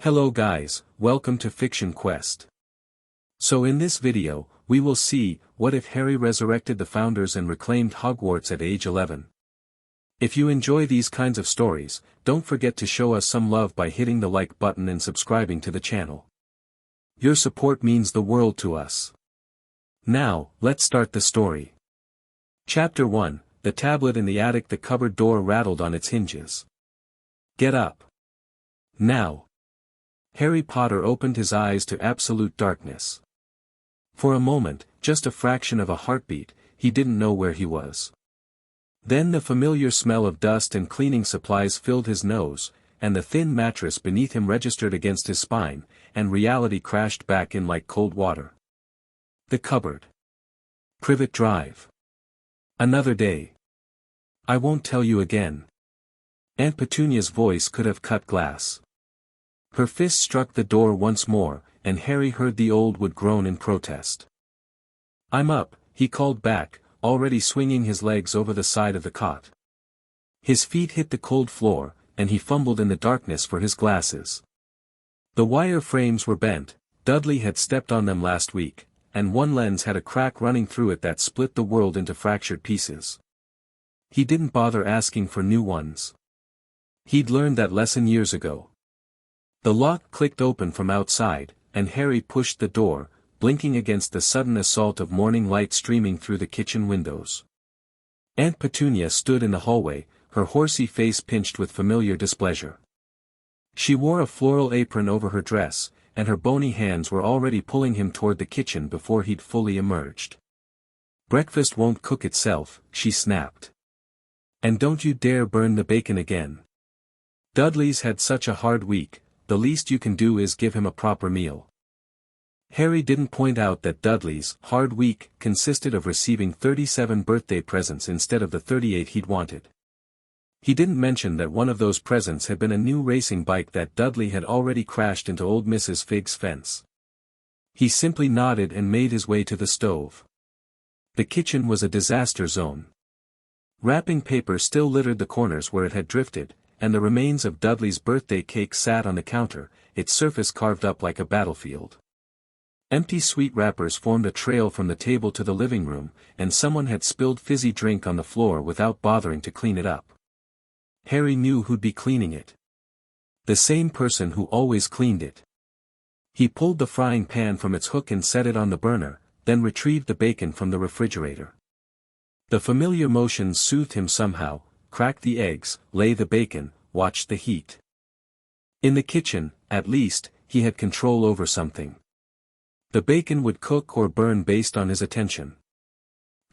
Hello guys, welcome to Fiction Quest. So in this video, we will see, what if Harry resurrected the founders and reclaimed Hogwarts at age 11? If you enjoy these kinds of stories, don't forget to show us some love by hitting the like button and subscribing to the channel. Your support means the world to us. Now, let's start the story. Chapter 1, The Tablet in the Attic. The cupboard door rattled on its hinges. Get up. Now. Harry Potter opened his eyes to absolute darkness. For a moment, just a fraction of a heartbeat, he didn't know where he was. Then the familiar smell of dust and cleaning supplies filled his nose, and the thin mattress beneath him registered against his spine, and reality crashed back in like cold water. The cupboard. Privet Drive. Another day. I won't tell you again. Aunt Petunia's voice could have cut glass. Her fist struck the door once more, and Harry heard the old wood groan in protest. I'm up, he called back, already swinging his legs over the side of the cot. His feet hit the cold floor, and he fumbled in the darkness for his glasses. The wire frames were bent, Dudley had stepped on them last week, and one lens had a crack running through it that split the world into fractured pieces. He didn't bother asking for new ones. He'd learned that lesson years ago. The lock clicked open from outside, and Harry pushed the door, blinking against the sudden assault of morning light streaming through the kitchen windows. Aunt Petunia stood in the hallway, her horsey face pinched with familiar displeasure. She wore a floral apron over her dress, and her bony hands were already pulling him toward the kitchen before he'd fully emerged. Breakfast won't cook itself, she snapped. And don't you dare burn the bacon again. Dudley's had such a hard week. The least you can do is give him a proper meal. Harry didn't point out that Dudley's hard week consisted of receiving 37 birthday presents instead of the 38 he'd wanted. He didn't mention that one of those presents had been a new racing bike that Dudley had already crashed into old Mrs. Fig's fence. He simply nodded and made his way to the stove. The kitchen was a disaster zone. Wrapping paper still littered the corners where it had drifted, and the remains of Dudley's birthday cake sat on the counter, its surface carved up like a battlefield. Empty sweet wrappers formed a trail from the table to the living room, and someone had spilled fizzy drink on the floor without bothering to clean it up. Harry knew who'd be cleaning it. The same person who always cleaned it. He pulled the frying pan from its hook and set it on the burner, then retrieved the bacon from the refrigerator. The familiar motions soothed him somehow. Cracked the eggs, lay the bacon, watched the heat. In the kitchen, at least, he had control over something. The bacon would cook or burn based on his attention.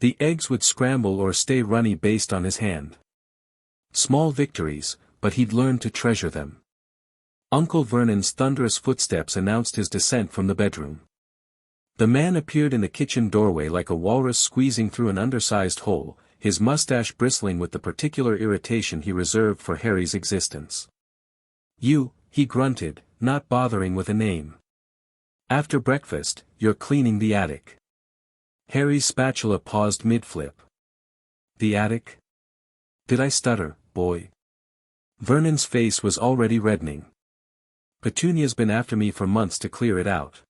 The eggs would scramble or stay runny based on his hand. Small victories, but he'd learned to treasure them. Uncle Vernon's thunderous footsteps announced his descent from the bedroom. The man appeared in the kitchen doorway like a walrus squeezing through an undersized hole, his mustache bristling with the particular irritation he reserved for Harry's existence. You, he grunted, not bothering with a name. After breakfast, you're cleaning the attic. Harry's spatula paused mid-flip. The attic? Did I stutter, boy? Vernon's face was already reddening. Petunia's been after me for months to clear it out.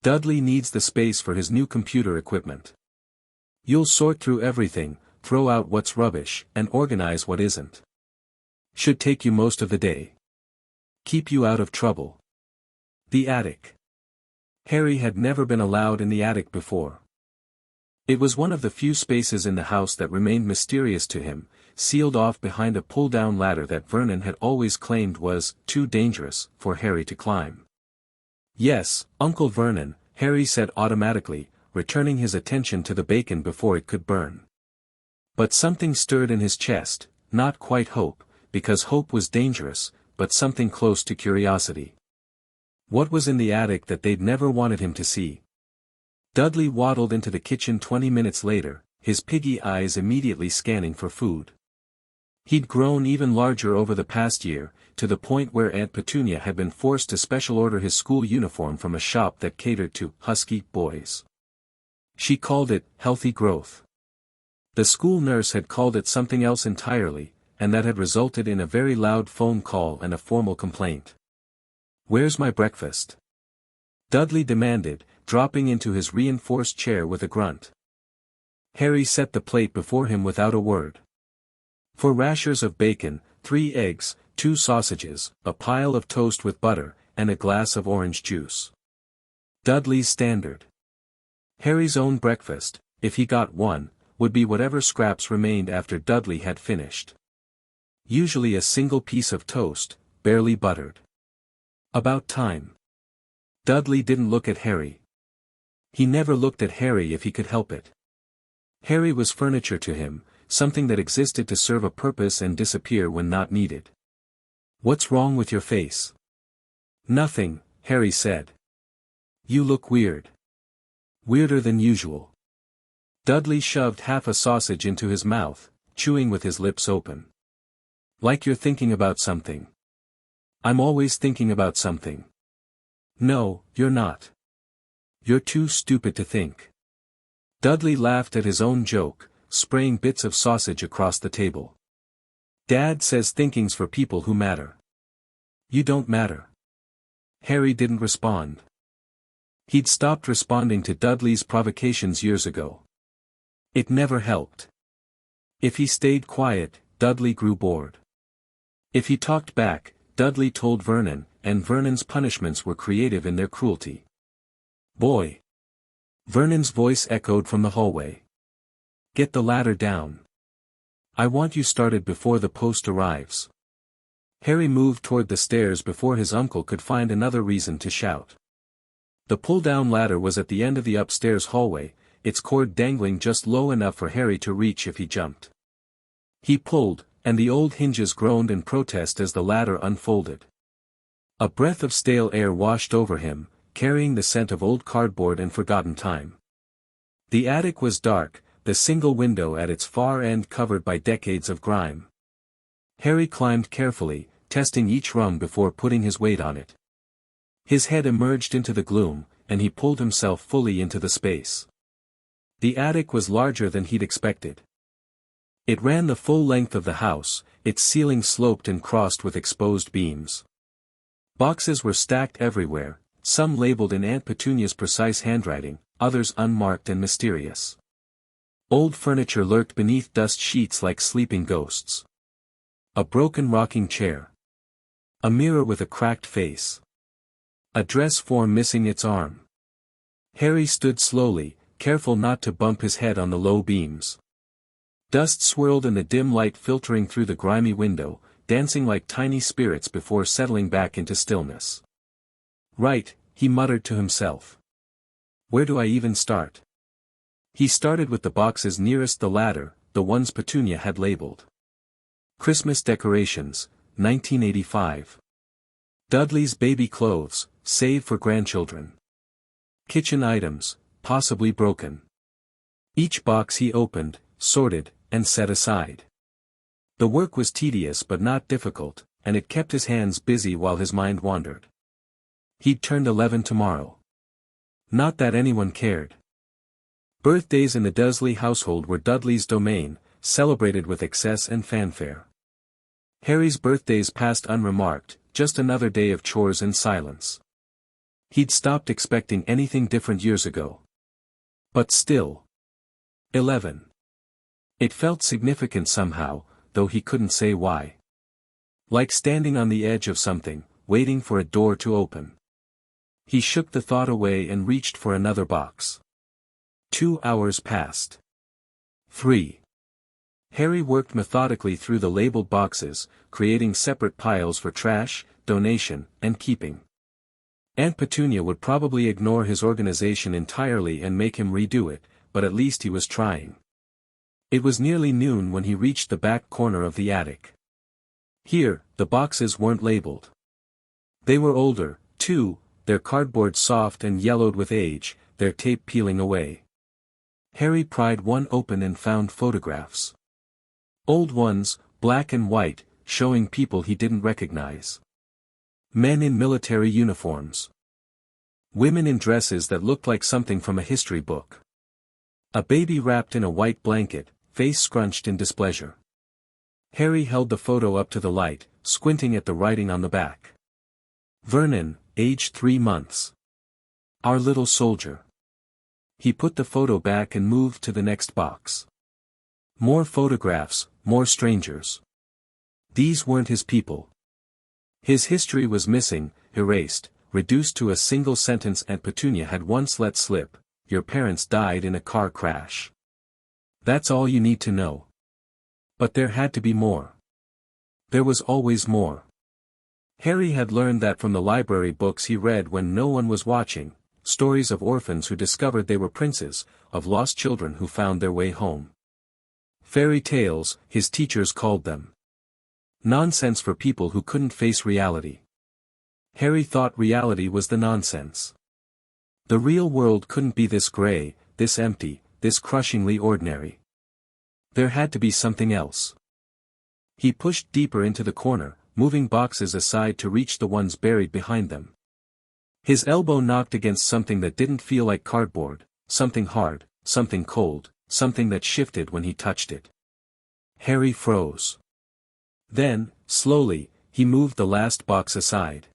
Dudley needs the space for his new computer equipment. You'll sort through everything, throw out what's rubbish, and organize what isn't. Should take you most of the day. Keep you out of trouble. The attic. Harry had never been allowed in the attic before. It was one of the few spaces in the house that remained mysterious to him, sealed off behind a pull-down ladder that Vernon had always claimed was too dangerous for Harry to climb. Yes, Uncle Vernon, Harry said automatically, returning his attention to the bacon before it could burn. But something stirred in his chest, not quite hope, because hope was dangerous, but something close to curiosity. What was in the attic that they'd never wanted him to see? Dudley waddled into the kitchen 20 minutes later, his piggy eyes immediately scanning for food. He'd grown even larger over the past year, to the point where Aunt Petunia had been forced to special order his school uniform from a shop that catered to husky boys. She called it healthy growth. The school nurse had called it something else entirely, and that had resulted in a very loud phone call and a formal complaint. "Where's my breakfast?" Dudley demanded, dropping into his reinforced chair with a grunt. Harry set the plate before him without a word. 4 rashers of bacon, 3 eggs, 2 sausages, a pile of toast with butter, and a glass of orange juice. Dudley's standard. Harry's own breakfast, if he got one, would be whatever scraps remained after Dudley had finished. Usually a single piece of toast, barely buttered. About time. Dudley didn't look at Harry. He never looked at Harry if he could help it. Harry was furniture to him, something that existed to serve a purpose and disappear when not needed. "What's wrong with your face?" "Nothing," Harry said. "You look weird." "Weirder than usual." Dudley shoved half a sausage into his mouth, chewing with his lips open. "Like you're thinking about something." "I'm always thinking about something." "No, you're not. You're too stupid to think." Dudley laughed at his own joke, spraying bits of sausage across the table. "Dad says thinking's for people who matter." "You don't matter." Harry didn't respond. He'd stopped responding to Dudley's provocations years ago. It never helped. If he stayed quiet, Dudley grew bored. If he talked back, Dudley told Vernon, and Vernon's punishments were creative in their cruelty. "Boy!" Vernon's voice echoed from the hallway. "Get the ladder down. I want you started before the post arrives." Harry moved toward the stairs before his uncle could find another reason to shout. The pull-down ladder was at the end of the upstairs hallway, its cord dangling just low enough for Harry to reach if he jumped. He pulled, and the old hinges groaned in protest as the ladder unfolded. A breath of stale air washed over him, carrying the scent of old cardboard and forgotten time. The attic was dark, the single window at its far end covered by decades of grime. Harry climbed carefully, testing each rung before putting his weight on it. His head emerged into the gloom, and he pulled himself fully into the space. The attic was larger than he'd expected. It ran the full length of the house, its ceiling sloped and crossed with exposed beams. Boxes were stacked everywhere, some labeled in Aunt Petunia's precise handwriting, others unmarked and mysterious. Old furniture lurked beneath dust sheets like sleeping ghosts. A broken rocking chair. A mirror with a cracked face. A dress form missing its arm. Harry stood slowly, careful not to bump his head on the low beams. Dust swirled in the dim light filtering through the grimy window, dancing like tiny spirits before settling back into stillness. "Right," he muttered to himself. "Where do I even start?" He started with the boxes nearest the ladder, the ones Petunia had labeled. Christmas decorations, 1985. Dudley's baby clothes, save for grandchildren. Kitchen items, possibly broken. Each box he opened, sorted, and set aside. The work was tedious but not difficult, and it kept his hands busy while his mind wandered. He'd turned 11 tomorrow. Not that anyone cared. Birthdays in the Dursley household were Dudley's domain, celebrated with excess and fanfare. Harry's birthdays passed unremarked, just another day of chores and silence. He'd stopped expecting anything different years ago. But still. 11. It felt significant somehow, though he couldn't say why. Like standing on the edge of something, waiting for a door to open. He shook the thought away and reached for another box. 2 hours passed. 3. Harry worked methodically through the labeled boxes, creating separate piles for trash, donation, and keeping. Aunt Petunia would probably ignore his organization entirely and make him redo it, but at least he was trying. It was nearly noon when he reached the back corner of the attic. Here, the boxes weren't labeled. They were older, too, their cardboard soft and yellowed with age, their tape peeling away. Harry pried one open and found photographs. Old ones, black and white, showing people he didn't recognize. Men in military uniforms. Women in dresses that looked like something from a history book. A baby wrapped in a white blanket, face scrunched in displeasure. Harry held the photo up to the light, squinting at the writing on the back. Vernon, age 3 months. Our little soldier. He put the photo back and moved to the next box. More photographs, more strangers. These weren't his people. His history was missing, erased, reduced to a single sentence Aunt Petunia had once let slip: your parents died in a car crash. That's all you need to know. But there had to be more. There was always more. Harry had learned that from the library books he read when no one was watching, stories of orphans who discovered they were princes, of lost children who found their way home. Fairy tales, his teachers called them. Nonsense for people who couldn't face reality. Harry thought reality was the nonsense. The real world couldn't be this gray, this empty, this crushingly ordinary. There had to be something else. He pushed deeper into the corner, moving boxes aside to reach the ones buried behind them. His elbow knocked against something that didn't feel like cardboard, something hard, something cold, something that shifted when he touched it. Harry froze. Then, slowly, he moved the last box aside.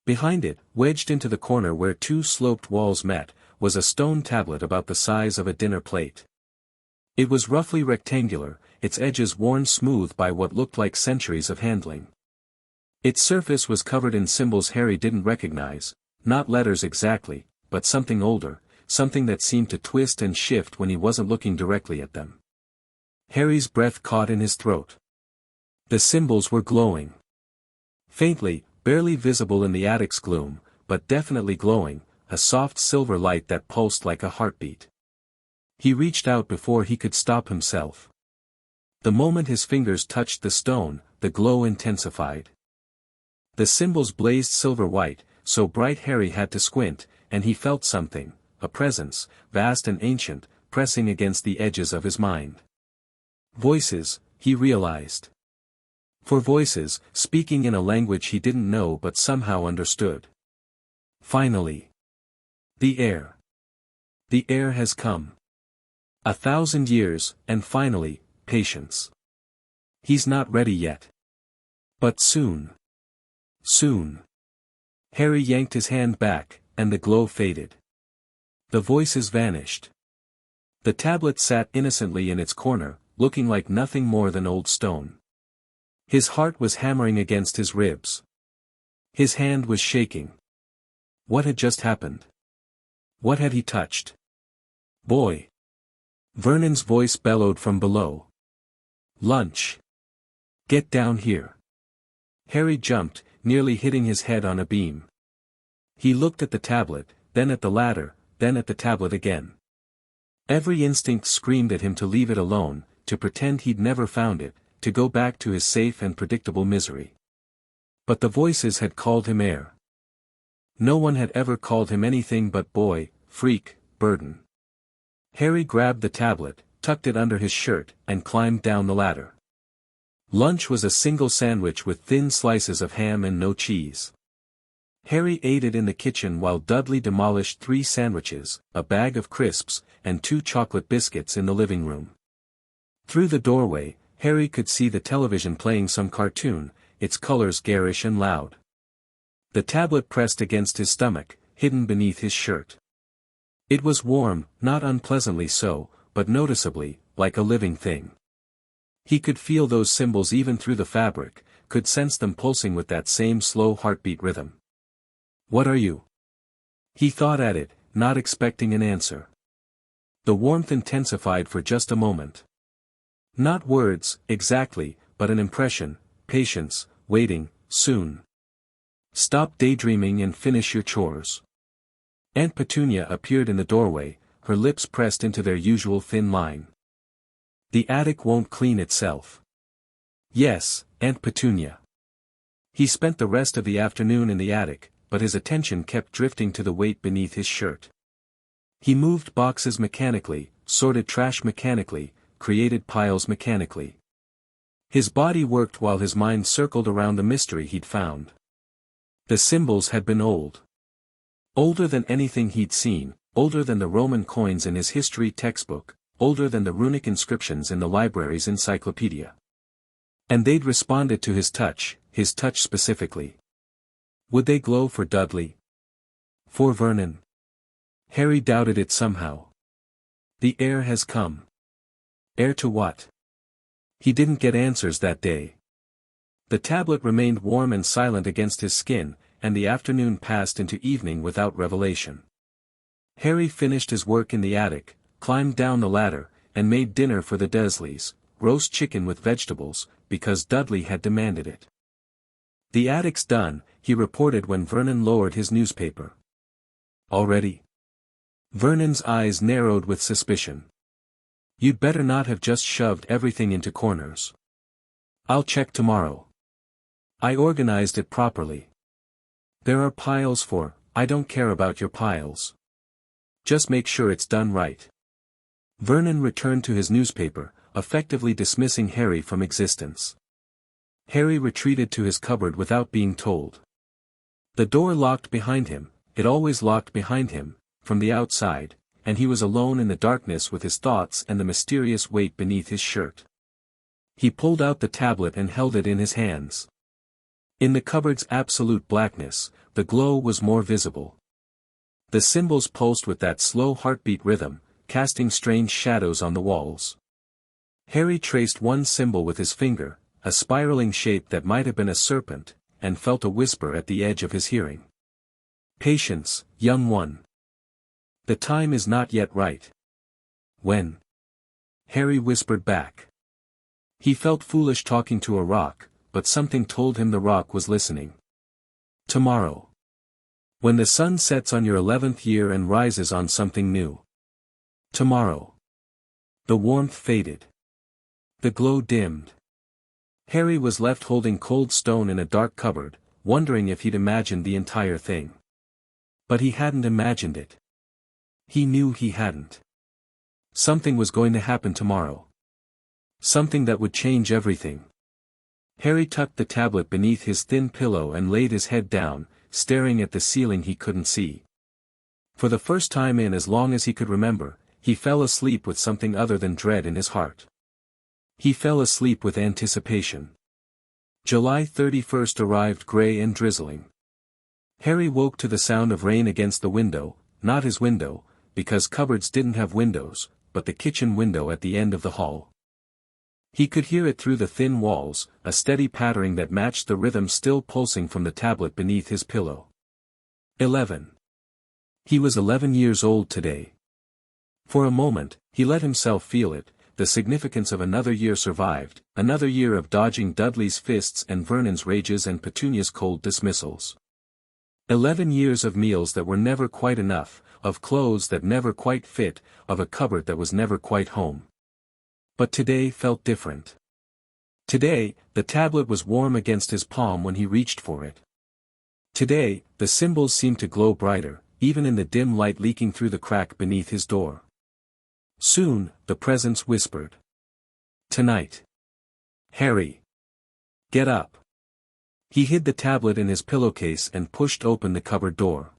Behind it, wedged into the corner where two sloped walls met, was a stone tablet about the size of a dinner plate. It was roughly rectangular, its edges worn smooth by what looked like centuries of handling. Its surface was covered in symbols Harry didn't recognize, not letters exactly, but something older, something that seemed to twist and shift when he wasn't looking directly at them. Harry's breath caught in his throat. The symbols were glowing. Faintly, barely visible in the attic's gloom, but definitely glowing, a soft silver light that pulsed like a heartbeat. He reached out before he could stop himself. The moment his fingers touched the stone, the glow intensified. The symbols blazed silver white, so bright Harry had to squint, and he felt something, a presence, vast and ancient, pressing against the edges of his mind. Voices, he realized. For voices, speaking in a language he didn't know but somehow understood. Finally. The heir. The heir has come. 1,000 years, and finally, patience. He's not ready yet. But soon. Soon. Harry yanked his hand back, and the glow faded. The voices vanished. The tablet sat innocently in its corner, looking like nothing more than old stone. His heart was hammering against his ribs. His hand was shaking. What had just happened? What had he touched? Boy! Vernon's voice bellowed from below. Lunch! Get down here! Harry jumped, nearly hitting his head on a beam. He looked at the tablet, then at the ladder, then at the tablet again. Every instinct screamed at him to leave it alone, to pretend he'd never found it, to go back to his safe and predictable misery. But the voices had called him heir. No one had ever called him anything but boy, freak, burden. Harry grabbed the tablet, tucked it under his shirt, and climbed down the ladder. Lunch was a single sandwich with thin slices of ham and no cheese. Harry ate it in the kitchen while Dudley demolished 3 sandwiches, a bag of crisps, and 2 chocolate biscuits in the living room. Through the doorway, Harry could see the television playing some cartoon, its colors garish and loud. The tablet pressed against his stomach, hidden beneath his shirt. It was warm, not unpleasantly so, but noticeably, like a living thing. He could feel those symbols even through the fabric, could sense them pulsing with that same slow heartbeat rhythm. What are you? He thought at it, not expecting an answer. The warmth intensified for just a moment. Not words, exactly, but an impression: patience, waiting, soon. Stop daydreaming and finish your chores. Aunt Petunia appeared in the doorway, her lips pressed into their usual thin line. The attic won't clean itself. Yes, Aunt Petunia. He spent the rest of the afternoon in the attic, but his attention kept drifting to the weight beneath his shirt. He moved boxes mechanically, sorted trash mechanically, created piles mechanically. His body worked while his mind circled around the mystery he'd found. The symbols had been old. Older than anything he'd seen, older than the Roman coins in his history textbook, older than the runic inscriptions in the library's encyclopedia. And they'd responded to his touch specifically. Would they glow for Dudley? For Vernon? Harry doubted it somehow. The heir has come. Heir to what? He didn't get answers that day. The tablet remained warm and silent against his skin, and the afternoon passed into evening without revelation. Harry finished his work in the attic, climbed down the ladder, and made dinner for the Dursleys, roast chicken with vegetables, because Dudley had demanded it. "The attic's done," he reported when Vernon lowered his newspaper. "Already?" Vernon's eyes narrowed with suspicion. "You'd better not have just shoved everything into corners." "I'll check tomorrow. I organized it properly. There are piles for, I don't care about your piles. Just make sure it's done right." Vernon returned to his newspaper, effectively dismissing Harry from existence. Harry retreated to his cupboard without being told. The door locked behind him, it always locked behind him, from the outside, and he was alone in the darkness with his thoughts and the mysterious weight beneath his shirt. He pulled out the tablet and held it in his hands. In the cupboard's absolute blackness, the glow was more visible. The symbols pulsed with that slow heartbeat rhythm, casting strange shadows on the walls. Harry traced one symbol with his finger, a spiraling shape that might have been a serpent, and felt a whisper at the edge of his hearing. "Patience, young one. The time is not yet right." "When?" Harry whispered back. He felt foolish talking to a rock, but something told him the rock was listening. "Tomorrow. When the sun sets on your 11th year and rises on something new. Tomorrow." The warmth faded. The glow dimmed. Harry was left holding cold stone in a dark cupboard, wondering if he'd imagined the entire thing. But he hadn't imagined it. He knew he hadn't. Something was going to happen tomorrow. Something that would change everything. Harry tucked the tablet beneath his thin pillow and laid his head down, staring at the ceiling he couldn't see. For the first time in as long as he could remember, he fell asleep with something other than dread in his heart. He fell asleep with anticipation. July 31st arrived gray and drizzling. Harry woke to the sound of rain against the window, not his window, because cupboards didn't have windows, but the kitchen window at the end of the hall. He could hear it through the thin walls, a steady pattering that matched the rhythm still pulsing from the tablet beneath his pillow. 11. He was 11 years old today. For a moment, he let himself feel it. The significance of another year survived, another year of dodging Dudley's fists and Vernon's rages and Petunia's cold dismissals. 11 years of meals that were never quite enough, of clothes that never quite fit, of a cupboard that was never quite home. But today felt different. Today, the tablet was warm against his palm when he reached for it. Today, the symbols seemed to glow brighter, even in the dim light leaking through the crack beneath his door. Soon, the presence whispered. "Tonight. Harry. Get up." He hid the tablet in his pillowcase and pushed open the cupboard door.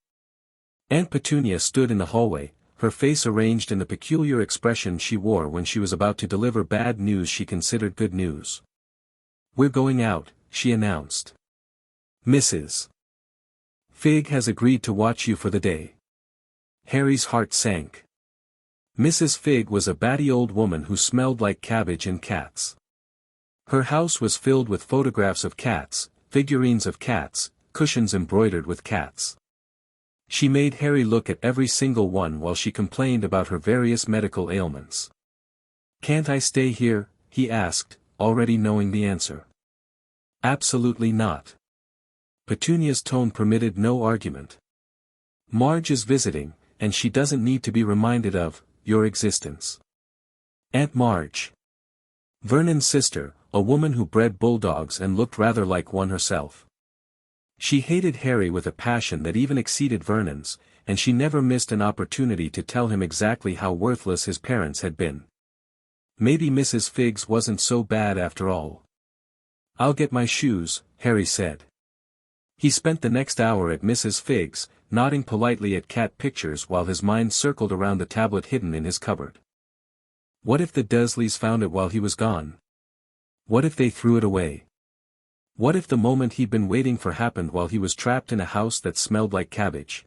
Aunt Petunia stood in the hallway, her face arranged in the peculiar expression she wore when she was about to deliver bad news she considered good news. "We're going out," she announced. "Mrs. Fig has agreed to watch you for the day." Harry's heart sank. Mrs. Fig was a batty old woman who smelled like cabbage and cats. Her house was filled with photographs of cats, figurines of cats, cushions embroidered with cats. She made Harry look at every single one while she complained about her various medical ailments. "Can't I stay here?" he asked, already knowing the answer. "Absolutely not." Petunia's tone permitted no argument. "Marge is visiting, and she doesn't need to be reminded of your existence." Aunt Marge. Vernon's sister, a woman who bred bulldogs and looked rather like one herself. She hated Harry with a passion that even exceeded Vernon's, and she never missed an opportunity to tell him exactly how worthless his parents had been. Maybe Mrs. Figgs wasn't so bad after all. "I'll get my shoes," Harry said. He spent the next hour at Mrs. Figgs, nodding politely at cat pictures while his mind circled around the tablet hidden in his cupboard. What if the Dursleys found it while he was gone? What if they threw it away? What if the moment he'd been waiting for happened while he was trapped in a house that smelled like cabbage?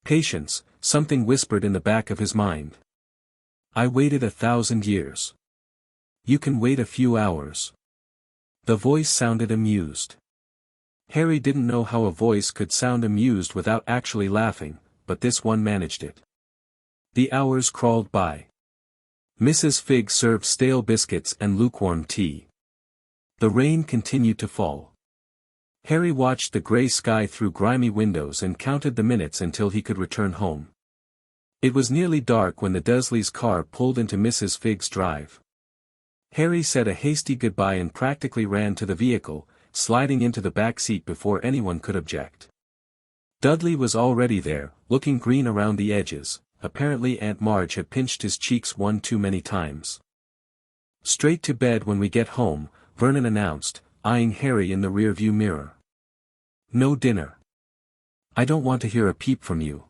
Patience, something whispered in the back of his mind. I waited 1,000 years. You can wait a few hours. The voice sounded amused. Harry didn't know how a voice could sound amused without actually laughing, but this one managed it. The hours crawled by. Mrs. Fig served stale biscuits and lukewarm tea. The rain continued to fall. Harry watched the gray sky through grimy windows and counted the minutes until he could return home. It was nearly dark when the Dursleys' car pulled into Mrs. Fig's drive. Harry said a hasty goodbye and practically ran to the vehicle, sliding into the back seat before anyone could object. Dudley was already there, looking green around the edges. Apparently Aunt Marge had pinched his cheeks one too many times. Straight to bed when we get home, Vernon announced, eyeing Harry in the rearview mirror. No dinner. I don't want to hear a peep from you.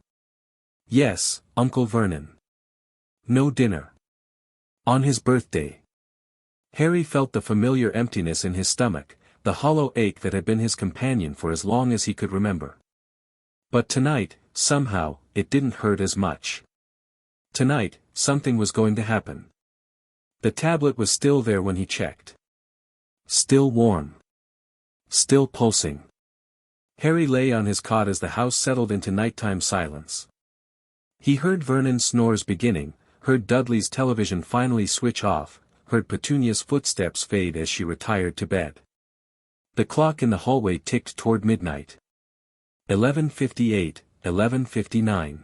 Yes, Uncle Vernon. No dinner. On his birthday. Harry felt the familiar emptiness in his stomach, the hollow ache that had been his companion for as long as he could remember. But tonight, somehow, it didn't hurt as much. Tonight, something was going to happen. The tablet was still there when he checked. Still warm. Still pulsing. Harry lay on his cot as the house settled into nighttime silence. He heard Vernon's snores beginning, heard Dudley's television finally switch off, heard Petunia's footsteps fade as she retired to bed. The clock in the hallway ticked toward midnight. 11:58, 11:59.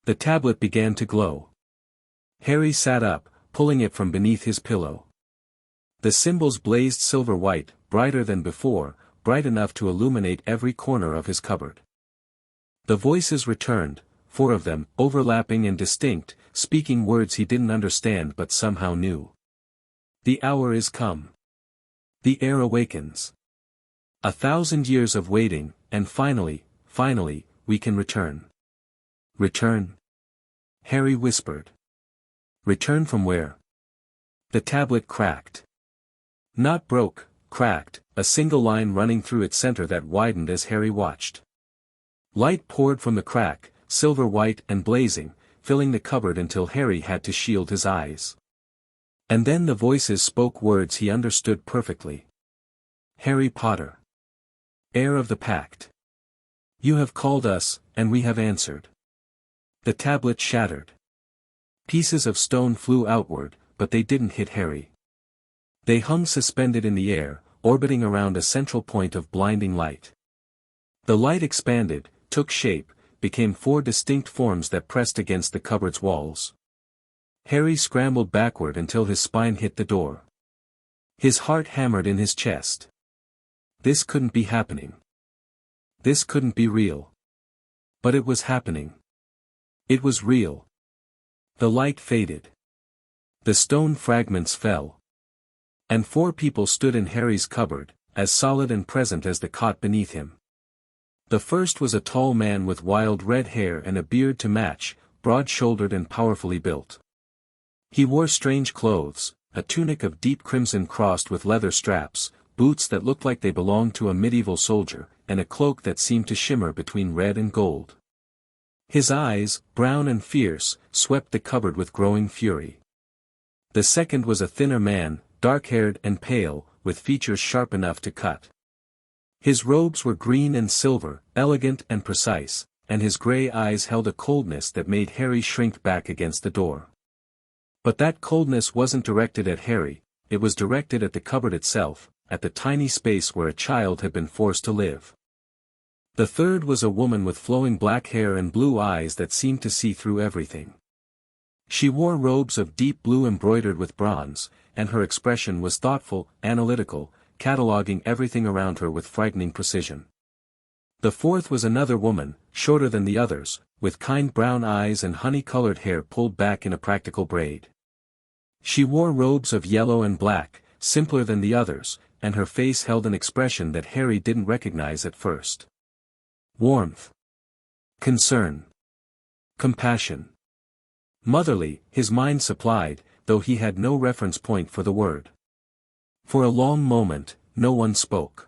The tablet began to glow. Harry sat up, pulling it from beneath his pillow. The symbols blazed silver white, brighter than before, bright enough to illuminate every corner of his cupboard. The voices returned, 4 of them, overlapping and distinct, speaking words he didn't understand but somehow knew. The hour is come. The heir awakens. 1,000 years of waiting, and finally, we can return. Return? Harry whispered. Return from where? The tablet cracked. Not broke, cracked, a single line running through its center that widened as Harry watched. Light poured from the crack, silver white and blazing, filling the cupboard until Harry had to shield his eyes. And then the voices spoke words he understood perfectly. Harry Potter. Heir of the Pact. You have called us, and we have answered. The tablet shattered. Pieces of stone flew outward, but they didn't hit Harry. They hung suspended in the air, orbiting around a central point of blinding light. The light expanded, took shape, became 4 distinct forms that pressed against the cupboard's walls. Harry scrambled backward until his spine hit the door. His heart hammered in his chest. This couldn't be happening. This couldn't be real. But it was happening. It was real. The light faded. The stone fragments fell. And 4 people stood in Harry's cupboard, as solid and present as the cot beneath him. The first was a tall man with wild red hair and a beard to match, broad-shouldered and powerfully built. He wore strange clothes, a tunic of deep crimson crossed with leather straps, boots that looked like they belonged to a medieval soldier, and a cloak that seemed to shimmer between red and gold. His eyes, brown and fierce, swept the cupboard with growing fury. The second was a thinner man, dark-haired and pale, with features sharp enough to cut. His robes were green and silver, elegant and precise, and his grey eyes held a coldness that made Harry shrink back against the door. But that coldness wasn't directed at Harry, it was directed at the cupboard itself, at the tiny space where a child had been forced to live. The third was a woman with flowing black hair and blue eyes that seemed to see through everything. She wore robes of deep blue embroidered with bronze, and her expression was thoughtful, analytical, cataloging everything around her with frightening precision. The fourth was another woman, shorter than the others, with kind brown eyes and honey-colored hair pulled back in a practical braid. She wore robes of yellow and black, simpler than the others, and her face held an expression that Harry didn't recognize at first. Warmth. Concern. Compassion. Motherly, his mind supplied, though he had no reference point for the word. For a long moment, no one spoke.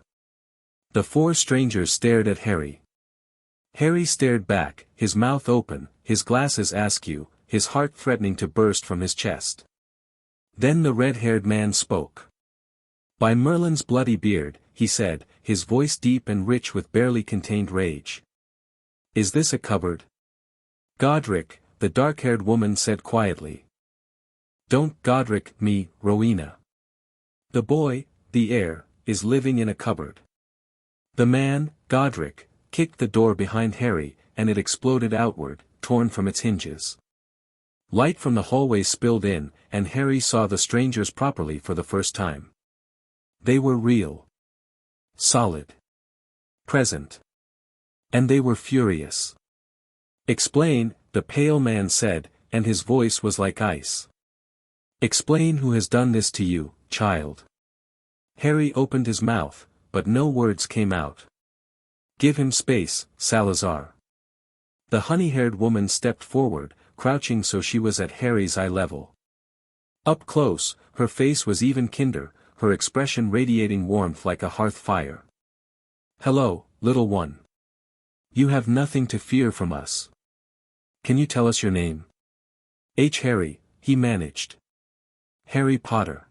The four strangers stared at Harry. Harry stared back, his mouth open, his glasses askew, his heart threatening to burst from his chest. Then the red-haired man spoke. "By Merlin's bloody beard," he said, his voice deep and rich with barely contained rage. "Is this a cupboard?" "Godric," the dark-haired woman said quietly. "Don't Godric me, Rowena. The boy, the heir, is living in a cupboard." The man, Godric, kicked the door behind Harry, and it exploded outward, torn from its hinges. Light from the hallway spilled in, and Harry saw the strangers properly for the first time. They were real. Solid. Present. And they were furious. "Explain," the pale man said, and his voice was like ice. "Explain who has done this to you, child." Harry opened his mouth, but no words came out. "Give him space, Salazar." The honey-haired woman stepped forward, crouching so she was at Harry's eye level. Up close, her face was even kinder, her expression radiating warmth like a hearth fire. "Hello, little one. You have nothing to fear from us. Can you tell us your name?" Harry," he managed. "Harry Potter."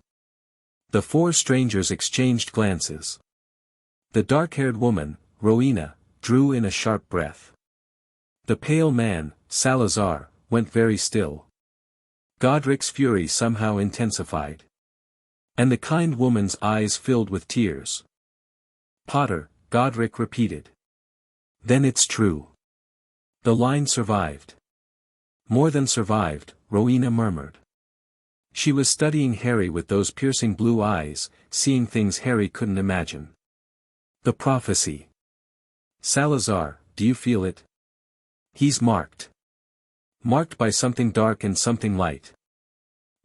The four strangers exchanged glances. The dark-haired woman, Rowena, drew in a sharp breath. The pale man, Salazar, went very still. Godric's fury somehow intensified. And the kind woman's eyes filled with tears. "Potter," Godric repeated. "Then it's true." The line survived. "More than survived," Rowena murmured. She was studying Harry with those piercing blue eyes, seeing things Harry couldn't imagine. The prophecy. "Salazar, do you feel it? He's marked. Marked by something dark and something light."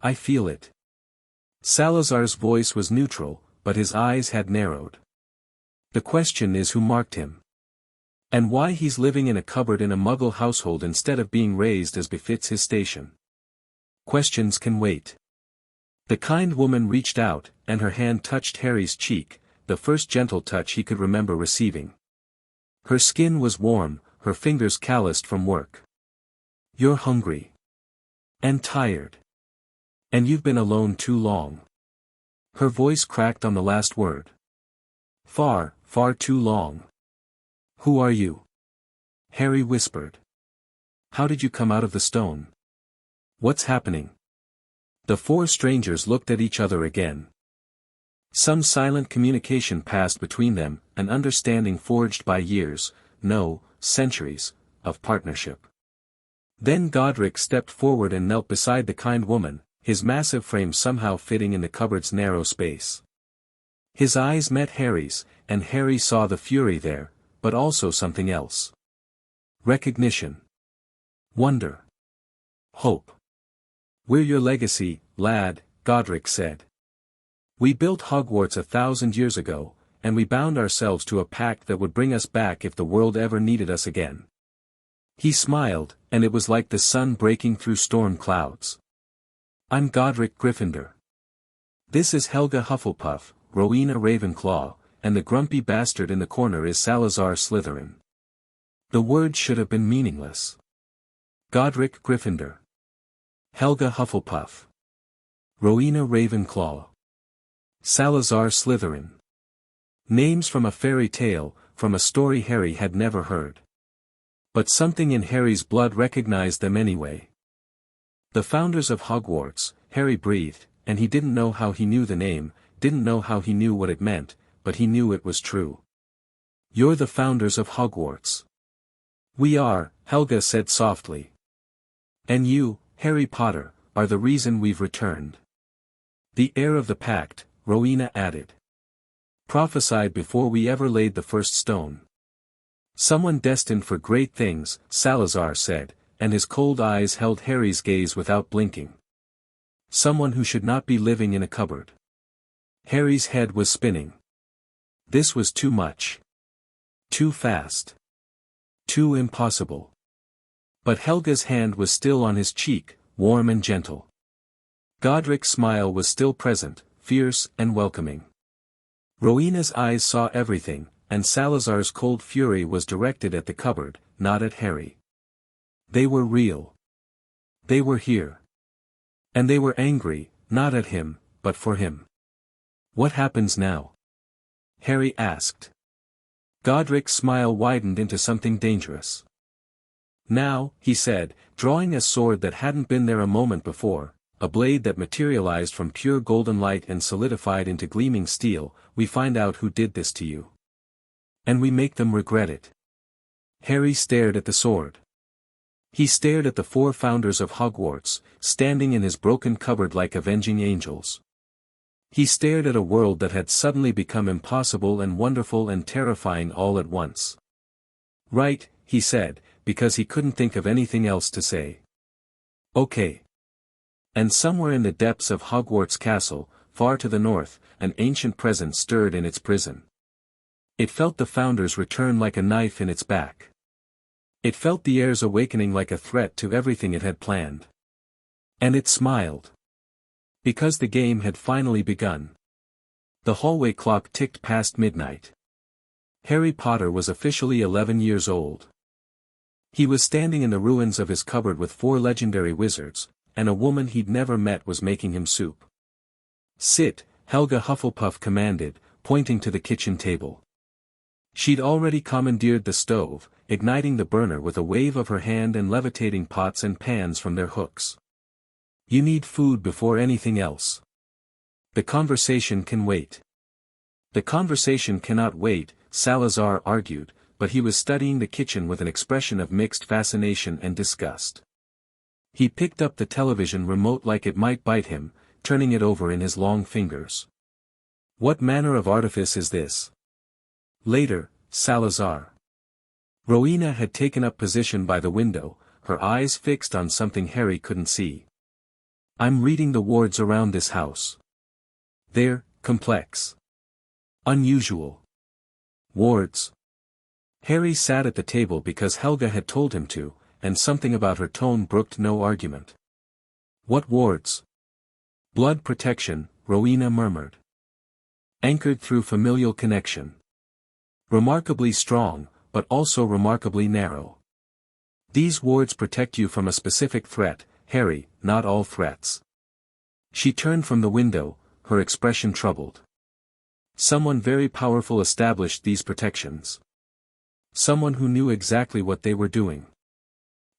"I feel it." Salazar's voice was neutral, but his eyes had narrowed. "The question is who marked him? And why he's living in a cupboard in a Muggle household instead of being raised as befits his station. Questions can wait." The kind woman reached out, and her hand touched Harry's cheek, the first gentle touch he could remember receiving. Her skin was warm, her fingers calloused from work. "You're hungry. And tired. And you've been alone too long." Her voice cracked on the last word. "Far, far too long." "Who are you?" Harry whispered. "How did you come out of the stone? What's happening?" The four strangers looked at each other again. Some silent communication passed between them, an understanding forged by years, no, centuries, of partnership. Then Godric stepped forward and knelt beside the kind woman, his massive frame somehow fitting in the cupboard's narrow space. His eyes met Harry's, and Harry saw the fury there, but also something else. Recognition. Wonder. Hope. "We're your legacy, lad," Godric said. "We built Hogwarts 1,000 years ago, and we bound ourselves to a pact that would bring us back if the world ever needed us again." He smiled, and it was like the sun breaking through storm clouds. "I'm Godric Gryffindor. This is Helga Hufflepuff, Rowena Ravenclaw, and the grumpy bastard in the corner is Salazar Slytherin." The words should have been meaningless. Godric Gryffindor. Helga Hufflepuff. Rowena Ravenclaw. Salazar Slytherin. Names from a fairy tale, from a story Harry had never heard. But something in Harry's blood recognized them anyway. The founders of Hogwarts, Harry breathed, and he didn't know how he knew the name, didn't know how he knew what it meant, but he knew it was true. "You're the founders of Hogwarts." "We are," Helga said softly. "And you, Harry Potter, are the reason we've returned." "The heir of the pact," Rowena added. "Prophesied before we ever laid the first stone." "Someone destined for great things," Salazar said, and his cold eyes held Harry's gaze without blinking. "Someone who should not be living in a cupboard." Harry's head was spinning. This was too much. Too fast. Too impossible. But Helga's hand was still on his cheek, warm and gentle. Godric's smile was still present, fierce and welcoming. Rowena's eyes saw everything, and Salazar's cold fury was directed at the cupboard, not at Harry. They were real. They were here. And they were angry, not at him, but for him. What happens now? Harry asked. Godric's smile widened into something dangerous. Now, he said, drawing a sword that hadn't been there a moment before, a blade that materialized from pure golden light and solidified into gleaming steel, we find out who did this to you. And we make them regret it. Harry stared at the sword. He stared at the 4 founders of Hogwarts, standing in his broken cupboard like avenging angels. He stared at a world that had suddenly become impossible and wonderful and terrifying all at once. Right, he said, because he couldn't think of anything else to say. Okay. And somewhere in the depths of Hogwarts Castle, far to the north, an ancient presence stirred in its prison. It felt the founders return like a knife in its back. It felt the heirs awakening like a threat to everything it had planned. And it smiled. Because the game had finally begun. The hallway clock ticked past midnight. Harry Potter was officially 11 years old. He was standing in the ruins of his cupboard with 4 legendary wizards, and a woman he'd never met was making him soup. Sit, Helga Hufflepuff commanded, pointing to the kitchen table. She'd already commandeered the stove, igniting the burner with a wave of her hand and levitating pots and pans from their hooks. You need food before anything else. The conversation can wait. The conversation cannot wait, Salazar argued, but he was studying the kitchen with an expression of mixed fascination and disgust. He picked up the television remote like it might bite him, turning it over in his long fingers. What manner of artifice is this? Later, Salazar. Rowena had taken up position by the window, her eyes fixed on something Harry couldn't see. I'm reading the wards around this house. They're complex. Unusual. Wards. Harry sat at the table because Helga had told him to, and something about her tone brooked no argument. What wards? Blood protection, Rowena murmured. Anchored through familial connection. Remarkably strong, but also remarkably narrow. These wards protect you from a specific threat, Harry, not all threats. She turned from the window, her expression troubled. Someone very powerful established these protections. Someone who knew exactly what they were doing.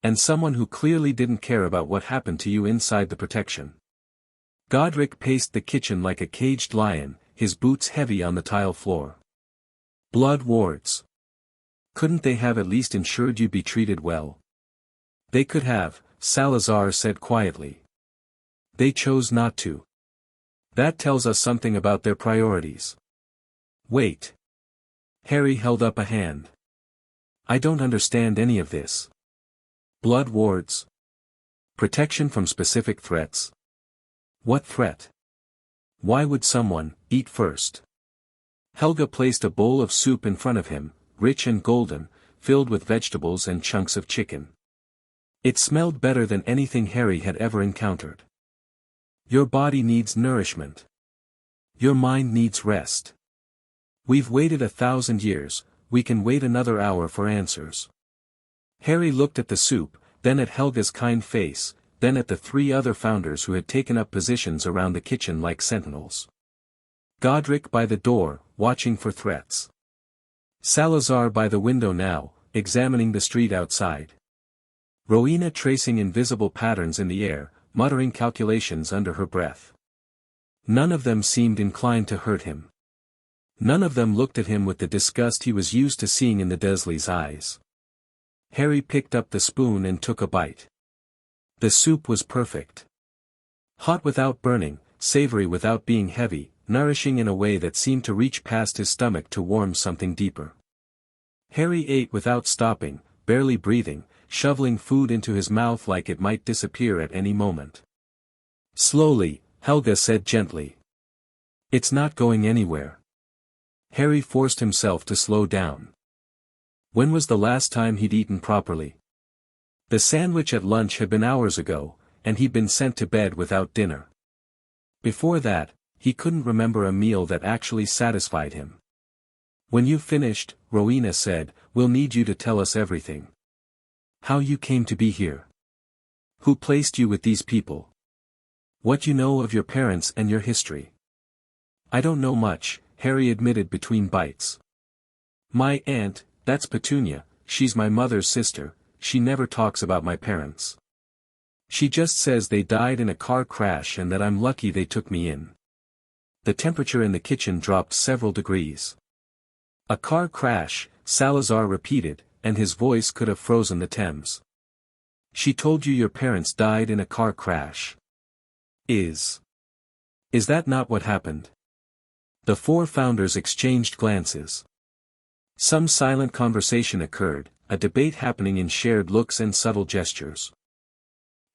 And someone who clearly didn't care about what happened to you inside the protection. Godric paced the kitchen like a caged lion, his boots heavy on the tile floor. Blood wards. Couldn't they have at least ensured you be treated well? They could have, Salazar said quietly. They chose not to. That tells us something about their priorities. Wait. Harry held up a hand. I don't understand any of this. Blood wards. Protection from specific threats. What threat? Why would someone eat first? Helga placed a bowl of soup in front of him, rich and golden, filled with vegetables and chunks of chicken. It smelled better than anything Harry had ever encountered. Your body needs nourishment. Your mind needs rest. We've waited 1,000 years, we can wait another hour for answers. Harry looked at the soup, then at Helga's kind face, then at the 3 other founders who had taken up positions around the kitchen like sentinels. Godric by the door, watching for threats. Salazar by the window now, examining the street outside. Rowena tracing invisible patterns in the air, muttering calculations under her breath. None of them seemed inclined to hurt him. None of them looked at him with the disgust he was used to seeing in the Dursleys' eyes. Harry picked up the spoon and took a bite. The soup was perfect. Hot without burning, savory without being heavy, nourishing in a way that seemed to reach past his stomach to warm something deeper. Harry ate without stopping, barely breathing, shoveling food into his mouth like it might disappear at any moment. Slowly, Helga said gently. It's not going anywhere. Harry forced himself to slow down. When was the last time he'd eaten properly? The sandwich at lunch had been hours ago, and he'd been sent to bed without dinner. Before that, he couldn't remember a meal that actually satisfied him. When you've finished, Rowena said, we'll need you to tell us everything. How you came to be here. Who placed you with these people? What you know of your parents and your history. I don't know much, Harry admitted between bites. My aunt, that's Petunia, she's my mother's sister, she never talks about my parents. She just says they died in a car crash and that I'm lucky they took me in. The temperature in the kitchen dropped several degrees. A car crash, Salazar repeated, and his voice could have frozen the Thames. She told you your parents died in a car crash. Is that not what happened? The four founders exchanged glances. Some silent conversation occurred, a debate happening in shared looks and subtle gestures.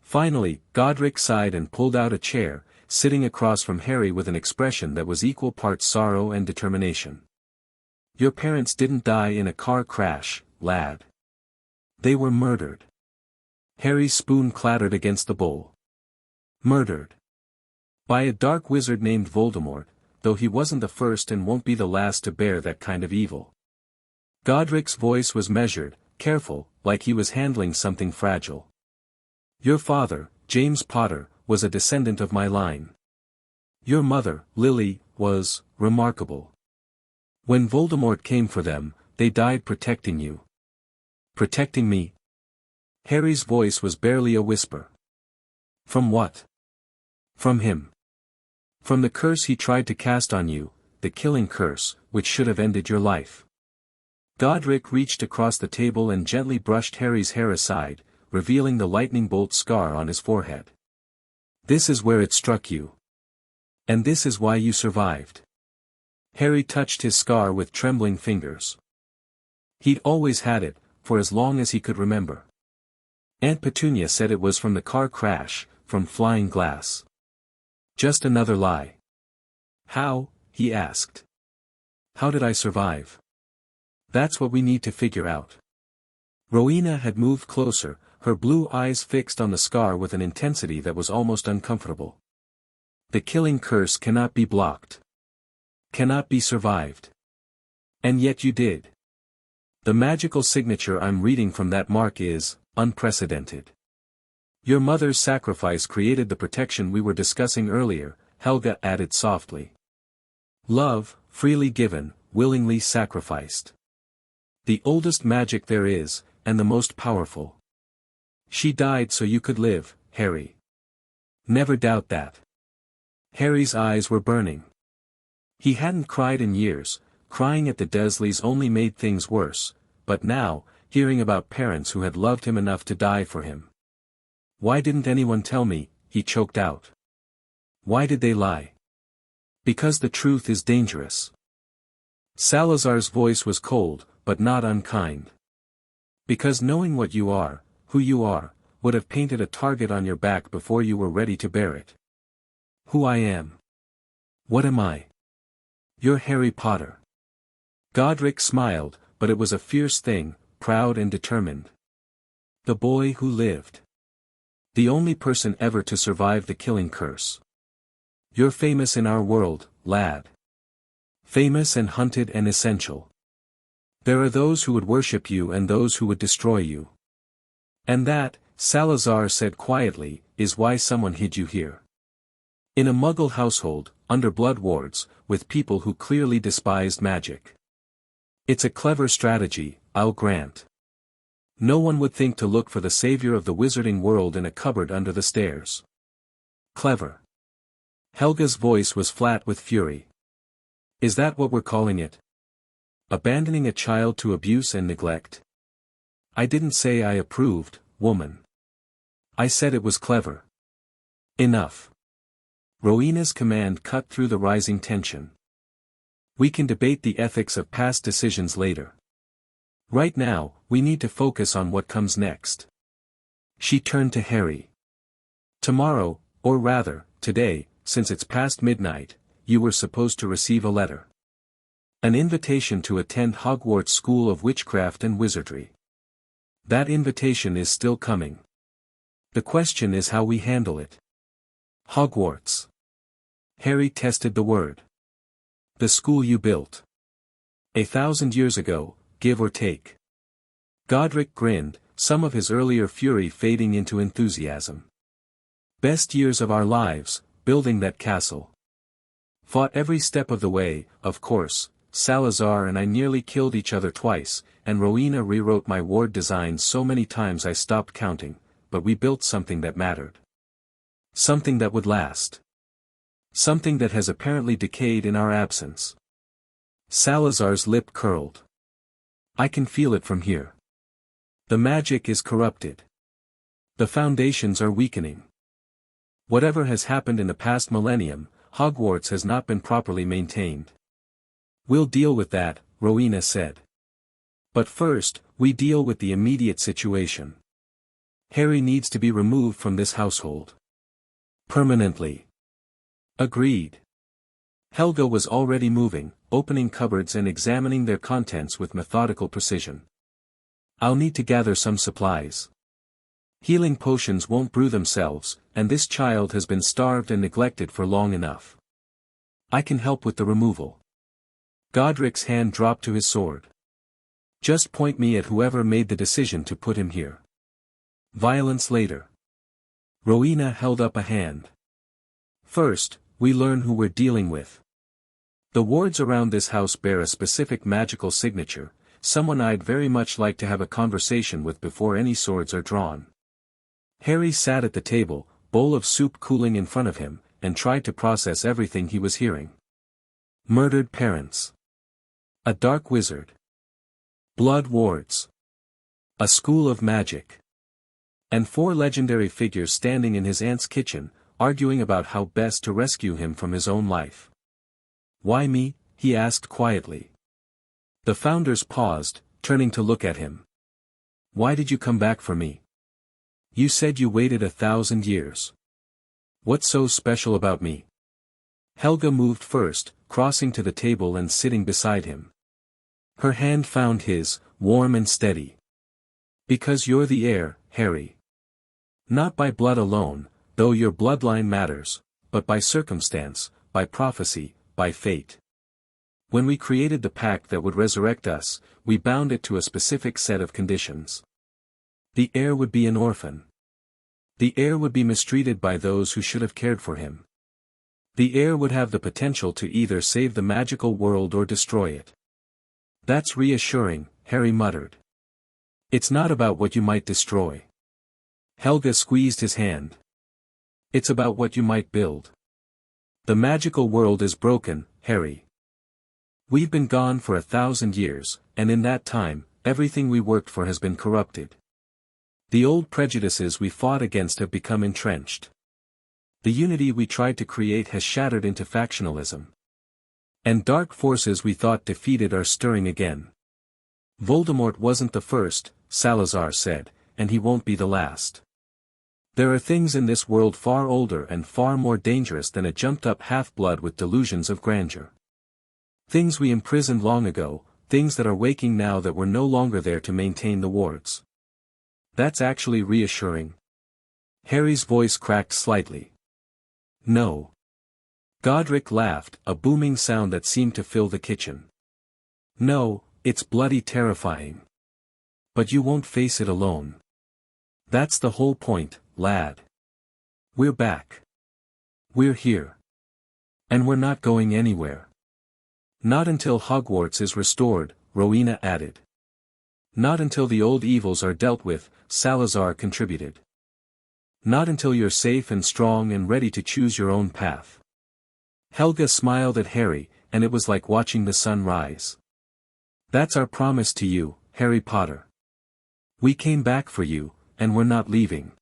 Finally, Godric sighed and pulled out a chair, sitting across from Harry with an expression that was equal parts sorrow and determination. Your parents didn't die in a car crash, lad. They were murdered. Harry's spoon clattered against the bowl. Murdered. By a dark wizard named Voldemort, though he wasn't the first and won't be the last to bear that kind of evil. Godric's voice was measured, careful, like he was handling something fragile. Your father, James Potter, was a descendant of my line. Your mother, Lily, was remarkable. When Voldemort came for them, they died protecting you. Protecting me? Harry's voice was barely a whisper. From what? From him. From the curse he tried to cast on you, the killing curse, which should have ended your life. Godric reached across the table and gently brushed Harry's hair aside, revealing the lightning bolt scar on his forehead. This is where it struck you. And this is why you survived. Harry touched his scar with trembling fingers. He'd always had it, for as long as he could remember. Aunt Petunia said it was from the car crash, from flying glass. Just another lie. How? He asked. How did I survive? That's what we need to figure out. Rowena had moved closer, her blue eyes fixed on the scar with an intensity that was almost uncomfortable. The killing curse cannot be blocked. Cannot be survived. And yet you did. The magical signature I'm reading from that mark is unprecedented. Your mother's sacrifice created the protection we were discussing earlier, Helga added softly. Love, freely given, willingly sacrificed. The oldest magic there is, and the most powerful. She died so you could live, Harry. Never doubt that. Harry's eyes were burning. He hadn't cried in years, crying at the Dursleys only made things worse, but now, hearing about parents who had loved him enough to die for him. Why didn't anyone tell me? He choked out. Why did they lie? Because the truth is dangerous. Salazar's voice was cold, but not unkind. Because knowing what you are, who you are, would have painted a target on your back before you were ready to bear it. Who I am. What am I? You're Harry Potter. Godric smiled, but it was a fierce thing, proud and determined. The boy who lived. The only person ever to survive the killing curse. You're famous in our world, lad. Famous and hunted and essential. There are those who would worship you and those who would destroy you. And that, Salazar said quietly, is why someone hid you here. In a Muggle household, under blood wards, with people who clearly despised magic. It's a clever strategy, I'll grant. No one would think to look for the savior of the wizarding world in a cupboard under the stairs. Clever. Helga's voice was flat with fury. Is that what we're calling it? Abandoning a child to abuse and neglect? I didn't say I approved, woman. I said it was clever. Enough. Rowena's command cut through the rising tension. We can debate the ethics of past decisions later. Right now, we need to focus on what comes next. She turned to Harry. Tomorrow, or rather, today, since it's past midnight, you were supposed to receive a letter. An invitation to attend Hogwarts School of Witchcraft and Wizardry. That invitation is still coming. The question is how we handle it. Hogwarts. Harry tested the word. The school you built. 1,000 years ago, give or take. Godric grinned, some of his earlier fury fading into enthusiasm. Best years of our lives, building that castle. Fought every step of the way, of course. Salazar and I nearly killed each other twice, and Rowena rewrote my ward designs so many times I stopped counting, but we built something that mattered. Something that would last. Something that has apparently decayed in our absence. Salazar's lip curled. I can feel it from here. The magic is corrupted. The foundations are weakening. Whatever has happened in the past millennium, Hogwarts has not been properly maintained. We'll deal with that, Rowena said. But first, we deal with the immediate situation. Harry needs to be removed from this household. Permanently. Agreed. Helga was already moving, opening cupboards and examining their contents with methodical precision. I'll need to gather some supplies. Healing potions won't brew themselves, and this child has been starved and neglected for long enough. I can help with the removal. Godric's hand dropped to his sword. Just point me at whoever made the decision to put him here. Violence later. Rowena held up a hand. First, we learn who we're dealing with. The wards around this house bear a specific magical signature, someone I'd very much like to have a conversation with before any swords are drawn. Harry sat at the table, bowl of soup cooling in front of him, and tried to process everything he was hearing. Murdered parents. A dark wizard. Blood wards. A school of magic. And 4 legendary figures standing in his aunt's kitchen, arguing about how best to rescue him from his own life. Why me? He asked quietly. The founders paused, turning to look at him. Why did you come back for me? You said you waited 1,000 years. What's so special about me? Helga moved first, crossing to the table and sitting beside him. Her hand found his, warm and steady. Because you're the heir, Harry. Not by blood alone, though your bloodline matters, but by circumstance, by prophecy, by fate. When we created the pact that would resurrect us, we bound it to a specific set of conditions. The heir would be an orphan. The heir would be mistreated by those who should have cared for him. The heir would have the potential to either save the magical world or destroy it. That's reassuring, Harry muttered. It's not about what you might destroy. Helga squeezed his hand. It's about what you might build. The magical world is broken, Harry. We've been gone for 1,000 years, and in that time, everything we worked for has been corrupted. The old prejudices we fought against have become entrenched. The unity we tried to create has shattered into factionalism. And dark forces we thought defeated are stirring again. Voldemort wasn't the first, Salazar said, and he won't be the last. There are things in this world far older and far more dangerous than a jumped-up half-blood with delusions of grandeur. Things we imprisoned long ago, things that are waking now that were no longer there to maintain the wards. That's actually reassuring. Harry's voice cracked slightly. No. Godric laughed, a booming sound that seemed to fill the kitchen. No, it's bloody terrifying. But you won't face it alone. That's the whole point, lad. We're back. We're here. And we're not going anywhere. Not until Hogwarts is restored, Rowena added. Not until the old evils are dealt with, Salazar contributed. Not until you're safe and strong and ready to choose your own path. Helga smiled at Harry, and it was like watching the sun rise. That's our promise to you, Harry Potter. We came back for you, and we're not leaving.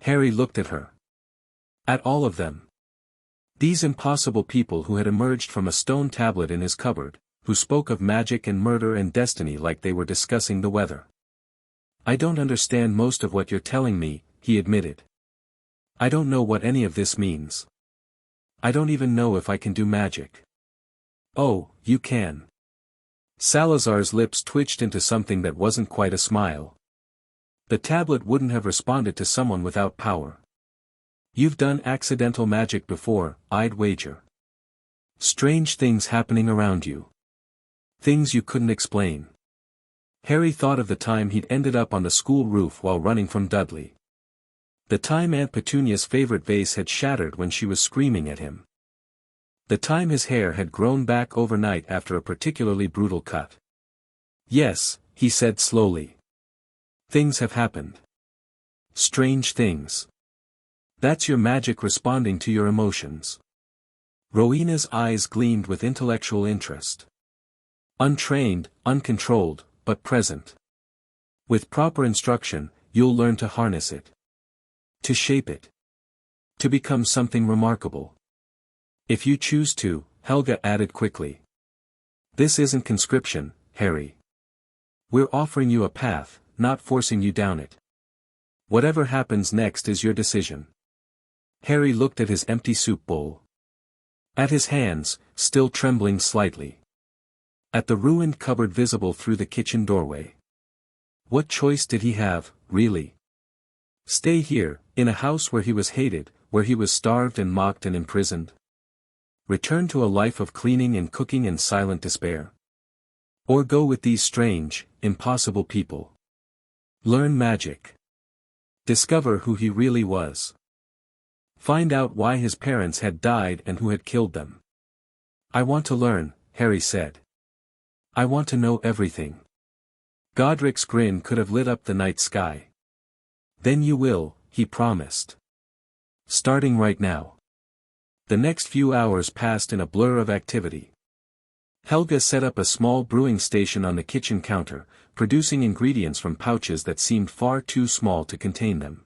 Harry looked at her. At all of them. These impossible people who had emerged from a stone tablet in his cupboard, who spoke of magic and murder and destiny like they were discussing the weather. I don't understand most of what you're telling me, he admitted. I don't know what any of this means. I don't even know if I can do magic. Oh, you can. Salazar's lips twitched into something that wasn't quite a smile. The tablet wouldn't have responded to someone without power. You've done accidental magic before, I'd wager. Strange things happening around you. Things you couldn't explain. Harry thought of the time he'd ended up on the school roof while running from Dudley. The time Aunt Petunia's favorite vase had shattered when she was screaming at him. The time his hair had grown back overnight after a particularly brutal cut. Yes, he said slowly. Things have happened. Strange things. That's your magic responding to your emotions. Rowena's eyes gleamed with intellectual interest. Untrained, uncontrolled, but present. With proper instruction, you'll learn to harness it. To shape it. To become something remarkable. If you choose to, Helga added quickly. This isn't conscription, Harry. We're offering you a path, not forcing you down it. Whatever happens next is your decision. Harry looked at his empty soup bowl. At his hands, still trembling slightly. At the ruined cupboard visible through the kitchen doorway. What choice did he have, really? Stay here, in a house where he was hated, where he was starved and mocked and imprisoned? Return to a life of cleaning and cooking and silent despair? Or go with these strange, impossible people? Learn magic. Discover who he really was. Find out why his parents had died and who had killed them. I want to learn, Harry said. I want to know everything. Godric's grin could have lit up the night sky. Then you will, he promised. Starting right now. The next few hours passed in a blur of activity. Helga set up a small brewing station on the kitchen counter, producing ingredients from pouches that seemed far too small to contain them.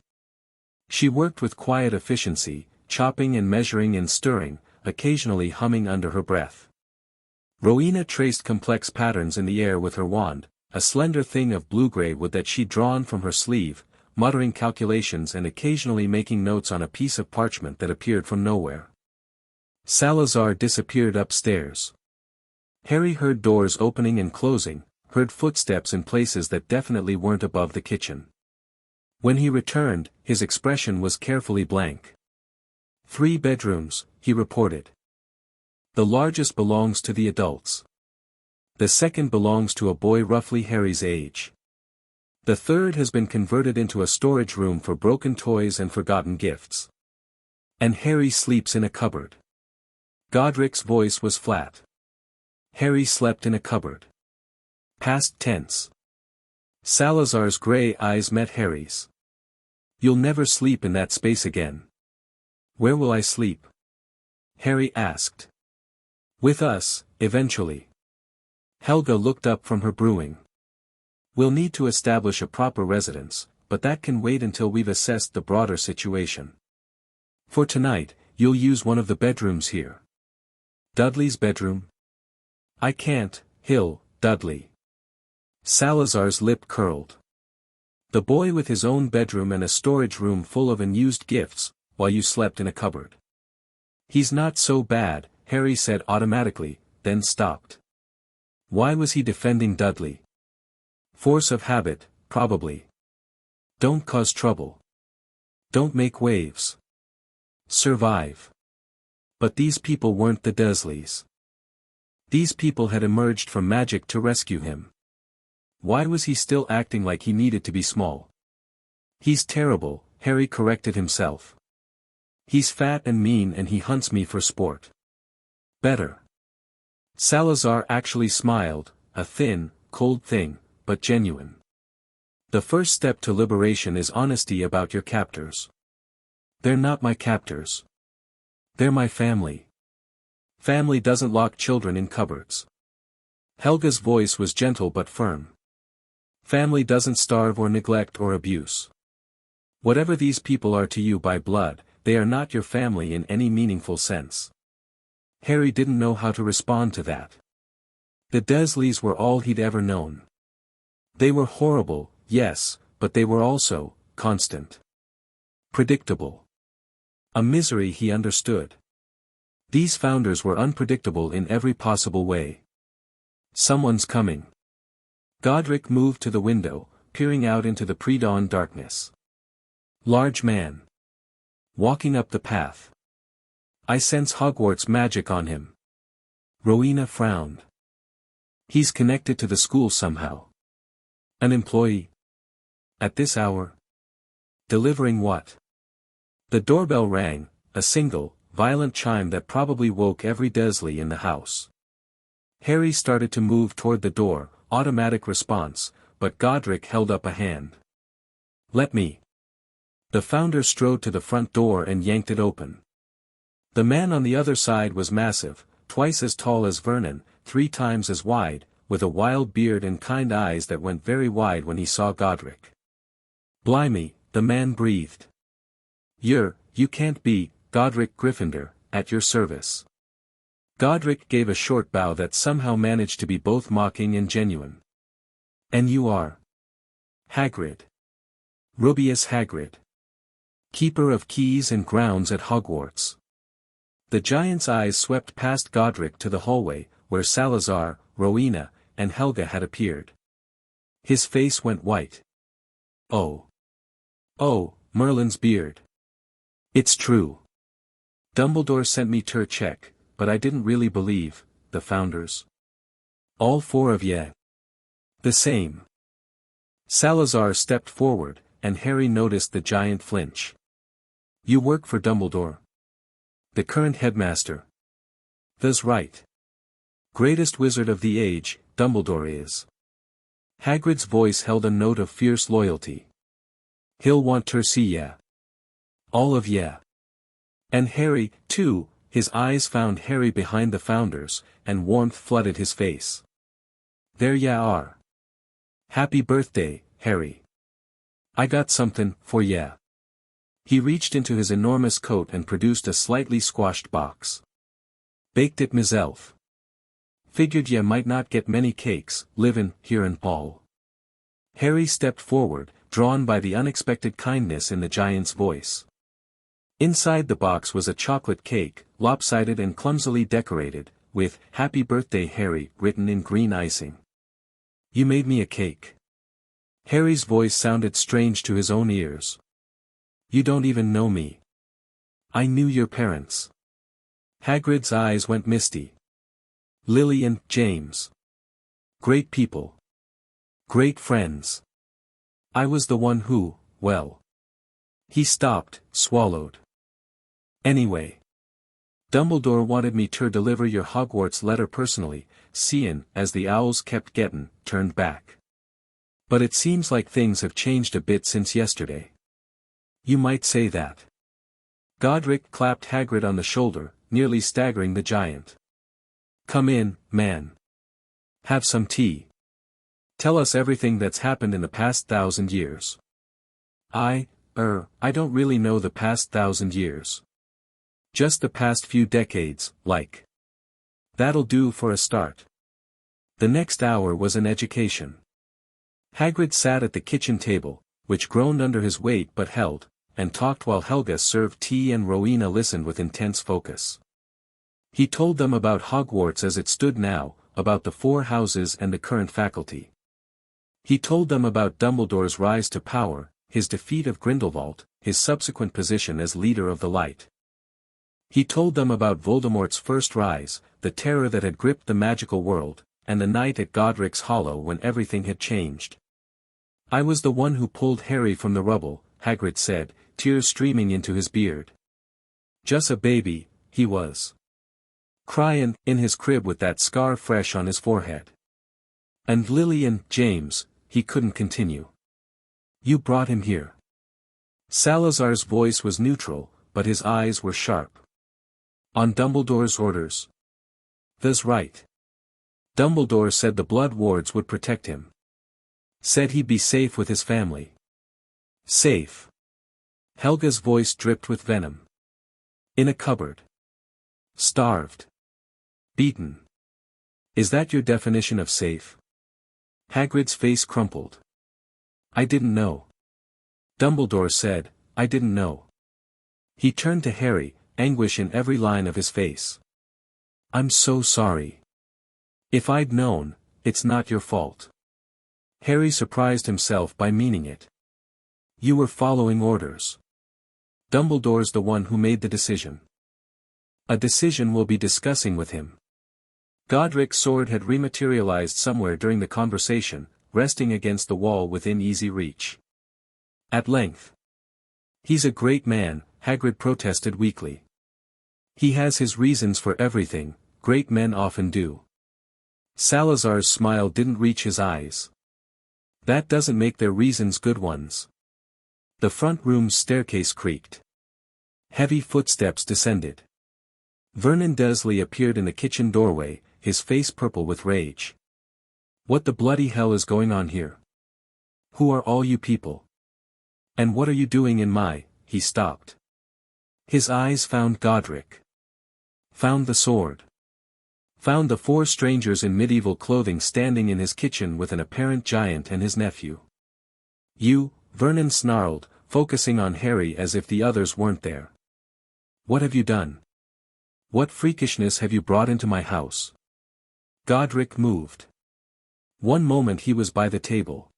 She worked with quiet efficiency, chopping and measuring and stirring, occasionally humming under her breath. Rowena traced complex patterns in the air with her wand, a slender thing of blue-gray wood that she'd drawn from her sleeve, muttering calculations and occasionally making notes on a piece of parchment that appeared from nowhere. Salazar disappeared upstairs. Harry heard doors opening and closing, heard footsteps in places that definitely weren't above the kitchen. When he returned, his expression was carefully blank. 3 bedrooms, he reported. The largest belongs to the adults. The second belongs to a boy roughly Harry's age. The third has been converted into a storage room for broken toys and forgotten gifts. And Harry sleeps in a cupboard. Godric's voice was flat. Harry slept in a cupboard. Past tense. Salazar's gray eyes met Harry's. You'll never sleep in that space again. Where will I sleep? Harry asked. With us, eventually. Helga looked up from her brewing. We'll need to establish a proper residence, but that can wait until we've assessed the broader situation. For tonight, you'll use one of the bedrooms here. Dudley's bedroom? I can't, Dudley. Salazar's lip curled. The boy with his own bedroom and a storage room full of unused gifts, while you slept in a cupboard. He's not so bad, Harry said automatically, then stopped. Why was he defending Dudley? Force of habit, probably. Don't cause trouble. Don't make waves. Survive. But these people weren't the Dursleys. These people had emerged from magic to rescue him. Why was he still acting like he needed to be small? He's terrible, Harry corrected himself. He's fat and mean and he hunts me for sport. Better. Salazar actually smiled, a thin, cold thing, but genuine. The first step to liberation is honesty about your captors. They're not my captors. They're my family. Family doesn't lock children in cupboards. Helga's voice was gentle but firm. Family doesn't starve or neglect or abuse. Whatever these people are to you by blood, they are not your family in any meaningful sense. Harry didn't know how to respond to that. The Dursleys were all he'd ever known. They were horrible, yes, but they were also constant. Predictable. A misery he understood. These founders were unpredictable in every possible way. Someone's coming. Godric moved to the window, peering out into the pre-dawn darkness. Large man. Walking up the path. I sense Hogwarts magic on him. Rowena frowned. He's connected to the school somehow. An employee? At this hour? Delivering what? The doorbell rang, a single, violent chime that probably woke every Dursley in the house. Harry started to move toward the door, automatic response, but Godric held up a hand. Let me. The founder strode to the front door and yanked it open. The man on the other side was massive, twice as tall as Vernon, 3 times as wide, with a wild beard and kind eyes that went very wide when he saw Godric. Blimey, the man breathed. You can't be, Godric Gryffindor, at your service. Godric gave a short bow that somehow managed to be both mocking and genuine. And you are? Hagrid. Rubeus Hagrid. Keeper of keys and grounds at Hogwarts. The giant's eyes swept past Godric to the hallway, where Salazar, Rowena, and Helga had appeared. His face went white. Oh, Merlin's beard. It's true. Dumbledore sent me to check, but I didn't really believe, the founders. All 4 of ye. The same. Salazar stepped forward, and Harry noticed the giant flinch. You work for Dumbledore? The current headmaster. That's right. Greatest wizard of the age, Dumbledore is. Hagrid's voice held a note of fierce loyalty. He'll want to see ya. All of ya. And Harry, too, his eyes found Harry behind the founders, and warmth flooded his face. There ya are. Happy birthday, Harry. I got something for ya. He reached into his enormous coat and produced a slightly squashed box. Baked it myself. Figured ya might not get many cakes, livin' here in Paul. Harry stepped forward, drawn by the unexpected kindness in the giant's voice. Inside the box was a chocolate cake, lopsided and clumsily decorated, with, Happy Birthday Harry, written in green icing. You made me a cake. Harry's voice sounded strange to his own ears. You don't even know me. I knew your parents. Hagrid's eyes went misty. Lily and James. Great people. Great friends. I was the one who, well. He stopped, swallowed. Anyway. Dumbledore wanted me to deliver your Hogwarts letter personally, seein', as the owls kept gettin', turned back. But it seems like things have changed a bit since yesterday. You might say that. Godric clapped Hagrid on the shoulder, nearly staggering the giant. Come in, man. Have some tea. Tell us everything that's happened in the past 1,000 years. I don't really know the past 1,000 years. Just the past few decades, like. That'll do for a start. The next hour was an education. Hagrid sat at the kitchen table, which groaned under his weight but held, and talked while Helga served tea and Rowena listened with intense focus. He told them about Hogwarts as it stood now, about the 4 houses and the current faculty. He told them about Dumbledore's rise to power, his defeat of Grindelwald, his subsequent position as leader of the Light. He told them about Voldemort's first rise, the terror that had gripped the magical world, and the night at Godric's Hollow when everything had changed. I was the one who pulled Harry from the rubble, Hagrid said, tears streaming into his beard. Just a baby, he was. Cryin', in his crib with that scar fresh on his forehead. And Lily and James, he couldn't continue. You brought him here. Salazar's voice was neutral, but his eyes were sharp. On Dumbledore's orders. That's right. Dumbledore said the Blood Wards would protect him. Said he'd be safe with his family. Safe. Helga's voice dripped with venom. In a cupboard. Starved. Beaten. Is that your definition of safe? Hagrid's face crumpled. I didn't know. Dumbledore said, I didn't know. He turned to Harry, anguish in every line of his face. I'm so sorry. If I'd known, it's not your fault. Harry surprised himself by meaning it. You were following orders. Dumbledore's the one who made the decision. A decision we'll be discussing with him. Godric's sword had rematerialized somewhere during the conversation, resting against the wall within easy reach. At length. He's a great man, Hagrid protested weakly. He has his reasons for everything, great men often do. Salazar's smile didn't reach his eyes. That doesn't make their reasons good ones. The front room's staircase creaked. Heavy footsteps descended. Vernon Dursley appeared in the kitchen doorway, his face purple with rage. What the bloody hell is going on here? Who are all you people? And what are you doing in my... He stopped. His eyes found Godric. Found the sword. Found the 4 strangers in medieval clothing standing in his kitchen with an apparent giant and his nephew. You, Vernon snarled, focusing on Harry as if the others weren't there. What have you done? What freakishness have you brought into my house? Godric moved. One moment he was by the table.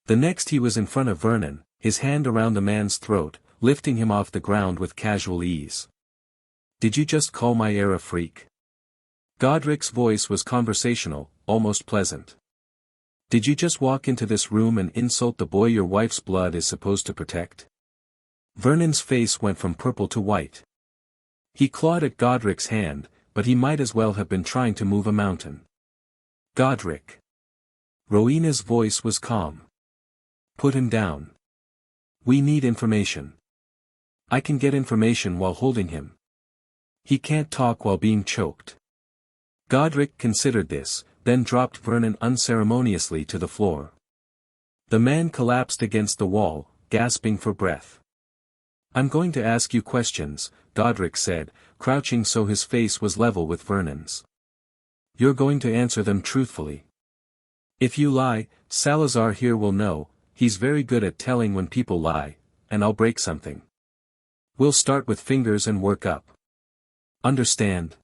The next he was in front of Vernon, his hand around the man's throat, lifting him off the ground with casual ease. Did you just call my heir a freak? Godric's voice was conversational, almost pleasant. Did you just walk into this room and insult the boy your wife's blood is supposed to protect? Vernon's face went from purple to white. He clawed at Godric's hand, but he might as well have been trying to move a mountain. Godric. Rowena's voice was calm. Put him down. We need information. I can get information while holding him. He can't talk while being choked. Godric considered this, then dropped Vernon unceremoniously to the floor. The man collapsed against the wall, gasping for breath. I'm going to ask you questions, Godric said, crouching so his face was level with Vernon's. You're going to answer them truthfully. If you lie, Salazar here will know, he's very good at telling when people lie, and I'll break something. We'll start with fingers and work up. Understand?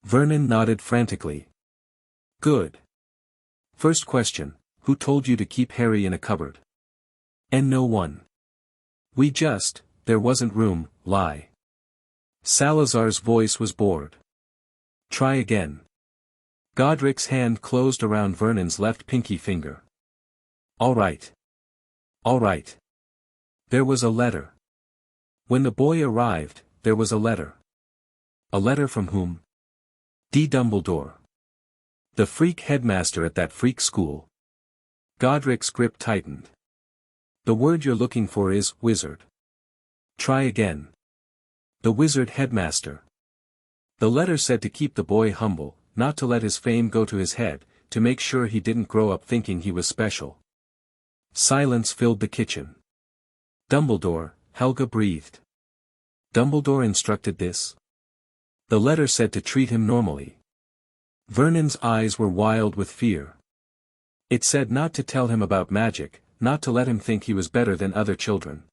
Vernon nodded frantically. Good. First question, who told you to keep Harry in a cupboard? And no one. There wasn't room, lie. Salazar's voice was bored. Try again. Godric's hand closed around Vernon's left pinky finger. All right. All right. There was a letter. When the boy arrived, there was a letter. A letter from whom? D. Dumbledore. The freak headmaster at that freak school. Godric's grip tightened. The word you're looking for is wizard. Try again. The wizard headmaster. The letter said to keep the boy humble, not to let his fame go to his head, to make sure he didn't grow up thinking he was special. Silence filled the kitchen. Dumbledore, Helga breathed. Dumbledore instructed this? The letter said to treat him normally. Vernon's eyes were wild with fear. It said not to tell him about magic, not to let him think he was better than other children.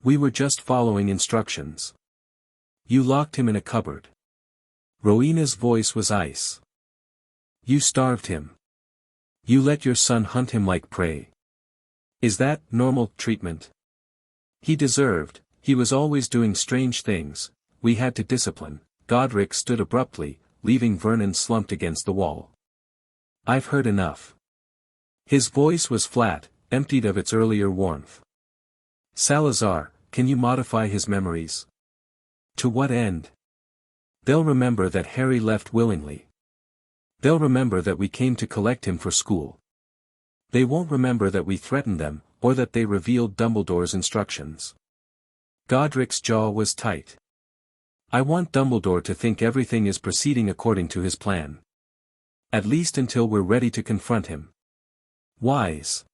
We were just following instructions. You locked him in a cupboard. Rowena's voice was ice. You starved him. You let your son hunt him like prey. Is that normal treatment? He was always doing strange things, we had to discipline. Godric stood abruptly, leaving Vernon slumped against the wall. I've heard enough. His voice was flat, emptied of its earlier warmth. Salazar, can you modify his memories? To what end? They'll remember that Harry left willingly. They'll remember that we came to collect him for school. They won't remember that we threatened them, or that they revealed Dumbledore's instructions. Godric's jaw was tight. I want Dumbledore to think everything is proceeding according to his plan. At least until we're ready to confront him. Wise.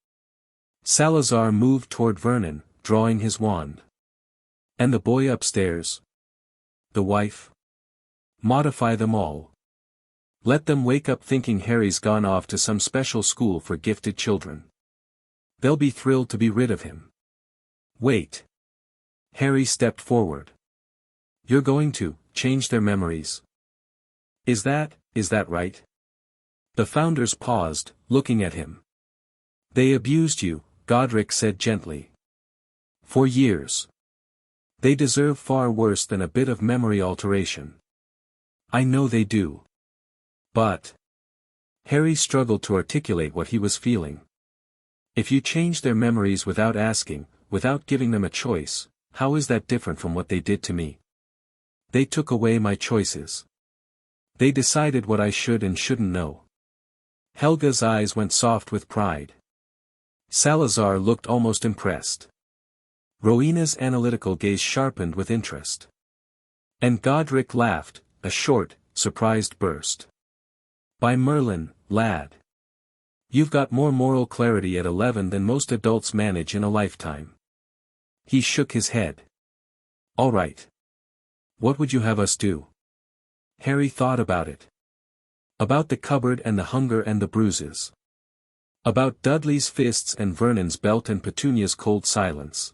Salazar moved toward Vernon, drawing his wand. And the boy upstairs? The wife? Modify them all. Let them wake up thinking Harry's gone off to some special school for gifted children. They'll be thrilled to be rid of him. Wait. Harry stepped forward. You're going to change their memories. Is that right? The founders paused, looking at him. They abused you, Godric said gently. For years. They deserve far worse than a bit of memory alteration. I know they do. But... Harry struggled to articulate what he was feeling. If you change their memories without asking, without giving them a choice, how is that different from what they did to me? They took away my choices. They decided what I should and shouldn't know. Helga's eyes went soft with pride. Salazar looked almost impressed. Rowena's analytical gaze sharpened with interest. And Godric laughed, a short, surprised burst. By Merlin, lad. You've got more moral clarity at 11 than most adults manage in a lifetime. He shook his head. All right. What would you have us do? Harry thought about it. About the cupboard and the hunger and the bruises. About Dudley's fists and Vernon's belt and Petunia's cold silence.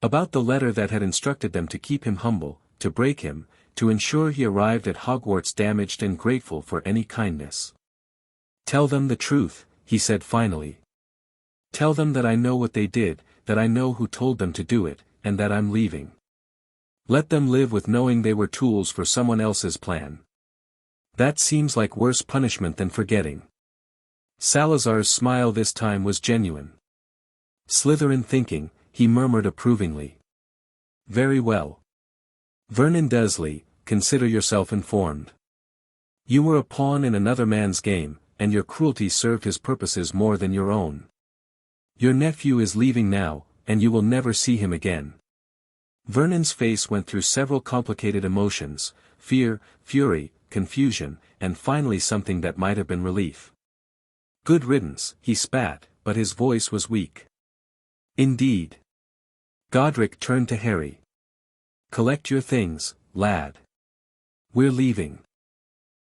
About the letter that had instructed them to keep him humble, to break him, to ensure he arrived at Hogwarts damaged and grateful for any kindness. Tell them the truth, he said finally. Tell them that I know what they did, that I know who told them to do it, and that I'm leaving. Let them live with knowing they were tools for someone else's plan. That seems like worse punishment than forgetting. Salazar's smile this time was genuine. Slytherin thinking, he murmured approvingly. Very well. Vernon Dursley, consider yourself informed. You were a pawn in another man's game, and your cruelty served his purposes more than your own. Your nephew is leaving now, and you will never see him again. Vernon's face went through several complicated emotions, fear, fury, confusion, and finally something that might have been relief. Good riddance, he spat, but his voice was weak. Indeed. Godric turned to Harry. Collect your things, lad. We're leaving.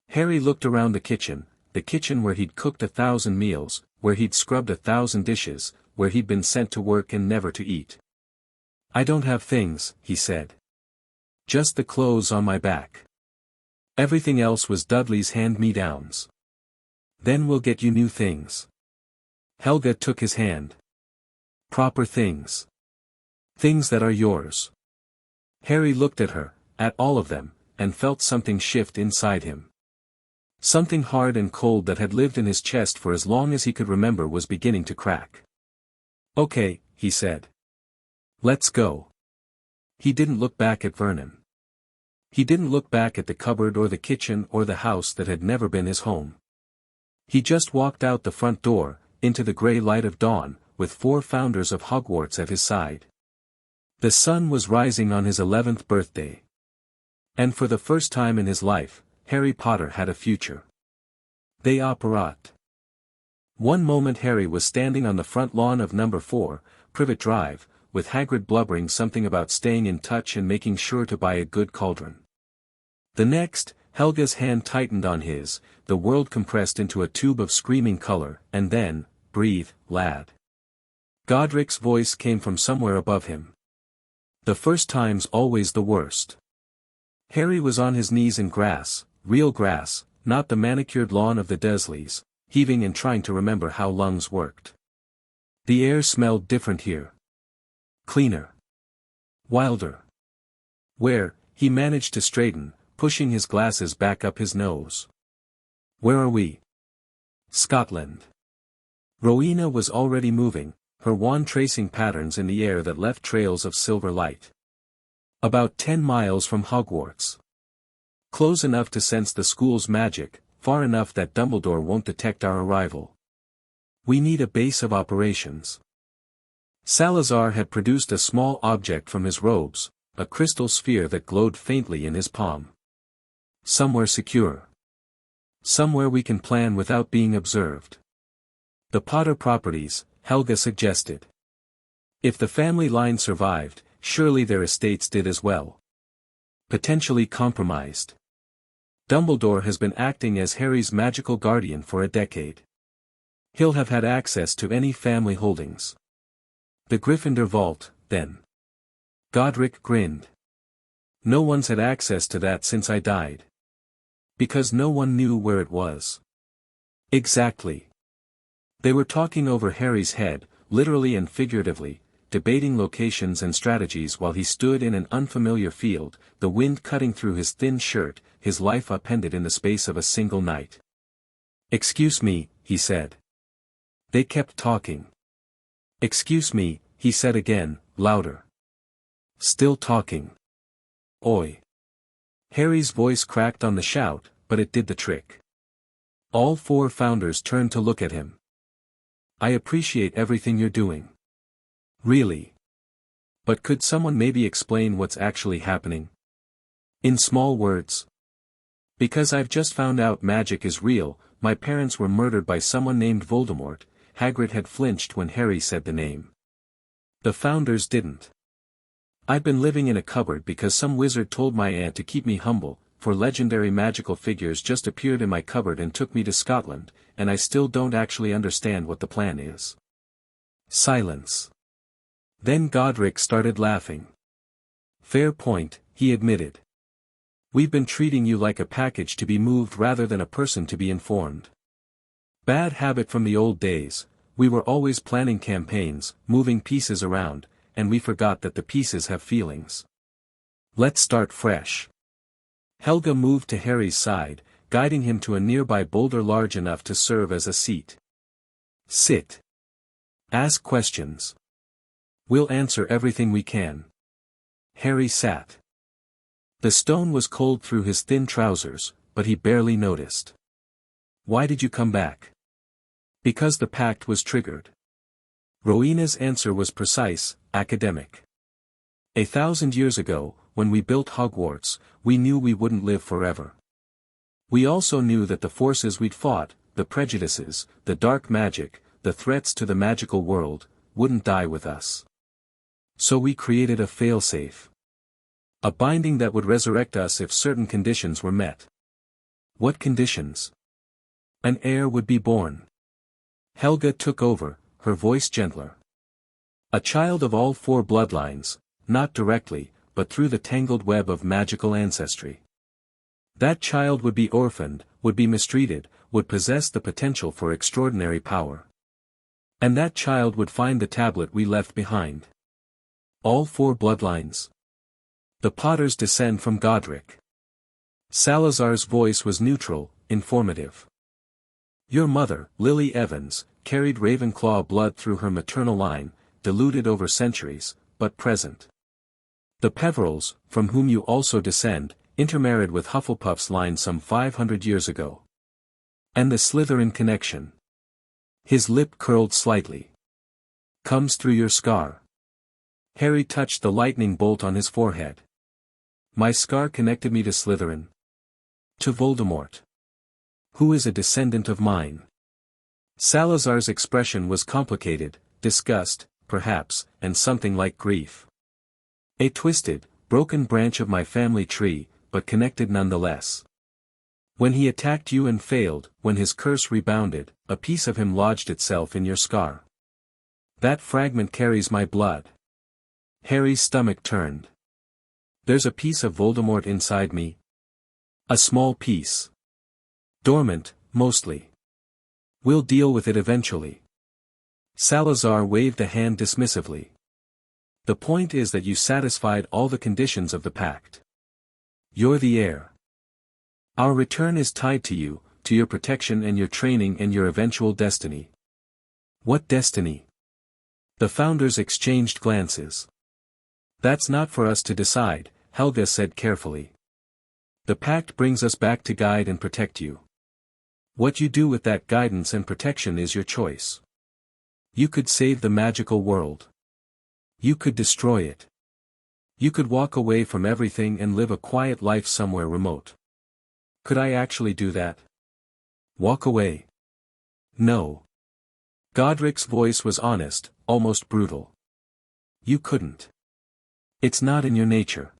Harry looked around the kitchen where he'd cooked 1,000 meals, where he'd scrubbed 1,000 dishes, where he'd been sent to work and never to eat. I don't have things, he said. Just the clothes on my back. Everything else was Dudley's hand-me-downs. Then we'll get you new things. Helga took his hand. Proper things. Things that are yours. Harry looked at her, at all of them, and felt something shift inside him. Something hard and cold that had lived in his chest for as long as he could remember was beginning to crack. Okay, he said. Let's go. He didn't look back at Vernon. He didn't look back at the cupboard or the kitchen or the house that had never been his home. He just walked out the front door, into the grey light of dawn, with 4 founders of Hogwarts at his side. The sun was rising on his 11th birthday. And for the first time in his life, Harry Potter had a future. They operat. One moment Harry was standing on the front lawn of number 4, Privet Drive, with Hagrid blubbering something about staying in touch and making sure to buy a good cauldron. The next, Helga's hand tightened on his, the world compressed into a tube of screaming color, and then, breathe, lad. Godric's voice came from somewhere above him. The first time's always the worst. Harry was on his knees in grass, real grass, not the manicured lawn of the Dursleys, heaving and trying to remember how lungs worked. The air smelled different here. Cleaner. Wilder. Where, he managed to straighten, pushing his glasses back up his nose. Where are we? Scotland. Rowena was already moving, her wand tracing patterns in the air that left trails of silver light. About 10 miles from Hogwarts. Close enough to sense the school's magic, far enough that Dumbledore won't detect our arrival. We need a base of operations. Salazar had produced a small object from his robes, a crystal sphere that glowed faintly in his palm. Somewhere secure. Somewhere we can plan without being observed. The Potter properties, Helga suggested. If the family line survived, surely their estates did as well. Potentially compromised. Dumbledore has been acting as Harry's magical guardian for a decade. He'll have had access to any family holdings. The Gryffindor vault, then. Godric grinned. No one's had access to that since I died. Because no one knew where it was. Exactly. They were talking over Harry's head, literally and figuratively, debating locations and strategies while he stood in an unfamiliar field, the wind cutting through his thin shirt, his life upended in the space of a single night. "Excuse me," he said. They kept talking. "Excuse me," he said again, louder. Still talking. "Oi." Harry's voice cracked on the shout, but it did the trick. All four founders turned to look at him. "I appreciate everything you're doing. Really. But could someone maybe explain what's actually happening? In small words. Because I've just found out magic is real, my parents were murdered by someone named Voldemort." Hagrid had flinched when Harry said the name. The founders didn't. "I've been living in a cupboard because some wizard told my aunt to keep me humble, for legendary magical figures just appeared in my cupboard and took me to Scotland, and I still don't actually understand what the plan is." Silence. Then Godric started laughing. "Fair point," he admitted. "We've been treating you like a package to be moved rather than a person to be informed. Bad habit from the old days. We were always planning campaigns, moving pieces around, and we forgot that the pieces have feelings. Let's start fresh." Helga moved to Harry's side, guiding him to a nearby boulder large enough to serve as a seat. "Sit. Ask questions. We'll answer everything we can." Harry sat. The stone was cold through his thin trousers, but he barely noticed. "Why did you come back?" "Because the pact was triggered." Rowena's answer was precise, academic. 1,000 years ago, when we built Hogwarts, we knew we wouldn't live forever. We also knew that the forces we'd fought, the prejudices, the dark magic, the threats to the magical world, wouldn't die with us. So we created a failsafe. A binding that would resurrect us if certain conditions were met. What conditions? An heir would be born. Helga took over, her voice gentler. A child of all four bloodlines, not directly, but through the tangled web of magical ancestry. That child would be orphaned, would be mistreated, would possess the potential for extraordinary power. And that child would find the tablet we left behind. All four bloodlines. The Potters descend from Godric. Salazar's voice was neutral, informative. Your mother, Lily Evans, carried Ravenclaw blood through her maternal line, diluted over centuries, but present. The Peverils, from whom you also descend, intermarried with Hufflepuff's line some 500 years ago. And the Slytherin connection. His lip curled slightly. Comes through your scar. Harry touched the lightning bolt on his forehead. My scar connected me to Slytherin. To Voldemort. Who is a descendant of mine. Salazar's expression was complicated, disgust, perhaps, and something like grief. A twisted, broken branch of my family tree, but connected nonetheless. When he attacked you and failed, when his curse rebounded, a piece of him lodged itself in your scar. That fragment carries my blood. Harry's stomach turned. There's a piece of Voldemort inside me. A small piece. Dormant, mostly. We'll deal with it eventually. Salazar waved a hand dismissively. The point is that you satisfied all the conditions of the pact. You're the heir. Our return is tied to you, to your protection and your training and your eventual destiny. What destiny? The founders exchanged glances. That's not for us to decide, Helga said carefully. The pact brings us back to guide and protect you. What you do with that guidance and protection is your choice. You could save the magical world. You could destroy it. You could walk away from everything and live a quiet life somewhere remote. Could I actually do that? Walk away? No. Godric's voice was honest, almost brutal. You couldn't. It's not in your nature.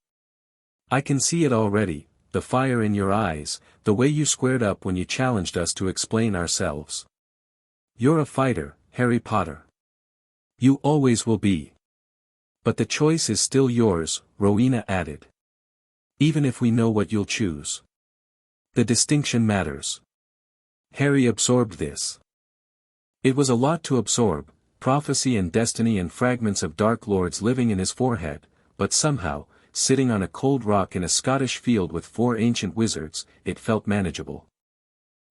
I can see it already, the fire in your eyes, the way you squared up when you challenged us to explain ourselves. You're a fighter, Harry Potter. You always will be. But the choice is still yours, Rowena added. Even if we know what you'll choose. The distinction matters. Harry absorbed this. It was a lot to absorb, prophecy and destiny and fragments of dark lords living in his forehead, but somehow, sitting on a cold rock in a Scottish field with 4 ancient wizards, it felt manageable.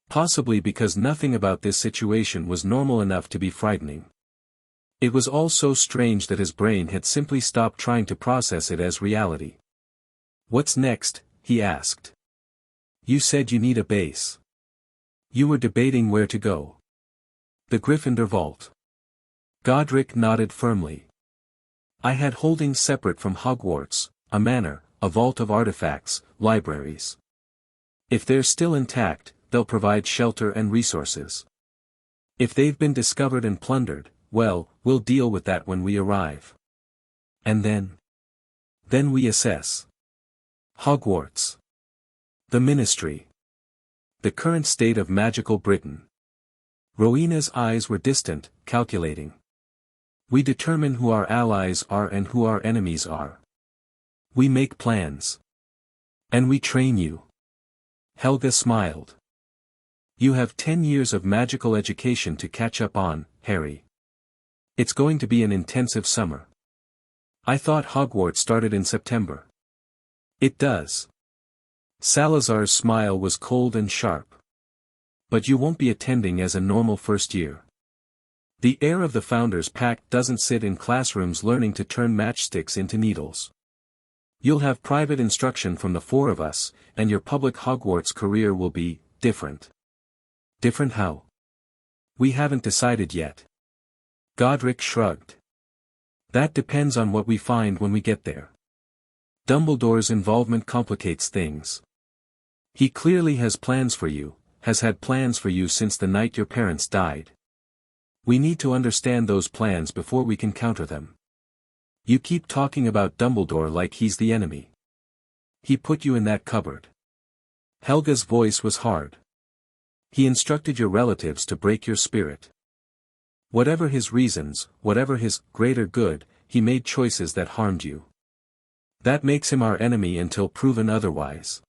Possibly because nothing about this situation was normal enough to be frightening. It was all so strange that his brain had simply stopped trying to process it as reality. "What's next?" he asked. "You said you need a base. You were debating where to go." "The Gryffindor vault." Godric nodded firmly. "I had holdings separate from Hogwarts, a manor, a vault of artifacts, libraries. If they're still intact, they'll provide shelter and resources. If they've been discovered and plundered, well, we'll deal with that when we arrive. And then? Then we assess. Hogwarts. The Ministry. The current state of magical Britain." Rowena's eyes were distant, calculating. "We determine who our allies are and who our enemies are. We make plans. And we train you." Helga smiled. "You have 10 years of magical education to catch up on, Harry. It's going to be an intensive summer." "I thought Hogwarts started in September." "It does." Salazar's smile was cold and sharp. "But you won't be attending as a normal first year. The heir of the Founders Pact doesn't sit in classrooms learning to turn matchsticks into needles. You'll have private instruction from the 4 of us, and your public Hogwarts career will be different." "Different how?" "We haven't decided yet." Godric shrugged. "That depends on what we find when we get there. Dumbledore's involvement complicates things. He clearly has plans for you, has had plans for you since the night your parents died. We need to understand those plans before we can counter them. You keep talking about Dumbledore like he's the enemy. He put you in that cupboard." Helga's voice was hard. "He instructed your relatives to break your spirit. Whatever his reasons, whatever his greater good, he made choices that harmed you. That makes him our enemy until proven otherwise."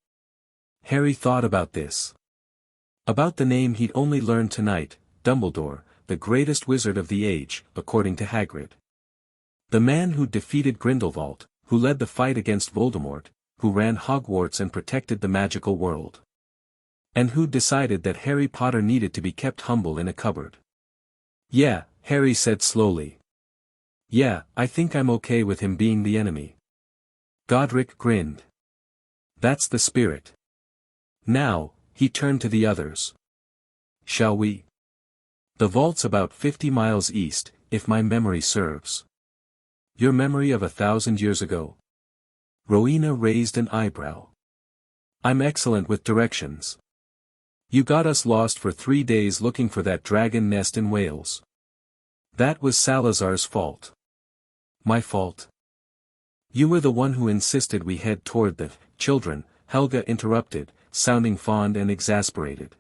Harry thought about this. About the name he'd only learned tonight, Dumbledore, the greatest wizard of the age, according to Hagrid. The man who defeated Grindelwald, who led the fight against Voldemort, who ran Hogwarts and protected the magical world. And who decided that Harry Potter needed to be kept humble in a cupboard. "Yeah," Harry said slowly. "Yeah, I think I'm okay with him being the enemy." Godric grinned. "That's the spirit. Now," he turned to the others. "Shall we? The vault's about 50 miles east, if my memory serves." "Your memory of 1,000 years ago?" Rowena raised an eyebrow. "I'm excellent with directions. You got us lost for 3 days looking for that dragon nest in Wales. That was Salazar's fault." "My fault?" "You were the one who insisted we head toward the children," Helga interrupted, sounding fond and exasperated.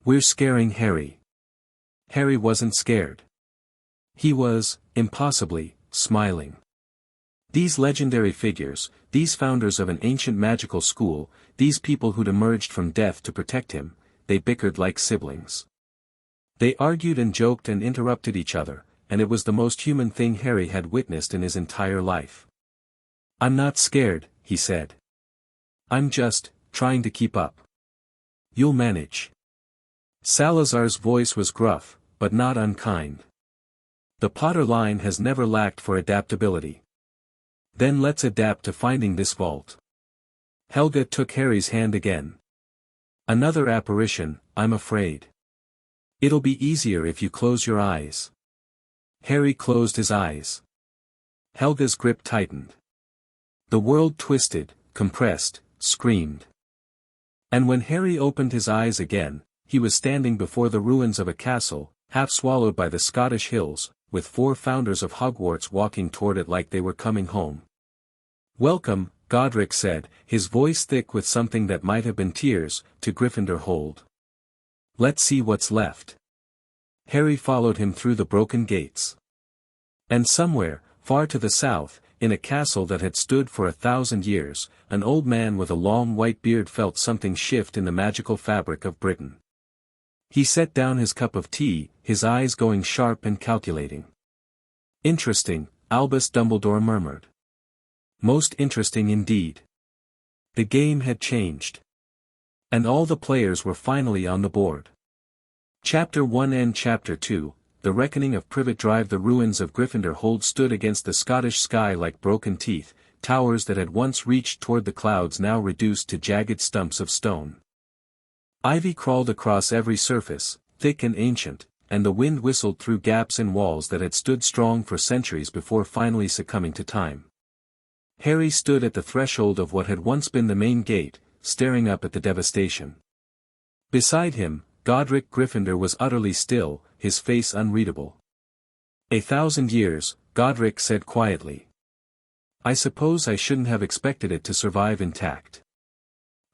"We're scaring Harry." Harry wasn't scared. He was, impossibly, smiling. These legendary figures, these founders of an ancient magical school, these people who'd emerged from death to protect him, they bickered like siblings. They argued and joked and interrupted each other, and it was the most human thing Harry had witnessed in his entire life. "I'm not scared," he said. "I'm just trying to keep up." "You'll manage." Salazar's voice was gruff, but not unkind. "The Potter line has never lacked for adaptability. Then let's adapt to finding this vault." Helga took Harry's hand again. "Another apparition, I'm afraid. It'll be easier if you close your eyes." Harry closed his eyes. Helga's grip tightened. The world twisted, compressed, screamed. And when Harry opened his eyes again, he was standing before the ruins of a castle, half swallowed by the Scottish hills, with 4 founders of Hogwarts walking toward it like they were coming home. "Welcome," Godric said, his voice thick with something that might have been tears, "to Gryffindor Hold. Let's see what's left." Harry followed him through the broken gates. And somewhere, far to the south, in a castle that had stood for 1,000 years, an old man with a long white beard felt something shift in the magical fabric of Britain. He set down his cup of tea, his eyes going sharp and calculating. Interesting, Albus Dumbledore murmured. Most interesting indeed. The game had changed. And all the players were finally on the board. Chapter 1 and Chapter 2, The Reckoning of Privet Drive. The ruins of Gryffindor Hold stood against the Scottish sky like broken teeth, towers that had once reached toward the clouds now reduced to jagged stumps of stone. Ivy crawled across every surface, thick and ancient, and the wind whistled through gaps in walls that had stood strong for centuries before finally succumbing to time. Harry stood at the threshold of what had once been the main gate, staring up at the devastation. Beside him, Godric Gryffindor was utterly still, his face unreadable. 1,000 years, Godric said quietly. I suppose I shouldn't have expected it to survive intact.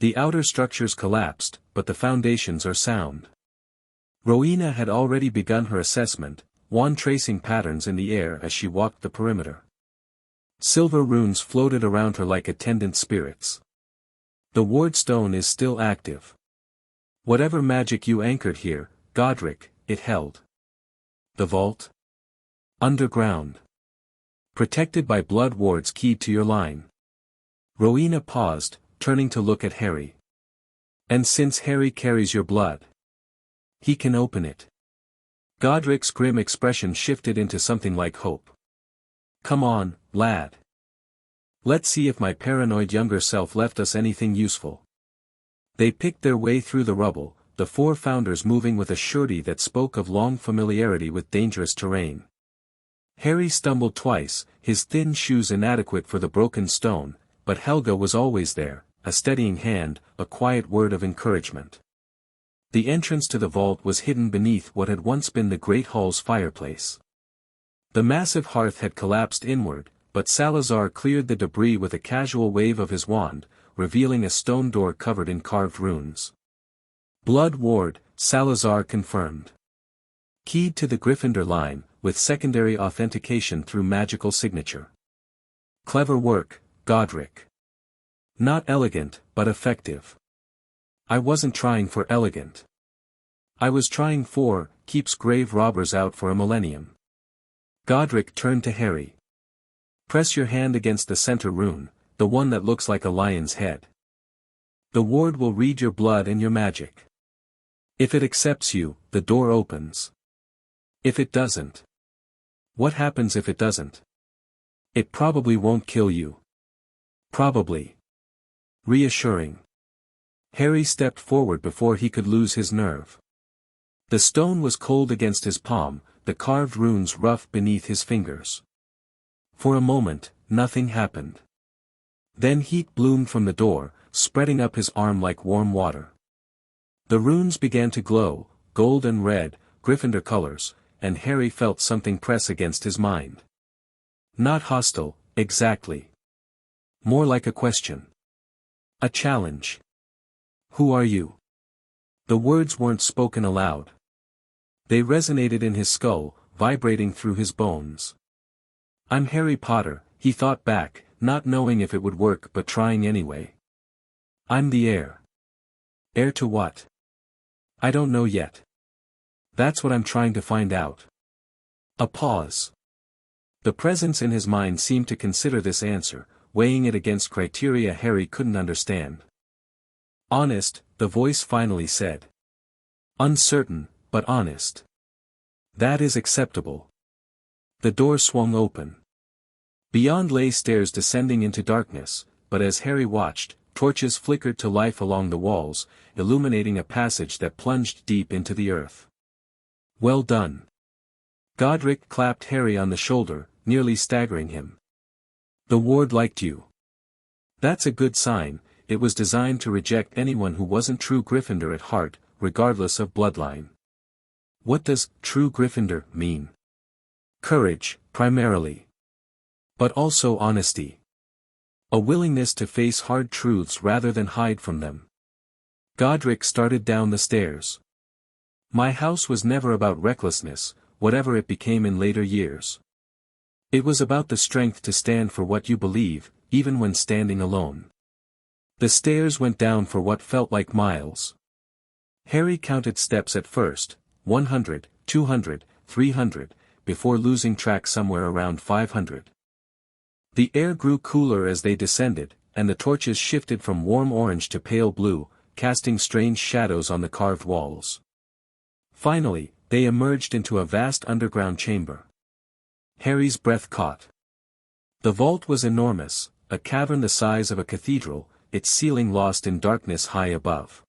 The outer structures collapsed, but the foundations are sound. Rowena had already begun her assessment, wand tracing patterns in the air as she walked the perimeter. Silver runes floated around her like attendant spirits. The ward stone is still active. Whatever magic you anchored here, Godric, it held. The vault? Underground. Protected by blood wards keyed to your line. Rowena paused, turning to look at Harry. And since Harry carries your blood, he can open it. Godric's grim expression shifted into something like hope. Come on, lad. Let's see if my paranoid younger self left us anything useful. They picked their way through the rubble, the four founders moving with a surety that spoke of long familiarity with dangerous terrain. Harry stumbled twice, his thin shoes inadequate for the broken stone, but Helga was always there, a steadying hand, a quiet word of encouragement. The entrance to the vault was hidden beneath what had once been the great hall's fireplace. The massive hearth had collapsed inward, but Salazar cleared the debris with a casual wave of his wand, revealing a stone door covered in carved runes. Blood ward, Salazar confirmed. Keyed to the Gryffindor line, with secondary authentication through magical signature. Clever work, Godric. Not elegant, but effective. I wasn't trying for elegant. I was trying for, keeps grave robbers out for a millennium. Godric turned to Harry. Press your hand against the center rune, the one that looks like a lion's head. The ward will read your blood and your magic. If it accepts you, the door opens. If it doesn't. What happens if it doesn't? It probably won't kill you. Probably. Reassuring. Harry stepped forward before he could lose his nerve. The stone was cold against his palm, the carved runes rough beneath his fingers. For a moment, nothing happened. Then heat bloomed from the door, spreading up his arm like warm water. The runes began to glow, gold and red, Gryffindor colors, and Harry felt something press against his mind. Not hostile, exactly. More like a question. A challenge. Who are you? The words weren't spoken aloud. They resonated in his skull, vibrating through his bones. I'm Harry Potter, he thought back, not knowing if it would work but trying anyway. I'm the heir. Heir to what? I don't know yet. That's what I'm trying to find out. A pause. The presence in his mind seemed to consider this answer, weighing it against criteria Harry couldn't understand. Honest, the voice finally said. Uncertain, but honest. That is acceptable. The door swung open. Beyond lay stairs descending into darkness, but as Harry watched, torches flickered to life along the walls, illuminating a passage that plunged deep into the earth. Well done. Godric clapped Harry on the shoulder, nearly staggering him. The ward liked you. That's a good sign. It was designed to reject anyone who wasn't true Gryffindor at heart, regardless of bloodline. What does true Gryffindor mean? Courage, primarily. But also honesty. A willingness to face hard truths rather than hide from them. Godric started down the stairs. My house was never about recklessness, whatever it became in later years. It was about the strength to stand for what you believe, even when standing alone. The stairs went down for what felt like miles. Harry counted steps at first, 100, 200, 300, before losing track somewhere around 500. The air grew cooler as they descended, and the torches shifted from warm orange to pale blue, casting strange shadows on the carved walls. Finally, they emerged into a vast underground chamber. Harry's breath caught. The vault was enormous, a cavern the size of a cathedral, its ceiling lost in darkness high above.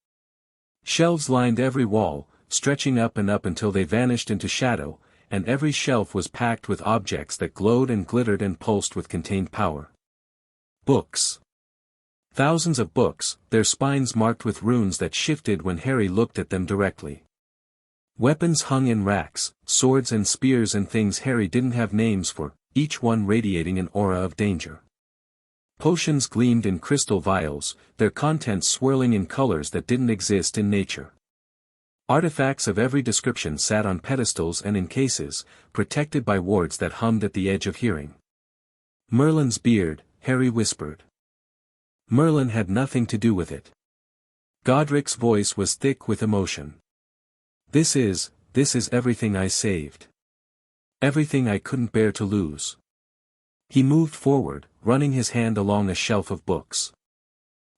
Shelves lined every wall, stretching up and up until they vanished into shadow, and every shelf was packed with objects that glowed and glittered and pulsed with contained power. Books. Thousands of books, their spines marked with runes that shifted when Harry looked at them directly. Weapons hung in racks, swords and spears and things Harry didn't have names for, each one radiating an aura of danger. Potions gleamed in crystal vials, their contents swirling in colors that didn't exist in nature. Artifacts of every description sat on pedestals and in cases, protected by wards that hummed at the edge of hearing. Merlin's beard, Harry whispered. Merlin had nothing to do with it. Godric's voice was thick with emotion. This is everything I saved. Everything I couldn't bear to lose. He moved forward, running his hand along a shelf of books.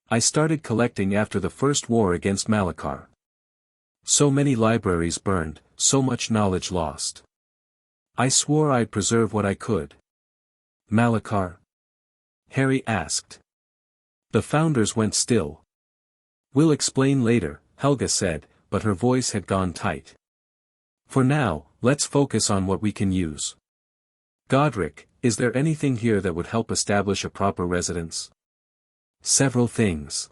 I started collecting after the first war against Malachar. So many libraries burned, so much knowledge lost. I swore I'd preserve what I could. Malachar? Harry asked. The founders went still. We'll explain later, Helga said, but her voice had gone tight. For now, let's focus on what we can use. Godric, is there anything here that would help establish a proper residence? Several things.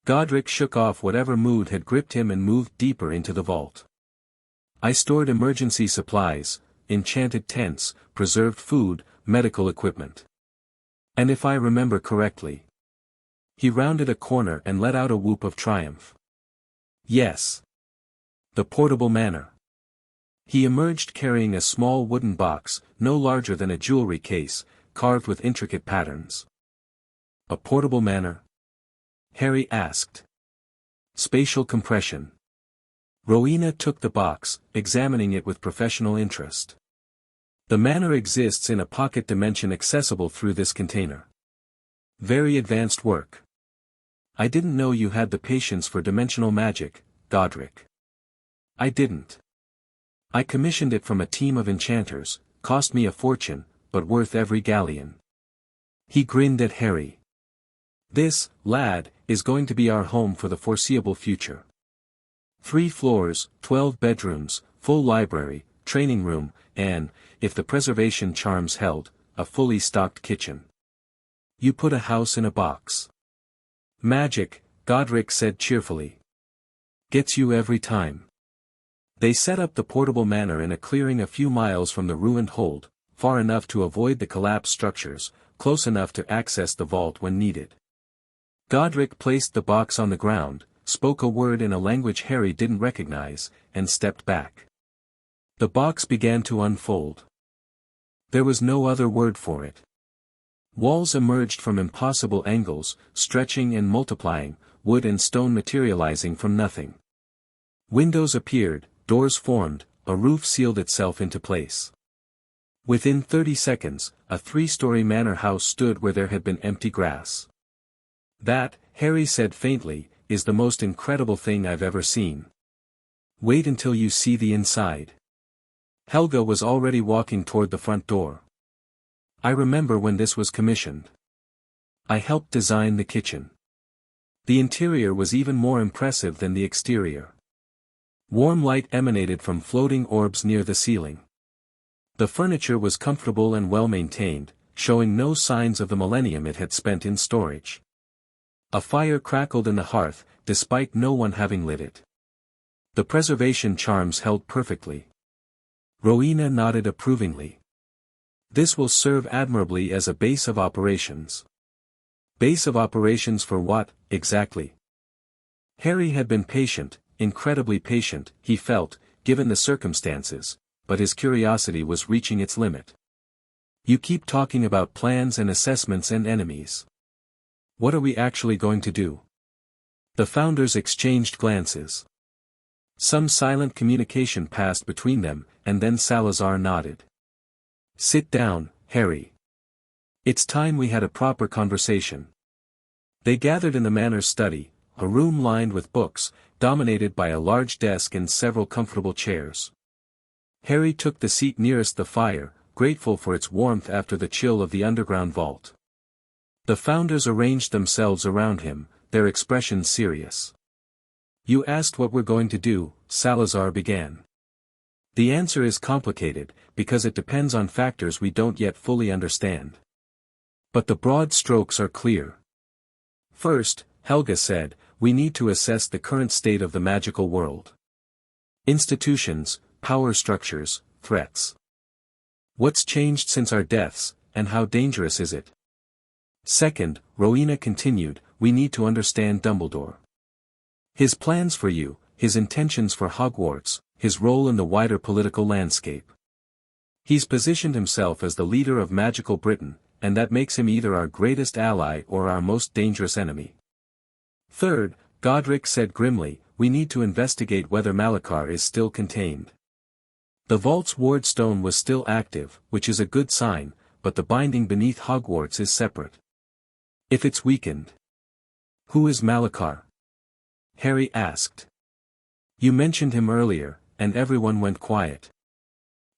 Godric shook off whatever mood had gripped him and moved deeper into the vault. I stored emergency supplies, enchanted tents, preserved food, medical equipment. And if I remember correctly. He rounded a corner and let out a whoop of triumph. Yes. The portable manor. He emerged carrying a small wooden box, no larger than a jewelry case, carved with intricate patterns. A portable manor? Harry asked. Spatial compression. Rowena took the box, examining it with professional interest. The manor exists in a pocket dimension accessible through this container. Very advanced work. I didn't know you had the patience for dimensional magic, Godric. I didn't. I commissioned it from a team of enchanters, cost me a fortune, but worth every galleon. He grinned at Harry. This, lad, is going to be our home for the foreseeable future. 3 floors, 12 bedrooms, full library, training room, and, if the preservation charms held, a fully stocked kitchen. You put a house in a box. Magic, Godric said cheerfully. Gets you every time. They set up the portable manor in a clearing a few miles from the ruined hold, far enough to avoid the collapsed structures, close enough to access the vault when needed. Godric placed the box on the ground, spoke a word in a language Harry didn't recognize, and stepped back. The box began to unfold. There was no other word for it. Walls emerged from impossible angles, stretching and multiplying, wood and stone materializing from nothing. Windows appeared, doors formed, a roof sealed itself into place. Within 30 seconds, a 3-story manor house stood where there had been empty grass. That, Harry said faintly, is the most incredible thing I've ever seen. Wait until you see the inside. Helga was already walking toward the front door. I remember when this was commissioned. I helped design the kitchen. The interior was even more impressive than the exterior. Warm light emanated from floating orbs near the ceiling. The furniture was comfortable and well maintained, showing no signs of the millennium it had spent in storage. A fire crackled in the hearth, despite no one having lit it. The preservation charms held perfectly. Rowena nodded approvingly. This will serve admirably as a base of operations. Base of operations for what, exactly? Harry had been patient, incredibly patient, he felt, given the circumstances, but his curiosity was reaching its limit. You keep talking about plans and assessments and enemies. What are we actually going to do? The founders exchanged glances. Some silent communication passed between them, and then Salazar nodded. "Sit down, Harry. It's time we had a proper conversation." They gathered in the manor's study, a room lined with books, dominated by a large desk and several comfortable chairs. Harry took the seat nearest the fire, grateful for its warmth after the chill of the underground vault. The founders arranged themselves around him, their expressions serious. "You asked what we're going to do," Salazar began. "The answer is complicated, because it depends on factors we don't yet fully understand. But the broad strokes are clear. First," Helga said, "we need to assess the current state of the magical world. Institutions, power structures, threats. What's changed since our deaths, and how dangerous is it? Second," Rowena continued, "we need to understand Dumbledore. His plans for you, his intentions for Hogwarts, his role in the wider political landscape. He's positioned himself as the leader of magical Britain, and that makes him either our greatest ally or our most dangerous enemy. Third," Godric said grimly, "we need to investigate whether Malachar is still contained. The vault's ward stone was still active, which is a good sign, but the binding beneath Hogwarts is separate. If it's weakened." "Who is Malachar?" Harry asked. "You mentioned him earlier," and everyone went quiet.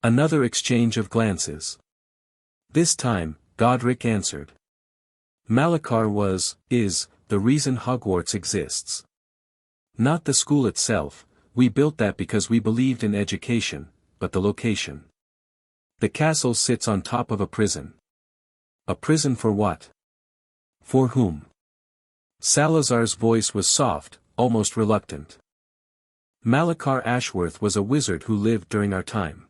Another exchange of glances. This time, Godric answered. "Malachar is, the reason Hogwarts exists. Not the school itself, we built that because we believed in education, but the location. The castle sits on top of a prison. A prison for what? For whom?" Salazar's voice was soft, almost reluctant. "Malachar Ashworth was a wizard who lived during our time.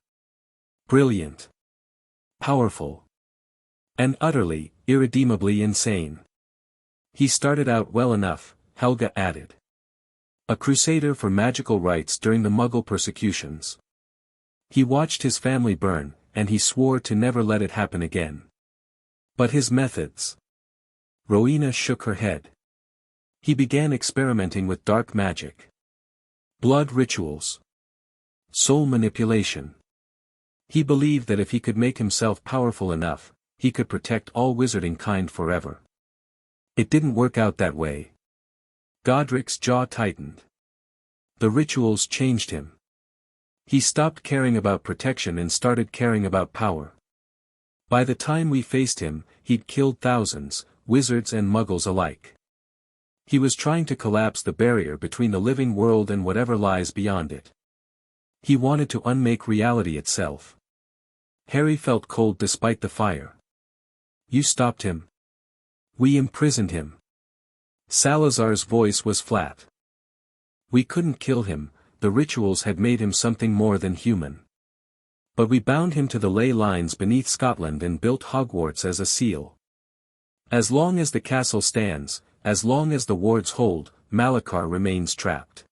Brilliant. Powerful. And utterly, irredeemably insane. He started out well enough," Helga added. "A crusader for magical rights during the Muggle persecutions. He watched his family burn, and he swore to never let it happen again. But his methods." Rowena shook her head. "He began experimenting with dark magic. Blood rituals. Soul manipulation. He believed that if he could make himself powerful enough, he could protect all wizarding kind forever. It didn't work out that way." Godric's jaw tightened. "The rituals changed him. He stopped caring about protection and started caring about power. By the time we faced him, he'd killed thousands, wizards and muggles alike. He was trying to collapse the barrier between the living world and whatever lies beyond it. He wanted to unmake reality itself." Harry felt cold despite the fire. "You stopped him?" "We imprisoned him." Salazar's voice was flat. "We couldn't kill him, the rituals had made him something more than human. But we bound him to the ley lines beneath Scotland and built Hogwarts as a seal. As long as the castle stands, as long as the wards hold, Malachar remains trapped.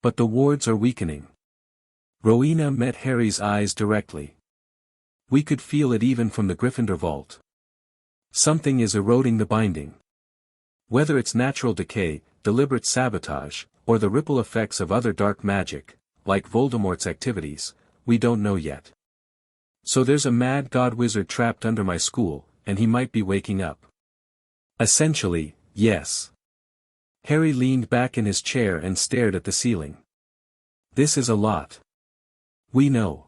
But the wards are weakening." Rowena met Harry's eyes directly. "We could feel it even from the Gryffindor vault. Something is eroding the binding. Whether it's natural decay, deliberate sabotage, or the ripple effects of other dark magic, like Voldemort's activities, we don't know yet. So there's a mad god wizard trapped under my school, and he might be waking up." "Essentially, yes." Harry leaned back in his chair and stared at the ceiling. "This is a lot." "We know."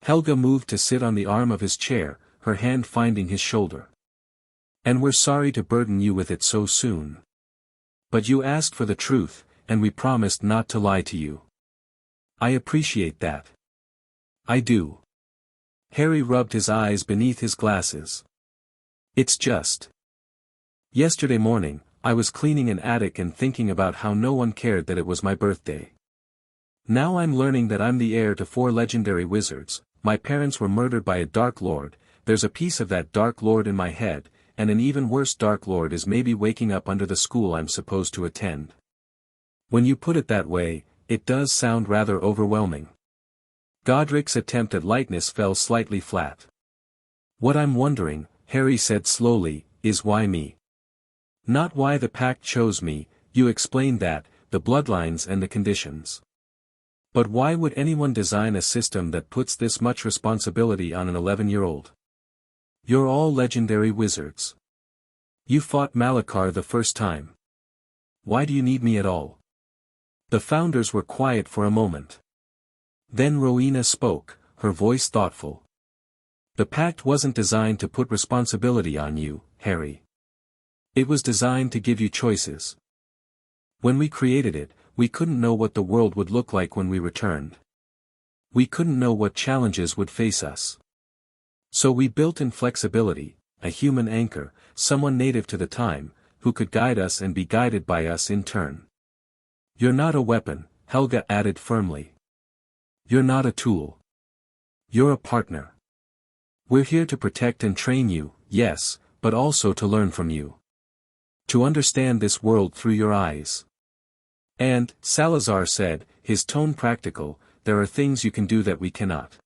Helga moved to sit on the arm of his chair, her hand finding his shoulder. "And we're sorry to burden you with it so soon. But you asked for the truth, and we promised not to lie to you. I appreciate that." "I do." Harry rubbed his eyes beneath his glasses. "It's just. Yesterday morning, I was cleaning an attic and thinking about how no one cared that it was my birthday. Now I'm learning that I'm the heir to 4 legendary wizards, my parents were murdered by a Dark Lord, there's a piece of that Dark Lord in my head, and an even worse Dark Lord is maybe waking up under the school I'm supposed to attend. When you put it that way, it does sound rather overwhelming." Godric's attempt at lightness fell slightly flat. "What I'm wondering," Harry said slowly, "is why me? Not why the pact chose me, you explained that, the bloodlines and the conditions. But why would anyone design a system that puts this much responsibility on an 11-year-old? You're all legendary wizards. You fought Malachar the first time. Why do you need me at all? The founders were quiet for a moment. Then Rowena spoke, her voice thoughtful. The pact wasn't designed to put responsibility on you, Harry. It was designed to give you choices. When we created it, we couldn't know what the world would look like when we returned. We couldn't know what challenges would face us. So we built in flexibility, a human anchor, someone native to the time, who could guide us and be guided by us in turn. You're not a weapon, Helga added firmly. You're not a tool. You're a partner. We're here to protect and train you, yes, but also to learn from you. To understand this world through your eyes. And, Salazar said, his tone practical, there are things you can do that we cannot.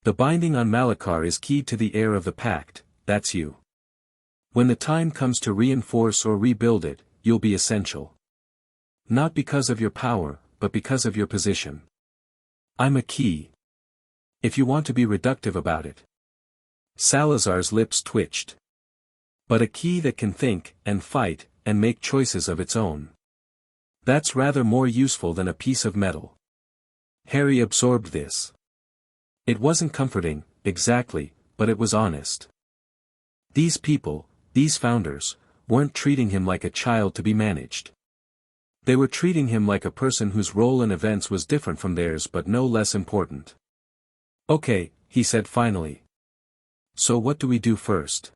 The binding on Malachar is key to the heir of the pact, that's you. When the time comes to reinforce or rebuild it, you'll be essential. Not because of your power, but because of your position. I'm a key. If you want to be reductive about it. Salazar's lips twitched. But a key that can think, and fight, and make choices of its own. That's rather more useful than a piece of metal. Harry absorbed this. It wasn't comforting, exactly, but it was honest. These people, these founders, weren't treating him like a child to be managed. They were treating him like a person whose role in events was different from theirs but no less important. Okay, he said finally. So what do we do first?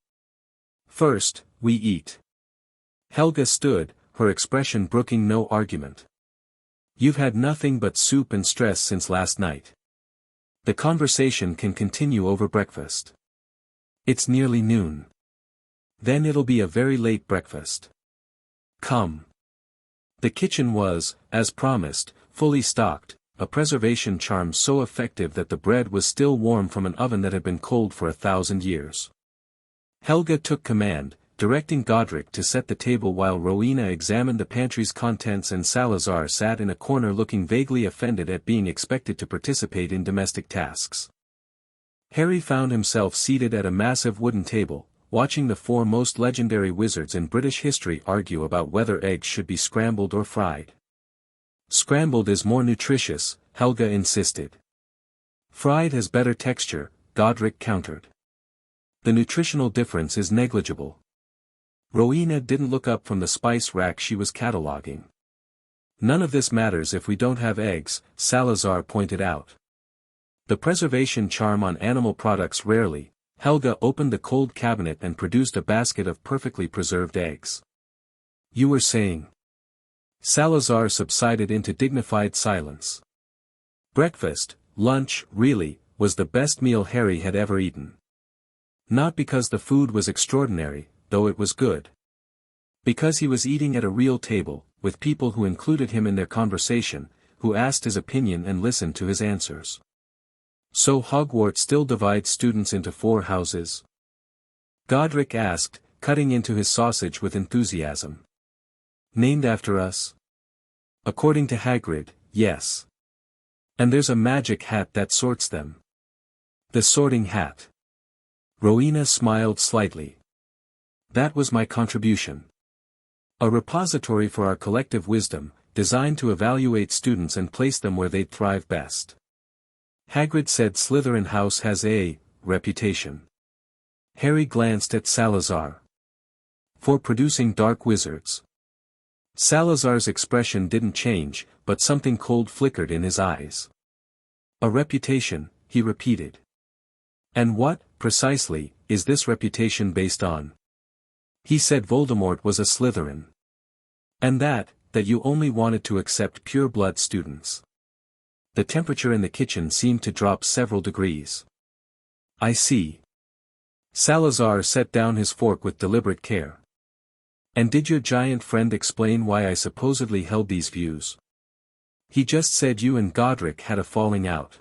First, we eat. Helga stood, her expression brooking no argument. You've had nothing but soup and stress since last night. The conversation can continue over breakfast. It's nearly noon. Then it'll be a very late breakfast. Come. The kitchen was, as promised, fully stocked, a preservation charm so effective that the bread was still warm from an oven that had been cold for 1,000 years. Helga took command, directing Godric to set the table while Rowena examined the pantry's contents and Salazar sat in a corner looking vaguely offended at being expected to participate in domestic tasks. Harry found himself seated at a massive wooden table, watching the four most legendary wizards in British history argue about whether eggs should be scrambled or fried. Scrambled is more nutritious, Helga insisted. Fried has better texture, Godric countered. The nutritional difference is negligible. Rowena didn't look up from the spice rack she was cataloging. None of this matters if we don't have eggs, Salazar pointed out. The preservation charm on animal products rarely. Helga opened the cold cabinet and produced a basket of perfectly preserved eggs. You were saying. Salazar subsided into dignified silence. Breakfast, lunch, really, was the best meal Harry had ever eaten. Not because the food was extraordinary, though it was good. Because he was eating at a real table, with people who included him in their conversation, who asked his opinion and listened to his answers. So Hogwarts still divides students into 4 houses? Godric asked, cutting into his sausage with enthusiasm. Named after us? According to Hagrid, yes. And there's a magic hat that sorts them. The sorting hat. Rowena smiled slightly. That was my contribution. A repository for our collective wisdom, designed to evaluate students and place them where they'd thrive best. Hagrid said Slytherin House has a reputation. Harry glanced at Salazar. For producing dark wizards. Salazar's expression didn't change, but something cold flickered in his eyes. A reputation, he repeated. And what, precisely, is this reputation based on? He said Voldemort was a Slytherin. And that you only wanted to accept pure-blood students. The temperature in the kitchen seemed to drop several degrees. I see. Salazar set down his fork with deliberate care. And did your giant friend explain why I supposedly held these views? He just said you and Godric had a falling out.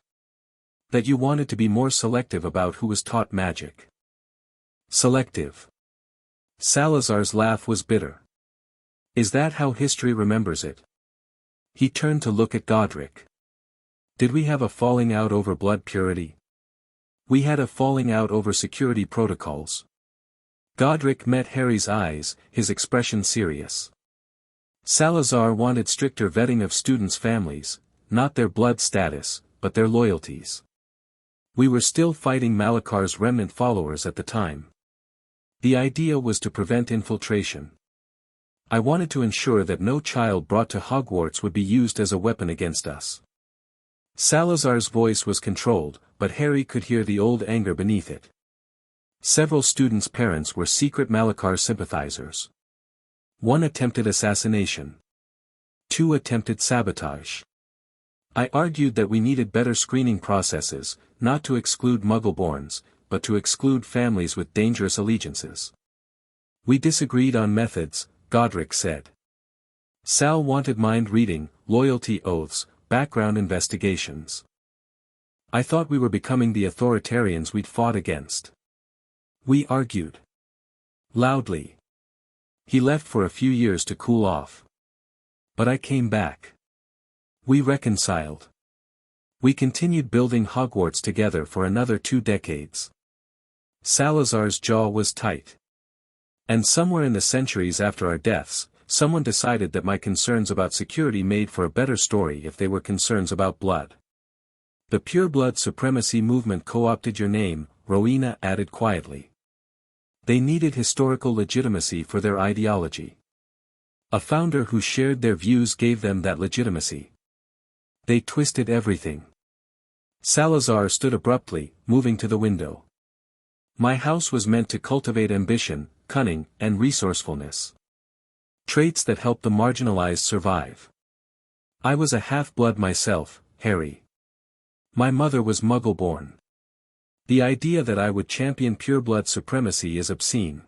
That you wanted to be more selective about who was taught magic. Selective. Salazar's laugh was bitter. Is that how history remembers it? He turned to look at Godric. Did we have a falling out over blood purity? We had a falling out over security protocols. Godric met Harry's eyes, his expression serious. Salazar wanted stricter vetting of students' families, not their blood status, but their loyalties. We were still fighting Malakar's remnant followers at the time. The idea was to prevent infiltration. I wanted to ensure that no child brought to Hogwarts would be used as a weapon against us. Salazar's voice was controlled, but Harry could hear the old anger beneath it. Several students' parents were secret Malakar sympathizers. One attempted assassination. 2 attempted sabotage. I argued that we needed better screening processes, not to exclude Muggle-borns, but to exclude families with dangerous allegiances. We disagreed on methods, Godric said. Sal wanted mind reading, loyalty oaths, background investigations. I thought we were becoming the authoritarians we'd fought against. We argued loudly. He left for a few years to cool off. But I came back. We reconciled. We continued building Hogwarts together for another 2 decades. Salazar's jaw was tight. And somewhere in the centuries after our deaths, someone decided that my concerns about security made for a better story if they were concerns about blood. The pure-blood supremacy movement co-opted your name, Rowena added quietly. They needed historical legitimacy for their ideology. A founder who shared their views gave them that legitimacy. They twisted everything. Salazar stood abruptly, moving to the window. My house was meant to cultivate ambition, cunning, and resourcefulness. Traits that help the marginalized survive. I was a half-blood myself, Harry. My mother was Muggle-born. The idea that I would champion pure-blood supremacy is obscene.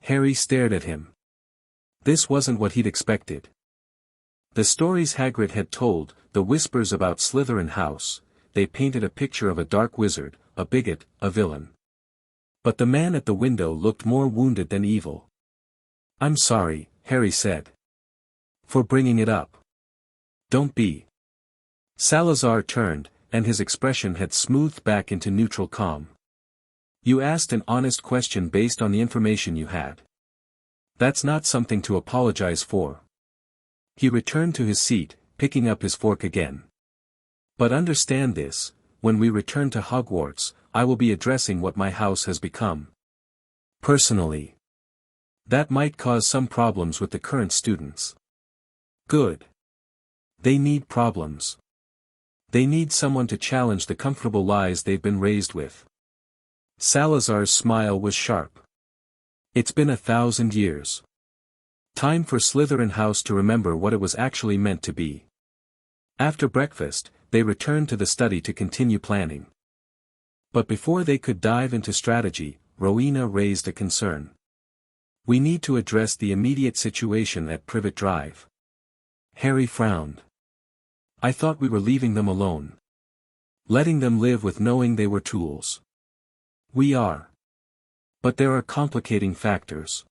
Harry stared at him. This wasn't what he'd expected. The stories Hagrid had told, the whispers about Slytherin House, they painted a picture of a dark wizard, a bigot, a villain. But the man at the window looked more wounded than evil. I'm sorry, Harry said. For bringing it up. Don't be. Salazar turned, and his expression had smoothed back into neutral calm. You asked an honest question based on the information you had. That's not something to apologize for. He returned to his seat, picking up his fork again. But understand this, when we return to Hogwarts, I will be addressing what my house has become. Personally. That might cause some problems with the current students. Good. They need problems. They need someone to challenge the comfortable lies they've been raised with. Salazar's smile was sharp. It's been 1,000 years. Time for Slytherin House to remember what it was actually meant to be. After breakfast, they returned to the study to continue planning. But before they could dive into strategy, Rowena raised a concern. We need to address the immediate situation at Privet Drive. Harry frowned. I thought we were leaving them alone. Letting them live with knowing they were tools. We are. But there are complicating factors.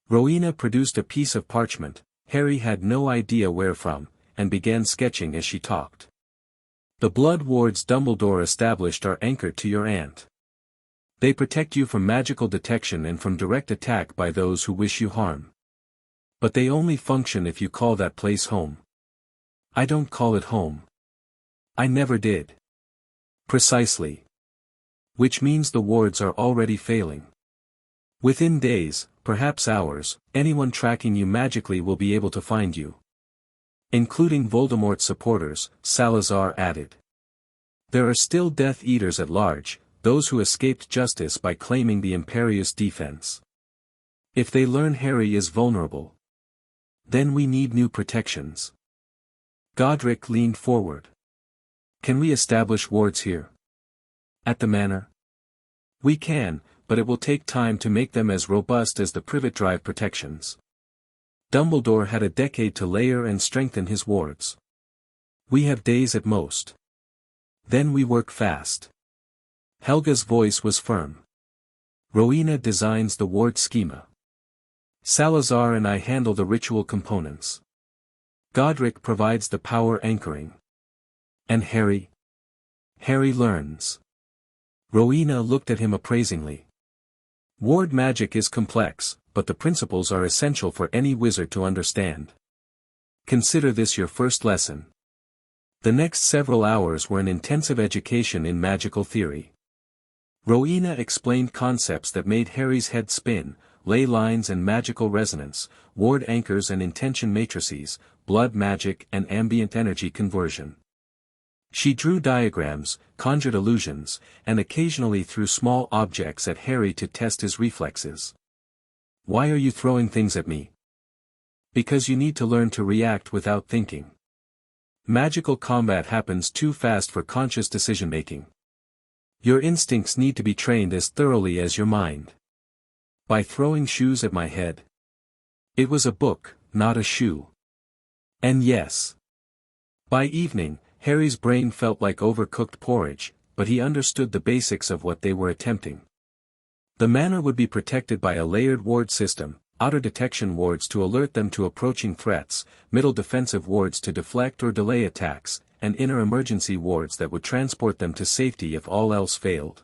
Rowena produced a piece of parchment, Harry had no idea where from, and began sketching as she talked. The blood wards Dumbledore established are anchored to your aunt. They protect you from magical detection and from direct attack by those who wish you harm. But they only function if you call that place home. I don't call it home. I never did. Precisely. Which means the wards are already failing. Within days, perhaps hours, anyone tracking you magically will be able to find you. Including Voldemort's supporters, Salazar added. There are still Death Eaters at large, those who escaped justice by claiming the Imperious defense. If they learn Harry is vulnerable, then we need new protections. Godric leaned forward. Can we establish wards here? At the manor? We can, but it will take time to make them as robust as the Privet Drive protections. Dumbledore had a decade to layer and strengthen his wards. We have days at most. Then we work fast. Helga's voice was firm. Rowena designs the ward schema. Salazar and I handle the ritual components. Godric provides the power anchoring. And Harry? Harry learns. Rowena looked at him appraisingly. Ward magic is complex, but the principles are essential for any wizard to understand. Consider this your first lesson. The next several hours were an intensive education in magical theory. Rowena explained concepts that made Harry's head spin: ley lines and magical resonance, ward anchors and intention matrices, blood magic and ambient energy conversion. She drew diagrams, conjured illusions, and occasionally threw small objects at Harry to test his reflexes. Why are you throwing things at me? Because you need to learn to react without thinking. Magical combat happens too fast for conscious decision-making. Your instincts need to be trained as thoroughly as your mind. By throwing shoes at my head. It was a book, not a shoe. And yes. By evening, Harry's brain felt like overcooked porridge, but he understood the basics of what they were attempting. The manor would be protected by a layered ward system: outer detection wards to alert them to approaching threats, middle defensive wards to deflect or delay attacks, and inner emergency wards that would transport them to safety if all else failed.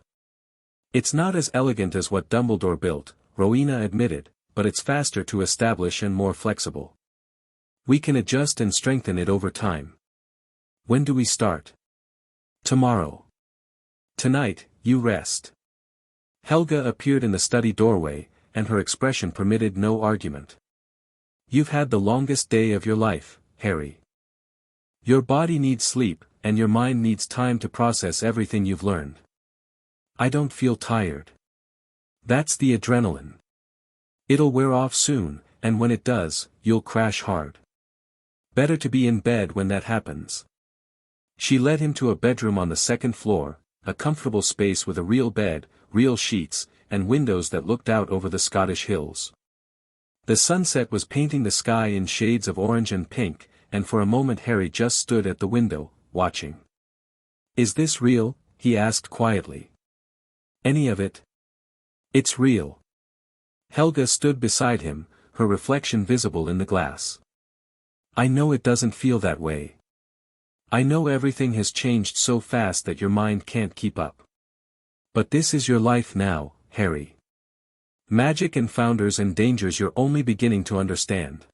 It's not as elegant as what Dumbledore built, Rowena admitted, but it's faster to establish and more flexible. We can adjust and strengthen it over time. When do we start? Tomorrow. Tonight, you rest. Helga appeared in the study doorway, and her expression permitted no argument. You've had the longest day of your life, Harry. Your body needs sleep, and your mind needs time to process everything you've learned. I don't feel tired. That's the adrenaline. It'll wear off soon, and when it does, you'll crash hard. Better to be in bed when that happens. She led him to a bedroom on the second floor, a comfortable space with a real bed, real sheets, and windows that looked out over the Scottish hills. The sunset was painting the sky in shades of orange and pink, and for a moment Harry just stood at the window, watching. Is this real? He asked quietly. Any of it? It's real. Helga stood beside him, her reflection visible in the glass. I know it doesn't feel that way. I know everything has changed so fast that your mind can't keep up. But this is your life now, Harry. Magic and founders and dangers you're only beginning to understand.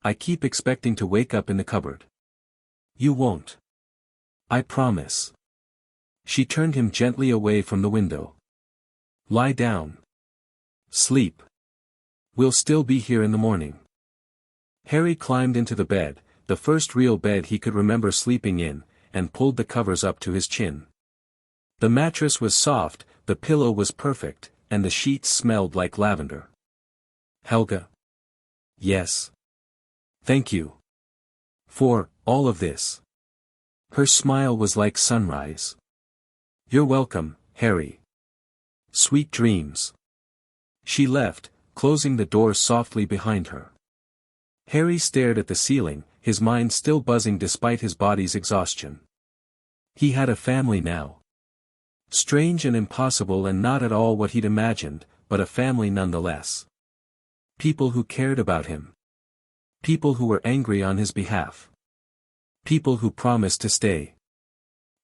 I keep expecting to wake up in the cupboard. You won't. I promise. She turned him gently away from the window. Lie down. Sleep. We'll still be here in the morning. Harry climbed into the bed, the first real bed he could remember sleeping in, and pulled the covers up to his chin. The mattress was soft, the pillow was perfect, and the sheets smelled like lavender. Helga. Yes. Thank you. For all of this. Her smile was like sunrise. You're welcome, Harry. Sweet dreams. She left, closing the door softly behind her. Harry stared at the ceiling, his mind still buzzing despite his body's exhaustion. He had a family now. Strange and impossible and not at all what he'd imagined, but a family nonetheless. People who cared about him. People who were angry on his behalf. People who promised to stay.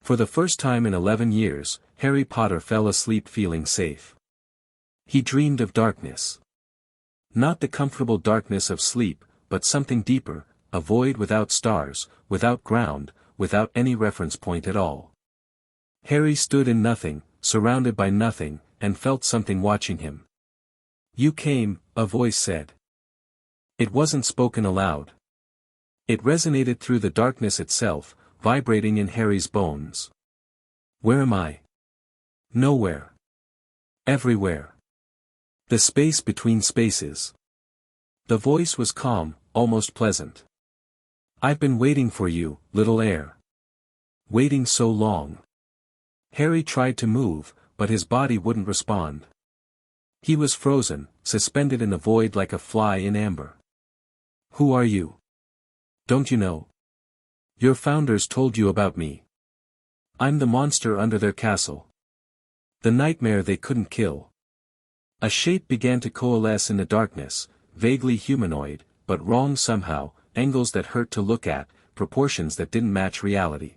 For the first time in 11 years, Harry Potter fell asleep feeling safe. He dreamed of darkness. Not the comfortable darkness of sleep, but something deeper, a void without stars, without ground, without any reference point at all. Harry stood in nothing, surrounded by nothing, and felt something watching him. You came, a voice said. It wasn't spoken aloud. It resonated through the darkness itself, vibrating in Harry's bones. Where am I? Nowhere. Everywhere. The space between spaces. The voice was calm, almost pleasant. I've been waiting for you, little heir. Waiting so long. Harry tried to move, but his body wouldn't respond. He was frozen, suspended in the void like a fly in amber. Who are you? Don't you know? Your founders told you about me. I'm the monster under their castle. The nightmare they couldn't kill. A shape began to coalesce in the darkness, vaguely humanoid, but wrong somehow, angles that hurt to look at, proportions that didn't match reality.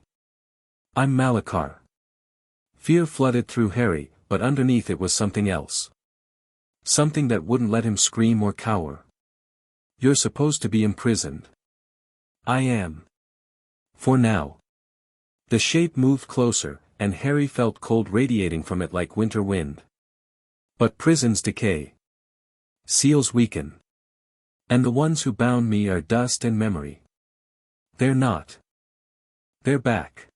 I'm Malachar. Fear flooded through Harry, but underneath it was something else. Something that wouldn't let him scream or cower. You're supposed to be imprisoned. I am. For now. The shape moved closer, and Harry felt cold radiating from it like winter wind. But prisons decay. Seals weaken. And the ones who bound me are dust and memory. They're not. They're back.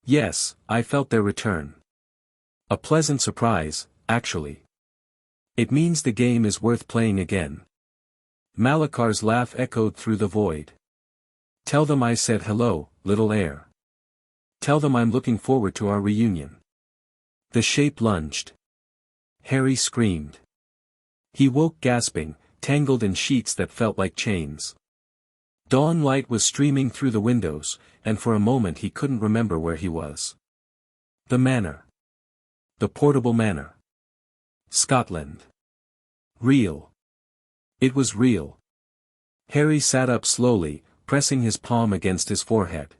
Yes, I felt their return. A pleasant surprise, actually. It means the game is worth playing again. Malachar's laugh echoed through the void. Tell them I said hello, little heir. Tell them I'm looking forward to our reunion. The shape lunged. Harry screamed. He woke gasping, tangled in sheets that felt like chains. Dawn light was streaming through the windows, and for a moment he couldn't remember where he was. The manor. The portable manor. Scotland. Real. It was real. Harry sat up slowly, pressing his palm against his forehead.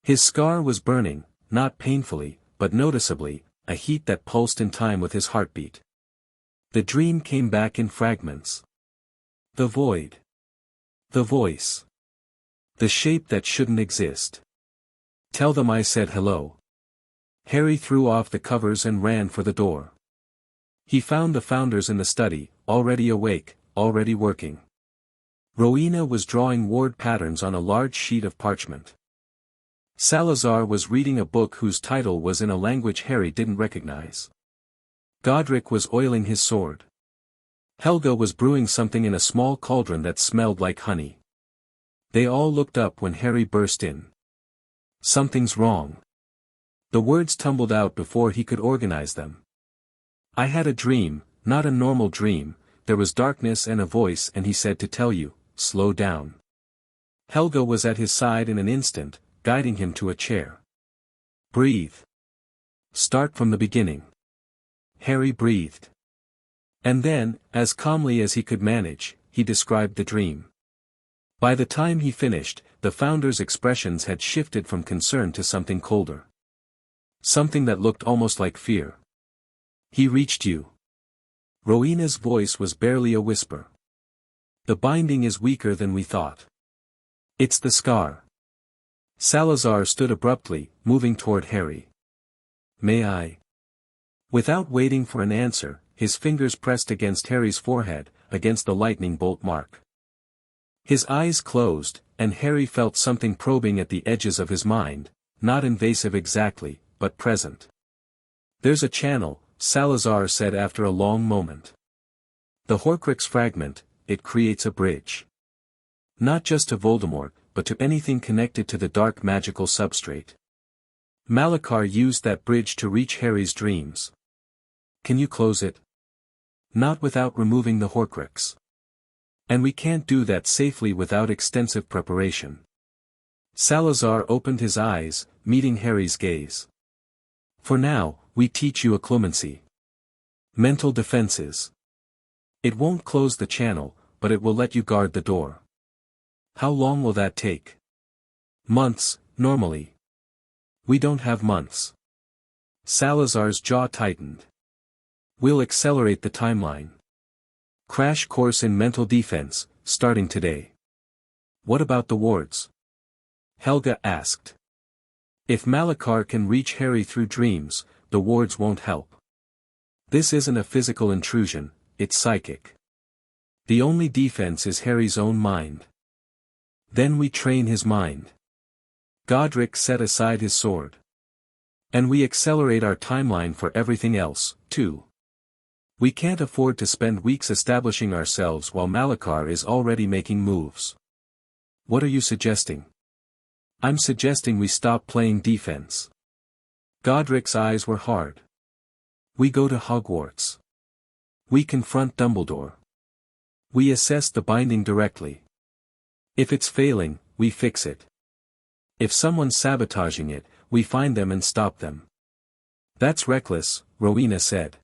His scar was burning, not painfully, but noticeably, a heat that pulsed in time with his heartbeat. The dream came back in fragments. The void. The voice. The shape that shouldn't exist. Tell them I said hello. Harry threw off the covers and ran for the door. He found the founders in the study, already awake, already working. Rowena was drawing word patterns on a large sheet of parchment. Salazar was reading a book whose title was in a language Harry didn't recognize. Godric was oiling his sword. Helga was brewing something in a small cauldron that smelled like honey. They all looked up when Harry burst in. Something's wrong. The words tumbled out before he could organize them. I had a dream, not a normal dream, there was darkness and a voice and he said to tell you, slow down. Helga was at his side in an instant, guiding him to a chair. Breathe. Start from the beginning. Harry breathed. And then, as calmly as he could manage, he described the dream. By the time he finished, the founder's expressions had shifted from concern to something colder. Something that looked almost like fear. He reached you. Rowena's voice was barely a whisper. The binding is weaker than we thought. It's the scar. Salazar stood abruptly, moving toward Harry. May I? Without waiting for an answer, his fingers pressed against Harry's forehead, against the lightning bolt mark. His eyes closed, and Harry felt something probing at the edges of his mind, not invasive exactly, but present. There's a channel, Salazar said after a long moment. The Horcrux fragment, it creates a bridge. Not just to Voldemort, but to anything connected to the dark magical substrate. Malachar used that bridge to reach Harry's dreams. Can you close it? Not without removing the Horcrux. And we can't do that safely without extensive preparation. Salazar opened his eyes, meeting Harry's gaze. For now, we teach you occlumency. Mental defenses. It won't close the channel, but it will let you guard the door. How long will that take? Months, normally. We don't have months. Salazar's jaw tightened. We'll accelerate the timeline. Crash course in mental defense, starting today. What about the wards? Helga asked. If Malachar can reach Harry through dreams, the wards won't help. This isn't a physical intrusion, it's psychic. The only defense is Harry's own mind. Then we train his mind. Godric set aside his sword. And we accelerate our timeline for everything else, too. We can't afford to spend weeks establishing ourselves while Malachar is already making moves. What are you suggesting? I'm suggesting we stop playing defense. Godric's eyes were hard. We go to Hogwarts. We confront Dumbledore. We assess the binding directly. If it's failing, we fix it. If someone's sabotaging it, we find them and stop them. That's reckless, Rowena said.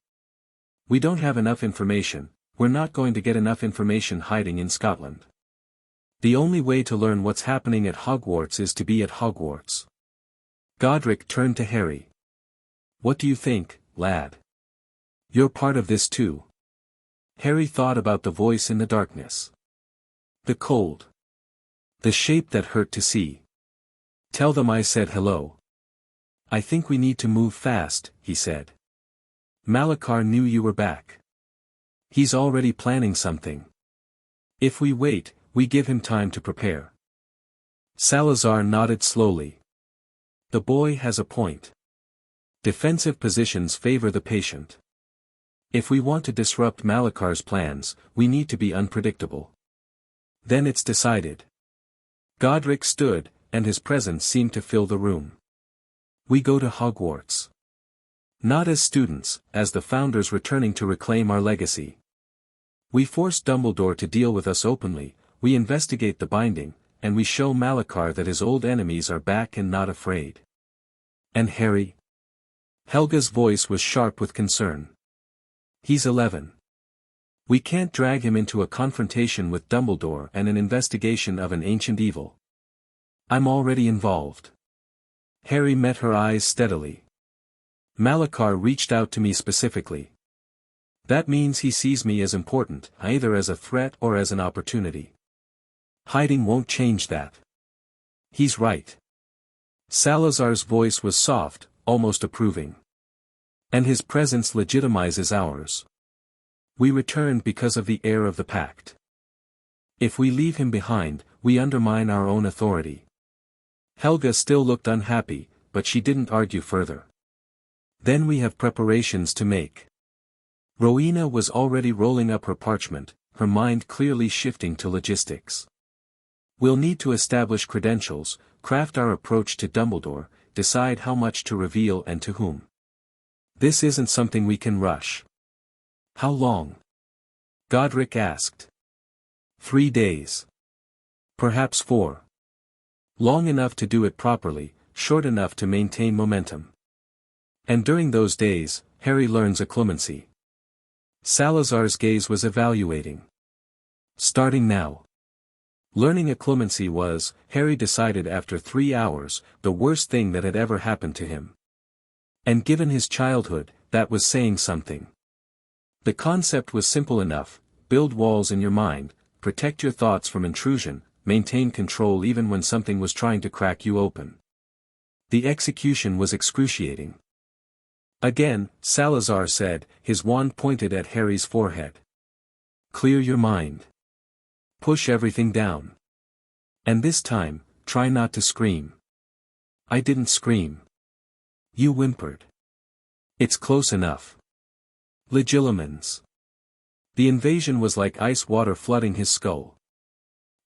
We don't have enough information, we're not going to get enough information hiding in Scotland. The only way to learn what's happening at Hogwarts is to be at Hogwarts. Godric turned to Harry. What do you think, lad? You're part of this too. Harry thought about the voice in the darkness. The cold. The shape that hurt to see. Tell them I said hello. I think we need to move fast, he said. Malachar knew you were back. He's already planning something. If we wait, we give him time to prepare. Salazar nodded slowly. The boy has a point. Defensive positions favor the patient. If we want to disrupt Malachar's plans, we need to be unpredictable. Then it's decided. Godric stood, and his presence seemed to fill the room. We go to Hogwarts. Not as students, as the founders returning to reclaim our legacy. We force Dumbledore to deal with us openly, we investigate the binding, and we show Malachar that his old enemies are back and not afraid. And Harry? Helga's voice was sharp with concern. He's 11. We can't drag him into a confrontation with Dumbledore and an investigation of an ancient evil. I'm already involved. Harry met her eyes steadily. Malachar reached out to me specifically. That means he sees me as important, either as a threat or as an opportunity. Hiding won't change that. He's right. Salazar's voice was soft, almost approving. And his presence legitimizes ours. We return because of the heir of the pact. If we leave him behind, we undermine our own authority. Helga still looked unhappy, but she didn't argue further. Then we have preparations to make. Rowena was already rolling up her parchment, her mind clearly shifting to logistics. We'll need to establish credentials, craft our approach to Dumbledore, decide how much to reveal and to whom. This isn't something we can rush. How long? Godric asked. 3 days. Perhaps 4. Long enough to do it properly, short enough to maintain momentum. And during those days, Harry learns occlumency. Salazar's gaze was evaluating. Starting now. Learning occlumency was, Harry decided after 3 hours, the worst thing that had ever happened to him. And given his childhood, that was saying something. The concept was simple enough: build walls in your mind, protect your thoughts from intrusion, maintain control even when something was trying to crack you open. The execution was excruciating. Again, Salazar said, his wand pointed at Harry's forehead. Clear your mind. Push everything down. And this time, try not to scream. I didn't scream. You whimpered. It's close enough. Legilimens. The invasion was like ice water flooding his skull.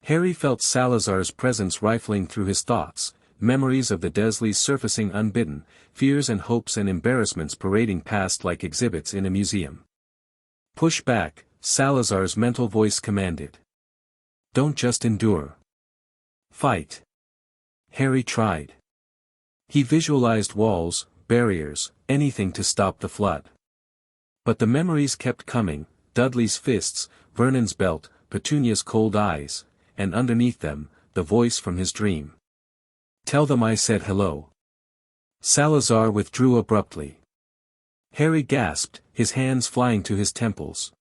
Harry felt Salazar's presence rifling through his thoughts, memories of the Dursleys surfacing unbidden, fears and hopes and embarrassments parading past like exhibits in a museum. Push back, Salazar's mental voice commanded. Don't just endure. Fight. Harry tried. He visualized walls, barriers, anything to stop the flood. But the memories kept coming: Dudley's fists, Vernon's belt, Petunia's cold eyes, and underneath them, the voice from his dream. Tell them I said hello. Salazar withdrew abruptly. Harry gasped, his hands flying to his temples.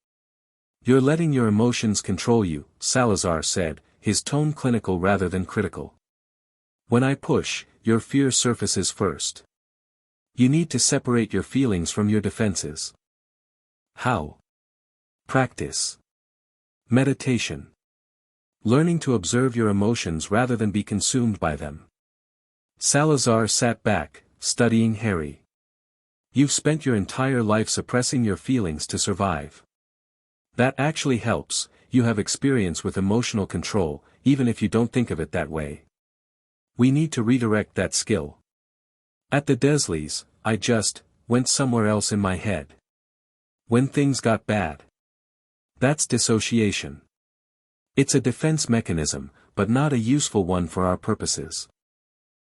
You're letting your emotions control you, Salazar said, his tone clinical rather than critical. When I push, your fear surfaces first. You need to separate your feelings from your defenses. How? Practice. Meditation. Learning to observe your emotions rather than be consumed by them. Salazar sat back, studying Harry. You've spent your entire life suppressing your feelings to survive. That actually helps. You have experience with emotional control, even if you don't think of it that way. We need to redirect that skill. At the Dursleys, I just went somewhere else in my head. When things got bad. That's dissociation. It's a defense mechanism, but not a useful one for our purposes.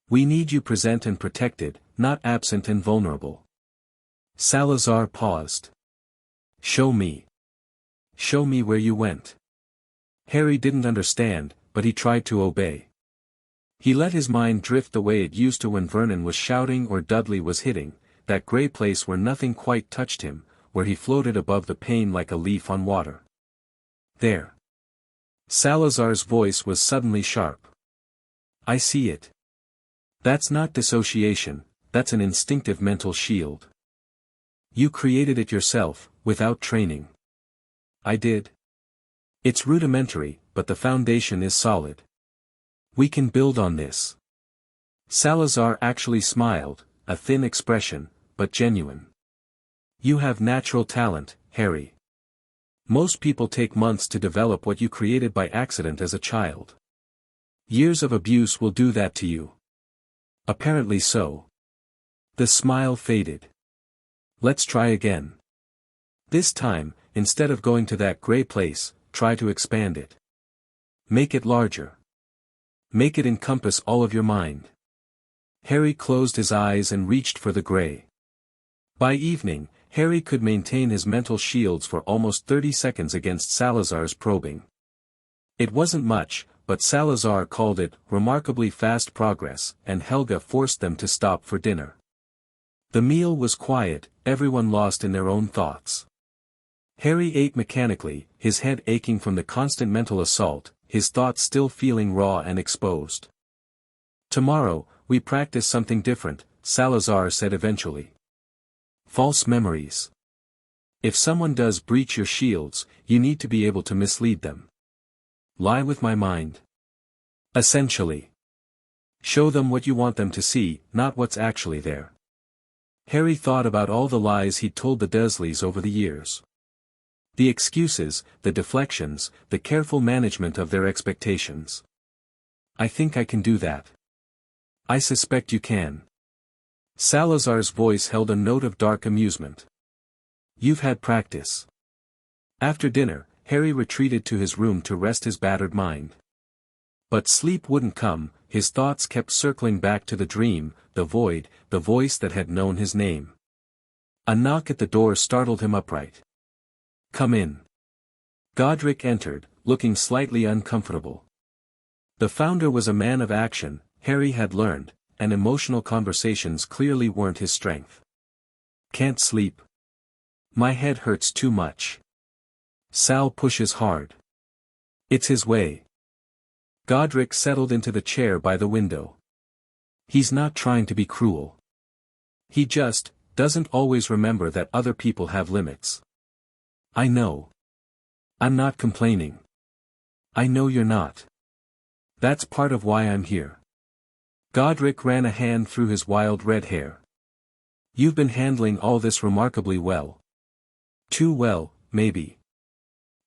We need you present and protected, not absent and vulnerable. Salazar paused. Show me. Show me where you went. Harry didn't understand, but he tried to obey. He let his mind drift the way it used to when Vernon was shouting or Dudley was hitting, that grey place where nothing quite touched him, where he floated above the pain like a leaf on water. There. Salazar's voice was suddenly sharp. I see it. That's not dissociation, that's an instinctive mental shield. You created it yourself, without training. I did. It's rudimentary, but the foundation is solid. We can build on this. Salazar actually smiled, a thin expression, but genuine. You have natural talent, Harry. Most people take months to develop what you created by accident as a child. Years of abuse will do that to you. Apparently so. The smile faded. Let's try again. This time, instead of going to that grey place, try to expand it. Make it larger. Make it encompass all of your mind. Harry closed his eyes and reached for the grey. By evening, Harry could maintain his mental shields for almost 30 seconds against Salazar's probing. It wasn't much, but Salazar called it remarkably fast progress, and Helga forced them to stop for dinner. The meal was quiet, everyone lost in their own thoughts. Harry ate mechanically, his head aching from the constant mental assault, his thoughts still feeling raw and exposed. Tomorrow, we practice something different, Salazar said eventually. False memories. If someone does breach your shields, you need to be able to mislead them. Lie with my mind. Essentially. Show them what you want them to see, not what's actually there. Harry thought about all the lies he'd told the Dursleys over the years. The excuses, the deflections, the careful management of their expectations. I think I can do that. I suspect you can. Salazar's voice held a note of dark amusement. You've had practice. After dinner, Harry retreated to his room to rest his battered mind. But sleep wouldn't come, his thoughts kept circling back to the dream, the void, the voice that had known his name. A knock at the door startled him upright. Come in. Godric entered, looking slightly uncomfortable. The founder was a man of action, Harry had learned, and emotional conversations clearly weren't his strength. Can't sleep. My head hurts too much. Sal pushes hard. It's his way. Godric settled into the chair by the window. He's not trying to be cruel. He just doesn't always remember that other people have limits. I know. I'm not complaining. I know you're not. That's part of why I'm here. Godric ran a hand through his wild red hair. You've been handling all this remarkably well. Too well, maybe.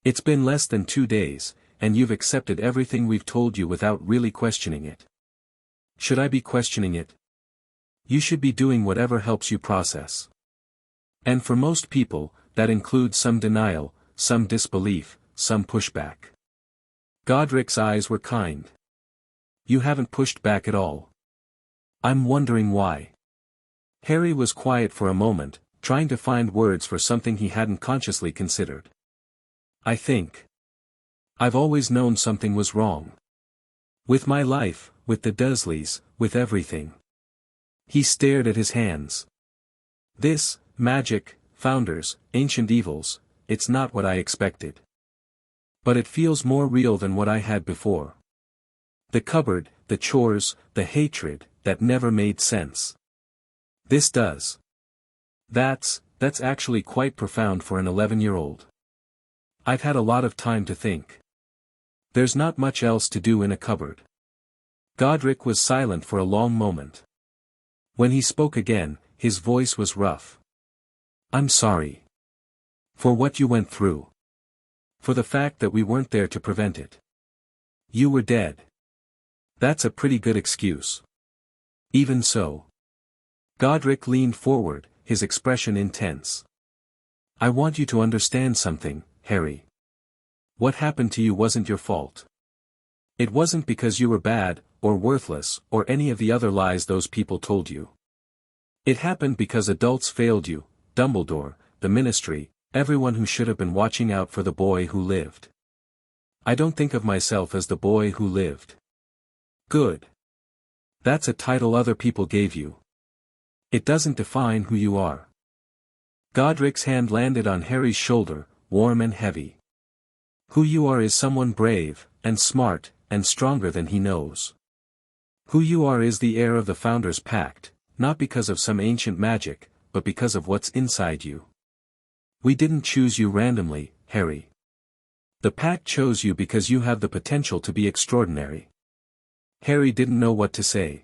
It's been less than 2 days, and you've accepted everything we've told you without really questioning it. Should I be questioning it? You should be doing whatever helps you process. And for most people, that includes some denial, some disbelief, some pushback. Godric's eyes were kind. You haven't pushed back at all. I'm wondering why. Harry was quiet for a moment, trying to find words for something he hadn't consciously considered. I think. I've always known something was wrong. With my life, with the Dursleys, with everything. He stared at his hands. This, magic, founders, ancient evils, it's not what I expected. But it feels more real than what I had before. The cupboard, the chores, the hatred, that never made sense. This does. That's actually quite profound for an 11-year-old. I've had a lot of time to think. There's not much else to do in a cupboard. Godric was silent for a long moment. When he spoke again, his voice was rough. I'm sorry. For what you went through. For the fact that we weren't there to prevent it. You were dead. That's a pretty good excuse. Even so. Godric leaned forward, his expression intense. I want you to understand something, Harry. What happened to you wasn't your fault. It wasn't because you were bad, or worthless, or any of the other lies those people told you. It happened because adults failed you, Dumbledore, the Ministry, everyone who should have been watching out for the boy who lived. I don't think of myself as the boy who lived. Good. That's a title other people gave you. It doesn't define who you are. Godric's hand landed on Harry's shoulder, warm and heavy. Who you are is someone brave, and smart, and stronger than he knows. Who you are is the heir of the Founder's Pact, not because of some ancient magic, but because of what's inside you. We didn't choose you randomly, Harry. The Pact chose you because you have the potential to be extraordinary. Harry didn't know what to say.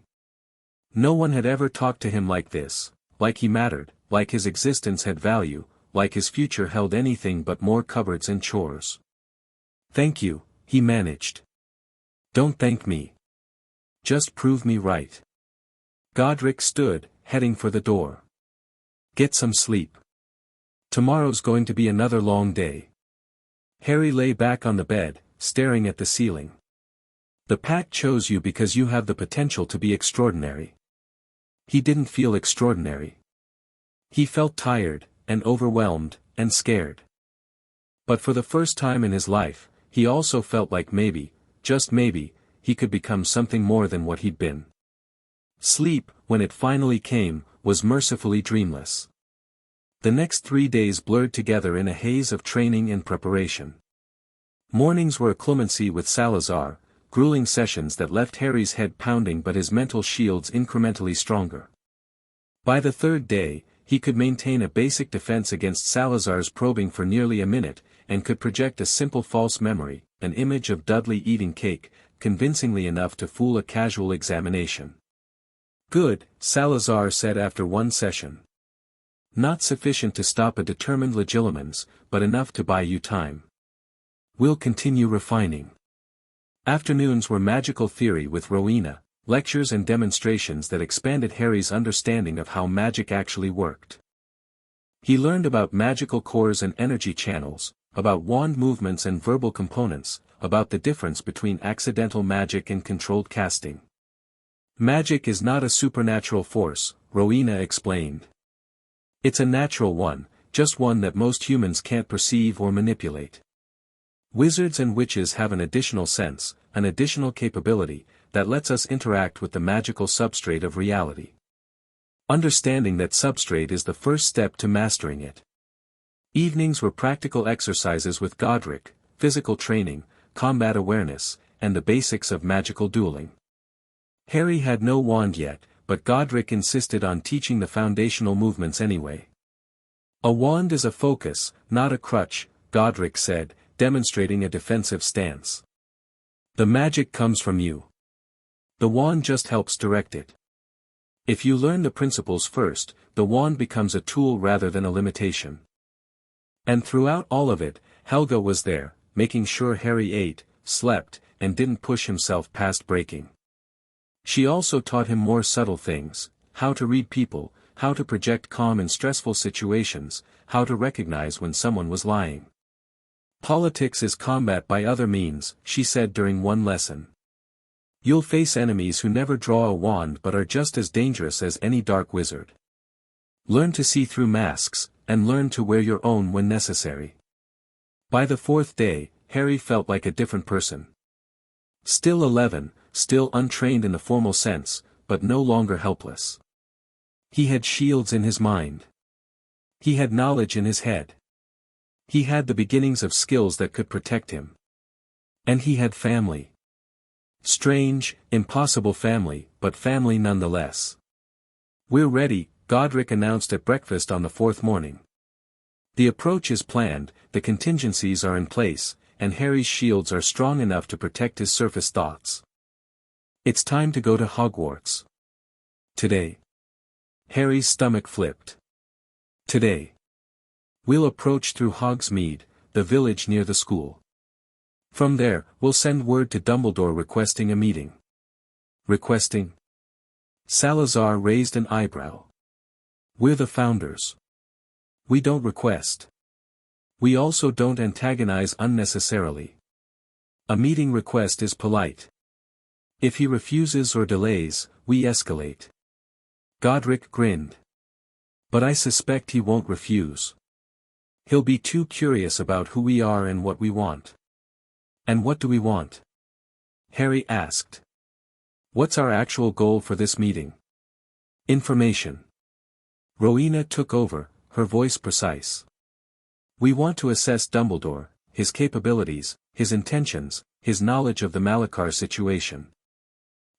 No one had ever talked to him like this, like he mattered, like his existence had value, like his future held anything but more cupboards and chores. Thank you, he managed. Don't thank me. Just prove me right. Godric stood, heading for the door. Get some sleep. Tomorrow's going to be another long day. Harry lay back on the bed, staring at the ceiling. The Pact chose you because you have the potential to be extraordinary. He didn't feel extraordinary. He felt tired, and overwhelmed, and scared. But for the first time in his life, he also felt like maybe, just maybe, he could become something more than what he'd been. Sleep, when it finally came, was mercifully dreamless. The next 3 days blurred together in a haze of training and preparation. Mornings were a clemency with Salazar, grueling sessions that left Harry's head pounding but his mental shields incrementally stronger. By the third day, he could maintain a basic defense against Salazar's probing for nearly a minute, and could project a simple false memory, an image of Dudley eating cake, convincingly enough to fool a casual examination. Good, Salazar said after one session. Not sufficient to stop a determined legilimens, but enough to buy you time. We'll continue refining. Afternoons were magical theory with Rowena, lectures and demonstrations that expanded Harry's understanding of how magic actually worked. He learned about magical cores and energy channels, about wand movements and verbal components, about the difference between accidental magic and controlled casting. Magic is not a supernatural force, Rowena explained. It's a natural one, just one that most humans can't perceive or manipulate. Wizards and witches have an additional sense, an additional capability, that lets us interact with the magical substrate of reality. Understanding that substrate is the first step to mastering it. Evenings were practical exercises with Godric, physical training, combat awareness, and the basics of magical dueling. Harry had no wand yet, but Godric insisted on teaching the foundational movements anyway. A wand is a focus, not a crutch, Godric said, demonstrating a defensive stance. The magic comes from you. The wand just helps direct it. If you learn the principles first, the wand becomes a tool rather than a limitation. And throughout all of it, Helga was there, making sure Harry ate, slept, and didn't push himself past breaking. She also taught him more subtle things, how to read people, how to project calm in stressful situations, how to recognize when someone was lying. Politics is combat by other means, she said during one lesson. You'll face enemies who never draw a wand but are just as dangerous as any dark wizard. Learn to see through masks, and learn to wear your own when necessary. By the fourth day, Harry felt like a different person. Still 11, still untrained in the formal sense, but no longer helpless. He had shields in his mind. He had knowledge in his head. He had the beginnings of skills that could protect him. And he had family. Strange, impossible family, but family nonetheless. We're ready, Godric announced at breakfast on the fourth morning. The approach is planned, the contingencies are in place, and Harry's shields are strong enough to protect his surface thoughts. It's time to go to Hogwarts. Today. Harry's stomach flipped. Today. We'll approach through Hogsmeade, the village near the school. From there, we'll send word to Dumbledore requesting a meeting. Requesting? Salazar raised an eyebrow. We're the founders. We don't request. We also don't antagonize unnecessarily. A meeting request is polite. If he refuses or delays, we escalate. Godric grinned. But I suspect he won't refuse. He'll be too curious about who we are and what we want. And what do we want? Harry asked. What's our actual goal for this meeting? Information. Rowena took over, her voice precise. We want to assess Dumbledore, his capabilities, his intentions, his knowledge of the Malachar situation.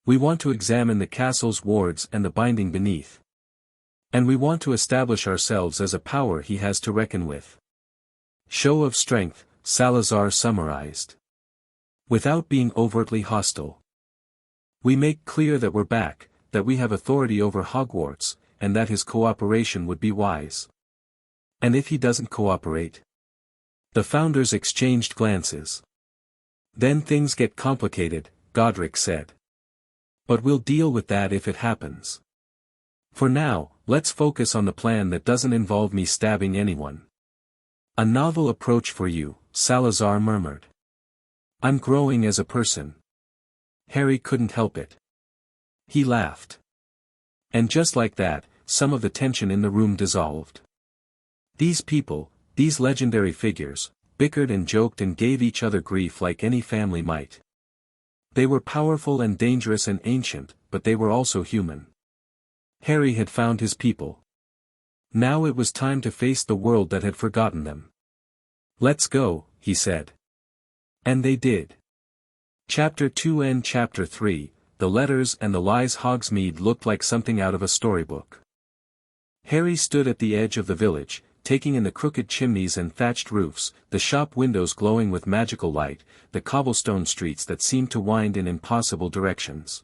We want to examine the castle's wards and the binding beneath. And we want to establish ourselves as a power he has to reckon with. Show of strength, Salazar summarized. Without being overtly hostile. We make clear that we're back, that we have authority over Hogwarts, and that his cooperation would be wise. And if he doesn't cooperate? The founders exchanged glances. Then things get complicated, Godric said. But we'll deal with that if it happens. For now, let's focus on the plan that doesn't involve me stabbing anyone. A novel approach for you, Salazar murmured. I'm growing as a person. Harry couldn't help it. He laughed. And just like that, some of the tension in the room dissolved. These people, these legendary figures, bickered and joked and gave each other grief like any family might. They were powerful and dangerous and ancient, but they were also human. Harry had found his people. Now it was time to face the world that had forgotten them. Let's go, he said. And they did. Chapter 2 and Chapter 3, The Letters and the Lies. Hogsmeade looked like something out of a storybook. Harry stood at the edge of the village, taking in the crooked chimneys and thatched roofs, the shop windows glowing with magical light, the cobblestone streets that seemed to wind in impossible directions.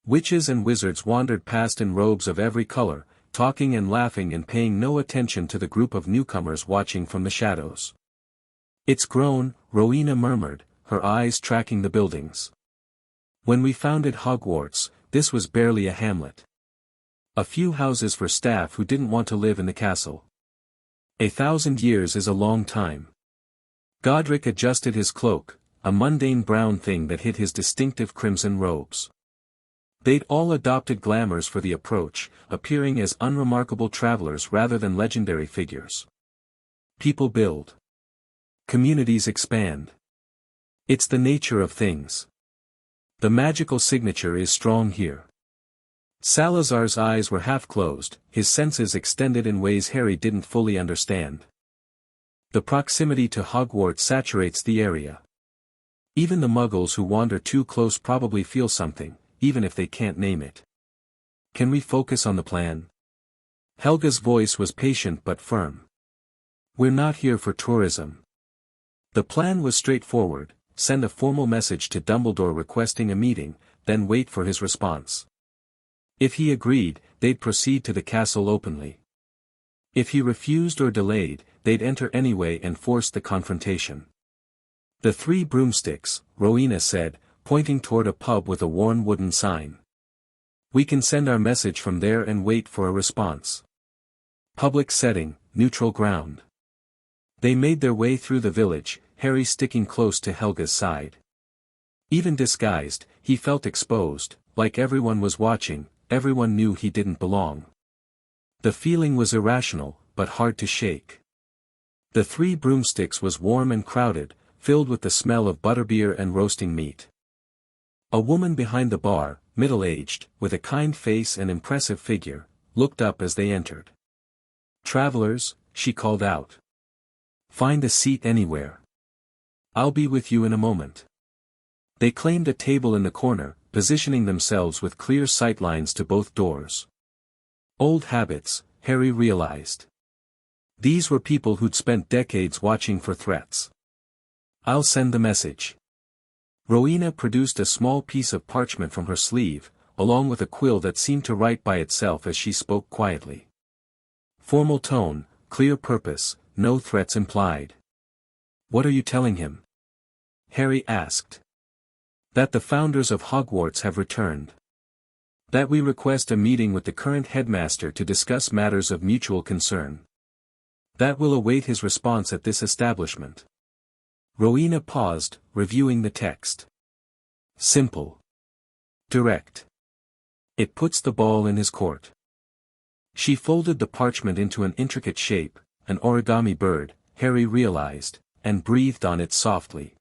Witches and wizards wandered past in robes of every color, talking and laughing and paying no attention to the group of newcomers watching from the shadows. It's grown, Rowena murmured, her eyes tracking the buildings. When we founded Hogwarts, this was barely a hamlet. A few houses for staff who didn't want to live in the castle. 1,000 years is a long time. Godric adjusted his cloak, a mundane brown thing that hid his distinctive crimson robes. They'd all adopted glamours for the approach, appearing as unremarkable travelers rather than legendary figures. People build. Communities expand. It's the nature of things. The magical signature is strong here. Salazar's eyes were half closed, his senses extended in ways Harry didn't fully understand. The proximity to Hogwarts saturates the area. Even the muggles who wander too close probably feel something, even if they can't name it. Can we focus on the plan? Helga's voice was patient but firm. We're not here for tourism. The plan was straightforward: send a formal message to Dumbledore requesting a meeting, then wait for his response. If he agreed, they'd proceed to the castle openly. If he refused or delayed, they'd enter anyway and force the confrontation. The 3 broomsticks, Rowena said, pointing toward a pub with a worn wooden sign. We can send our message from there and wait for a response. Public setting, neutral ground. They made their way through the village, Harry sticking close to Helga's side. Even disguised, he felt exposed, like everyone was watching. Everyone knew he didn't belong. The feeling was irrational, but hard to shake. The 3 broomsticks was warm and crowded, filled with the smell of butterbeer and roasting meat. A woman behind the bar, middle-aged, with a kind face and impressive figure, looked up as they entered. Travelers, she called out. Find a seat anywhere. I'll be with you in a moment. They claimed a table in the corner, positioning themselves with clear sightlines to both doors. Old habits, Harry realized. These were people who'd spent decades watching for threats. I'll send the message. Rowena produced a small piece of parchment from her sleeve, along with a quill that seemed to write by itself as she spoke quietly. Formal tone, clear purpose, no threats implied. What are you telling him? Harry asked. That the founders of Hogwarts have returned. That we request a meeting with the current headmaster to discuss matters of mutual concern. That will await his response at this establishment. Rowena paused, reviewing the text. Simple. Direct. It puts the ball in his court. She folded the parchment into an intricate shape, an origami bird, Harry realized, and breathed on it softly.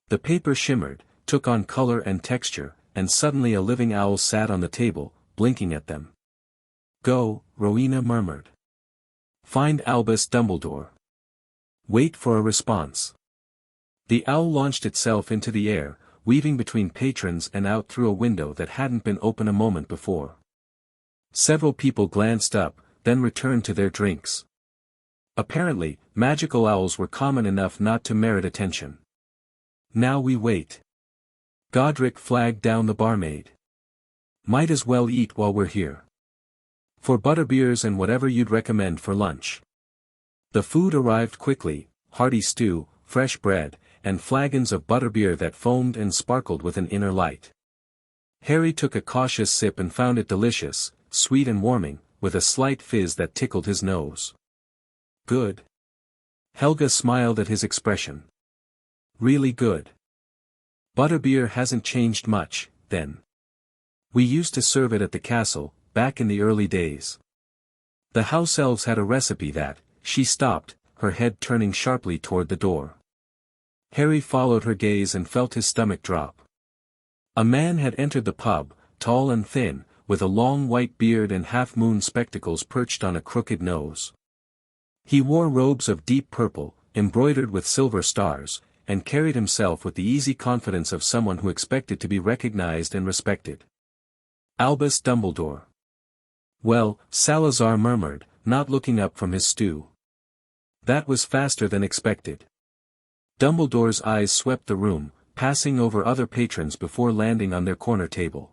The paper shimmered, took on color and texture, and suddenly a living owl sat on the table, blinking at them. "Go," Rowena murmured. "Find Albus Dumbledore. Wait for a response." The owl launched itself into the air, weaving between patrons and out through a window that hadn't been open a moment before. Several people glanced up, then returned to their drinks. Apparently, magical owls were common enough not to merit attention. "Now we wait." Godric flagged down the barmaid. "Might as well eat while we're here. For butterbeers and whatever you'd recommend for lunch." The food arrived quickly: hearty stew, fresh bread, and flagons of butterbeer that foamed and sparkled with an inner light. Harry took a cautious sip and found it delicious, sweet and warming, with a slight fizz that tickled his nose. "Good." Helga smiled at his expression. "Really good. Butterbeer hasn't changed much, then. We used to serve it at the castle, back in the early days. The house elves had a recipe that—" She stopped, her head turning sharply toward the door. Harry followed her gaze and felt his stomach drop. A man had entered the pub, tall and thin, with a long white beard and half-moon spectacles perched on a crooked nose. He wore robes of deep purple, embroidered with silver stars, and carried himself with the easy confidence of someone who expected to be recognized and respected. "Albus Dumbledore." "Well," Salazar murmured, not looking up from his stew. "That was faster than expected." Dumbledore's eyes swept the room, passing over other patrons before landing on their corner table.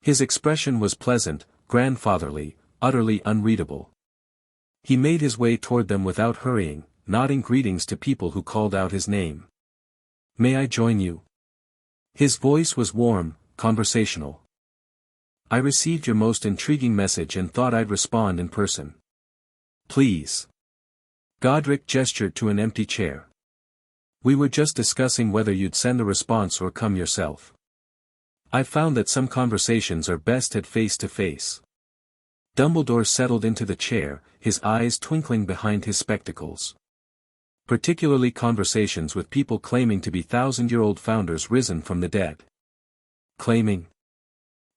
His expression was pleasant, grandfatherly, utterly unreadable. He made his way toward them without hurrying, nodding greetings to people who called out his name. "May I join you?" His voice was warm, conversational. "I received your most intriguing message and thought I'd respond in person." "Please." Godric gestured to an empty chair. "We were just discussing whether you'd send a response or come yourself. I've found that some conversations are best had face-to-face." Dumbledore settled into the chair, his eyes twinkling behind his spectacles. "Particularly conversations with people claiming to be thousand-year-old founders risen from the dead." "Claiming?"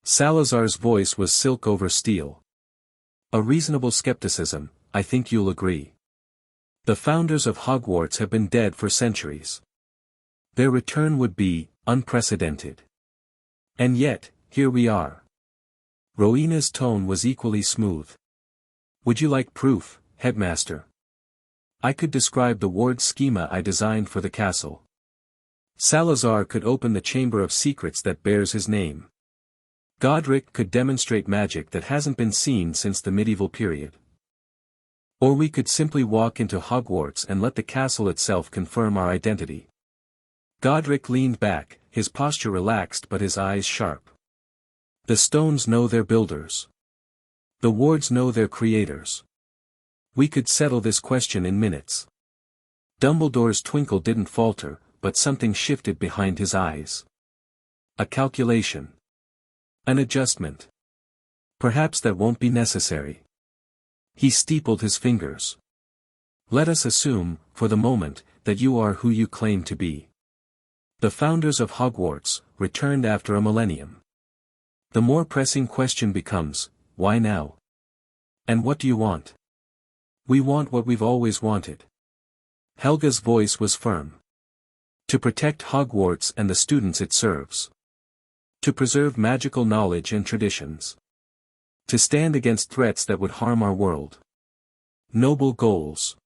Salazar's voice was silk over steel. "A reasonable skepticism, I think you'll agree. The founders of Hogwarts have been dead for centuries. Their return would be unprecedented. And yet, here we are." Rowena's tone was equally smooth. "Would you like proof, headmaster? I could describe the ward schema I designed for the castle. Salazar could open the chamber of secrets that bears his name. Godric could demonstrate magic that hasn't been seen since the medieval period. Or we could simply walk into Hogwarts and let the castle itself confirm our identity." Godric leaned back, his posture relaxed but his eyes sharp. "The stones know their builders. The wards know their creators. We could settle this question in minutes." Dumbledore's twinkle didn't falter, but something shifted behind his eyes. "A calculation. An adjustment. Perhaps that won't be necessary." He steepled his fingers. "Let us assume, for the moment, that you are who you claim to be. The founders of Hogwarts, returned after a millennium. The more pressing question becomes, why now? And what do you want?" "We want what we've always wanted." Helga's voice was firm. "To protect Hogwarts and the students it serves. To preserve magical knowledge and traditions. To stand against threats that would harm our world. Noble goals.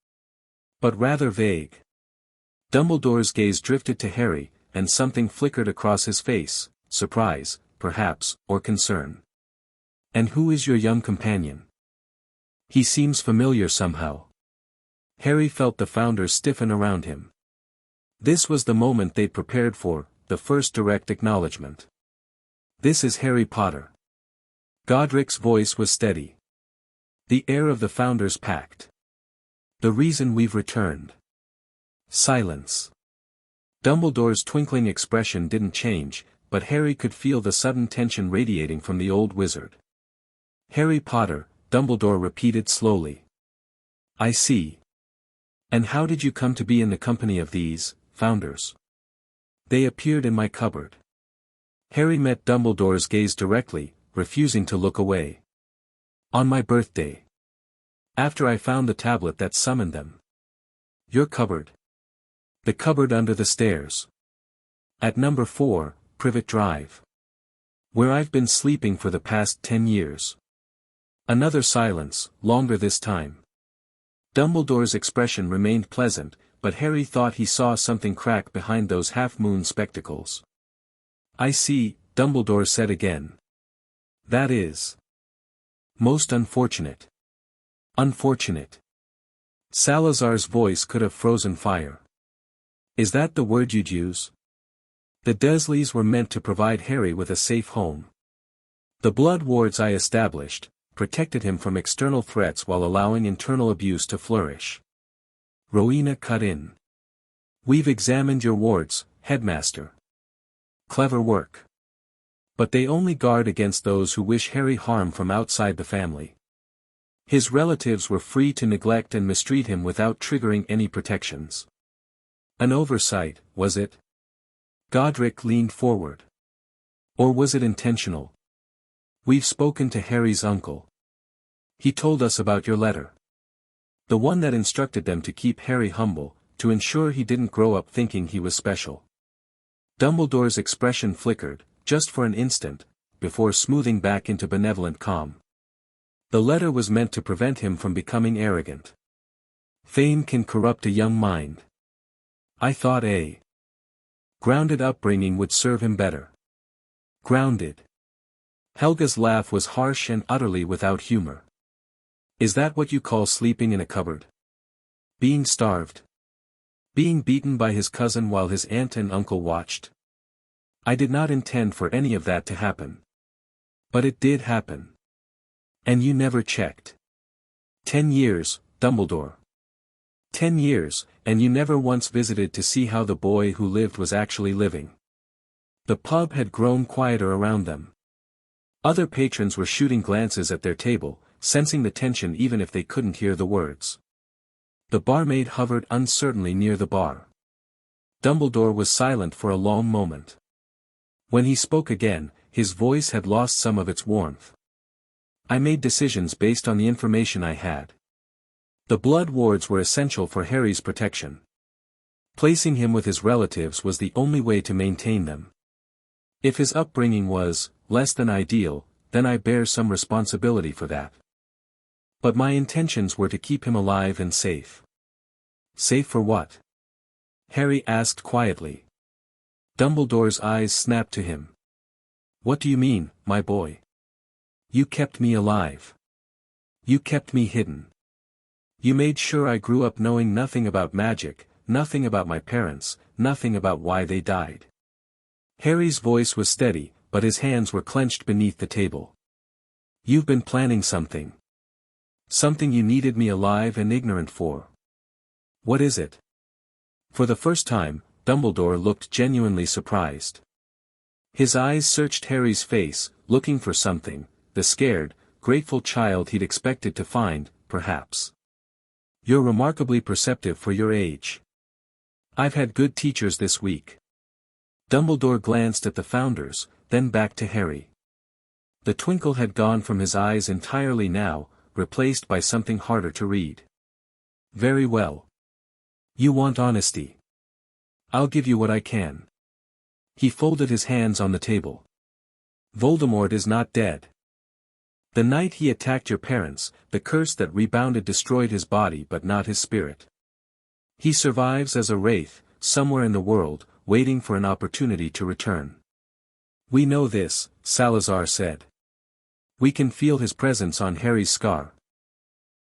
But rather vague." Dumbledore's gaze drifted to Harry, and something flickered across his face, surprise, perhaps, or concern. "And who is your young companion? He seems familiar somehow." Harry felt the founders stiffen around him. This was the moment they'd prepared for, the first direct acknowledgement. "This is Harry Potter." Godric's voice was steady. "The air of the founders packed. The reason we've returned." Silence. Dumbledore's twinkling expression didn't change, but Harry could feel the sudden tension radiating from the old wizard. "Harry Potter," Dumbledore repeated slowly. "I see. And how did you come to be in the company of these founders?" "They appeared in my cupboard." Harry met Dumbledore's gaze directly, refusing to look away. On my birthday. After I found the tablet that summoned them. Your cupboard. The cupboard under the stairs. At number 4, Privet Drive. Where I've been sleeping for the past 10 years. Another silence, longer this time. Dumbledore's expression remained pleasant, but Harry thought he saw something crack behind those half-moon spectacles. I see, Dumbledore said again. That is. Most unfortunate. Unfortunate. Salazar's voice could have frozen fire. Is that the word you'd use? The Dursleys were meant to provide Harry with a safe home. The blood wards I established protected him from external threats while allowing internal abuse to flourish. Rowena cut in. We've examined your wards, Headmaster. Clever work. But they only guard against those who wish Harry harm from outside the family. His relatives were free to neglect and mistreat him without triggering any protections. An oversight, was it? Godric leaned forward. Or was it intentional? We've spoken to Harry's uncle. He told us about your letter. The one that instructed them to keep Harry humble, to ensure he didn't grow up thinking he was special. Dumbledore's expression flickered, just for an instant, before smoothing back into benevolent calm. The letter was meant to prevent him from becoming arrogant. Fame can corrupt a young mind. I thought a grounded upbringing would serve him better. Grounded. Helga's laugh was harsh and utterly without humor. Is that what you call sleeping in a cupboard? Being starved? Being beaten by his cousin while his aunt and uncle watched? I did not intend for any of that to happen. But it did happen. And you never checked. 10 years, Dumbledore. 10 years, and you never once visited to see how the boy who lived was actually living. The pub had grown quieter around them. Other patrons were shooting glances at their table, sensing the tension even if they couldn't hear the words. The barmaid hovered uncertainly near the bar. Dumbledore was silent for a long moment. When he spoke again, his voice had lost some of its warmth. I made decisions based on the information I had. The blood wards were essential for Harry's protection. Placing him with his relatives was the only way to maintain them. If his upbringing was less than ideal, then I bear some responsibility for that. But my intentions were to keep him alive and safe. Safe for what? Harry asked quietly. Dumbledore's eyes snapped to him. What do you mean, my boy? You kept me alive. You kept me hidden. You made sure I grew up knowing nothing about magic, nothing about my parents, nothing about why they died. Harry's voice was steady, but his hands were clenched beneath the table. You've been planning something. Something you needed me alive and ignorant for. What is it? For the first time, Dumbledore looked genuinely surprised. His eyes searched Harry's face, looking for something, the scared, grateful child he'd expected to find, perhaps. You're remarkably perceptive for your age. I've had good teachers this week. Dumbledore glanced at the founders, then back to Harry. The twinkle had gone from his eyes entirely now, replaced by something harder to read. Very well. You want honesty. I'll give you what I can. He folded his hands on the table. Voldemort is not dead. The night he attacked your parents, the curse that rebounded destroyed his body but not his spirit. He survives as a wraith, somewhere in the world, waiting for an opportunity to return. We know this, Salazar said. We can feel his presence on Harry's scar.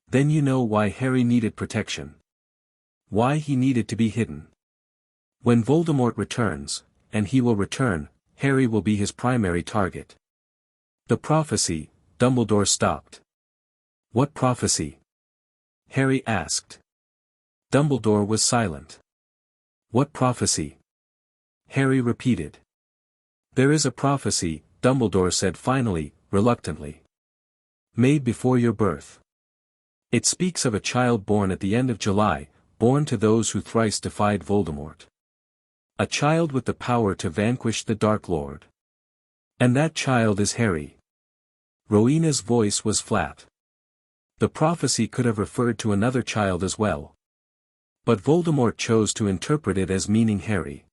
Then you know why Harry needed protection. Why he needed to be hidden. When Voldemort returns, and he will return, Harry will be his primary target. The prophecy, Dumbledore stopped. What prophecy? Harry asked. Dumbledore was silent. What prophecy? Harry repeated. There is a prophecy, Dumbledore said finally, reluctantly. Made before your birth. It speaks of a child born at the end of July, born to those who thrice defied Voldemort. A child with the power to vanquish the Dark Lord. And that child is Harry. Rowena's voice was flat. The prophecy could have referred to another child as well. But Voldemort chose to interpret it as meaning Harry.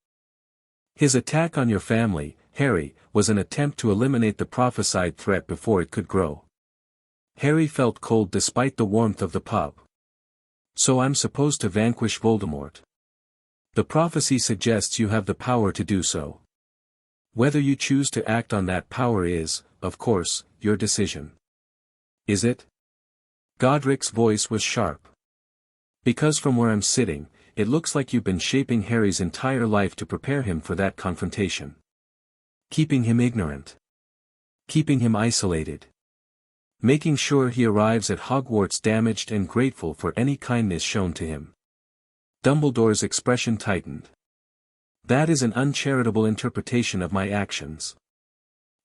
His attack on your family, Harry, was an attempt to eliminate the prophesied threat before it could grow. Harry felt cold despite the warmth of the pub. So I'm supposed to vanquish Voldemort. The prophecy suggests you have the power to do so. Whether you choose to act on that power is, of course, your decision. Is it? Godric's voice was sharp. Because from where I'm sitting, it looks like you've been shaping Harry's entire life to prepare him for that confrontation. Keeping him ignorant. Keeping him isolated. Making sure he arrives at Hogwarts damaged and grateful for any kindness shown to him. Dumbledore's expression tightened. That is an uncharitable interpretation of my actions.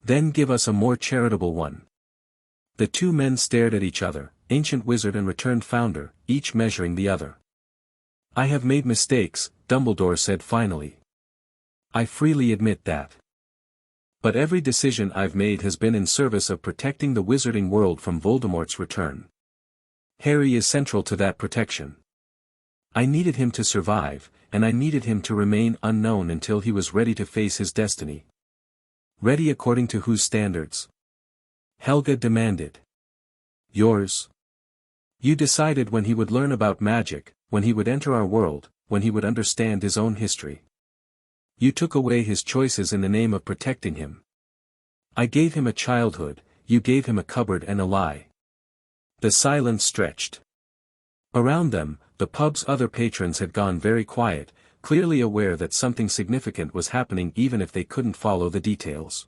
Then give us a more charitable one. The two men stared at each other, ancient wizard and returned founder, each measuring the other. I have made mistakes, Dumbledore said finally. I freely admit that. But every decision I've made has been in service of protecting the wizarding world from Voldemort's return. Harry is central to that protection. I needed him to survive, and I needed him to remain unknown until he was ready to face his destiny. Ready according to whose standards? Helga demanded. Yours. You decided when he would learn about magic, when he would enter our world, when he would understand his own history. You took away his choices in the name of protecting him. I gave him a childhood, you gave him a cupboard and a lie. The silence stretched. Around them, the pub's other patrons had gone very quiet, clearly aware that something significant was happening even if they couldn't follow the details.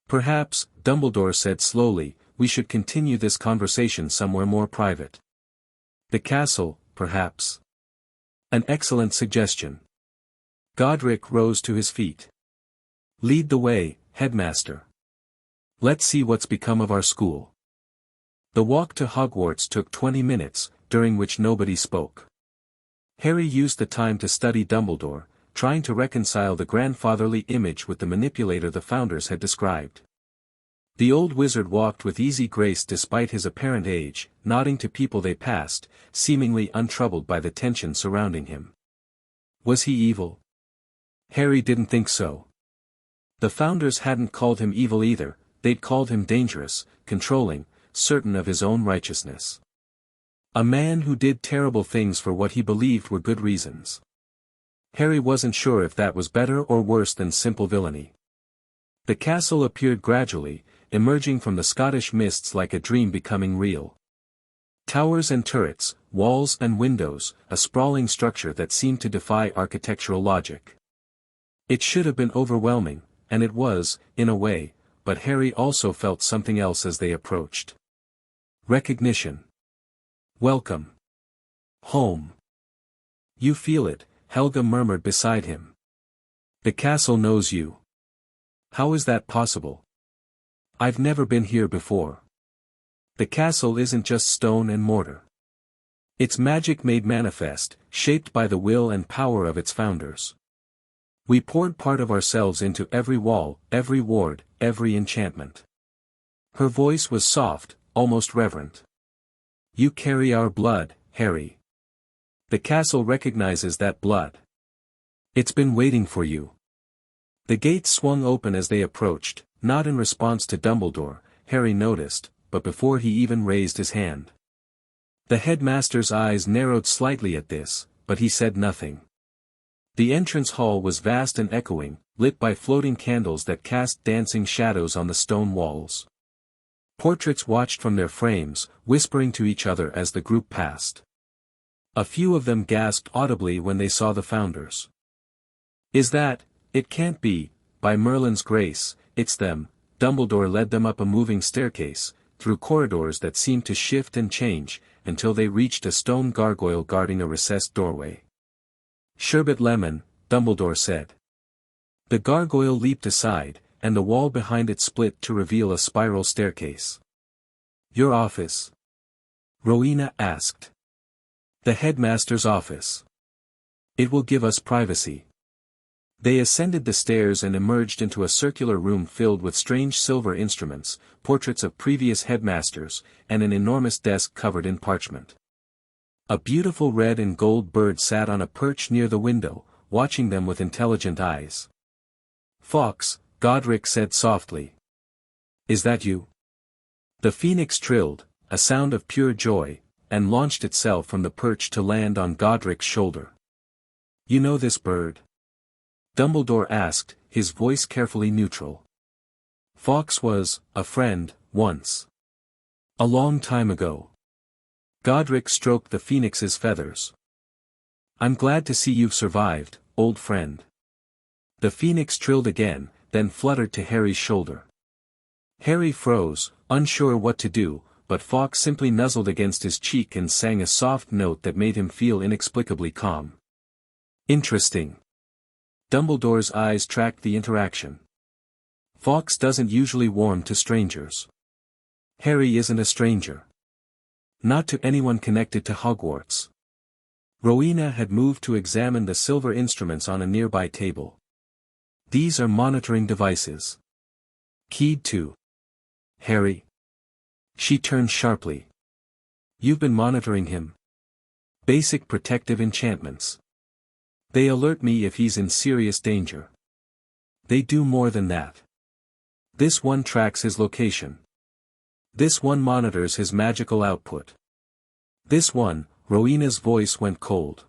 Perhaps, Dumbledore said slowly, we should continue this conversation somewhere more private. The castle, perhaps. An excellent suggestion. Godric rose to his feet. Lead the way, headmaster. Let's see what's become of our school. The walk to Hogwarts took 20 minutes, during which nobody spoke. Harry used the time to study Dumbledore, trying to reconcile the grandfatherly image with the manipulator the founders had described. The old wizard walked with easy grace despite his apparent age, nodding to people they passed, seemingly untroubled by the tension surrounding him. Was he evil? Harry didn't think so. The founders hadn't called him evil either, they'd called him dangerous, controlling, certain of his own righteousness. A man who did terrible things for what he believed were good reasons. Harry wasn't sure if that was better or worse than simple villainy. The castle appeared gradually, emerging from the Scottish mists like a dream becoming real. Towers and turrets, walls and windows, a sprawling structure that seemed to defy architectural logic. It should have been overwhelming, and it was, in a way, but Harry also felt something else as they approached. Recognition. Welcome. Home. You feel it, Helga murmured beside him. The castle knows you. How is that possible? I've never been here before. The castle isn't just stone and mortar. It's magic made manifest, shaped by the will and power of its founders. We poured part of ourselves into every wall, every ward, every enchantment. Her voice was soft, almost reverent. You carry our blood, Harry. The castle recognizes that blood. It's been waiting for you. The gates swung open as they approached, not in response to Dumbledore, Harry noticed, but before he even raised his hand. The headmaster's eyes narrowed slightly at this, but he said nothing. The entrance hall was vast and echoing, lit by floating candles that cast dancing shadows on the stone walls. Portraits watched from their frames, whispering to each other as the group passed. A few of them gasped audibly when they saw the founders. Is that, it can't be, by Merlin's grace, it's them. Dumbledore led them up a moving staircase, through corridors that seemed to shift and change, until they reached a stone gargoyle guarding a recessed doorway. Sherbet lemon, Dumbledore said. The gargoyle leaped aside, and the wall behind it split to reveal a spiral staircase. Your office? Rowena asked. The headmaster's office. It will give us privacy. They ascended the stairs and emerged into a circular room filled with strange silver instruments, portraits of previous headmasters, and an enormous desk covered in parchment. A beautiful red and gold bird sat on a perch near the window, watching them with intelligent eyes. "Fox," Godric said softly. "Is that you?" The phoenix trilled, a sound of pure joy, and launched itself from the perch to land on Godric's shoulder. "You know this bird?" Dumbledore asked, his voice carefully neutral. "Fox was a friend, once. A long time ago." Godric stroked the phoenix's feathers. "I'm glad to see you've survived, old friend." The phoenix trilled again, then fluttered to Harry's shoulder. Harry froze, unsure what to do, but Fox simply nuzzled against his cheek and sang a soft note that made him feel inexplicably calm. "Interesting." Dumbledore's eyes tracked the interaction. "Fox doesn't usually warm to strangers." "Harry isn't a stranger. Not to anyone connected to Hogwarts." Rowena had moved to examine the silver instruments on a nearby table. "These are monitoring devices. Keyed to Harry." She turned sharply. "You've been monitoring him?" "Basic protective enchantments. They alert me if he's in serious danger." "They do more than that. This one tracks his location. This one monitors his magical output. This one," Rowena's voice went cold.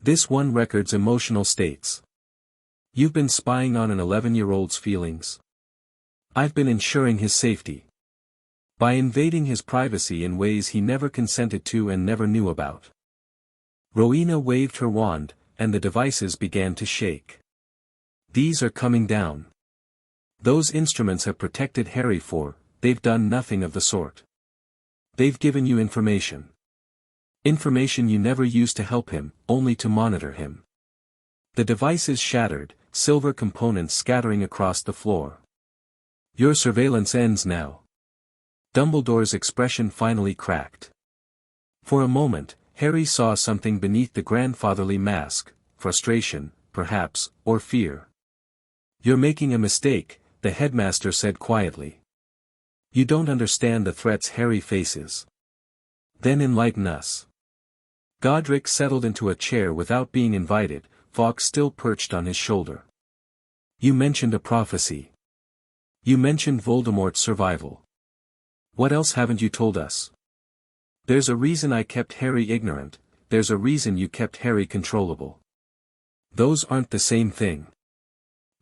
"This one records emotional states. You've been spying on an 11-year-old's feelings. I've been ensuring his safety. By invading his privacy in ways he never consented to and never knew about." Rowena waved her wand, and the devices began to shake. "These are coming down. Those instruments have protected Harry they've done nothing of the sort. They've given you information. Information you never used to help him, only to monitor him." The devices shattered, silver components scattering across the floor. "Your surveillance ends now." Dumbledore's expression finally cracked. For a moment, Harry saw something beneath the grandfatherly mask, frustration, perhaps, or fear. "You're making a mistake," the headmaster said quietly. "You don't understand the threats Harry faces." "Then enlighten us." Godric settled into a chair without being invited, Fox still perched on his shoulder. "You mentioned a prophecy. You mentioned Voldemort's survival. What else haven't you told us?" "There's a reason I kept Harry ignorant, there's a reason you kept Harry controllable. Those aren't the same thing."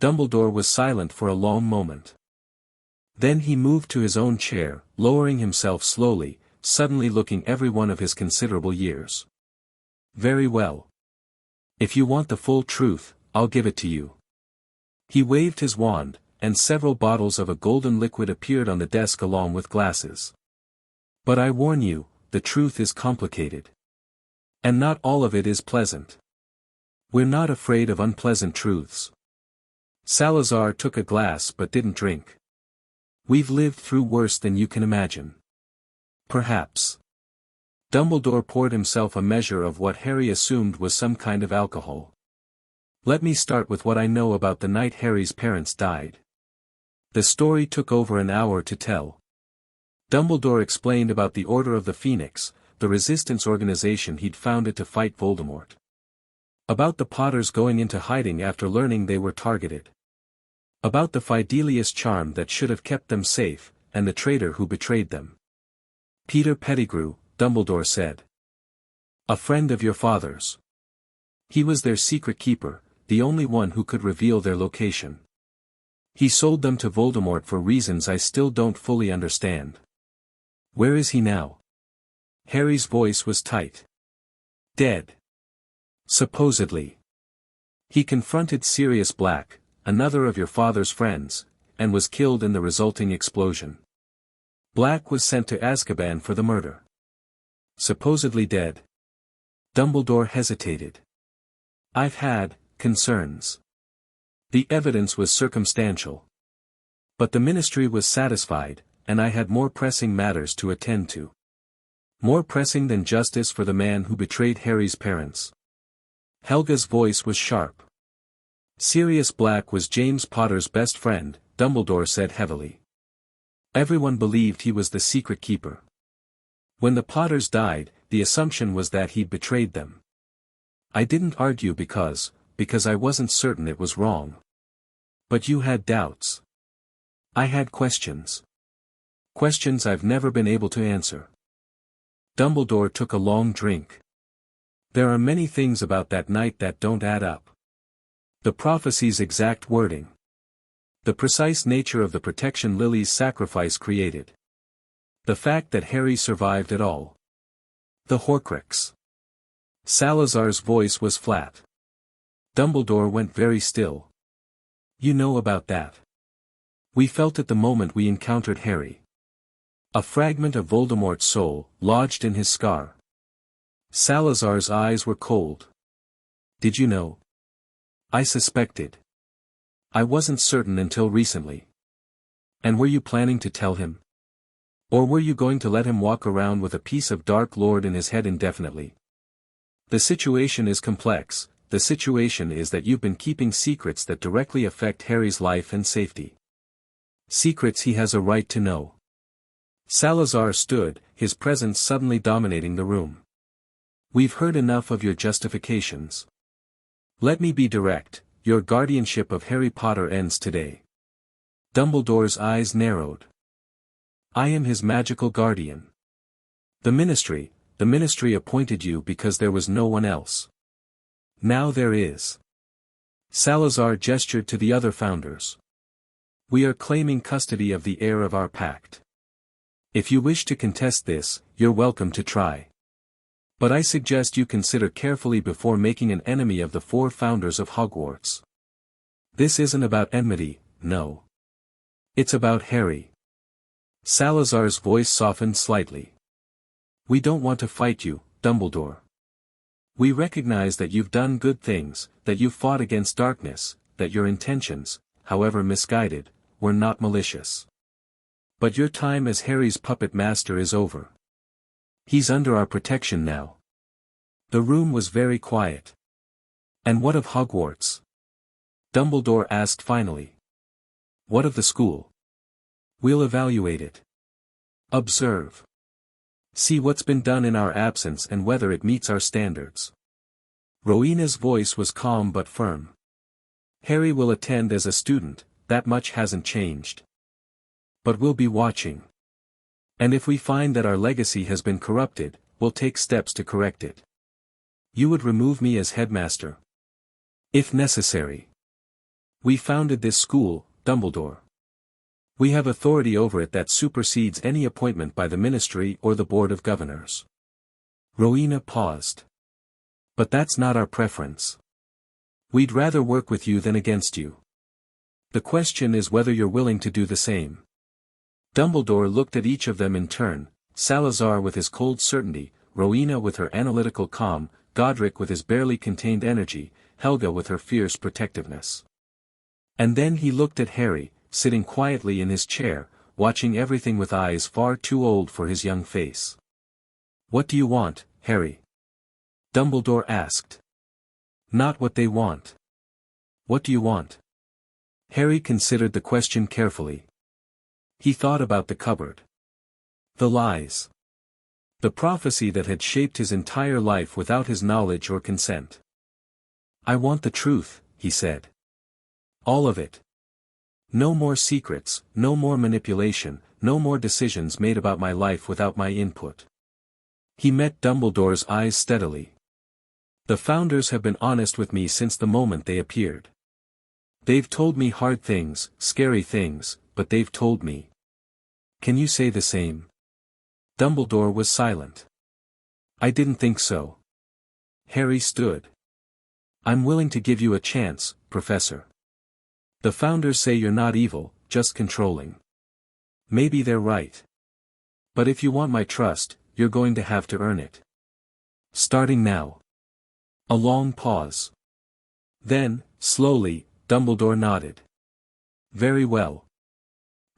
Dumbledore was silent for a long moment. Then he moved to his own chair, lowering himself slowly, suddenly looking every one of his considerable years. "Very well. If you want the full truth, I'll give it to you." He waved his wand, and several bottles of a golden liquid appeared on the desk along with glasses. "But I warn you, the truth is complicated. And not all of it is pleasant. We're not afraid of unpleasant truths." Salazar took a glass but didn't drink. "We've lived through worse than you can imagine." "Perhaps." Dumbledore poured himself a measure of what Harry assumed was some kind of alcohol. "Let me start with what I know about the night Harry's parents died." The story took over an hour to tell. Dumbledore explained about the Order of the Phoenix, the resistance organization he'd founded to fight Voldemort. About the Potters going into hiding after learning they were targeted. About the Fidelius charm that should have kept them safe, and the traitor who betrayed them. "Peter Pettigrew," Dumbledore said. "A friend of your father's. He was their secret keeper, the only one who could reveal their location. He sold them to Voldemort for reasons I still don't fully understand." "Where is he now?" Harry's voice was tight. "Dead. Supposedly. He confronted Sirius Black, another of your father's friends, and was killed in the resulting explosion. Black was sent to Azkaban for the murder." "Supposedly dead." Dumbledore hesitated. "I've had concerns. The evidence was circumstantial. But the Ministry was satisfied, and I had more pressing matters to attend to. More pressing than justice for the man who betrayed Harry's parents." Helga's voice was sharp. Sirius Black was James Potter's best friend, Dumbledore said heavily. Everyone believed he was the secret keeper. When the Potters died, the assumption was that he'd betrayed them. I didn't argue because I wasn't certain it was wrong. But you had doubts. I had questions. Questions I've never been able to answer. Dumbledore took a long drink. There are many things about that night that don't add up. The prophecy's exact wording. The precise nature of the protection Lily's sacrifice created. The fact that Harry survived at all. The Horcrux. Salazar's voice was flat. Dumbledore went very still. You know about that. We felt it the moment we encountered Harry. A fragment of Voldemort's soul, lodged in his scar. Salazar's eyes were cold. Did you know? I suspected. I wasn't certain until recently. And were you planning to tell him? Or were you going to let him walk around with a piece of Dark Lord in his head indefinitely? The situation is complex. The situation is that you've been keeping secrets that directly affect Harry's life and safety. Secrets he has a right to know. Salazar stood, his presence suddenly dominating the room. We've heard enough of your justifications. Let me be direct, your guardianship of Harry Potter ends today. Dumbledore's eyes narrowed. I am his magical guardian. The ministry appointed you because there was no one else. Now there is. Salazar gestured to the other founders. We are claiming custody of the heir of our pact. If you wish to contest this, you're welcome to try. But I suggest you consider carefully before making an enemy of the 4 founders of Hogwarts. This isn't about enmity, no. It's about Harry. Salazar's voice softened slightly. We don't want to fight you, Dumbledore. We recognize that you've done good things, that you've fought against darkness, that your intentions, however misguided, were not malicious. But your time as Harry's puppet master is over. He's under our protection now. The room was very quiet. And what of Hogwarts? Dumbledore asked finally. What of the school? We'll evaluate it. Observe. See what's been done in our absence and whether it meets our standards. Rowena's voice was calm but firm. Harry will attend as a student, that much hasn't changed. But we'll be watching. And if we find that our legacy has been corrupted, we'll take steps to correct it. You would remove me as headmaster? If necessary. We founded this school, Dumbledore. We have authority over it that supersedes any appointment by the Ministry or the Board of Governors. Rowena paused. But that's not our preference. We'd rather work with you than against you. The question is whether you're willing to do the same. Dumbledore looked at each of them in turn, Salazar with his cold certainty, Rowena with her analytical calm, Godric with his barely contained energy, Helga with her fierce protectiveness. And then he looked at Harry, sitting quietly in his chair, watching everything with eyes far too old for his young face. What do you want, Harry? Dumbledore asked. Not what they want. What do you want? Harry considered the question carefully. He thought about the cupboard. The lies. The prophecy that had shaped his entire life without his knowledge or consent. I want the truth, he said. All of it. No more secrets, no more manipulation, no more decisions made about my life without my input. He met Dumbledore's eyes steadily. The founders have been honest with me since the moment they appeared. They've told me hard things, scary things, but they've told me. Can you say the same? Dumbledore was silent. I didn't think so. Harry stood. I'm willing to give you a chance, Professor. The founders say you're not evil, just controlling. Maybe they're right. But if you want my trust, you're going to have to earn it. Starting now. A long pause. Then, slowly, Dumbledore nodded. Very well.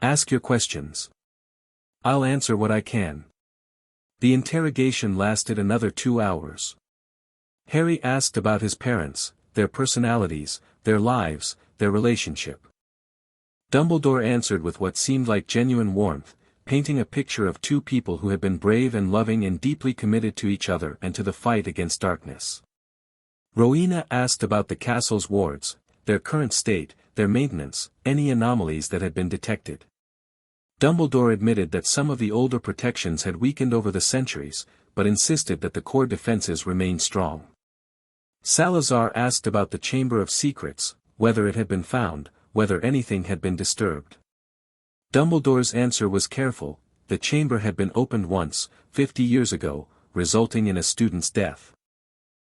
Ask your questions. I'll answer what I can. The interrogation lasted another 2 hours. Harry asked about his parents, their personalities, their lives, their relationship. Dumbledore answered with what seemed like genuine warmth, painting a picture of two people who had been brave and loving and deeply committed to each other and to the fight against darkness. Rowena asked about the castle's wards, their current state, their maintenance, any anomalies that had been detected. Dumbledore admitted that some of the older protections had weakened over the centuries, but insisted that the core defenses remained strong. Salazar asked about the Chamber of Secrets, whether it had been found, whether anything had been disturbed. Dumbledore's answer was careful: the chamber had been opened once, 50 years ago, resulting in a student's death.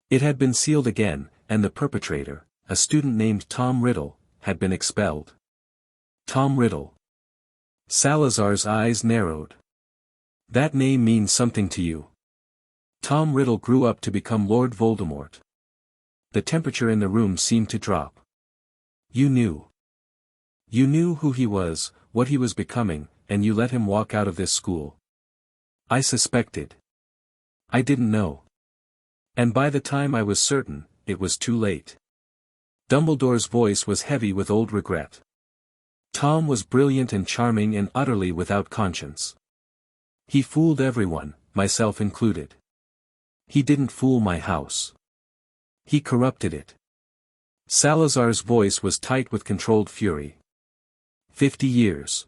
It had been sealed again, and the perpetrator, a student named Tom Riddle, had been expelled. Tom Riddle. Salazar's eyes narrowed. That name means something to you. Tom Riddle grew up to become Lord Voldemort. The temperature in the room seemed to drop. You knew. You knew who he was, what he was becoming, and you let him walk out of this school. I suspected. I didn't know. And by the time I was certain, it was too late. Dumbledore's voice was heavy with old regret. Tom was brilliant and charming and utterly without conscience. He fooled everyone, myself included. He didn't fool my house. He corrupted it. Salazar's voice was tight with controlled fury. 50 years.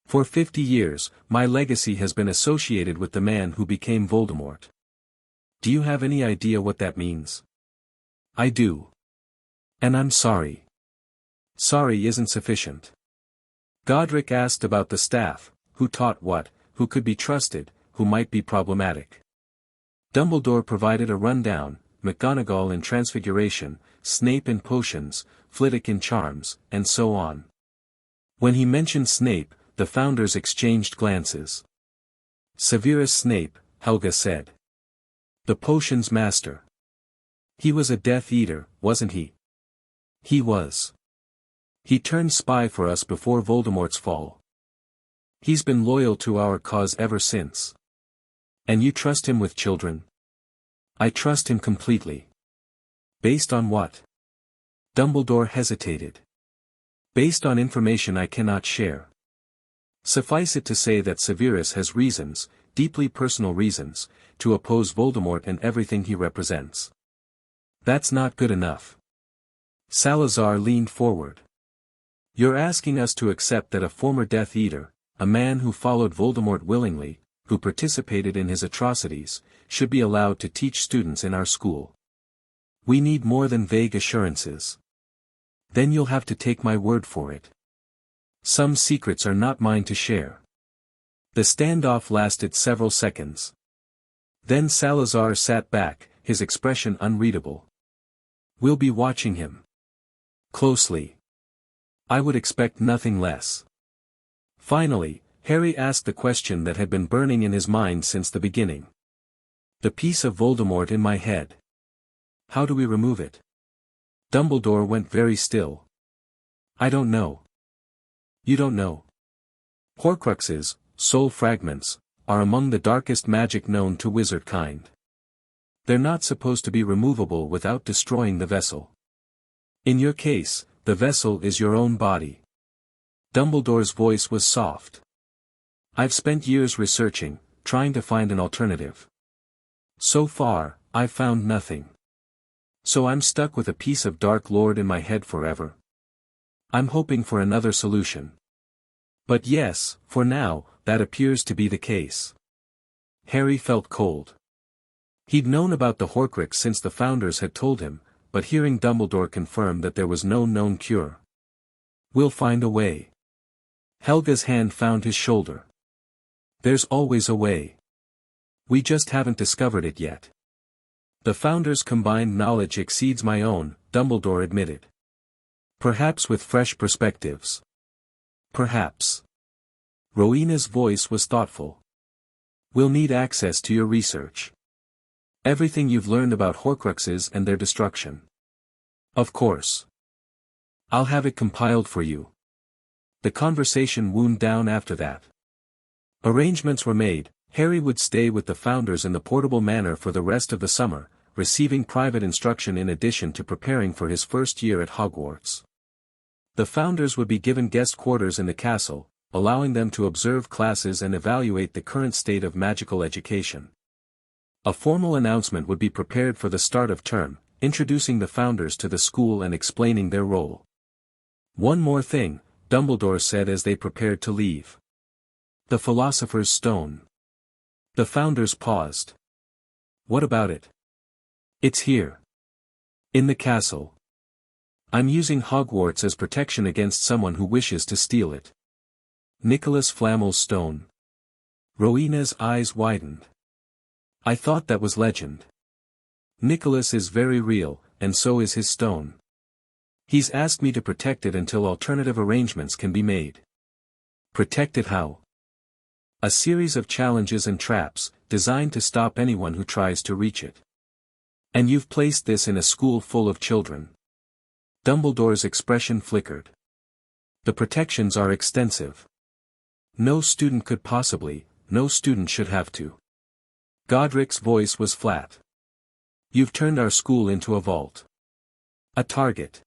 For 50 years, my legacy has been associated with the man who became Voldemort. Do you have any idea what that means? I do. And I'm sorry. Sorry isn't sufficient. Godric asked about the staff, who taught what, who could be trusted, who might be problematic. Dumbledore provided a rundown: McGonagall in Transfiguration, Snape in Potions, Flitwick in Charms, and so on. When he mentioned Snape, the founders exchanged glances. Severus Snape, Helga said. The potions master. He was a Death Eater, wasn't he? He was. He turned spy for us before Voldemort's fall. He's been loyal to our cause ever since. And you trust him with children? I trust him completely. Based on what? Dumbledore hesitated. Based on information I cannot share. Suffice it to say that Severus has reasons, deeply personal reasons, to oppose Voldemort and everything he represents. That's not good enough. Salazar leaned forward. You're asking us to accept that a former Death Eater, a man who followed Voldemort willingly, who participated in his atrocities, should be allowed to teach students in our school. We need more than vague assurances. Then you'll have to take my word for it. Some secrets are not mine to share. The standoff lasted several seconds. Then Salazar sat back, his expression unreadable. We'll be watching him closely. I would expect nothing less. Finally, Harry asked the question that had been burning in his mind since the beginning. The piece of Voldemort in my head. How do we remove it? Dumbledore went very still. I don't know. You don't know. Horcruxes, soul fragments, are among the darkest magic known to wizard kind. They're not supposed to be removable without destroying the vessel. In your case, the vessel is your own body. Dumbledore's voice was soft. I've spent years researching, trying to find an alternative. So far, I've found nothing. So I'm stuck with a piece of Dark Lord in my head forever. I'm hoping for another solution. But yes, for now, that appears to be the case. Harry felt cold. He'd known about the Horcrux since the founders had told him, but hearing Dumbledore confirm that there was no known cure. We'll find a way. Helga's hand found his shoulder. There's always a way. We just haven't discovered it yet. The founders' combined knowledge exceeds my own, Dumbledore admitted. Perhaps with fresh perspectives. Perhaps. Rowena's voice was thoughtful. We'll need access to your research. Everything you've learned about Horcruxes and their destruction. Of course. I'll have it compiled for you. The conversation wound down after that. Arrangements were made. Harry would stay with the founders in the portable manor for the rest of the summer, receiving private instruction in addition to preparing for his first year at Hogwarts. The founders would be given guest quarters in the castle, allowing them to observe classes and evaluate the current state of magical education. A formal announcement would be prepared for the start of term, introducing the founders to the school and explaining their role. "One more thing," Dumbledore said as they prepared to leave. "The Philosopher's Stone." The founders paused. "What about it?" "It's here. In the castle. I'm using Hogwarts as protection against someone who wishes to steal it." Nicholas Flamel's stone. Rowena's eyes widened. "I thought that was legend." "Nicholas is very real, and so is his stone. He's asked me to protect it until alternative arrangements can be made." "Protect it how?" "A series of challenges and traps, designed to stop anyone who tries to reach it." "And you've placed this in a school full of children?" Dumbledore's expression flickered. "The protections are extensive. No student could possibly, no student should have to." Godric's voice was flat. "You've turned our school into a vault. A target.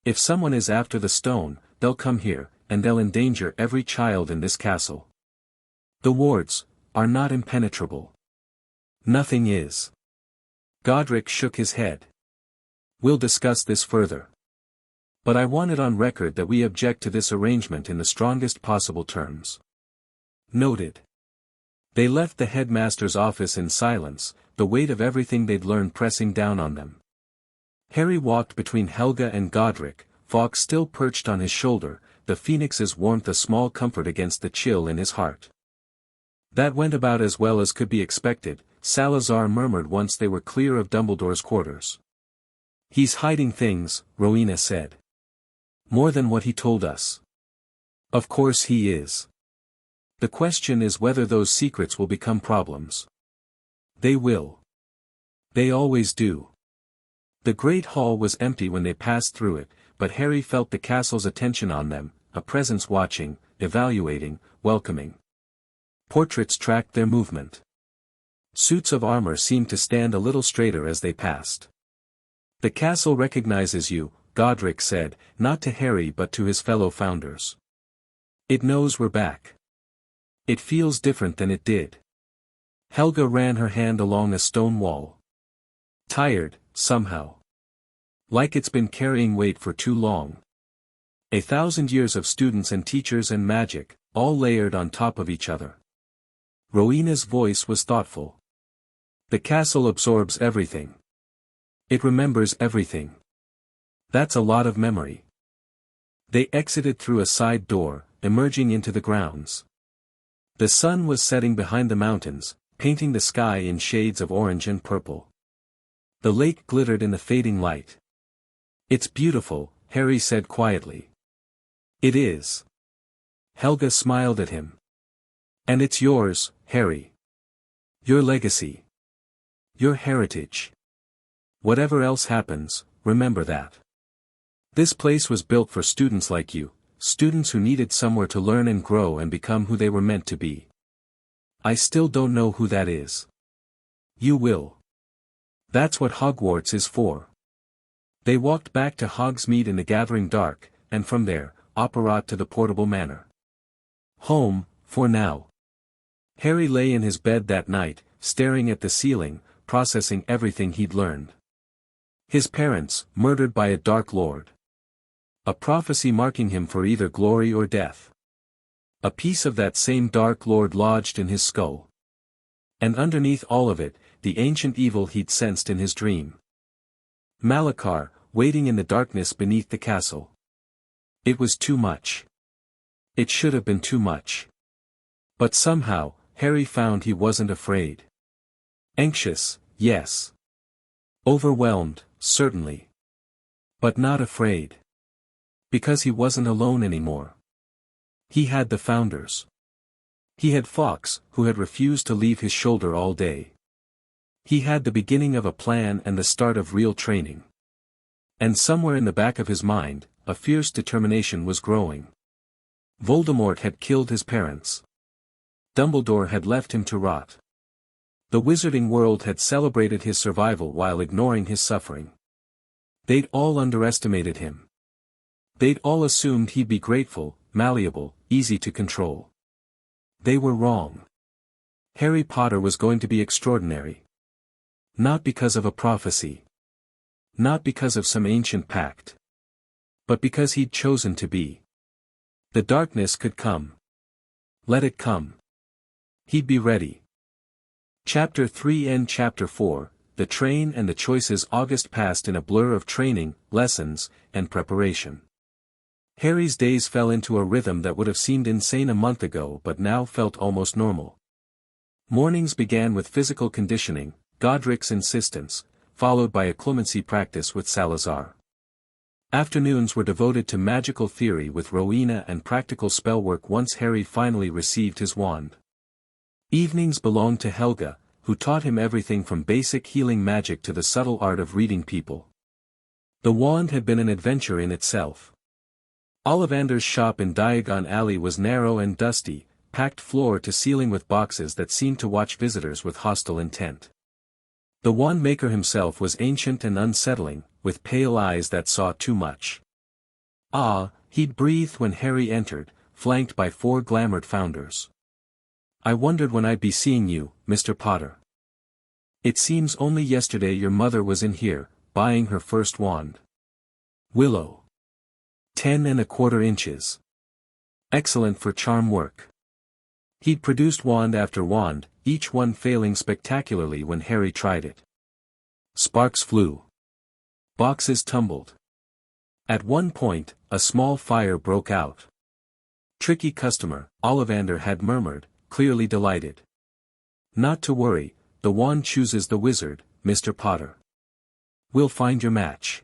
If someone is after the stone, they'll come here, and they'll endanger every child in this castle. The wards are not impenetrable. Nothing is." Godric shook his head. "We'll discuss this further. But I want it on record that we object to this arrangement in the strongest possible terms." "Noted." They left the headmaster's office in silence, the weight of everything they'd learned pressing down on them. Harry walked between Helga and Godric, Fawkes still perched on his shoulder, the phoenix's warmth a small comfort against the chill in his heart. "That went about as well as could be expected," Salazar murmured once they were clear of Dumbledore's quarters. "He's hiding things," Rowena said. "More than what he told us." "Of course he is. The question is whether those secrets will become problems." "They will. They always do." The Great Hall was empty when they passed through it, but Harry felt the castle's attention on them, a presence watching, evaluating, welcoming. Portraits tracked their movement. Suits of armor seemed to stand a little straighter as they passed. "The castle recognizes you," Godric said, not to Harry but to his fellow founders. "It knows we're back. It feels different than it did." Helga ran her hand along a stone wall. "Tired, somehow. Like it's been carrying weight for too long. 1,000 years of students and teachers and magic, all layered on top of each other." Rowena's voice was thoughtful. "The castle absorbs everything. It remembers everything. That's a lot of memory." They exited through a side door, emerging into the grounds. The sun was setting behind the mountains, painting the sky in shades of orange and purple. The lake glittered in the fading light. "It's beautiful," Harry said quietly. "It is." Helga smiled at him. "And it's yours, Harry. Your legacy. Your heritage. Whatever else happens, remember that. This place was built for students like you, students who needed somewhere to learn and grow and become who they were meant to be. I still don't know who that is. You will. That's what Hogwarts is for." They walked back to Hogsmeade in the gathering dark, and from there, Opera to the portable manor. Home, for now. Harry lay in his bed that night, staring at the ceiling, processing everything he'd learned. His parents, murdered by a Dark Lord. A prophecy marking him for either glory or death. A piece of that same Dark Lord lodged in his skull. And underneath all of it, the ancient evil he'd sensed in his dream. Malachar, waiting in the darkness beneath the castle. It was too much. It should have been too much. But somehow, Harry found he wasn't afraid. Anxious, yes. Overwhelmed, certainly. But not afraid. Because he wasn't alone anymore. He had the founders. He had Fawkes, who had refused to leave his shoulder all day. He had the beginning of a plan and the start of real training. And somewhere in the back of his mind, a fierce determination was growing. Voldemort had killed his parents. Dumbledore had left him to rot. The wizarding world had celebrated his survival while ignoring his suffering. They'd all underestimated him. They'd all assumed he'd be grateful, malleable, easy to control. They were wrong. Harry Potter was going to be extraordinary. Not because of a prophecy. Not because of some ancient pact. But because he'd chosen to be. The darkness could come. Let it come. He'd be ready. Chapter 3 and Chapter 4, The Train and the Choices. August passed in a blur of training, lessons, and preparation. Harry's days fell into a rhythm that would have seemed insane a month ago but now felt almost normal. Mornings began with physical conditioning, Godric's insistence, followed by a clemency practice with Salazar. Afternoons were devoted to magical theory with Rowena and practical spellwork once Harry finally received his wand. Evenings belonged to Helga, who taught him everything from basic healing magic to the subtle art of reading people. The wand had been an adventure in itself. Ollivander's shop in Diagon Alley was narrow and dusty, packed floor to ceiling with boxes that seemed to watch visitors with hostile intent. The wand maker himself was ancient and unsettling, with pale eyes that saw too much. "Ah," he'd breathed when Harry entered, flanked by 4 glamoured founders. "I wondered when I'd be seeing you, Mr. Potter. It seems only yesterday your mother was in here, buying her first wand. Willow. 10¼ inches. Excellent for charm work." He'd produced wand after wand, each one failing spectacularly when Harry tried it. Sparks flew. Boxes tumbled. At one point, a small fire broke out. "Tricky customer," Ollivander had murmured, clearly delighted. "Not to worry, the wand chooses the wizard, Mr. Potter. We'll find your match."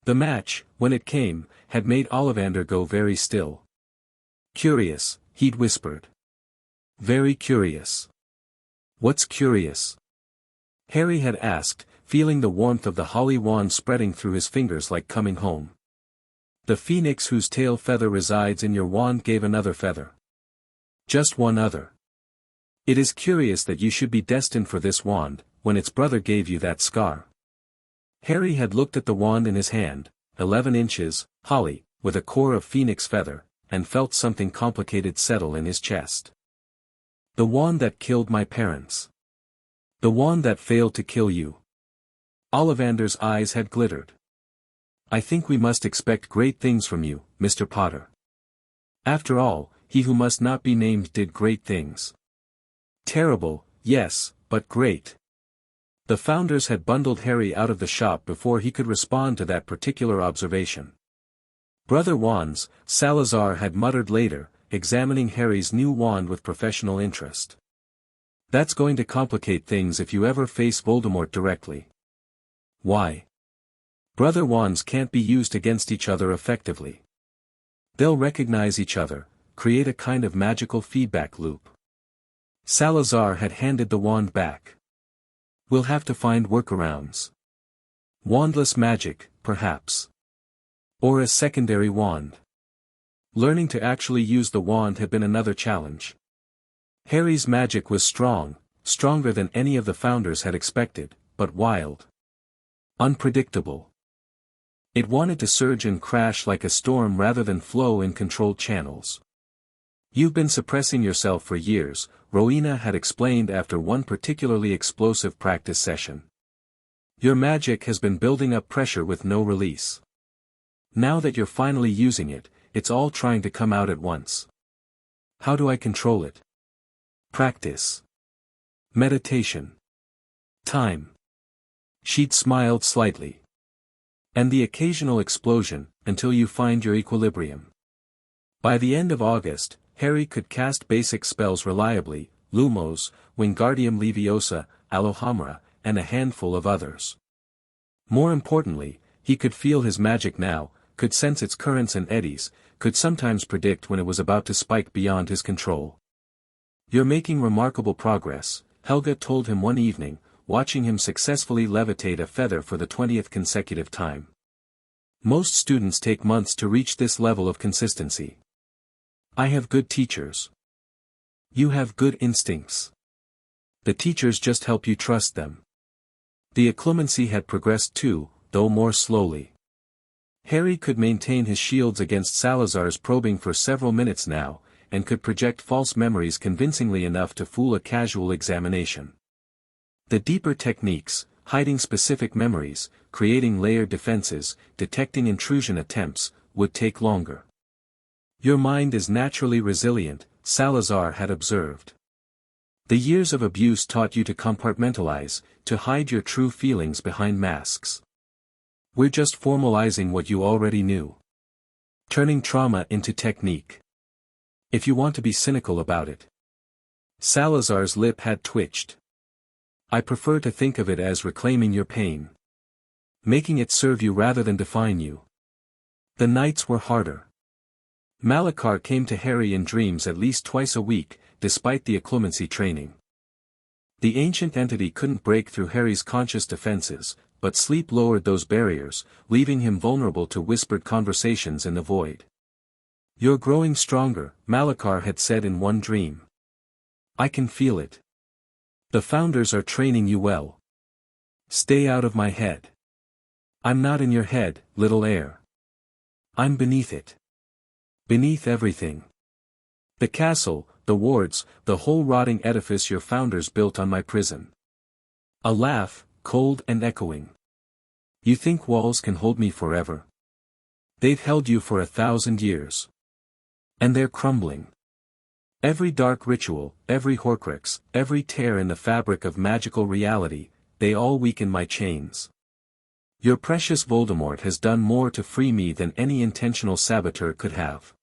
The match, when it came, had made Ollivander go very still. "Curious," he'd whispered. "Very curious." "What's curious?" Harry had asked, feeling the warmth of the holly wand spreading through his fingers like coming home. "The phoenix whose tail feather resides in your wand gave another feather. Just one other. It is curious that you should be destined for this wand, when its brother gave you that scar." Harry had looked at the wand in his hand, 11 inches, holly, with a core of phoenix feather, and felt something complicated settle in his chest. "The wand that killed my parents. The wand that failed to kill you." Ollivander's eyes had glittered. "I think we must expect great things from you, Mr. Potter. After all, he who must not be named did great things." "Terrible, yes, but great." The founders had bundled Harry out of the shop before he could respond to that particular observation. "Brother wands," Salazar had muttered later, examining Harry's new wand with professional interest. "That's going to complicate things if you ever face Voldemort directly." "Why?" "Brother wands can't be used against each other effectively. They'll recognize each other, create a kind of magical feedback loop." Salazar had handed the wand back. "We'll have to find workarounds. Wandless magic, perhaps. Or a secondary wand." Learning to actually use the wand had been another challenge. Harry's magic was strong, stronger than any of the founders had expected, but wild. Unpredictable. It wanted to surge and crash like a storm rather than flow in controlled channels. "You've been suppressing yourself for years," Rowena had explained after one particularly explosive practice session. "Your magic has been building up pressure with no release. Now that you're finally using it, it's all trying to come out at once. How do I control it?" "Practice. Meditation. Time." She'd smiled slightly. "And the occasional explosion, until you find your equilibrium." By the end of August, Harry could cast basic spells reliably, Lumos, Wingardium Leviosa, Alohomora, and a handful of others. More importantly, he could feel his magic now, could sense its currents and eddies, could sometimes predict when it was about to spike beyond his control. "You're making remarkable progress," Helga told him one evening, watching him successfully levitate a feather for the 20th consecutive time. "Most students take months to reach this level of consistency. I have good teachers. You have good instincts. The teachers just help you trust them. The occlumency had progressed too, though more slowly. Harry could maintain his shields against Salazar's probing for several minutes now, and could project false memories convincingly enough to fool a casual examination. The deeper techniques, hiding specific memories, creating layered defenses, detecting intrusion attempts, would take longer. Your mind is naturally resilient, Salazar had observed. The years of abuse taught you to compartmentalize, to hide your true feelings behind masks. We're just formalizing what you already knew. Turning trauma into technique. If you want to be cynical about it. Salazar's lip had twitched. I prefer to think of it as reclaiming your pain. Making it serve you rather than define you. The nights were harder. Malachar came to Harry in dreams at least twice a week, despite the occlumency training. The ancient entity couldn't break through Harry's conscious defenses, but sleep lowered those barriers, leaving him vulnerable to whispered conversations in the void. You're growing stronger, Malachar had said in one dream. I can feel it. The founders are training you well. Stay out of my head. I'm not in your head, little heir. I'm beneath it. Beneath everything. The castle, the wards, the whole rotting edifice your founders built on my prison. A laugh, cold and echoing. You think walls can hold me forever? They've held you for 1,000 years. And they're crumbling. Every dark ritual, every horcrux, every tear in the fabric of magical reality, they all weaken my chains. Your precious Voldemort has done more to free me than any intentional saboteur could have.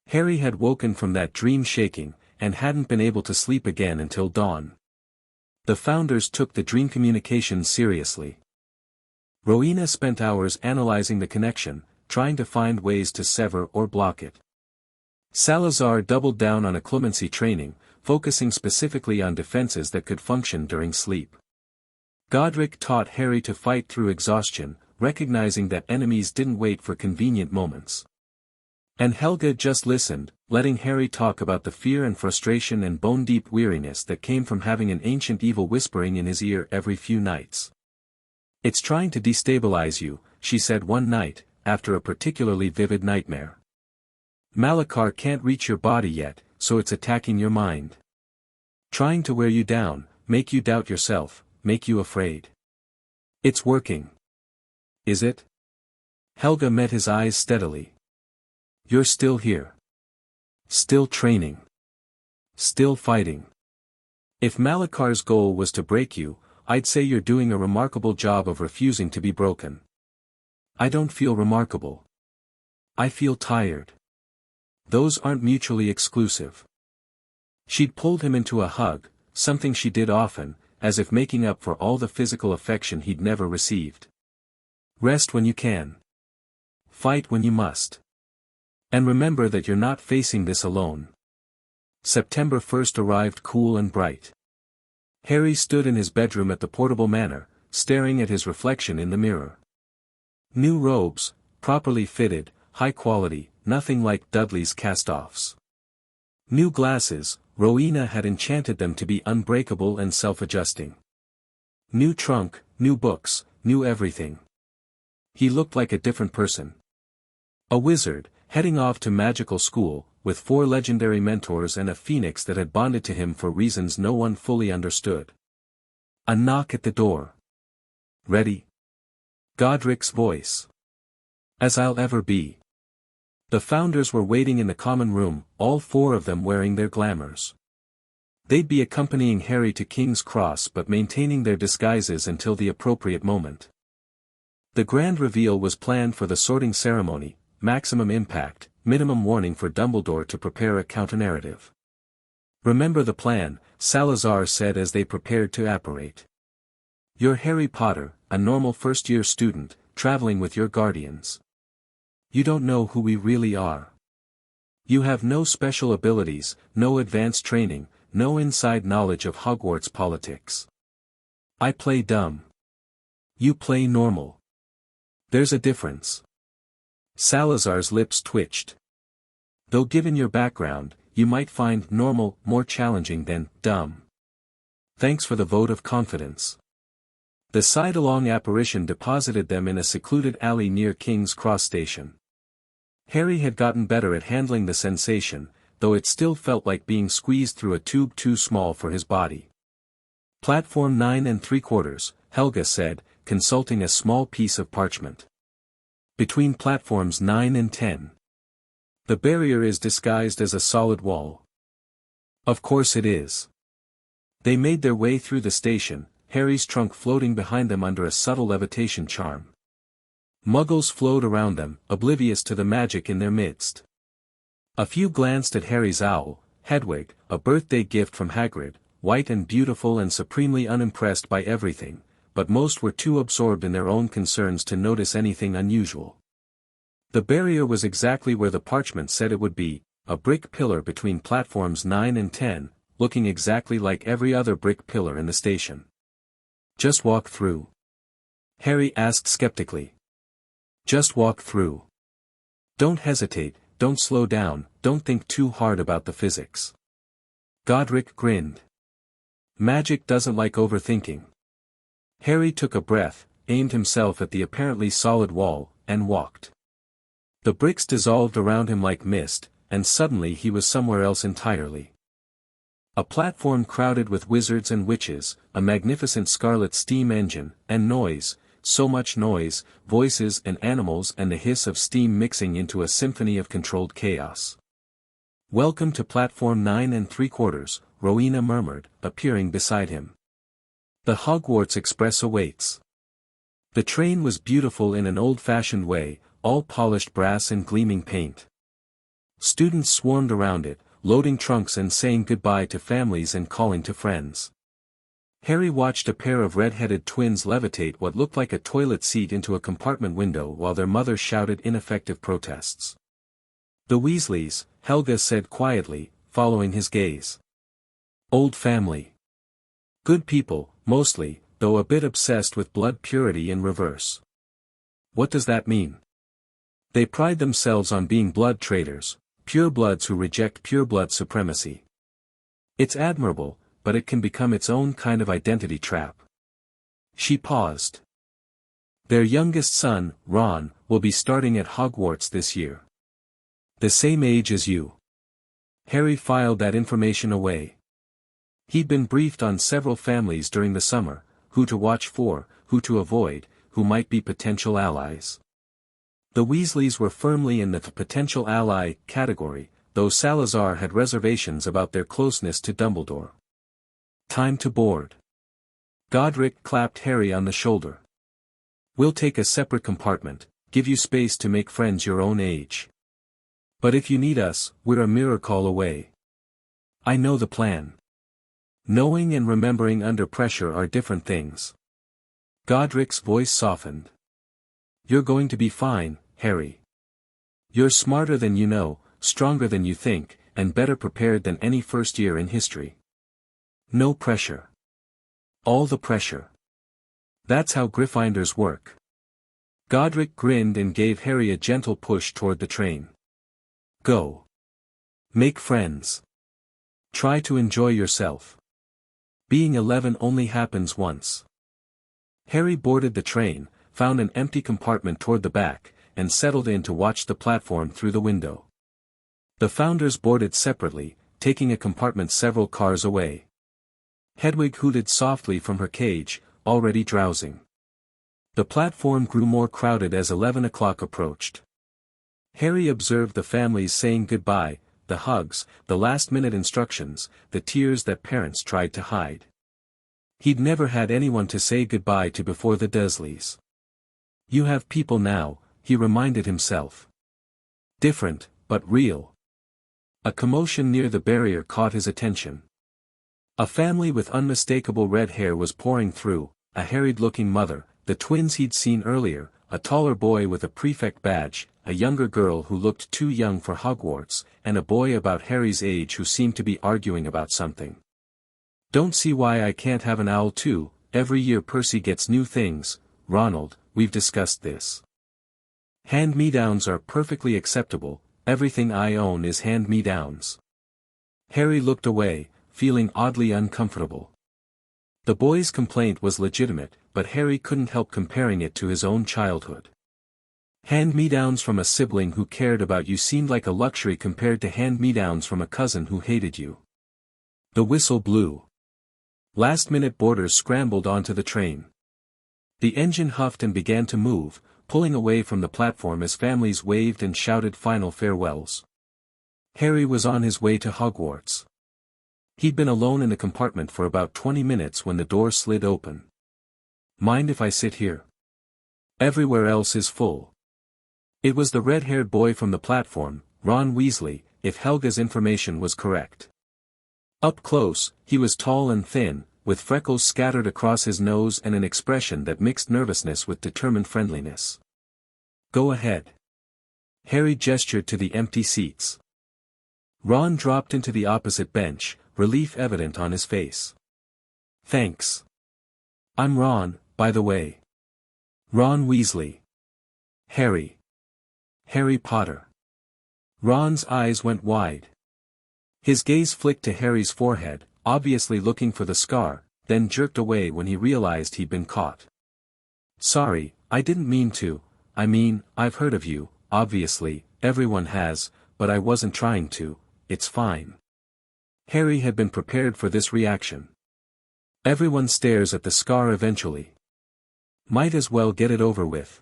Harry had woken from that dream shaking, and hadn't been able to sleep again until dawn. The founders took the dream communication seriously. Rowena spent hours analyzing the connection, trying to find ways to sever or block it. Salazar doubled down on occlumency training, focusing specifically on defenses that could function during sleep. Godric taught Harry to fight through exhaustion, recognizing that enemies didn't wait for convenient moments. And Helga just listened, letting Harry talk about the fear and frustration and bone-deep weariness that came from having an ancient evil whispering in his ear every few nights. It's trying to destabilize you, she said one night, after a particularly vivid nightmare. Malachar can't reach your body yet, so it's attacking your mind. Trying to wear you down, make you doubt yourself, make you afraid. It's working. Is it? Helga met his eyes steadily. You're still here. Still training. Still fighting. If Malachar's goal was to break you, I'd say you're doing a remarkable job of refusing to be broken. I don't feel remarkable. I feel tired. Those aren't mutually exclusive. She'd pulled him into a hug, something she did often, as if making up for all the physical affection he'd never received. Rest when you can. Fight when you must. And remember that you're not facing this alone. September 1st arrived cool and bright. Harry stood in his bedroom at the Portable Manor, staring at his reflection in the mirror. New robes, properly fitted, high quality, nothing like Dudley's cast-offs. New glasses, Rowena had enchanted them to be unbreakable and self-adjusting. New trunk, new books, new everything. He looked like a different person. A wizard, heading off to magical school, with 4 legendary mentors and a phoenix that had bonded to him for reasons no one fully understood. A knock at the door. Ready? Godric's voice. As I'll ever be. The founders were waiting in the common room, all 4 of them wearing their glamours. They'd be accompanying Harry to King's Cross but maintaining their disguises until the appropriate moment. The grand reveal was planned for the sorting ceremony, maximum impact, minimum warning for Dumbledore to prepare a counter-narrative. Remember the plan, Salazar said as they prepared to apparate. You're Harry Potter, a normal first-year student, traveling with your guardians. You don't know who we really are. You have no special abilities, no advanced training, no inside knowledge of Hogwarts politics. I play dumb. You play normal. There's a difference. Salazar's lips twitched. Though given your background, you might find normal more challenging than dumb. Thanks for the vote of confidence. The side-along apparition deposited them in a secluded alley near King's Cross Station. Harry had gotten better at handling the sensation, though it still felt like being squeezed through a tube too small for his body. Platform 9 3/4, Helga said, consulting a small piece of parchment. Between platforms 9 and 10. The barrier is disguised as a solid wall. Of course it is. They made their way through the station, Harry's trunk floating behind them under a subtle levitation charm. Muggles flowed around them, oblivious to the magic in their midst. A few glanced at Harry's owl, Hedwig, a birthday gift from Hagrid, white and beautiful and supremely unimpressed by everything, but most were too absorbed in their own concerns to notice anything unusual. The barrier was exactly where the parchment said it would be, a brick pillar between platforms 9 and 10, looking exactly like every other brick pillar in the station. Just walk through? Harry asked skeptically. Just walk through. Don't hesitate, don't slow down, don't think too hard about the physics. Godric grinned. Magic doesn't like overthinking. Harry took a breath, aimed himself at the apparently solid wall, and walked. The bricks dissolved around him like mist, and suddenly he was somewhere else entirely. A platform crowded with wizards and witches, a magnificent scarlet steam engine, and noise, so much noise, voices and animals and the hiss of steam mixing into a symphony of controlled chaos. Welcome to platform 9 3/4, Rowena murmured, appearing beside him. The Hogwarts Express awaits. The train was beautiful in an old-fashioned way, all polished brass and gleaming paint. Students swarmed around it, loading trunks and saying goodbye to families and calling to friends. Harry watched a pair of red-headed twins levitate what looked like a toilet seat into a compartment window while their mother shouted ineffective protests. The Weasleys, Helga said quietly, following his gaze. Old family. Good people, mostly, though a bit obsessed with blood purity in reverse. What does that mean? They pride themselves on being blood traders, purebloods who reject pureblood supremacy. It's admirable, but it can become its own kind of identity trap. She paused. Their youngest son, Ron, will be starting at Hogwarts this year. The same age as you. Harry filed that information away. He'd been briefed on several families during the summer, who to watch for, who to avoid, who might be potential allies. The Weasleys were firmly in the potential ally category, though Salazar had reservations about their closeness to Dumbledore. Time to board. Godric clapped Harry on the shoulder. We'll take a separate compartment, give you space to make friends your own age. But if you need us, we're a mirror call away. I know the plan. Knowing and remembering under pressure are different things. Godric's voice softened. You're going to be fine, Harry. You're smarter than you know, stronger than you think, and better prepared than any first year in history. No pressure. All the pressure. That's how Gryffindors work. Godric grinned and gave Harry a gentle push toward the train. Go. Make friends. Try to enjoy yourself. Being 11 only happens once. Harry boarded the train, found an empty compartment toward the back, and settled in to watch the platform through the window. The founders boarded separately, taking a compartment several cars away. Hedwig hooted softly from her cage, already drowsing. The platform grew more crowded as 11 o'clock approached. Harry observed the families saying goodbye, the hugs, the last-minute instructions, the tears that parents tried to hide. He'd never had anyone to say goodbye to before the Dursleys. You have people now, he reminded himself. Different, but real. A commotion near the barrier caught his attention. A family with unmistakable red hair was pouring through, a harried-looking mother, the twins he'd seen earlier, a taller boy with a prefect badge, a younger girl who looked too young for Hogwarts, and a boy about Harry's age who seemed to be arguing about something. Don't see why I can't have an owl too. Every year Percy gets new things, Ronald, we've discussed this. Hand-me-downs are perfectly acceptable, everything I own is hand-me-downs. Harry looked away, feeling oddly uncomfortable. The boy's complaint was legitimate, but Harry couldn't help comparing it to his own childhood. Hand-me-downs from a sibling who cared about you seemed like a luxury compared to hand-me-downs from a cousin who hated you. The whistle blew. Last-minute boarders scrambled onto the train. The engine huffed and began to move, pulling away from the platform as families waved and shouted final farewells. Harry was on his way to Hogwarts. He'd been alone in the compartment for about 20 minutes when the door slid open. "Mind if I sit here? Everywhere else is full." It was the red-haired boy from the platform, Ron Weasley, if Helga's information was correct. Up close, he was tall and thin, with freckles scattered across his nose and an expression that mixed nervousness with determined friendliness. "Go ahead." Harry gestured to the empty seats. Ron dropped into the opposite bench, relief evident on his face. "Thanks. I'm Ron, by the way. Ron Weasley. Harry Potter." Ron's eyes went wide. His gaze flicked to Harry's forehead, obviously looking for the scar, then jerked away when he realized he'd been caught. "Sorry, I didn't mean to. I mean, I've heard of you, obviously, everyone has, but I wasn't trying to. It's fine." Harry had been prepared for this reaction. Everyone stares at the scar eventually. Might as well get it over with.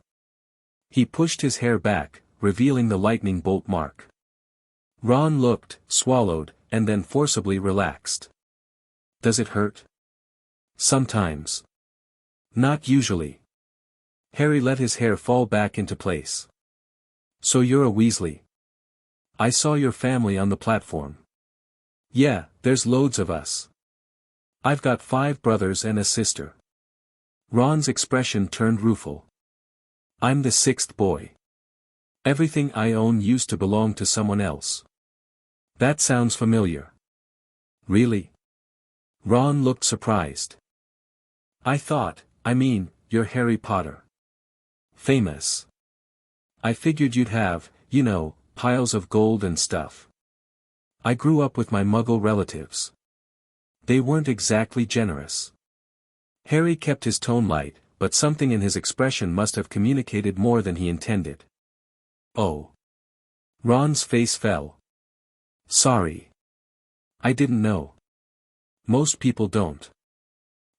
He pushed his hair back, revealing the lightning bolt mark. Ron looked, swallowed, and then forcibly relaxed. "Does it hurt?" "Sometimes. Not usually." Harry let his hair fall back into place. "So you're a Weasley? I saw your family on the platform." "Yeah, there's loads of us. I've got 5 brothers and a sister." Ron's expression turned rueful. "I'm the 6th boy. Everything I own used to belong to someone else." "That sounds familiar." "Really?" Ron looked surprised. I mean, you're Harry Potter. Famous. I figured you'd have, piles of gold and stuff. I grew up with my Muggle relatives. They weren't exactly generous." Harry kept his tone light, but something in his expression must have communicated more than he intended. "Oh." Ron's face fell. "Sorry. I didn't know. Most people don't."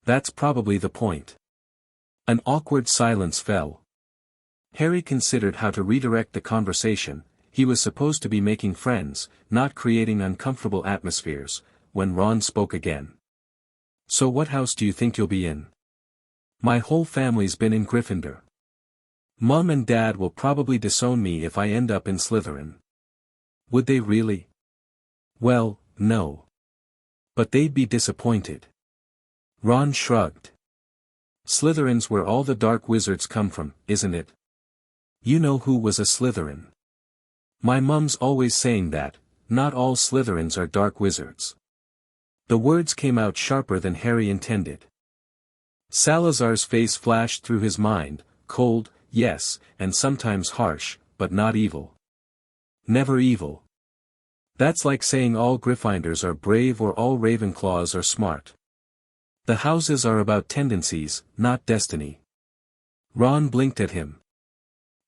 "That's probably the point." An awkward silence fell. Harry considered how to redirect the conversation. He was supposed to be making friends, not creating uncomfortable atmospheres, when Ron spoke again. "So what house do you think you'll be in?" "My whole family's been in Gryffindor. Mum and Dad will probably disown me if I end up in Slytherin." "Would they really?" "Well, no. But they'd be disappointed." Ron shrugged. "Slytherin's where all the dark wizards come from, isn't it? You know who was a Slytherin?" "My mum's always saying that, not all Slytherins are dark wizards." The words came out sharper than Harry intended. Salazar's face flashed through his mind, cold, yes, and sometimes harsh, but not evil. Never evil. That's like saying all Gryffindors are brave or all Ravenclaws are smart. The houses are about tendencies, not destiny. Ron blinked at him.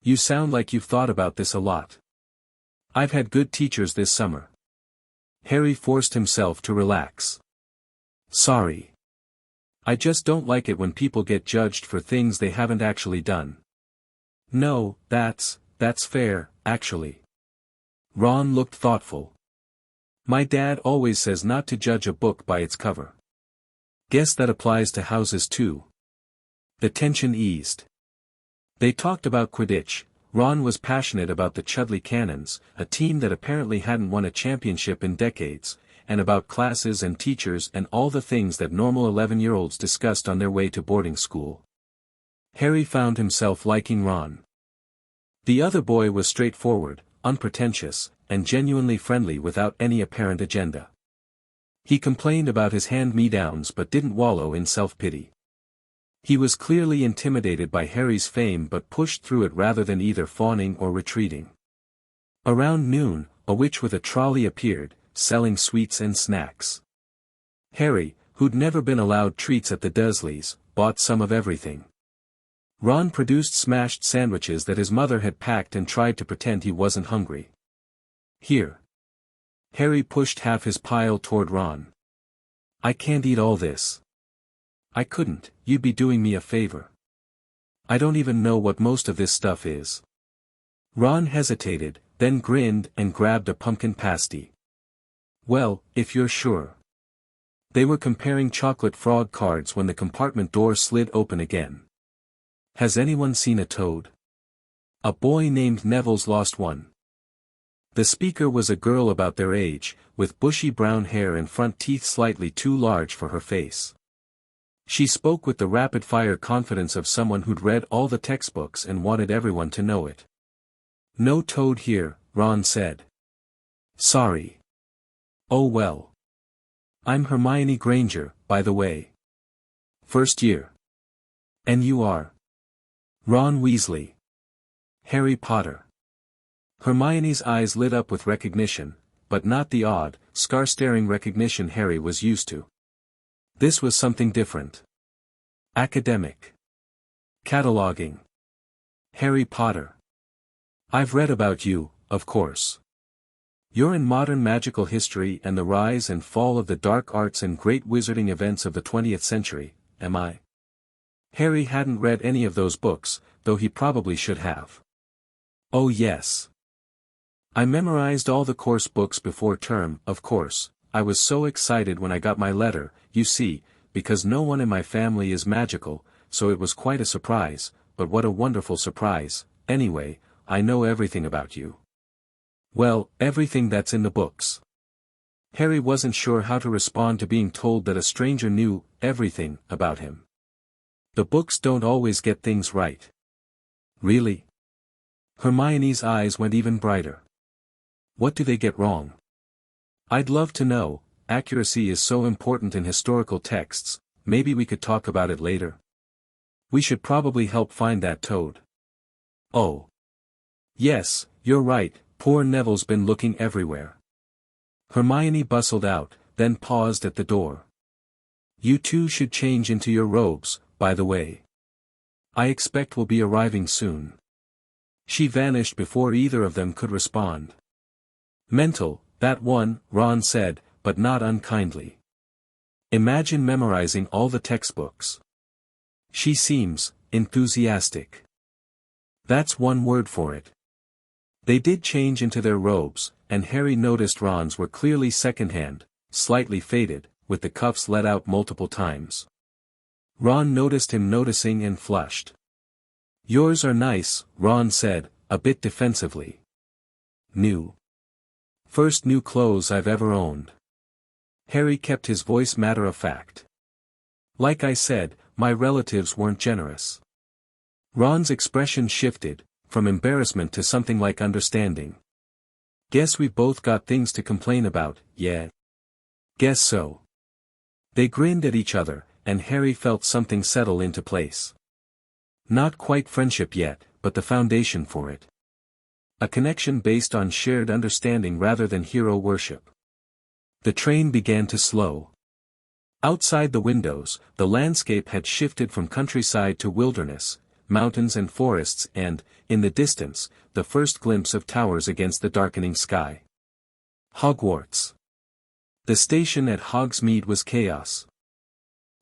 "You sound like you've thought about this a lot." "I've had good teachers this summer." Harry forced himself to relax. "Sorry. I just don't like it when people get judged for things they haven't actually done." "No, that's fair, actually." Ron looked thoughtful. "My dad always says not to judge a book by its cover." "Guess that applies to houses too." The tension eased. They talked about Quidditch. Ron was passionate about the Chudley Cannons, a team that apparently hadn't won a championship in decades, and about classes and teachers and all the things that normal 11-year-olds discussed on their way to boarding school. Harry found himself liking Ron. The other boy was straightforward, unpretentious, and genuinely friendly without any apparent agenda. He complained about his hand-me-downs but didn't wallow in self-pity. He was clearly intimidated by Harry's fame but pushed through it rather than either fawning or retreating. Around noon, a witch with a trolley appeared, selling sweets and snacks. Harry, who'd never been allowed treats at the Dursleys, bought some of everything. Ron produced smashed sandwiches that his mother had packed and tried to pretend he wasn't hungry. Here. Harry pushed half his pile toward Ron. I can't eat all this. I couldn't, you'd be doing me a favor. I don't even know what most of this stuff is. Ron hesitated, then grinned and grabbed a pumpkin pasty. Well, if you're sure. They were comparing chocolate frog cards when the compartment door slid open again. Has anyone seen a toad? A boy named Neville's lost one. The speaker was a girl about their age, with bushy brown hair and front teeth slightly too large for her face. She spoke with the rapid-fire confidence of someone who'd read all the textbooks and wanted everyone to know it. No toad here, Ron said. Sorry. Oh well. I'm Hermione Granger, by the way. First year. And you are? Ron Weasley. Harry Potter. Hermione's eyes lit up with recognition, but not the odd, scar-staring recognition Harry was used to. This was something different. Academic. Cataloging. Harry Potter. I've read about you, of course. You're in modern magical history and the rise and fall of the dark arts and great wizarding events of the 20th century, am I? Harry hadn't read any of those books, though he probably should have. Oh yes. I memorized all the course books before term, of course. I was so excited when I got my letter, you see, because no one in my family is magical, so it was quite a surprise, but what a wonderful surprise. Anyway, I know everything about you. Well, everything that's in the books. Harry wasn't sure how to respond to being told that a stranger knew everything about him. The books don't always get things right. Really? Hermione's eyes went even brighter. What do they get wrong? I'd love to know. Accuracy is so important in historical texts. Maybe we could talk about it later. We should probably help find that toad. Oh. Yes, you're right, poor Neville's been looking everywhere. Hermione bustled out, then paused at the door. You two should change into your robes, by the way. I expect we'll be arriving soon. She vanished before either of them could respond. Mental, that one, Ron said, but not unkindly. Imagine memorizing all the textbooks. She seems enthusiastic. That's one word for it. They did change into their robes, and Harry noticed Ron's were clearly second-hand, slightly faded, with the cuffs let out multiple times. Ron noticed him noticing and flushed. Yours are nice, Ron said, a bit defensively. New. First new clothes I've ever owned. Harry kept his voice matter-of-fact. Like I said, my relatives weren't generous. Ron's expression shifted, from embarrassment to something like understanding. Guess we both got things to complain about, yeah? Guess so. They grinned at each other, and Harry felt something settle into place. Not quite friendship yet, but the foundation for it. A connection based on shared understanding rather than hero worship. The train began to slow. Outside the windows, the landscape had shifted from countryside to wilderness, mountains and forests and, in the distance, the first glimpse of towers against the darkening sky. Hogwarts. The station at Hogsmeade was chaos.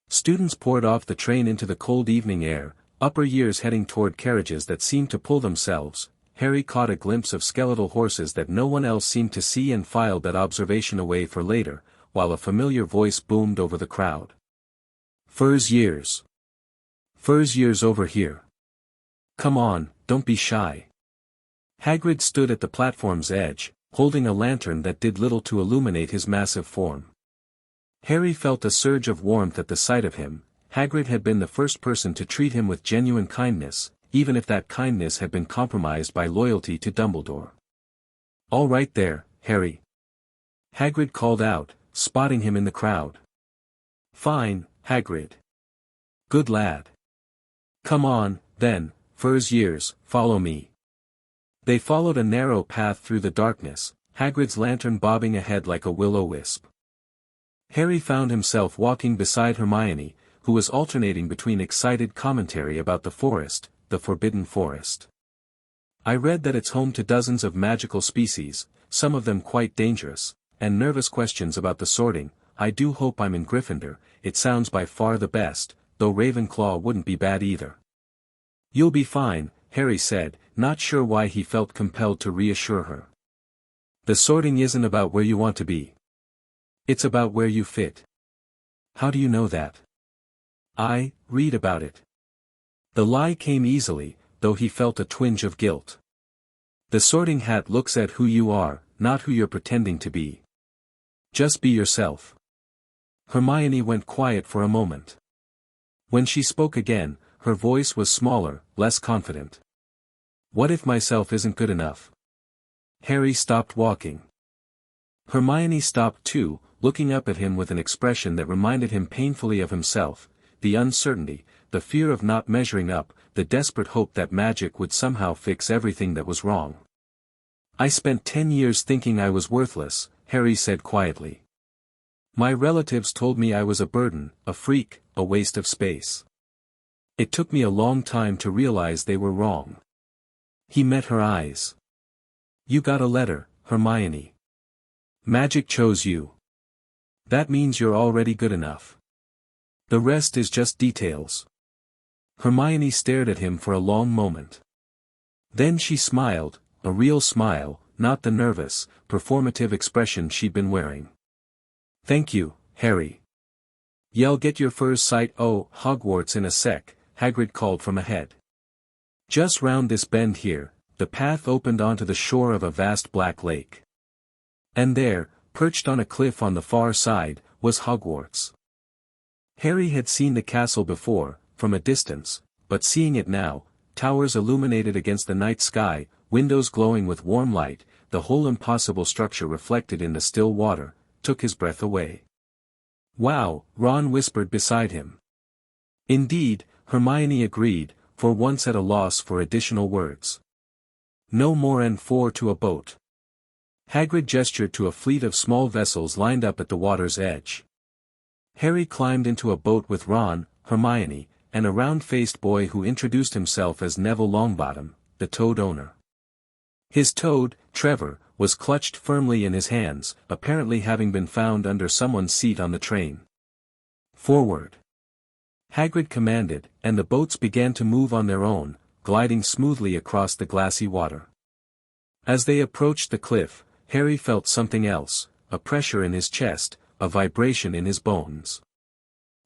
Students poured off the train into the cold evening air, upper years heading toward carriages that seemed to pull themselves. Harry caught a glimpse of skeletal horses that no one else seemed to see and filed that observation away for later, while a familiar voice boomed over the crowd. Furs years. Furs years over here. Come on, don't be shy. Hagrid stood at the platform's edge, holding a lantern that did little to illuminate his massive form. Harry felt a surge of warmth at the sight of him. Hagrid had been the first person to treat him with genuine kindness, even if that kindness had been compromised by loyalty to Dumbledore. All right there, Harry. Hagrid called out, spotting him in the crowd. Fine, Hagrid. Good lad. Come on, then, Furs years, follow me. They followed a narrow path through the darkness, Hagrid's lantern bobbing ahead like a will-o-wisp. Harry found himself walking beside Hermione, who was alternating between excited commentary about the forest, the forbidden forest. "I read that it's home to dozens of magical species, some of them quite dangerous, and nervous questions about the sorting. I do hope I'm in Gryffindor. It sounds by far the best, though Ravenclaw wouldn't be bad either." "You'll be fine," Harry said, not sure why he felt compelled to reassure her. "The sorting isn't about where you want to be. It's about where you fit." "How do you know that?" "I read about it." The lie came easily, though he felt a twinge of guilt. "The sorting hat looks at who you are, not who you're pretending to be. Just be yourself." Hermione went quiet for a moment. When she spoke again, her voice was smaller, less confident. "What if myself isn't good enough?" Harry stopped walking. Hermione stopped too, looking up at him with an expression that reminded him painfully of himself, the uncertainty, the fear of not measuring up, the desperate hope that magic would somehow fix everything that was wrong. "I spent 10 years thinking I was worthless," Harry said quietly. "My relatives told me I was a burden, a freak, a waste of space. It took me a long time to realize they were wrong." He met her eyes. "You got a letter, Hermione. Magic chose you. That means you're already good enough. The rest is just details." Hermione stared at him for a long moment. Then she smiled, a real smile, not the nervous, performative expression she'd been wearing. "Thank you, Harry. Y'all get your first sight Hogwarts in a sec," Hagrid called from ahead. Just round this bend here, the path opened onto the shore of a vast black lake. And there, perched on a cliff on the far side, was Hogwarts. Harry had seen the castle before, from a distance, but seeing it now, towers illuminated against the night sky, windows glowing with warm light, the whole impossible structure reflected in the still water, took his breath away. "Wow," Ron whispered beside him. "Indeed," Hermione agreed, for once at a loss for additional words. "No more than 4 to a boat." Hagrid gestured to a fleet of small vessels lined up at the water's edge. Harry climbed into a boat with Ron, Hermione, and a round-faced boy who introduced himself as Neville Longbottom, the toad owner. His toad, Trevor, was clutched firmly in his hands, apparently having been found under someone's seat on the train. "Forward!" Hagrid commanded, and the boats began to move on their own, gliding smoothly across the glassy water. As they approached the cliff, Harry felt something else, a pressure in his chest, a vibration in his bones.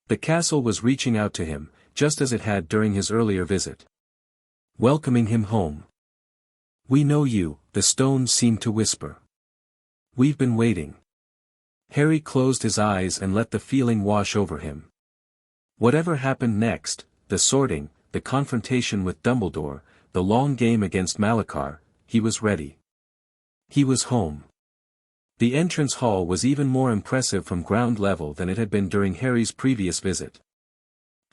The castle was reaching out to him, just as it had during his earlier visit. Welcoming him home. "We know you," the stones seemed to whisper. "We've been waiting." Harry closed his eyes and let the feeling wash over him. Whatever happened next, the sorting, the confrontation with Dumbledore, the long game against Malachar, he was ready. He was home. The entrance hall was even more impressive from ground level than it had been during Harry's previous visit.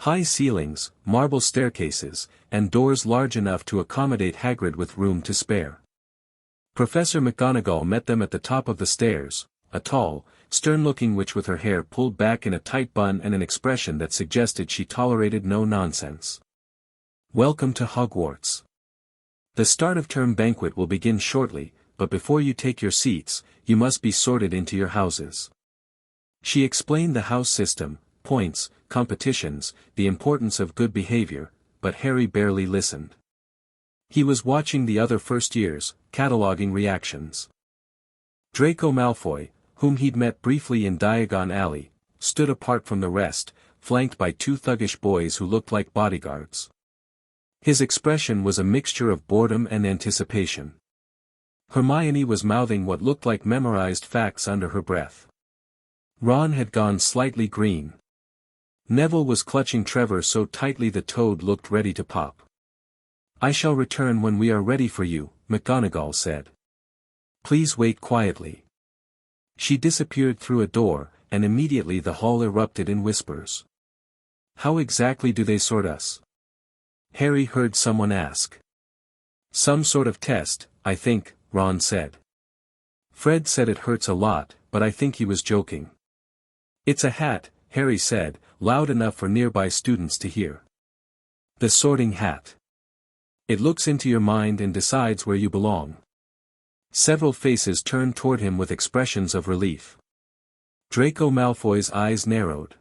High ceilings, marble staircases, and doors large enough to accommodate Hagrid with room to spare. Professor McGonagall met them at the top of the stairs, a tall, stern-looking witch with her hair pulled back in a tight bun and an expression that suggested she tolerated no nonsense. "Welcome to Hogwarts. The start-of-term banquet will begin shortly, but before you take your seats, you must be sorted into your houses." She explained the house system, points, competitions, the importance of good behavior, but Harry barely listened. He was watching the other first years, cataloging reactions. Draco Malfoy, whom he'd met briefly in Diagon Alley, stood apart from the rest, flanked by 2 thuggish boys who looked like bodyguards. His expression was a mixture of boredom and anticipation. Hermione was mouthing what looked like memorized facts under her breath. Ron had gone slightly green. Neville was clutching Trevor so tightly the toad looked ready to pop. "I shall return when we are ready for you," McGonagall said. "Please wait quietly." She disappeared through a door, and immediately the hall erupted in whispers. "How exactly do they sort us?" Harry heard someone ask. "Some sort of test, I think," Ron said. "Fred said it hurts a lot, but I think he was joking." It's a hat, Harry said, loud enough for nearby students to hear. The sorting hat. It looks into your mind and decides where you belong. Several faces turned toward him with expressions of relief. Draco Malfoy's eyes narrowed.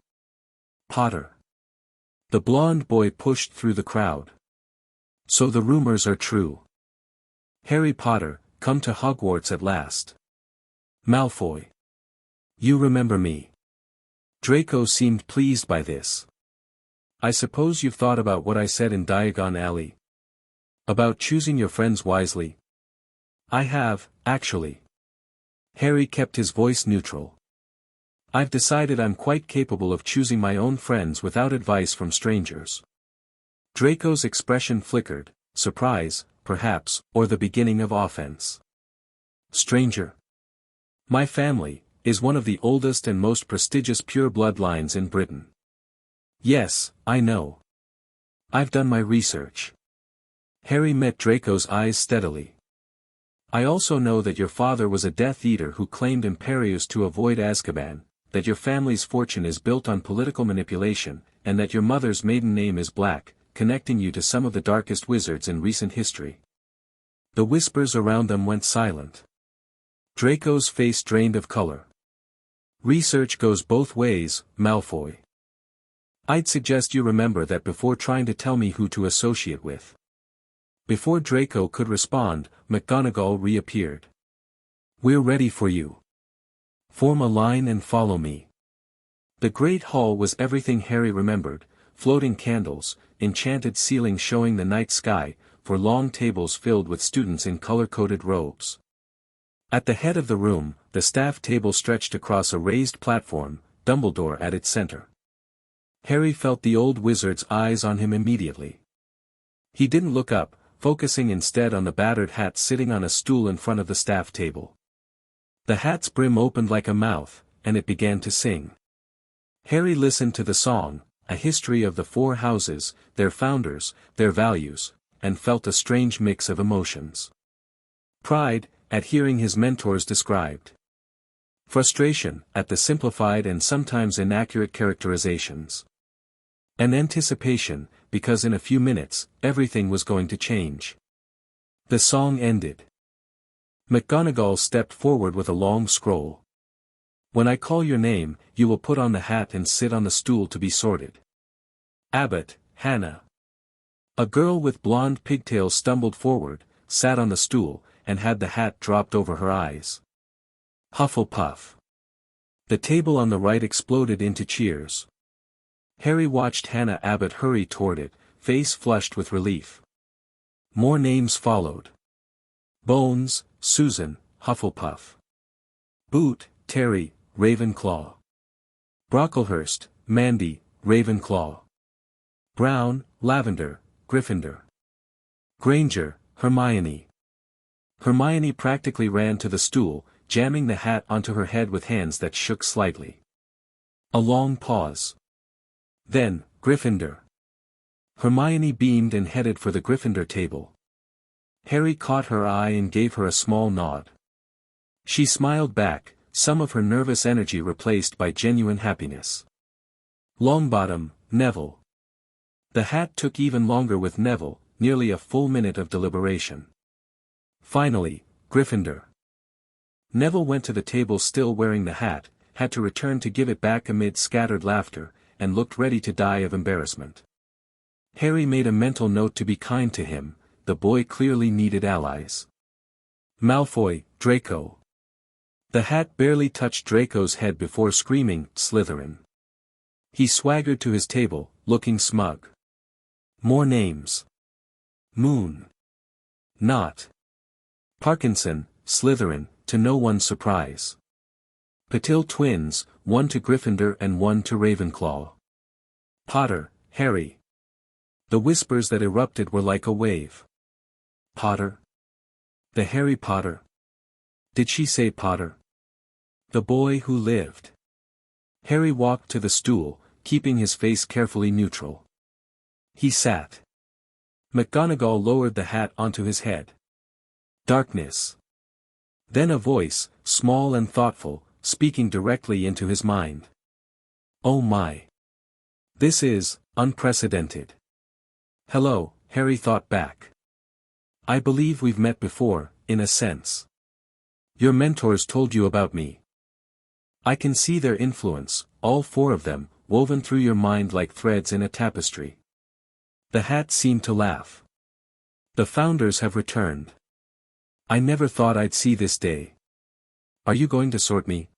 Potter. The blond boy pushed through the crowd. So the rumors are true. Harry Potter, come to Hogwarts at last. Malfoy. You remember me. Draco seemed pleased by this. I suppose you've thought about what I said in Diagon Alley. About choosing your friends wisely. I have, actually. Harry kept his voice neutral. I've decided I'm quite capable of choosing my own friends without advice from strangers. Draco's expression flickered, surprise, perhaps, or the beginning of offense. Stranger. My family is one of the oldest and most prestigious pure bloodlines in Britain. Yes, I know. I've done my research. Harry met Draco's eyes steadily. I also know that your father was a Death Eater who claimed Imperius to avoid Azkaban, that your family's fortune is built on political manipulation, and that your mother's maiden name is Black, connecting you to some of the darkest wizards in recent history. The whispers around them went silent. Draco's face drained of color. Research goes both ways, Malfoy. I'd suggest you remember that before trying to tell me who to associate with. Before Draco could respond, McGonagall reappeared. We're ready for you. Form a line and follow me. The Great Hall was everything Harry remembered, floating candles, enchanted ceilings showing the night sky, for long tables filled with students in color-coded robes. At the head of the room, the staff table stretched across a raised platform, Dumbledore at its center. Harry felt the old wizard's eyes on him immediately. He didn't look up, focusing instead on the battered hat sitting on a stool in front of the staff table. The hat's brim opened like a mouth, and it began to sing. Harry listened to the song, a history of the four houses, their founders, their values, and felt a strange mix of emotions. Pride, at hearing his mentors described. Frustration, at the simplified and sometimes inaccurate characterizations. And anticipation, because in a few minutes, everything was going to change. The song ended. McGonagall stepped forward with a long scroll. When I call your name, you will put on the hat and sit on the stool to be sorted. Abbott, Hannah. A girl with blonde pigtails stumbled forward, sat on the stool, and had the hat dropped over her eyes. Hufflepuff. The table on the right exploded into cheers. Harry watched Hannah Abbott hurry toward it, face flushed with relief. More names followed. Bones, Susan, Hufflepuff. Boot, Terry, Ravenclaw. Brocklehurst, Mandy, Ravenclaw. Brown, Lavender, Gryffindor. Granger, Hermione. Hermione practically ran to the stool, jamming the hat onto her head with hands that shook slightly. A long pause. Then, Gryffindor. Hermione beamed and headed for the Gryffindor table. Harry caught her eye and gave her a small nod. She smiled back, some of her nervous energy replaced by genuine happiness. Longbottom, Neville. The hat took even longer with Neville, nearly a full minute of deliberation. Finally, Gryffindor. Neville went to the table still wearing the hat, had to return to give it back amid scattered laughter, and looked ready to die of embarrassment. Harry made a mental note to be kind to him, the boy clearly needed allies. Malfoy, Draco. The hat barely touched Draco's head before screaming, Slytherin. He swaggered to his table, looking smug. More names. Moon. Not. Parkinson, Slytherin, to no one's surprise. Patil twins, one to Gryffindor and one to Ravenclaw. Potter, Harry. The whispers that erupted were like a wave. Potter? The Harry Potter? Did she say Potter? The boy who lived. Harry walked to the stool, keeping his face carefully neutral. He sat. McGonagall lowered the hat onto his head. Darkness. Then a voice, small and thoughtful, speaking directly into his mind. Oh my. This is unprecedented. Hello, Harry thought back. I believe we've met before, in a sense. Your mentors told you about me. I can see their influence, all four of them, woven through your mind like threads in a tapestry. The hat seemed to laugh. The founders have returned. I never thought I'd see this day. Are you going to sort me?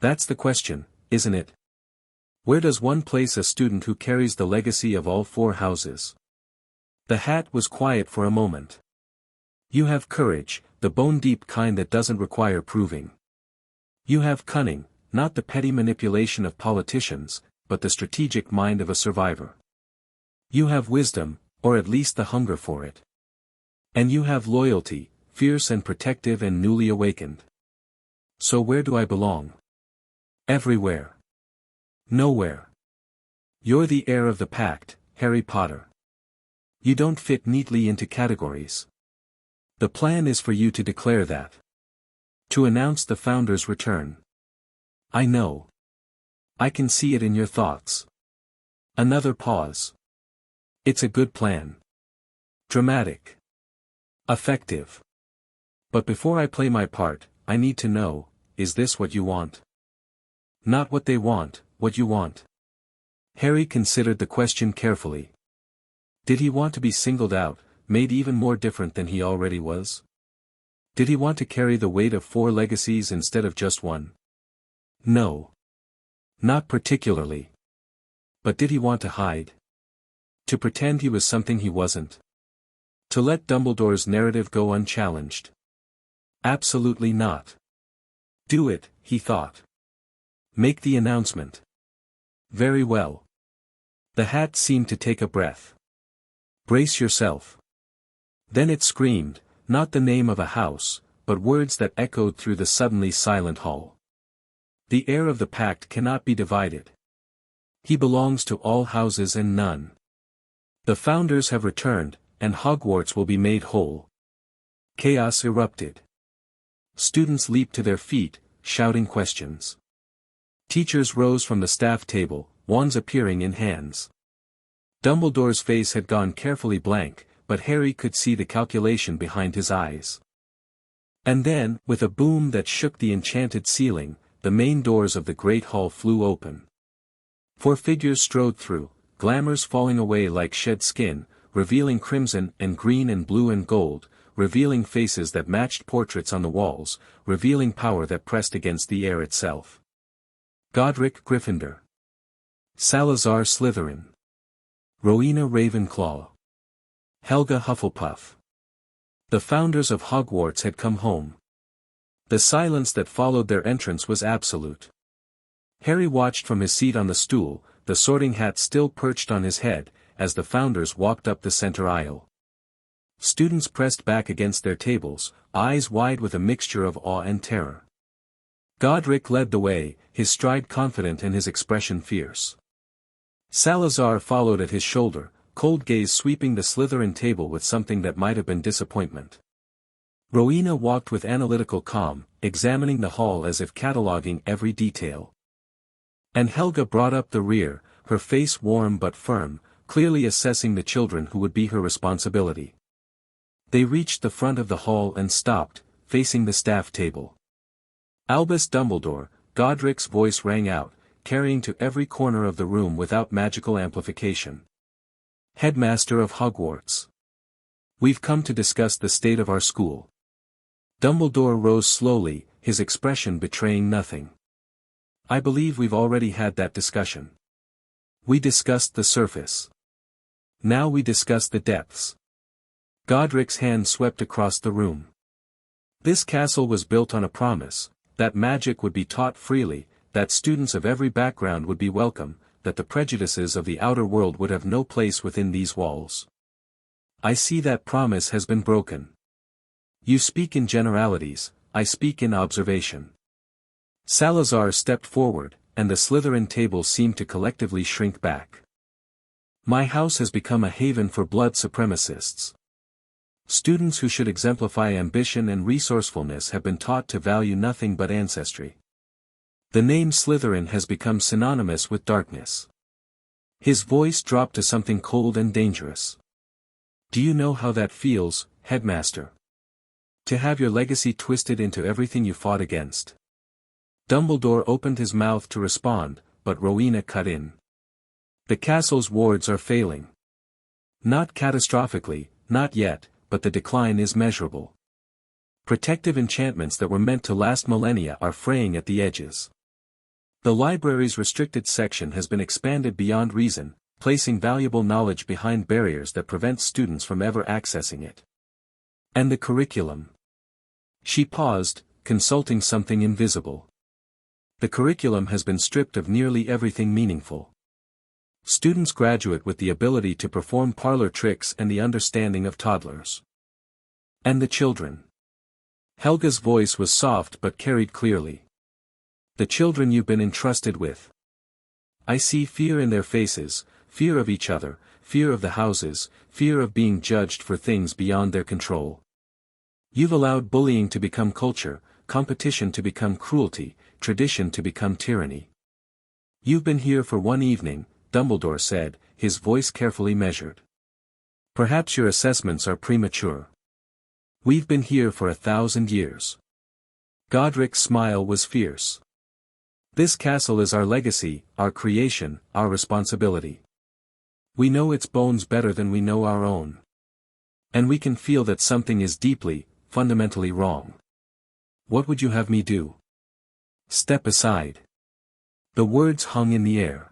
That's the question, isn't it? Where does one place a student who carries the legacy of all four houses? The hat was quiet for a moment. You have courage, the bone-deep kind that doesn't require proving. You have cunning, not the petty manipulation of politicians, but the strategic mind of a survivor. You have wisdom, or at least the hunger for it. And you have loyalty, fierce and protective and newly awakened. So where do I belong? Everywhere. Nowhere. You're the heir of the pact, Harry Potter. You don't fit neatly into categories. The plan is for you to declare that. To announce the founder's return. I know. I can see it in your thoughts. Another pause. It's a good plan. Dramatic. Effective. But before I play my part, I need to know, is this what you want? Not what they want, what you want. Harry considered the question carefully. Did he want to be singled out, made even more different than he already was? Did he want to carry the weight of four legacies instead of just one? No. Not particularly. But did he want to hide? To pretend he was something he wasn't? To let Dumbledore's narrative go unchallenged? Absolutely not. Do it, he thought. Make the announcement. Very well. The hat seemed to take a breath. Brace yourself. Then it screamed, not the name of a house, but words that echoed through the suddenly silent hall. The heir of the pact cannot be divided. He belongs to all houses and none. The founders have returned, and Hogwarts will be made whole. Chaos erupted. Students leaped to their feet, shouting questions. Teachers rose from the staff table, wands appearing in hands. Dumbledore's face had gone carefully blank, but Harry could see the calculation behind his eyes. And then, with a boom that shook the enchanted ceiling, the main doors of the great hall flew open. Four figures strode through, glamours falling away like shed skin, revealing crimson and green and blue and gold, revealing faces that matched portraits on the walls, revealing power that pressed against the air itself. Godric Gryffindor. Salazar Slytherin. Rowena Ravenclaw. Helga Hufflepuff. The founders of Hogwarts had come home. The silence that followed their entrance was absolute. Harry watched from his seat on the stool, the sorting hat still perched on his head, as the founders walked up the center aisle. Students pressed back against their tables, eyes wide with a mixture of awe and terror. Godric led the way, his stride confident and his expression fierce. Salazar followed at his shoulder, cold gaze sweeping the Slytherin table with something that might have been disappointment. Rowena walked with analytical calm, examining the hall as if cataloging every detail. And Helga brought up the rear, her face warm but firm, clearly assessing the children who would be her responsibility. They reached the front of the hall and stopped, facing the staff table. Albus Dumbledore, Godric's voice rang out, carrying to every corner of the room without magical amplification. Headmaster of Hogwarts. We've come to discuss the state of our school. Dumbledore rose slowly, his expression betraying nothing. I believe we've already had that discussion. We discussed the surface. Now we discuss the depths. Godric's hand swept across the room. This castle was built on a promise, that magic would be taught freely, that students of every background would be welcome, that the prejudices of the outer world would have no place within these walls. I see that promise has been broken. You speak in generalities, I speak in observation. Salazar stepped forward, and the Slytherin table seemed to collectively shrink back. My house has become a haven for blood supremacists. Students who should exemplify ambition and resourcefulness have been taught to value nothing but ancestry. The name Slytherin has become synonymous with darkness. His voice dropped to something cold and dangerous. Do you know how that feels, headmaster? To have your legacy twisted into everything you fought against. Dumbledore opened his mouth to respond, but Rowena cut in. The castle's wards are failing. Not catastrophically, not yet, but the decline is measurable. Protective enchantments that were meant to last millennia are fraying at the edges. The library's restricted section has been expanded beyond reason, placing valuable knowledge behind barriers that prevent students from ever accessing it. And the curriculum. She paused, consulting something invisible. The curriculum has been stripped of nearly everything meaningful. Students graduate with the ability to perform parlor tricks and the understanding of toddlers. And the children. Helga's voice was soft but carried clearly. The children you've been entrusted with. I see fear in their faces, fear of each other, fear of the houses, fear of being judged for things beyond their control. You've allowed bullying to become culture, competition to become cruelty, tradition to become tyranny. You've been here for one evening, Dumbledore said, his voice carefully measured. Perhaps your assessments are premature. We've been here for 1,000 years. Godric's smile was fierce. This castle is our legacy, our creation, our responsibility. We know its bones better than we know our own. And we can feel that something is deeply, fundamentally wrong. What would you have me do? Step aside. The words hung in the air.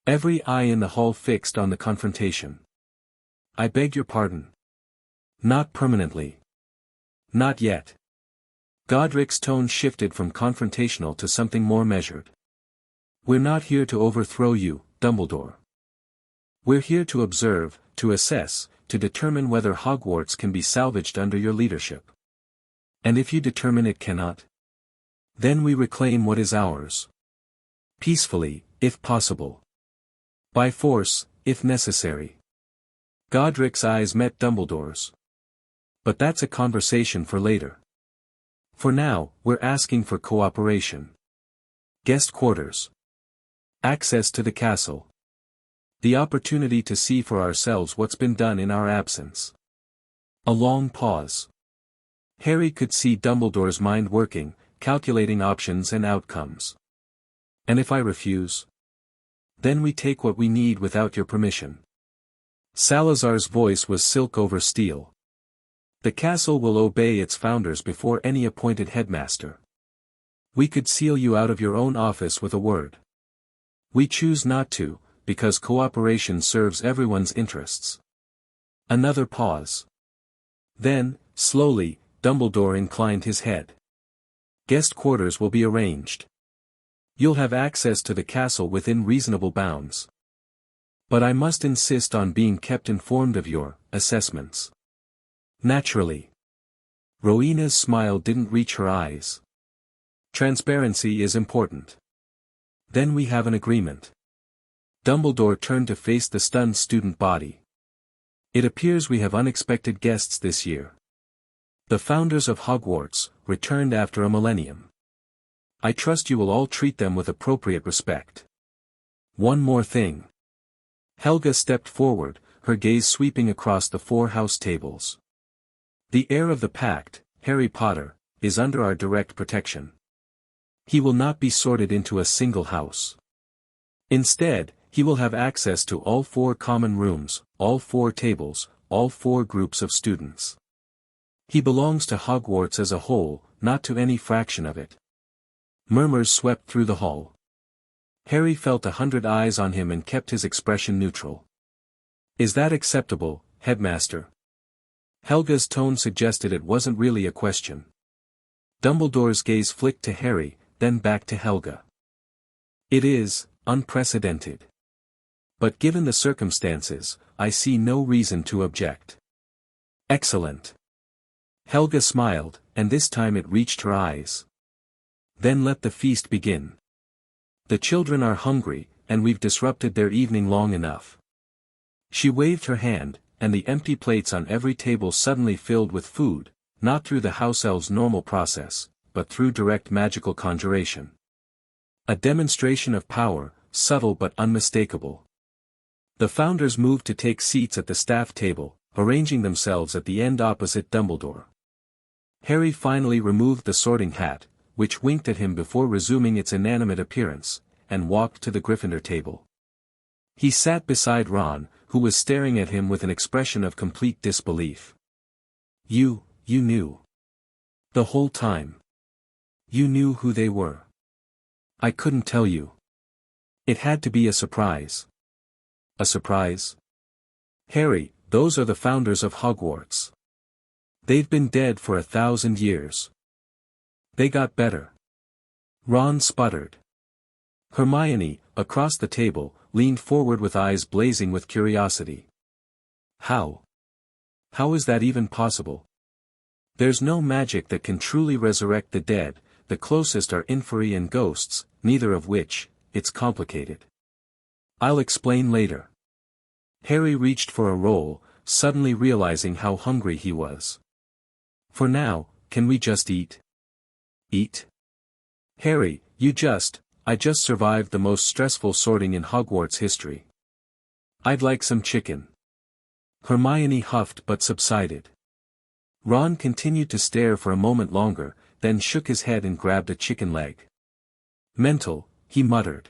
Every eye in the hall fixed on the confrontation. I beg your pardon. Not permanently. Not yet. Godric's tone shifted from confrontational to something more measured. We're not here to overthrow you, Dumbledore. We're here to observe, to assess, to determine whether Hogwarts can be salvaged under your leadership. And if you determine it cannot, then we reclaim what is ours. Peacefully, if possible. By force, if necessary. Godric's eyes met Dumbledore's. But that's a conversation for later. For now, we're asking for cooperation. Guest quarters. Access to the castle. The opportunity to see for ourselves what's been done in our absence. A long pause. Harry could see Dumbledore's mind working, calculating options and outcomes. And if I refuse? Then we take what we need without your permission. Salazar's voice was silk over steel. The castle will obey its founders before any appointed headmaster. We could seal you out of your own office with a word. We choose not to, because cooperation serves everyone's interests. Another pause. Then, slowly, Dumbledore inclined his head. Guest quarters will be arranged. You'll have access to the castle within reasonable bounds. But I must insist on being kept informed of your assessments. Naturally. Rowena's smile didn't reach her eyes. Transparency is important. Then we have an agreement. Dumbledore turned to face the stunned student body. It appears we have unexpected guests this year. The founders of Hogwarts, returned after a millennium. I trust you will all treat them with appropriate respect. One more thing. Helga stepped forward, her gaze sweeping across the 4 house tables. The heir of the pact, Harry Potter, is under our direct protection. He will not be sorted into a single house. Instead, he will have access to all 4 common rooms, all 4 tables, all 4 groups of students. He belongs to Hogwarts as a whole, not to any fraction of it. Murmurs swept through the hall. Harry felt 100 eyes on him and kept his expression neutral. Is that acceptable, headmaster? Helga's tone suggested it wasn't really a question. Dumbledore's gaze flicked to Harry, then back to Helga. It is, unprecedented. But given the circumstances, I see no reason to object. Excellent. Helga smiled, and this time it reached her eyes. Then let the feast begin. The children are hungry, and we've disrupted their evening long enough. She waved her hand, and the empty plates on every table suddenly filled with food, not through the house elves' normal process, but through direct magical conjuration. A demonstration of power, subtle but unmistakable. The founders moved to take seats at the staff table, arranging themselves at the end opposite Dumbledore. Harry finally removed the sorting hat, which winked at him before resuming its inanimate appearance, and walked to the Gryffindor table. He sat beside Ron, who was staring at him with an expression of complete disbelief. You knew. The whole time. You knew who they were. I couldn't tell you. It had to be a surprise. A surprise? Harry, those are the founders of Hogwarts. They've been dead for 1,000 years. They got better. Ron sputtered. Hermione, across the table, leaned forward with eyes blazing with curiosity. How? How is that even possible? There's no magic that can truly resurrect the dead, the closest are inferi and ghosts, neither of which, it's complicated. I'll explain later. Harry reached for a roll, suddenly realizing how hungry he was. For now, can we just eat? Eat? Harry, I just survived the most stressful sorting in Hogwarts history. I'd like some chicken. Hermione huffed but subsided. Ron continued to stare for a moment longer, then shook his head and grabbed a chicken leg. Mental, he muttered.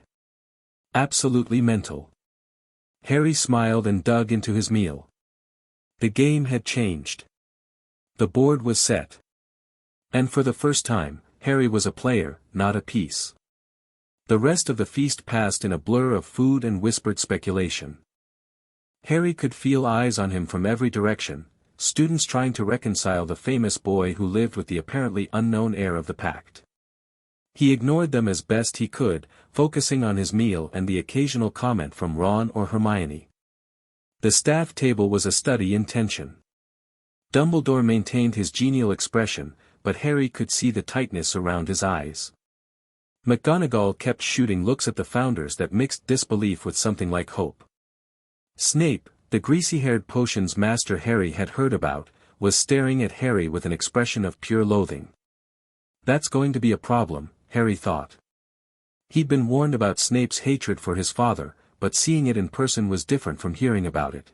Absolutely mental. Harry smiled and dug into his meal. The game had changed. The board was set. And for the first time, Harry was a player, not a piece. The rest of the feast passed in a blur of food and whispered speculation. Harry could feel eyes on him from every direction, students trying to reconcile the famous boy who lived with the apparently unknown heir of the pact. He ignored them as best he could, focusing on his meal and the occasional comment from Ron or Hermione. The staff table was a study in tension. Dumbledore maintained his genial expression, but Harry could see the tightness around his eyes. McGonagall kept shooting looks at the founders that mixed disbelief with something like hope. Snape, the greasy-haired potions master Harry had heard about, was staring at Harry with an expression of pure loathing. That's going to be a problem, Harry thought. He'd been warned about Snape's hatred for his father, but seeing it in person was different from hearing about it.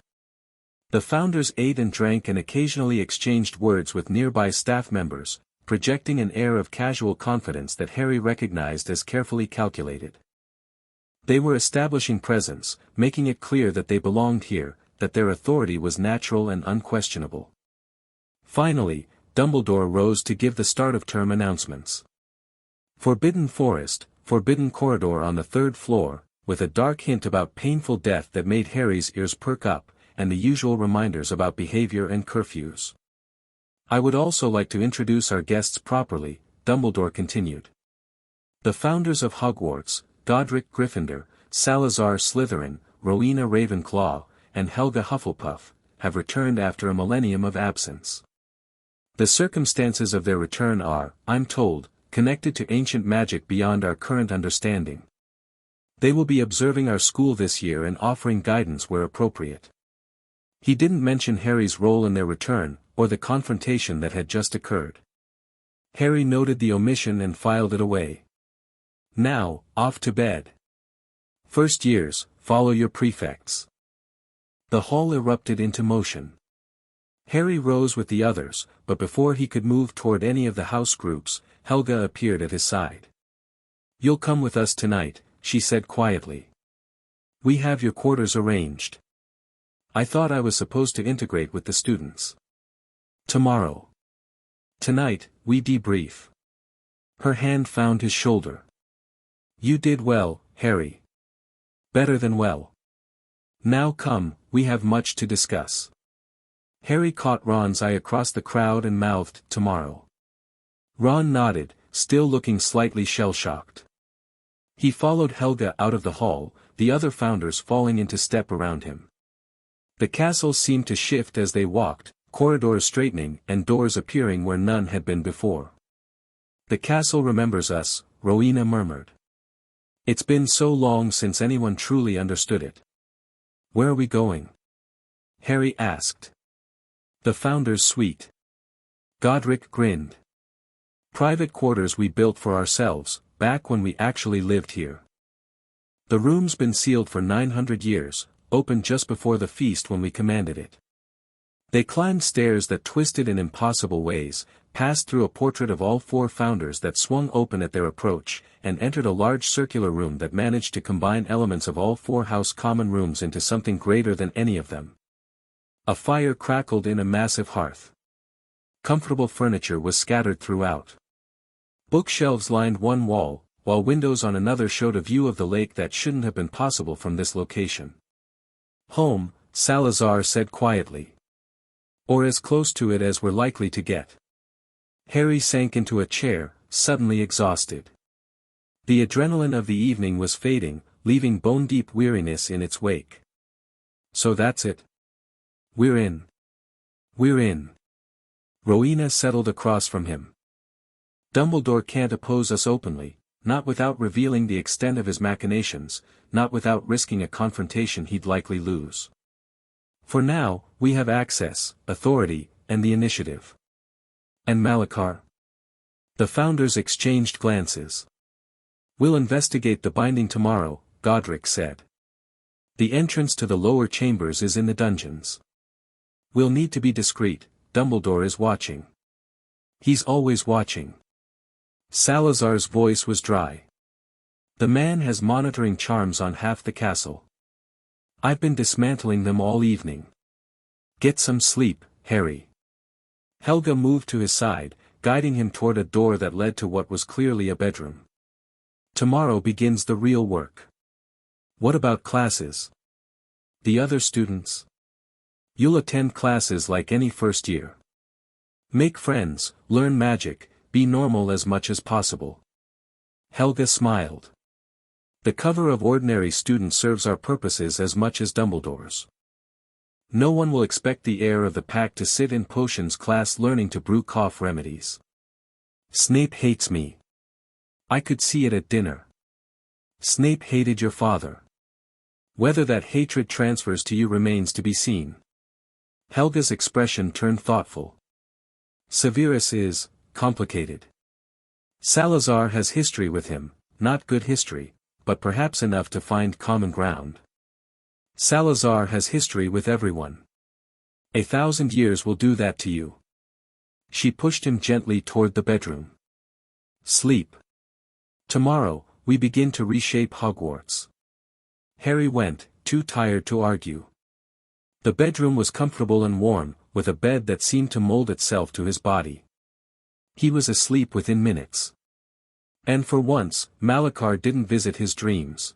The founders ate and drank and occasionally exchanged words with nearby staff members, projecting an air of casual confidence that Harry recognized as carefully calculated. They were establishing presence, making it clear that they belonged here, that their authority was natural and unquestionable. Finally, Dumbledore rose to give the start-of-term announcements. Forbidden Forest, Forbidden Corridor on the 3rd floor, with a dark hint about painful death that made Harry's ears perk up, and the usual reminders about behavior and curfews. I would also like to introduce our guests properly, Dumbledore continued. The founders of Hogwarts, Godric Gryffindor, Salazar Slytherin, Rowena Ravenclaw, and Helga Hufflepuff, have returned after a millennium of absence. The circumstances of their return are, I'm told, connected to ancient magic beyond our current understanding. They will be observing our school this year and offering guidance where appropriate. He didn't mention Harry's role in their return, or the confrontation that had just occurred. Harry noted the omission and filed it away. Now, off to bed. First years, follow your prefects. The hall erupted into motion. Harry rose with the others, but before he could move toward any of the house groups, Helga appeared at his side. You'll come with us tonight, she said quietly. We have your quarters arranged. I thought I was supposed to integrate with the students. Tomorrow. Tonight, we debrief. Her hand found his shoulder. You did well, Harry. Better than well. Now come, we have much to discuss. Harry caught Ron's eye across the crowd and mouthed, tomorrow. Ron nodded, still looking slightly shell-shocked. He followed Helga out of the hall, the other founders falling into step around him. The castle seemed to shift as they walked, corridors straightening and doors appearing where none had been before. The castle remembers us, Rowena murmured. It's been so long since anyone truly understood it. Where are we going? Harry asked. The founder's suite. Godric grinned. Private quarters we built for ourselves, back when we actually lived here. The room's been sealed for 900 years, opened just before the feast when we commanded it. They climbed stairs that twisted in impossible ways, passed through a portrait of all four founders that swung open at their approach, and entered a large circular room that managed to combine elements of all four house common rooms into something greater than any of them. A fire crackled in a massive hearth. Comfortable furniture was scattered throughout. Bookshelves lined one wall, while windows on another showed a view of the lake that shouldn't have been possible from this location. Home, Salazar said quietly. Or as close to it as we're likely to get. Harry sank into a chair, suddenly exhausted. The adrenaline of the evening was fading, leaving bone-deep weariness in its wake. So that's it. We're in. We're in. Rowena settled across from him. Dumbledore can't oppose us openly, not without revealing the extent of his machinations, not without risking a confrontation he'd likely lose. For now, we have access, authority, and the initiative. And Malachar? The founders exchanged glances. We'll investigate the binding tomorrow, Godric said. The entrance to the lower chambers is in the dungeons. We'll need to be discreet, Dumbledore is watching. He's always watching. Salazar's voice was dry. The man has monitoring charms on half the castle. I've been dismantling them all evening. Get some sleep, Harry. Helga moved to his side, guiding him toward a door that led to what was clearly a bedroom. Tomorrow begins the real work. What about classes? The other students? You'll attend classes like any first year. Make friends, learn magic, be normal as much as possible. Helga smiled. The cover of ordinary student serves our purposes as much as Dumbledore's. No one will expect the heir of the pack to sit in potions class learning to brew cough remedies. Snape hates me. I could see it at dinner. Snape hated your father. Whether that hatred transfers to you remains to be seen. Helga's expression turned thoughtful. Severus is complicated. Salazar has history with him, not good history, but perhaps enough to find common ground. Salazar has history with everyone. 1,000 years will do that to you. She pushed him gently toward the bedroom. Sleep. Tomorrow, we begin to reshape Hogwarts. Harry went, too tired to argue. The bedroom was comfortable and warm, with a bed that seemed to mold itself to his body. He was asleep within minutes. And for once, Malachar didn't visit his dreams.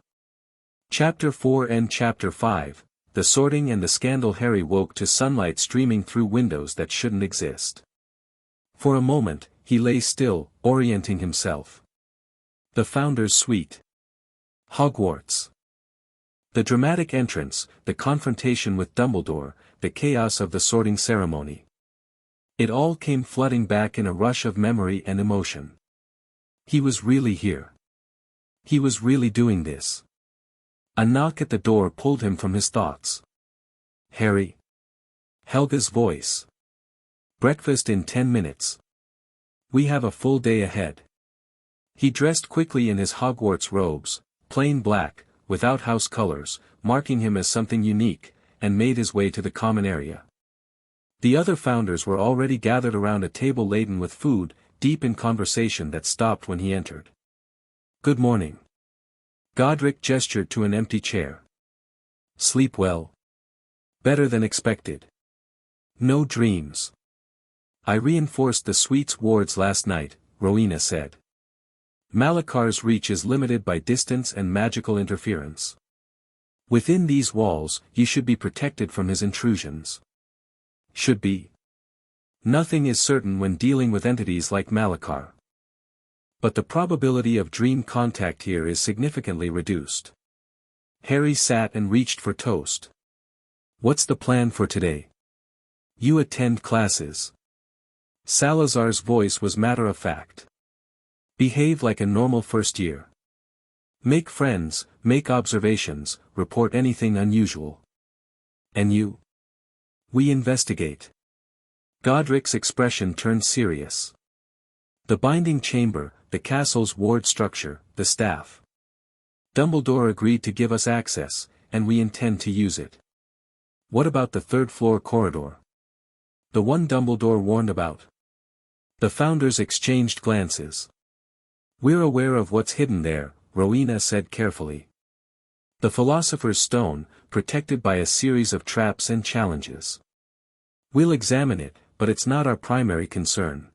Chapter 4 and Chapter 5, The Sorting and the Scandal. Harry woke to sunlight streaming through windows that shouldn't exist. For a moment, he lay still, orienting himself. The Founder's Suite. Hogwarts. The dramatic entrance, the confrontation with Dumbledore, the chaos of the sorting ceremony. It all came flooding back in a rush of memory and emotion. He was really here. He was really doing this. A knock at the door pulled him from his thoughts. Harry. Helga's voice. Breakfast in 10 minutes. We have a full day ahead. He dressed quickly in his Hogwarts robes, plain black, without house colors, marking him as something unique, and made his way to the common area. The other founders were already gathered around a table laden with food, deep in conversation that stopped when he entered. Good morning. Godric gestured to an empty chair. Sleep well? Better than expected. No dreams. I reinforced the suite's wards last night, Rowena said. Malachar's reach is limited by distance and magical interference. Within these walls, you should be protected from his intrusions. Should be. Nothing is certain when dealing with entities like Malachar. But the probability of dream contact here is significantly reduced. Harry sat and reached for toast. What's the plan for today? You attend classes. Salazar's voice was matter-of-fact. Behave like a normal first year. Make friends, make observations, report anything unusual. And you? We investigate. Godric's expression turned serious. The binding chamber, the castle's ward structure, the staff. Dumbledore agreed to give us access, and we intend to use it. What about the third-floor corridor? The one Dumbledore warned about? The founders exchanged glances. We're aware of what's hidden there, Rowena said carefully. The Philosopher's Stone, protected by a series of traps and challenges. We'll examine it, but it's not our primary concern.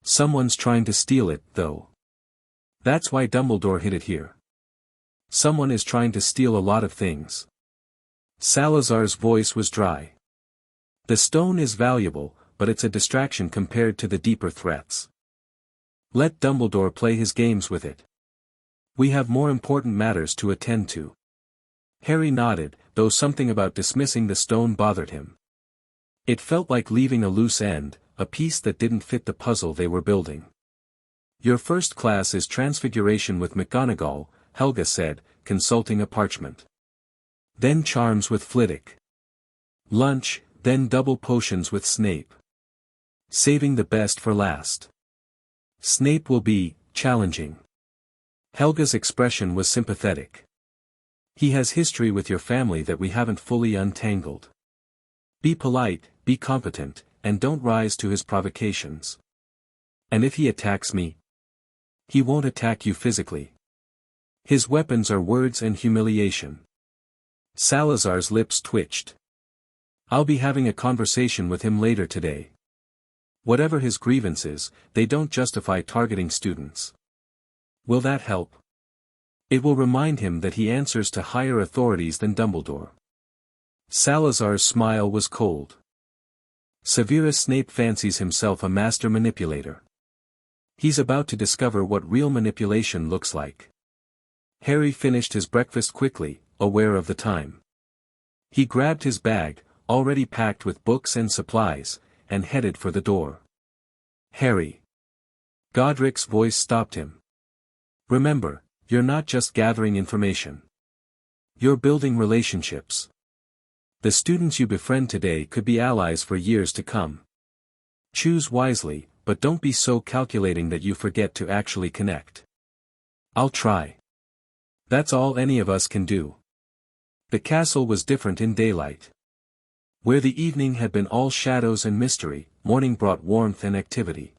Someone's trying to steal it, though. That's why Dumbledore hid it here. Someone is trying to steal a lot of things. Salazar's voice was dry. The stone is valuable, but it's a distraction compared to the deeper threats. Let Dumbledore play his games with it. We have more important matters to attend to. Harry nodded, though something about dismissing the stone bothered him. It felt like leaving a loose end, a piece that didn't fit the puzzle they were building. Your first class is Transfiguration with McGonagall, Helga said, consulting a parchment. Then Charms with Flitwick. Lunch, then double potions with Snape. Saving the best for last. Snape will be challenging. Helga's expression was sympathetic. He has history with your family that we haven't fully untangled. Be polite, be competent, and don't rise to his provocations. And if he attacks me? He won't attack you physically. His weapons are words and humiliation. Salazar's lips twitched. I'll be having a conversation with him later today. Whatever his grievances, they don't justify targeting students. Will that help? It will remind him that he answers to higher authorities than Dumbledore. Salazar's smile was cold. Severus Snape fancies himself a master manipulator. He's about to discover what real manipulation looks like. Harry finished his breakfast quickly, aware of the time. He grabbed his bag, already packed with books and supplies, and headed for the door. Harry. Godric's voice stopped him. Remember, you're not just gathering information. You're building relationships. The students you befriend today could be allies for years to come. Choose wisely, but don't be so calculating that you forget to actually connect. I'll try. That's all any of us can do. The castle was different in daylight. Where the evening had been all shadows and mystery, morning brought warmth and activity.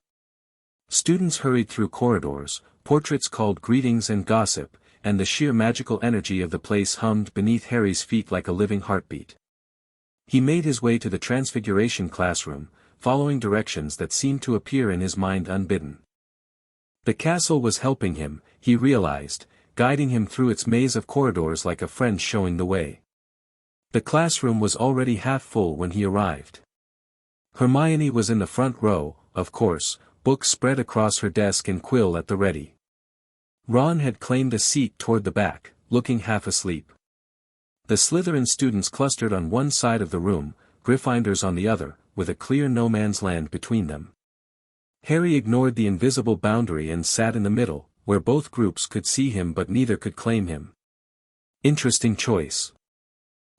Students hurried through corridors, portraits called greetings and gossip, and the sheer magical energy of the place hummed beneath Harry's feet like a living heartbeat. He made his way to the Transfiguration classroom, following directions that seemed to appear in his mind unbidden. The castle was helping him, he realized, guiding him through its maze of corridors like a friend showing the way. The classroom was already half full when he arrived. Hermione was in the front row, of course, books spread across her desk and quill at the ready. Ron had claimed a seat toward the back, looking half asleep. The Slytherin students clustered on one side of the room, Gryffindors on the other, with a clear no-man's land between them. Harry ignored the invisible boundary and sat in the middle, where both groups could see him but neither could claim him. Interesting choice.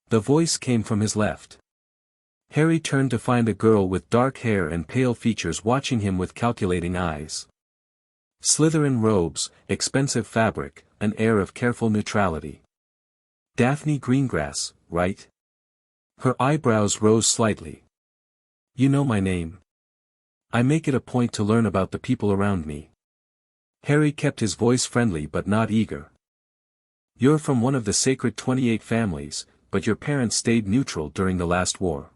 The voice came from his left. Harry turned to find a girl with dark hair and pale features watching him with calculating eyes. Slytherin robes, expensive fabric, an air of careful neutrality. Daphne Greengrass, right? Her eyebrows rose slightly. You know my name. I make it a point to learn about the people around me. Harry kept his voice friendly but not eager. You're from one of the sacred 28 families, but your parents stayed neutral during the last war.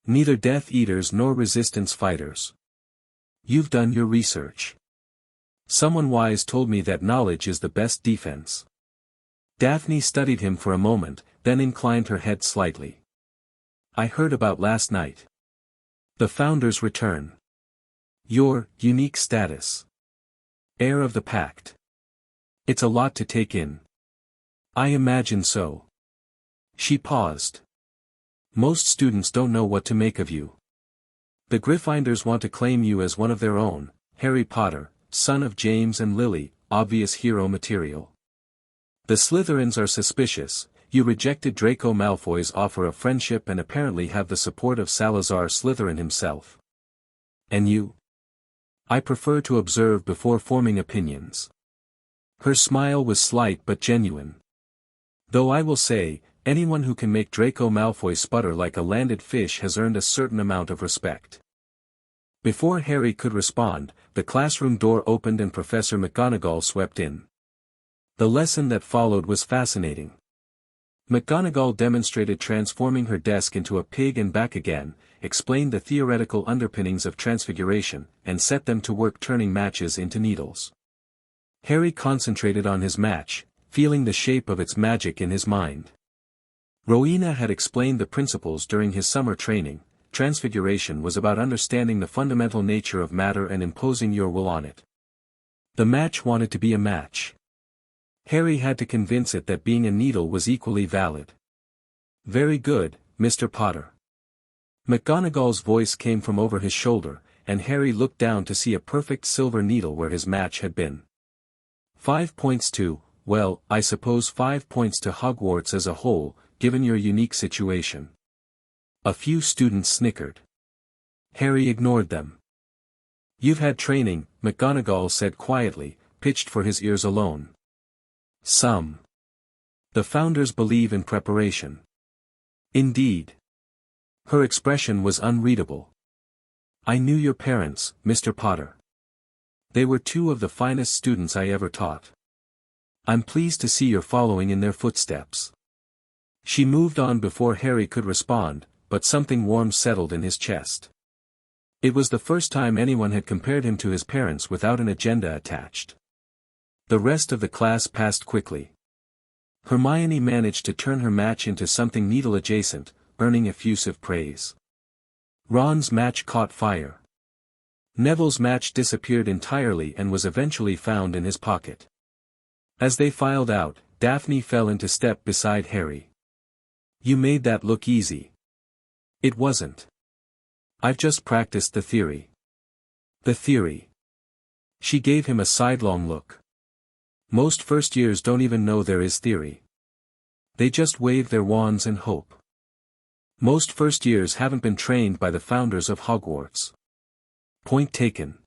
Neither Death Eaters nor Resistance fighters. You've done your research. Someone wise told me that knowledge is the best defense. Daphne studied him for a moment, then inclined her head slightly. I heard about last night. The Founder's return. Your unique status. Heir of the Pact. It's a lot to take in. I imagine so. She paused. Most students don't know what to make of you. The Gryffindors want to claim you as one of their own, Harry Potter, son of James and Lily, obvious hero material. The Slytherins are suspicious. You rejected Draco Malfoy's offer of friendship and apparently have the support of Salazar Slytherin himself. And you? I prefer to observe before forming opinions. Her smile was slight but genuine. Though I will say, anyone who can make Draco Malfoy sputter like a landed fish has earned a certain amount of respect. Before Harry could respond, the classroom door opened and Professor McGonagall swept in. The lesson that followed was fascinating. McGonagall demonstrated transforming her desk into a pig and back again, explained the theoretical underpinnings of transfiguration, and set them to work turning matches into needles. Harry concentrated on his match, feeling the shape of its magic in his mind. Rowena had explained the principles during his summer training. Transfiguration was about understanding the fundamental nature of matter and imposing your will on it. The match wanted to be a match. Harry had to convince it that being a needle was equally valid. "Very good, Mr. Potter." McGonagall's voice came from over his shoulder, and Harry looked down to see a perfect silver needle where his match had been. 5 points to, well, I suppose 5 points to Hogwarts as a whole, given your unique situation. A few students snickered. Harry ignored them. "You've had training," McGonagall said quietly, pitched for his ears alone. "Some. The founders believe in preparation." "Indeed." Her expression was unreadable. "I knew your parents, Mr. Potter. They were two of the finest students I ever taught. I'm pleased to see you're following in their footsteps." She moved on before Harry could respond, but something warm settled in his chest. It was the first time anyone had compared him to his parents without an agenda attached. The rest of the class passed quickly. Hermione managed to turn her match into something needle-adjacent, earning effusive praise. Ron's match caught fire. Neville's match disappeared entirely and was eventually found in his pocket. As they filed out, Daphne fell into step beside Harry. "You made that look easy." "It wasn't. I've just practiced the theory." "The theory?" She gave him a sidelong look. "Most first years don't even know there is theory. They just wave their wands and hope. Most first years haven't been trained by the founders of Hogwarts." "Point taken."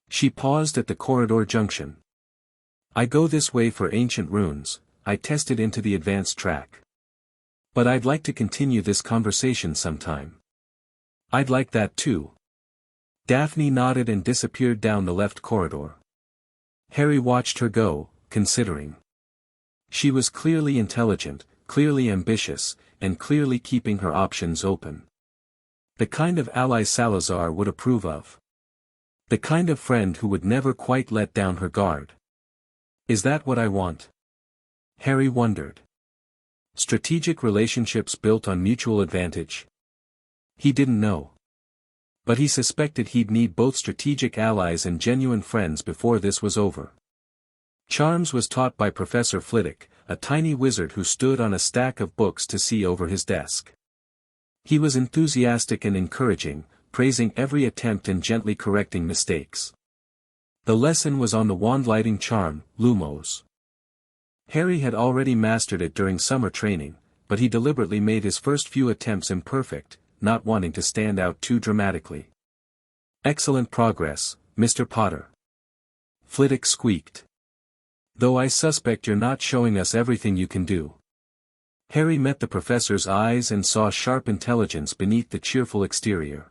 She paused at the corridor junction. "I go this way for ancient runes, I tested into the advanced track. But I'd like to continue this conversation sometime." "I'd like that too." Daphne nodded and disappeared down the left corridor. Harry watched her go, considering. She was clearly intelligent, clearly ambitious, and clearly keeping her options open. The kind of ally Salazar would approve of. The kind of friend who would never quite let down her guard. Is that what I want? Harry wondered. Strategic relationships built on mutual advantage? He didn't know. But he suspected he'd need both strategic allies and genuine friends before this was over. Charms was taught by Professor Flitwick, a tiny wizard who stood on a stack of books to see over his desk. He was enthusiastic and encouraging, praising every attempt and gently correcting mistakes. The lesson was on the wand-lighting charm, Lumos. Harry had already mastered it during summer training, but he deliberately made his first few attempts imperfect, not wanting to stand out too dramatically. "Excellent progress, Mr. Potter." Flitwick squeaked. "Though I suspect you're not showing us everything you can do." Harry met the professor's eyes and saw sharp intelligence beneath the cheerful exterior.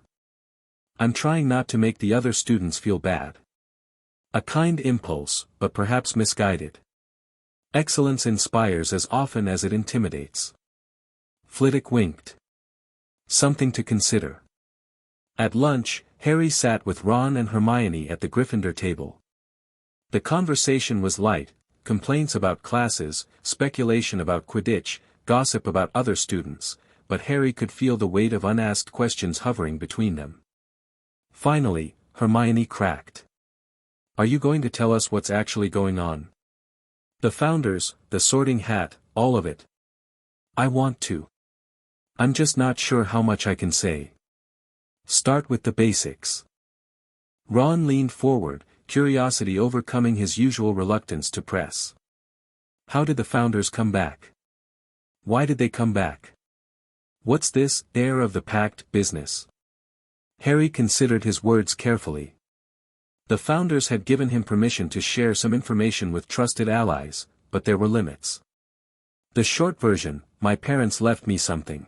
"I'm trying not to make the other students feel bad." A kind impulse, but perhaps misguided. Excellence inspires as often as it intimidates. Flitwick winked. Something to consider. At lunch, Harry sat with Ron and Hermione at the Gryffindor table. The conversation was light, complaints about classes, speculation about Quidditch, gossip about other students, but Harry could feel the weight of unasked questions hovering between them. Finally, Hermione cracked. "Are you going to tell us what's actually going on? The founders, the Sorting Hat, all of it." "I want to. I'm just not sure how much I can say." "Start with the basics." Ron leaned forward, curiosity overcoming his usual reluctance to press. "How did the founders come back? Why did they come back? What's this heir of the pact business?" Harry considered his words carefully. The founders had given him permission to share some information with trusted allies, but there were limits. The short version: my parents left me something.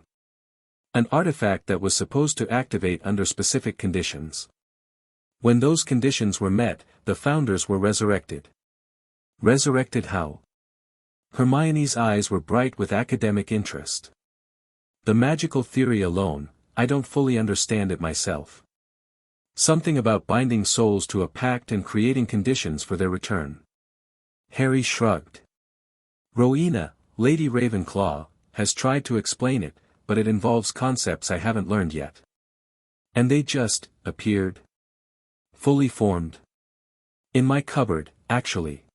An artifact that was supposed to activate under specific conditions. When those conditions were met, the founders were resurrected. Resurrected how? Hermione's eyes were bright with academic interest. The magical theory alone, I don't fully understand it myself. Something about binding souls to a pact and creating conditions for their return. Harry shrugged. Rowena, Lady Ravenclaw, has tried to explain it, but it involves concepts I haven't learned yet. And they just appeared. Fully formed. In my cupboard, actually.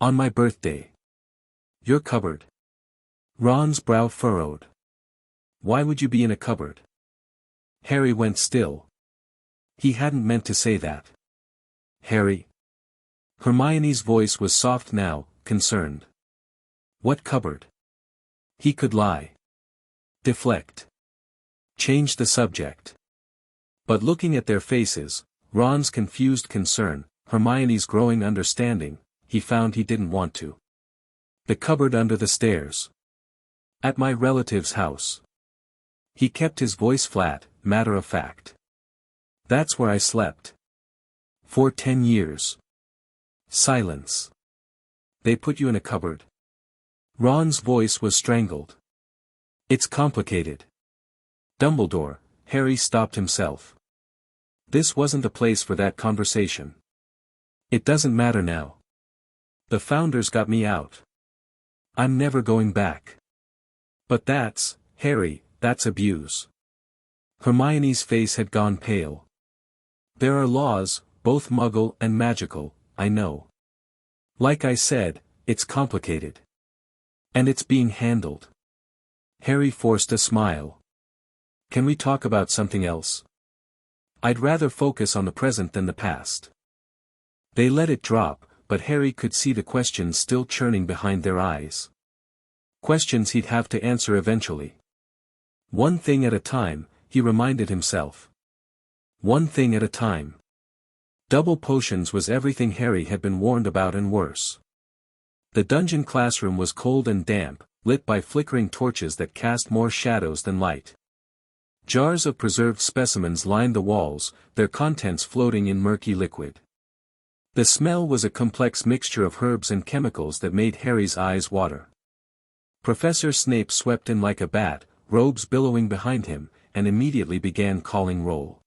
On my birthday. Your cupboard? Ron's brow furrowed. Why would you be in a cupboard? Harry went still. He hadn't meant to say that. Harry. Hermione's voice was soft now, concerned. What cupboard? He could lie. Deflect. Change the subject. But looking at their faces, Ron's confused concern, Hermione's growing understanding, he found he didn't want to. The cupboard under the stairs. At my relative's house. He kept his voice flat, matter of fact. That's where I slept. For 10 years. Silence. They put you in a cupboard? Ron's voice was strangled. It's complicated. Dumbledore, Harry stopped himself. This wasn't the place for that conversation. It doesn't matter now. The founders got me out. I'm never going back. But that's, Harry, that's abuse. Hermione's face had gone pale. There are laws, both Muggle and magical, I know. Like I said, it's complicated. And it's being handled. Harry forced a smile. Can we talk about something else? I'd rather focus on the present than the past. They let it drop, but Harry could see the questions still churning behind their eyes. Questions he'd have to answer eventually. One thing at a time, he reminded himself. One thing at a time. Double potions was everything Harry had been warned about and worse. The dungeon classroom was cold and damp, lit by flickering torches that cast more shadows than light. Jars of preserved specimens lined the walls, their contents floating in murky liquid. The smell was a complex mixture of herbs and chemicals that made Harry's eyes water. Professor Snape swept in like a bat, robes billowing behind him, and immediately began calling roll.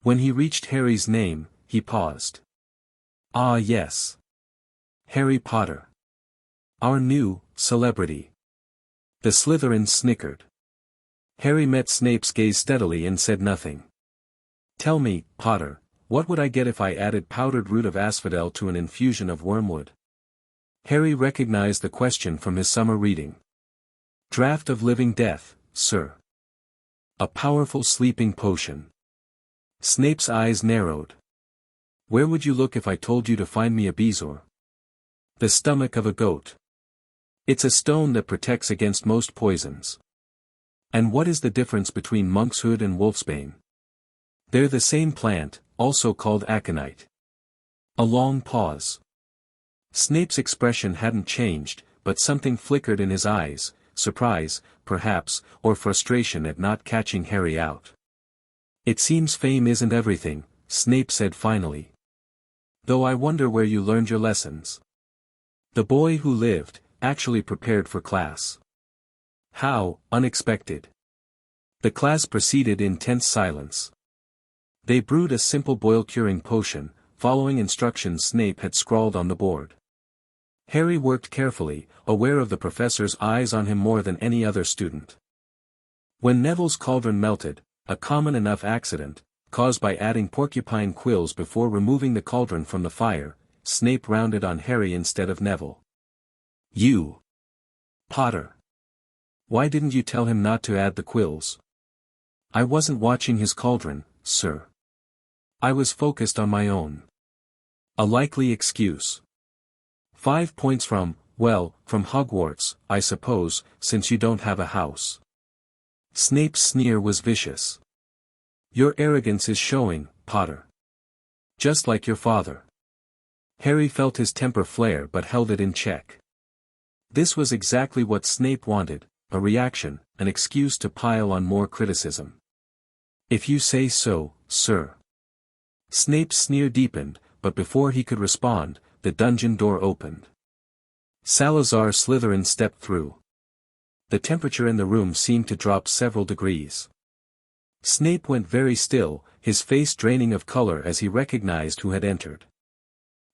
When he reached Harry's name, he paused. Ah yes. Harry Potter. Our new celebrity. The Slytherins snickered. Harry met Snape's gaze steadily and said nothing. Tell me, Potter, what would I get if I added powdered root of asphodel to an infusion of wormwood? Harry recognized the question from his summer reading. Draught of living death, sir. A powerful sleeping potion. Snape's eyes narrowed. Where would you look if I told you to find me a bezoar? The stomach of a goat. It's a stone that protects against most poisons. And what is the difference between monkshood and wolfsbane? They're the same plant, also called aconite. A long pause. Snape's expression hadn't changed, but something flickered in his eyes, surprise, perhaps, or frustration at not catching Harry out. It seems fame isn't everything, Snape said finally. Though I wonder where you learned your lessons. The boy who lived, actually prepared for class. How unexpected. The class proceeded in tense silence. They brewed a simple boil-curing potion, following instructions Snape had scrawled on the board. Harry worked carefully, aware of the professor's eyes on him more than any other student. When Neville's cauldron melted, a common enough accident, caused by adding porcupine quills before removing the cauldron from the fire, Snape rounded on Harry instead of Neville. You. Potter. Why didn't you tell him not to add the quills? I wasn't watching his cauldron, sir. I was focused on my own. A likely excuse. 5 points from Hogwarts, I suppose, since you don't have a house. Snape's sneer was vicious. Your arrogance is showing, Potter. Just like your father. Harry felt his temper flare but held it in check. This was exactly what Snape wanted, a reaction, an excuse to pile on more criticism. If you say so, sir. Snape's sneer deepened, but before he could respond, the dungeon door opened. Salazar Slytherin stepped through. The temperature in the room seemed to drop several degrees. Snape went very still, his face draining of color as he recognized who had entered.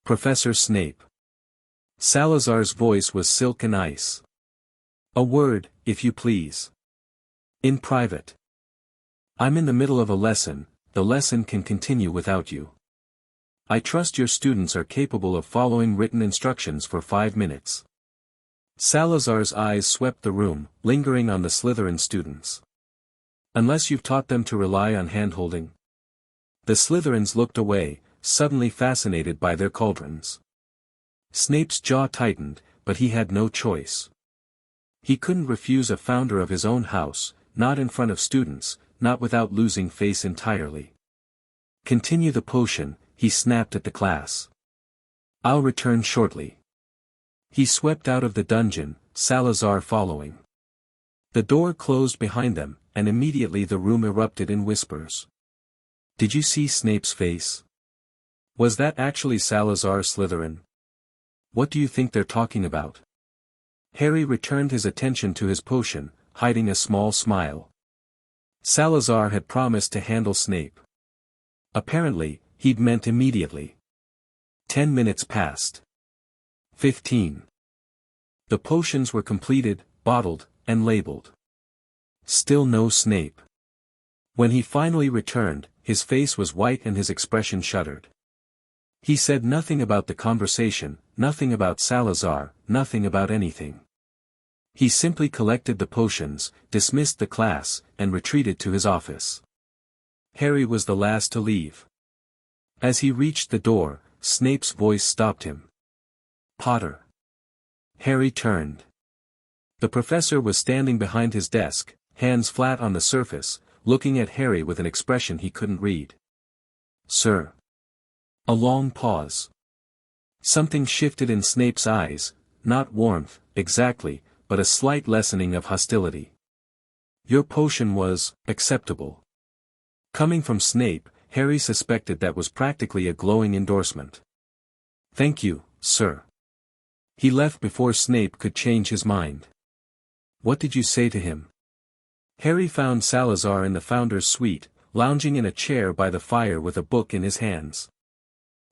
Professor Snape. Salazar's voice was silk and ice. A word, if you please. In private. I'm in the middle of a lesson, the lesson can continue without you. I trust your students are capable of following written instructions for 5 minutes. Salazar's eyes swept the room, lingering on the Slytherin students. Unless you've taught them to rely on handholding. The Slytherins looked away, suddenly fascinated by their cauldrons. Snape's jaw tightened, but he had no choice. He couldn't refuse a founder of his own house, not in front of students, not without losing face entirely. Continue the potion, he snapped at the class. I'll return shortly. He swept out of the dungeon, Salazar following. The door closed behind them, and immediately the room erupted in whispers. Did you see Snape's face? Was that actually Salazar Slytherin? What do you think they're talking about? Harry returned his attention to his potion, hiding a small smile. Salazar had promised to handle Snape. Apparently, he'd meant immediately. 10 minutes passed. 15. The potions were completed, bottled, and labeled. Still no Snape. When he finally returned, his face was white and his expression shuddered. He said nothing about the conversation, nothing about Salazar, nothing about anything. He simply collected the potions, dismissed the class, and retreated to his office. Harry was the last to leave. As he reached the door, Snape's voice stopped him. Potter. Harry turned. The professor was standing behind his desk, hands flat on the surface, looking at Harry with an expression he couldn't read. Sir. A long pause. Something shifted in Snape's eyes, not warmth, exactly, but a slight lessening of hostility. Your potion was acceptable. Coming from Snape, Harry suspected that was practically a glowing endorsement. Thank you, sir. He left before Snape could change his mind. What did you say to him? Harry found Salazar in the Founder's suite, lounging in a chair by the fire with a book in his hands.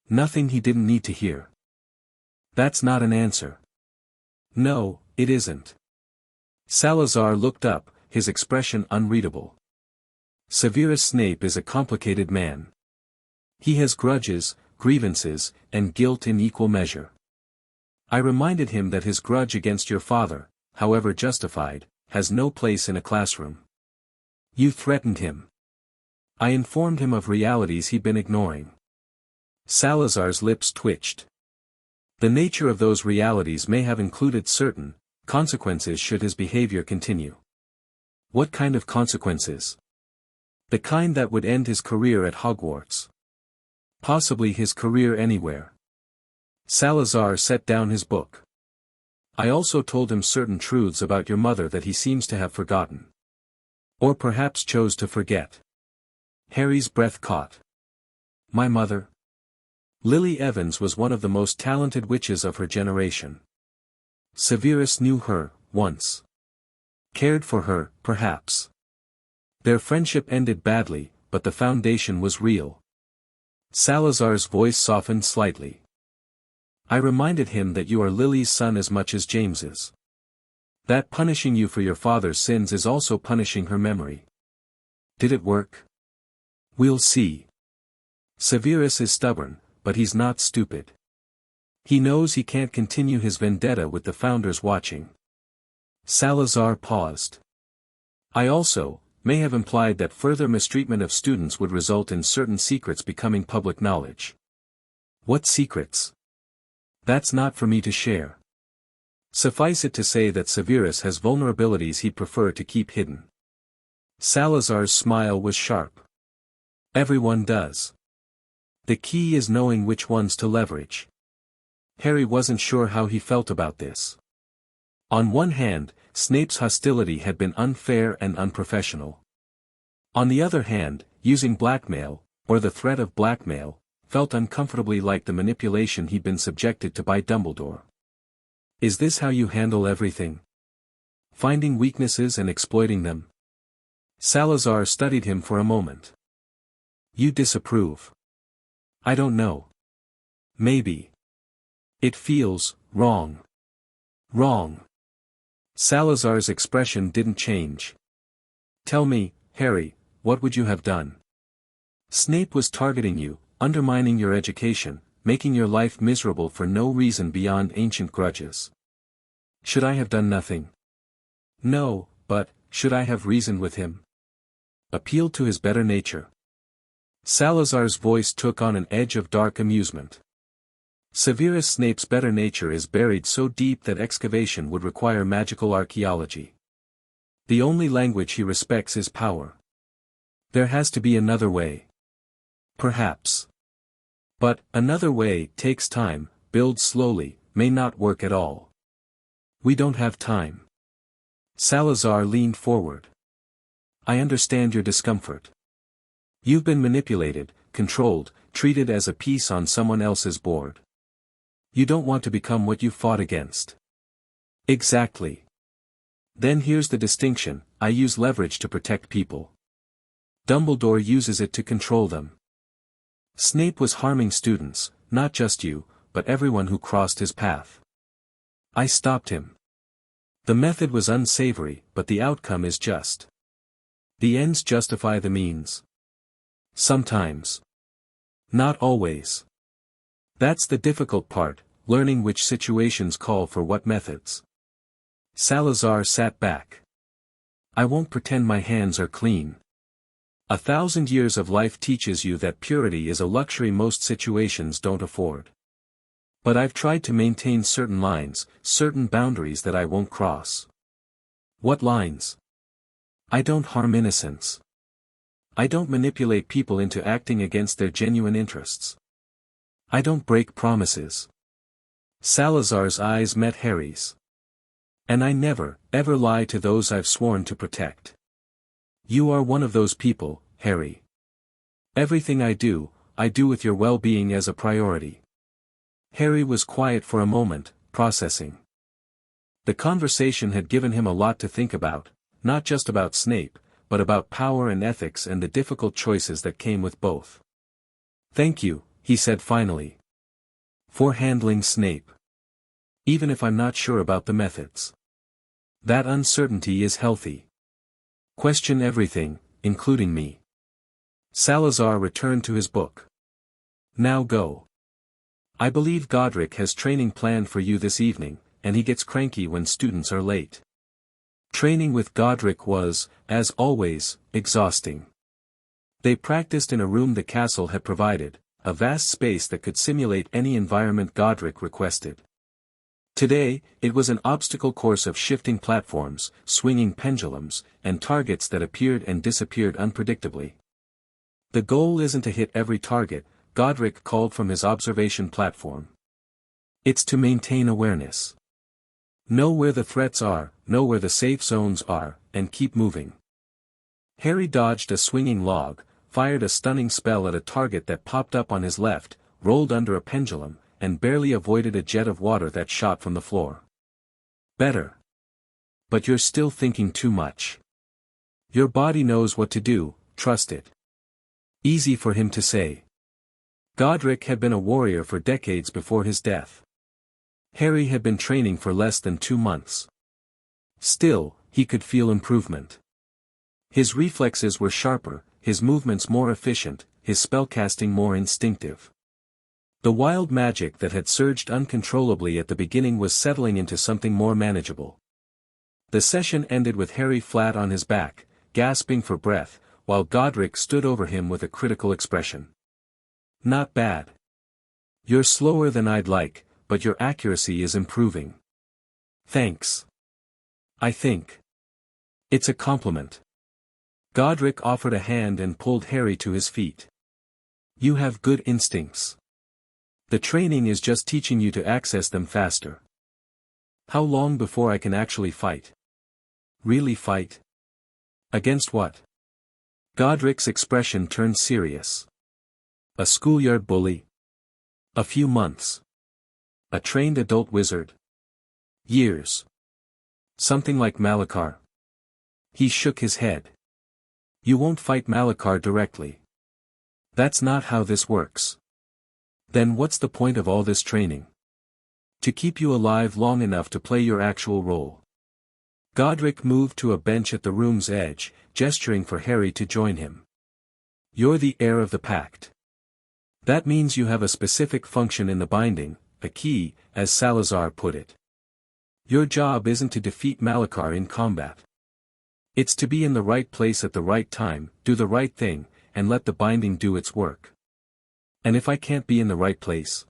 Nothing he didn't need to hear. That's not an answer. No, it isn't. Salazar looked up, his expression unreadable. Severus Snape is a complicated man. He has grudges, grievances, and guilt in equal measure. I reminded him that his grudge against your father, however justified, has no place in a classroom. You threatened him. I informed him of realities he'd been ignoring. Salazar's lips twitched. The nature of those realities may have included certain consequences should his behavior continue. What kind of consequences? The kind that would end his career at Hogwarts. Possibly his career anywhere. Salazar set down his book. I also told him certain truths about your mother that he seems to have forgotten. Or perhaps chose to forget. Harry's breath caught. My mother? Lily Evans was one of the most talented witches of her generation. Severus knew her, once. Cared for her, perhaps. Their friendship ended badly, but the foundation was real. Salazar's voice softened slightly. I reminded him that you are Lily's son as much as James's. That punishing you for your father's sins is also punishing her memory. Did it work? We'll see. Severus is stubborn, but he's not stupid. He knows he can't continue his vendetta with the Founders watching. Salazar paused. I also may have implied that further mistreatment of students would result in certain secrets becoming public knowledge. What secrets? That's not for me to share. Suffice it to say that Severus has vulnerabilities he'd prefer to keep hidden. Salazar's smile was sharp. Everyone does. The key is knowing which ones to leverage. Harry wasn't sure how he felt about this. On one hand, Snape's hostility had been unfair and unprofessional. On the other hand, using blackmail, or the threat of blackmail, felt uncomfortably like the manipulation he'd been subjected to by Dumbledore. Is this how you handle everything? Finding weaknesses and exploiting them? Salazar studied him for a moment. You disapprove. I don't know. Maybe. It feels wrong. Wrong. Salazar's expression didn't change. Tell me, Harry, what would you have done? Snape was targeting you, undermining your education, making your life miserable for no reason beyond ancient grudges. Should I have done nothing? No, but, should I have reasoned with him? Appealed to his better nature? Salazar's voice took on an edge of dark amusement. Severus Snape's better nature is buried so deep that excavation would require magical archaeology. The only language he respects is power. There has to be another way. Perhaps. But, another way takes time, builds slowly, may not work at all. We don't have time. Salazar leaned forward. I understand your discomfort. You've been manipulated, controlled, treated as a piece on someone else's board. You don't want to become what you fought against. Exactly. Then here's the distinction, I use leverage to protect people. Dumbledore uses it to control them. Snape was harming students, not just you, but everyone who crossed his path. I stopped him. The method was unsavory, but the outcome is just. The ends justify the means. Sometimes. Not always. That's the difficult part, learning which situations call for what methods. Salazar sat back. I won't pretend my hands are clean. 1,000 years of life teaches you that purity is a luxury most situations don't afford. But I've tried to maintain certain lines, certain boundaries that I won't cross. What lines? I don't harm innocents. I don't manipulate people into acting against their genuine interests. I don't break promises. Salazar's eyes met Harry's. And I never, ever lie to those I've sworn to protect. You are one of those people, Harry. Everything I do with your well-being as a priority. Harry was quiet for a moment, processing. The conversation had given him a lot to think about, not just about Snape, but about power and ethics and the difficult choices that came with both. Thank you, he said finally. For handling Snape. Even if I'm not sure about the methods. That uncertainty is healthy. Question everything, including me. Salazar returned to his book. Now go. I believe Godric has training planned for you this evening, and he gets cranky when students are late. Training with Godric was, as always, exhausting. They practiced in a room the castle had provided, a vast space that could simulate any environment Godric requested. Today, it was an obstacle course of shifting platforms, swinging pendulums, and targets that appeared and disappeared unpredictably. The goal isn't to hit every target, Godric called from his observation platform. It's to maintain awareness. Know where the threats are, know where the safe zones are, and keep moving. Harry dodged a swinging log, fired a stunning spell at a target that popped up on his left, rolled under a pendulum, and barely avoided a jet of water that shot from the floor. Better. But you're still thinking too much. Your body knows what to do, trust it. Easy for him to say. Godric had been a warrior for decades before his death. Harry had been training for less than 2 months. Still, he could feel improvement. His reflexes were sharper, his movements more efficient, his spellcasting more instinctive. The wild magic that had surged uncontrollably at the beginning was settling into something more manageable. The session ended with Harry flat on his back, gasping for breath, while Godric stood over him with a critical expression. Not bad. You're slower than I'd like, but your accuracy is improving. Thanks. I think. It's a compliment. Godric offered a hand and pulled Harry to his feet. You have good instincts. The training is just teaching you to access them faster. How long before I can actually fight? Really fight? Against what? Godric's expression turned serious. A schoolyard bully? A few months. A trained adult wizard? Years. Something like Malachar. He shook his head. You won't fight Malachar directly. That's not how this works. Then what's the point of all this training? To keep you alive long enough to play your actual role. Godric moved to a bench at the room's edge, gesturing for Harry to join him. You're the heir of the pact. That means you have a specific function in the binding, a key, as Salazar put it. Your job isn't to defeat Malachar in combat. It's to be in the right place at the right time, do the right thing, and let the binding do its work. And if I can't be in the right place,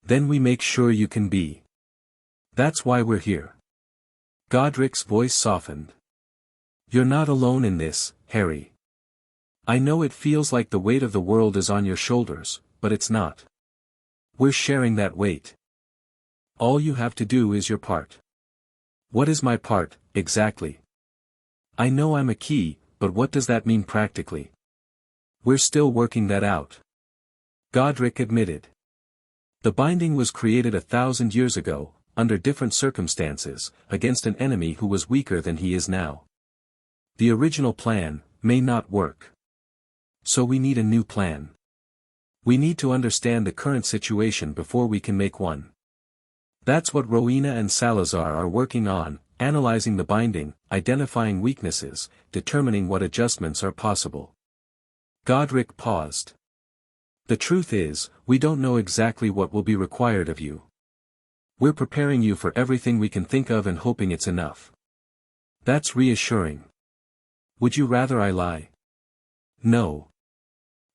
then we make sure you can be. That's why we're here. Godric's voice softened. You're not alone in this, Harry. I know it feels like the weight of the world is on your shoulders, but it's not. We're sharing that weight. All you have to do is your part. What is my part, exactly? I know I'm a key, but what does that mean practically? We're still working that out. Godric admitted. The binding was created 1,000 years ago, under different circumstances, against an enemy who was weaker than he is now. The original plan may not work. So we need a new plan. We need to understand the current situation before we can make one. That's what Rowena and Salazar are working on, analyzing the binding, identifying weaknesses, determining what adjustments are possible. Godric paused. The truth is, we don't know exactly what will be required of you. We're preparing you for everything we can think of and hoping it's enough. That's reassuring. Would you rather I lie? No.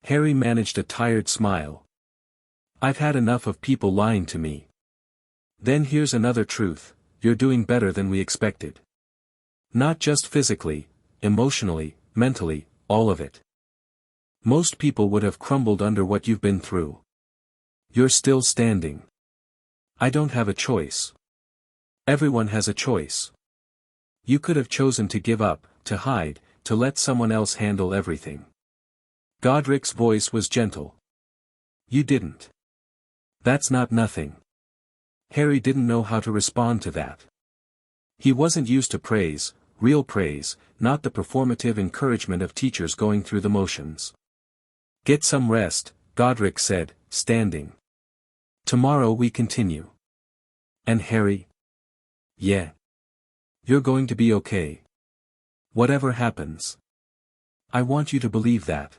Harry managed a tired smile. I've had enough of people lying to me. Then here's another truth, you're doing better than we expected. Not just physically, emotionally, mentally, all of it. Most people would have crumbled under what you've been through. You're still standing. I don't have a choice. Everyone has a choice. You could have chosen to give up, to hide, to let someone else handle everything. Godric's voice was gentle. You didn't. That's not nothing. Harry didn't know how to respond to that. He wasn't used to praise, real praise, not the performative encouragement of teachers going through the motions. Get some rest, Godric said, standing. Tomorrow we continue. And Harry? Yeah. You're going to be okay. Whatever happens. I want you to believe that.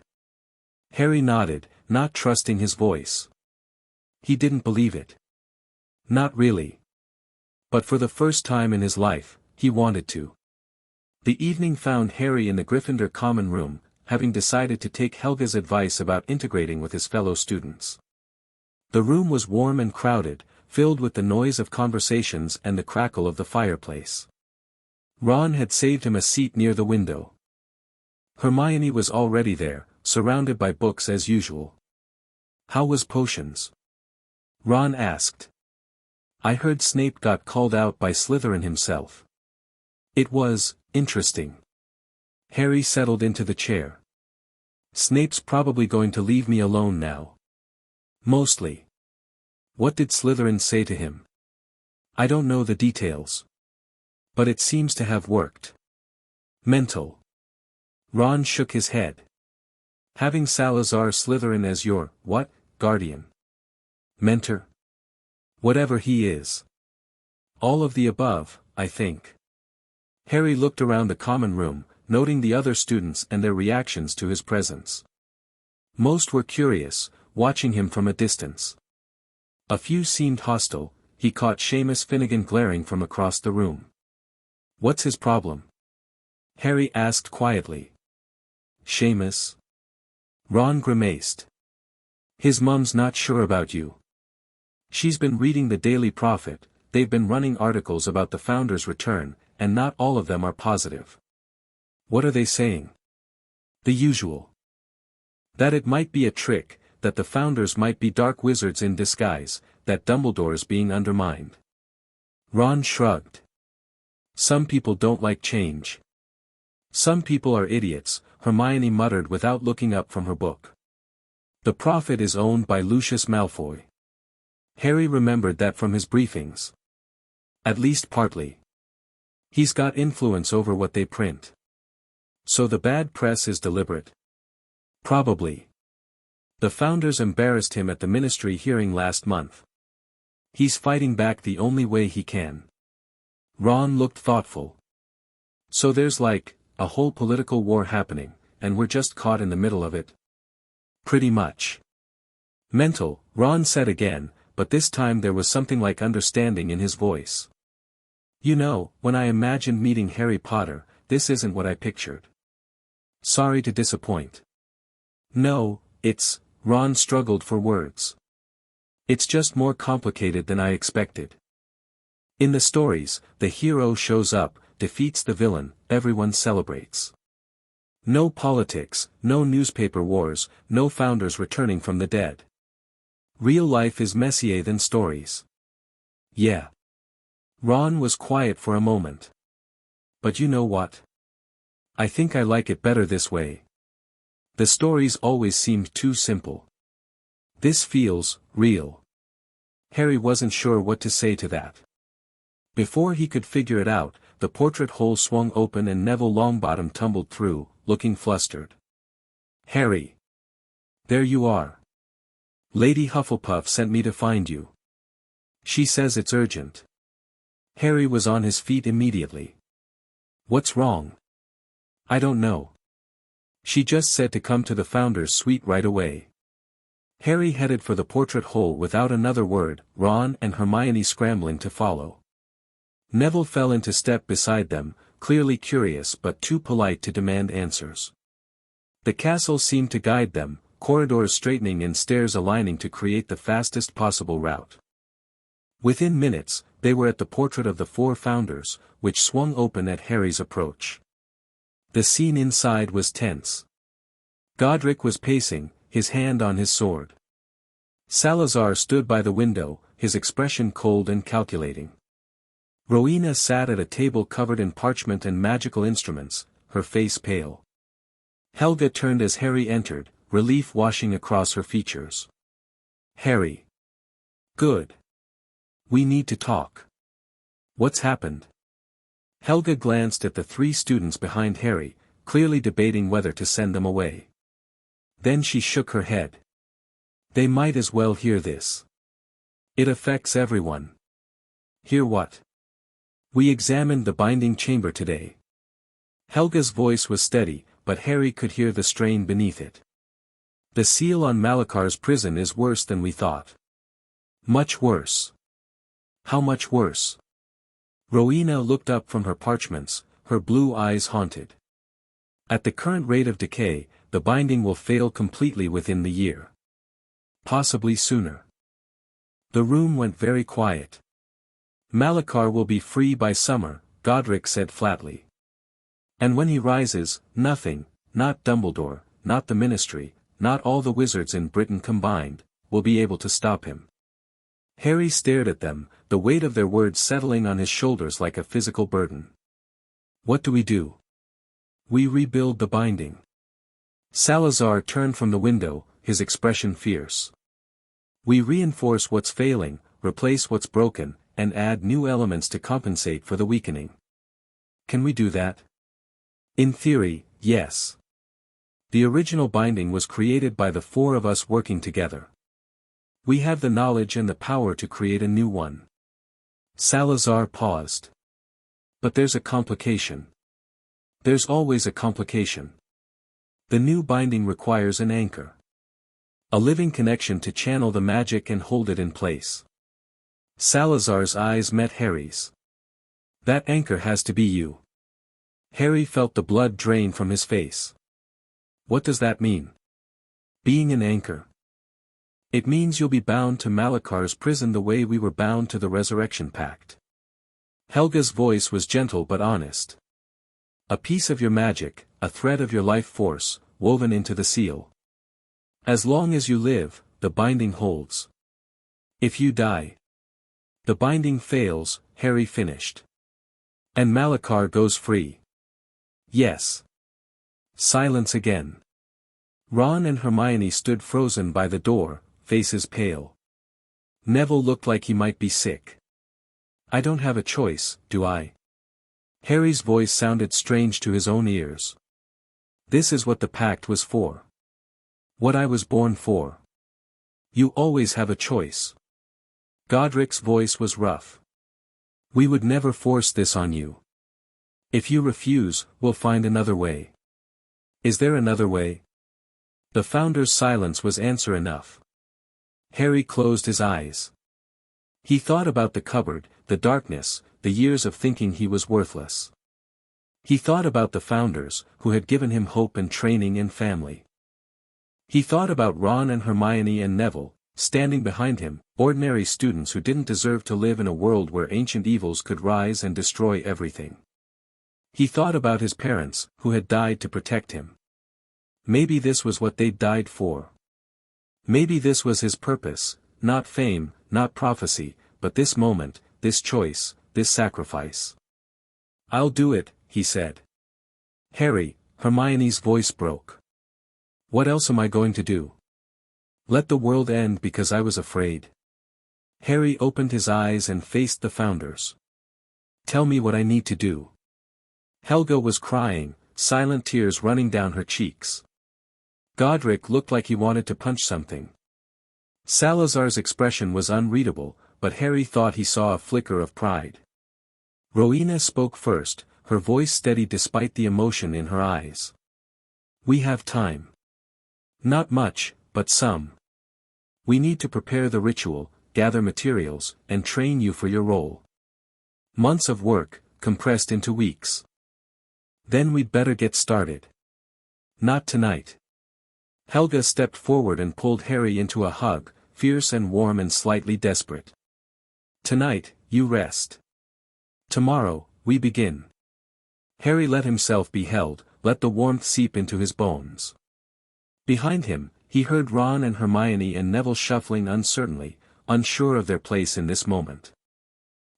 Harry nodded, not trusting his voice. He didn't believe it. Not really. But for the first time in his life, he wanted to. The evening found Harry in the Gryffindor common room, having decided to take Helga's advice about integrating with his fellow students. The room was warm and crowded, filled with the noise of conversations and the crackle of the fireplace. Ron had saved him a seat near the window. Hermione was already there, surrounded by books as usual. How was potions? Ron asked. I heard Snape got called out by Slytherin himself. It was interesting. Harry settled into the chair. Snape's probably going to leave me alone now. Mostly. What did Slytherin say to him? I don't know the details. But it seems to have worked. Mental. Ron shook his head. Having Salazar Slytherin as your, what, guardian? Mentor? Whatever he is. All of the above, I think. Harry looked around the common room, noting the other students and their reactions to his presence. Most were curious, watching him from a distance. A few seemed hostile. He caught Seamus Finnegan glaring from across the room. What's his problem? Harry asked quietly. Seamus? Ron grimaced. His mum's not sure about you. She's been reading the Daily Prophet, they've been running articles about the Founder's return, and not all of them are positive. What are they saying? The usual. That it might be a trick, that the founders might be dark wizards in disguise, that Dumbledore's being undermined. Ron shrugged. Some people don't like change. Some people are idiots, Hermione muttered without looking up from her book. The Prophet is owned by Lucius Malfoy. Harry remembered that from his briefings. At least partly. He's got influence over what they print. So the bad press is deliberate. Probably. The founders embarrassed him at the ministry hearing last month. He's fighting back the only way he can. Ron looked thoughtful. So there's like, a whole political war happening, and we're just caught in the middle of it? Pretty much. Mental, Ron said again, but this time there was something like understanding in his voice. You know, when I imagined meeting Harry Potter, this isn't what I pictured. Sorry to disappoint. No, Ron struggled for words. It's just more complicated than I expected. In the stories, the hero shows up, defeats the villain, everyone celebrates. No politics, no newspaper wars, no founders returning from the dead. Real life is messier than stories. Yeah. Ron was quiet for a moment. But you know what? I think I like it better this way. The stories always seemed too simple. This feels real. Harry wasn't sure what to say to that. Before he could figure it out, the portrait hole swung open and Neville Longbottom tumbled through, looking flustered. Harry! There you are. Lady Hufflepuff sent me to find you. She says it's urgent. Harry was on his feet immediately. What's wrong? I don't know. She just said to come to the Founder's suite right away. Harry headed for the portrait hole without another word, Ron and Hermione scrambling to follow. Neville fell into step beside them, clearly curious but too polite to demand answers. The castle seemed to guide them, corridors straightening and stairs aligning to create the fastest possible route. Within minutes, they were at the portrait of the four founders, which swung open at Harry's approach. The scene inside was tense. Godric was pacing, his hand on his sword. Salazar stood by the window, his expression cold and calculating. Rowena sat at a table covered in parchment and magical instruments, her face pale. Helga turned as Harry entered, relief washing across her features. Harry. Good. We need to talk. What's happened? Helga glanced at the three students behind Harry, clearly debating whether to send them away. Then she shook her head. They might as well hear this. It affects everyone. Hear what? We examined the binding chamber today. Helga's voice was steady, but Harry could hear the strain beneath it. The seal on Malakar's prison is worse than we thought. Much worse. How much worse? Rowena looked up from her parchments, her blue eyes haunted. At the current rate of decay, the binding will fail completely within the year. Possibly sooner. The room went very quiet. Malakar will be free by summer, Godric said flatly. And when he rises, nothing, not Dumbledore, not the Ministry, not all the wizards in Britain combined, will be able to stop him. Harry stared at them, the weight of their words settling on his shoulders like a physical burden. What do we do? We rebuild the binding. Salazar turned from the window, his expression fierce. We reinforce what's failing, replace what's broken, and add new elements to compensate for the weakening. Can we do that? In theory, yes. The original binding was created by the four of us working together. We have the knowledge and the power to create a new one. Salazar paused. But there's a complication. There's always a complication. The new binding requires an anchor. A living connection to channel the magic and hold it in place. Salazar's eyes met Harry's. That anchor has to be you. Harry felt the blood drain from his face. What does that mean? Being an anchor. It means you'll be bound to Malakar's prison the way we were bound to the Resurrection Pact. Helga's voice was gentle but honest. A piece of your magic, a thread of your life force, woven into the seal. As long as you live, the binding holds. If you die, the binding fails, Harry finished. And Malachar goes free. Yes. Silence again. Ron and Hermione stood frozen by the door, faces pale. Neville looked like he might be sick. I don't have a choice, do I? Harry's voice sounded strange to his own ears. This is what the pact was for. What I was born for. You always have a choice. Godric's voice was rough. We would never force this on you. If you refuse, we'll find another way. Is there another way? The Founder's silence was answer enough. Harry closed his eyes. He thought about the cupboard, the darkness, the years of thinking he was worthless. He thought about the Founders, who had given him hope and training and family. He thought about Ron and Hermione and Neville, standing behind him, ordinary students who didn't deserve to live in a world where ancient evils could rise and destroy everything. He thought about his parents, who had died to protect him. Maybe this was what they'd died for. Maybe this was his purpose, not fame, not prophecy, but this moment, this choice, this sacrifice. I'll do it, he said. Harry, Hermione's voice broke. What else am I going to do? Let the world end because I was afraid. Harry opened his eyes and faced the Founders. Tell me what I need to do. Helga was crying, silent tears running down her cheeks. Godric looked like he wanted to punch something. Salazar's expression was unreadable, but Harry thought he saw a flicker of pride. Rowena spoke first, her voice steady despite the emotion in her eyes. We have time. Not much, but some. We need to prepare the ritual, gather materials, and train you for your role. Months of work, compressed into weeks. Then we'd better get started. Not tonight. Helga stepped forward and pulled Harry into a hug, fierce and warm and slightly desperate. Tonight, you rest. Tomorrow, we begin. Harry let himself be held, let the warmth seep into his bones. Behind him, he heard Ron and Hermione and Neville shuffling uncertainly, unsure of their place in this moment.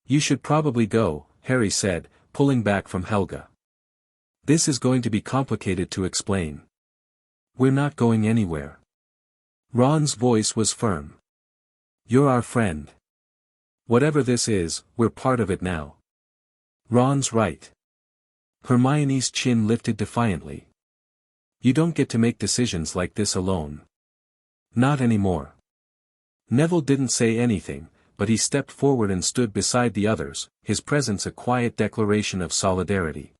You should probably go, Harry said, pulling back from Helga. This is going to be complicated to explain. We're not going anywhere. Ron's voice was firm. You're our friend. Whatever this is, we're part of it now. Ron's right. Hermione's chin lifted defiantly. You don't get to make decisions like this alone. Not anymore. Neville didn't say anything, but he stepped forward and stood beside the others, his presence a quiet declaration of solidarity.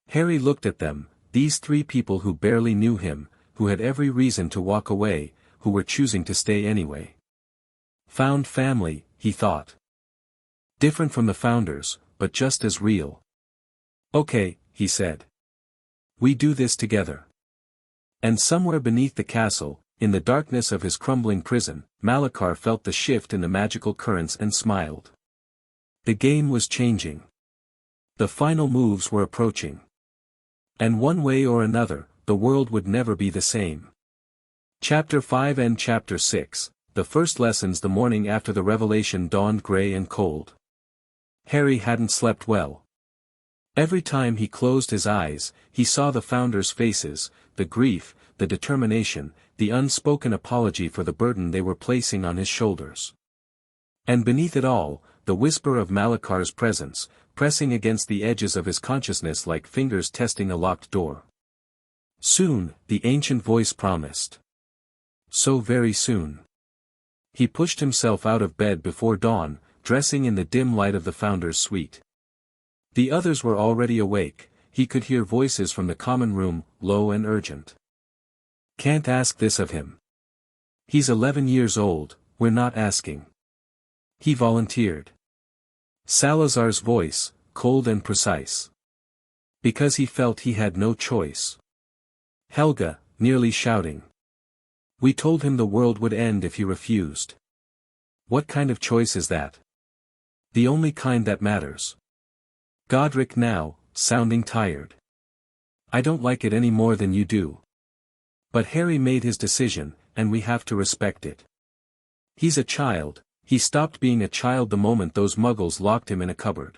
Harry looked at them, these three people who barely knew him, who had every reason to walk away, who were choosing to stay anyway. Found family, he thought. Different from the Founders, but just as real. Okay, he said. We do this together. And somewhere beneath the castle, in the darkness of his crumbling prison, Malachar felt the shift in the magical currents and smiled. The game was changing. The final moves were approaching. And one way or another, the world would never be the same. Chapter 5 and Chapter 6, the first lessons. The morning after the revelation dawned gray and cold. Harry hadn't slept well. Every time he closed his eyes, he saw the Founders' faces, the grief, the determination, the unspoken apology for the burden they were placing on his shoulders. And beneath it all, the whisper of Malachar's presence, pressing against the edges of his consciousness like fingers testing a locked door. Soon, the ancient voice promised. So very soon. He pushed himself out of bed before dawn, dressing in the dim light of the Founders' suite. The others were already awake, he could hear voices from the common room, low and urgent. Can't ask this of him. He's 11 years old, we're not asking. He volunteered. Salazar's voice, cold and precise. Because he felt he had no choice. Helga, nearly shouting. We told him the world would end if he refused. What kind of choice is that? The only kind that matters. Godric now, sounding tired. I don't like it any more than you do. But Harry made his decision, and we have to respect it. He's a child. He stopped being a child the moment those muggles locked him in a cupboard.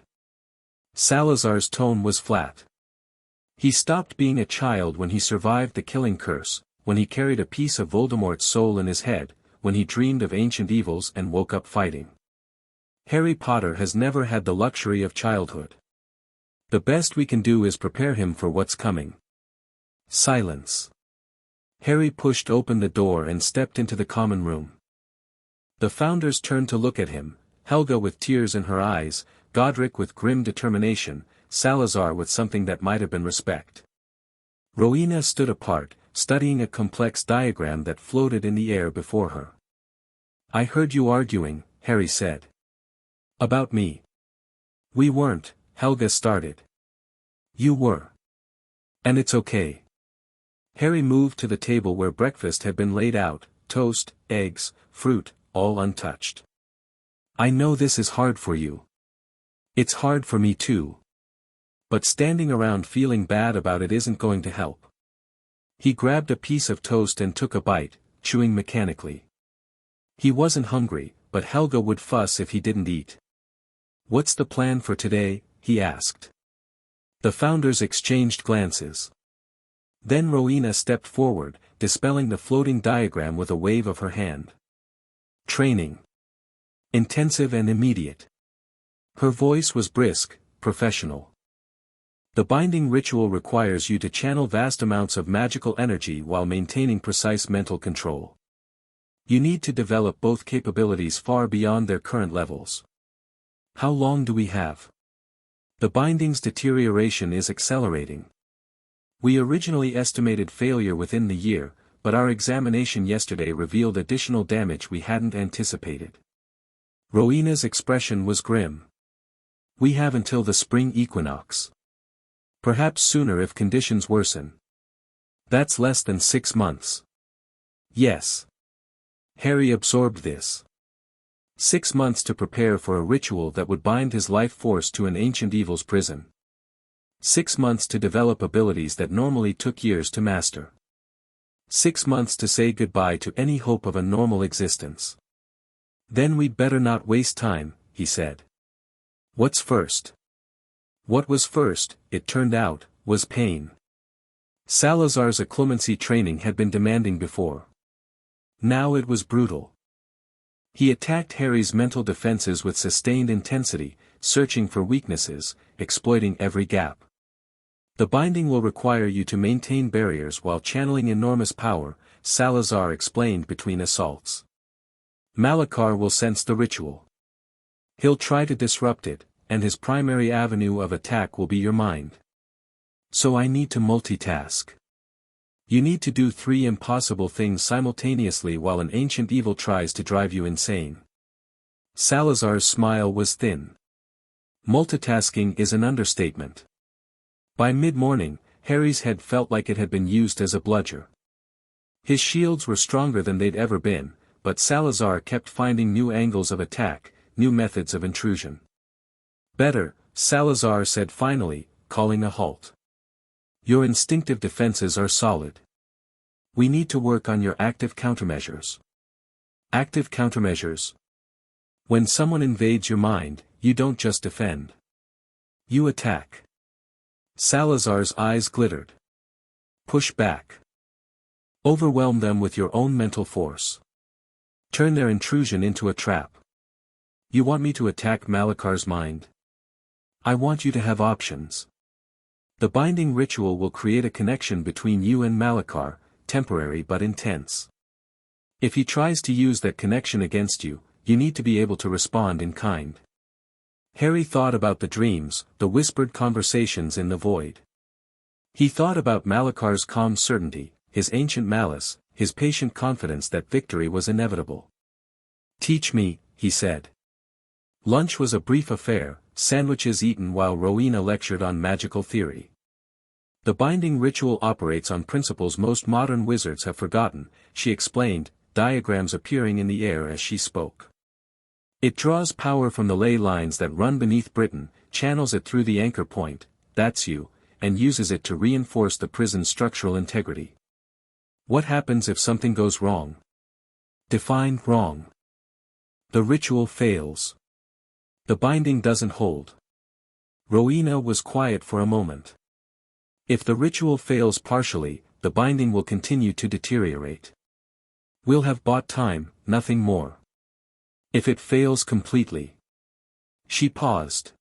Salazar's tone was flat. He stopped being a child when he survived the killing curse, when he carried a piece of Voldemort's soul in his head, when he dreamed of ancient evils and woke up fighting. Harry Potter has never had the luxury of childhood. The best we can do is prepare him for what's coming. Silence. Harry pushed open the door and stepped into the common room. The founders turned to look at him, Helga with tears in her eyes, Godric with grim determination, Salazar with something that might have been respect. Rowena stood apart, studying a complex diagram that floated in the air before her. "I heard you arguing," Harry said. "About me." "We weren't," Helga started. "You were. And it's okay." Harry moved to the table where breakfast had been laid out, toast, eggs, fruit, all untouched. "I know this is hard for you. It's hard for me too. But standing around feeling bad about it isn't going to help." He grabbed a piece of toast and took a bite, chewing mechanically. He wasn't hungry, but Helga would fuss if he didn't eat. "What's the plan for today?" he asked. The founders exchanged glances. Then Rowena stepped forward, dispelling the floating diagram with a wave of her hand. "Training. Intensive and immediate." Her voice was brisk, professional. "The binding ritual requires you to channel vast amounts of magical energy while maintaining precise mental control. You need to develop both capabilities far beyond their current levels." "How long do we have?" "The binding's deterioration is accelerating. We originally estimated failure within the year, but our examination yesterday revealed additional damage we hadn't anticipated." Rowena's expression was grim. "We have until the spring equinox. Perhaps sooner if conditions worsen." "That's less than 6 months." "Yes." Harry absorbed this. 6 months to prepare for a ritual that would bind his life force to an ancient evil's prison. 6 months to develop abilities that normally took years to master. 6 months to say goodbye to any hope of a normal existence. "Then we'd better not waste time," he said. "What's first?" What was first, it turned out, was pain. Salazar's occlumency training had been demanding before. Now it was brutal. He attacked Harry's mental defenses with sustained intensity, searching for weaknesses, exploiting every gap. "The binding will require you to maintain barriers while channeling enormous power," Salazar explained between assaults. "Malachar will sense the ritual. He'll try to disrupt it, and his primary avenue of attack will be your mind. So I need to multitask. You need to do 3 impossible things simultaneously while an ancient evil tries to drive you insane." Salazar's smile was thin. Multitasking is an understatement. By mid-morning, Harry's head felt like it had been used as a bludger. His shields were stronger than they'd ever been, but Salazar kept finding new angles of attack, new methods of intrusion. "Better," Salazar said finally, calling a halt. "Your instinctive defenses are solid. We need to work on your active countermeasures." "Active countermeasures?" "When someone invades your mind, you don't just defend. You attack." Salazar's eyes glittered. "Push back. Overwhelm them with your own mental force. Turn their intrusion into a trap." "You want me to attack Malachar's mind?" "I want you to have options. The binding ritual will create a connection between you and Malachar, temporary but intense. If he tries to use that connection against you, you need to be able to respond in kind." Harry thought about the dreams, the whispered conversations in the void. He thought about Malachar's calm certainty, his ancient malice, his patient confidence that victory was inevitable. "Teach me," he said. Lunch was a brief affair, sandwiches eaten while Rowena lectured on magical theory. "The binding ritual operates on principles most modern wizards have forgotten," she explained, diagrams appearing in the air as she spoke. "It draws power from the ley lines that run beneath Britain, channels it through the anchor point, that's you, and uses it to reinforce the prison's structural integrity. What happens if something goes wrong?" Defined wrong. The ritual fails. The binding doesn't hold. Rowena was quiet for a moment. If the ritual fails partially, the binding will continue to deteriorate. We'll have bought time, nothing more. If it fails completely. She paused.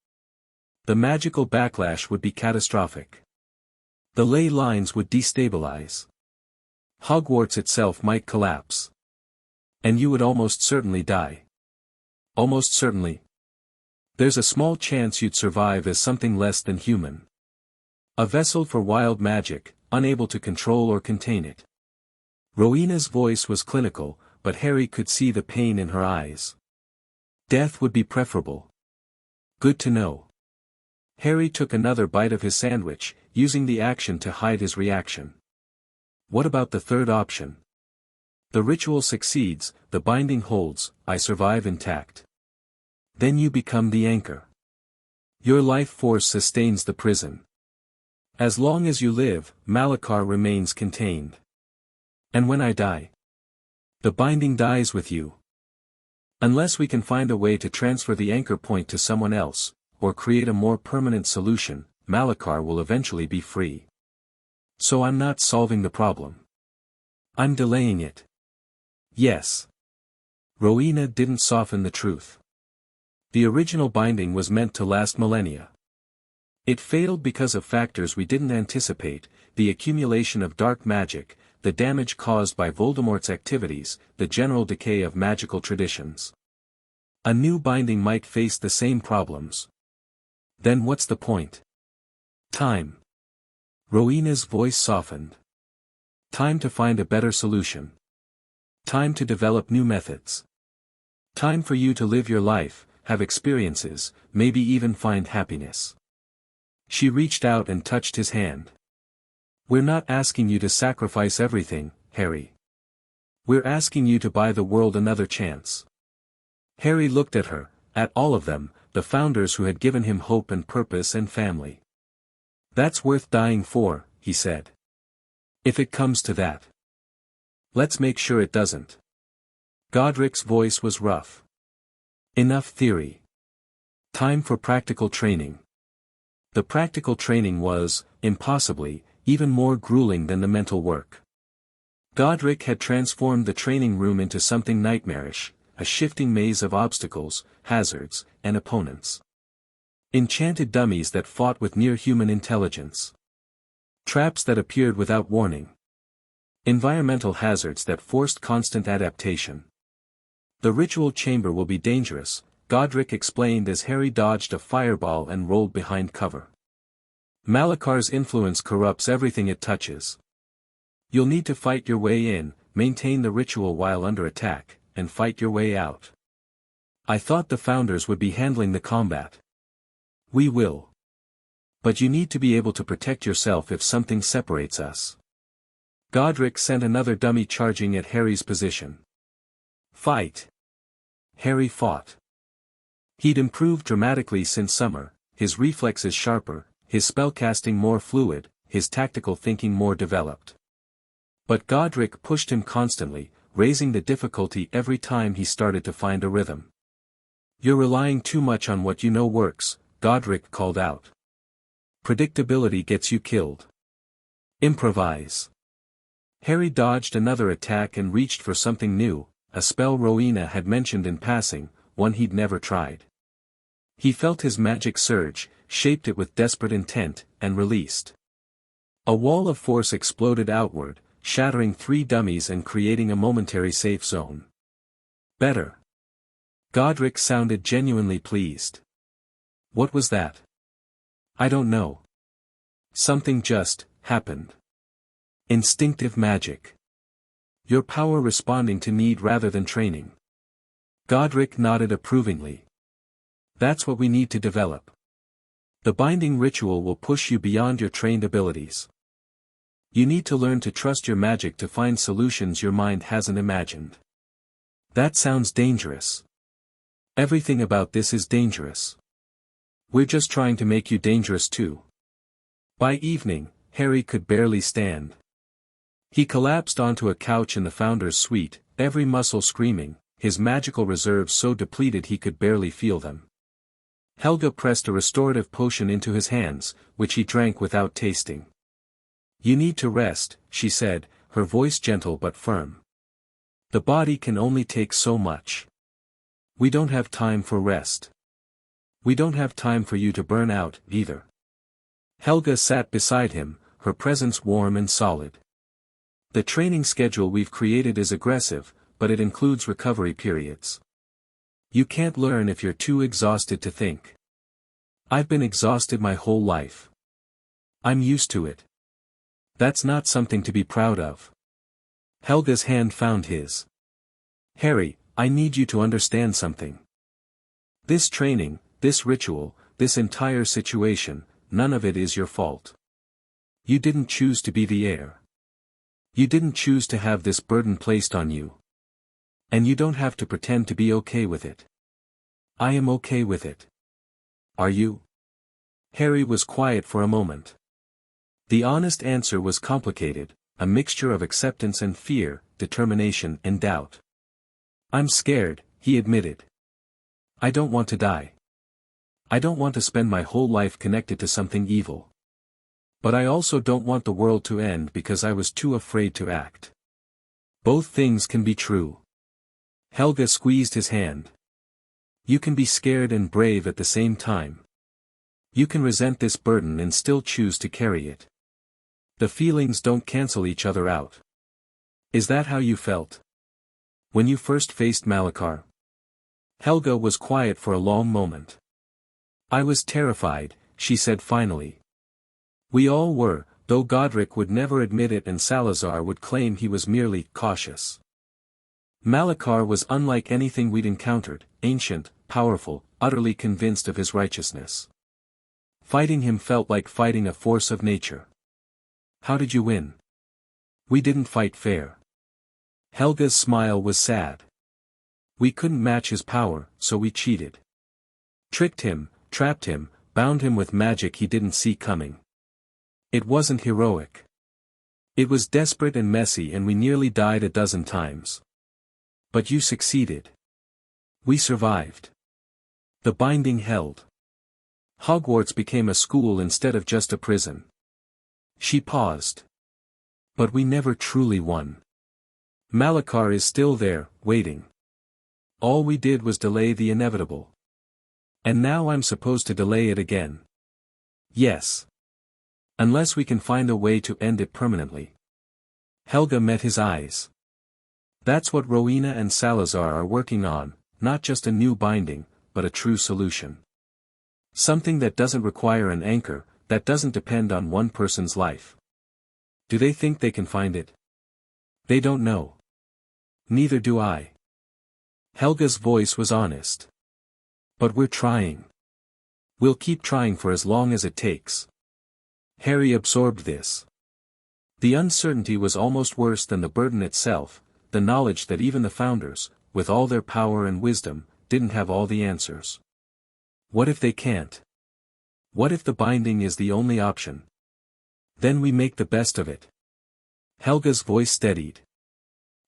The magical backlash would be catastrophic. The ley lines would destabilize. Hogwarts itself might collapse. And you would almost certainly die. Almost certainly. There's a small chance you'd survive as something less than human. A vessel for wild magic, unable to control or contain it. Rowena's voice was clinical, but Harry could see the pain in her eyes. Death would be preferable. Good to know. Harry took another bite of his sandwich, using the action to hide his reaction. What about the third option? The ritual succeeds, the binding holds, I survive intact. Then you become the anchor. Your life force sustains the prison. As long as you live, Malachar remains contained. And when I die, the binding dies with you. Unless we can find a way to transfer the anchor point to someone else, or create a more permanent solution, Malachar will eventually be free. So I'm not solving the problem. I'm delaying it. Yes. Rowena didn't soften the truth. The original binding was meant to last millennia. It failed because of factors we didn't anticipate, the accumulation of dark magic, the damage caused by Voldemort's activities, the general decay of magical traditions. A new binding might face the same problems. Then what's the point? Time. Rowena's voice softened. Time to find a better solution. Time to develop new methods. Time for you to live your life, have experiences, maybe even find happiness. She reached out and touched his hand. We're not asking you to sacrifice everything, Harry. We're asking you to buy the world another chance. Harry looked at her, at all of them, the founders who had given him hope and purpose and family. That's worth dying for, he said. If it comes to that. Let's make sure it doesn't. Godric's voice was rough. Enough theory. Time for practical training. The practical training was, impossibly, even more grueling than the mental work. Godric had transformed the training room into something nightmarish, a shifting maze of obstacles, hazards, and opponents. Enchanted dummies that fought with near-human intelligence. Traps that appeared without warning. Environmental hazards that forced constant adaptation. The ritual chamber will be dangerous, Godric explained as Harry dodged a fireball and rolled behind cover. Malachar's influence corrupts everything it touches. You'll need to fight your way in, maintain the ritual while under attack, and fight your way out. I thought the founders would be handling the combat. We will. But you need to be able to protect yourself if something separates us. Godric sent another dummy charging at Harry's position. Fight. Harry fought. He'd improved dramatically since summer, his reflexes sharper, his spellcasting more fluid, his tactical thinking more developed. But Godric pushed him constantly, raising the difficulty every time he started to find a rhythm. You're relying too much on what you know works, Godric called out. Predictability gets you killed. Improvise. Harry dodged another attack and reached for something new, a spell Rowena had mentioned in passing, one he'd never tried. He felt his magic surge, shaped it with desperate intent, and released. A wall of force exploded outward, shattering 3 dummies and creating a momentary safe zone. Better. Godric sounded genuinely pleased. What was that? I don't know. Something just happened. Instinctive magic. Your power responding to need rather than training. Godric nodded approvingly. That's what we need to develop. The binding ritual will push you beyond your trained abilities. You need to learn to trust your magic to find solutions your mind hasn't imagined. That sounds dangerous. Everything about this is dangerous. We're just trying to make you dangerous too. By evening, Harry could barely stand. He collapsed onto a couch in the founder's suite, every muscle screaming, his magical reserves so depleted he could barely feel them. Helga pressed a restorative potion into his hands, which he drank without tasting. "You need to rest," she said, her voice gentle but firm. "The body can only take so much. We don't have time for rest. We don't have time for you to burn out, either." Helga sat beside him, her presence warm and solid. "The training schedule we've created is aggressive, but it includes recovery periods. You can't learn if you're too exhausted to think. I've been exhausted my whole life. I'm used to it. That's not something to be proud of." Helga's hand found his. "Harry, I need you to understand something. This training, this ritual, this entire situation, none of it is your fault. You didn't choose to be the heir. You didn't choose to have this burden placed on you. And you don't have to pretend to be okay with it. I am okay with it. Are you?" Harry was quiet for a moment. The honest answer was complicated, a mixture of acceptance and fear, determination and doubt. "I'm scared," he admitted. "I don't want to die. I don't want to spend my whole life connected to something evil. But I also don't want the world to end because I was too afraid to act. Both things can be true." Helga squeezed his hand. "You can be scared and brave at the same time. You can resent this burden and still choose to carry it. The feelings don't cancel each other out. Is that how you felt when you first faced Malachar?" Helga was quiet for a long moment. "I was terrified," she said finally. "We all were, though Godric would never admit it and Salazar would claim he was merely cautious. Malachar was unlike anything we'd encountered, ancient, powerful, utterly convinced of his righteousness. Fighting him felt like fighting a force of nature. How did you win? We didn't fight fair." Helga's smile was sad. "We couldn't match his power, so we cheated. Tricked him, trapped him, bound him with magic he didn't see coming. It wasn't heroic. It was desperate and messy and we nearly died a dozen times. But you succeeded. We survived. The binding held. Hogwarts became a school instead of just a prison." She paused. "But we never truly won. Malachar is still there, waiting. All we did was delay the inevitable. And now I'm supposed to delay it again." "Yes. Unless we can find a way to end it permanently." Helga met his eyes. "That's what Rowena and Salazar are working on, not just a new binding, but a true solution. Something that doesn't require an anchor, that doesn't depend on one person's life. Do they think they can find it? They don't know. Neither do I." Helga's voice was honest. "But we're trying. We'll keep trying for as long as it takes." Harry absorbed this. The uncertainty was almost worse than the burden itself, the knowledge that even the founders, with all their power and wisdom, didn't have all the answers. What if they can't? What if the binding is the only option? Then we make the best of it. Helga's voice steadied.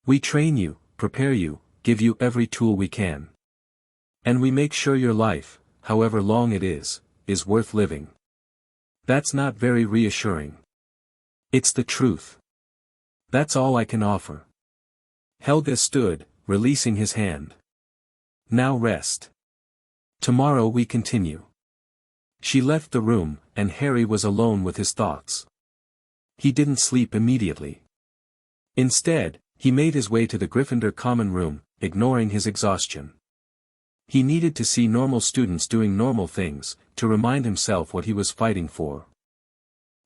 "We train you, prepare you, give you every tool we can. And we make sure your life, however long it is worth living." That's not very reassuring. It's the truth. That's all I can offer. Helga stood, releasing his hand. "Now rest. Tomorrow we continue." She left the room, and Harry was alone with his thoughts. He didn't sleep immediately. Instead, he made his way to the Gryffindor common room, ignoring his exhaustion. He needed to see normal students doing normal things, to remind himself what he was fighting for.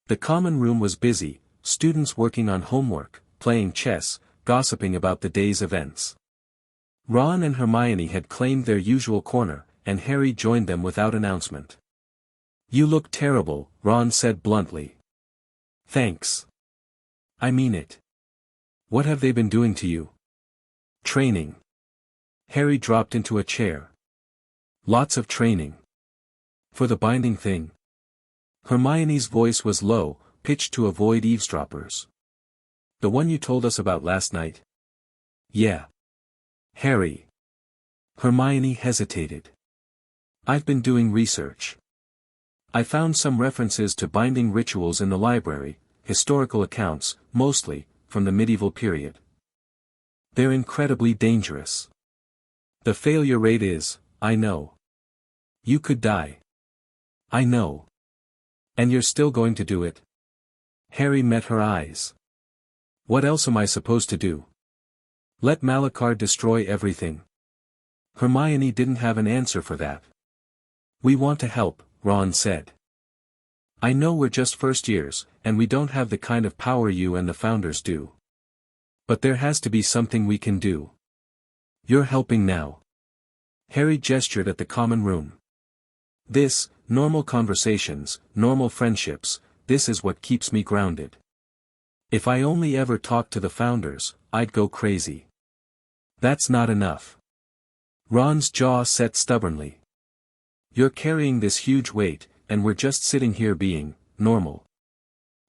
The common room was busy, students working on homework, playing chess, gossiping about the day's events. Ron and Hermione had claimed their usual corner, and Harry joined them without announcement. "You look terrible," Ron said bluntly. "Thanks. I mean it. What have they been doing to you?" "Training." Harry dropped into a chair. "Lots of training. For the binding thing?" Hermione's voice was low, pitched to avoid eavesdroppers. "The one you told us about last night?" "Yeah. Harry. Hermione hesitated. I've been doing research. I found some references to binding rituals in the library, historical accounts, mostly, from the medieval period. They're incredibly dangerous. The failure rate is, I know. You could die. I know. And you're still going to do it? Harry met her eyes. What else am I supposed to do? Let Malachar destroy everything? Hermione didn't have an answer for that. We want to help, Ron said. I know we're just first years, and we don't have the kind of power you and the founders do. But there has to be something we can do. You're helping now. Harry gestured at the common room. This, normal conversations, normal friendships, this is what keeps me grounded. If I only ever talked to the founders, I'd go crazy. That's not enough. Ron's jaw set stubbornly. You're carrying this huge weight, and we're just sitting here being normal.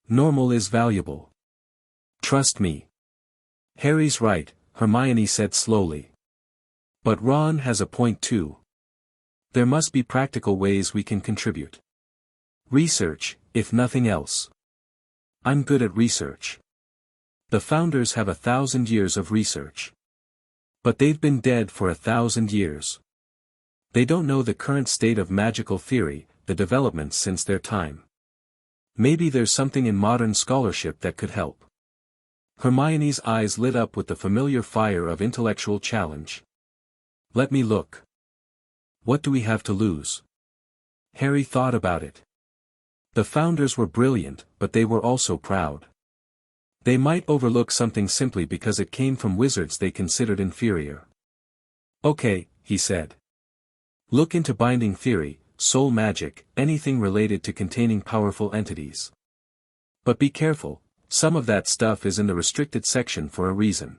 Normal is valuable. Trust me. Harry's right, Hermione said slowly. But Ron has a point too. There must be practical ways we can contribute. Research, if nothing else. I'm good at research. The founders have 1,000 years of research. But they've been dead for 1,000 years. They don't know the current state of magical theory, the developments since their time. Maybe there's something in modern scholarship that could help. Hermione's eyes lit up with the familiar fire of intellectual challenge. Let me look. What do we have to lose? Harry thought about it. The founders were brilliant, but they were also proud. They might overlook something simply because it came from wizards they considered inferior. Okay, he said. Look into binding theory, soul magic, anything related to containing powerful entities. But be careful, some of that stuff is in the restricted section for a reason.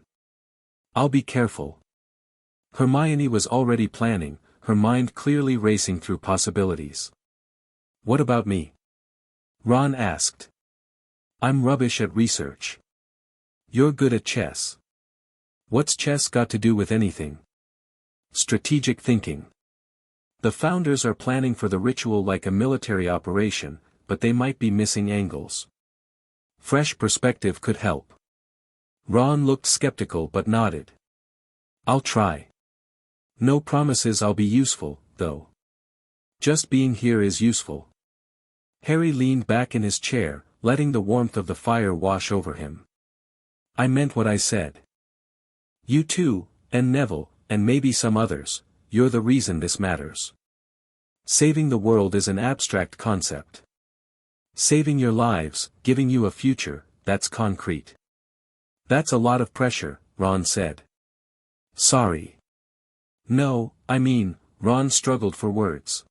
I'll be careful. Hermione was already planning, her mind clearly racing through possibilities. What about me? Ron asked. I'm rubbish at research. You're good at chess. What's chess got to do with anything? Strategic thinking. The founders are planning for the ritual like a military operation, but they might be missing angles. Fresh perspective could help. Ron looked skeptical but nodded. I'll try. No promises I'll be useful, though. Just being here is useful. Harry leaned back in his chair, letting the warmth of the fire wash over him. I meant what I said. You too, and Neville, and maybe some others, you're the reason this matters. Saving the world is an abstract concept. Saving your lives, giving you a future, that's concrete. That's a lot of pressure, Ron said. Sorry. No, I mean, Ron struggled for words.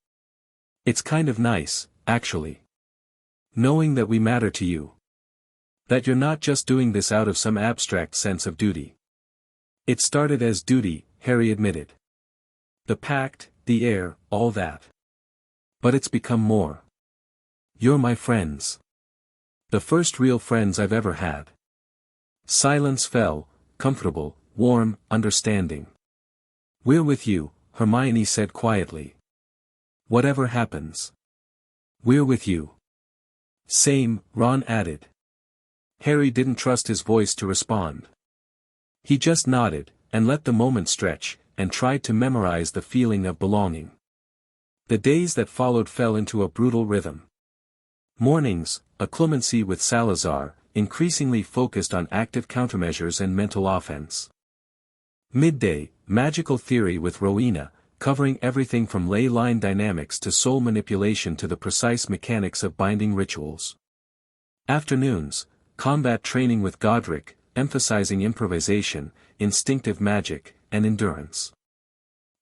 It's kind of nice, actually. Knowing that we matter to you. That you're not just doing this out of some abstract sense of duty. It started as duty, Harry admitted. The pact, the heir, all that. But it's become more. You're my friends. The first real friends I've ever had. Silence fell, comfortable, warm, understanding. We're with you, Hermione said quietly. Whatever happens. We're with you. Same, Ron added. Harry didn't trust his voice to respond. He just nodded, and let the moment stretch, and tried to memorize the feeling of belonging. The days that followed fell into a brutal rhythm. Mornings, a clemency with Salazar, increasingly focused on active countermeasures and mental offense. Midday, magical theory with Rowena, covering everything from ley line dynamics to soul manipulation to the precise mechanics of binding rituals. Afternoons, combat training with Godric, emphasizing improvisation, instinctive magic, and endurance.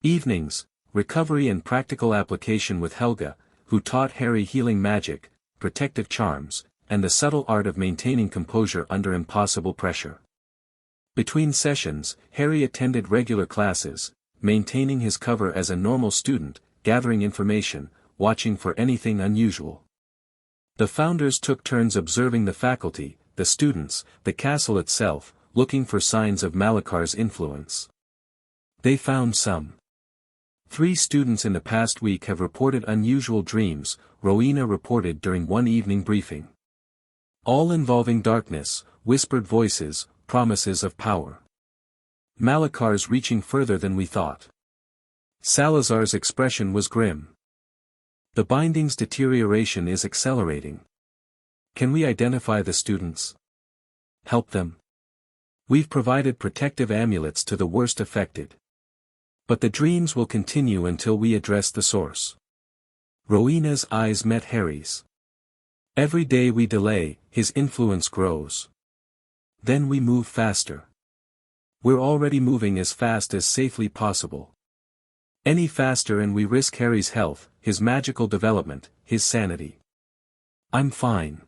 Evenings, recovery and practical application with Helga, who taught Harry healing magic, protective charms, and the subtle art of maintaining composure under impossible pressure. Between sessions, Harry attended regular classes, maintaining his cover as a normal student, gathering information, watching for anything unusual. The founders took turns observing the faculty, the students, the castle itself, looking for signs of Malachar's influence. They found some. 3 students in the past week have reported unusual dreams, Rowena reported during one evening briefing. All involving darkness, whispered voices, promises of power. Malakar's reaching further than we thought. Salazar's expression was grim. The binding's deterioration is accelerating. Can we identify the students? Help them? We've provided protective amulets to the worst affected. But the dreams will continue until we address the source. Rowena's eyes met Harry's. Every day we delay, his influence grows. Then we move faster. We're already moving as fast as safely possible. Any faster and we risk Harry's health, his magical development, his sanity. I'm fine.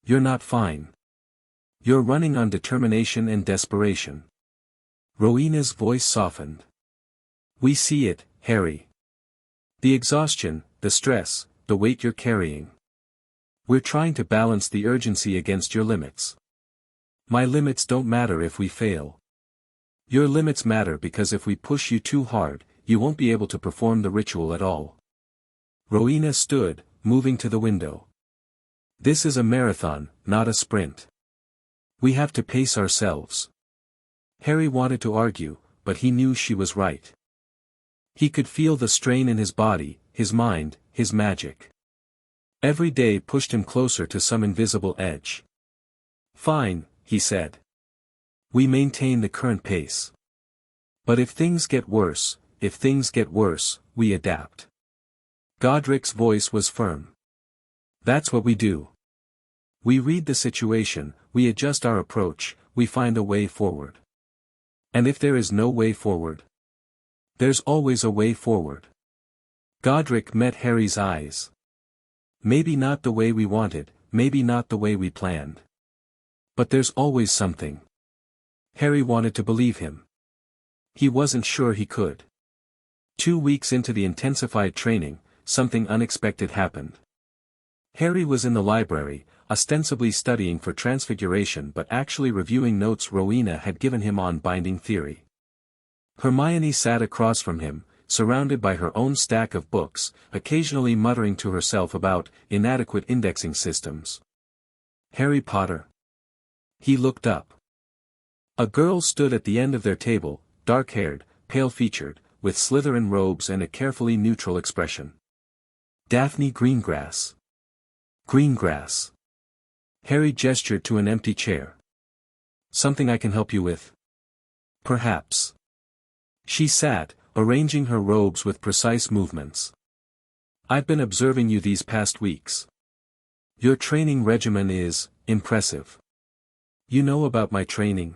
You're not fine. You're running on determination and desperation. Rowena's voice softened. We see it, Harry. The exhaustion, the stress, the weight you're carrying. We're trying to balance the urgency against your limits. My limits don't matter if we fail. Your limits matter because if we push you too hard, you won't be able to perform the ritual at all. Rowena stood, moving to the window. This is a marathon, not a sprint. We have to pace ourselves. Harry wanted to argue, but he knew she was right. He could feel the strain in his body, his mind, his magic. Every day pushed him closer to some invisible edge. Fine, he said. We maintain the current pace. But if things get worse, we adapt. Godric's voice was firm. That's what we do. We read the situation, we adjust our approach, we find a way forward. And if there is no way forward? There's always a way forward. Godric met Harry's eyes. Maybe not the way we wanted, maybe not the way we planned. But there's always something. Harry wanted to believe him. He wasn't sure he could. 2 weeks into the intensified training, something unexpected happened. Harry was in the library, ostensibly studying for transfiguration but actually reviewing notes Rowena had given him on binding theory. Hermione sat across from him, surrounded by her own stack of books, occasionally muttering to herself about inadequate indexing systems. Harry Potter. He looked up. A girl stood at the end of their table, dark-haired, pale-featured, with Slytherin robes and a carefully neutral expression. Daphne Greengrass. Greengrass. Harry gestured to an empty chair. Something I can help you with? Perhaps. She sat, arranging her robes with precise movements. I've been observing you these past weeks. Your training regimen is impressive. You know about my training.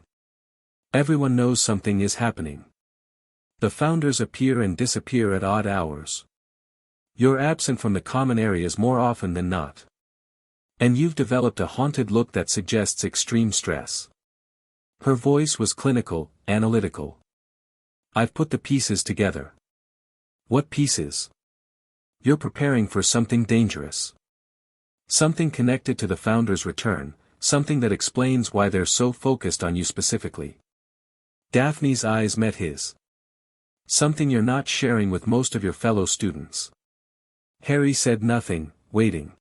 Everyone knows something is happening. The founders appear and disappear at odd hours. You're absent from the common areas more often than not. And you've developed a haunted look that suggests extreme stress. Her voice was clinical, analytical. I've put the pieces together. What pieces? You're preparing for something dangerous. Something connected to the founder's return, something that explains why they're so focused on you specifically. Daphne's eyes met his. Something you're not sharing with most of your fellow students. Harry said nothing, waiting.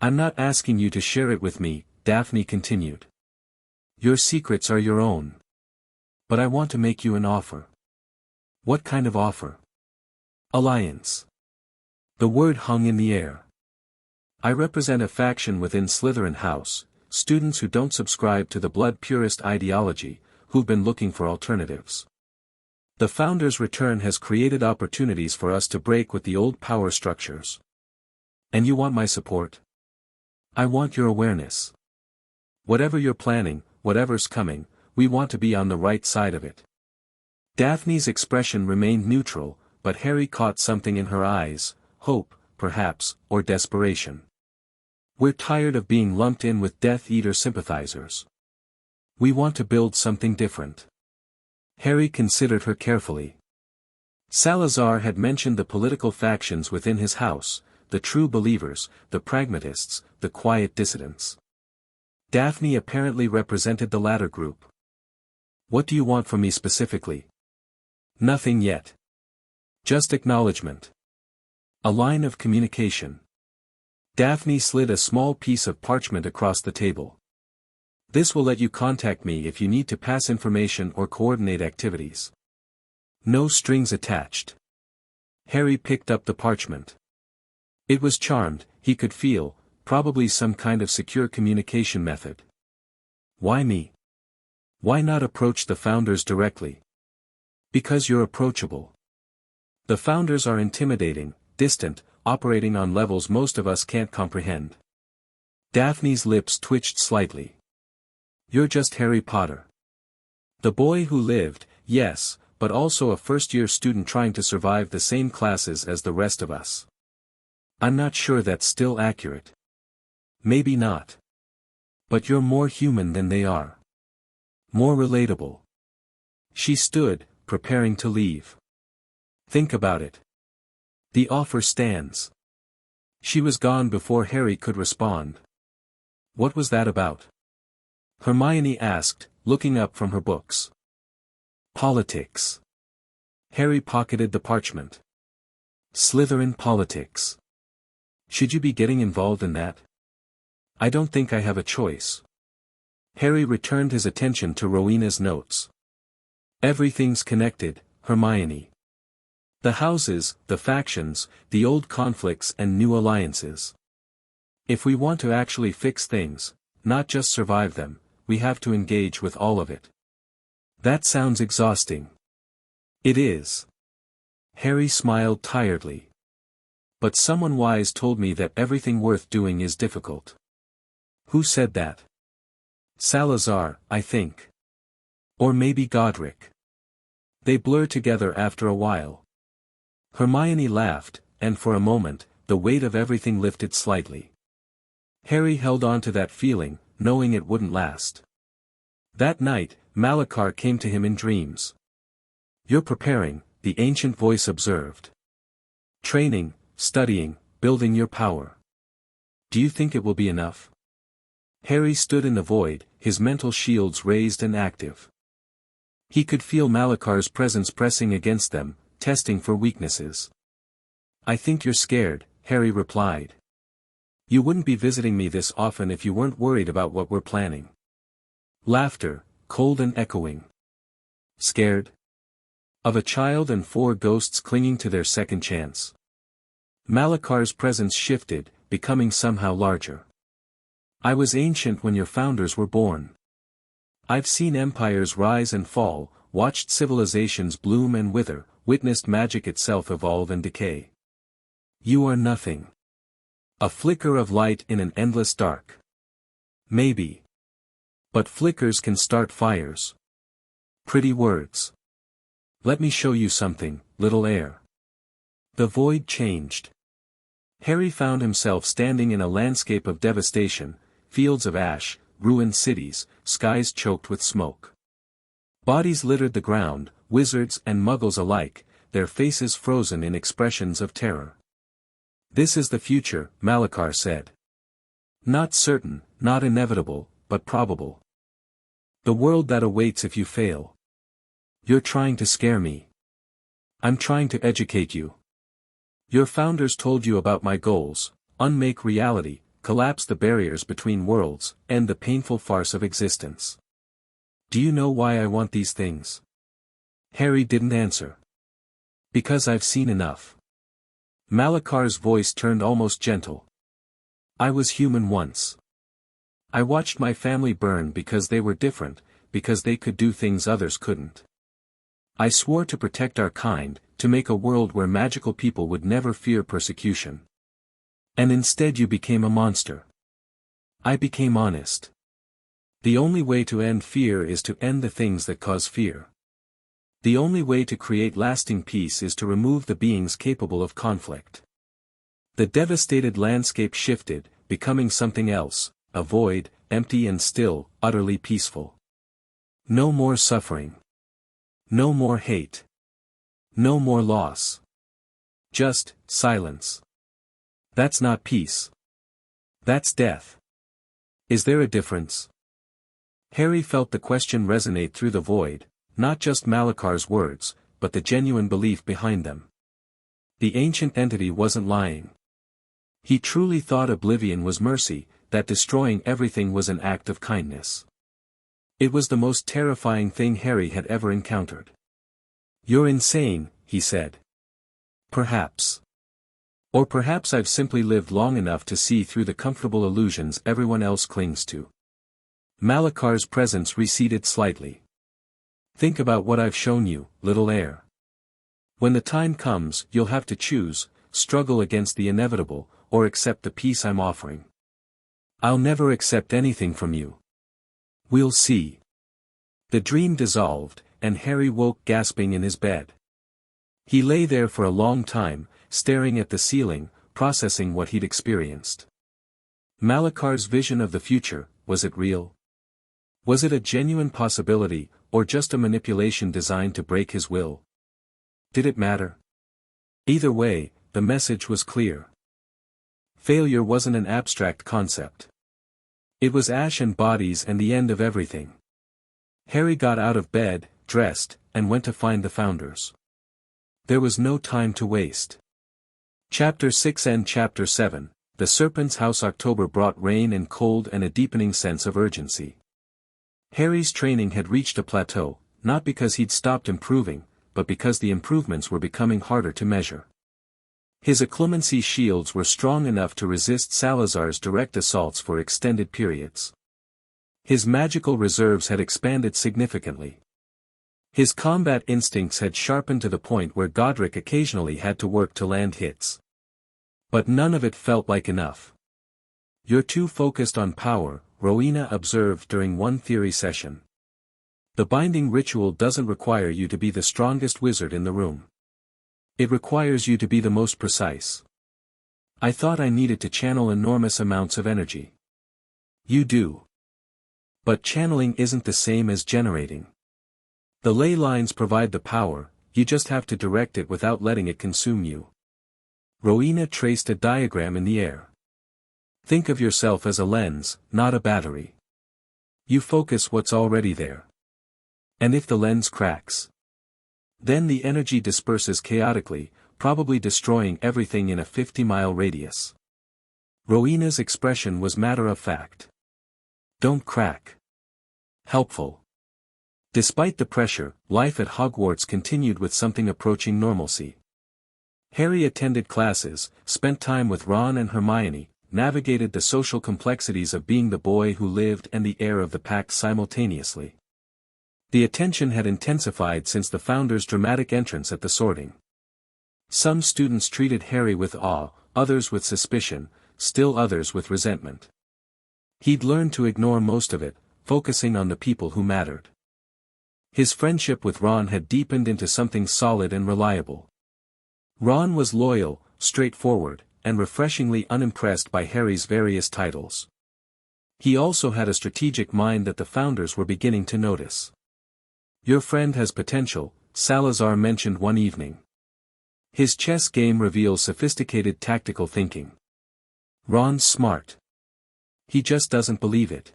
I'm not asking you to share it with me, Daphne continued. Your secrets are your own. But I want to make you an offer. What kind of offer? Alliance. The word hung in the air. I represent a faction within Slytherin House, students who don't subscribe to the blood purist ideology, who've been looking for alternatives. The founder's return has created opportunities for us to break with the old power structures. And you want my support? I want your awareness. Whatever you're planning, whatever's coming, we want to be on the right side of it. Daphne's expression remained neutral, but Harry caught something in her eyes, hope, perhaps, or desperation. We're tired of being lumped in with Death Eater sympathizers. We want to build something different. Harry considered her carefully. Salazar had mentioned the political factions within his house, the true believers, the pragmatists, the quiet dissidents. Daphne apparently represented the latter group. What do you want from me specifically? Nothing yet. Just acknowledgement. A line of communication. Daphne slid a small piece of parchment across the table. This will let you contact me if you need to pass information or coordinate activities. No strings attached. Harry picked up the parchment. It was charmed, he could feel, probably some kind of secure communication method. Why me? Why not approach the founders directly? Because you're approachable. The founders are intimidating, distant, operating on levels most of us can't comprehend. Daphne's lips twitched slightly. You're just Harry Potter. The boy who lived, yes, but also a first-year student trying to survive the same classes as the rest of us. I'm not sure that's still accurate. Maybe not. But you're more human than they are. More relatable. She stood, preparing to leave. Think about it. The offer stands. She was gone before Harry could respond. What was that about? Hermione asked, looking up from her books. Politics. Harry pocketed the parchment. Slytherin politics. Should you be getting involved in that? I don't think I have a choice. Harry returned his attention to Rowena's notes. Everything's connected, Hermione. The houses, the factions, the old conflicts and new alliances. If we want to actually fix things, not just survive them, we have to engage with all of it. That sounds exhausting. It is. Harry smiled tiredly. But someone wise told me that everything worth doing is difficult. Who said that? Salazar, I think. Or maybe Godric. They blur together after a while. Hermione laughed, and for a moment, the weight of everything lifted slightly. Harry held on to that feeling, knowing it wouldn't last. That night, Malachar came to him in dreams. You're preparing, the ancient voice observed. Training, studying, building your power. Do you think it will be enough? Harry stood in the void, his mental shields raised and active. He could feel Malachar's presence pressing against them, testing for weaknesses. I think you're scared, Harry replied. You wouldn't be visiting me this often if you weren't worried about what we're planning. Laughter, cold and echoing. Scared? Of a child and 4 ghosts clinging to their second chance. Malachar's presence shifted, becoming somehow larger. I was ancient when your founders were born. I've seen empires rise and fall, watched civilizations bloom and wither, witnessed magic itself evolve and decay. You are nothing. A flicker of light in an endless dark. Maybe. But flickers can start fires. Pretty words. Let me show you something, little heir. The void changed. Harry found himself standing in a landscape of devastation, fields of ash, ruined cities, skies choked with smoke. Bodies littered the ground, wizards and muggles alike, their faces frozen in expressions of terror. This is the future, Malachar said. Not certain, not inevitable, but probable. The world that awaits if you fail. You're trying to scare me. I'm trying to educate you. Your founders told you about my goals, unmake reality, collapse the barriers between worlds, end the painful farce of existence. Do you know why I want these things? Harry didn't answer. Because I've seen enough. Malachar's voice turned almost gentle. I was human once. I watched my family burn because they were different, because they could do things others couldn't. I swore to protect our kind, to make a world where magical people would never fear persecution. And instead you became a monster. I became honest. The only way to end fear is to end the things that cause fear. The only way to create lasting peace is to remove the beings capable of conflict. The devastated landscape shifted, becoming something else, a void, empty and still, utterly peaceful. No more suffering. No more hate. No more loss. Just silence. That's not peace. That's death. Is there a difference? Harry felt the question resonate through the void, not just Malachar's words, but the genuine belief behind them. The ancient entity wasn't lying. He truly thought oblivion was mercy, that destroying everything was an act of kindness. It was the most terrifying thing Harry had ever encountered. "You're insane," he said. "Perhaps. Or perhaps I've simply lived long enough to see through the comfortable illusions everyone else clings to." Malakar's presence receded slightly. "Think about what I've shown you, little heir. When the time comes, you'll have to choose, struggle against the inevitable, or accept the peace I'm offering." "I'll never accept anything from you." "We'll see." The dream dissolved, and Harry woke gasping in his bed. He lay there for a long time, staring at the ceiling, processing what he'd experienced. Malakar's vision of the future, was it real? Was it a genuine possibility, or just a manipulation designed to break his will? Did it matter? Either way, the message was clear. Failure wasn't an abstract concept. It was ash and bodies and the end of everything. Harry got out of bed, dressed, and went to find the Founders. There was no time to waste. Chapter 6 and Chapter 7, The Serpent's House. October brought rain and cold and a deepening sense of urgency. Harry's training had reached a plateau, not because he'd stopped improving, but because the improvements were becoming harder to measure. His occlumency shields were strong enough to resist Salazar's direct assaults for extended periods. His magical reserves had expanded significantly. His combat instincts had sharpened to the point where Godric occasionally had to work to land hits. But none of it felt like enough. "You're too focused on power," Rowena observed during one theory session. "The binding ritual doesn't require you to be the strongest wizard in the room. It requires you to be the most precise." "I thought I needed to channel enormous amounts of energy." "You do. But channeling isn't the same as generating. The ley lines provide the power, you just have to direct it without letting it consume you." Rowena traced a diagram in the air. "Think of yourself as a lens, not a battery. You focus what's already there. And if the lens cracks, then the energy disperses chaotically, probably destroying everything in a 50-mile radius." Rowena's expression was matter-of-fact. "Don't crack." Helpful. Despite the pressure, life at Hogwarts continued with something approaching normalcy. Harry attended classes, spent time with Ron and Hermione, navigated the social complexities of being the boy who lived and the heir of the pact simultaneously. The attention had intensified since the Founders' dramatic entrance at the sorting. Some students treated Harry with awe, others with suspicion, still others with resentment. He'd learned to ignore most of it, focusing on the people who mattered. His friendship with Ron had deepened into something solid and reliable. Ron was loyal, straightforward, and refreshingly unimpressed by Harry's various titles. He also had a strategic mind that the Founders were beginning to notice. "Your friend has potential," Salazar mentioned one evening. "His chess game reveals sophisticated tactical thinking. Ron's smart. He just doesn't believe it."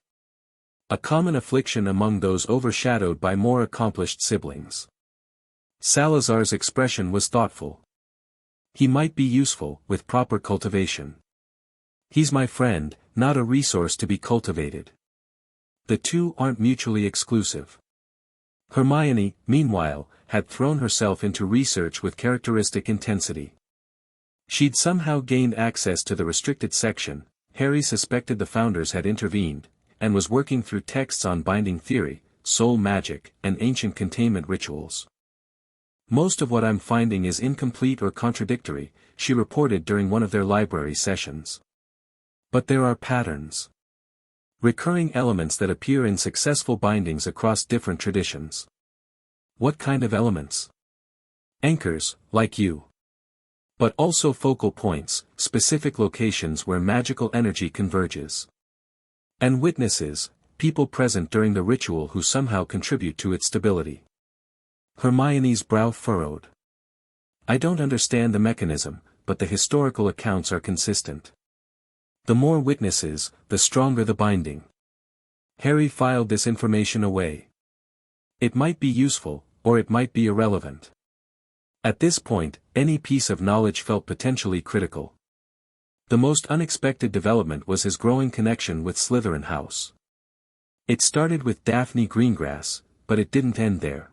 A common affliction among those overshadowed by more accomplished siblings. Salazar's expression was thoughtful. "He might be useful, with proper cultivation. He's my friend, not a resource to be cultivated. The two aren't mutually exclusive." Hermione, meanwhile, had thrown herself into research with characteristic intensity. She'd somehow gained access to the restricted section. Harry suspected the Founders had intervened, and was working through texts on binding theory, soul magic, and ancient containment rituals. "Most of what I'm finding is incomplete or contradictory," she reported during one of their library sessions. "But there are patterns. Recurring elements that appear in successful bindings across different traditions." "What kind of elements?" "Anchors, like you. But also focal points, specific locations where magical energy converges. And witnesses, people present during the ritual who somehow contribute to its stability." Hermione's brow furrowed. "I don't understand the mechanism, but the historical accounts are consistent. The more witnesses, the stronger the binding." Harry filed this information away. "It might be useful, or it might be irrelevant. At this point, any piece of knowledge felt potentially critical. The most unexpected development was his growing connection with Slytherin House. It started with Daphne Greengrass, but it didn't end there.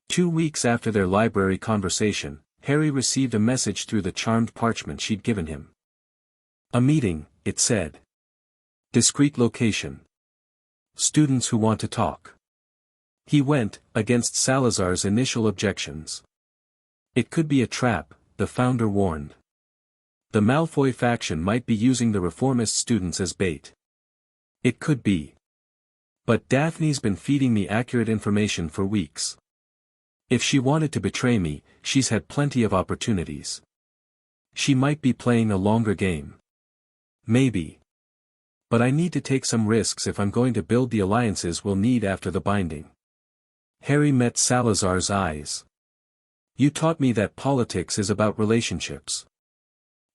2 weeks after their library conversation, Harry received a message through the charmed parchment she'd given him. A meeting, it said. Discreet location. Students who want to talk. He went, against Salazar's initial objections. It could be a trap, the founder warned. The Malfoy faction might be using the reformist students as bait. It could be. But Daphne's been feeding me accurate information for weeks. If she wanted to betray me, she's had plenty of opportunities. She might be playing a longer game. Maybe. But I need to take some risks if I'm going to build the alliances we'll need after the binding. Harry met Salazar's eyes. You taught me that politics is about relationships.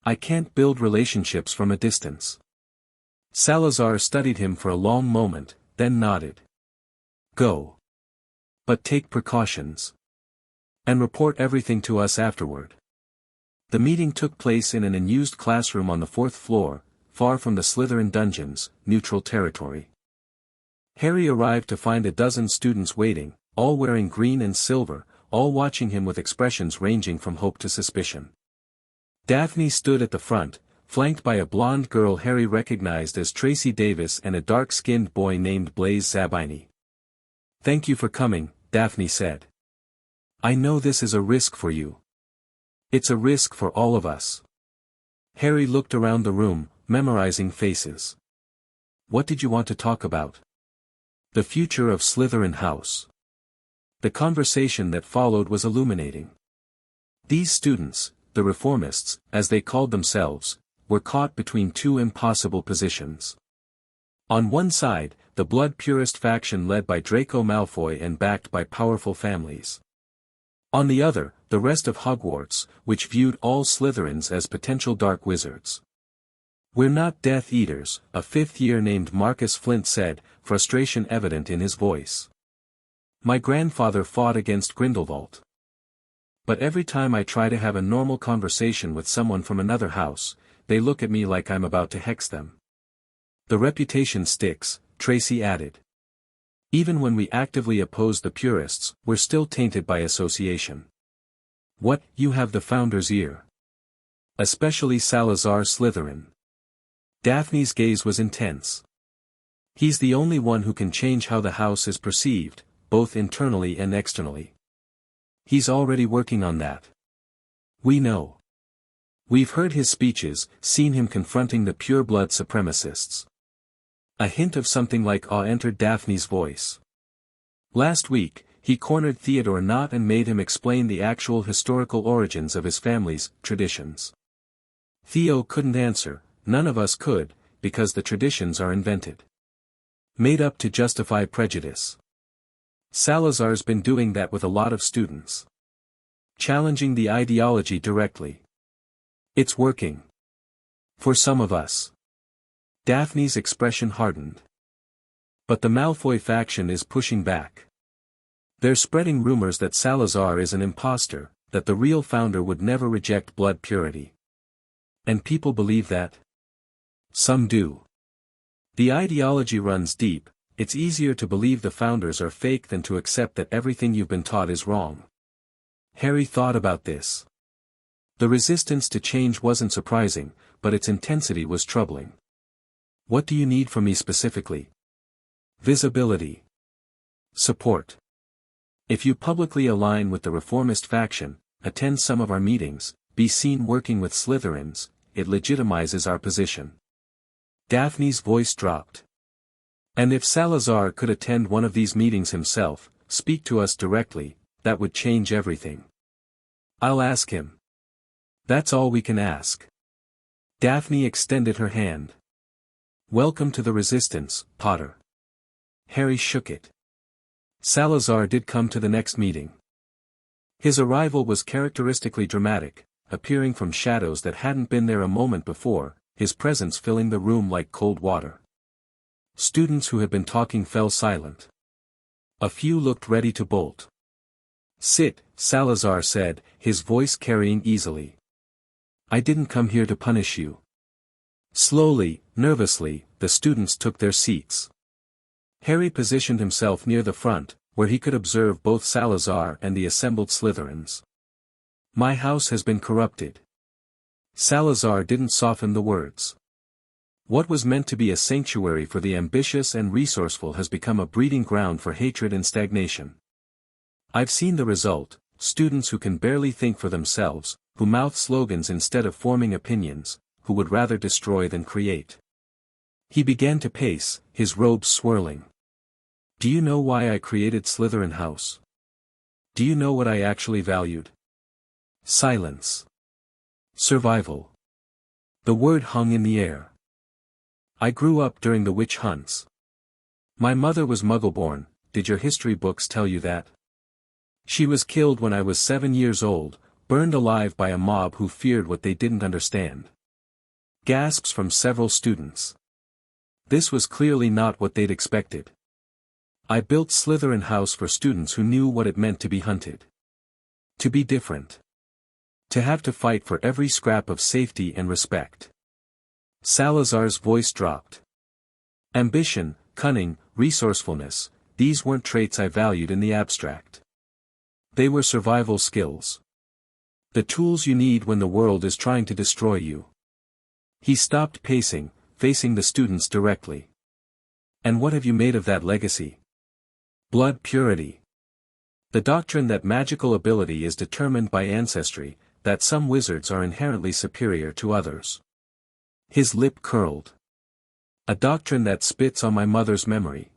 I can't build relationships from a distance. Salazar studied him for a long moment, then nodded. Go. But take precautions. And report everything to us afterward. The meeting took place in an unused classroom on the 4th floor, far from the Slytherin dungeons, neutral territory. Harry arrived to find a dozen students waiting, all wearing green and silver, all watching him with expressions ranging from hope to suspicion. Daphne stood at the front, flanked by a blonde girl Harry recognized as Tracy Davis and a dark-skinned boy named Blaise Zabini. Thank you for coming, Daphne said. I know this is a risk for you. It's a risk for all of us. Harry looked around the room, memorizing faces. What did you want to talk about? The future of Slytherin House. The conversation that followed was illuminating. These students, the reformists, as they called themselves, were caught between two impossible positions. On one side, the blood purist faction led by Draco Malfoy and backed by powerful families. On the other, the rest of Hogwarts, which viewed all Slytherins as potential dark wizards. We're not Death Eaters, a 5th year named Marcus Flint said, frustration evident in his voice. My grandfather fought against Grindelwald. But every time I try to have a normal conversation with someone from another house, they look at me like I'm about to hex them. The reputation sticks, Tracy added. Even when we actively oppose the purists, we're still tainted by association. What, you have the founder's ear? Especially Salazar Slytherin. Daphne's gaze was intense. He's the only one who can change how the house is perceived, both internally and externally. He's already working on that. We know. We've heard his speeches, seen him confronting the pure-blood supremacists. A hint of something like awe entered Daphne's voice. Last week, he cornered Theodore Nott and made him explain the actual historical origins of his family's traditions. Theo couldn't answer, none of us could, because the traditions are invented. Made up to justify prejudice. Salazar's been doing that with a lot of students. Challenging the ideology directly. It's working. For some of us. Daphne's expression hardened. But the Malfoy faction is pushing back. They're spreading rumors that Salazar is an imposter, that the real founder would never reject blood purity. And people believe that? Some do. The ideology runs deep. It's easier to believe the founders are fake than to accept that everything you've been taught is wrong. Harry thought about this. The resistance to change wasn't surprising, but its intensity was troubling. What do you need from me specifically? Visibility. Support. If you publicly align with the reformist faction, attend some of our meetings, be seen working with Slytherins, it legitimizes our position. Daphne's voice dropped. And if Salazar could attend one of these meetings himself, speak to us directly, that would change everything. I'll ask him. That's all we can ask. Daphne extended her hand. Welcome to the Resistance, Potter. Harry shook it. Salazar did come to the next meeting. His arrival was characteristically dramatic, appearing from shadows that hadn't been there a moment before, his presence filling the room like cold water. Students who had been talking fell silent. A few looked ready to bolt. Sit, Salazar said, his voice carrying easily. I didn't come here to punish you. Slowly, nervously, the students took their seats. Harry positioned himself near the front, where he could observe both Salazar and the assembled Slytherins. My house has been corrupted. Salazar didn't soften the words. What was meant to be a sanctuary for the ambitious and resourceful has become a breeding ground for hatred and stagnation. I've seen the result, students who can barely think for themselves, who mouth slogans instead of forming opinions, who would rather destroy than create. He began to pace, his robes swirling. Do you know why I created Slytherin House? Do you know what I actually valued? Silence. Survival. The word hung in the air. I grew up during the witch hunts. My mother was Muggle-born, did your history books tell you that? She was killed when I was 7 years old, burned alive by a mob who feared what they didn't understand. Gasps from several students. This was clearly not what they'd expected. I built Slytherin House for students who knew what it meant to be hunted. To be different. To have to fight for every scrap of safety and respect. Salazar's voice dropped. Ambition, cunning, resourcefulness, these weren't traits I valued in the abstract. They were survival skills. The tools you need when the world is trying to destroy you. He stopped pacing, facing the students directly. And what have you made of that legacy? Blood purity. The doctrine that magical ability is determined by ancestry, that some wizards are inherently superior to others. His lip curled. A doctrine that spits on my mother's memory.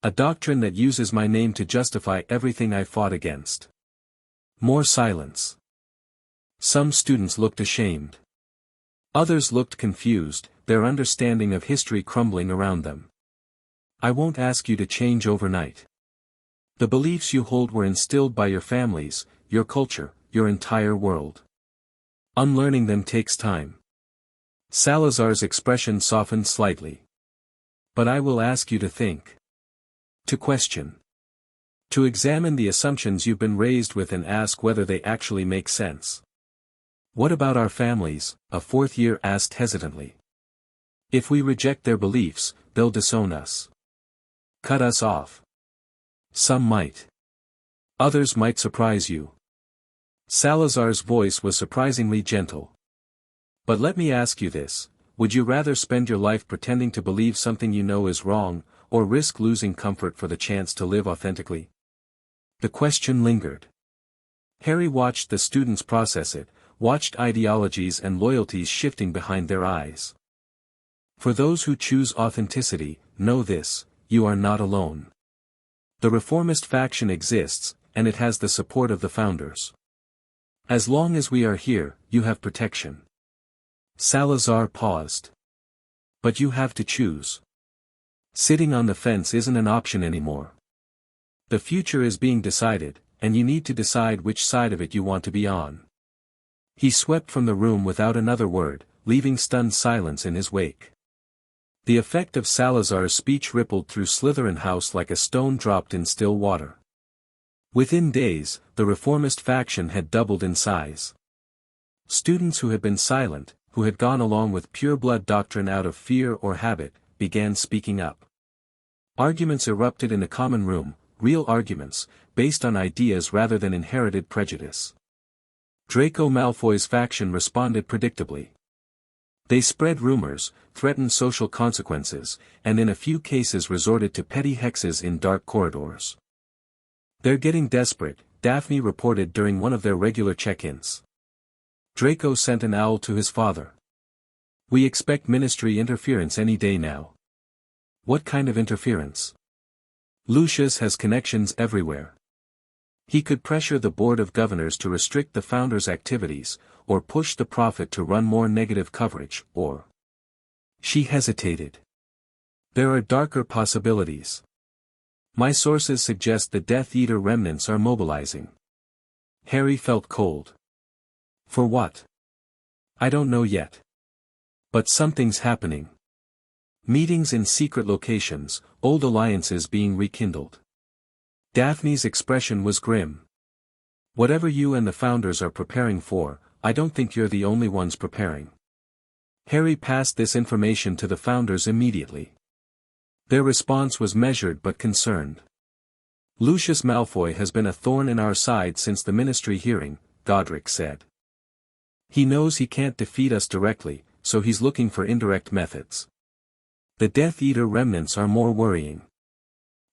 A doctrine that uses my name to justify everything I fought against. More silence. Some students looked ashamed. Others looked confused, their understanding of history crumbling around them. I won't ask you to change overnight. The beliefs you hold were instilled by your families, your culture, your entire world. Unlearning them takes time. Salazar's expression softened slightly. But I will ask you to think. To question. To examine the assumptions you've been raised with and ask whether they actually make sense. What about our families? A fourth year asked hesitantly. If we reject their beliefs, they'll disown us. Cut us off. Some might. Others might surprise you. Salazar's voice was surprisingly gentle. But let me ask you this, would you rather spend your life pretending to believe something you know is wrong, or risk losing comfort for the chance to live authentically? The question lingered. Harry watched the students process it, watched ideologies and loyalties shifting behind their eyes. For those who choose authenticity, know this, you are not alone. The reformist faction exists, and it has the support of the founders. As long as we are here, you have protection. Salazar paused. But you have to choose. Sitting on the fence isn't an option anymore. The future is being decided, and you need to decide which side of it you want to be on. He swept from the room without another word, leaving stunned silence in his wake. The effect of Salazar's speech rippled through Slytherin House like a stone dropped in still water. Within days, the reformist faction had doubled in size. Students who had been silent, who had gone along with pure-blood doctrine out of fear or habit, began speaking up. Arguments erupted in a common room, real arguments, based on ideas rather than inherited prejudice. Draco Malfoy's faction responded predictably. They spread rumors, threatened social consequences, and in a few cases resorted to petty hexes in dark corridors. They're getting desperate, Daphne reported during one of their regular check-ins. Draco sent an owl to his father. We expect ministry interference any day now. What kind of interference? Lucius has connections everywhere. He could pressure the Board of Governors to restrict the founders' activities, or push the prophet to run more negative coverage, or... She hesitated. There are darker possibilities. My sources suggest the Death Eater remnants are mobilizing. Harry felt cold. For what? I don't know yet. But something's happening. Meetings in secret locations, old alliances being rekindled. Daphne's expression was grim. Whatever you and the founders are preparing for, I don't think you're the only ones preparing. Harry passed this information to the founders immediately. Their response was measured but concerned. Lucius Malfoy has been a thorn in our side since the Ministry hearing, Godric said. He knows he can't defeat us directly, so he's looking for indirect methods. The Death Eater remnants are more worrying.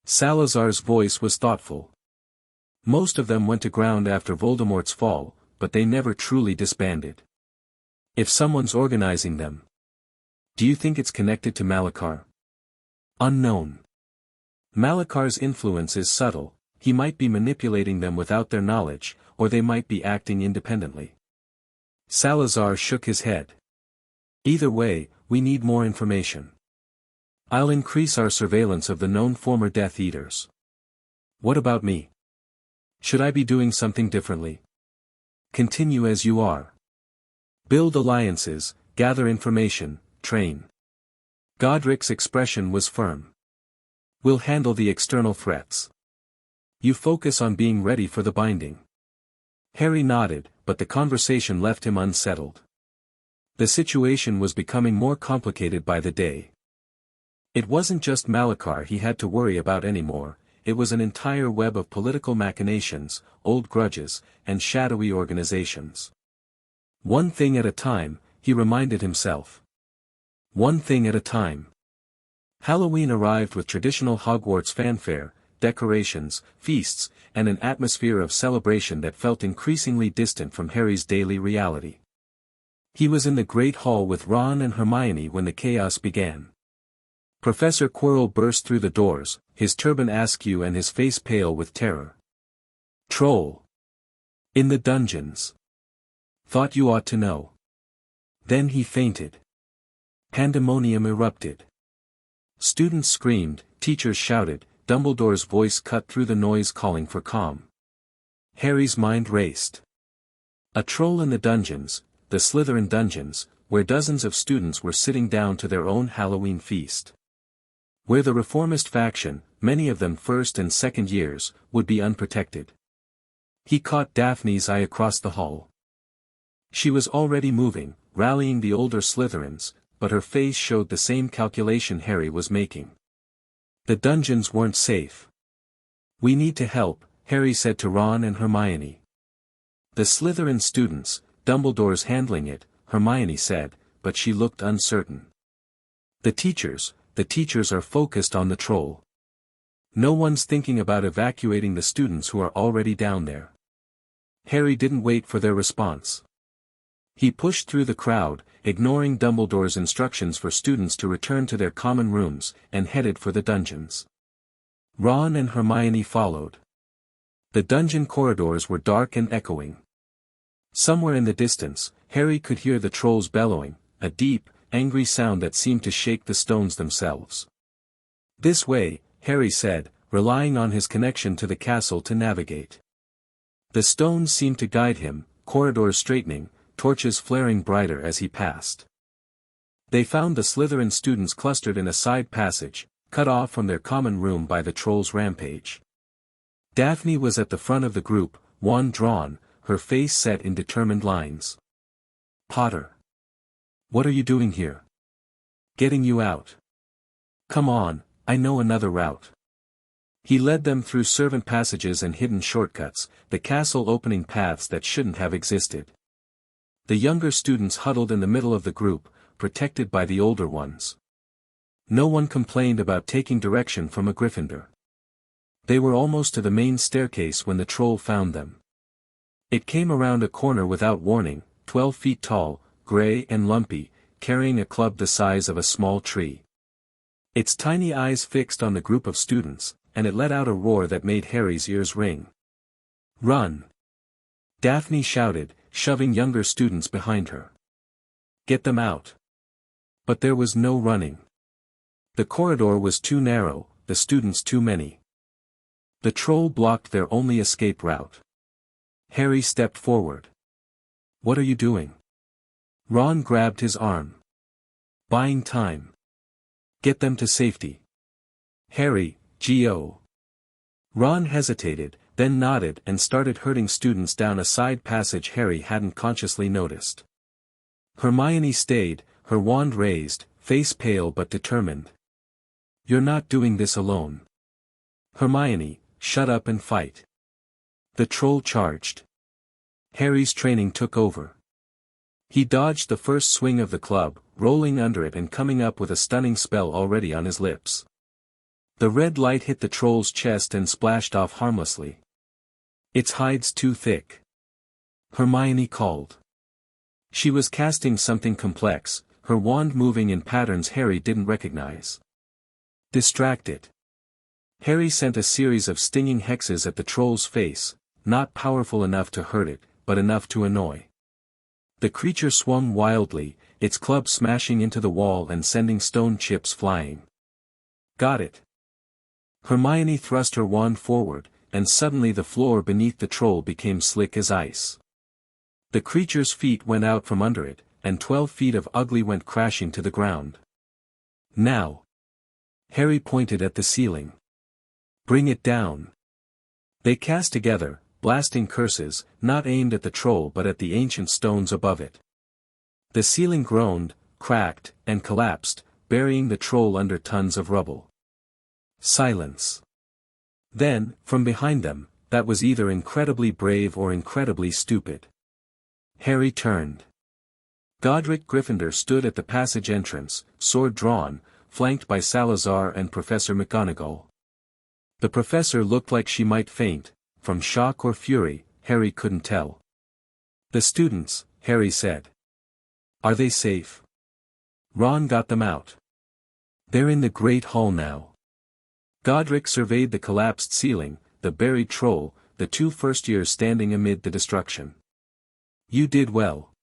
Salazar's voice was thoughtful. Most of them went to ground after Voldemort's fall, but they never truly disbanded. If someone's organizing them. Do you think it's connected to Malachar? Unknown. Malachar's influence is subtle, he might be manipulating them without their knowledge, or they might be acting independently. Salazar shook his head. Either way, we need more information. I'll increase our surveillance of the known former Death Eaters. What about me? Should I be doing something differently? Continue as you are. Build alliances, gather information, train. Godric's expression was firm. We'll handle the external threats. You focus on being ready for the binding. Harry nodded, but the conversation left him unsettled. The situation was becoming more complicated by the day. It wasn't just Malachar he had to worry about anymore, it was an entire web of political machinations, old grudges, and shadowy organizations. One thing at a time, he reminded himself. One thing at a time. Halloween arrived with traditional Hogwarts fanfare, decorations, feasts, and an atmosphere of celebration that felt increasingly distant from Harry's daily reality. He was in the Great Hall with Ron and Hermione when the chaos began. Professor Quirrell burst through the doors, his turban askew and his face pale with terror. Troll! In the dungeons! Thought you ought to know. Then he fainted. Pandemonium erupted. Students screamed, teachers shouted, Dumbledore's voice cut through the noise calling for calm. Harry's mind raced. A troll in the dungeons, the Slytherin dungeons, where dozens of students were sitting down to their own Halloween feast. Where the reformist faction, many of them first and second years, would be unprotected. He caught Daphne's eye across the hall. She was already moving, rallying the older Slytherins, but her face showed the same calculation Harry was making. The dungeons weren't safe. We need to help, Harry said to Ron and Hermione. The Slytherin students, Dumbledore's handling it, Hermione said, but she looked uncertain. The teachers are focused on the troll. No one's thinking about evacuating the students who are already down there. Harry didn't wait for their response. He pushed through the crowd, ignoring Dumbledore's instructions for students to return to their common rooms, and headed for the dungeons. Ron and Hermione followed. The dungeon corridors were dark and echoing. Somewhere in the distance, Harry could hear the trolls bellowing, a deep, angry sound that seemed to shake the stones themselves. This way, Harry said, relying on his connection to the castle to navigate. The stones seemed to guide him, corridors straightening, torches flaring brighter as he passed. They found the Slytherin students clustered in a side passage, cut off from their common room by the troll's rampage. Daphne was at the front of the group, wand drawn, her face set in determined lines. Potter. What are you doing here? Getting you out. Come on, I know another route. He led them through servant passages and hidden shortcuts, the castle opening paths that shouldn't have existed. The younger students huddled in the middle of the group, protected by the older ones. No one complained about taking direction from a Gryffindor. They were almost to the main staircase when the troll found them. It came around a corner without warning, 12 feet tall, gray and lumpy, carrying a club the size of a small tree. Its tiny eyes fixed on the group of students, and it let out a roar that made Harry's ears ring. Run! Daphne shouted, shoving younger students behind her. Get them out. But there was no running. The corridor was too narrow, the students too many. The troll blocked their only escape route. Harry stepped forward. What are you doing? Ron grabbed his arm. Buying time. Get them to safety. Harry, G.O. Ron hesitated, then nodded and started herding students down a side passage Harry hadn't consciously noticed. Hermione stayed, her wand raised, face pale but determined. "You're not doing this alone. Hermione, shut up and fight." The troll charged. Harry's training took over. He dodged the first swing of the club, rolling under it and coming up with a stunning spell already on his lips. The red light hit the troll's chest and splashed off harmlessly. "Its hide's too thick," Hermione called. She was casting something complex, her wand moving in patterns Harry didn't recognize. "Distract it." Harry sent a series of stinging hexes at the troll's face, not powerful enough to hurt it, but enough to annoy. The creature swung wildly, its club smashing into the wall and sending stone chips flying. "Got it." Hermione thrust her wand forward, and suddenly the floor beneath the troll became slick as ice. The creature's feet went out from under it, and 12 feet of ugly went crashing to the ground. "Now." Harry pointed at the ceiling. "Bring it down." They cast together, blasting curses, not aimed at the troll but at the ancient stones above it. The ceiling groaned, cracked, and collapsed, burying the troll under tons of rubble. Silence. Then, from behind them, that was either incredibly brave or incredibly stupid. Harry turned. Godric Gryffindor stood at the passage entrance, sword drawn, flanked by Salazar and Professor McGonagall. The professor looked like she might faint, from shock or fury, Harry couldn't tell. "The students," Harry said. "Are they safe?" "Ron got them out. They're in the Great Hall now." Godric surveyed the collapsed ceiling, the buried troll, the 2 first-years standing amid the destruction. "You did well.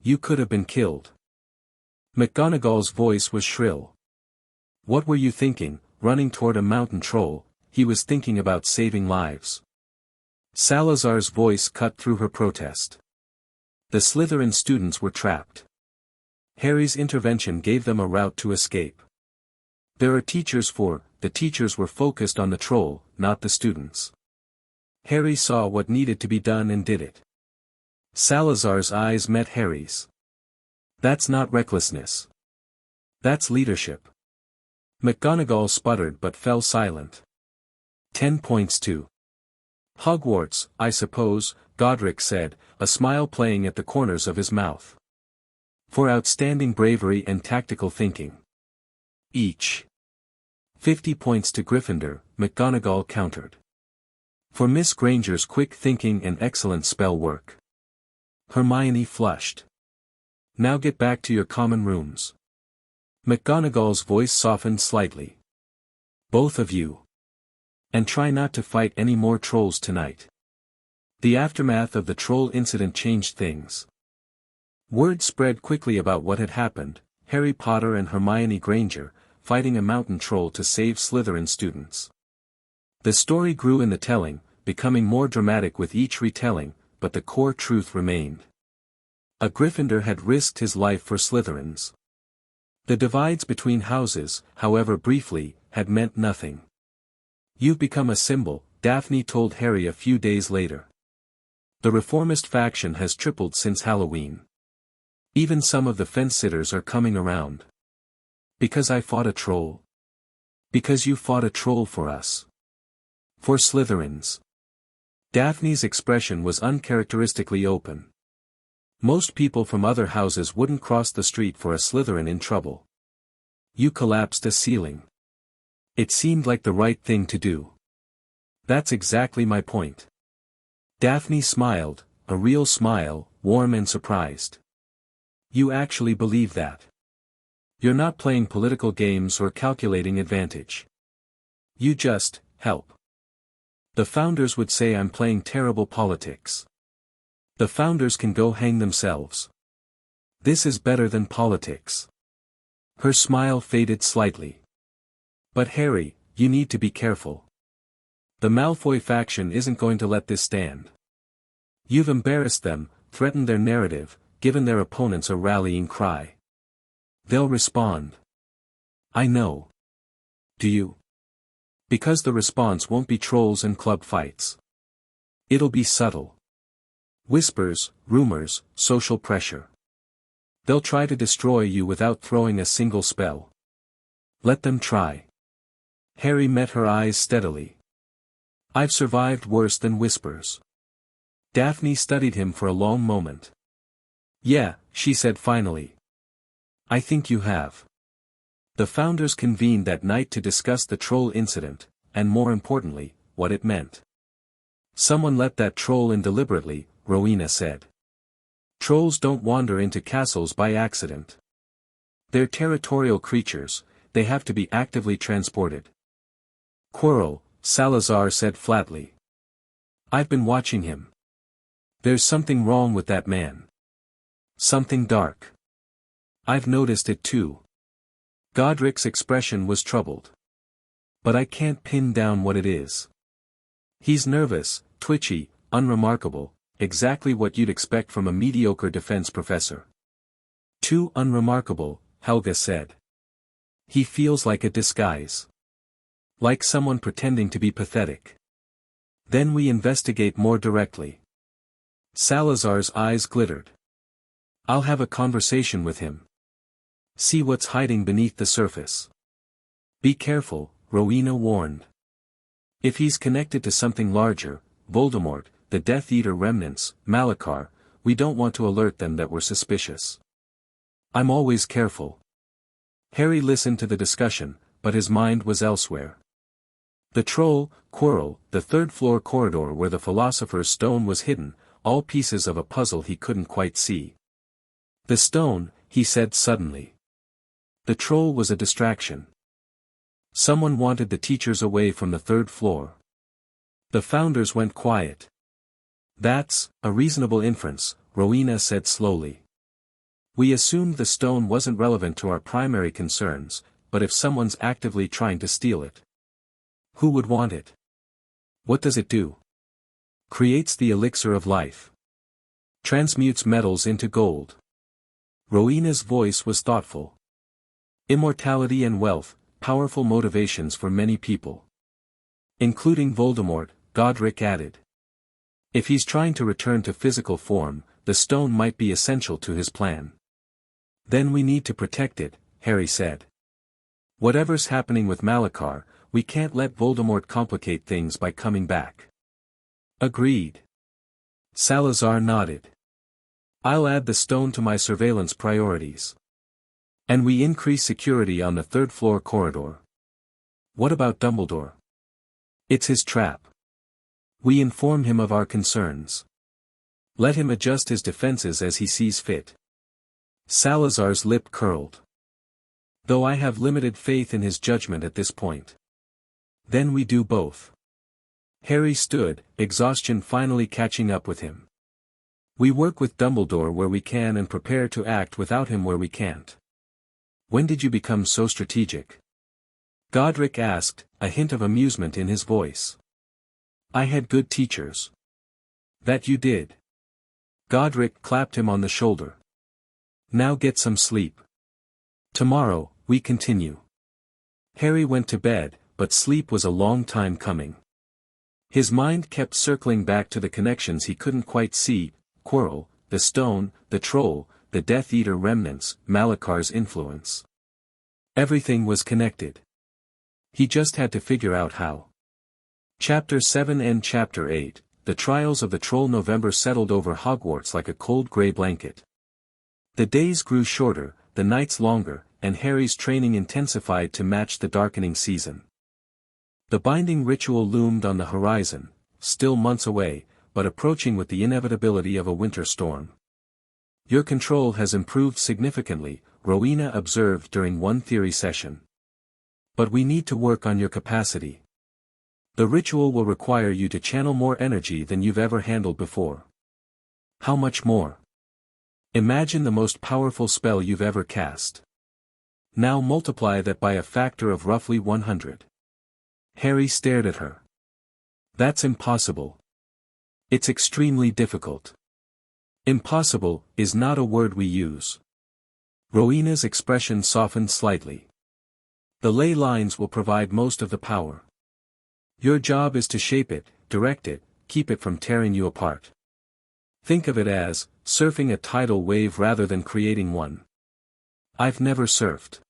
You could have been killed." McGonagall's voice was shrill. "What were you thinking, running toward a mountain troll?" He was thinking about saving lives. Salazar's voice cut through her protest. The Slytherin students were trapped. Harry's intervention gave them a route to escape. There are teachers for, the teachers were focused on the troll, not the students. Harry saw what needed to be done and did it. Salazar's eyes met Harry's. "That's not recklessness. That's leadership." McGonagall sputtered but fell silent. 10 points to Hogwarts, I suppose, Godric said, a smile playing at the corners of his mouth. "For outstanding bravery and tactical thinking. Each. 50 points to Gryffindor," McGonagall countered. "For Miss Granger's quick thinking and excellent spell work." Hermione flushed. "Now get back to your common rooms." McGonagall's voice softened slightly. "Both of you. And try not to fight any more trolls tonight." The aftermath of the troll incident changed things. Word spread quickly about what had happened: Harry Potter and Hermione Granger, fighting a mountain troll to save Slytherin students. The story grew in the telling, becoming more dramatic with each retelling, but the core truth remained. A Gryffindor had risked his life for Slytherins. The divides between houses, however briefly, had meant nothing. "You've become a symbol," Daphne told Harry a few days later. "The reformist faction has tripled since Halloween. Even some of the fence-sitters are coming around." "Because I fought a troll?" "Because you fought a troll for us. For Slytherins." Daphne's expression was uncharacteristically open. "Most people from other houses wouldn't cross the street for a Slytherin in trouble. You collapsed a ceiling. It seemed like the right thing to do." "That's exactly my point." Daphne smiled, a real smile, warm and surprised. "You actually believe that? You're not playing political games or calculating advantage. You just help." "The founders would say I'm playing terrible politics." "The founders can go hang themselves. This is better than politics." Her smile faded slightly. "But Harry, you need to be careful. The Malfoy faction isn't going to let this stand. You've embarrassed them, threatened their narrative, given their opponents a rallying cry. They'll respond." "I know. Do you?" "Because the response won't be trolls and club fights. It'll be subtle. Whispers, rumors, social pressure. They'll try to destroy you without throwing a single spell. Let them try. Harry met her eyes steadily. I've survived worse than whispers. Daphne studied him for a long moment. Yeah, she said finally. I think you have. The founders convened that night to discuss the troll incident, and more importantly, what it meant. Someone let that troll in deliberately, Rowena said. Trolls don't wander into castles by accident. They're territorial creatures, they have to be actively transported. Quirrell, Salazar said flatly. I've been watching him. There's something wrong with that man. Something dark. I've noticed it too. Godric's expression was troubled. But I can't pin down what it is. He's nervous, twitchy, unremarkable, exactly what you'd expect from a mediocre defense professor. Too unremarkable, Helga said. He feels like a disguise. Like someone pretending to be pathetic. Then we investigate more directly. Salazar's eyes glittered. I'll have a conversation with him. See what's hiding beneath the surface. Be careful, Rowena warned. If he's connected to something larger, Voldemort, the Death Eater remnants, Malachar, we don't want to alert them that we're suspicious. I'm always careful. Harry listened to the discussion, but his mind was elsewhere. The troll, Quirrell, the third-floor corridor where the Philosopher's Stone was hidden, all pieces of a puzzle he couldn't quite see. The stone, he said suddenly. The troll was a distraction. Someone wanted the teachers away from the third floor. The founders went quiet. That's a reasonable inference, Rowena said slowly. We assumed the stone wasn't relevant to our primary concerns, but if someone's actively trying to steal it. Who would want it? What does it do? Creates the elixir of life. Transmutes metals into gold. Rowena's voice was thoughtful. Immortality and wealth, powerful motivations for many people. Including Voldemort, Godric added. If he's trying to return to physical form, the stone might be essential to his plan. Then we need to protect it, Harry said. Whatever's happening with Malachar, we can't let Voldemort complicate things by coming back. Agreed. Salazar nodded. I'll add the stone to my surveillance priorities. And we increase security on the third-floor corridor. What about Dumbledore? It's his trap. We inform him of our concerns. Let him adjust his defenses as he sees fit. Salazar's lip curled. Though I have limited faith in his judgment at this point. Then we do both. Harry stood, exhaustion finally catching up with him. We work with Dumbledore where we can and prepare to act without him where we can't. When did you become so strategic? Godric asked, a hint of amusement in his voice. I had good teachers. That you did. Godric clapped him on the shoulder. Now get some sleep. Tomorrow, we continue. Harry went to bed, but sleep was a long time coming. His mind kept circling back to the connections he couldn't quite see, Quirrell, the stone, the troll, the Death Eater remnants, Malachar's influence. Everything was connected. He just had to figure out how. Chapter 7 and Chapter 8, The Trials of the Troll. November settled over Hogwarts like a cold grey blanket. The days grew shorter, the nights longer, and Harry's training intensified to match the darkening season. The binding ritual loomed on the horizon, still months away, but approaching with the inevitability of a winter storm. Your control has improved significantly, Rowena observed during one theory session. But we need to work on your capacity. The ritual will require you to channel more energy than you've ever handled before. How much more? Imagine the most powerful spell you've ever cast. Now multiply that by a factor of roughly 100. Harry stared at her. That's impossible. It's extremely difficult. Impossible is not a word we use. Rowena's expression softened slightly. The ley lines will provide most of the power. Your job is to shape it, direct it, keep it from tearing you apart. Think of it as, surfing a tidal wave rather than creating one. I've never surfed.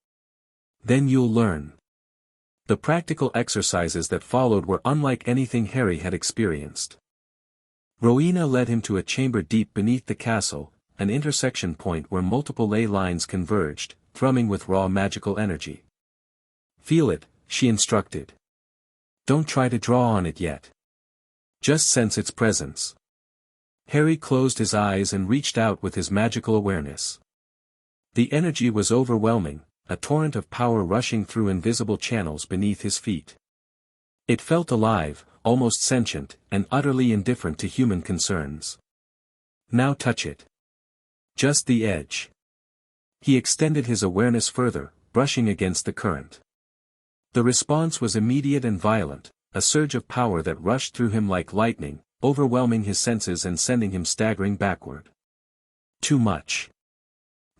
Then you'll learn. The practical exercises that followed were unlike anything Harry had experienced. Rowena led him to a chamber deep beneath the castle, an intersection point where multiple ley lines converged, thrumming with raw magical energy. Feel it, she instructed. Don't try to draw on it yet. Just sense its presence. Harry closed his eyes and reached out with his magical awareness. The energy was overwhelming, a torrent of power rushing through invisible channels beneath his feet. It felt alive, almost sentient, and utterly indifferent to human concerns. Now touch it. Just the edge. He extended his awareness further, brushing against the current. The response was immediate and violent, a surge of power that rushed through him like lightning, overwhelming his senses and sending him staggering backward. Too much.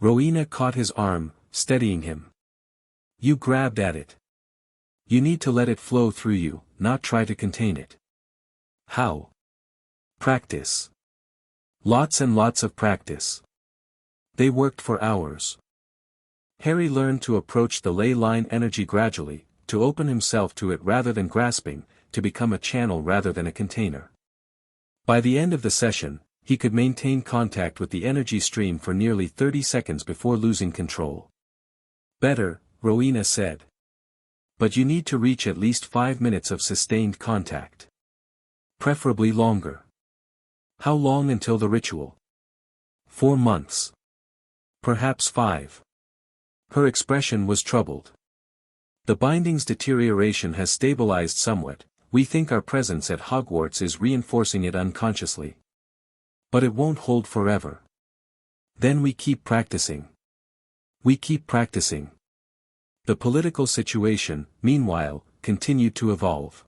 Rowena caught his arm, steadying him. You grabbed at it. You need to let it flow through you, not try to contain it. How? Practice. Lots and lots of practice. They worked for hours. Harry learned to approach the ley line energy gradually, to open himself to it rather than grasping, to become a channel rather than a container. By the end of the session, he could maintain contact with the energy stream for nearly 30 seconds before losing control. Better, Rowena said. But you need to reach at least 5 minutes of sustained contact. Preferably longer. How long until the ritual? 4 months. Perhaps 5. Her expression was troubled. The binding's deterioration has stabilized somewhat. We think our presence at Hogwarts is reinforcing it unconsciously. But it won't hold forever. Then we keep practicing. We keep practicing. The political situation, meanwhile, continued to evolve.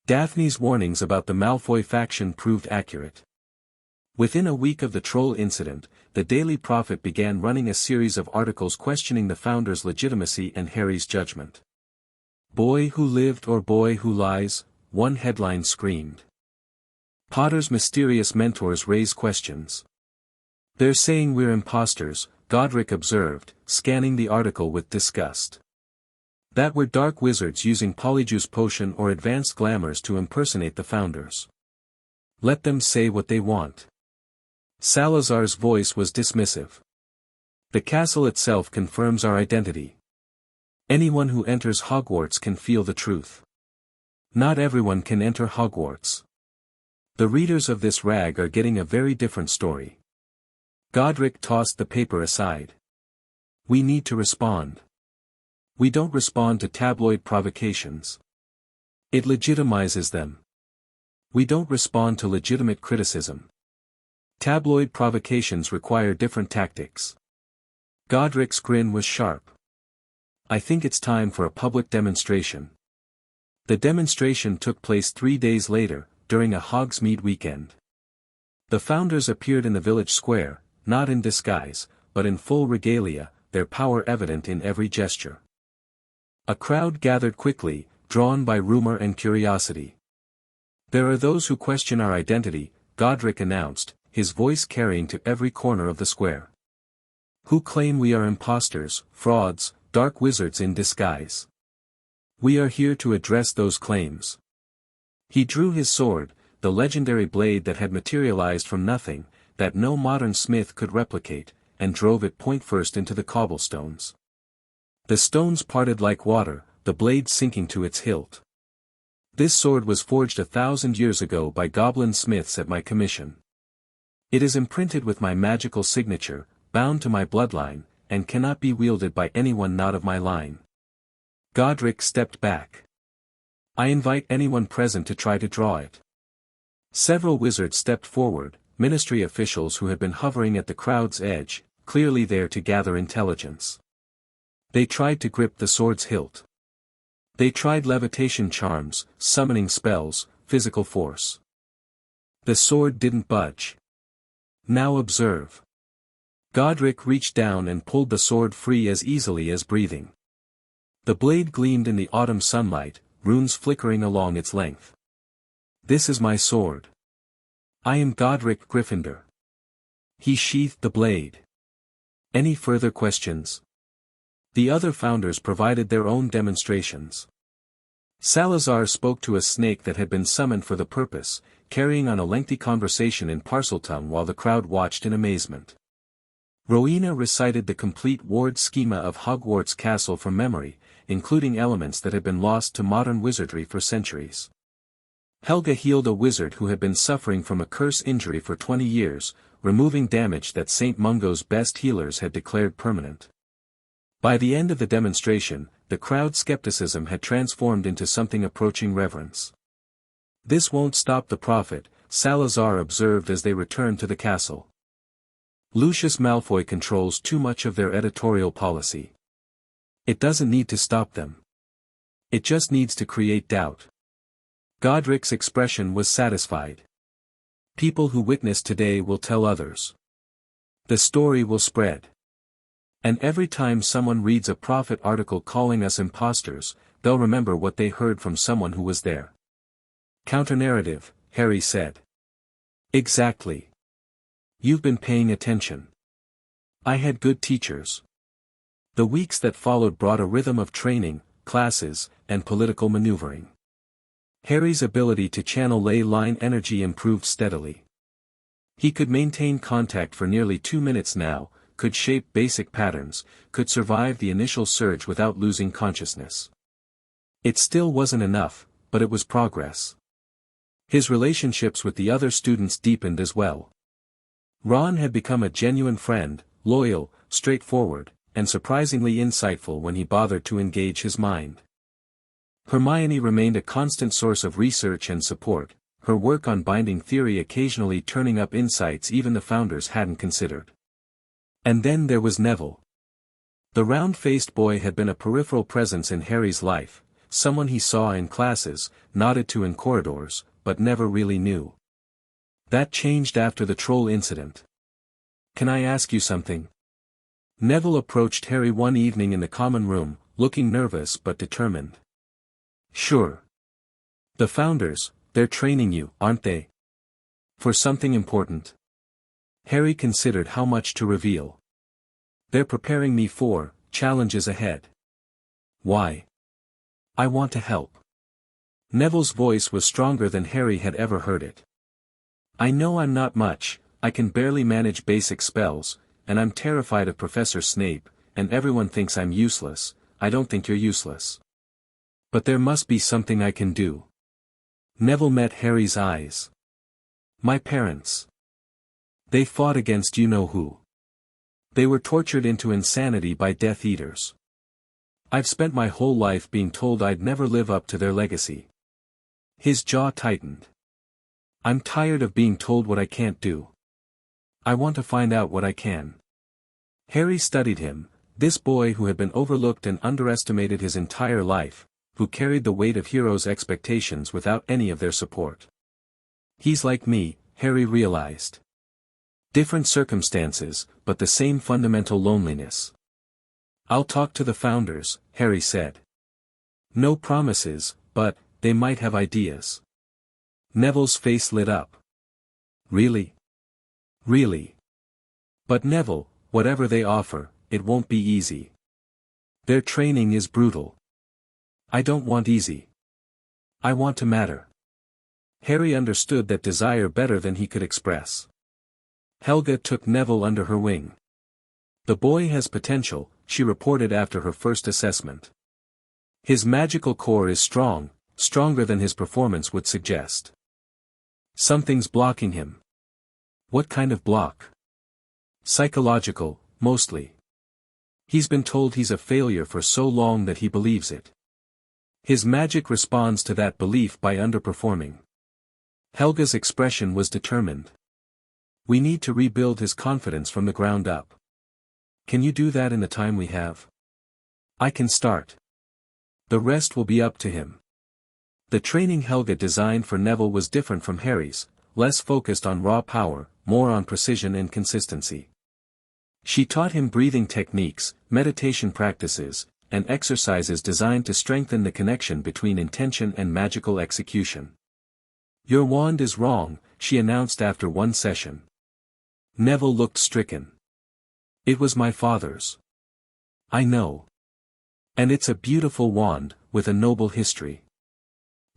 Daphne's warnings about the Malfoy faction proved accurate. Within a week of the troll incident, the Daily Prophet began running a series of articles questioning the founder's legitimacy and Harry's judgment. Boy who lived or boy who lies, one headline screamed. Potter's mysterious mentors raise questions. They're saying we're imposters, Godric observed, scanning the article with disgust. That we're dark wizards using Polyjuice Potion or advanced glamours to impersonate the founders. Let them say what they want. Salazar's voice was dismissive. The castle itself confirms our identity. Anyone who enters Hogwarts can feel the truth. Not everyone can enter Hogwarts. The readers of this rag are getting a very different story. Godric tossed the paper aside. We need to respond. We don't respond to tabloid provocations. It legitimizes them. We don't respond to legitimate criticism. Tabloid provocations require different tactics. Godric's grin was sharp. I think it's time for a public demonstration. The demonstration took place 3 days later, during a Hogsmeade weekend. The founders appeared in the village square, not in disguise, but in full regalia, their power evident in every gesture. A crowd gathered quickly, drawn by rumor and curiosity. There are those who question our identity, Godric announced, his voice carrying to every corner of the square. Who claim we are imposters, frauds, dark wizards in disguise. We are here to address those claims. He drew his sword, the legendary blade that had materialized from nothing, that no modern smith could replicate, and drove it point first into the cobblestones. The stones parted like water, the blade sinking to its hilt. This sword was forged 1,000 years ago by goblin smiths at my commission. It is imprinted with my magical signature, bound to my bloodline, and cannot be wielded by anyone not of my line. Godric stepped back. I invite anyone present to try to draw it. Several wizards stepped forward, ministry officials who had been hovering at the crowd's edge, clearly there to gather intelligence. They tried to grip the sword's hilt. They tried levitation charms, summoning spells, physical force. The sword didn't budge. Now observe. Godric reached down and pulled the sword free as easily as breathing. The blade gleamed in the autumn sunlight, runes flickering along its length. This is my sword. I am Godric Gryffindor. He sheathed the blade. Any further questions? The other founders provided their own demonstrations. Salazar spoke to a snake that had been summoned for the purpose, carrying on a lengthy conversation in Parseltongue while the crowd watched in amazement. Rowena recited the complete ward schema of Hogwarts Castle from memory, including elements that had been lost to modern wizardry for centuries. Helga healed a wizard who had been suffering from a curse injury for 20 years, removing damage that St. Mungo's best healers had declared permanent. By the end of the demonstration, the crowd's skepticism had transformed into something approaching reverence. This won't stop the prophet, Salazar observed as they returned to the castle. Lucius Malfoy controls too much of their editorial policy. It doesn't need to stop them. It just needs to create doubt. Godric's expression was satisfied. People who witness today will tell others. The story will spread. And every time someone reads a prophet article calling us imposters, they'll remember what they heard from someone who was there. Counter-narrative, Harry said. Exactly. You've been paying attention. I had good teachers. The weeks that followed brought a rhythm of training, classes, and political maneuvering. Harry's ability to channel ley line energy improved steadily. He could maintain contact for nearly 2 minutes now, could shape basic patterns, could survive the initial surge without losing consciousness. It still wasn't enough, but it was progress. His relationships with the other students deepened as well. Ron had become a genuine friend, loyal, straightforward, and surprisingly insightful when he bothered to engage his mind. Hermione remained a constant source of research and support, her work on binding theory occasionally turning up insights even the founders hadn't considered. And then there was Neville. The round-faced boy had been a peripheral presence in Harry's life, someone he saw in classes, nodded to in corridors, but never really knew. That changed after the troll incident. Can I ask you something? Neville approached Harry one evening in the common room, looking nervous but determined. Sure. The founders, they're training you, aren't they? For something important. Harry considered how much to reveal. They're preparing me for challenges ahead. Why? I want to help. Neville's voice was stronger than Harry had ever heard it. I know I'm not much, I can barely manage basic spells, and I'm terrified of Professor Snape, and everyone thinks I'm useless. I don't think you're useless. But there must be something I can do. Neville met Harry's eyes. My parents. They fought against you-know-who. They were tortured into insanity by Death Eaters. I've spent my whole life being told I'd never live up to their legacy. His jaw tightened. I'm tired of being told what I can't do. I want to find out what I can. Harry studied him, this boy who had been overlooked and underestimated his entire life, who carried the weight of heroes' expectations without any of their support. He's like me, Harry realized. Different circumstances, but the same fundamental loneliness. I'll talk to the founders, Harry said. No promises, but they might have ideas. Neville's face lit up. Really? Really? But Neville, whatever they offer, it won't be easy. Their training is brutal. I don't want easy. I want to matter. Harry understood that desire better than he could express. Helga took Neville under her wing. The boy has potential, she reported after her first assessment. His magical core is strong, stronger than his performance would suggest. Something's blocking him. What kind of block? Psychological, mostly. He's been told he's a failure for so long that he believes it. His magic responds to that belief by underperforming. Helga's expression was determined. We need to rebuild his confidence from the ground up. Can you do that in the time we have? I can start. The rest will be up to him. The training Helga designed for Neville was different from Harry's, less focused on raw power, more on precision and consistency. She taught him breathing techniques, meditation practices, and exercises designed to strengthen the connection between intention and magical execution. Your wand is wrong, she announced after one session. Neville looked stricken. It was my father's. I know. And it's a beautiful wand, with a noble history.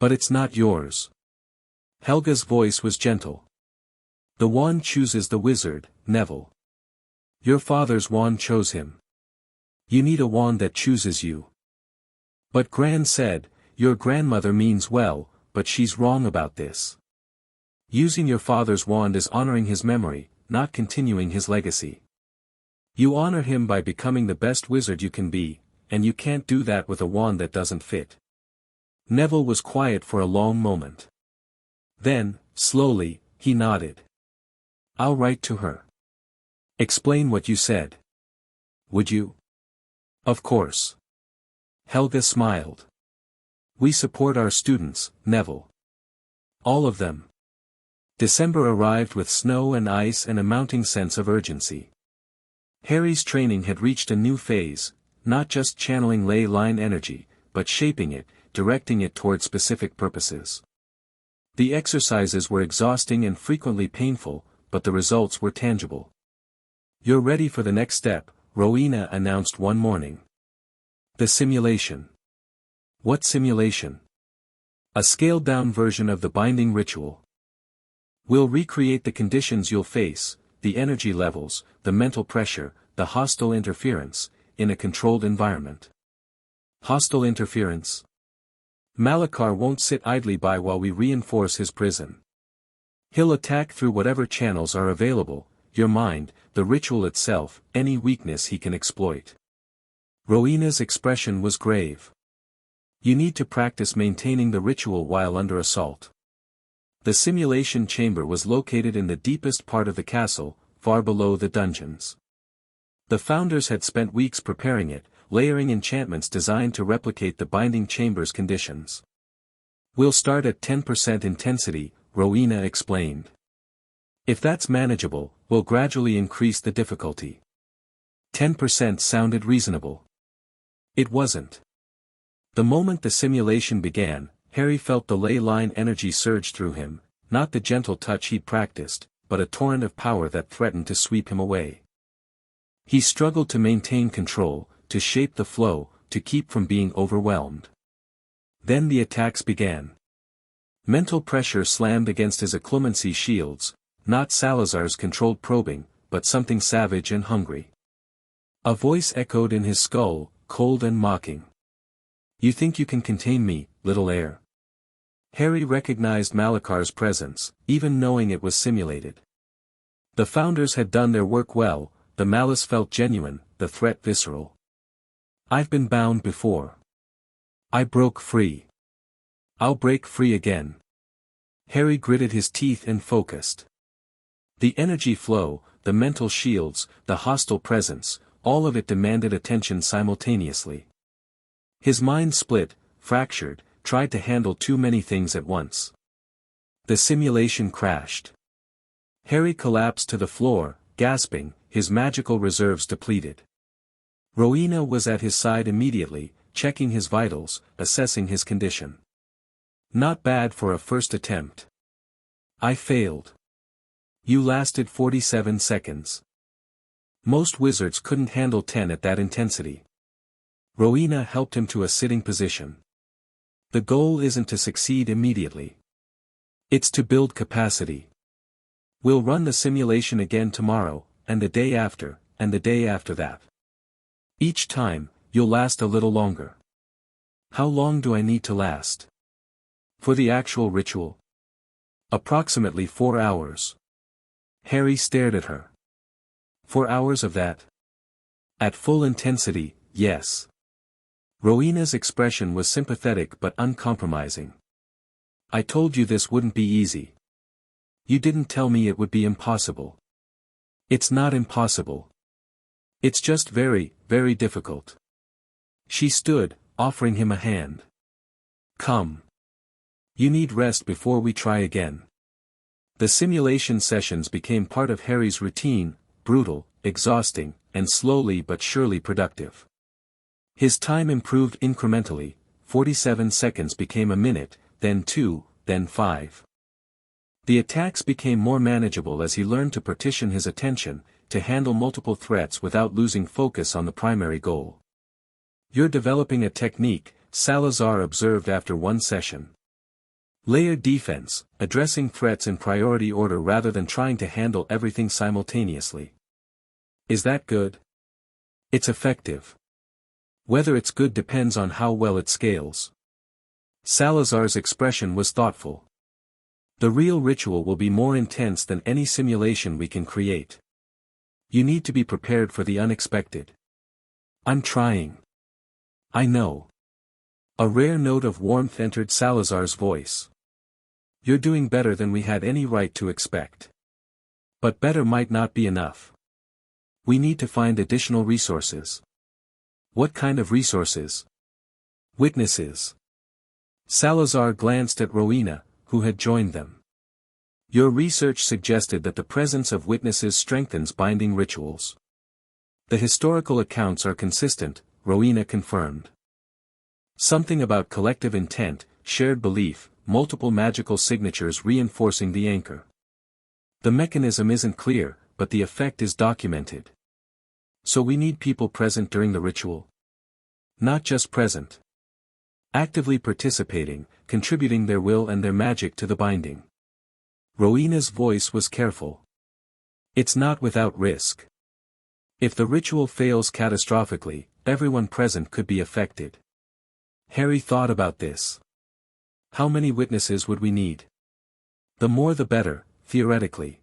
But it's not yours. Helga's voice was gentle. The wand chooses the wizard, Neville. Your father's wand chose him. You need a wand that chooses you. But Gran said, your grandmother means well, but she's wrong about this. Using your father's wand is honoring his memory, not continuing his legacy. You honor him by becoming the best wizard you can be, and you can't do that with a wand that doesn't fit. Neville was quiet for a long moment. Then, slowly, he nodded. I'll write to her. Explain what you said. Would you? Of course. Helga smiled. We support our students, Neville. All of them. December arrived with snow and ice and a mounting sense of urgency. Harry's training had reached a new phase, not just channeling ley line energy, but shaping it, directing it toward specific purposes. The exercises were exhausting and frequently painful, but the results were tangible. You're ready for the next step, Rowena announced one morning. The simulation. What simulation? A scaled-down version of the binding ritual. We'll recreate the conditions you'll face, the energy levels, the mental pressure, the hostile interference, in a controlled environment. Hostile interference? Malachar won't sit idly by while we reinforce his prison. He'll attack through whatever channels are available, your mind, the ritual itself, any weakness he can exploit. Rowena's expression was grave. You need to practice maintaining the ritual while under assault. The simulation chamber was located in the deepest part of the castle, far below the dungeons. The founders had spent weeks preparing it, layering enchantments designed to replicate the binding chamber's conditions. We'll start at 10% intensity, Rowena explained. If that's manageable, we'll gradually increase the difficulty. 10% sounded reasonable. It wasn't. The moment the simulation began, Harry felt the ley line energy surge through him, not the gentle touch he'd practiced, but a torrent of power that threatened to sweep him away. He struggled to maintain control, to shape the flow, to keep from being overwhelmed. Then the attacks began. Mental pressure slammed against his occlumency shields, not Salazar's controlled probing, but something savage and hungry. A voice echoed in his skull, cold and mocking. You think you can contain me, little heir? Harry recognized Malachar's presence, even knowing it was simulated. The founders had done their work well, the malice felt genuine, the threat visceral. I've been bound before. I broke free. I'll break free again. Harry gritted his teeth and focused. The energy flow, the mental shields, the hostile presence, all of it demanded attention simultaneously. His mind split, fractured, tried to handle too many things at once. The simulation crashed. Harry collapsed to the floor, gasping, his magical reserves depleted. Rowena was at his side immediately, checking his vitals, assessing his condition. Not bad for a first attempt. I failed. You lasted 47 seconds. Most wizards couldn't handle 10 at that intensity. Rowena helped him to a sitting position. The goal isn't to succeed immediately. It's to build capacity. We'll run the simulation again tomorrow, and the day after, and the day after that. Each time, you'll last a little longer. How long do I need to last? For the actual ritual? Approximately 4 hours. Harry stared at her. 4 hours of that? At full intensity, yes. Rowena's expression was sympathetic but uncompromising. I told you this wouldn't be easy. You didn't tell me it would be impossible. It's not impossible. It's just very, very difficult. She stood, offering him a hand. Come. You need rest before we try again. The simulation sessions became part of Harry's routine, brutal, exhausting, and slowly but surely productive. His time improved incrementally, 47 seconds became a minute, then 2, then 5. The attacks became more manageable as he learned to partition his attention, to handle multiple threats without losing focus on the primary goal. "You're developing a technique," Salazar observed after one session. "Layered defense, addressing threats in priority order rather than trying to handle everything simultaneously. Is that good?" "It's effective. Whether it's good depends on how well it scales." Salazar's expression was thoughtful. "The real ritual will be more intense than any simulation we can create. You need to be prepared for the unexpected." "I'm trying. I know." A rare note of warmth entered Salazar's voice. "You're doing better than we had any right to expect. But better might not be enough. We need to find additional resources." "What kind of resources?" "Witnesses." Salazar glanced at Rowena, who had joined them. "Your research suggested that the presence of witnesses strengthens binding rituals." "The historical accounts are consistent," Rowena confirmed. "Something about collective intent, shared belief, multiple magical signatures reinforcing the anchor. The mechanism isn't clear, but the effect is documented." "So we need people present during the ritual?" "Not just present. Actively participating, contributing their will and their magic to the binding." Rowena's voice was careful. "It's not without risk. If the ritual fails catastrophically, everyone present could be affected." Harry thought about this. How many witnesses would we need? The more the better, theoretically.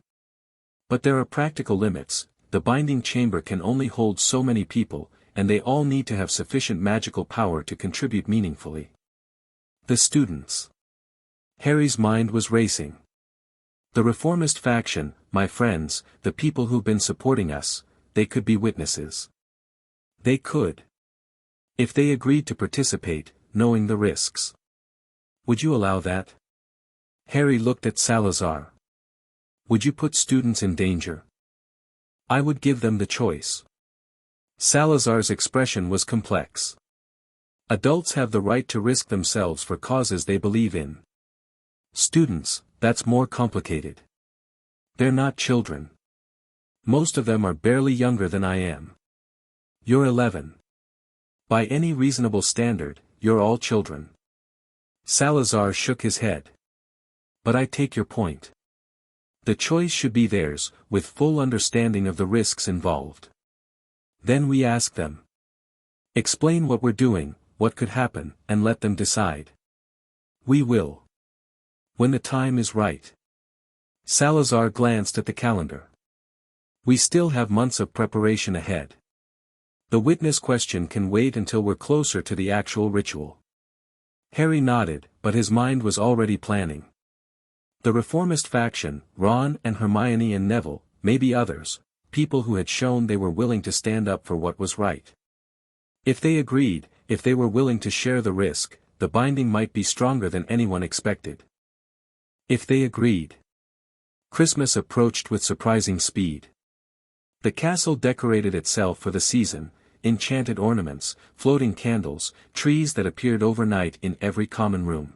But there are practical limits. The binding chamber can only hold so many people, and they all need to have sufficient magical power to contribute meaningfully. The students. Harry's mind was racing. The reformist faction, my friends, the people who've been supporting us, they could be witnesses. They could. If they agreed to participate, knowing the risks. Would you allow that? Harry looked at Salazar. Would you put students in danger? I would give them the choice. Salazar's expression was complex. Adults have the right to risk themselves for causes they believe in. Students, that's more complicated. They're not children. Most of them are barely younger than I am. You're 11. By any reasonable standard, you're all children. Salazar shook his head. But I take your point. The choice should be theirs, with full understanding of the risks involved. Then we ask them. Explain what we're doing, what could happen, and let them decide. We will. When the time is right. Salazar glanced at the calendar. We still have months of preparation ahead. The witness question can wait until we're closer to the actual ritual. Harry nodded, but his mind was already planning. The reformist faction, Ron and Hermione and Neville, maybe others, people who had shown they were willing to stand up for what was right. If they agreed, if they were willing to share the risk, the binding might be stronger than anyone expected. If they agreed. Christmas approached with surprising speed. The castle decorated itself for the season, enchanted ornaments, floating candles, trees that appeared overnight in every common room.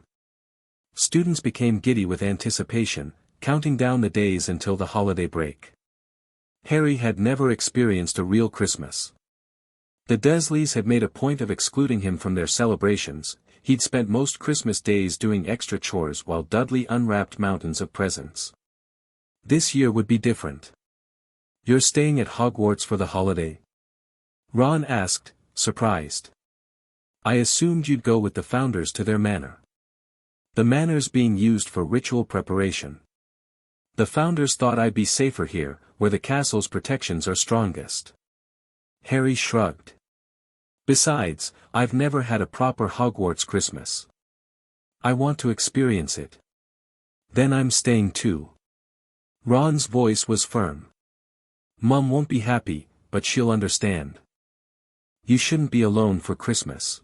Students became giddy with anticipation, counting down the days until the holiday break. Harry had never experienced a real Christmas. The Dursleys had made a point of excluding him from their celebrations. He'd spent most Christmas days doing extra chores while Dudley unwrapped mountains of presents. This year would be different. You're staying at Hogwarts for the holiday? Ron asked, surprised. I assumed you'd go with the founders to their manor. The manor's being used for ritual preparation. The founders thought I'd be safer here, where the castle's protections are strongest. Harry shrugged. Besides, I've never had a proper Hogwarts Christmas. I want to experience it. Then I'm staying too. Ron's voice was firm. Mum won't be happy, but she'll understand. You shouldn't be alone for Christmas.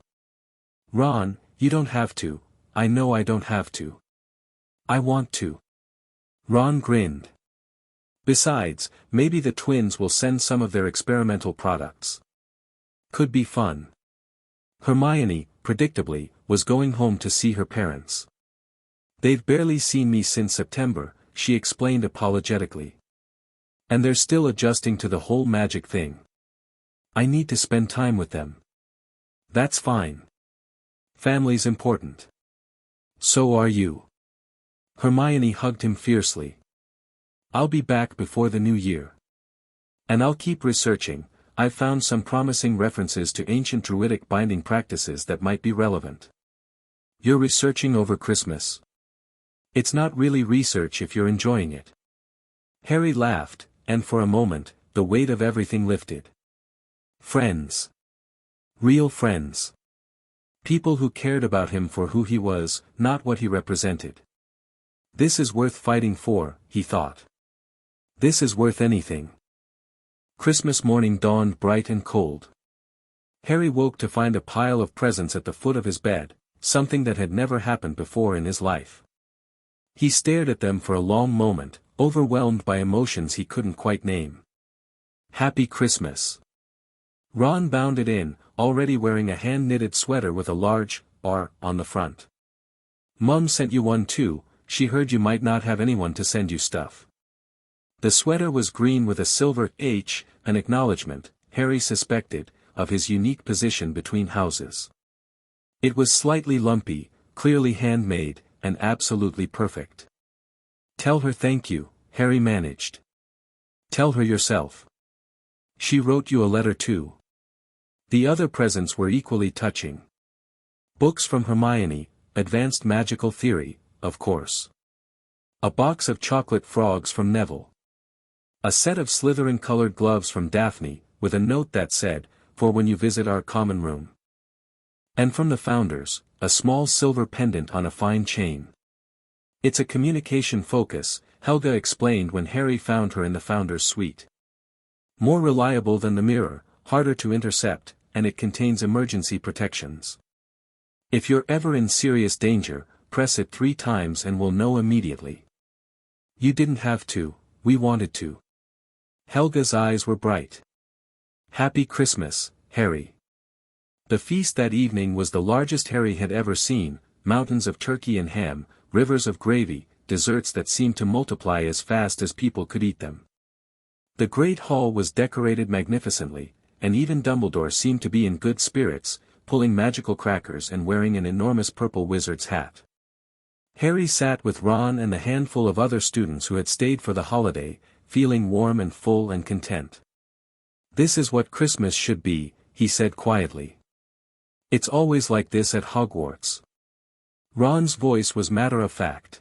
Ron, you don't have to. I know I don't have to. I want to. Ron grinned. Besides, maybe the twins will send some of their experimental products. Could be fun. Hermione, predictably, was going home to see her parents. They've barely seen me since September, she explained apologetically. And they're still adjusting to the whole magic thing. I need to spend time with them. That's fine. Family's important. So are you. Hermione hugged him fiercely. I'll be back before the new year. And I'll keep researching. I've found some promising references to ancient druidic binding practices that might be relevant. You're researching over Christmas. It's not really research if you're enjoying it. Harry laughed, and for a moment, the weight of everything lifted. Friends. Real friends. People who cared about him for who he was, not what he represented. This is worth fighting for, he thought. This is worth anything. Christmas morning dawned bright and cold. Harry woke to find a pile of presents at the foot of his bed, something that had never happened before in his life. He stared at them for a long moment, overwhelmed by emotions he couldn't quite name. Happy Christmas. Ron bounded in, already wearing a hand-knitted sweater with a large R on the front. Mum sent you one too, she heard you might not have anyone to send you stuff. The sweater was green with a silver H, an acknowledgement, Harry suspected, of his unique position between houses. It was slightly lumpy, clearly handmade, and absolutely perfect. Tell her thank you, Harry managed. Tell her yourself. She wrote you a letter too. The other presents were equally touching. Books from Hermione, Advanced Magical Theory, of course. A box of chocolate frogs from Neville. A set of Slytherin-colored gloves from Daphne, with a note that said, for when you visit our common room. And from the Founders, a small silver pendant on a fine chain. It's a communication focus, Helga explained when Harry found her in the Founders' suite. More reliable than the mirror, harder to intercept, and it contains emergency protections. If you're ever in serious danger, press it 3 times and we'll know immediately. You didn't have to, we wanted to. Helga's eyes were bright. Happy Christmas, Harry. The feast that evening was the largest Harry had ever seen, mountains of turkey and ham, rivers of gravy, desserts that seemed to multiply as fast as people could eat them. The great hall was decorated magnificently, and even Dumbledore seemed to be in good spirits, pulling magical crackers and wearing an enormous purple wizard's hat. Harry sat with Ron and the handful of other students who had stayed for the holiday, feeling warm and full and content. This is what Christmas should be, he said quietly. It's always like this at Hogwarts. Ron's voice was matter-of-fact.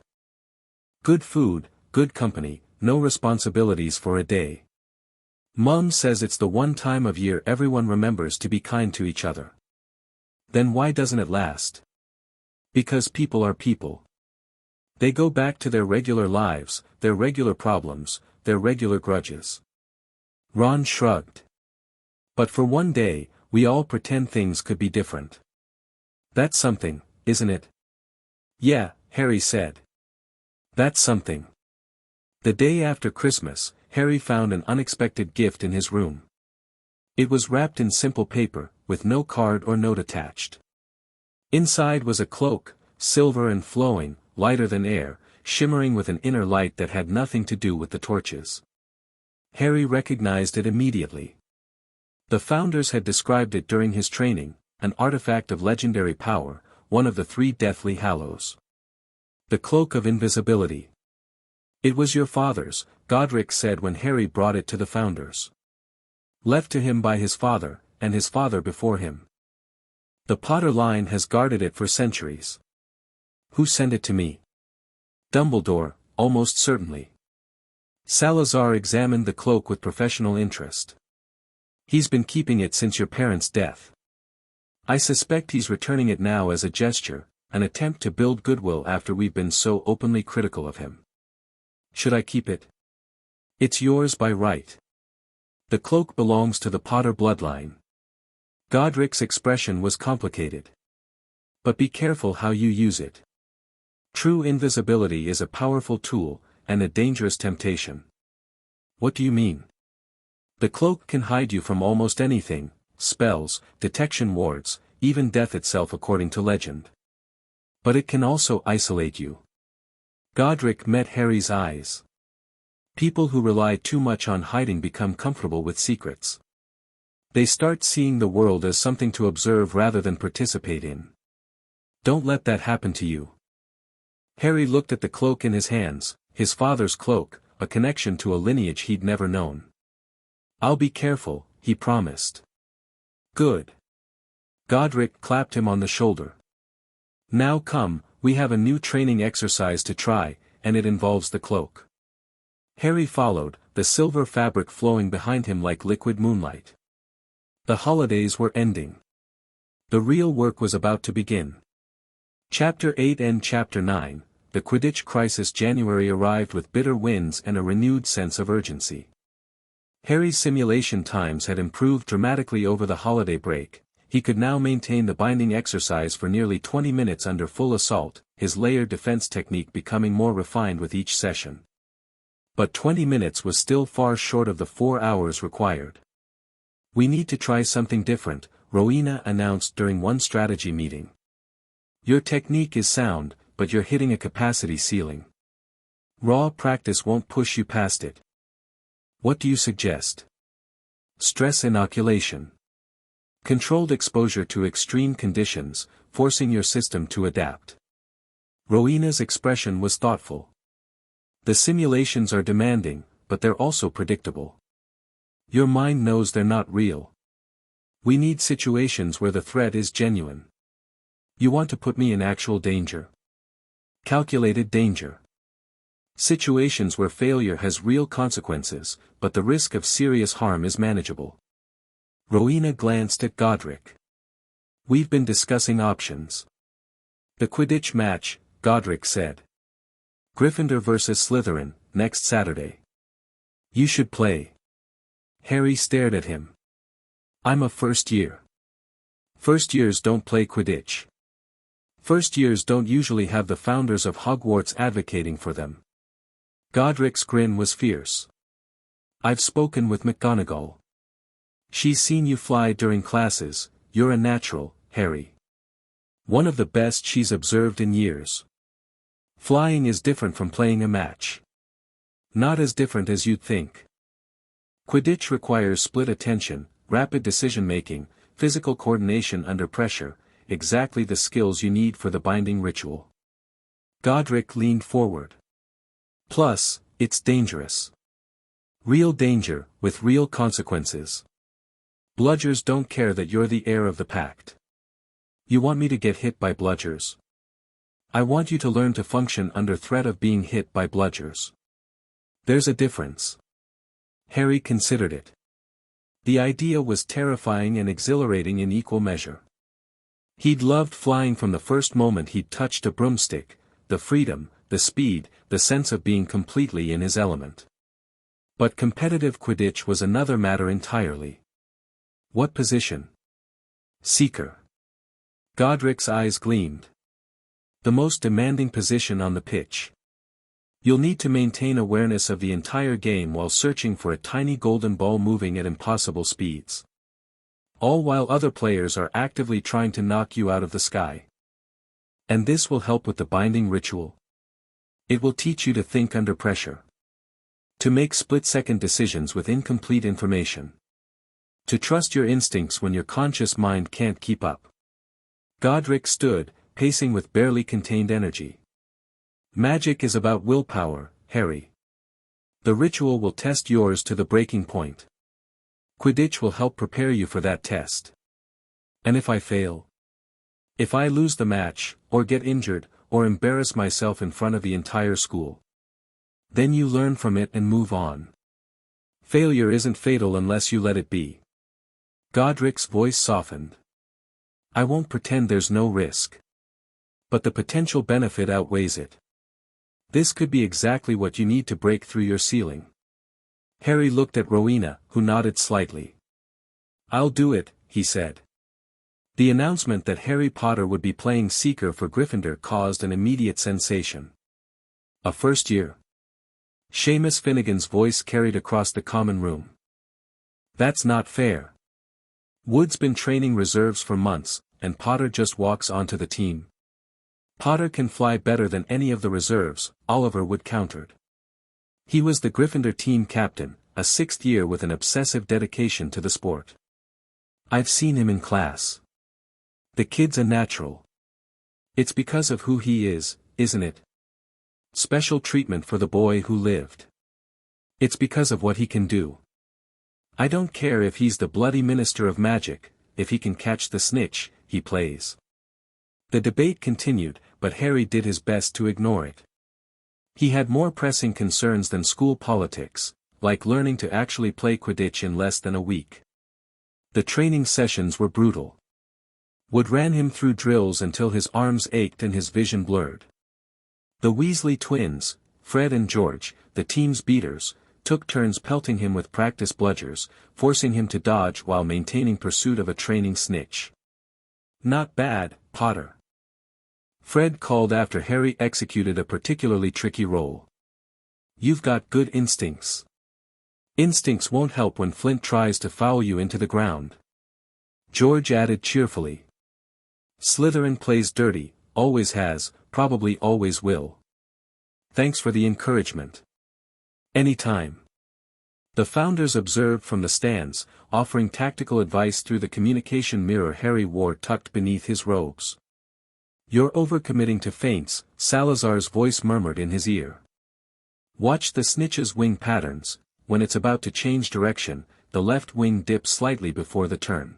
Good food, good company, no responsibilities for a day. Mum says it's the one time of year everyone remembers to be kind to each other. Then why doesn't it last? Because people are people. They go back to their regular lives, their regular problems, their regular grudges. Ron shrugged. But for one day, we all pretend things could be different. That's something, isn't it? Yeah, Harry said. That's something. The day after Christmas, Harry found an unexpected gift in his room. It was wrapped in simple paper, with no card or note attached. Inside was a cloak, silver and flowing, lighter than air, shimmering with an inner light that had nothing to do with the torches. Harry recognized it immediately. The Founders had described it during his training, an artifact of legendary power, one of the 3 Deathly Hallows. The Cloak of Invisibility. It was your father's, Godric said when Harry brought it to the Founders. Left to him by his father, and his father before him. The Potter line has guarded it for centuries. Who sent it to me? Dumbledore, almost certainly. Salazar examined the cloak with professional interest. He's been keeping it since your parents' death. I suspect he's returning it now as a gesture, an attempt to build goodwill after we've been so openly critical of him. Should I keep it? It's yours by right. The cloak belongs to the Potter bloodline. Godric's expression was complicated. But be careful how you use it. True invisibility is a powerful tool, and a dangerous temptation. What do you mean? The cloak can hide you from almost anything, spells, detection wards, even death itself according to legend. But it can also isolate you. Godric met Harry's eyes. People who rely too much on hiding become comfortable with secrets. They start seeing the world as something to observe rather than participate in. Don't let that happen to you. Harry looked at the cloak in his hands, his father's cloak, a connection to a lineage he'd never known. I'll be careful, he promised. Good. Godric clapped him on the shoulder. Now come, we have a new training exercise to try, and it involves the cloak. Harry followed, the silver fabric flowing behind him like liquid moonlight. The holidays were ending. The real work was about to begin. Chapter 8 and Chapter 9, The Quidditch Crisis. January arrived with bitter winds and a renewed sense of urgency. Harry's simulation times had improved dramatically over the holiday break. He could now maintain the binding exercise for nearly 20 minutes under full assault, his layered defense technique becoming more refined with each session. But 20 minutes was still far short of the 4 hours required. We need to try something different, Rowena announced during one strategy meeting. Your technique is sound, but you're hitting a capacity ceiling. Raw practice won't push you past it. What do you suggest? Stress inoculation. Controlled exposure to extreme conditions, forcing your system to adapt. Rowena's expression was thoughtful. The simulations are demanding, but they're also predictable. Your mind knows they're not real. We need situations where the threat is genuine. You want to put me in actual danger. Calculated danger. Situations where failure has real consequences, but the risk of serious harm is manageable. Rowena glanced at Godric. We've been discussing options. The Quidditch match, Godric said. Gryffindor versus Slytherin, next Saturday. You should play. Harry stared at him. I'm a first year. First years don't play Quidditch. First years don't usually have the founders of Hogwarts advocating for them. Godric's grin was fierce. I've spoken with McGonagall. She's seen you fly during classes. You're a natural, Harry. One of the best she's observed in years. Flying is different from playing a match. Not as different as you'd think. Quidditch requires split attention, rapid decision-making, physical coordination under pressure, exactly the skills you need for the binding ritual. Godric leaned forward. Plus, it's dangerous. Real danger, with real consequences. Bludgers don't care that you're the heir of the pact. You want me to get hit by bludgers? I want you to learn to function under threat of being hit by bludgers. There's a difference. Harry considered it. The idea was terrifying and exhilarating in equal measure. He'd loved flying from the first moment he'd touched a broomstick, the freedom, the speed, the sense of being completely in his element. But competitive Quidditch was another matter entirely. What position? Seeker. Godric's eyes gleamed. The most demanding position on the pitch. You'll need to maintain awareness of the entire game while searching for a tiny golden ball moving at impossible speeds. All while other players are actively trying to knock you out of the sky. And this will help with the binding ritual. It will teach you to think under pressure. To make split-second decisions with incomplete information. To trust your instincts when your conscious mind can't keep up. Godric stood, pacing with barely contained energy. Magic is about willpower, Harry. The ritual will test yours to the breaking point. Quidditch will help prepare you for that test. And if I fail? If I lose the match, or get injured, or embarrass myself in front of the entire school. Then you learn from it and move on. Failure isn't fatal unless you let it be. Godric's voice softened. I won't pretend there's no risk. But the potential benefit outweighs it. This could be exactly what you need to break through your ceiling. Harry looked at Rowena, who nodded slightly. I'll do it, he said. The announcement that Harry Potter would be playing Seeker for Gryffindor caused an immediate sensation. A first year. Seamus Finnegan's voice carried across the common room. That's not fair. Wood's been training reserves for months, and Potter just walks onto the team. Potter can fly better than any of the reserves, Oliver Wood countered. He was the Gryffindor team captain, a sixth year with an obsessive dedication to the sport. I've seen him in class. The kid's a natural. It's because of who he is, isn't it? Special treatment for the boy who lived. It's because of what he can do. I don't care if he's the bloody minister of magic, if he can catch the snitch, he plays. The debate continued, but Harry did his best to ignore it. He had more pressing concerns than school politics, like learning to actually play Quidditch in less than a week. The training sessions were brutal. Wood ran him through drills until his arms ached and his vision blurred. The Weasley twins, Fred and George, the team's beaters, took turns pelting him with practice bludgers, forcing him to dodge while maintaining pursuit of a training snitch. Not bad, Potter. Fred called after Harry executed a particularly tricky role. You've got good instincts. Instincts won't help when Flint tries to foul you into the ground. George added cheerfully. Slytherin plays dirty, always has, probably always will. Thanks for the encouragement. Anytime. The Founders observed from the stands, offering tactical advice through the communication mirror Harry wore tucked beneath his robes. You're overcommitting to feints, Salazar's voice murmured in his ear. Watch the snitch's wing patterns. When it's about to change direction, the left wing dips slightly before the turn.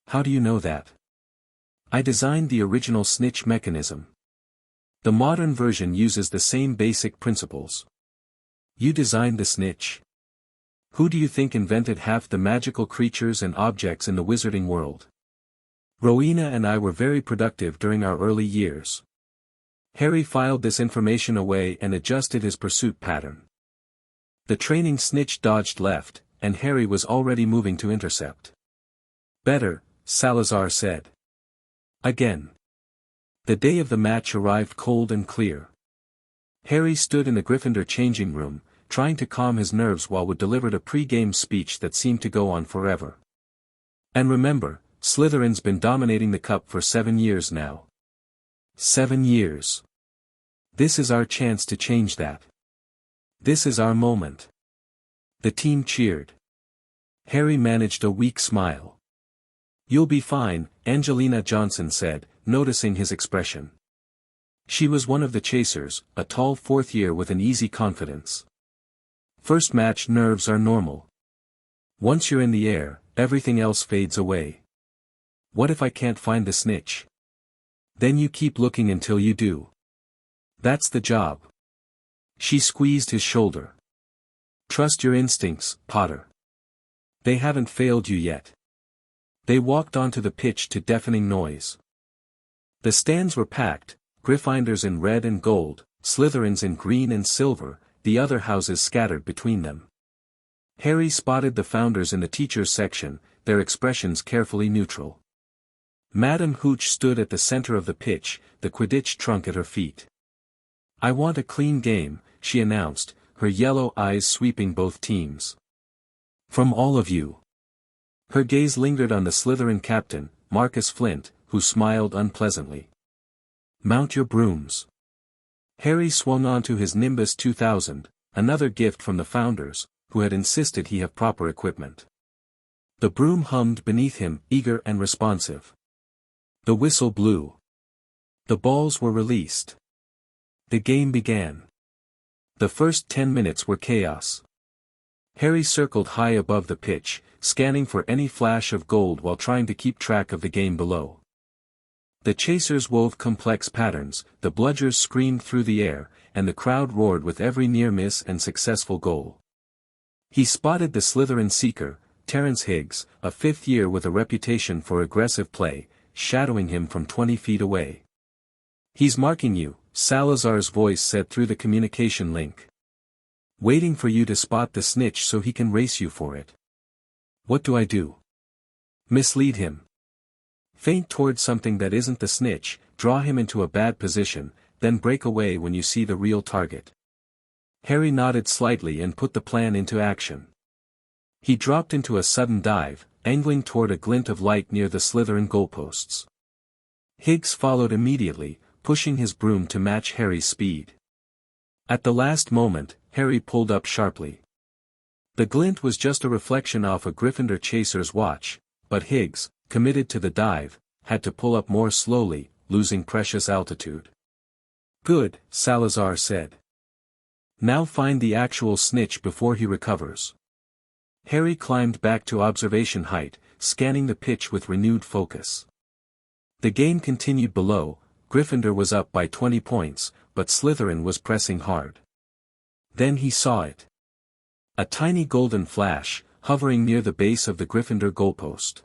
How do you know that? I designed the original snitch mechanism. The modern version uses the same basic principles. You designed the snitch? Who do you think invented half the magical creatures and objects in the wizarding world? Rowena and I were very productive during our early years. Harry filed this information away and adjusted his pursuit pattern. The training snitch dodged left, and Harry was already moving to intercept. Better, Salazar said. Again. The day of the match arrived cold and clear. Harry stood in the Gryffindor changing room, trying to calm his nerves while Wood delivered a pre-game speech that seemed to go on forever. And remember, Slytherin's been dominating the cup for 7 years now. 7 years. This is our chance to change that. This is our moment. The team cheered. Harry managed a weak smile. You'll be fine, Angelina Johnson said, noticing his expression. She was one of the chasers, a tall fourth year with an easy confidence. First match nerves are normal. Once you're in the air, everything else fades away. What if I can't find the snitch? Then you keep looking until you do. That's the job. She squeezed his shoulder. Trust your instincts, Potter. They haven't failed you yet. They walked onto the pitch to deafening noise. The stands were packed, Gryffindors in red and gold, Slytherins in green and silver, the other houses scattered between them. Harry spotted the Founders in the teachers' section, their expressions carefully neutral. Madame Hooch stood at the center of the pitch, the Quidditch trunk at her feet. I want a clean game, she announced, her yellow eyes sweeping both teams. From all of you. Her gaze lingered on the Slytherin captain, Marcus Flint, who smiled unpleasantly. Mount your brooms. Harry swung onto his Nimbus 2000, another gift from the Founders, who had insisted he have proper equipment. The broom hummed beneath him, eager and responsive. The whistle blew. The balls were released. The game began. The first 10 minutes were chaos. Harry circled high above the pitch, scanning for any flash of gold while trying to keep track of the game below. The chasers wove complex patterns, the bludgers screamed through the air, and the crowd roared with every near miss and successful goal. He spotted the Slytherin seeker, Terence Higgs, a fifth year with a reputation for aggressive play, shadowing him from 20 feet away. He's marking you, Salazar's voice said through the communication link. Waiting for you to spot the snitch so he can race you for it. What do I do? Mislead him. Feint towards something that isn't the snitch, draw him into a bad position, then break away when you see the real target. Harry nodded slightly and put the plan into action. He dropped into a sudden dive, angling toward a glint of light near the Slytherin goalposts. Higgs followed immediately, pushing his broom to match Harry's speed. At the last moment, Harry pulled up sharply. The glint was just a reflection off a Gryffindor chaser's watch, but Higgs, committed to the dive, had to pull up more slowly, losing precious altitude. "Good," Salazar said. "Now find the actual snitch before he recovers." Harry climbed back to observation height, scanning the pitch with renewed focus. The game continued below. Gryffindor was up by 20 points, but Slytherin was pressing hard. Then he saw it. A tiny golden flash, hovering near the base of the Gryffindor goalpost.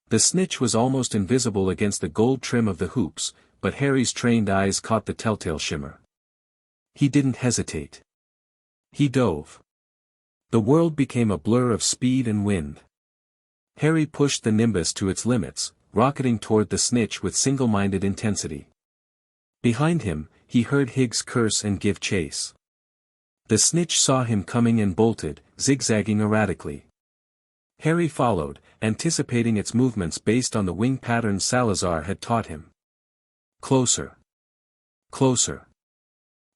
The snitch was almost invisible against the gold trim of the hoops, but Harry's trained eyes caught the telltale shimmer. He didn't hesitate. He dove. The world became a blur of speed and wind. Harry pushed the Nimbus to its limits, rocketing toward the snitch with single-minded intensity. Behind him, he heard Higgs curse and give chase. The snitch saw him coming and bolted, zigzagging erratically. Harry followed, anticipating its movements based on the wing patterns Salazar had taught him. Closer. Closer.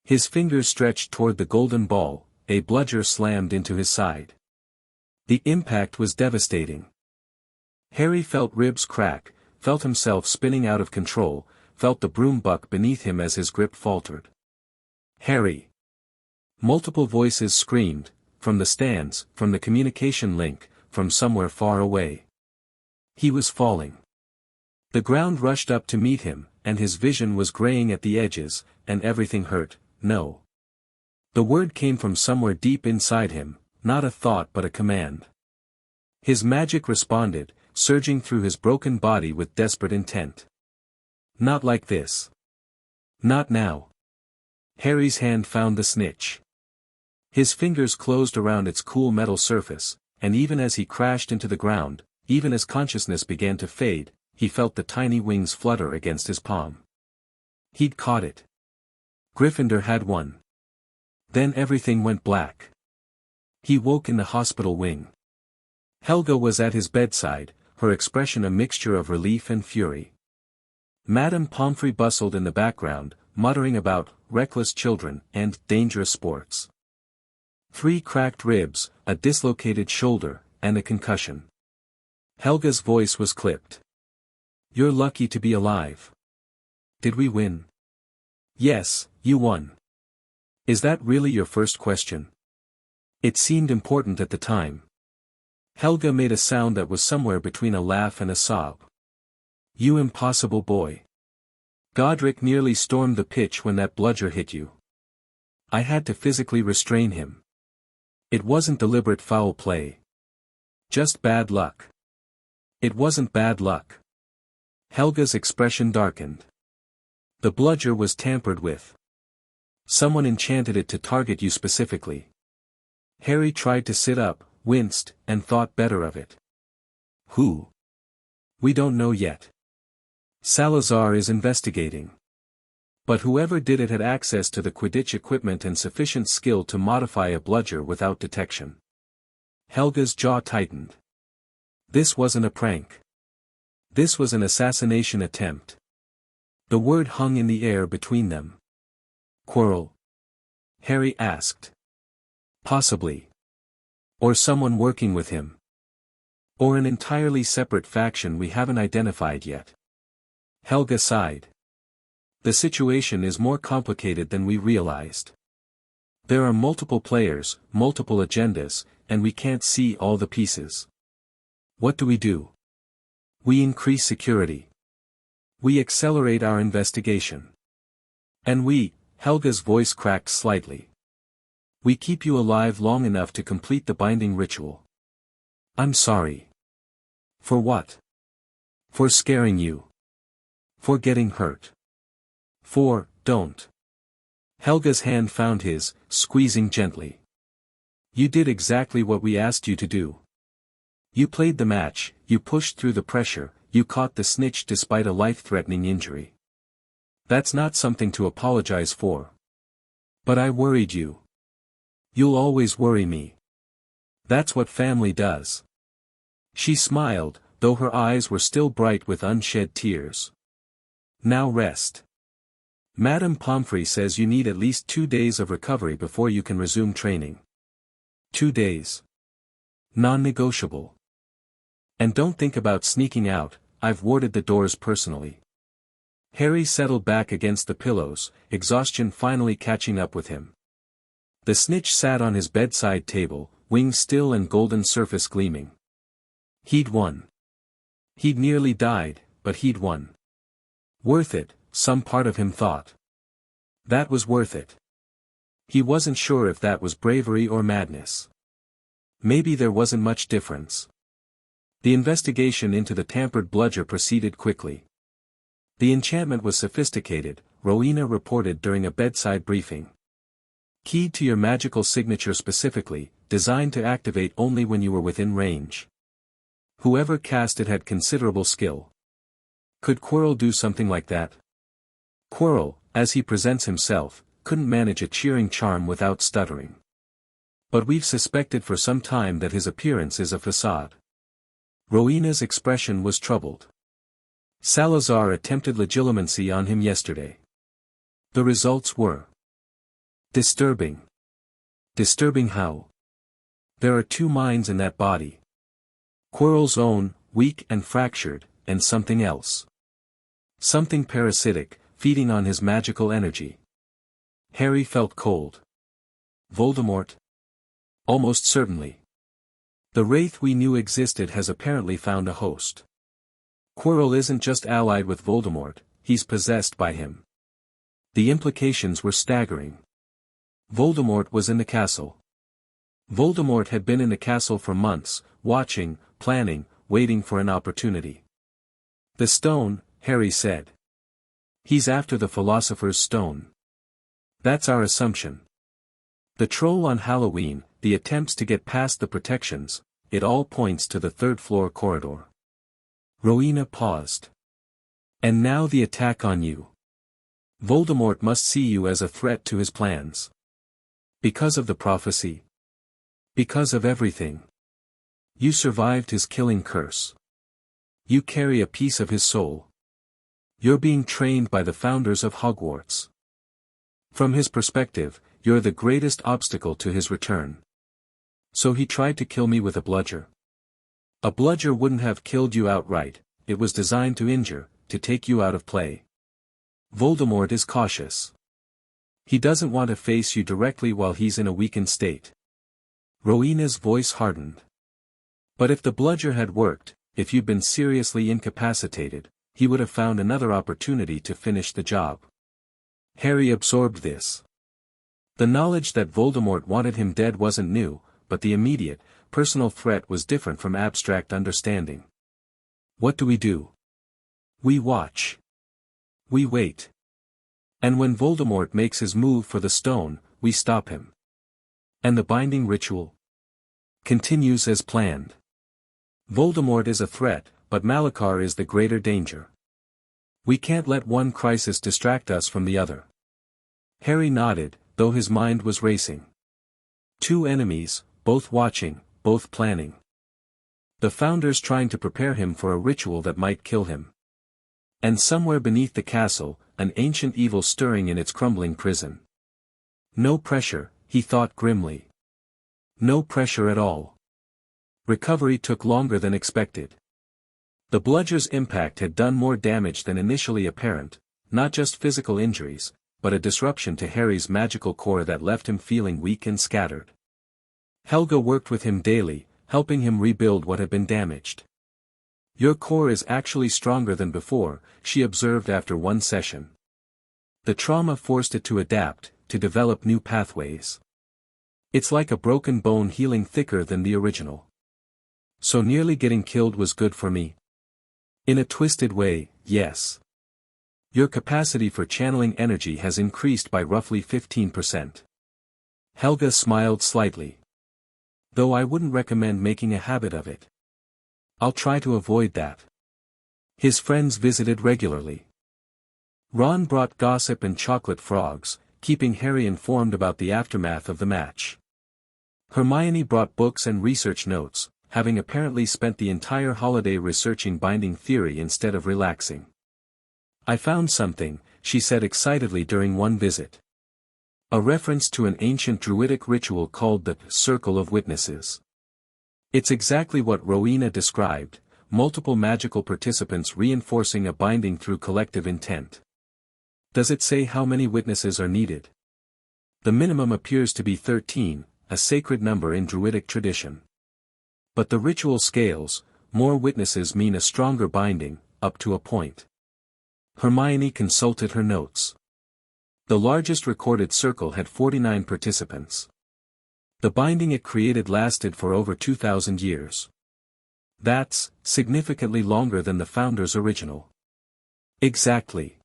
His fingers stretched toward the golden ball. A bludger slammed into his side. The impact was devastating. Harry felt ribs crack, felt himself spinning out of control, felt the broom buck beneath him as his grip faltered. "Harry!" Multiple voices screamed, from the stands, from the communication link, from somewhere far away. He was falling. The ground rushed up to meet him, and his vision was graying at the edges, and everything hurt. "No." The word came from somewhere deep inside him, not a thought but a command. His magic responded, surging through his broken body with desperate intent. "Not like this. Not now." Harry's hand found the snitch. His fingers closed around its cool metal surface, and even as he crashed into the ground, even as consciousness began to fade, he felt the tiny wings flutter against his palm. He'd caught it. Gryffindor had won. Then everything went black. He woke in the hospital wing. Helga was at his bedside, her expression a mixture of relief and fury. Madame Pomfrey bustled in the background, muttering about reckless children and dangerous sports. 3 cracked ribs, a dislocated shoulder, and a concussion. Helga's voice was clipped. "You're lucky to be alive." "Did we win?" "Yes, you won." "Is that really your first question?" It seemed important at the time. Helga made a sound that was somewhere between a laugh and a sob. "You impossible boy. Godric nearly stormed the pitch when that bludger hit you. I had to physically restrain him. It wasn't deliberate foul play. Just bad luck." "It wasn't bad luck." Helga's expression darkened. "The bludger was tampered with. Someone enchanted it to target you specifically." Harry tried to sit up, winced, and thought better of it. "Who?" "We don't know yet. Salazar is investigating. But whoever did it had access to the Quidditch equipment and sufficient skill to modify a bludger without detection." Helga's jaw tightened. This wasn't a prank. This was an assassination attempt. The word hung in the air between them. "Quirrell?" Harry asked. "Possibly. Or someone working with him. Or an entirely separate faction we haven't identified yet." Helga sighed. "The situation is more complicated than we realized. There are multiple players, multiple agendas, and we can't see all the pieces. What do? We increase security. We accelerate our investigation. And Helga's voice cracked slightly. We keep you alive long enough to complete the binding ritual." "I'm sorry." "For what?" "For scaring you. For getting hurt. Don't." Helga's hand found his, squeezing gently. "You did exactly what we asked you to do. You played the match, you pushed through the pressure, you caught the snitch despite a life-threatening injury. That's not something to apologize for. But I worried you. You'll always worry me. That's what family does." She smiled, though her eyes were still bright with unshed tears. "Now rest. Madame Pomfrey says you need at least 2 days of recovery before you can resume training. 2 days. Non-negotiable. And don't think about sneaking out, I've warded the doors personally. Harry settled back against the pillows, exhaustion finally catching up with him. The snitch sat on his bedside table, wings still and golden surface gleaming. He'd won. He'd nearly died, but he'd won. Worth it, some part of him thought. That was worth it. He wasn't sure if that was bravery or madness. Maybe there wasn't much difference. The investigation into the tampered bludger proceeded quickly. The enchantment was sophisticated, Rowena reported during a bedside briefing. Keyed to your magical signature specifically, designed to activate only when you were within range. Whoever cast it had considerable skill. Could Quirrell do something like that? Quirrell, as he presents himself, couldn't manage a cheering charm without stuttering. But we've suspected for some time that his appearance is a facade. Rowena's expression was troubled. Salazar attempted legilimency on him yesterday. The results were disturbing. Disturbing how? There are 2 minds in that body. Quirrell's own, weak and fractured, and something else. Something parasitic, feeding on his magical energy. Harry felt cold. Voldemort? Almost certainly. The wraith we knew existed has apparently found a host. Quirrell isn't just allied with Voldemort, he's possessed by him. The implications were staggering. Voldemort was in the castle. Voldemort had been in the castle for months, watching, planning, waiting for an opportunity. The stone, Harry said. He's after the Philosopher's Stone. That's our assumption. The troll on Halloween, the attempts to get past the protections, it all points to the 3rd floor corridor. Rowena paused. And now the attack on you. Voldemort must see you as a threat to his plans. Because of the prophecy. Because of everything. You survived his killing curse. You carry a piece of his soul. You're being trained by the founders of Hogwarts. From his perspective, you're the greatest obstacle to his return. So he tried to kill me with a bludger. A bludger wouldn't have killed you outright, it was designed to injure, to take you out of play. Voldemort is cautious. He doesn't want to face you directly while he's in a weakened state. Rowena's voice hardened. But if the bludger had worked, if you'd been seriously incapacitated, he would have found another opportunity to finish the job. Harry absorbed this. The knowledge that Voldemort wanted him dead wasn't new, but the immediate, personal threat was different from abstract understanding. What do we do? We watch. We wait. And when Voldemort makes his move for the stone, we stop him. And the binding ritual continues as planned. Voldemort is a threat, but Malachar is the greater danger. We can't let one crisis distract us from the other. Harry nodded, though his mind was racing. 2 enemies, both watching, both planning. The founders trying to prepare him for a ritual that might kill him. And somewhere beneath the castle, an ancient evil stirring in its crumbling prison. No pressure, he thought grimly. No pressure at all. Recovery took longer than expected. The bludger's impact had done more damage than initially apparent, not just physical injuries, but a disruption to Harry's magical core that left him feeling weak and scattered. Helga worked with him daily, helping him rebuild what had been damaged. Your core is actually stronger than before, she observed after one session. The trauma forced it to adapt, to develop new pathways. It's like a broken bone healing thicker than the original. So nearly getting killed was good for me? In a twisted way, yes. Your capacity for channeling energy has increased by roughly 15%. Helga smiled slightly. Though I wouldn't recommend making a habit of it. I'll try to avoid that. His friends visited regularly. Ron brought gossip and chocolate frogs, keeping Harry informed about the aftermath of the match. Hermione brought books and research notes, having apparently spent the entire holiday researching binding theory instead of relaxing. I found something, she said excitedly during one visit. A reference to an ancient druidic ritual called the Circle of Witnesses. It's exactly what Rowena described, multiple magical participants reinforcing a binding through collective intent. Does it say how many witnesses are needed? The minimum appears to be 13, a sacred number in druidic tradition. But the ritual scales, more witnesses mean a stronger binding, up to a point. Hermione consulted her notes. The largest recorded circle had 49 participants. The binding it created lasted for over 2,000 years. That's significantly longer than the founder's original. Exactly.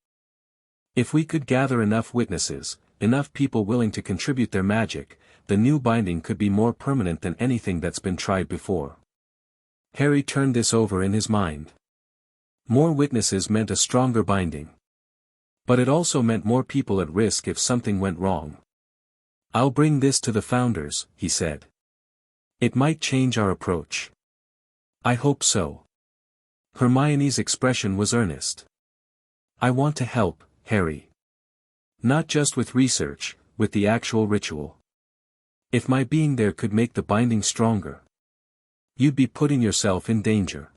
If we could gather enough witnesses, enough people willing to contribute their magic, the new binding could be more permanent than anything that's been tried before. Harry turned this over in his mind. More witnesses meant a stronger binding. But it also meant more people at risk if something went wrong. "I'll bring this to the founders," he said. "It might change our approach." "I hope so." Hermione's expression was earnest. "I want to help, Harry. Not just with research, with the actual ritual. If my being there could make the binding stronger, you'd be putting yourself in danger.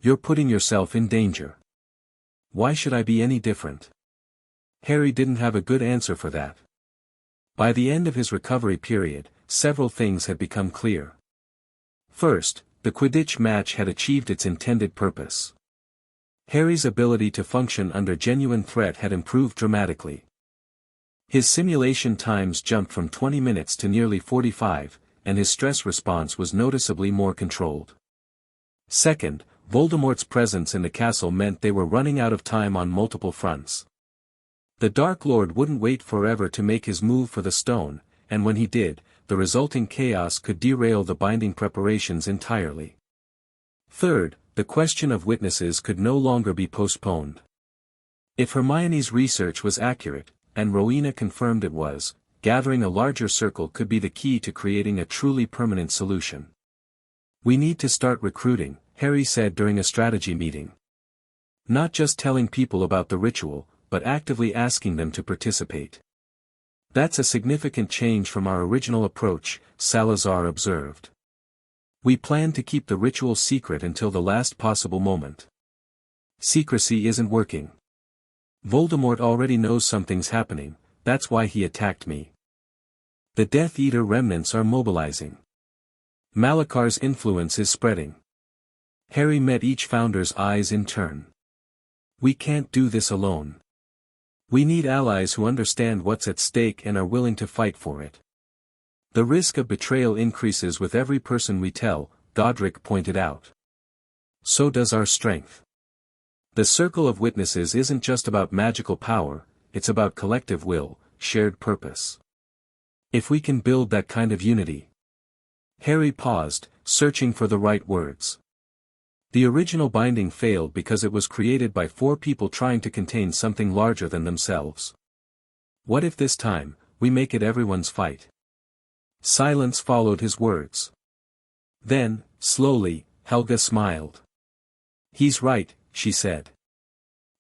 You're putting yourself in danger. Why should I be any different?" Harry didn't have a good answer for that. By the end of his recovery period, several things had become clear. First, the Quidditch match had achieved its intended purpose. Harry's ability to function under genuine threat had improved dramatically. His simulation times jumped from 20 minutes to nearly 45, and his stress response was noticeably more controlled. Second, Voldemort's presence in the castle meant they were running out of time on multiple fronts. The Dark Lord wouldn't wait forever to make his move for the stone, and when he did, the resulting chaos could derail the binding preparations entirely. Third, the question of witnesses could no longer be postponed. If Hermione's research was accurate, and Rowena confirmed it was, gathering a larger circle could be the key to creating a truly permanent solution. "We need to start recruiting," Harry said during a strategy meeting. "Not just telling people about the ritual, but actively asking them to participate." "That's a significant change from our original approach," Salazar observed. "We plan to keep the ritual secret until the last possible moment." "Secrecy isn't working. Voldemort already knows something's happening, that's why he attacked me. The Death Eater remnants are mobilizing. Malakar's influence is spreading." Harry met each founder's eyes in turn. "We can't do this alone. We need allies who understand what's at stake and are willing to fight for it. The risk of betrayal increases with every person we tell," Godric pointed out. "So does our strength. The Circle of Witnesses isn't just about magical power, it's about collective will, shared purpose. If we can build that kind of unity." Harry paused, searching for the right words. The original binding failed because it was created by 4 people trying to contain something larger than themselves. What if this time, we make it everyone's fight? Silence followed his words. Then, slowly, Helga smiled. "He's right," she said.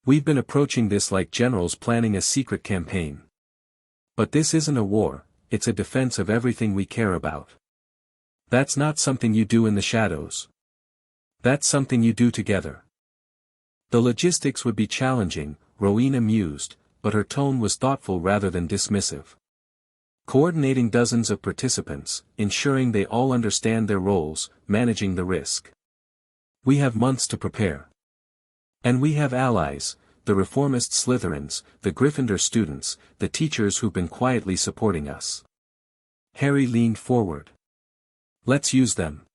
"We've been approaching this like generals planning a secret campaign. But this isn't a war, it's a defense of everything we care about. That's not something you do in the shadows. That's something you do together." The logistics would be challenging, Rowena mused, but her tone was thoughtful rather than dismissive. Coordinating dozens of participants, ensuring they all understand their roles, managing the risk. "We have months to prepare. And we have allies, the reformist Slytherins, the Gryffindor students, the teachers who've been quietly supporting us." Harry leaned forward. "Let's use them.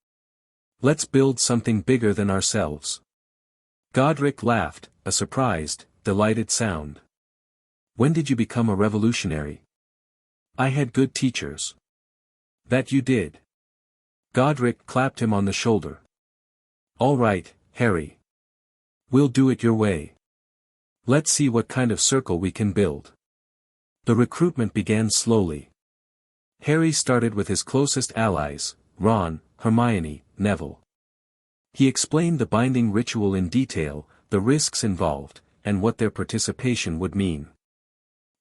Let's build something bigger than ourselves." Godric laughed, a surprised, delighted sound. "When did you become a revolutionary?" "I had good teachers." "That you did." Godric clapped him on the shoulder. "All right, Harry. We'll do it your way. Let's see what kind of circle we can build." The recruitment began slowly. Harry started with his closest allies, Ron, Hermione, Neville. He explained the binding ritual in detail, the risks involved, and what their participation would mean.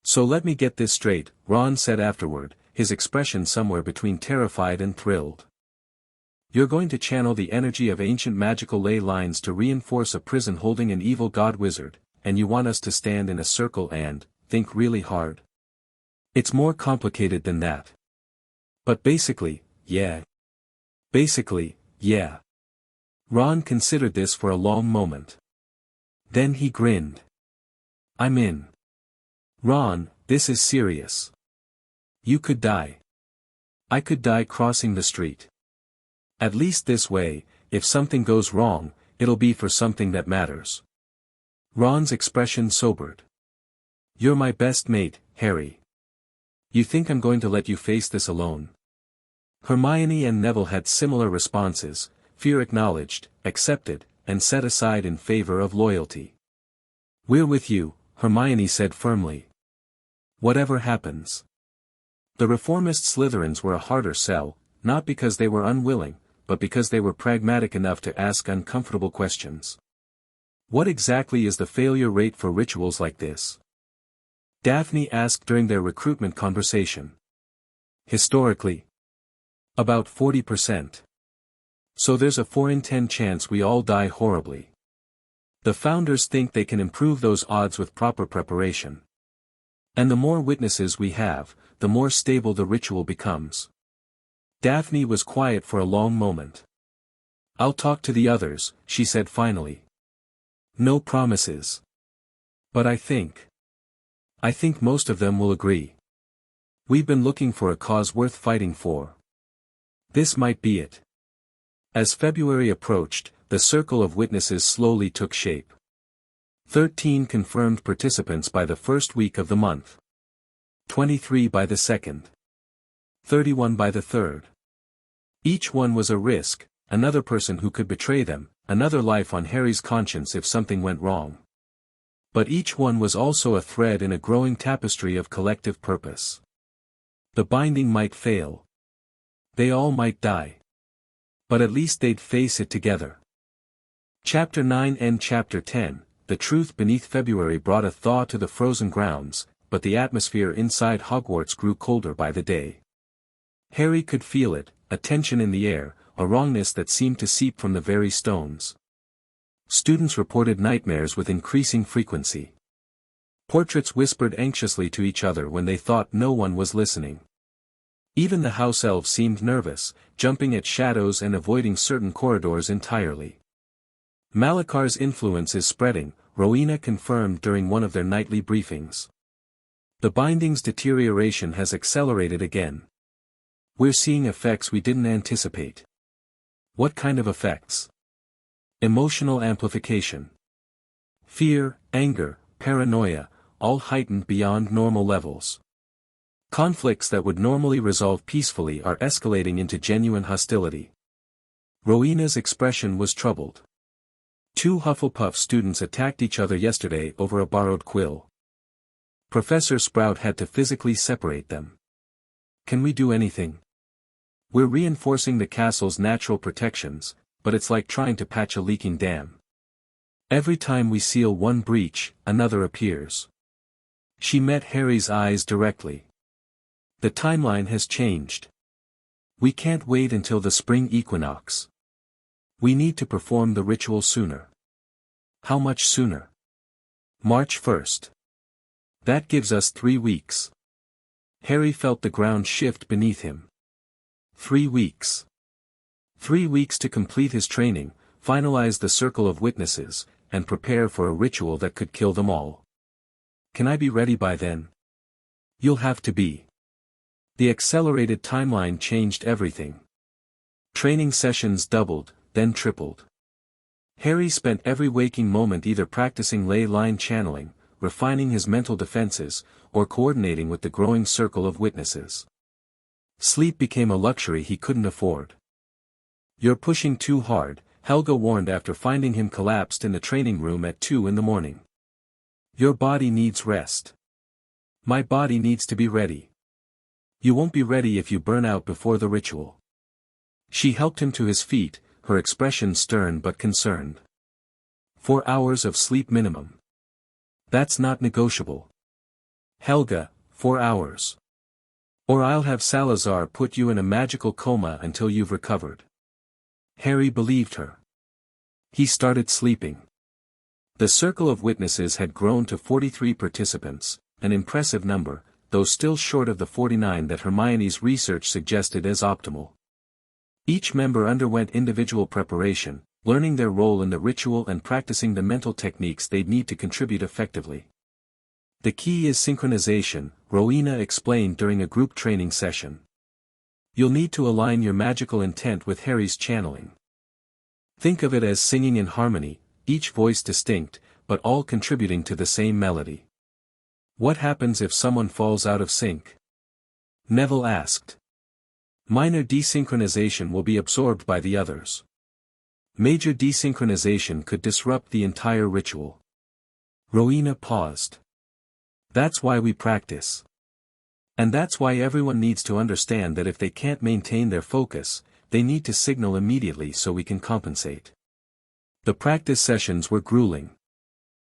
So let me get this straight, Ron said afterward, his expression somewhere between terrified and thrilled. You're going to channel the energy of ancient magical ley lines to reinforce a prison holding an evil god wizard, and you want us to stand in a circle and think really hard? It's more complicated than that. But basically, yeah. Basically, yeah. Ron considered this for a long moment. Then he grinned. I'm in. Ron, this is serious. You could die. I could die crossing the street. At least this way, if something goes wrong, it'll be for something that matters. Ron's expression sobered. You're my best mate, Harry. You think I'm going to let you face this alone? Hermione and Neville had similar responses, fear acknowledged, accepted, and set aside in favor of loyalty. We're with you, Hermione said firmly. Whatever happens. The reformist Slytherins were a harder sell, not because they were unwilling, but because they were pragmatic enough to ask uncomfortable questions. What exactly is the failure rate for rituals like this? Daphne asked during their recruitment conversation. Historically. About 40%. So there's a 4 in 10 chance we all die horribly. The founders think they can improve those odds with proper preparation. And the more witnesses we have, the more stable the ritual becomes. Daphne was quiet for a long moment. I'll talk to the others, she said finally. No promises. But I think most of them will agree. We've been looking for a cause worth fighting for. This might be it. As February approached, the circle of witnesses slowly took shape. 13 confirmed participants by the first week of the month. 23 by the second. 31 by the third. Each one was a risk, another person who could betray them, another life on Harry's conscience if something went wrong. But each one was also a thread in a growing tapestry of collective purpose. The binding might fail. They all might die. But at least they'd face it together. Chapter 9 and Chapter 10, The Truth Beneath February brought a thaw to the frozen grounds, but the atmosphere inside Hogwarts grew colder by the day. Harry could feel it, a tension in the air, a wrongness that seemed to seep from the very stones. Students reported nightmares with increasing frequency. Portraits whispered anxiously to each other when they thought no one was listening. Even the house elves seemed nervous, jumping at shadows and avoiding certain corridors entirely. Malakar's influence is spreading, Rowena confirmed during one of their nightly briefings. The binding's deterioration has accelerated again. We're seeing effects we didn't anticipate. What kind of effects? Emotional amplification. Fear, anger, paranoia, all heightened beyond normal levels. Conflicts that would normally resolve peacefully are escalating into genuine hostility. Rowena's expression was troubled. 2 Hufflepuff students attacked each other yesterday over a borrowed quill. Professor Sprout had to physically separate them. Can we do anything? We're reinforcing the castle's natural protections, but it's like trying to patch a leaking dam. Every time we seal one breach, another appears. She met Harry's eyes directly. The timeline has changed. We can't wait until the spring equinox. We need to perform the ritual sooner. How much sooner? March 1st. That gives us 3 weeks. Harry felt the ground shift beneath him. 3 weeks. 3 weeks to complete his training, finalize the circle of witnesses, and prepare for a ritual that could kill them all. Can I be ready by then? You'll have to be. The accelerated timeline changed everything. Training sessions doubled, then tripled. Harry spent every waking moment either practicing ley line channeling, refining his mental defenses, or coordinating with the growing circle of witnesses. Sleep became a luxury he couldn't afford. You're pushing too hard, Helga warned after finding him collapsed in the training room at 2 in the morning. Your body needs rest. My body needs to be ready. You won't be ready if you burn out before the ritual. She helped him to his feet, her expression stern but concerned. 4 hours of sleep minimum. That's not negotiable. Helga, 4 hours. Or I'll have Salazar put you in a magical coma until you've recovered. Harry believed her. He started sleeping. The circle of witnesses had grown to 43 participants, an impressive number, though still short of the 49 that Hermione's research suggested as optimal. Each member underwent individual preparation, learning their role in the ritual and practicing the mental techniques they'd need to contribute effectively. The key is synchronization, Rowena explained during a group training session. You'll need to align your magical intent with Harry's channeling. Think of it as singing in harmony, each voice distinct, but all contributing to the same melody. What happens if someone falls out of sync? Neville asked. Minor desynchronization will be absorbed by the others. Major desynchronization could disrupt the entire ritual. Rowena paused. That's why we practice. And that's why everyone needs to understand that if they can't maintain their focus, they need to signal immediately so we can compensate. The practice sessions were grueling.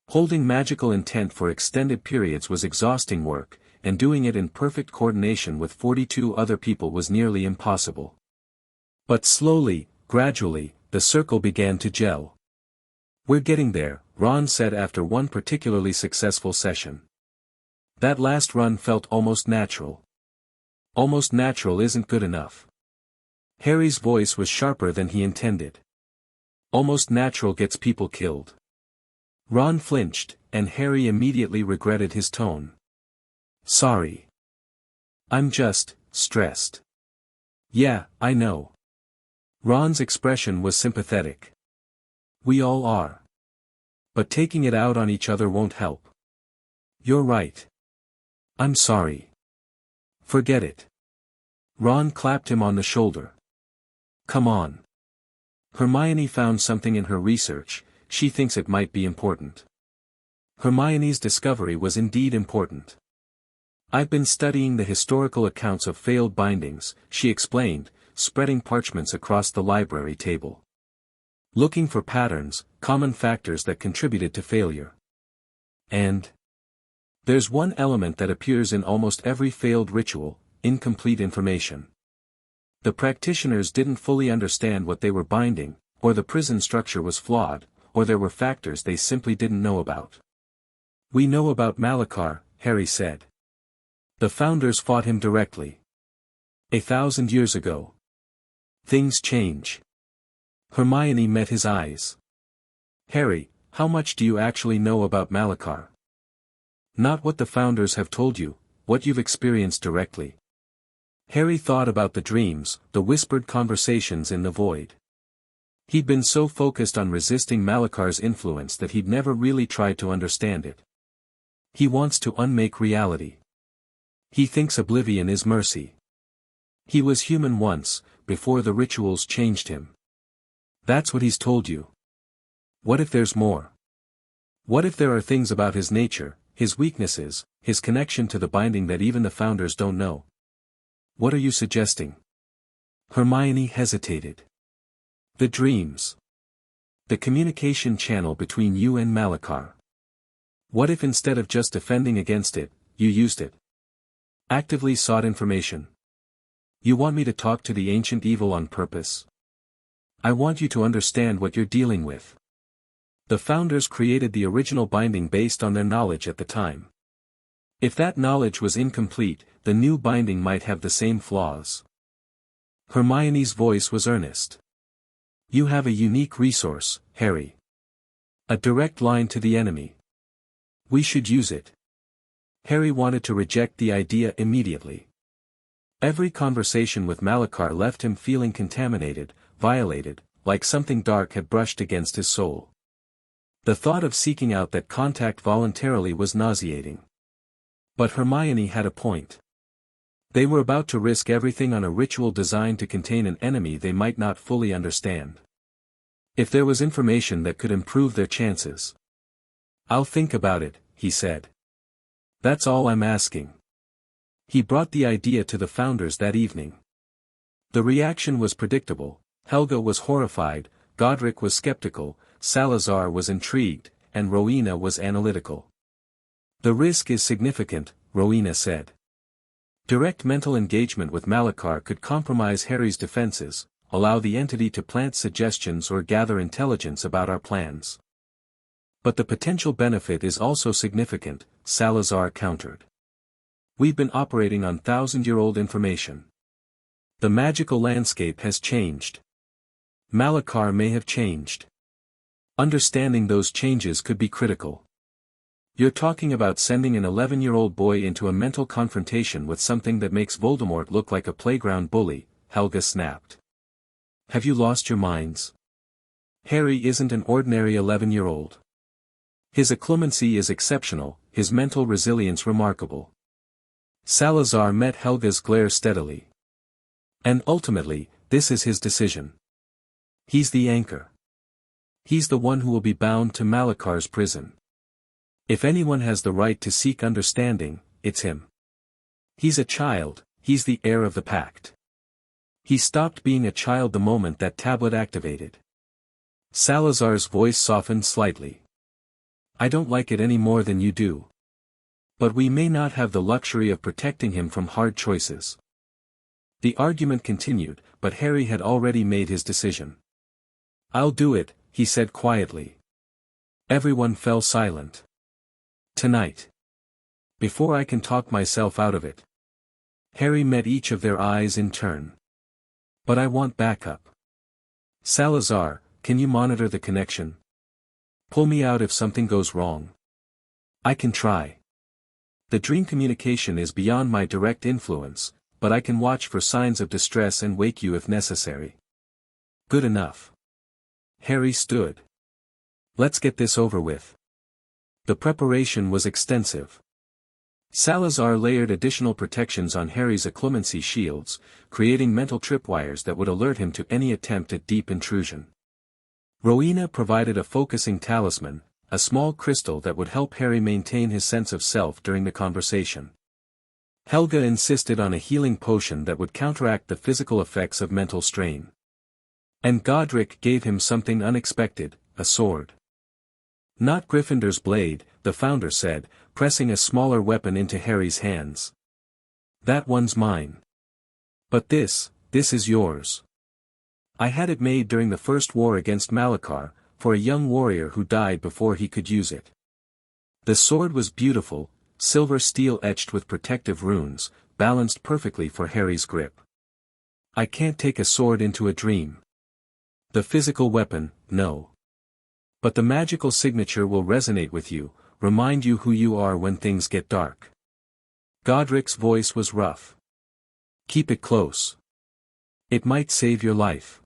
Holding magical intent for extended periods was exhausting work, and doing it in perfect coordination with 42 other people was nearly impossible. But slowly, gradually, the circle began to gel. We're getting there, Ron said after one particularly successful session. That last run felt almost natural. Almost natural isn't good enough. Harry's voice was sharper than he intended. Almost natural gets people killed. Ron flinched, and Harry immediately regretted his tone. Sorry. I'm just stressed. Yeah, I know. Ron's expression was sympathetic. We all are. But taking it out on each other won't help. You're right. I'm sorry. Forget it. Ron clapped him on the shoulder. Come on. Hermione found something in her research, she thinks it might be important. Hermione's discovery was indeed important. I've been studying the historical accounts of failed bindings, she explained, spreading parchments across the library table. Looking for patterns, common factors that contributed to failure. And there's one element that appears in almost every failed ritual: incomplete information. The practitioners didn't fully understand what they were binding, or the prison structure was flawed, or there were factors they simply didn't know about. We know about Malachar, Harry said. The founders fought him directly. 1,000 years ago. Things change. Hermione met his eyes. Harry, how much do you actually know about Malachar? Not what the founders have told you, what you've experienced directly. Harry thought about the dreams, the whispered conversations in the void. He'd been so focused on resisting Malachar's influence that he'd never really tried to understand it. He wants to unmake reality. He thinks oblivion is mercy. He was human once, before the rituals changed him. That's what he's told you. What if there's more? What if there are things about his nature, his weaknesses, his connection to the binding that even the founders don't know? What are you suggesting? Hermione hesitated. The dreams. The communication channel between you and Malachar. What if instead of just defending against it, you used it? Actively sought information. You want me to talk to the ancient evil on purpose? I want you to understand what you're dealing with. The founders created the original binding based on their knowledge at the time. If that knowledge was incomplete, the new binding might have the same flaws. Hermione's voice was earnest. You have a unique resource, Harry. A direct line to the enemy. We should use it. Harry wanted to reject the idea immediately. Every conversation with Malachar left him feeling contaminated, violated, like something dark had brushed against his soul. The thought of seeking out that contact voluntarily was nauseating. But Hermione had a point. They were about to risk everything on a ritual designed to contain an enemy they might not fully understand. If there was information that could improve their chances. I'll think about it, he said. That's all I'm asking. He brought the idea to the founders that evening. The reaction was predictable. Helga was horrified, Godric was skeptical, Salazar was intrigued, and Rowena was analytical. The risk is significant, Rowena said. Direct mental engagement with Malachar could compromise Harry's defenses, allow the entity to plant suggestions or gather intelligence about our plans. But the potential benefit is also significant, Salazar countered. We've been operating on thousand-year-old information. The magical landscape has changed. Malachar may have changed. Understanding those changes could be critical. You're talking about sending an 11-year-old boy into a mental confrontation with something that makes Voldemort look like a playground bully, Helga snapped. Have you lost your minds? Harry isn't an ordinary 11-year-old. His occlumency is exceptional, his mental resilience remarkable. Salazar met Helga's glare steadily. And ultimately, this is his decision. He's the anchor. He's the one who will be bound to Malachar's prison. If anyone has the right to seek understanding, it's him. He's a child, he's the heir of the pact. He stopped being a child the moment that tablet activated. Salazar's voice softened slightly. I don't like it any more than you do. But we may not have the luxury of protecting him from hard choices. The argument continued, but Harry had already made his decision. I'll do it, he said quietly. Everyone fell silent. Tonight. Before I can talk myself out of it. Harry met each of their eyes in turn. But I want backup. Salazar, can you monitor the connection? Pull me out if something goes wrong. I can try. The dream communication is beyond my direct influence, but I can watch for signs of distress and wake you if necessary. Good enough. Harry stood. Let's get this over with. The preparation was extensive. Salazar layered additional protections on Harry's occlumency shields, creating mental tripwires that would alert him to any attempt at deep intrusion. Rowena provided a focusing talisman, a small crystal that would help Harry maintain his sense of self during the conversation. Helga insisted on a healing potion that would counteract the physical effects of mental strain. And Godric gave him something unexpected, a sword. Not Gryffindor's blade, the founder said, pressing a smaller weapon into Harry's hands. That one's mine. But this is yours. I had it made during the first war against Malachar, for a young warrior who died before he could use it. The sword was beautiful, silver steel etched with protective runes, balanced perfectly for Harry's grip. I can't take a sword into a dream. The physical weapon, no. But the magical signature will resonate with you, remind you who you are when things get dark. Godric's voice was rough. Keep it close. It might save your life.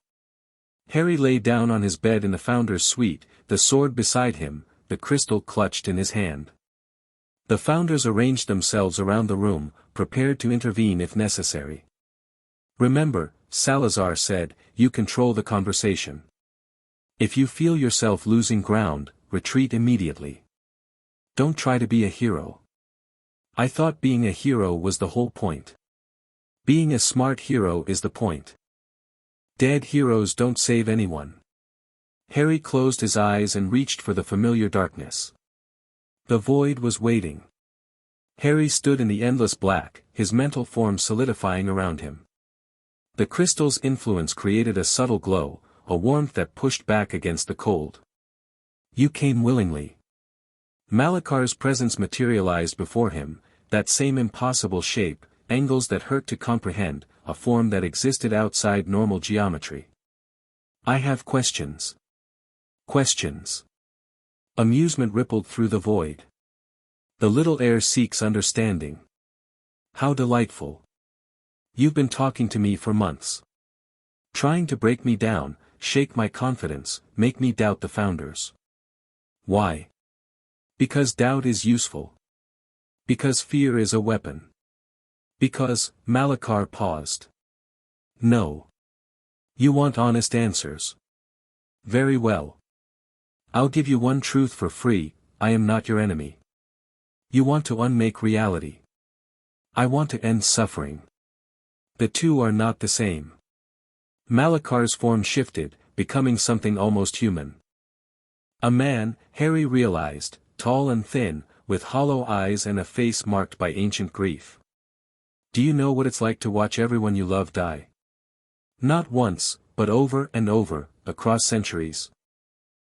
Harry lay down on his bed in the founder's suite, the sword beside him, the crystal clutched in his hand. The founders arranged themselves around the room, prepared to intervene if necessary. Remember, Salazar said, you control the conversation. If you feel yourself losing ground, retreat immediately. Don't try to be a hero. I thought being a hero was the whole point. Being a smart hero is the point. Dead heroes don't save anyone. Harry closed his eyes and reached for the familiar darkness. The void was waiting. Harry stood in the endless black, his mental form solidifying around him. The crystal's influence created a subtle glow, a warmth that pushed back against the cold. You came willingly. Malachar's presence materialized before him, that same impossible shape, angles that hurt to comprehend, a form that existed outside normal geometry. I have questions. Questions. Amusement rippled through the void. The little heir seeks understanding. How delightful. You've been talking to me for months. Trying to break me down, shake my confidence, make me doubt the founders. Why? Because doubt is useful. Because fear is a weapon. Because, Malachar paused. No. You want honest answers. Very well. I'll give you one truth for free, I am not your enemy. You want to unmake reality. I want to end suffering. The two are not the same. Malachar's form shifted, becoming something almost human. A man, Harry realized, tall and thin, with hollow eyes and a face marked by ancient grief. Do you know what it's like to watch everyone you love die? Not once, but over and over, across centuries.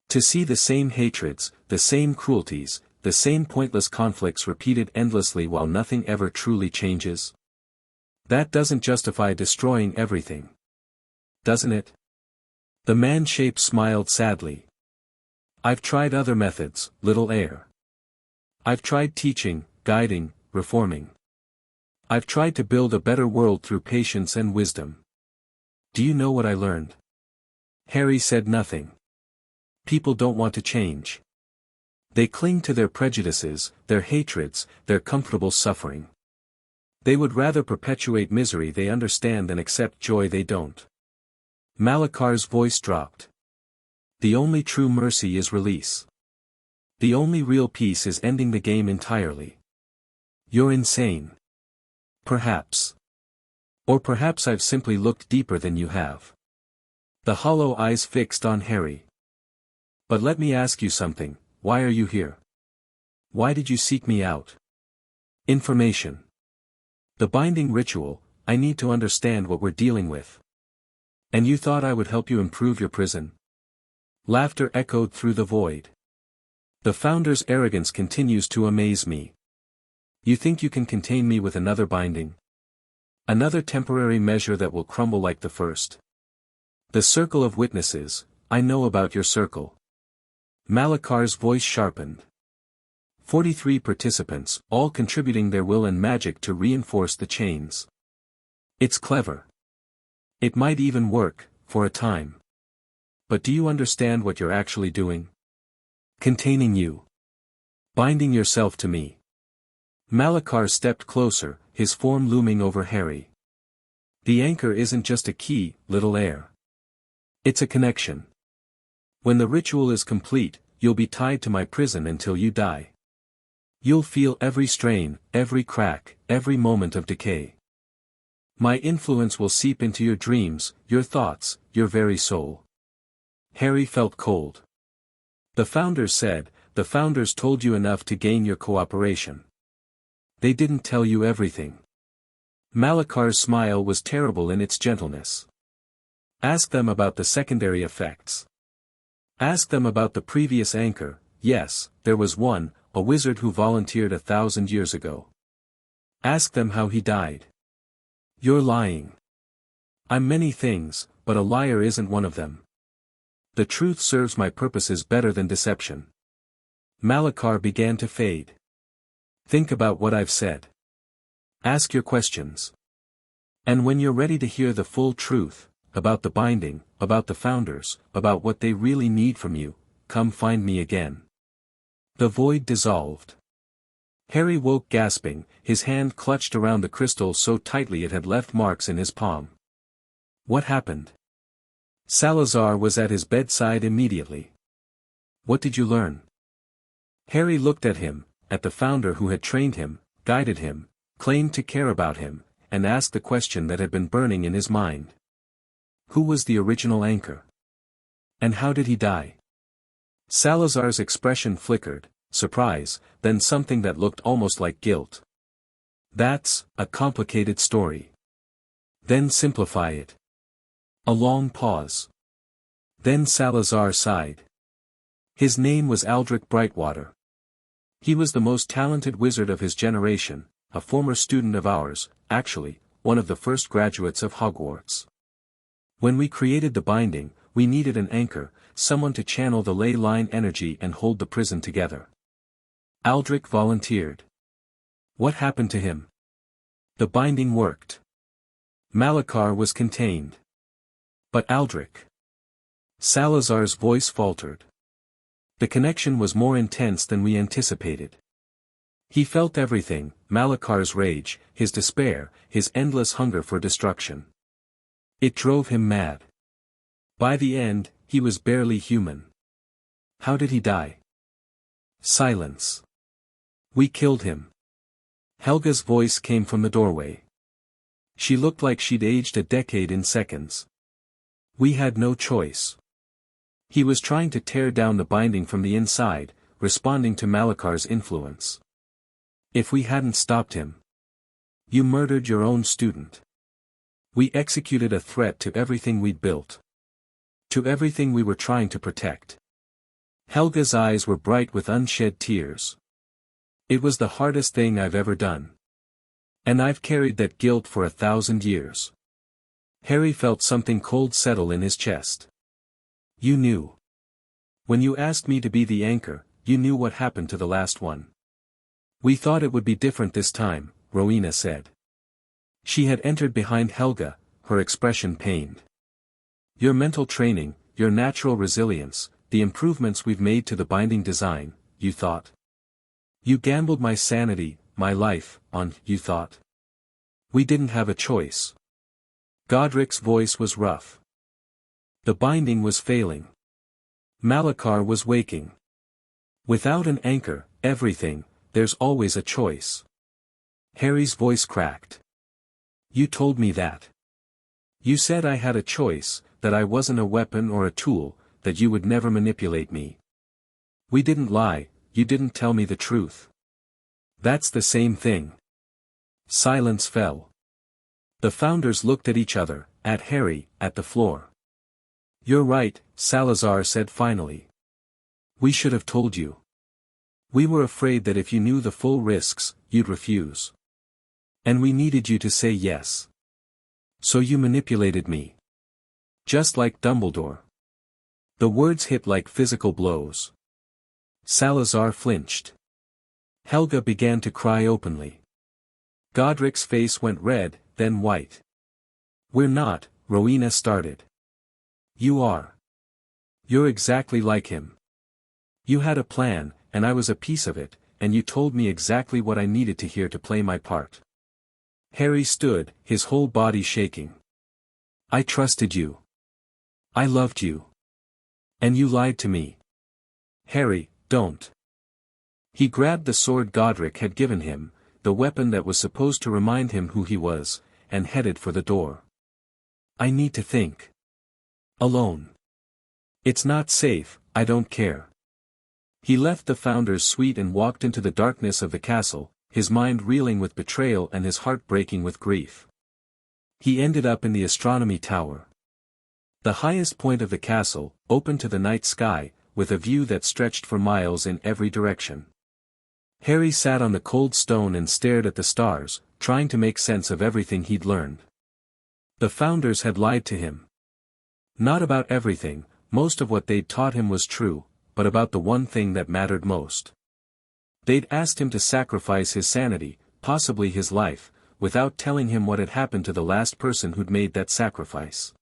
To see the same hatreds, the same cruelties, the same pointless conflicts repeated endlessly while nothing ever truly changes? That doesn't justify destroying everything. Doesn't it? The man-shape smiled sadly. I've tried other methods, little heir. I've tried teaching, guiding, reforming. I've tried to build a better world through patience and wisdom. Do you know what I learned? Harry said nothing. People don't want to change. They cling to their prejudices, their hatreds, their comfortable suffering. They would rather perpetuate misery they understand than accept joy they don't. Malakar's voice dropped. The only true mercy is release. The only real peace is ending the game entirely. You're insane. Perhaps. Or perhaps I've simply looked deeper than you have. The hollow eyes fixed on Harry. But let me ask you something, why are you here? Why did you seek me out? Information. The binding ritual, I need to understand what we're dealing with. And you thought I would help you improve your prison? Laughter echoed through the void. The Founder's arrogance continues to amaze me. You think you can contain me with another binding? Another temporary measure that will crumble like the first? The circle of witnesses, I know about your circle. Malakar's voice sharpened. 43 participants, all contributing their will and magic to reinforce the chains. It's clever. It might even work, for a time. But do you understand what you're actually doing? Containing you. Binding yourself to me. Malakar stepped closer, his form looming over Harry. The anchor isn't just a key, little heir. It's a connection. When the ritual is complete, you'll be tied to my prison until you die. You'll feel every strain, every crack, every moment of decay. My influence will seep into your dreams, your thoughts, your very soul. Harry felt cold. The Founders said, the Founders told you enough to gain your cooperation. They didn't tell you everything. Malakar's smile was terrible in its gentleness. Ask them about the secondary effects. Ask them about the previous anchor. Yes, there was one, a wizard who volunteered 1,000 years ago. Ask them how he died. You're lying. I'm many things, but a liar isn't one of them. The truth serves my purposes better than deception. Malakar began to fade. Think about what I've said. Ask your questions. And when you're ready to hear the full truth, about the binding, about the Founders, about what they really need from you, come find me again. The void dissolved. Harry woke gasping, his hand clutched around the crystal so tightly it had left marks in his palm. What happened? Salazar was at his bedside immediately. What did you learn? Harry looked at him, at the Founder who had trained him, guided him, claimed to care about him, and asked the question that had been burning in his mind. Who was the original anchor? And how did he die? Salazar's expression flickered, surprise, then something that looked almost like guilt. That's a complicated story. Then simplify it. A long pause. Then Salazar sighed. His name was Aldrich Brightwater. He was the most talented wizard of his generation, a former student of ours, actually, one of the first graduates of Hogwarts. When we created the binding, we needed an anchor, someone to channel the ley line energy and hold the prison together. Aldrich volunteered. What happened to him? The binding worked. Malakar was contained. But Aldrich. Salazar's voice faltered. The connection was more intense than we anticipated. He felt everything, Malakar's rage, his despair, his endless hunger for destruction. It drove him mad. By the end, he was barely human. How did he die? Silence. We killed him. Helga's voice came from the doorway. She looked like she'd aged a decade in seconds. We had no choice. He was trying to tear down the binding from the inside, responding to Malakar's influence. If we hadn't stopped him. You murdered your own student. We executed a threat to everything we'd built. To everything we were trying to protect. Helga's eyes were bright with unshed tears. It was the hardest thing I've ever done. And I've carried that guilt for 1,000 years. Harry felt something cold settle in his chest. You knew. When you asked me to be the anchor, you knew what happened to the last one. We thought it would be different this time, Rowena said. She had entered behind Helga, her expression pained. Your mental training, your natural resilience, the improvements we've made to the binding design, you thought. You gambled my sanity, my life, on, you thought. We didn't have a choice. Godric's voice was rough. The binding was failing. Malachar was waking. Without an anchor, everything, there's always a choice. Harry's voice cracked. You told me that. You said I had a choice, that I wasn't a weapon or a tool, that you would never manipulate me. We didn't lie, you didn't tell me the truth. That's the same thing. Silence fell. The founders looked at each other, at Harry, at the floor. You're right, Salazar said finally. We should have told you. We were afraid that if you knew the full risks, you'd refuse. And we needed you to say yes. So you manipulated me. Just like Dumbledore. The words hit like physical blows. Salazar flinched. Helga began to cry openly. Godric's face went red, then white. We're not, Rowena started. You are. You're exactly like him. You had a plan, and I was a piece of it, and you told me exactly what I needed to hear to play my part. Harry stood, his whole body shaking. I trusted you. I loved you. And you lied to me. Harry, don't. He grabbed the sword Godric had given him, the weapon that was supposed to remind him who he was, and headed for the door. I need to think. Alone. It's not safe, I don't care. He left the founder's suite and walked into the darkness of the castle, his mind reeling with betrayal and his heart breaking with grief. He ended up in the astronomy tower. The highest point of the castle, open to the night sky, with a view that stretched for miles in every direction. Harry sat on the cold stone and stared at the stars, trying to make sense of everything he'd learned. The founders had lied to him. Not about everything, most of what they'd taught him was true, but about the one thing that mattered most. They'd asked him to sacrifice his sanity, possibly his life, without telling him what had happened to the last person who'd made that sacrifice.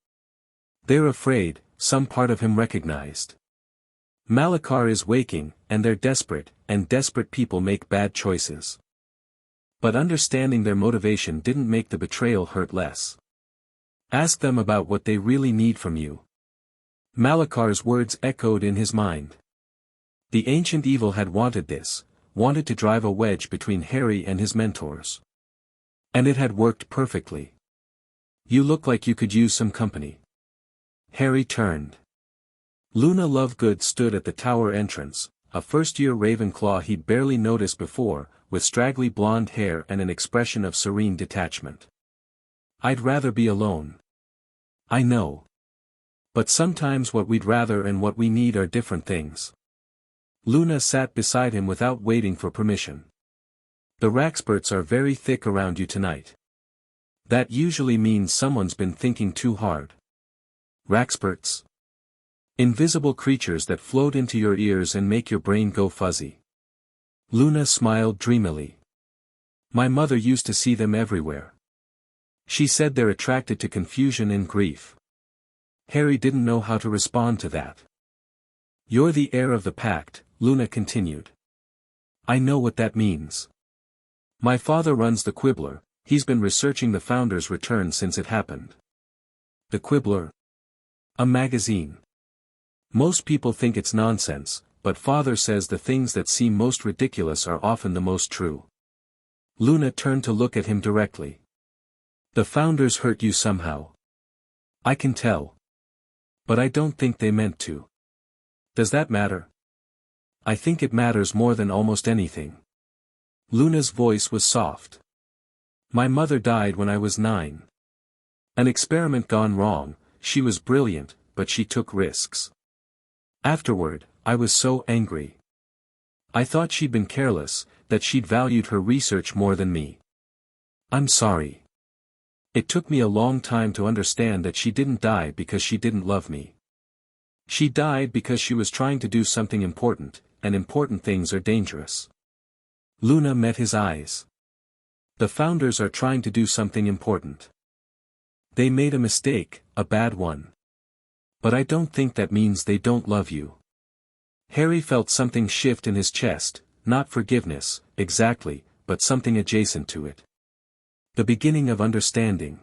They're afraid, some part of him recognized. Malachar is waking, and they're desperate, and desperate people make bad choices. But understanding their motivation didn't make the betrayal hurt less. Ask them about what they really need from you. Malachar's words echoed in his mind. The ancient evil had wanted this, wanted to drive a wedge between Harry and his mentors. And it had worked perfectly. You look like you could use some company. Harry turned. Luna Lovegood stood at the tower entrance, a first-year Ravenclaw he'd barely noticed before, with straggly blonde hair and an expression of serene detachment. I'd rather be alone. I know. But sometimes what we'd rather and what we need are different things. Luna sat beside him without waiting for permission. The Raxperts are very thick around you tonight. That usually means someone's been thinking too hard. Raxperts? Invisible creatures that float into your ears and make your brain go fuzzy. Luna smiled dreamily. My mother used to see them everywhere. She said they're attracted to confusion and grief. Harry didn't know how to respond to that. You're the heir of the pact, Luna continued. I know what that means. My father runs the Quibbler, he's been researching the Founder's return since it happened. The Quibbler? A magazine. Most people think it's nonsense, but Father says the things that seem most ridiculous are often the most true. Luna turned to look at him directly. The Founders hurt you somehow. I can tell. But I don't think they meant to. Does that matter? I think it matters more than almost anything. Luna's voice was soft. My mother died when I was 9. An experiment gone wrong. She was brilliant, but she took risks. Afterward, I was so angry. I thought she'd been careless, that she'd valued her research more than me. I'm sorry. It took me a long time to understand that she didn't die because she didn't love me. She died because she was trying to do something important, and important things are dangerous. Luna met his eyes. The founders are trying to do something important. They made a mistake, a bad one. But I don't think that means they don't love you. Harry felt something shift in his chest, not forgiveness, exactly, but something adjacent to it. The beginning of understanding.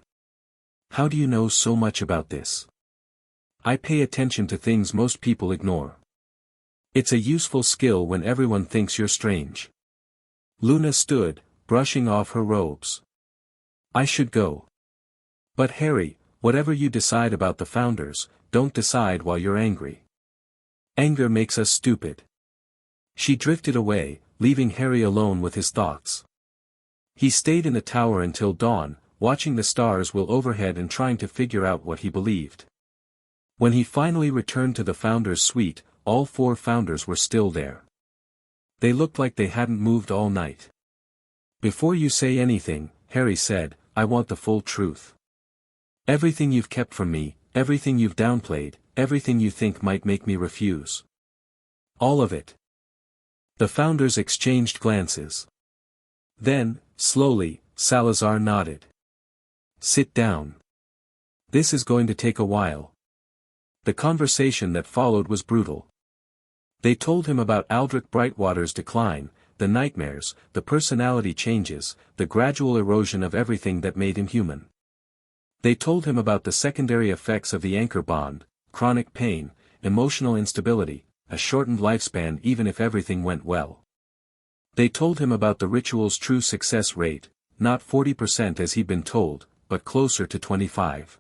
How do you know so much about this? I pay attention to things most people ignore. It's a useful skill when everyone thinks you're strange. Luna stood, brushing off her robes. I should go. But Harry, whatever you decide about the founders, don't decide while you're angry. Anger makes us stupid. She drifted away, leaving Harry alone with his thoughts. He stayed in the tower until dawn, watching the stars will overhead and trying to figure out what he believed. When he finally returned to the founders' suite, all 4 founders were still there. They looked like they hadn't moved all night. Before you say anything, Harry said, I want the full truth. Everything you've kept from me, everything you've downplayed, everything you think might make me refuse. All of it. The founders exchanged glances. Then, slowly, Salazar nodded. Sit down. This is going to take a while. The conversation that followed was brutal. They told him about Aldrich Brightwater's decline, the nightmares, the personality changes, the gradual erosion of everything that made him human. They told him about the secondary effects of the anchor bond, chronic pain, emotional instability, a shortened lifespan even if everything went well. They told him about the ritual's true success rate, not 40% as he'd been told, but closer to 25%.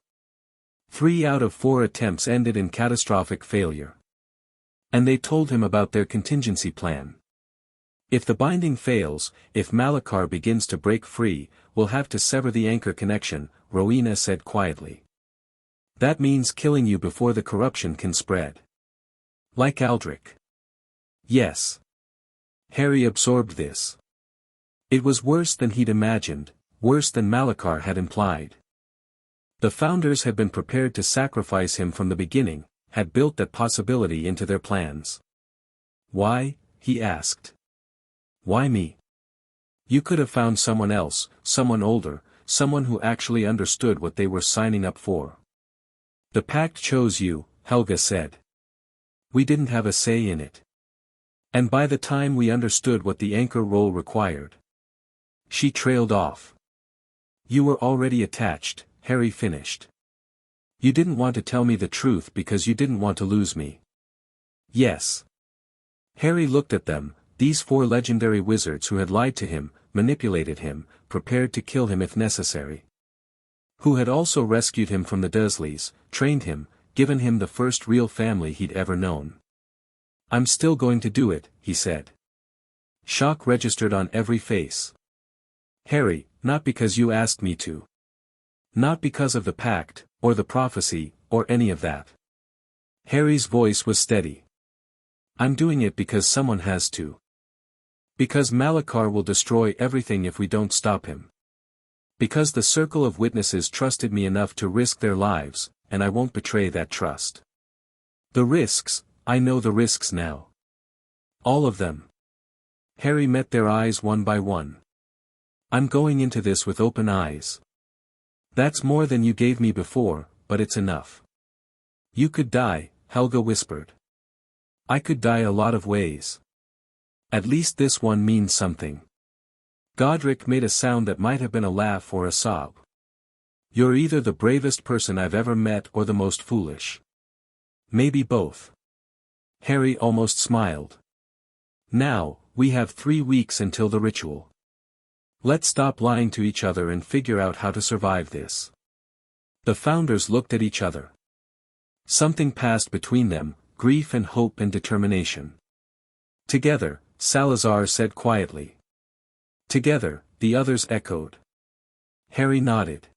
3 out of 4 attempts ended in catastrophic failure. And they told him about their contingency plan. If the binding fails, if Malachar begins to break free, we'll have to sever the anchor connection, Rowena said quietly. That means killing you before the corruption can spread. Like Aldrich. Yes. Harry absorbed this. It was worse than he'd imagined, worse than Malachar had implied. The founders had been prepared to sacrifice him from the beginning, had built that possibility into their plans. Why? He asked. Why me? You could have found someone else, someone older, someone who actually understood what they were signing up for. The pact chose you, Helga said. We didn't have a say in it. And by the time we understood what the anchor role required. She trailed off. You were already attached, Harry finished. You didn't want to tell me the truth because you didn't want to lose me. Yes. Harry looked at them, these 4 legendary wizards who had lied to him, manipulated him, prepared to kill him if necessary. Who had also rescued him from the Dursleys, trained him, given him the first real family he'd ever known. I'm still going to do it, he said. Shock registered on every face. Harry, not because you asked me to. Not because of the pact, or the prophecy, or any of that. Harry's voice was steady. I'm doing it because someone has to. Because Malachar will destroy everything if we don't stop him. Because the circle of witnesses trusted me enough to risk their lives, and I won't betray that trust. The risks, I know the risks now. All of them. Harry met their eyes one by one. I'm going into this with open eyes. That's more than you gave me before, but it's enough. You could die, Helga whispered. I could die a lot of ways. At least this one means something. Godric made a sound that might have been a laugh or a sob. You're either the bravest person I've ever met or the most foolish. Maybe both. Harry almost smiled. Now, we have 3 weeks until the ritual. Let's stop lying to each other and figure out how to survive this. The founders looked at each other. Something passed between them, grief and hope and determination. Together, Salazar said quietly. Together, the others echoed. Harry nodded.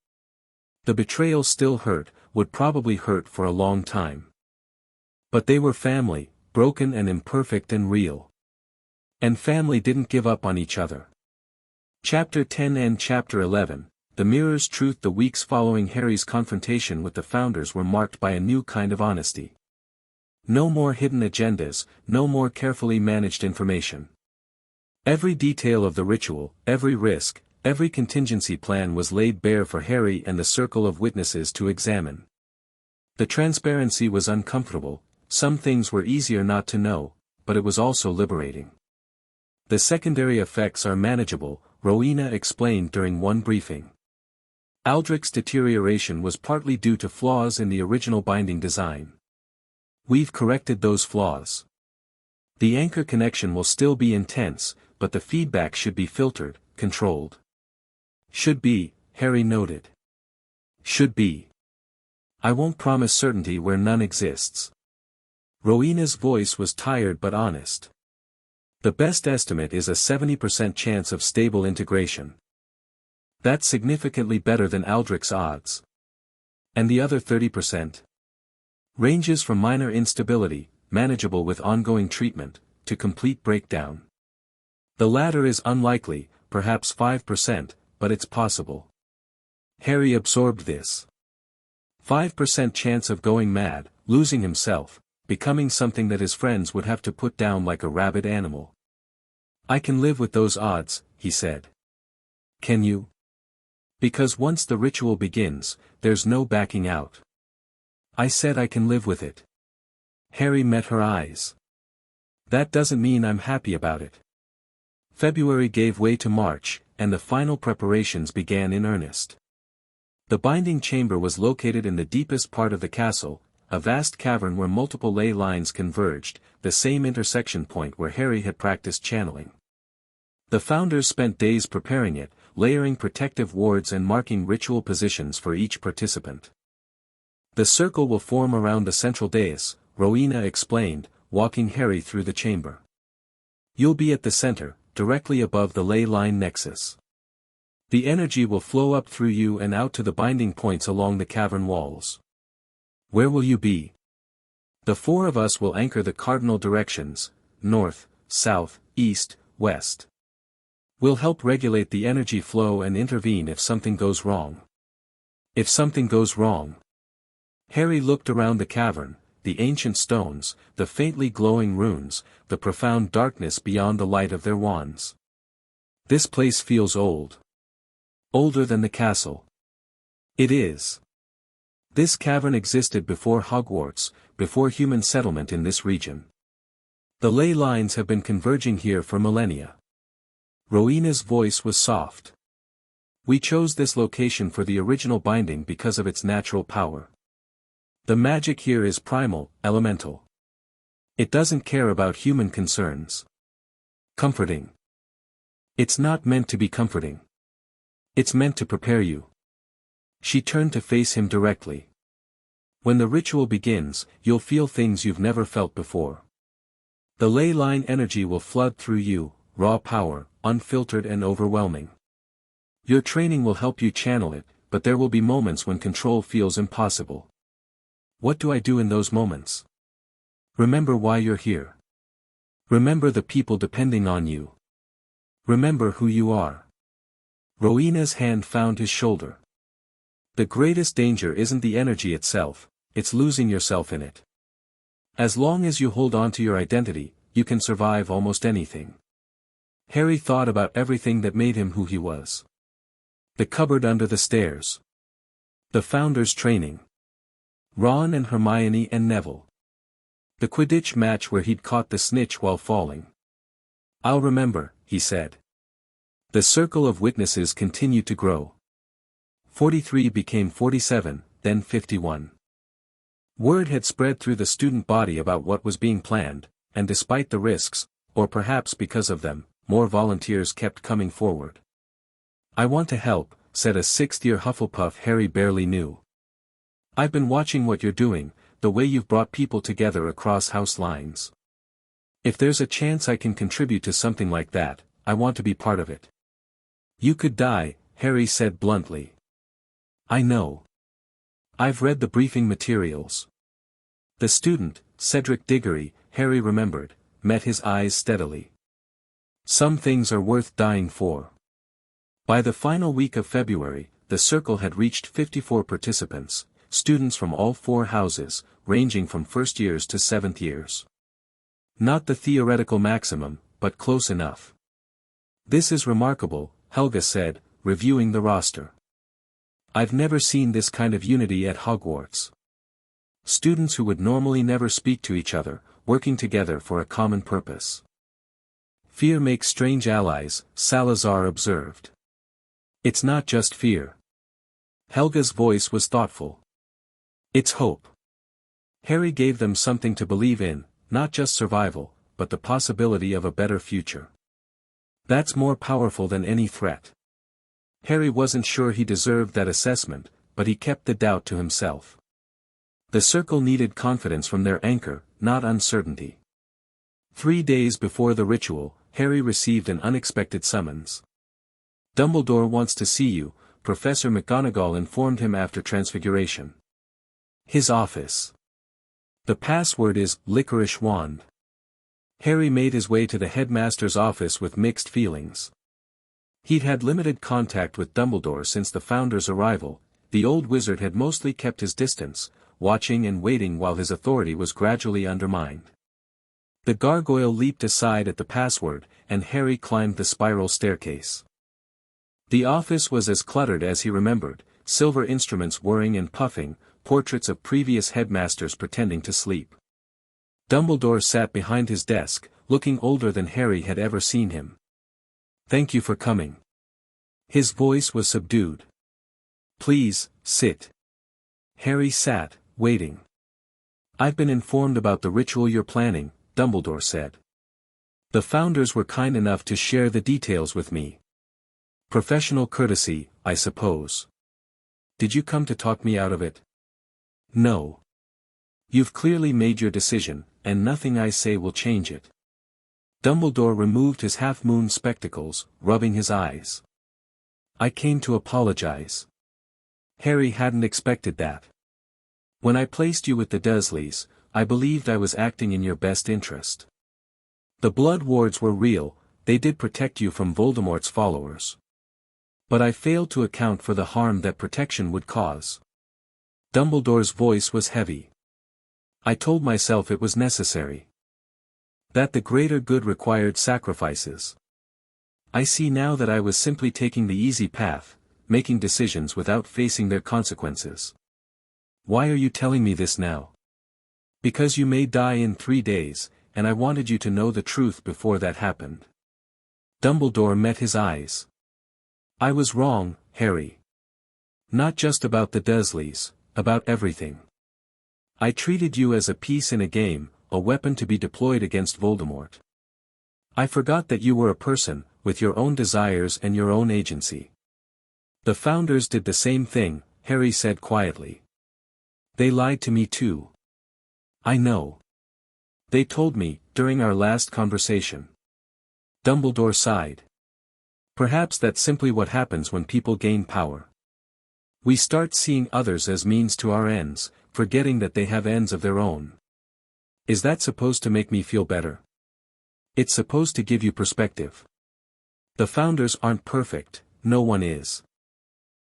The betrayal still hurt, would probably hurt for a long time. But they were family, broken and imperfect and real. And family didn't give up on each other. Chapter 10 and Chapter 11, The Mirror's Truth. The weeks following Harry's confrontation with the Founders were marked by a new kind of honesty. No more hidden agendas, no more carefully managed information. Every detail of the ritual, every risk, every contingency plan was laid bare for Harry and the circle of witnesses to examine. The transparency was uncomfortable, some things were easier not to know, but it was also liberating. The secondary effects are manageable, Rowena explained during one briefing. Aldrich's deterioration was partly due to flaws in the original binding design. We've corrected those flaws. The anchor connection will still be intense, but the feedback should be filtered, controlled. Should be, Harry noted. Should be. I won't promise certainty where none exists. Rowena's voice was tired but honest. The best estimate is a 70% chance of stable integration. That's significantly better than Aldrich's odds. And the other 30%? Ranges from minor instability, manageable with ongoing treatment, to complete breakdown. The latter is unlikely, perhaps 5%, but it's possible. Harry absorbed this. 5% chance of going mad, losing himself, becoming something that his friends would have to put down like a rabid animal. I can live with those odds, he said. Can you? Because once the ritual begins, there's no backing out. I said I can live with it. Harry met her eyes. That doesn't mean I'm happy about it. February gave way to March, and the final preparations began in earnest. The binding chamber was located in the deepest part of the castle, a vast cavern where multiple ley lines converged, the same intersection point where Harry had practiced channeling. The Founders spent days preparing it, layering protective wards and marking ritual positions for each participant. The circle will form around the central dais, Rowena explained, walking Harry through the chamber. You'll be at the center, directly above the ley line nexus. The energy will flow up through you and out to the binding points along the cavern walls. Where will you be? The four of us will anchor the cardinal directions, north, south, east, west. We'll help regulate the energy flow and intervene if something goes wrong. If something goes wrong. Harry looked around the cavern, the ancient stones, the faintly glowing runes, the profound darkness beyond the light of their wands. This place feels old. Older than the castle. It is. This cavern existed before Hogwarts, before human settlement in this region. The ley lines have been converging here for millennia. Rowena's voice was soft. We chose this location for the original binding because of its natural power. The magic here is primal, elemental. It doesn't care about human concerns. Comforting. It's not meant to be comforting. It's meant to prepare you. She turned to face him directly. When the ritual begins, you'll feel things you've never felt before. The ley line energy will flood through you, raw power, unfiltered and overwhelming. Your training will help you channel it, but there will be moments when control feels impossible. What do I do in those moments? Remember why you're here. Remember the people depending on you. Remember who you are. Rowena's hand found his shoulder. The greatest danger isn't the energy itself, it's losing yourself in it. As long as you hold on to your identity, you can survive almost anything. Harry thought about everything that made him who he was. The cupboard under the stairs. The Founders' training. Ron and Hermione and Neville. The Quidditch match where he'd caught the snitch while falling. I'll remember, he said. The circle of witnesses continued to grow. 43 became 47, then 51. Word had spread through the student body about what was being planned, and despite the risks, or perhaps because of them, more volunteers kept coming forward. I want to help, said a sixth-year Hufflepuff Harry barely knew. I've been watching what you're doing, the way you've brought people together across house lines. If there's a chance I can contribute to something like that, I want to be part of it. You could die, Harry said bluntly. I know. I've read the briefing materials. The student, Cedric Diggory, Harry remembered, met his eyes steadily. Some things are worth dying for. By the final week of February, the circle had reached 54 participants, students from all 4 houses, ranging from first years to 7th years. Not the theoretical maximum, but close enough. This is remarkable, Helga said, reviewing the roster. I've never seen this kind of unity at Hogwarts. Students who would normally never speak to each other, working together for a common purpose. Fear makes strange allies, Salazar observed. It's not just fear. Helga's voice was thoughtful. It's hope. Harry gave them something to believe in, not just survival, but the possibility of a better future. That's more powerful than any threat. Harry wasn't sure he deserved that assessment, but he kept the doubt to himself. The circle needed confidence from their anchor, not uncertainty. 3 days before the ritual, Harry received an unexpected summons. Dumbledore wants to see you, Professor McGonagall informed him after Transfiguration. His office. The password is Licorice Wand. Harry made his way to the headmaster's office with mixed feelings. He'd had limited contact with Dumbledore since the Founder's arrival. The old wizard had mostly kept his distance, watching and waiting while his authority was gradually undermined. The gargoyle leaped aside at the password, and Harry climbed the spiral staircase. The office was as cluttered as he remembered, silver instruments whirring and puffing, portraits of previous headmasters pretending to sleep. Dumbledore sat behind his desk, looking older than Harry had ever seen him. Thank you for coming. His voice was subdued. Please, sit. Harry sat, waiting. I've been informed about the ritual you're planning, Dumbledore said. The Founders were kind enough to share the details with me. Professional courtesy, I suppose. Did you come to talk me out of it? No. You've clearly made your decision, and nothing I say will change it. Dumbledore removed his half-moon spectacles, rubbing his eyes. I came to apologize. Harry hadn't expected that. When I placed you with the Dursleys, I believed I was acting in your best interest. The Blood Wards were real, they did protect you from Voldemort's followers. But I failed to account for the harm that protection would cause. Dumbledore's voice was heavy. I told myself it was necessary. That the greater good required sacrifices. I see now that I was simply taking the easy path, making decisions without facing their consequences. Why are you telling me this now? Because you may die in 3 days, and I wanted you to know the truth before that happened. Dumbledore met his eyes. I was wrong, Harry. Not just about the Dursleys, about everything. I treated you as a piece in a game, a weapon to be deployed against Voldemort. I forgot that you were a person, with your own desires and your own agency. The Founders did the same thing, Harry said quietly. They lied to me too. I know. They told me, during our last conversation. Dumbledore sighed. Perhaps that's simply what happens when people gain power. We start seeing others as means to our ends, forgetting that they have ends of their own. Is that supposed to make me feel better? It's supposed to give you perspective. The Founders aren't perfect, no one is.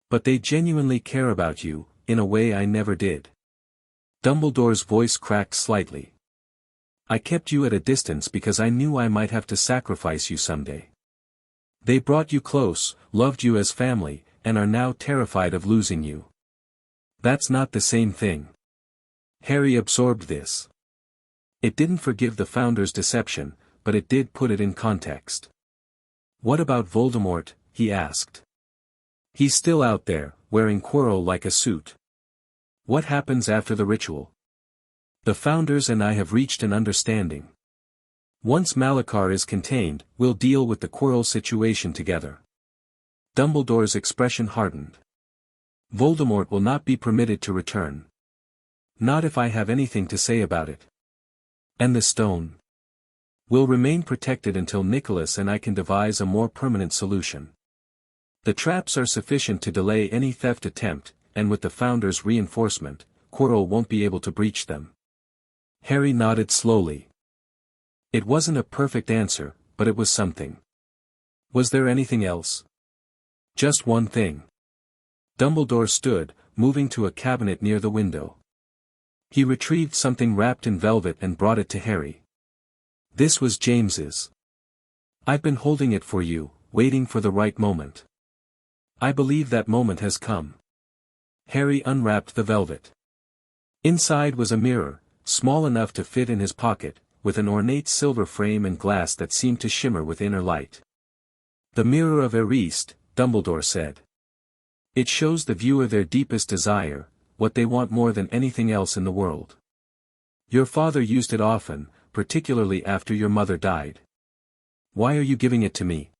But they genuinely care about you, in a way I never did. Dumbledore's voice cracked slightly. I kept you at a distance because I knew I might have to sacrifice you someday. They brought you close, loved you as family, and are now terrified of losing you. That's not the same thing. Harry absorbed this. It didn't forgive the Founders' deception, but it did put it in context. What about Voldemort? He asked. He's still out there, wearing Quirrell like a suit. What happens after the ritual? The Founders and I have reached an understanding. Once Malachar is contained, we'll deal with the Quirrell situation together. Dumbledore's expression hardened. Voldemort will not be permitted to return. Not if I have anything to say about it. And the stone will remain protected until Nicholas and I can devise a more permanent solution. The traps are sufficient to delay any theft attempt, and with the Founder's reinforcement, Quirrell won't be able to breach them. Harry nodded slowly. It wasn't a perfect answer, but it was something. Was there anything else? Just one thing. Dumbledore stood, moving to a cabinet near the window. He retrieved something wrapped in velvet and brought it to Harry. This was James's. I've been holding it for you, waiting for the right moment. I believe that moment has come. Harry unwrapped the velvet. Inside was a mirror, small enough to fit in his pocket, with an ornate silver frame and glass that seemed to shimmer with inner light. The mirror of Eriste, Dumbledore said. It shows the viewer their deepest desire, what they want more than anything else in the world. Your father used it often, particularly after your mother died. Why are you giving it to me?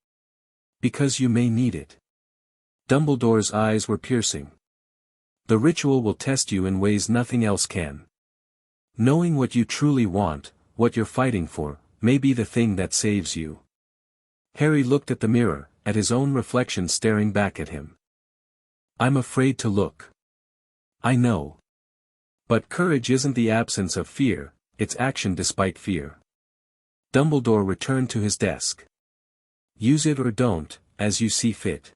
Because you may need it. Dumbledore's eyes were piercing. The ritual will test you in ways nothing else can. Knowing what you truly want, what you're fighting for, may be the thing that saves you. Harry looked at the mirror, at his own reflection staring back at him. I'm afraid to look. I know. But courage isn't the absence of fear, it's action despite fear. Dumbledore returned to his desk. Use it or don't, as you see fit.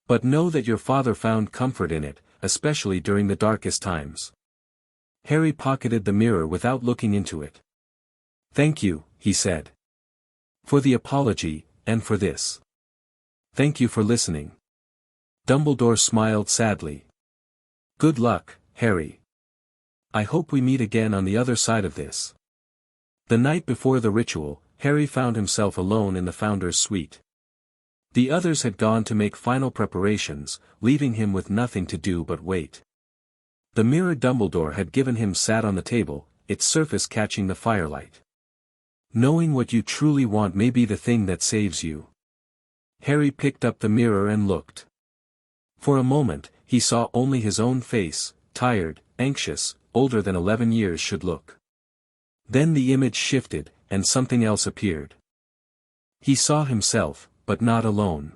But know that your father found comfort in it, especially during the darkest times. Harry pocketed the mirror without looking into it. Thank you, he said. For the apology, and for this. Thank you for listening. Dumbledore smiled sadly. Good luck, Harry. I hope we meet again on the other side of this. The night before the ritual, Harry found himself alone in the Founder's suite. The others had gone to make final preparations, leaving him with nothing to do but wait. The mirror Dumbledore had given him sat on the table, its surface catching the firelight. Knowing what you truly want may be the thing that saves you. Harry picked up the mirror and looked. For a moment, he saw only his own face, tired, anxious, older than 11 years should look. Then the image shifted, and something else appeared. He saw himself, but not alone.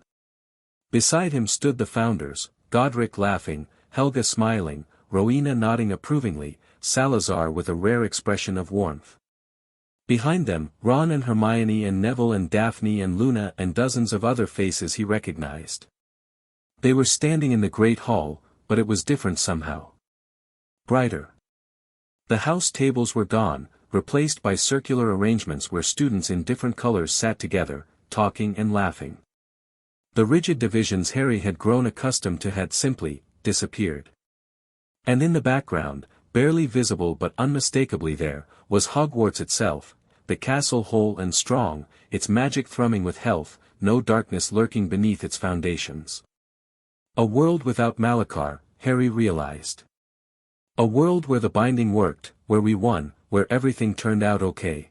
Beside him stood the Founders, Godric laughing, Helga smiling, Rowena nodding approvingly, Salazar with a rare expression of warmth. Behind them, Ron and Hermione and Neville and Daphne and Luna and dozens of other faces he recognized. They were standing in the Great Hall, but it was different somehow. Brighter. The house tables were gone, replaced by circular arrangements where students in different colors sat together, talking and laughing. The rigid divisions Harry had grown accustomed to had simply disappeared. And in the background, barely visible but unmistakably there, was Hogwarts itself, the castle whole and strong, its magic thrumming with health, no darkness lurking beneath its foundations. A world without Malachar, Harry realized. A world where the binding worked, where we won, where everything turned out okay.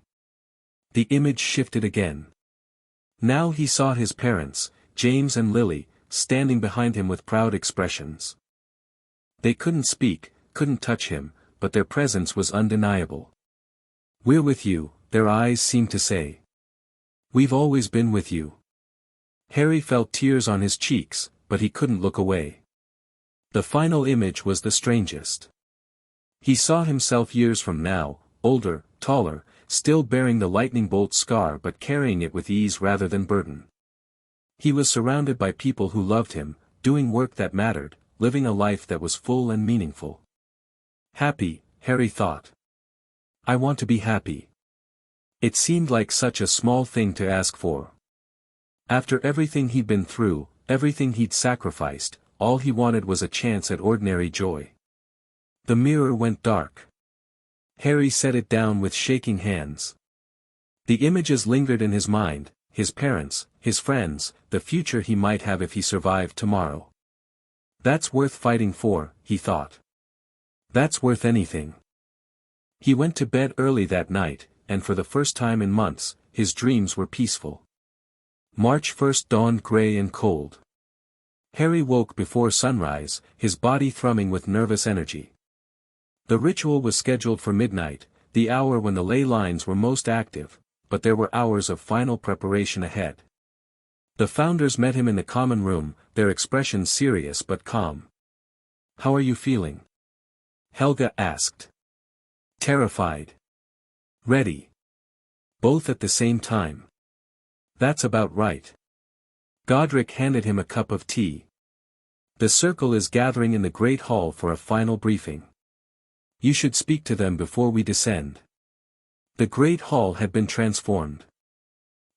The image shifted again. Now he saw his parents, James and Lily, standing behind him with proud expressions. They couldn't speak, couldn't touch him, but their presence was undeniable. We're with you, their eyes seemed to say. We've always been with you. Harry felt tears on his cheeks, but he couldn't look away. The final image was the strangest. He saw himself years from now, older, taller, still bearing the lightning bolt scar but carrying it with ease rather than burden. He was surrounded by people who loved him, doing work that mattered, living a life that was full and meaningful. Happy, Harry thought. I want to be happy. It seemed like such a small thing to ask for. After everything he'd been through, everything he'd sacrificed, all he wanted was a chance at ordinary joy. The mirror went dark. Harry set it down with shaking hands. The images lingered in his mind, his parents, his friends, the future he might have if he survived tomorrow. That's worth fighting for, he thought. That's worth anything. He went to bed early that night, and for the first time in months, his dreams were peaceful. March 1st dawned gray and cold. Harry woke before sunrise, his body thrumming with nervous energy. The ritual was scheduled for midnight, the hour when the ley lines were most active, but there were hours of final preparation ahead. The founders met him in the common room, their expressions serious but calm. "How are you feeling?" Helga asked. "Terrified." "Ready." Both at the same time. "That's about right." Godric handed him a cup of tea. "The circle is gathering in the Great Hall for a final briefing. You should speak to them before we descend." The Great Hall had been transformed.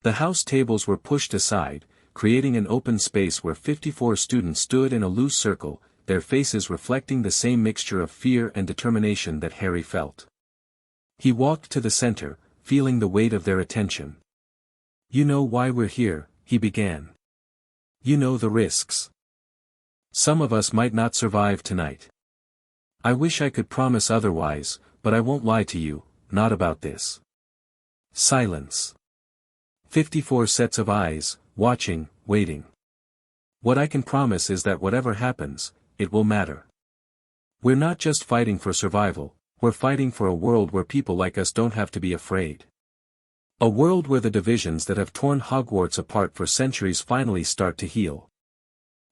The house tables were pushed aside, creating an open space where 54 students stood in a loose circle, their faces reflecting the same mixture of fear and determination that Harry felt. He walked to the center, feeling the weight of their attention. "You know why we're here," he began. "You know the risks. Some of us might not survive tonight. I wish I could promise otherwise, but I won't lie to you, not about this." Silence. 54 sets of eyes, watching, waiting. "What I can promise is that whatever happens, it will matter. We're not just fighting for survival, we're fighting for a world where people like us don't have to be afraid. A world where the divisions that have torn Hogwarts apart for centuries finally start to heal."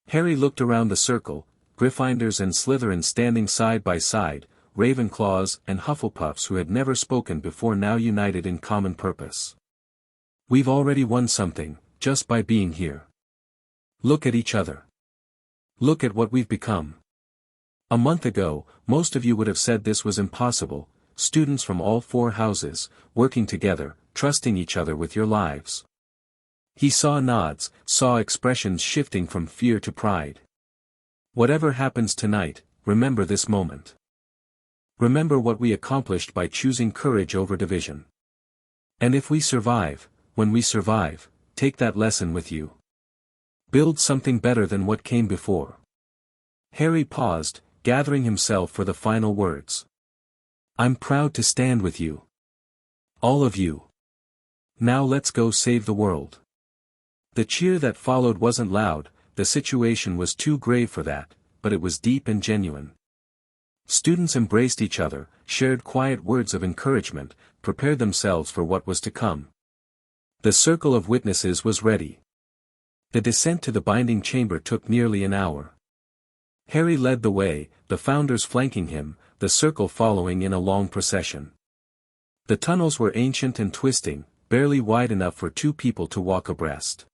Harry looked around the circle, Gryffindors and Slytherins standing side by side, Ravenclaws and Hufflepuffs who had never spoken before now united in common purpose. "We've already won something, just by being here. Look at each other. Look at what we've become. A month ago, most of you would have said this was impossible, students from all 4 houses, working together, trusting each other with your lives." He saw nods, saw expressions shifting from fear to pride. "Whatever happens tonight, remember this moment. Remember what we accomplished by choosing courage over division. And if we survive, when we survive, take that lesson with you. Build something better than what came before." Harry paused, gathering himself for the final words. "I'm proud to stand with you. All of you. Now let's go save the world." The cheer that followed wasn't loud, the situation was too grave for that, but it was deep and genuine. Students embraced each other, shared quiet words of encouragement, prepared themselves for what was to come. The circle of witnesses was ready. The descent to the binding chamber took nearly an hour. Harry led the way, the founders flanking him, the circle following in a long procession. The tunnels were ancient and twisting, barely wide enough for 2 people to walk abreast.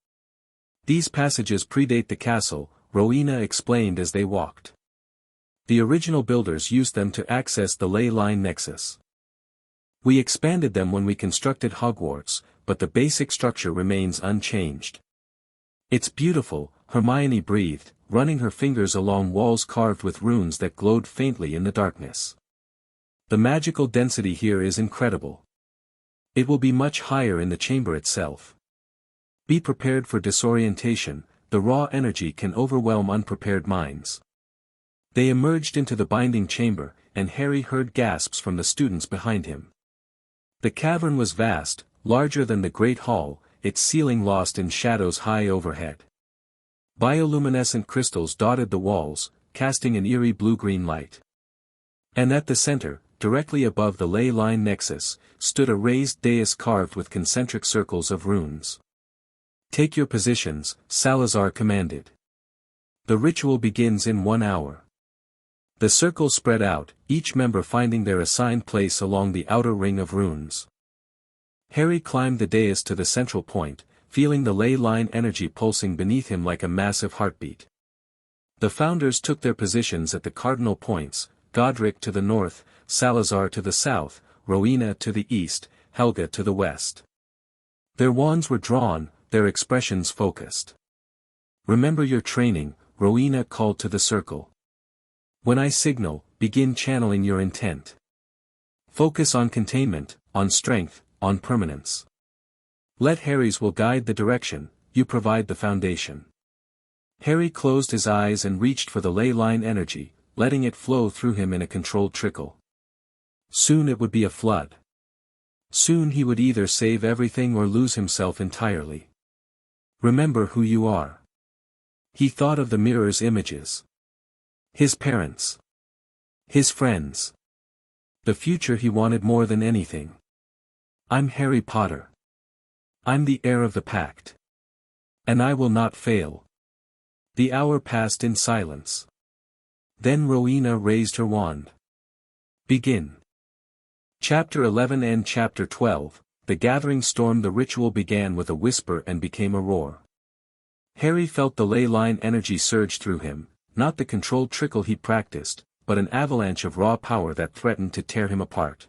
"These passages predate the castle," Rowena explained as they walked. "The original builders used them to access the ley line nexus. We expanded them when we constructed Hogwarts, but the basic structure remains unchanged." "It's beautiful," Hermione breathed, running her fingers along walls carved with runes that glowed faintly in the darkness. "The magical density here is incredible. It will be much higher in the chamber itself. Be prepared for disorientation, the raw energy can overwhelm unprepared minds." They emerged into the binding chamber, and Harry heard gasps from the students behind him. The cavern was vast, larger than the Great Hall, its ceiling lost in shadows high overhead. Bioluminescent crystals dotted the walls, casting an eerie blue-green light. And at the center, directly above the ley line nexus, stood a raised dais carved with concentric circles of runes. "Take your positions," Salazar commanded. "The ritual begins in 1 hour." The circle spread out, each member finding their assigned place along the outer ring of runes. Harry climbed the dais to the central point, feeling the ley line energy pulsing beneath him like a massive heartbeat. The founders took their positions at the cardinal points, Godric to the north, Salazar to the south, Rowena to the east, Helga to the west. Their wands were drawn, their expressions focused. "Remember your training," Rowena called to the circle. "When I signal, begin channeling your intent. Focus on containment, on strength, on permanence. Let Harry's will guide the direction, you provide the foundation." Harry closed his eyes and reached for the ley line energy, letting it flow through him in a controlled trickle. Soon it would be a flood. Soon he would either save everything or lose himself entirely. "Remember who you are." He thought of the mirror's images. His parents. His friends. The future he wanted more than anything. "I'm Harry Potter. I'm the heir of the pact. And I will not fail. The hour passed in silence. Then Rowena raised her wand. Begin. Chapter 11 and Chapter 12, The Gathering Storm. The ritual began with a whisper and became a roar. Harry felt the ley line energy surge through him, not the controlled trickle he practiced, but an avalanche of raw power that threatened to tear him apart.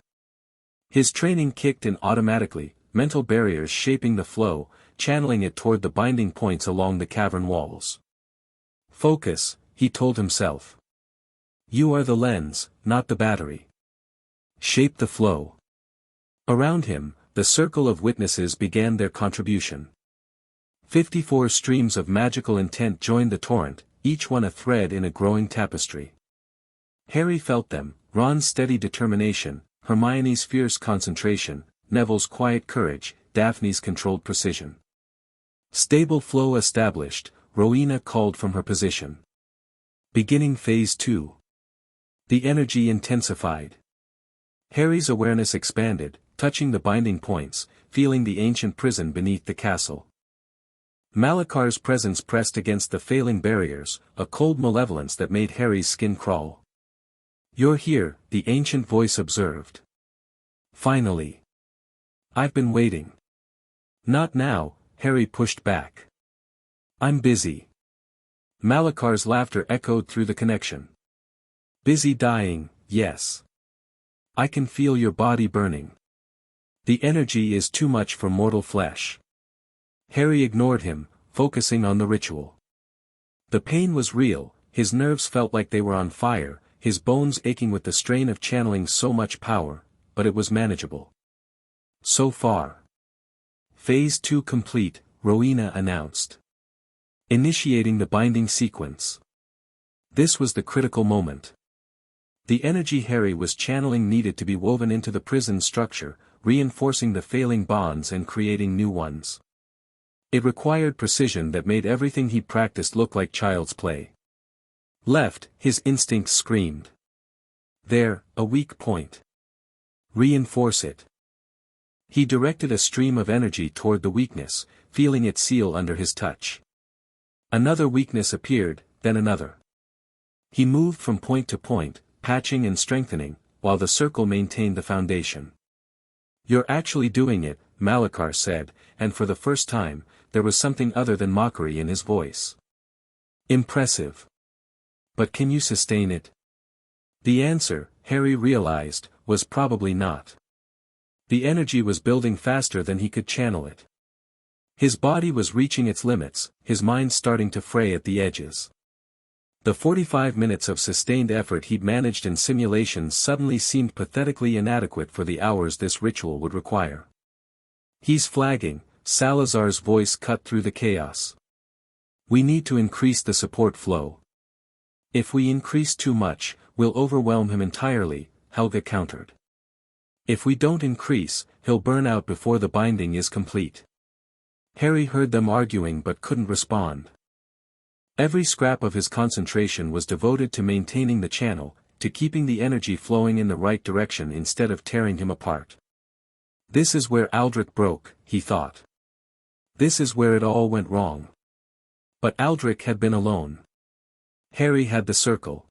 His training kicked in automatically, mental barriers shaping the flow, channeling it toward the binding points along the cavern walls. Focus, he told himself. You are the lens, not the battery. Shape the flow. Around him, the circle of witnesses began their contribution. 54 streams of magical intent joined the torrent, each one a thread in a growing tapestry. Harry felt them, Ron's steady determination, Hermione's fierce concentration, Neville's quiet courage, Daphne's controlled precision. Stable flow established, Rowena called from her position. Beginning Phase 2. The energy intensified. Harry's awareness expanded, touching the binding points, feeling the ancient prison beneath the castle. Malakar's presence pressed against the failing barriers, a cold malevolence that made Harry's skin crawl. You're here, the ancient voice observed. Finally. I've been waiting. Not now, Harry pushed back. I'm busy. Malakar's laughter echoed through the connection. Busy dying, yes. I can feel your body burning. The energy is too much for mortal flesh. Harry ignored him, focusing on the ritual. The pain was real, his nerves felt like they were on fire, his bones aching with the strain of channeling so much power, but it was manageable. So far. Phase 2 complete, Rowena announced. Initiating the binding sequence. This was the critical moment. The energy Harry was channeling needed to be woven into the prison structure, reinforcing the failing bonds and creating new ones. It required precision that made everything he practiced look like child's play. Left, his instincts screamed. There, a weak point. Reinforce it. He directed a stream of energy toward the weakness, feeling it seal under his touch. Another weakness appeared, then another. He moved from point to point, patching and strengthening, while the circle maintained the foundation. You're actually doing it, Malakar said, and for the first time, there was something other than mockery in his voice. Impressive. But can you sustain it? The answer, Harry realized, was probably not. The energy was building faster than he could channel it. His body was reaching its limits, his mind starting to fray at the edges. The 45 minutes of sustained effort he'd managed in simulations suddenly seemed pathetically inadequate for the hours this ritual would require. He's flagging, Salazar's voice cut through the chaos. We need to increase the support flow. If we increase too much, we'll overwhelm him entirely, Helga countered. If we don't increase, he'll burn out before the binding is complete. Harry heard them arguing but couldn't respond. Every scrap of his concentration was devoted to maintaining the channel, to keeping the energy flowing in the right direction instead of tearing him apart. This is where Aldrich broke, he thought. This is where it all went wrong. But Aldrich had been alone. Harry had the circle.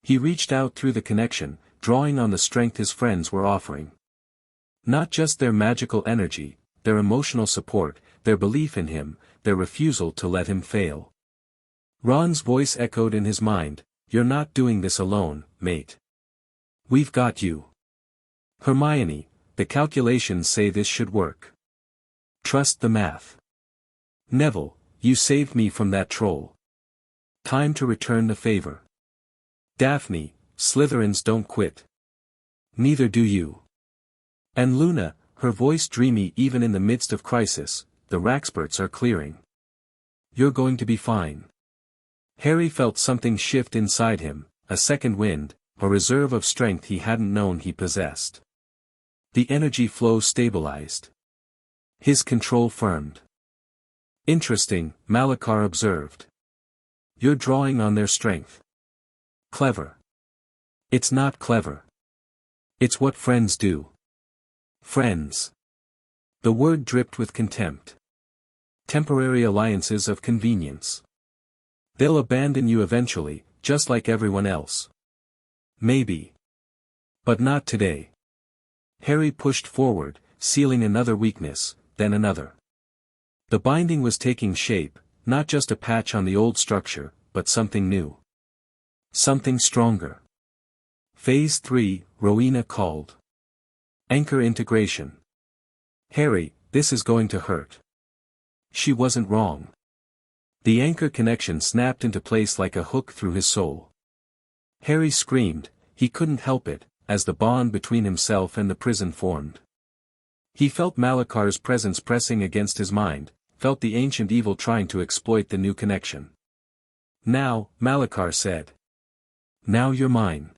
He reached out through the connection, drawing on the strength his friends were offering. Not just their magical energy, their emotional support, their belief in him, their refusal to let him fail. Ron's voice echoed in his mind, "You're not doing this alone, mate. We've got you. Hermione, the calculations say this should work. Trust the math. Neville, you saved me from that troll. Time to return the favor. Daphne, Slytherins don't quit. Neither do you. And Luna, her voice dreamy even in the midst of crisis, the Raxperts are clearing. You're going to be fine." Harry felt something shift inside him, a second wind, a reserve of strength he hadn't known he possessed. The energy flow stabilized. His control firmed. Interesting, Malakar observed. You're drawing on their strength. Clever. It's not clever. It's what friends do. Friends. The word dripped with contempt. Temporary alliances of convenience. They'll abandon you eventually, just like everyone else. Maybe. But not today. Harry pushed forward, sealing another weakness, then another. The binding was taking shape, not just a patch on the old structure, but something new. Something stronger. Phase 3, Rowena called. Anchor integration. Harry, this is going to hurt. She wasn't wrong. The anchor connection snapped into place like a hook through his soul. Harry screamed, he couldn't help it, as the bond between himself and the prison formed. He felt Malakar's presence pressing against his mind, felt the ancient evil trying to exploit the new connection. Now, Malakar said. Now you're mine.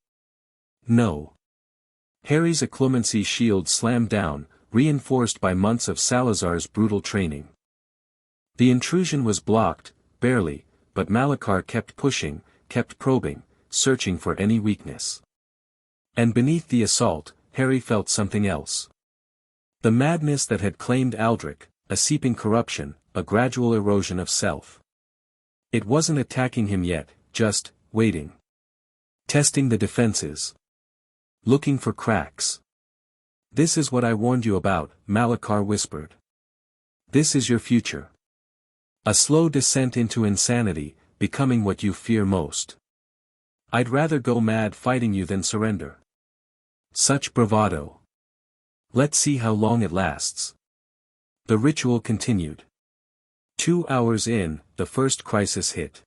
No. Harry's occlumency shield slammed down, reinforced by months of Salazar's brutal training. The intrusion was blocked, barely, but Malakar kept pushing, kept probing, searching for any weakness. And beneath the assault, Harry felt something else. The madness that had claimed Aldrich, a seeping corruption, a gradual erosion of self. It wasn't attacking him yet, just waiting. Testing the defenses. Looking for cracks. This is what I warned you about, Malakar whispered. This is your future. A slow descent into insanity, becoming what you fear most. I'd rather go mad fighting you than surrender. Such bravado. Let's see how long it lasts. The ritual continued. 2 hours in, the first crisis hit.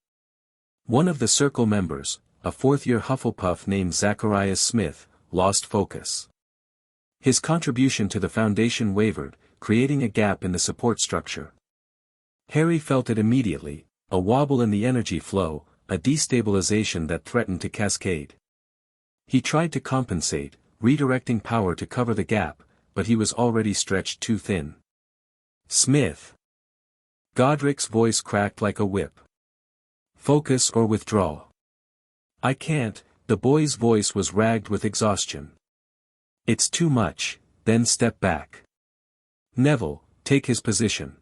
One of the Circle members, a fourth-year Hufflepuff named Zacharias Smith, lost focus. His contribution to the Foundation wavered, creating a gap in the support structure. Harry felt it immediately, a wobble in the energy flow, a destabilization that threatened to cascade. He tried to compensate, redirecting power to cover the gap, but he was already stretched too thin. Smith. Godric's voice cracked like a whip. Focus or withdraw. I can't, the boy's voice was ragged with exhaustion. It's too much, then step back. Neville, take his position.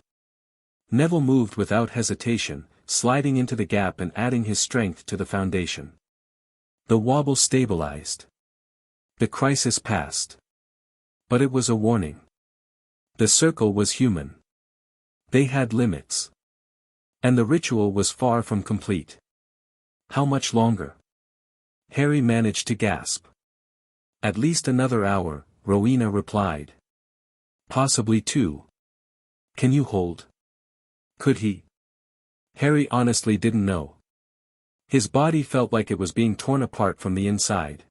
Neville moved without hesitation, sliding into the gap and adding his strength to the foundation. The wobble stabilized. The crisis passed. But it was a warning. The Circle was human. They had limits. And the ritual was far from complete. How much longer? Harry managed to gasp. At least another hour, Rowena replied. Possibly 2. Can you hold? Could he? Harry honestly didn't know. His body felt like it was being torn apart from the inside.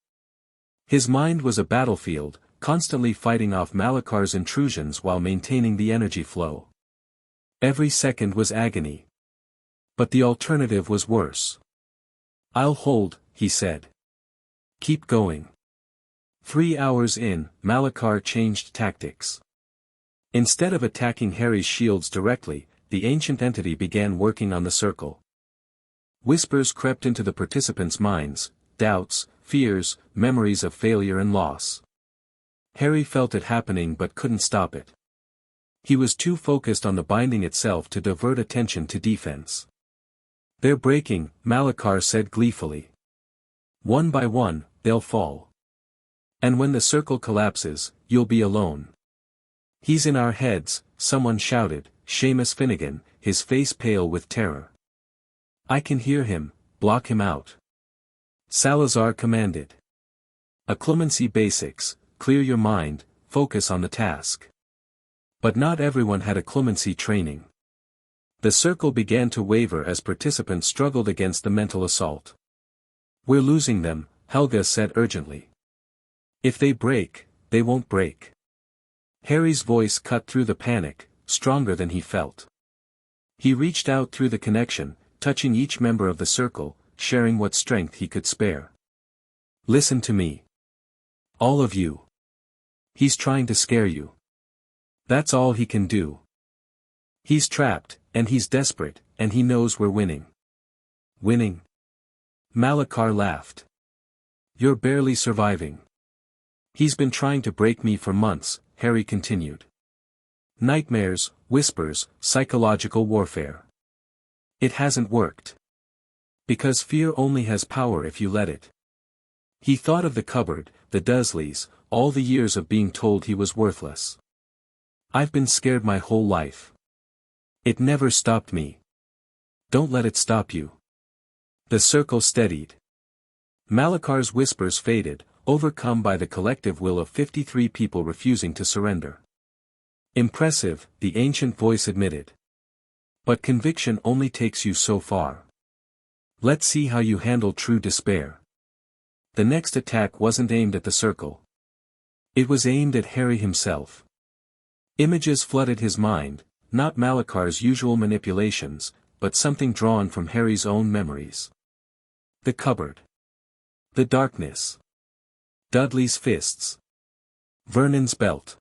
His mind was a battlefield, constantly fighting off Malakar's intrusions while maintaining the energy flow. Every second was agony. But the alternative was worse. I'll hold, he said. Keep going. 3 hours in, Malakar changed tactics. Instead of attacking Harry's shields directly, the ancient entity began working on the Circle. Whispers crept into the participants' minds, doubts, fears, memories of failure and loss. Harry felt it happening but couldn't stop it. He was too focused on the binding itself to divert attention to defense. They're breaking, Malakar said gleefully. One by one, they'll fall. And when the Circle collapses, you'll be alone. He's in our heads, someone shouted, Seamus Finnegan, his face pale with terror. I can hear him, block him out. Salazar commanded. Occlumency basics, clear your mind, focus on the task. But not everyone had occlumency training. The Circle began to waver as participants struggled against the mental assault. We're losing them, Helga said urgently. If they break, they won't break. Harry's voice cut through the panic, stronger than he felt. He reached out through the connection, touching each member of the Circle, sharing what strength he could spare. Listen to me. All of you. He's trying to scare you. That's all he can do. He's trapped, and he's desperate, and he knows we're winning. Winning? Malakar laughed. You're barely surviving. He's been trying to break me for months, Harry continued. Nightmares, whispers, psychological warfare. It hasn't worked. Because fear only has power if you let it. He thought of the cupboard, the Dursleys, all the years of being told he was worthless. I've been scared my whole life. It never stopped me. Don't let it stop you. The circle steadied. Malakar's whispers faded, overcome by the collective will of 53 people refusing to surrender. Impressive, the ancient voice admitted. But conviction only takes you so far. Let's see how you handle true despair. The next attack wasn't aimed at the circle. It was aimed at Harry himself. Images flooded his mind, not Malakar's usual manipulations, but something drawn from Harry's own memories. The cupboard. The darkness. Dudley's fists. Vernon's belt.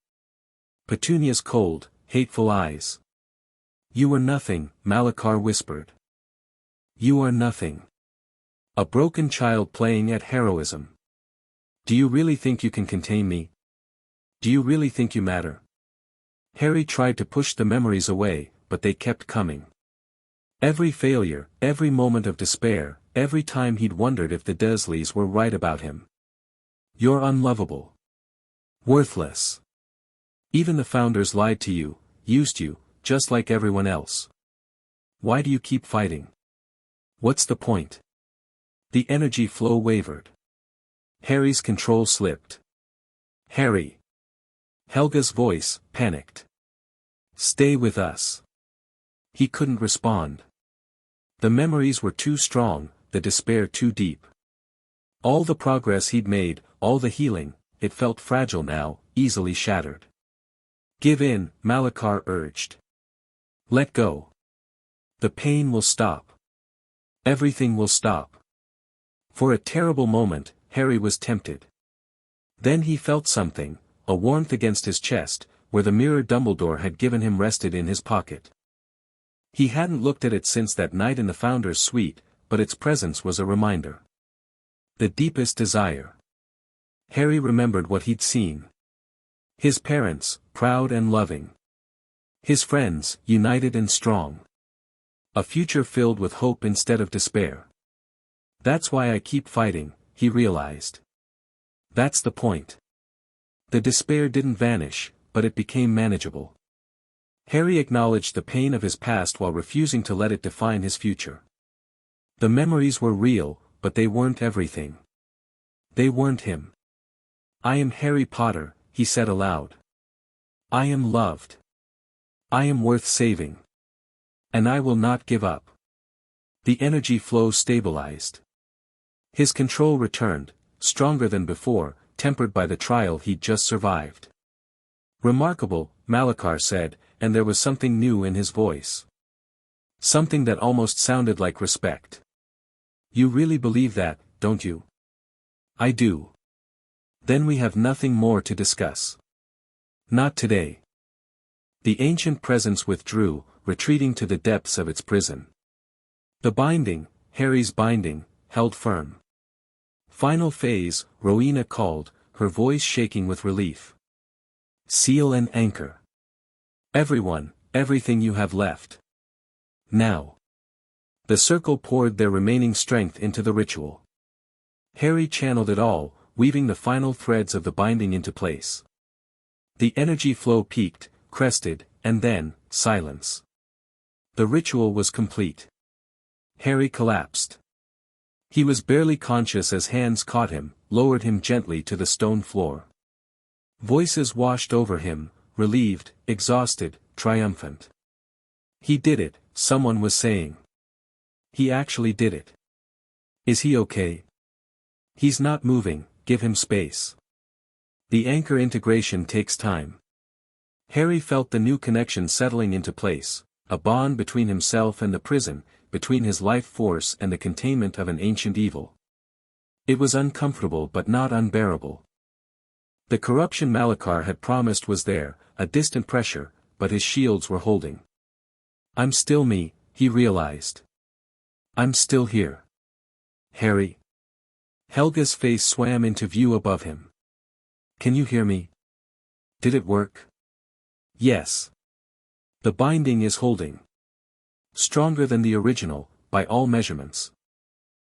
Petunia's cold, hateful eyes. You were nothing, Malakar whispered. You are nothing. A broken child playing at heroism. Do you really think you can contain me? Do you really think you matter? Harry tried to push the memories away, but they kept coming. Every failure, every moment of despair, every time he'd wondered if the Dursleys were right about him. You're unlovable. Worthless. Even the founders lied to you, used you, just like everyone else. Why do you keep fighting? What's the point? The energy flow wavered. Harry's control slipped. Harry. Helga's voice, panicked. Stay with us. He couldn't respond. The memories were too strong, the despair too deep. All the progress he'd made, all the healing, it felt fragile now, easily shattered. Give in, Malakar urged. Let go. The pain will stop. Everything will stop. For a terrible moment, Harry was tempted. Then he felt something, a warmth against his chest, where the mirror Dumbledore had given him rested in his pocket. He hadn't looked at it since that night in the Founder's suite, but its presence was a reminder. The deepest desire. Harry remembered what he'd seen. His parents, proud and loving. His friends, united and strong. A future filled with hope instead of despair. That's why I keep fighting, he realized. That's the point. The despair didn't vanish, but it became manageable. Harry acknowledged the pain of his past while refusing to let it define his future. The memories were real, but they weren't everything. They weren't him. I am Harry Potter, he said aloud. I am loved. I am worth saving. And I will not give up. The energy flow stabilized. His control returned, stronger than before, tempered by the trial he'd just survived. Remarkable, Malakar said, and there was something new in his voice. Something that almost sounded like respect. You really believe that, don't you? I do. Then we have nothing more to discuss. Not today. The ancient presence withdrew, retreating to the depths of its prison. The binding, Harry's binding, held firm. Final phase, Rowena called, her voice shaking with relief. Seal and anchor. Everyone, everything you have left. Now. The circle poured their remaining strength into the ritual. Harry channeled it all, weaving the final threads of the binding into place. The energy flow peaked, crested, and then, silence. The ritual was complete. Harry collapsed. He was barely conscious as hands caught him, lowered him gently to the stone floor. Voices washed over him, relieved, exhausted, triumphant. He did it, someone was saying. He actually did it. Is he okay? He's not moving, give him space. The anchor integration takes time. Harry felt the new connection settling into place, a bond between himself and the prison, between his life force and the containment of an ancient evil. It was uncomfortable but not unbearable. The corruption Malakar had promised was there, a distant pressure, but his shields were holding. I'm still me, he realized. I'm still here. Harry. Helga's face swam into view above him. Can you hear me? Did it work? Yes. The binding is holding. Stronger than the original, by all measurements.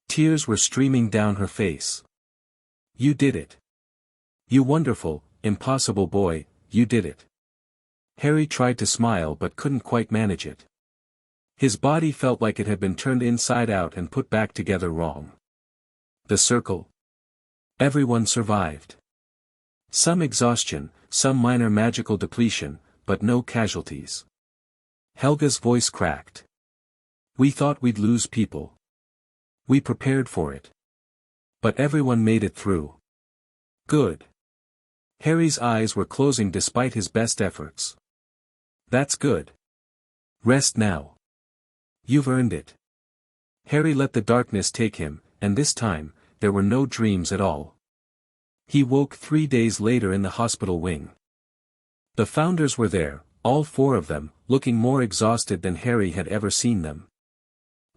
Tears were streaming down her face. You did it. You wonderful, impossible boy, you did it. Harry tried to smile but couldn't quite manage it. His body felt like it had been turned inside out and put back together wrong. The circle. Everyone survived. Some exhaustion, some minor magical depletion, but no casualties. Helga's voice cracked. We thought we'd lose people. We prepared for it. But everyone made it through. Good. Harry's eyes were closing despite his best efforts. That's good. Rest now. You've earned it. Harry let the darkness take him, and this time, there were no dreams at all. He woke 3 days later in the hospital wing. The founders were there, all 4 of them, looking more exhausted than Harry had ever seen them.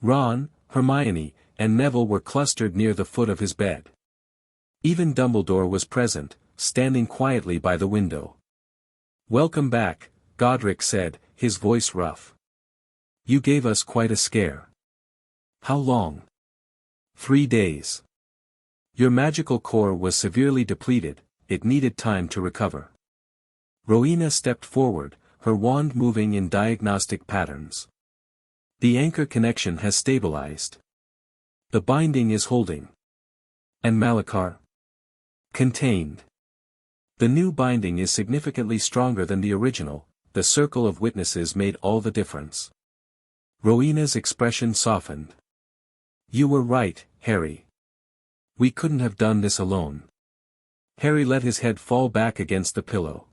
Ron, Hermione, and Neville were clustered near the foot of his bed. Even Dumbledore was present, standing quietly by the window. Welcome back, Godric said, his voice rough. You gave us quite a scare. How long? 3 days. Your magical core was severely depleted, it needed time to recover. Rowena stepped forward, her wand moving in diagnostic patterns. The anchor connection has stabilized. The binding is holding. And Malachar? Contained. The new binding is significantly stronger than the original, the circle of witnesses made all the difference. Rowena's expression softened. You were right, Harry. We couldn't have done this alone. Harry let his head fall back against the pillow.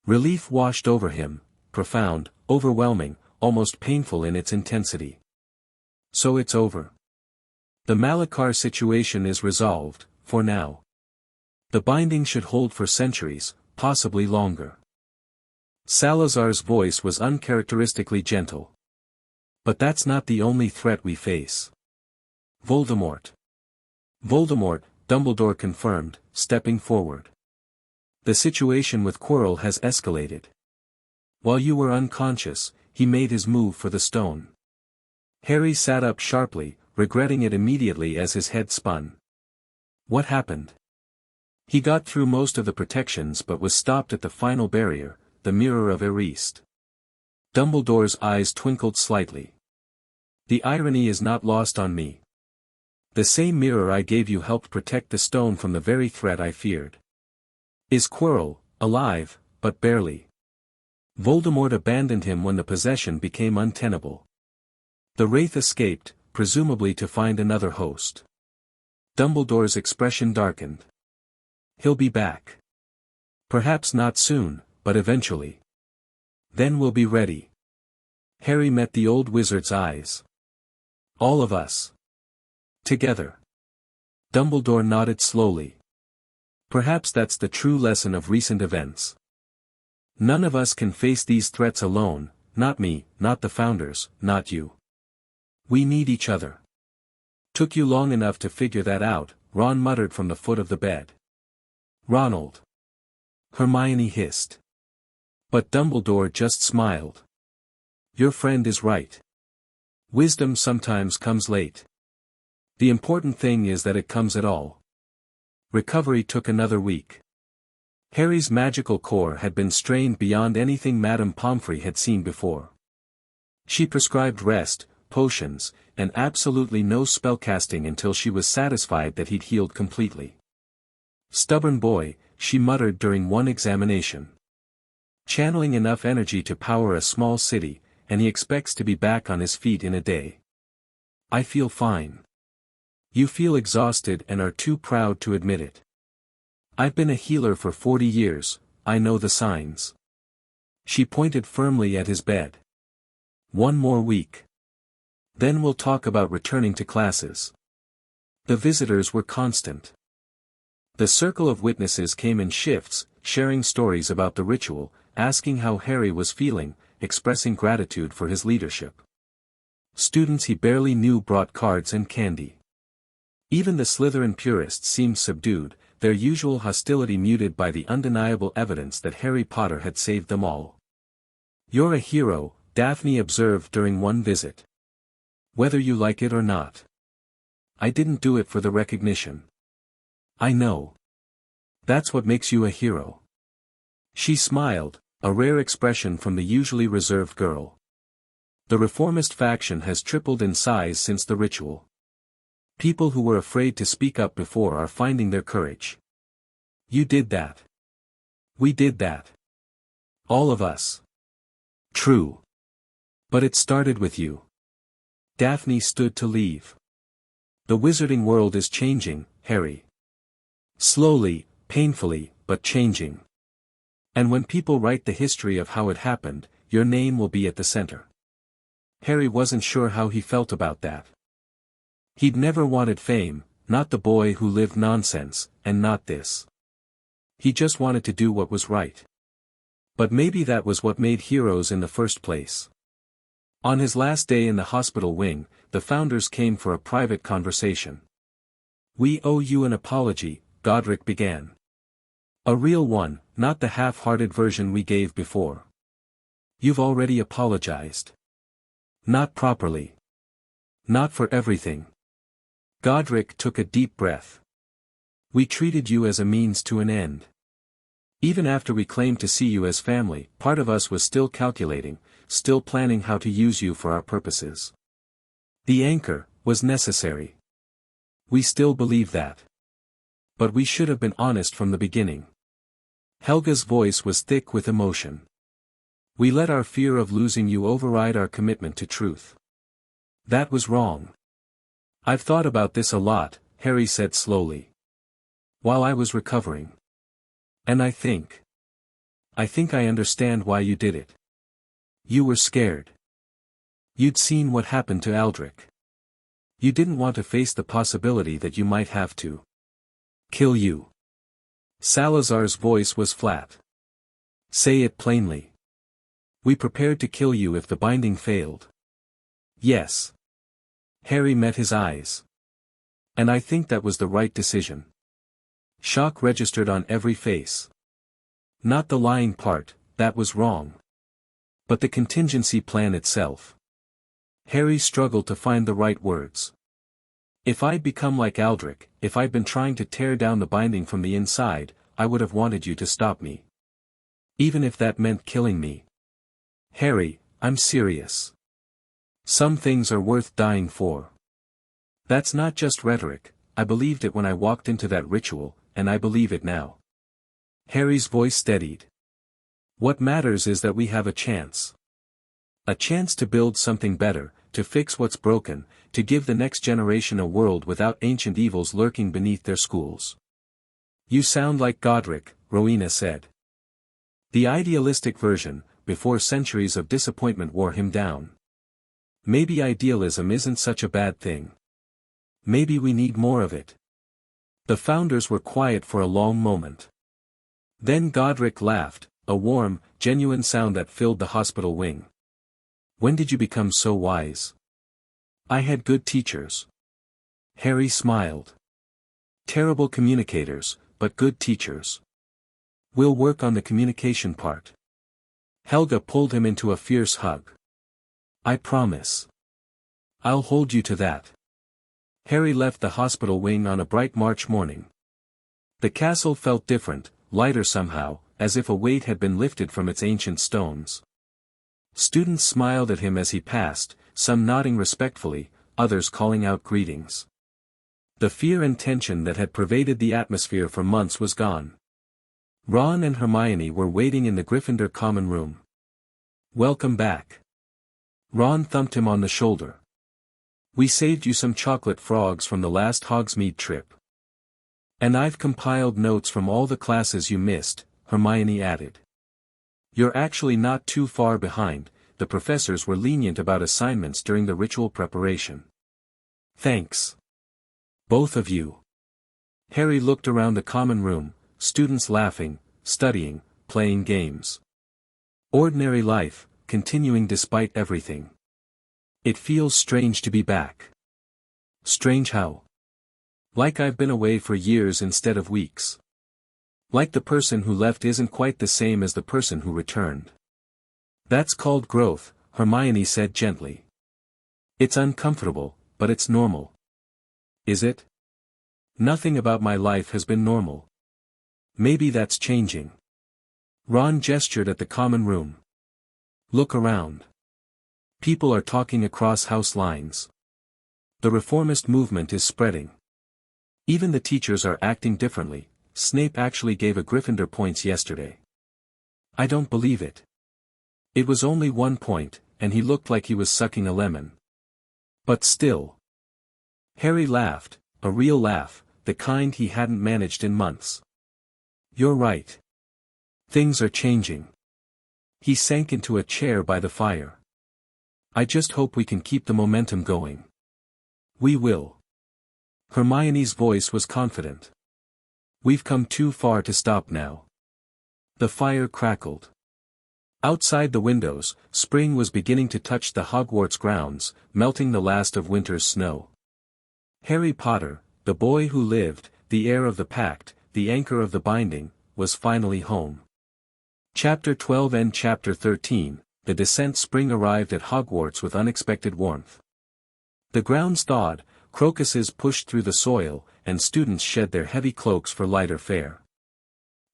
Relief washed over him, profound, overwhelming, almost painful in its intensity. So it's over. The Malachar situation is resolved, for now. The binding should hold for centuries, possibly longer. Salazar's voice was uncharacteristically gentle. But that's not the only threat we face. Voldemort. Voldemort, Dumbledore confirmed, stepping forward. The situation with Quirrell has escalated. While you were unconscious, he made his move for the stone. Harry sat up sharply, regretting it immediately as his head spun. What happened? He got through most of the protections but was stopped at the final barrier, the Mirror of Erist. Dumbledore's eyes twinkled slightly. The irony is not lost on me. The same mirror I gave you helped protect the stone from the very threat I feared. Is Quirrell alive, but barely. Voldemort abandoned him when the possession became untenable. The Wraith escaped, presumably to find another host. Dumbledore's expression darkened. He'll be back. Perhaps not soon, but eventually. Then we'll be ready. Harry met the old wizard's eyes. All of us. Together. Dumbledore nodded slowly. Perhaps that's the true lesson of recent events. None of us can face these threats alone, not me, not the founders, not you. We need each other. Took you long enough to figure that out, Ron muttered from the foot of the bed. Ronald. Hermione hissed. But Dumbledore just smiled. Your friend is right. Wisdom sometimes comes late. The important thing is that it comes at all. Recovery took another week. Harry's magical core had been strained beyond anything Madame Pomfrey had seen before. She prescribed rest, potions, and absolutely no spellcasting until she was satisfied that he'd healed completely. Stubborn boy, she muttered during one examination. Channeling enough energy to power a small city, and he expects to be back on his feet in a day. I feel fine. You feel exhausted and are too proud to admit it. I've been a healer for 40 years, I know the signs. She pointed firmly at his bed. 1 more week. Then we'll talk about returning to classes. The visitors were constant. The circle of witnesses came in shifts, sharing stories about the ritual, asking how Harry was feeling, expressing gratitude for his leadership. Students he barely knew brought cards and candy. Even the Slytherin purists seemed subdued, their usual hostility muted by the undeniable evidence that Harry Potter had saved them all. You're a hero, Daphne observed during one visit. Whether you like it or not. I didn't do it for the recognition. I know. That's what makes you a hero. She smiled, a rare expression from the usually reserved girl. The reformist faction has tripled in size since the ritual. People who were afraid to speak up before are finding their courage. You did that. We did that. All of us. True. But it started with you. Daphne stood to leave. The wizarding world is changing, Harry. Slowly, painfully, but changing. And when people write the history of how it happened, your name will be at the center. Harry wasn't sure how he felt about that. He'd never wanted fame, not the boy who lived nonsense, and not this. He just wanted to do what was right. But maybe that was what made heroes in the first place. On his last day in the hospital wing, the founders came for a private conversation. We owe you an apology, Godric began. A real one, not the half-hearted version we gave before. You've already apologized. Not properly. Not for everything. Godric took a deep breath. We treated you as a means to an end. Even after we claimed to see you as family, part of us was still calculating, still planning how to use you for our purposes. The anchor was necessary. We still believe that. But we should have been honest from the beginning. Helga's voice was thick with emotion. We let our fear of losing you override our commitment to truth. That was wrong. I've thought about this a lot, Harry said slowly. While I was recovering. And I think I understand why you did it. You were scared. You'd seen what happened to Aldrich. You didn't want to face the possibility that you might have to kill you. Salazar's voice was flat. Say it plainly. We prepared to kill you if the binding failed. Yes. Harry met his eyes. And I think that was the right decision. Shock registered on every face. Not the lying part, that was wrong. But the contingency plan itself. Harry struggled to find the right words. If I'd become like Aldrich, if I'd been trying to tear down the binding from the inside, I would have wanted you to stop me. Even if that meant killing me. Harry, I'm serious. Some things are worth dying for. That's not just rhetoric, I believed it when I walked into that ritual, and I believe it now. Harry's voice steadied. What matters is that we have a chance. A chance to build something better, to fix what's broken, to give the next generation a world without ancient evils lurking beneath their schools. You sound like Godric, Rowena said. The idealistic version, before centuries of disappointment wore him down. Maybe idealism isn't such a bad thing. Maybe we need more of it. The founders were quiet for a long moment. Then Godric laughed, a warm, genuine sound that filled the hospital wing. When did you become so wise? I had good teachers. Harry smiled. Terrible communicators, but good teachers. We'll work on the communication part. Helga pulled him into a fierce hug. I promise. I'll hold you to that. Harry left the hospital wing on a bright March morning. The castle felt different, lighter somehow, as if a weight had been lifted from its ancient stones. Students smiled at him as he passed, some nodding respectfully, others calling out greetings. The fear and tension that had pervaded the atmosphere for months was gone. Ron and Hermione were waiting in the Gryffindor common room. Welcome back. Ron thumped him on the shoulder. We saved you some chocolate frogs from the last Hogsmeade trip. And I've compiled notes from all the classes you missed, Hermione added. You're actually not too far behind, the professors were lenient about assignments during the ritual preparation. Thanks. Both of you. Harry looked around the common room, students laughing, studying, playing games. Ordinary life, continuing despite everything. It feels strange to be back. Strange how? Like I've been away for years instead of weeks. Like the person who left isn't quite the same as the person who returned. That's called growth, Hermione said gently. It's uncomfortable, but it's normal. Is it? Nothing about my life has been normal. Maybe that's changing. Ron gestured at the common room. Look around. People are talking across house lines. The reformist movement is spreading. Even the teachers are acting differently. Snape actually gave a Gryffindor points yesterday. I don't believe it. It was only 1 point, and he looked like he was sucking a lemon. But still. Harry laughed, a real laugh, the kind he hadn't managed in months. You're right. Things are changing. He sank into a chair by the fire. I just hope we can keep the momentum going. We will. Hermione's voice was confident. We've come too far to stop now. The fire crackled. Outside the windows, spring was beginning to touch the Hogwarts grounds, melting the last of winter's snow. Harry Potter, the boy who lived, the heir of the Pact, the anchor of the Binding, was finally home. Chapter 12 and Chapter 13, The Descent. Spring arrived at Hogwarts with unexpected warmth. The grounds thawed, crocuses pushed through the soil, and students shed their heavy cloaks for lighter fare.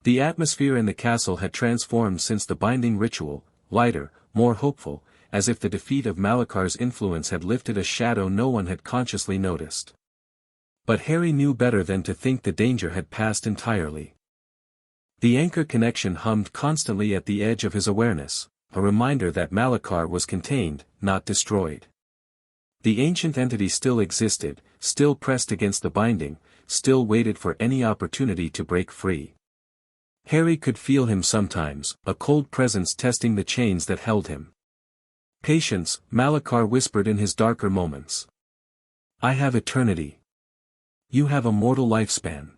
The atmosphere in the castle had transformed since the Binding ritual, lighter, more hopeful, as if the defeat of Malakar's influence had lifted a shadow no one had consciously noticed. But Harry knew better than to think the danger had passed entirely. The anchor connection hummed constantly at the edge of his awareness, a reminder that Malakar was contained, not destroyed. The ancient entity still existed, still pressed against the Binding, still waited for any opportunity to break free. Harry could feel him sometimes, a cold presence testing the chains that held him. Patience, Malakar whispered in his darker moments. I have eternity. You have a mortal lifespan.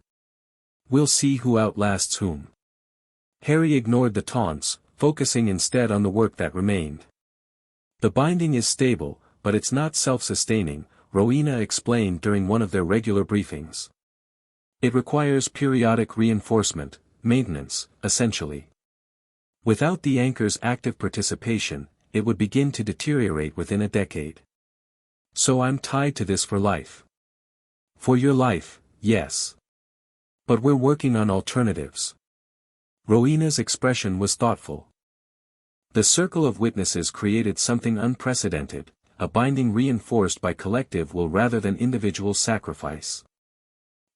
We'll see who outlasts whom. Harry ignored the taunts, focusing instead on the work that remained. The Binding is stable, but it's not self-sustaining, Rowena explained during one of their regular briefings. It requires periodic reinforcement, maintenance, essentially. Without the anchor's active participation, it would begin to deteriorate within a decade. So I'm tied to this for life. For your life, yes. But we're working on alternatives. Rowena's expression was thoughtful. The circle of witnesses created something unprecedented, a Binding reinforced by collective will rather than individual sacrifice.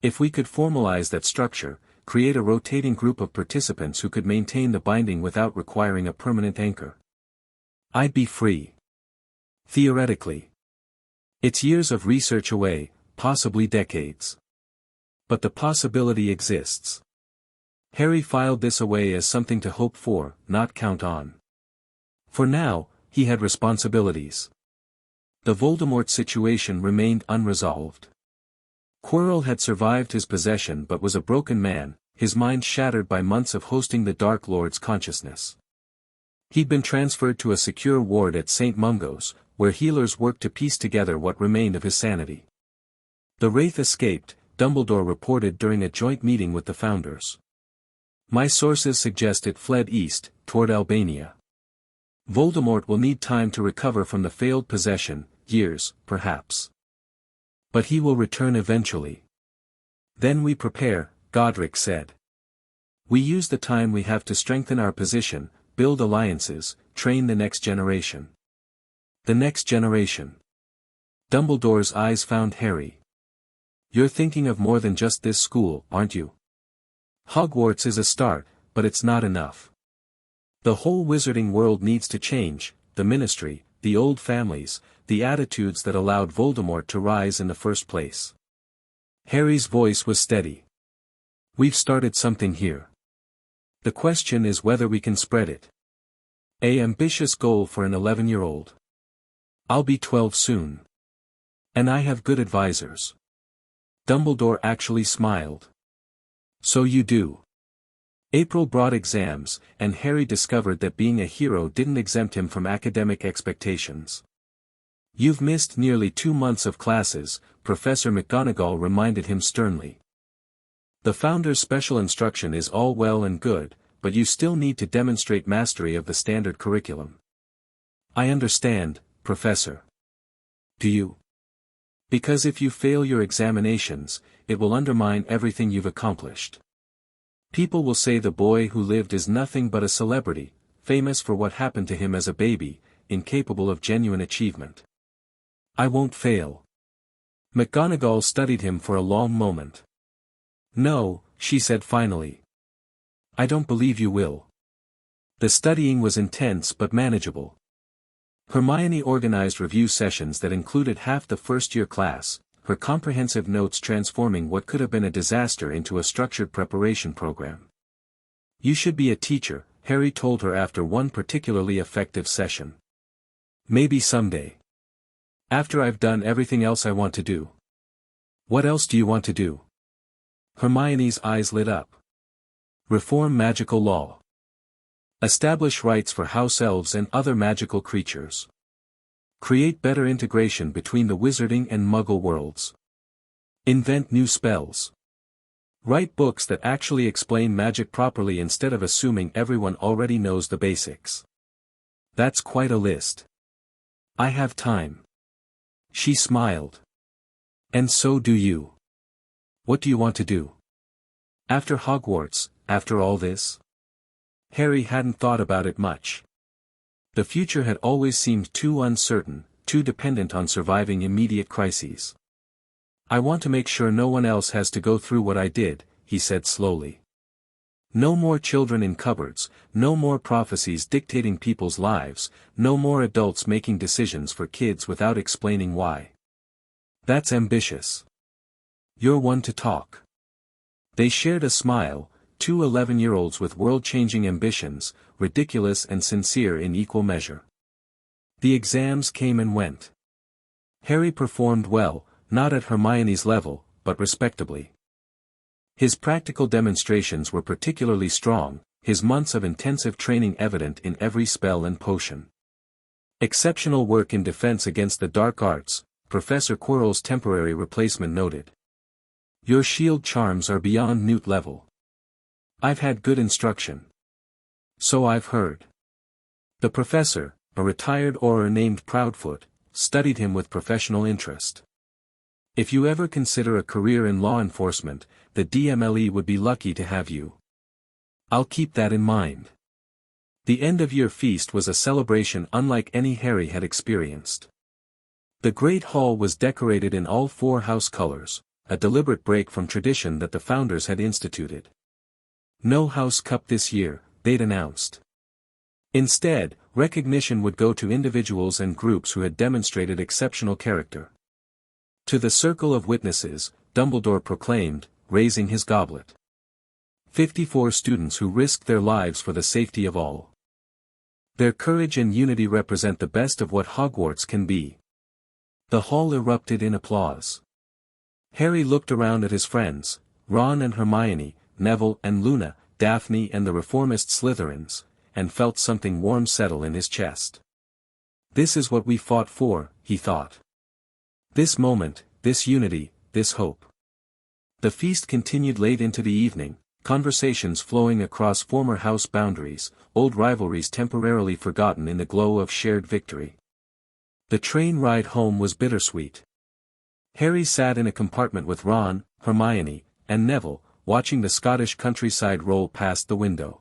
If we could formalize that structure, create a rotating group of participants who could maintain the Binding without requiring a permanent anchor. I'd be free. Theoretically. It's years of research away, possibly decades. But the possibility exists. Harry filed this away as something to hope for, not count on. For now, he had responsibilities. The Voldemort situation remained unresolved. Quirrell had survived his possession but was a broken man, his mind shattered by months of hosting the Dark Lord's consciousness. He'd been transferred to a secure ward at St. Mungo's, where healers worked to piece together what remained of his sanity. The Wraith escaped, Dumbledore reported during a joint meeting with the Founders. My sources suggest it fled east, toward Albania. Voldemort will need time to recover from the failed possession, years, perhaps. But he will return eventually. Then we prepare, Godric said. We use the time we have to strengthen our position, build alliances, train the next generation. The next generation. Dumbledore's eyes found Harry. You're thinking of more than just this school, aren't you? Hogwarts is a start, but it's not enough. The whole wizarding world needs to change, the Ministry, the old families, the attitudes that allowed Voldemort to rise in the first place. Harry's voice was steady. We've started something here. The question is whether we can spread it. An ambitious goal for an 11-year-old. I'll be 12 soon. And I have good advisors. Dumbledore actually smiled. So you do. April brought exams, and Harry discovered that being a hero didn't exempt him from academic expectations. You've missed nearly 2 months of classes, Professor McGonagall reminded him sternly. The Founder's special instruction is all well and good, but you still need to demonstrate mastery of the standard curriculum. I understand, Professor. Do you? Because if you fail your examinations, it will undermine everything you've accomplished. People will say the boy who lived is nothing but a celebrity, famous for what happened to him as a baby, incapable of genuine achievement. I won't fail. McGonagall studied him for a long moment. No, she said finally. I don't believe you will. The studying was intense but manageable. Hermione organized review sessions that included half the first-year class, her comprehensive notes transforming what could have been a disaster into a structured preparation program. You should be a teacher, Harry told her after one particularly effective session. Maybe someday. After I've done everything else I want to do. What else do you want to do? Hermione's eyes lit up. Reform magical law. Establish rights for house elves and other magical creatures. Create better integration between the wizarding and muggle worlds. Invent new spells. Write books that actually explain magic properly instead of assuming everyone already knows the basics. That's quite a list. I have time. She smiled. And so do you. What do you want to do? After Hogwarts, after all this? Harry hadn't thought about it much. The future had always seemed too uncertain, too dependent on surviving immediate crises. I want to make sure no one else has to go through what I did, he said slowly. No more children in cupboards, no more prophecies dictating people's lives, no more adults making decisions for kids without explaining why. That's ambitious. You're one to talk. They shared a smile, two 11-year-olds with world-changing ambitions, ridiculous and sincere in equal measure. The exams came and went. Harry performed well, not at Hermione's level, but respectably. His practical demonstrations were particularly strong, his months of intensive training evident in every spell and potion. Exceptional work in defense against the dark arts, Professor Quirrell's temporary replacement noted. Your shield charms are beyond Newt level. I've had good instruction. So I've heard. The professor, a retired Auror named Proudfoot, studied him with professional interest. If you ever consider a career in law enforcement, the DMLE would be lucky to have you. I'll keep that in mind. The end-of-year feast was a celebration unlike any Harry had experienced. The Great Hall was decorated in all four house colors, a deliberate break from tradition that the founders had instituted. No House Cup this year, they'd announced. Instead, recognition would go to individuals and groups who had demonstrated exceptional character. To the circle of witnesses, Dumbledore proclaimed, raising his goblet. 54 students who risked their lives for the safety of all. Their courage and unity represent the best of what Hogwarts can be. The hall erupted in applause. Harry looked around at his friends, Ron and Hermione, Neville and Luna, Daphne and the reformist Slytherins, and felt something warm settle in his chest. This is what we fought for, he thought. This moment, this unity, this hope. The feast continued late into the evening, conversations flowing across former house boundaries, old rivalries temporarily forgotten in the glow of shared victory. The train ride home was bittersweet. Harry sat in a compartment with Ron, Hermione, and Neville, watching the Scottish countryside roll past the window.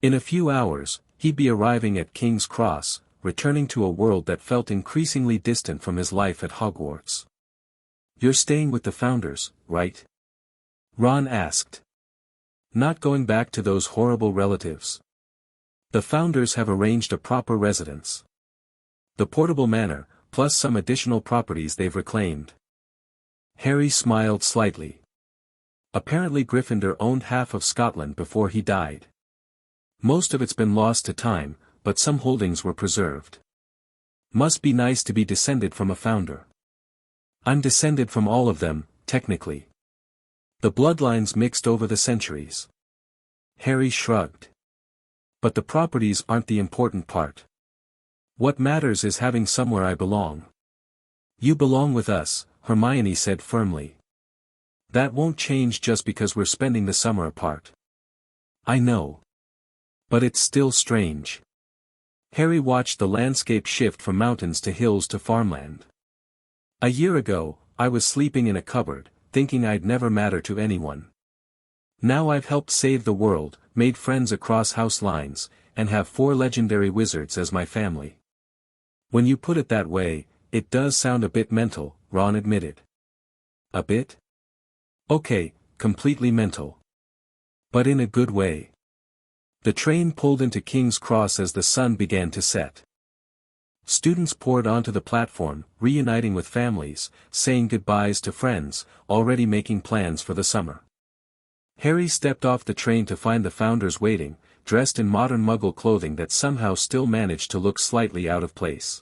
In a few hours, he'd be arriving at King's Cross, returning to a world that felt increasingly distant from his life at Hogwarts. You're staying with the founders, right? Ron asked. Not going back to those horrible relatives. The founders have arranged a proper residence. The portable manor, plus some additional properties they've reclaimed. Harry smiled slightly. Apparently Gryffindor owned half of Scotland before he died. Most of it's been lost to time, but some holdings were preserved. Must be nice to be descended from a founder. I'm descended from all of them, technically. The bloodlines mixed over the centuries. Harry shrugged. But the properties aren't the important part. What matters is having somewhere I belong. You belong with us, Hermione said firmly. That won't change just because we're spending the summer apart. I know. But it's still strange. Harry watched the landscape shift from mountains to hills to farmland. A year ago, I was sleeping in a cupboard, thinking I'd never matter to anyone. Now I've helped save the world, made friends across house lines, and have 4 legendary wizards as my family. When you put it that way, it does sound a bit mental, Ron admitted. A bit? Okay, completely mental. But in a good way. The train pulled into King's Cross as the sun began to set. Students poured onto the platform, reuniting with families, saying goodbyes to friends, already making plans for the summer. Harry stepped off the train to find the founders waiting, dressed in modern Muggle clothing that somehow still managed to look slightly out of place.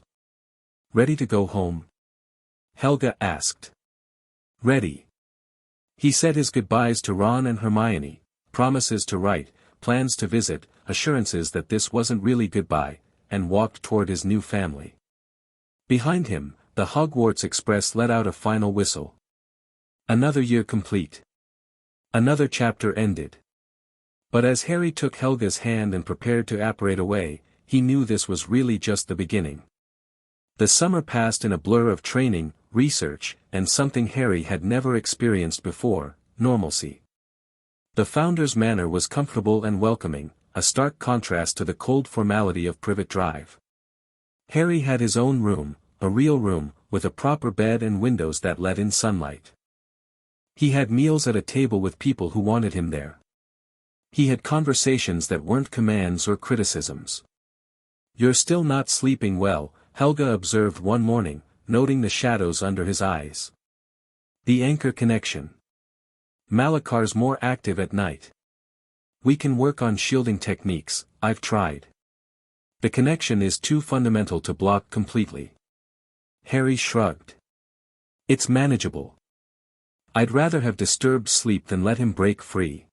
Ready to go home? Helga asked. Ready. He said his goodbyes to Ron and Hermione, promises to write, plans to visit, assurances that this wasn't really goodbye, and walked toward his new family. Behind him, the Hogwarts Express let out a final whistle. Another year complete. Another chapter ended. But as Harry took Helga's hand and prepared to apparate away, he knew this was really just the beginning. The summer passed in a blur of training, research, and something Harry had never experienced before, normalcy. The Founder's manor was comfortable and welcoming, a stark contrast to the cold formality of Privet Drive. Harry had his own room, a real room, with a proper bed and windows that let in sunlight. He had meals at a table with people who wanted him there. He had conversations that weren't commands or criticisms. "You're still not sleeping well," Helga observed one morning, noting the shadows under his eyes. The anchor connection. Malakar's more active at night. We can work on shielding techniques, I've tried. The connection is too fundamental to block completely. Harry shrugged. It's manageable. I'd rather have disturbed sleep than let him break free.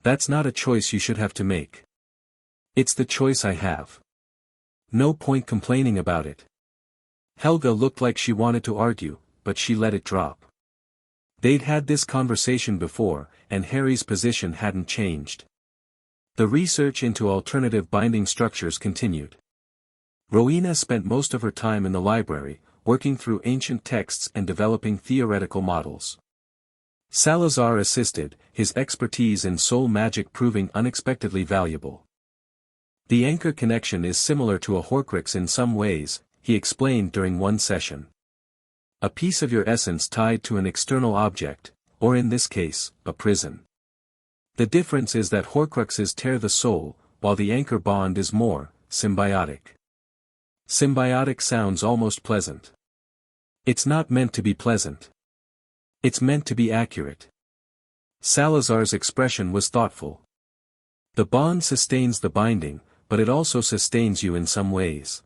That's not a choice you should have to make. It's the choice I have. No point complaining about it. Helga looked like she wanted to argue, but she let it drop. They'd had this conversation before, and Harry's position hadn't changed. The research into alternative binding structures continued. Rowena spent most of her time in the library, working through ancient texts and developing theoretical models. Salazar assisted, his expertise in soul magic proving unexpectedly valuable. The anchor connection is similar to a Horcrux in some ways, he explained during one session. A piece of your essence tied to an external object, or in this case, a prison. The difference is that Horcruxes tear the soul, while the anchor bond is more symbiotic. Symbiotic sounds almost pleasant. It's not meant to be pleasant. It's meant to be accurate. Salazar's expression was thoughtful. The bond sustains the binding, but it also sustains you in some ways.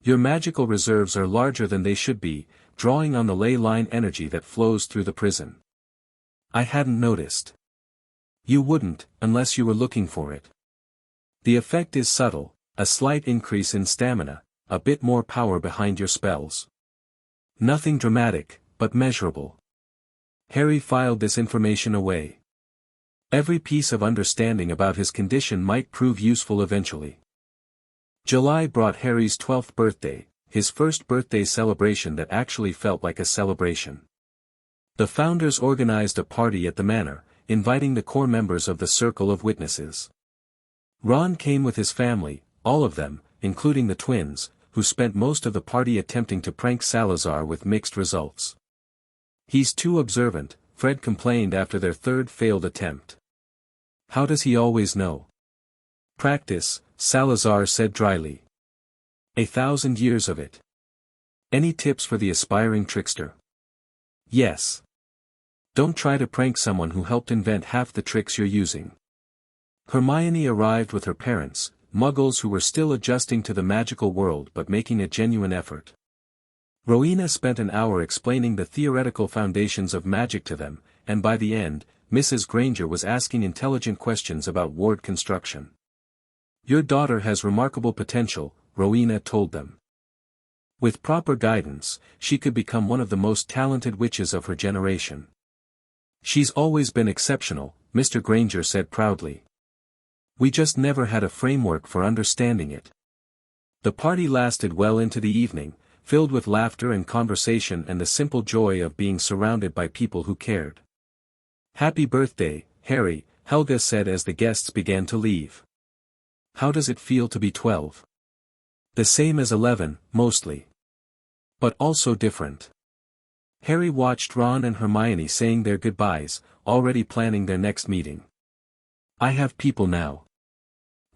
Your magical reserves are larger than they should be, drawing on the ley line energy that flows through the prison. I hadn't noticed. You wouldn't, unless you were looking for it. The effect is subtle, a slight increase in stamina, a bit more power behind your spells. Nothing dramatic, but measurable. Harry filed this information away. Every piece of understanding about his condition might prove useful eventually. July brought Harry's 12th birthday, his first birthday celebration that actually felt like a celebration. The Founders organized a party at the manor, inviting the core members of the Circle of Witnesses. Ron came with his family, all of them, including the twins, who spent most of the party attempting to prank Salazar with mixed results. He's too observant, Fred complained after their third failed attempt. How does he always know? Practice, Salazar said dryly. 1,000 years of it. Any tips for the aspiring trickster? Yes. Don't try to prank someone who helped invent half the tricks you're using. Hermione arrived with her parents, Muggles who were still adjusting to the magical world but making a genuine effort. Rowena spent an hour explaining the theoretical foundations of magic to them, and by the end, Mrs. Granger was asking intelligent questions about ward construction. Your daughter has remarkable potential, Rowena told them. With proper guidance, she could become one of the most talented witches of her generation. She's always been exceptional, Mr. Granger said proudly. We just never had a framework for understanding it. The party lasted well into the evening, filled with laughter and conversation and the simple joy of being surrounded by people who cared. "Happy birthday, Harry," Helga said as the guests began to leave. "How does it feel to be 12? "The same as 11, mostly. But also different." Harry watched Ron and Hermione saying their goodbyes, already planning their next meeting. "I have people now.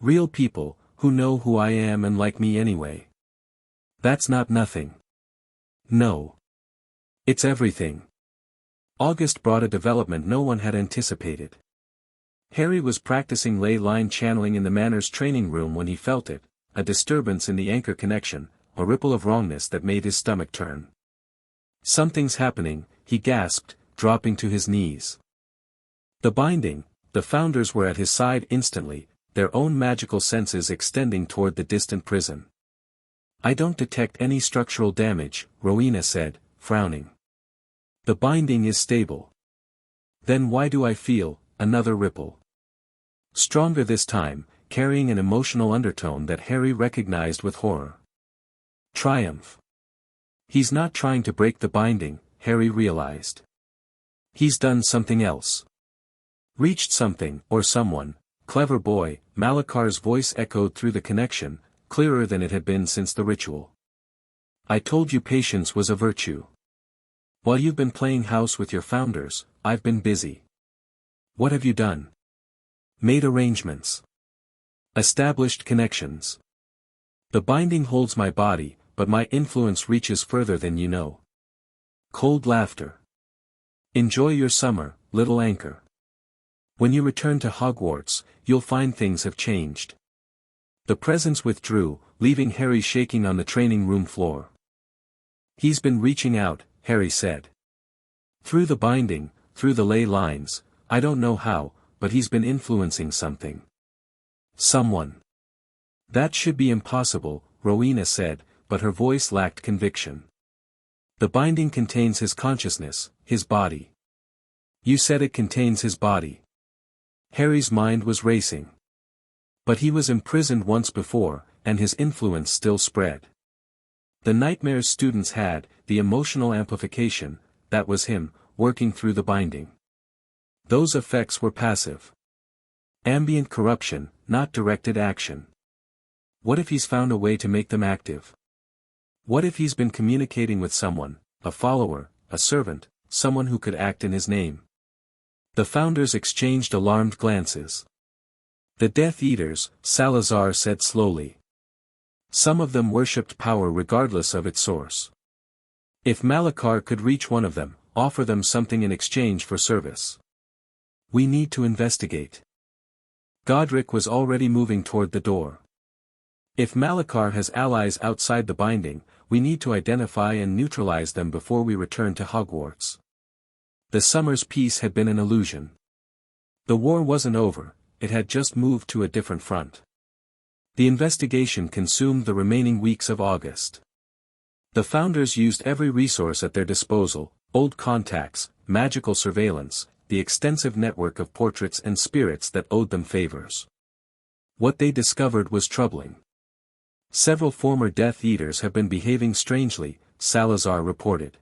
Real people, who know who I am and like me anyway. That's not nothing. No. It's everything." August brought a development no one had anticipated. Harry was practicing ley line channeling in the Manor's training room when he felt it, a disturbance in the anchor connection, a ripple of wrongness that made his stomach turn. "Something's happening," he gasped, dropping to his knees. The binding, the Founders were at his side instantly, their own magical senses extending toward the distant prison. "I don't detect any structural damage," Rowena said, frowning. "The binding is stable." "Then why do I feel another ripple?" Stronger this time, carrying an emotional undertone that Harry recognized with horror. Triumph. He's not trying to break the binding, Harry realized. He's done something else. Reached something, or someone. "Clever boy," Malakar's voice echoed through the connection, clearer than it had been since the ritual. "I told you patience was a virtue. While you've been playing house with your Founders, I've been busy." "What have you done?" "Made arrangements. Established connections. The binding holds my body, but my influence reaches further than you know." Cold laughter. "Enjoy your summer, little anchor. When you return to Hogwarts, you'll find things have changed." The presence withdrew, leaving Harry shaking on the training room floor. "He's been reaching out," Harry said. "Through the binding, through the ley lines, I don't know how, but he's been influencing something. Someone." "That should be impossible," Rowena said, but her voice lacked conviction. "The binding contains his consciousness, his body." "You said it contains his body." Harry's mind was racing. But he was imprisoned once before, and his influence still spread. The nightmares students had, the emotional amplification, that was him, working through the binding. Those effects were passive. Ambient corruption, not directed action. What if he's found a way to make them active? What if he's been communicating with someone, a follower, a servant, someone who could act in his name? The Founders exchanged alarmed glances. "The Death Eaters," Salazar said slowly. "Some of them worshipped power regardless of its source. If Malakar could reach one of them, offer them something in exchange for service. We need to investigate." Godric was already moving toward the door. "If Malakar has allies outside the binding, we need to identify and neutralize them before we return to Hogwarts." The summer's peace had been an illusion. The war wasn't over, it had just moved to a different front. The investigation consumed the remaining weeks of August. The Founders used every resource at their disposal, old contacts, magical surveillance, the extensive network of portraits and spirits that owed them favors. What they discovered was troubling. "Several former Death Eaters have been behaving strangely," Salazar reported.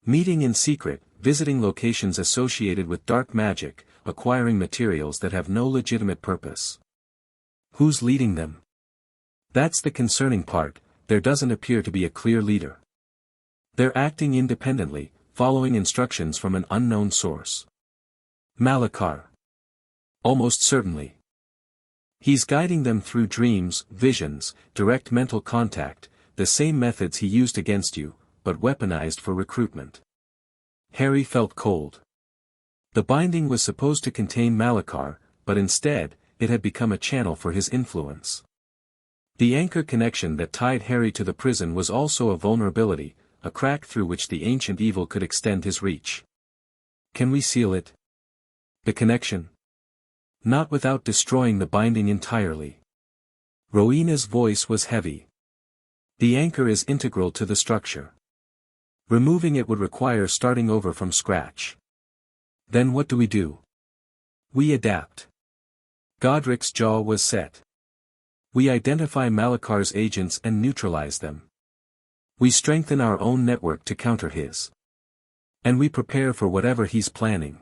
"Meeting in secret, visiting locations associated with dark magic, acquiring materials that have no legitimate purpose." "Who's leading them?" "That's the concerning part, there doesn't appear to be a clear leader. They're acting independently, following instructions from an unknown source." "Malakar." "Almost certainly. He's guiding them through dreams, visions, direct mental contact, the same methods he used against you, but weaponized for recruitment." Harry felt cold. The binding was supposed to contain Malakar, but instead, it had become a channel for his influence. The anchor connection that tied Harry to the prison was also a vulnerability, a crack through which the ancient evil could extend his reach. "Can we seal it? The connection?" "Not without destroying the binding entirely." Rowena's voice was heavy. "The anchor is integral to the structure. Removing it would require starting over from scratch." "Then what do we do?" "We adapt." Godric's jaw was set. We identify Malakar's agents and neutralize them. We strengthen our own network to counter his. And we prepare for whatever he's planning.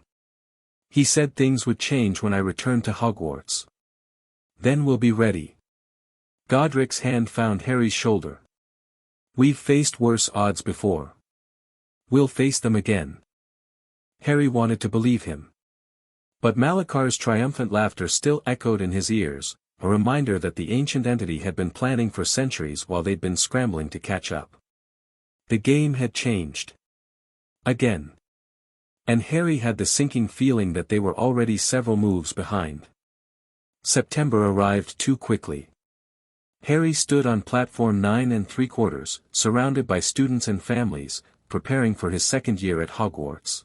He said things would change when I return to Hogwarts. Then we'll be ready. Godric's hand found Harry's shoulder. We've faced worse odds before. We'll face them again. Harry wanted to believe him. But Malakar's triumphant laughter still echoed in his ears, a reminder that the ancient entity had been planning for centuries while they'd been scrambling to catch up. The game had changed. Again. And Harry had the sinking feeling that they were already several moves behind. September arrived too quickly. Harry stood on platform 9 3/4, surrounded by students and families, preparing for his second year at Hogwarts.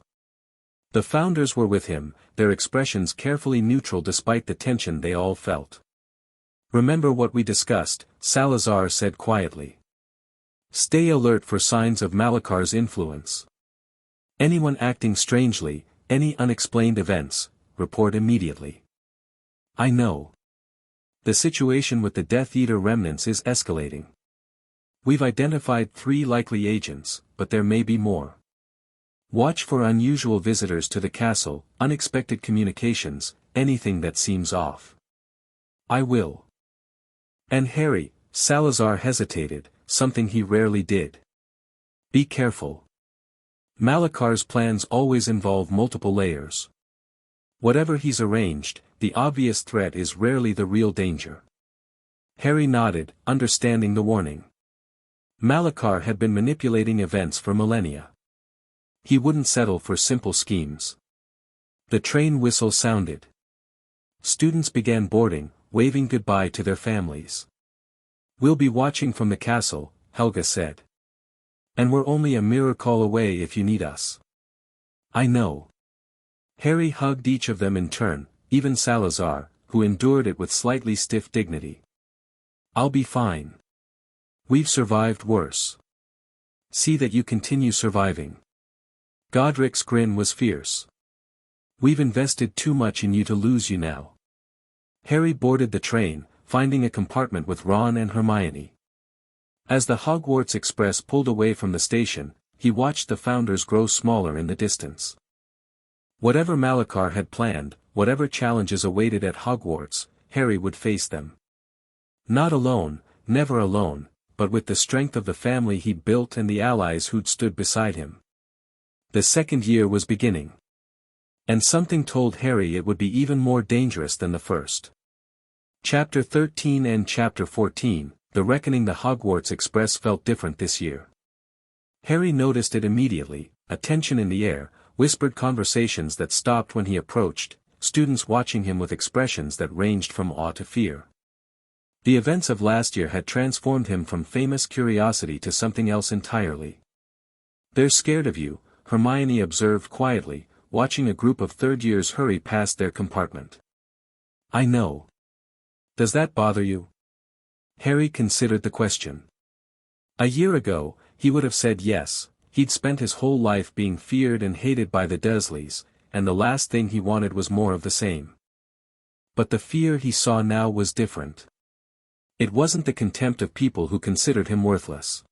The founders were with him, their expressions carefully neutral despite the tension they all felt. "Remember what we discussed," Salazar said quietly. "Stay alert for signs of Malakar's influence. Anyone acting strangely, any unexplained events, report immediately." "I know. The situation with the Death Eater remnants is escalating. We've identified 3 likely agents, but there may be more. Watch for unusual visitors to the castle, unexpected communications, anything that seems off." "I will." "And Harry," Salazar hesitated, something he rarely did. "Be careful. Malakar's plans always involve multiple layers. Whatever he's arranged, the obvious threat is rarely the real danger." Harry nodded, understanding the warning. Malakar had been manipulating events for millennia. He wouldn't settle for simple schemes. The train whistle sounded. Students began boarding, waving goodbye to their families. "We'll be watching from the castle," Helga said. "And we're only a mirror call away if you need us." "I know." Harry hugged each of them in turn, even Salazar, who endured it with slightly stiff dignity. "I'll be fine. We've survived worse. See that you continue surviving." Godric's grin was fierce. "We've invested too much in you to lose you now." Harry boarded the train, finding a compartment with Ron and Hermione. As the Hogwarts Express pulled away from the station, he watched the founders grow smaller in the distance. Whatever Malakar had planned, whatever challenges awaited at Hogwarts, Harry would face them. Not alone, never alone, but with the strength of the family he'd built and the allies who'd stood beside him. The second year was beginning. And something told Harry it would be even more dangerous than the first. Chapter 13 and Chapter 14, The Reckoning. The Hogwarts Express felt different this year. Harry noticed it immediately, a tension in the air, whispered conversations that stopped when he approached, students watching him with expressions that ranged from awe to fear. The events of last year had transformed him from famous curiosity to something else entirely. "They're scared of you," Hermione observed quietly, watching a group of third-years hurry past their compartment. "I know. Does that bother you?" Harry considered the question. A year ago, he would have said yes. He'd spent his whole life being feared and hated by the Dursleys, and the last thing he wanted was more of the same. But the fear he saw now was different. It wasn't the contempt of people who considered him worthless.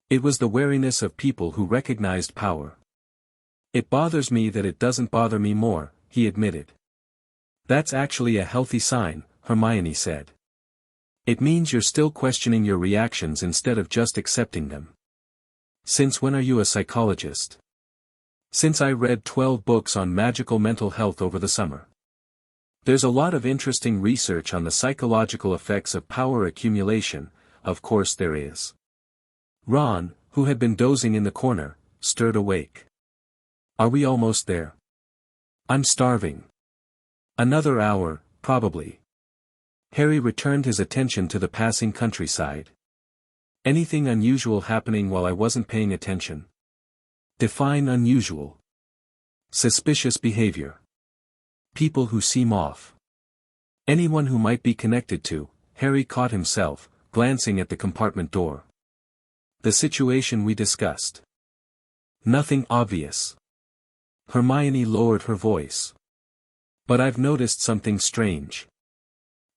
It was the wariness of people who recognized power. "It bothers me that it doesn't bother me more," he admitted. "That's actually a healthy sign," Hermione said. "It means you're still questioning your reactions instead of just accepting them." "Since when are you a psychologist?" "Since I read 12 books on magical mental health over the summer. There's a lot of interesting research on the psychological effects of power accumulation, of course there is." Ron, who had been dozing in the corner, stirred awake. "Are we almost there?" "I'm starving." "Another hour, probably." Harry returned his attention to the passing countryside. "Anything unusual happening while I wasn't paying attention?" "Define unusual." "Suspicious behavior. People who seem off. Anyone who might be connected to," Harry caught himself, glancing at the compartment door. "The situation we discussed." "Nothing obvious." Hermione lowered her voice. "But I've noticed something strange."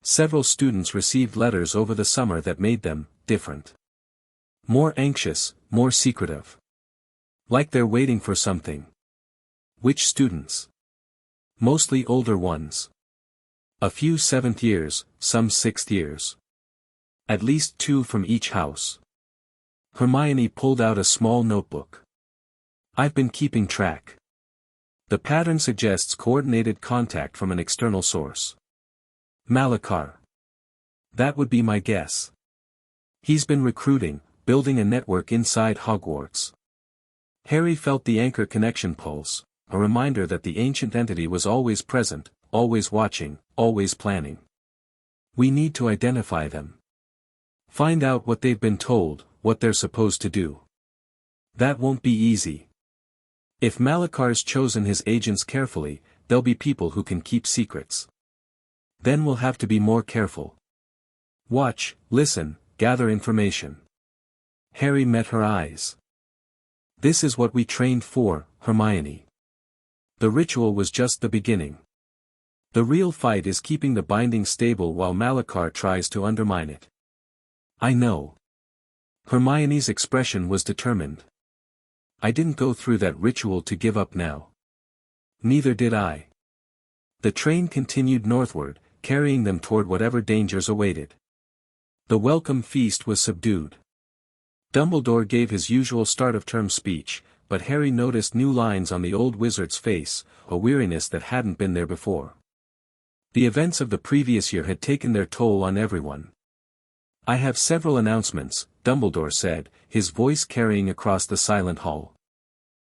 Several students received letters over the summer that made them different. More anxious, more secretive. Like they're waiting for something. Which students? Mostly older ones. A few 7th years, some 6th years. At least 2 from each house. Hermione pulled out a small notebook. I've been keeping track. The pattern suggests coordinated contact from an external source. Malachar. That would be my guess. He's been recruiting, building a network inside Hogwarts. Harry felt the anchor connection pulse, a reminder that the ancient entity was always present, always watching, always planning. We need to identify them. Find out what they've been told, what they're supposed to do. That won't be easy. If Malachar's chosen his agents carefully, they'll be people who can keep secrets. Then we'll have to be more careful. Watch, listen, gather information. Harry met her eyes. This is what we trained for, Hermione. The ritual was just the beginning. The real fight is keeping the binding stable while Malachar tries to undermine it. I know. Hermione's expression was determined. I didn't go through that ritual to give up now. Neither did I. The train continued northward, carrying them toward whatever dangers awaited. The welcome feast was subdued. Dumbledore gave his usual start-of-term speech, but Harry noticed new lines on the old wizard's face, a weariness that hadn't been there before. The events of the previous year had taken their toll on everyone. I have several announcements, Dumbledore said, his voice carrying across the silent hall.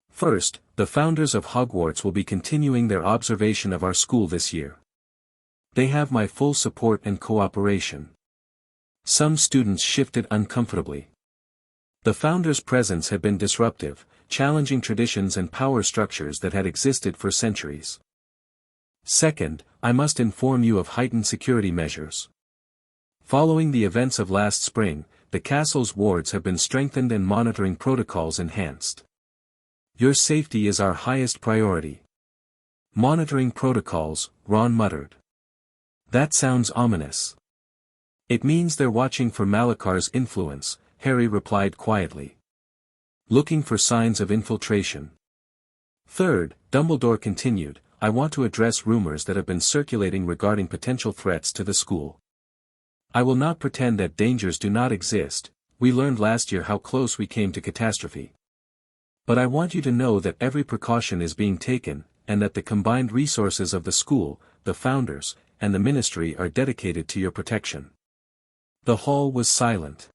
First, the founders of Hogwarts will be continuing their observation of our school this year. They have my full support and cooperation. Some students shifted uncomfortably. The founders' presence had been disruptive, challenging traditions and power structures that had existed for centuries. Second, I must inform you of heightened security measures. Following the events of last spring, the castle's wards have been strengthened and monitoring protocols enhanced. Your safety is our highest priority. Monitoring protocols, Ron muttered. That sounds ominous. It means they're watching for Malachar's influence, Harry replied quietly. Looking for signs of infiltration. Third, Dumbledore continued, I want to address rumors that have been circulating regarding potential threats to the school. I will not pretend that dangers do not exist, we learned last year how close we came to catastrophe. But I want you to know that every precaution is being taken, and that the combined resources of the school, the founders, and the ministry are dedicated to your protection. The hall was silent.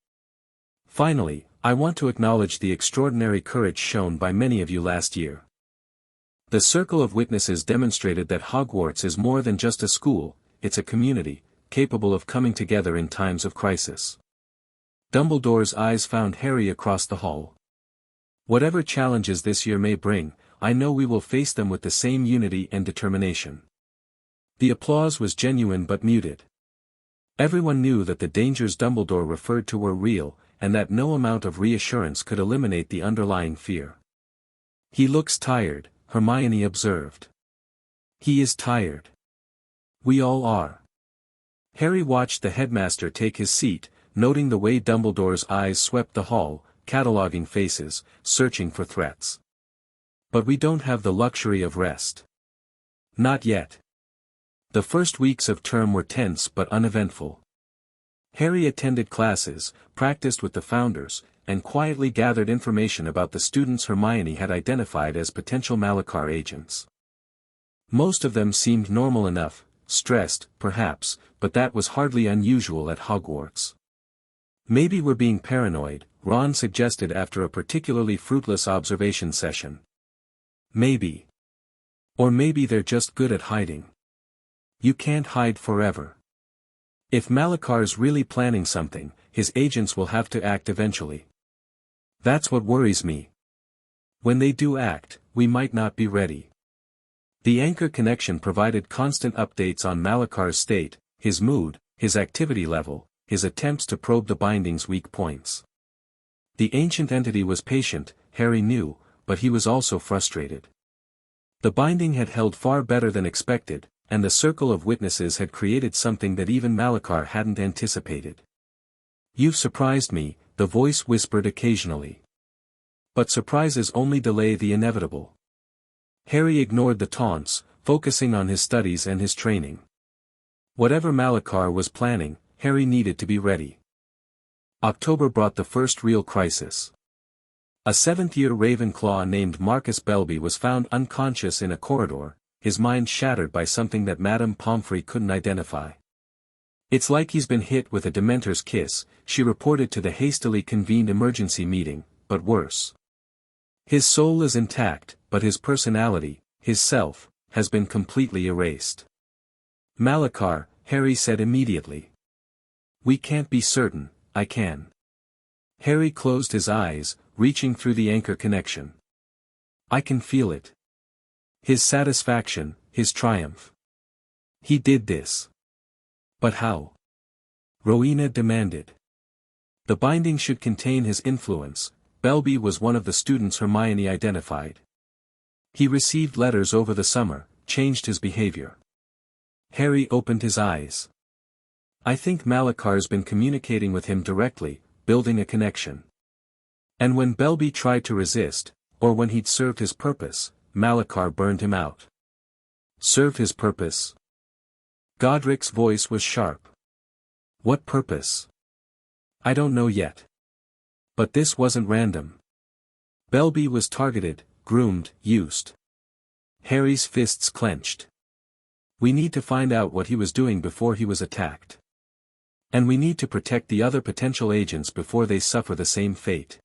Finally, I want to acknowledge the extraordinary courage shown by many of you last year. The circle of witnesses demonstrated that Hogwarts is more than just a school, it's a community, capable of coming together in times of crisis. Dumbledore's eyes found Harry across the hall. Whatever challenges this year may bring, I know we will face them with the same unity and determination. The applause was genuine but muted. Everyone knew that the dangers Dumbledore referred to were real, and that no amount of reassurance could eliminate the underlying fear. He looks tired, Hermione observed. He is tired. We all are. Harry watched the headmaster take his seat, noting the way Dumbledore's eyes swept the hall, cataloguing faces, searching for threats. But we don't have the luxury of rest. Not yet. The first weeks of term were tense but uneventful. Harry attended classes, practiced with the founders, and quietly gathered information about the students Hermione had identified as potential Malachar agents. Most of them seemed normal enough, stressed, perhaps, but that was hardly unusual at Hogwarts. Maybe we're being paranoid, Ron suggested after a particularly fruitless observation session. Maybe. Or maybe they're just good at hiding. You can't hide forever. If Malachar's really planning something, his agents will have to act eventually. That's what worries me. When they do act, we might not be ready. The anchor connection provided constant updates on Malachar's state, his mood, his activity level, his attempts to probe the binding's weak points. The ancient entity was patient, Harry knew, but he was also frustrated. The binding had held far better than expected, and the circle of witnesses had created something that even Malachar hadn't anticipated. "You've surprised me," the voice whispered occasionally. But surprises only delay the inevitable. Harry ignored the taunts, focusing on his studies and his training. Whatever Malachar was planning, Harry needed to be ready. October brought the first real crisis. A seventh-year Ravenclaw named Marcus Belby was found unconscious in a corridor, his mind shattered by something that Madame Pomfrey couldn't identify. "It's like he's been hit with a Dementor's kiss," she reported to the hastily convened emergency meeting, "but worse. His soul is intact, but his personality, his self, has been completely erased." "Malachar," Harry said immediately. "We can't be certain, I can." Harry closed his eyes, reaching through the anchor connection. "I can feel it. His satisfaction, his triumph. He did this." "But how?" Rowena demanded. "The binding should contain his influence." Belby was one of the students Hermione identified. "He received letters over the summer, changed his behavior." Harry opened his eyes. "I think Malachar's been communicating with him directly, building a connection. And when Belby tried to resist, or when he'd served his purpose, Malachar burned him out." "Served his purpose?" Godric's voice was sharp. "What purpose?" "I don't know yet. But this wasn't random. Belby was targeted, groomed, used." Harry's fists clenched. "We need to find out what he was doing before he was attacked. And we need to protect the other potential agents before they suffer the same fate."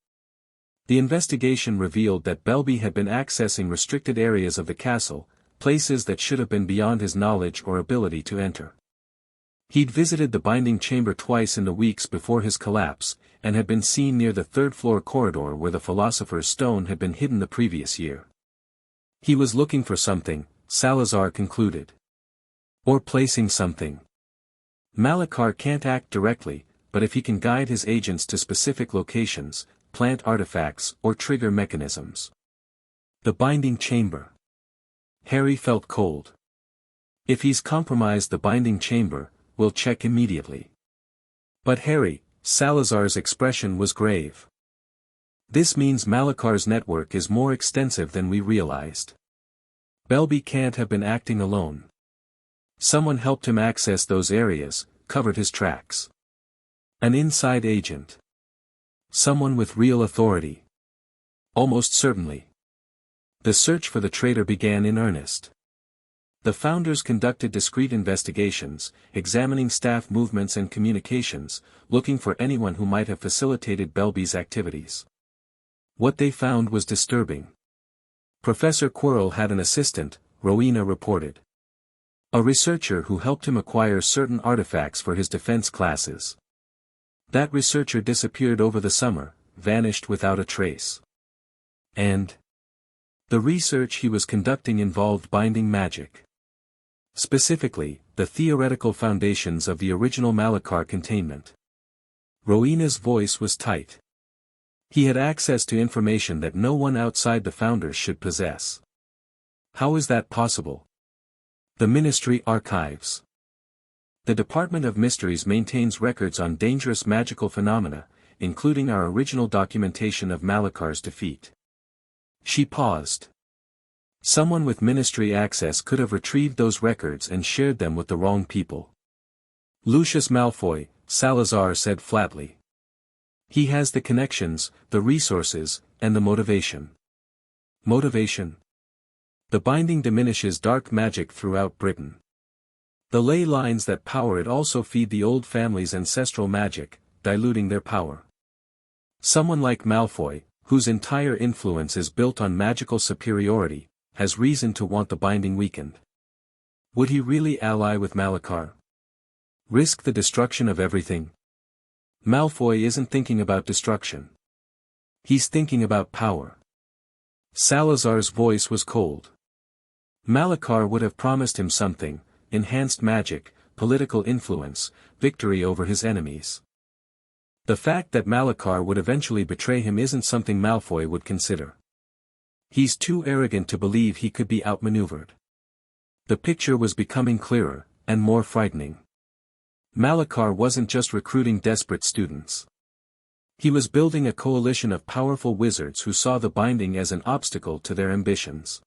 The investigation revealed that Belby had been accessing restricted areas of the castle, places that should have been beyond his knowledge or ability to enter. He'd visited the binding chamber twice in the weeks before his collapse, and had been seen near the third-floor corridor where the Philosopher's Stone had been hidden the previous year. He was looking for something, Salazar concluded. Or placing something. Malachar can't act directly, but if he can guide his agents to specific locations, plant artifacts or trigger mechanisms. The binding chamber. Harry felt cold. If he's compromised the binding chamber, we'll check immediately. But Harry, Salazar's expression was grave. "This means Malachar's network is more extensive than we realized. Belby can't have been acting alone. Someone helped him access those areas, covered his tracks. An inside agent. Someone with real authority. Almost certainly." The search for the traitor began in earnest. The founders conducted discreet investigations, examining staff movements and communications, looking for anyone who might have facilitated Belby's activities. What they found was disturbing. Professor Quirrell had an assistant, Rowena reported. A researcher who helped him acquire certain artifacts for his defense classes. That researcher disappeared over the summer, vanished without a trace. And the research he was conducting involved binding magic. Specifically, the theoretical foundations of the original Malachar containment. Rowena's voice was tight. He had access to information that no one outside the founders should possess. How is that possible? The Ministry Archives. The Department of Mysteries maintains records on dangerous magical phenomena, including our original documentation of Malachar's defeat. She paused. Someone with Ministry access could have retrieved those records and shared them with the wrong people. Lucius Malfoy, Salazar said flatly. He has the connections, the resources, and the motivation. Motivation? The binding diminishes dark magic throughout Britain. The ley lines that power it also feed the old family's ancestral magic, diluting their power. Someone like Malfoy, whose entire influence is built on magical superiority, has reason to want the binding weakened. Would he really ally with Malachar? Risk the destruction of everything? Malfoy isn't thinking about destruction. He's thinking about power. Salazar's voice was cold. Malachar would have promised him something: enhanced magic, political influence, victory over his enemies. The fact that Malachar would eventually betray him isn't something Malfoy would consider. He's too arrogant to believe he could be outmaneuvered. The picture was becoming clearer, and more frightening. Malachar wasn't just recruiting desperate students. He was building a coalition of powerful wizards who saw the binding as an obstacle to their ambitions.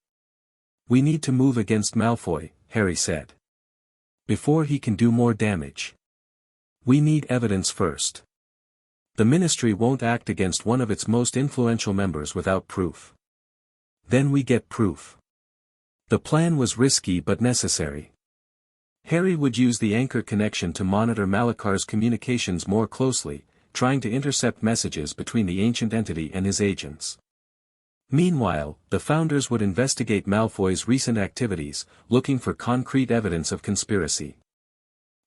"We need to move against Malfoy," Harry said. "Before he can do more damage. We need evidence first. The Ministry won't act against one of its most influential members without proof. Then we get proof." The plan was risky but necessary. Harry would use the anchor connection to monitor Malachar's communications more closely, trying to intercept messages between the ancient entity and his agents. Meanwhile, the Founders would investigate Malfoy's recent activities, looking for concrete evidence of conspiracy.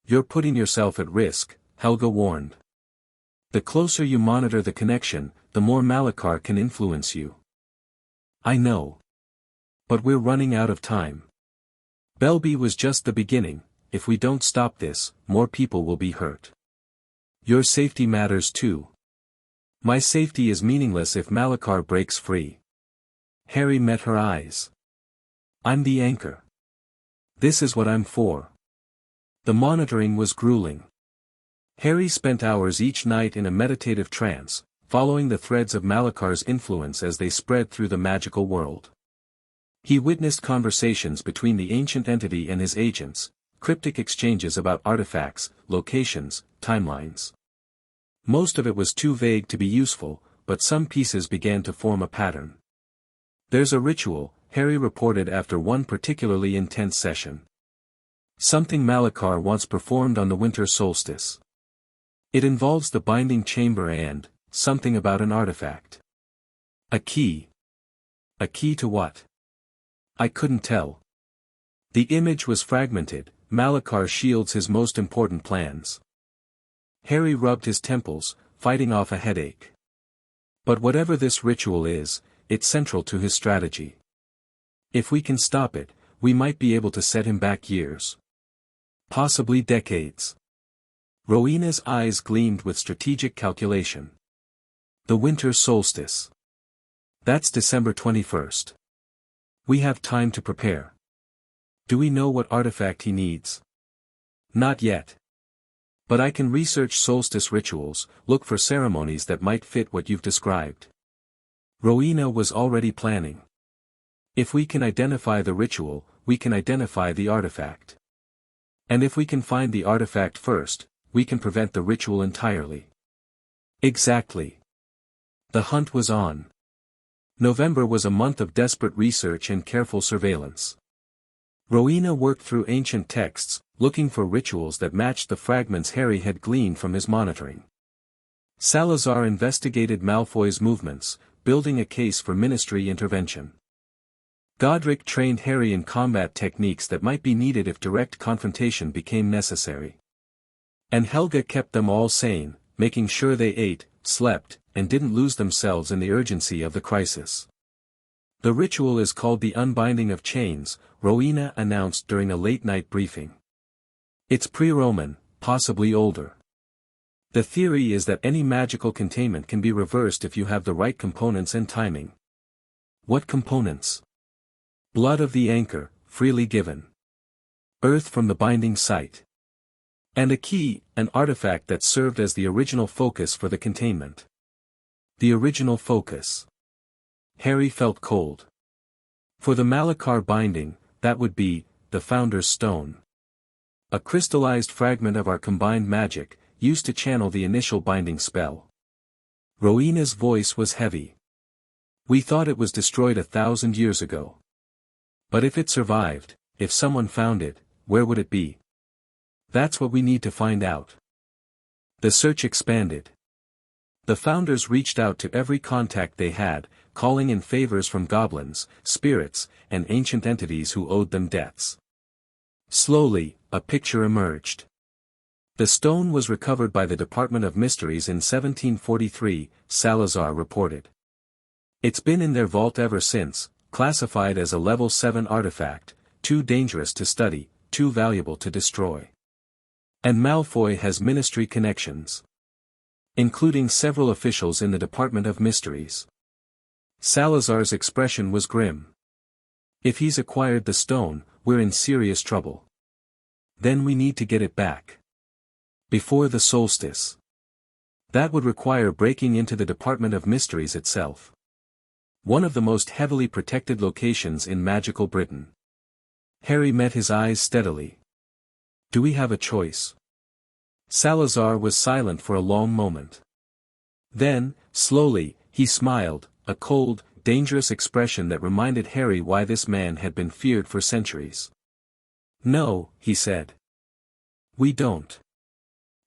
"You're putting yourself at risk," Helga warned. "The closer you monitor the connection, the more Malachar can influence you." "I know. But we're running out of time. Belby was just the beginning. If we don't stop this, more people will be hurt. Your safety matters too." "My safety is meaningless if Malachar breaks free." Harry met her eyes. "I'm the anchor. This is what I'm for." The monitoring was grueling. Harry spent hours each night in a meditative trance, following the threads of Malachar's influence as they spread through the magical world. He witnessed conversations between the ancient entity and his agents, cryptic exchanges about artifacts, locations, timelines. Most of it was too vague to be useful, but some pieces began to form a pattern. "There's a ritual," Harry reported after one particularly intense session. "Something Malachar wants performed on the winter solstice. It involves the binding chamber and something about an artifact. A key." "A key to what?" "I couldn't tell. The image was fragmented. Malachar shields his most important plans." Harry rubbed his temples, fighting off a headache. "But whatever this ritual is, it's central to his strategy. If we can stop it, we might be able to set him back years. Possibly decades." Rowena's eyes gleamed with strategic calculation. "The winter solstice. That's December 21st. We have time to prepare. Do we know what artifact he needs?" "Not yet. But I can research solstice rituals, look for ceremonies that might fit what you've described." Rowena was already planning. "If we can identify the ritual, we can identify the artifact. And if we can find the artifact first, we can prevent the ritual entirely." Exactly. The hunt was on. November was a month of desperate research and careful surveillance. Rowena worked through ancient texts, looking for rituals that matched the fragments Harry had gleaned from his monitoring. Salazar investigated Malfoy's movements, building a case for Ministry intervention. Godric trained Harry in combat techniques that might be needed if direct confrontation became necessary. And Helga kept them all sane, making sure they ate, slept, and didn't lose themselves in the urgency of the crisis. "The ritual is called the Unbinding of Chains," Rowena announced during a late-night briefing. "It's pre-Roman, possibly older. The theory is that any magical containment can be reversed if you have the right components and timing." "What components?" "Blood of the anchor, freely given. Earth from the binding site. And a key, an artifact that served as the original focus for the containment." The original focus. Harry felt cold. For the Malachar binding, that would be the Founder's Stone. A crystallized fragment of our combined magic, used to channel the initial binding spell. Rowena's voice was heavy. "We thought it was destroyed 1,000 years ago. But if it survived, if someone found it, where would it be? That's what we need to find out." The search expanded. The Founders reached out to every contact they had, calling in favors from goblins, spirits, and ancient entities who owed them debts. Slowly, a picture emerged. The stone was recovered by the Department of Mysteries in 1743, Salazar reported. "It's been in their vault ever since, classified as a level 7 artifact, too dangerous to study, too valuable to destroy. And Malfoy has Ministry connections. Including several officials in the Department of Mysteries." Salazar's expression was grim. If he's acquired the stone, we're in serious trouble. Then we need to get it back. Before the solstice. That would require breaking into the Department of Mysteries itself. One of the most heavily protected locations in magical Britain. Harry met his eyes steadily. Do we have a choice? Salazar was silent for a long moment. Then, slowly, he smiled, a cold, dangerous expression that reminded Harry why this man had been feared for centuries. No, he said. We don't.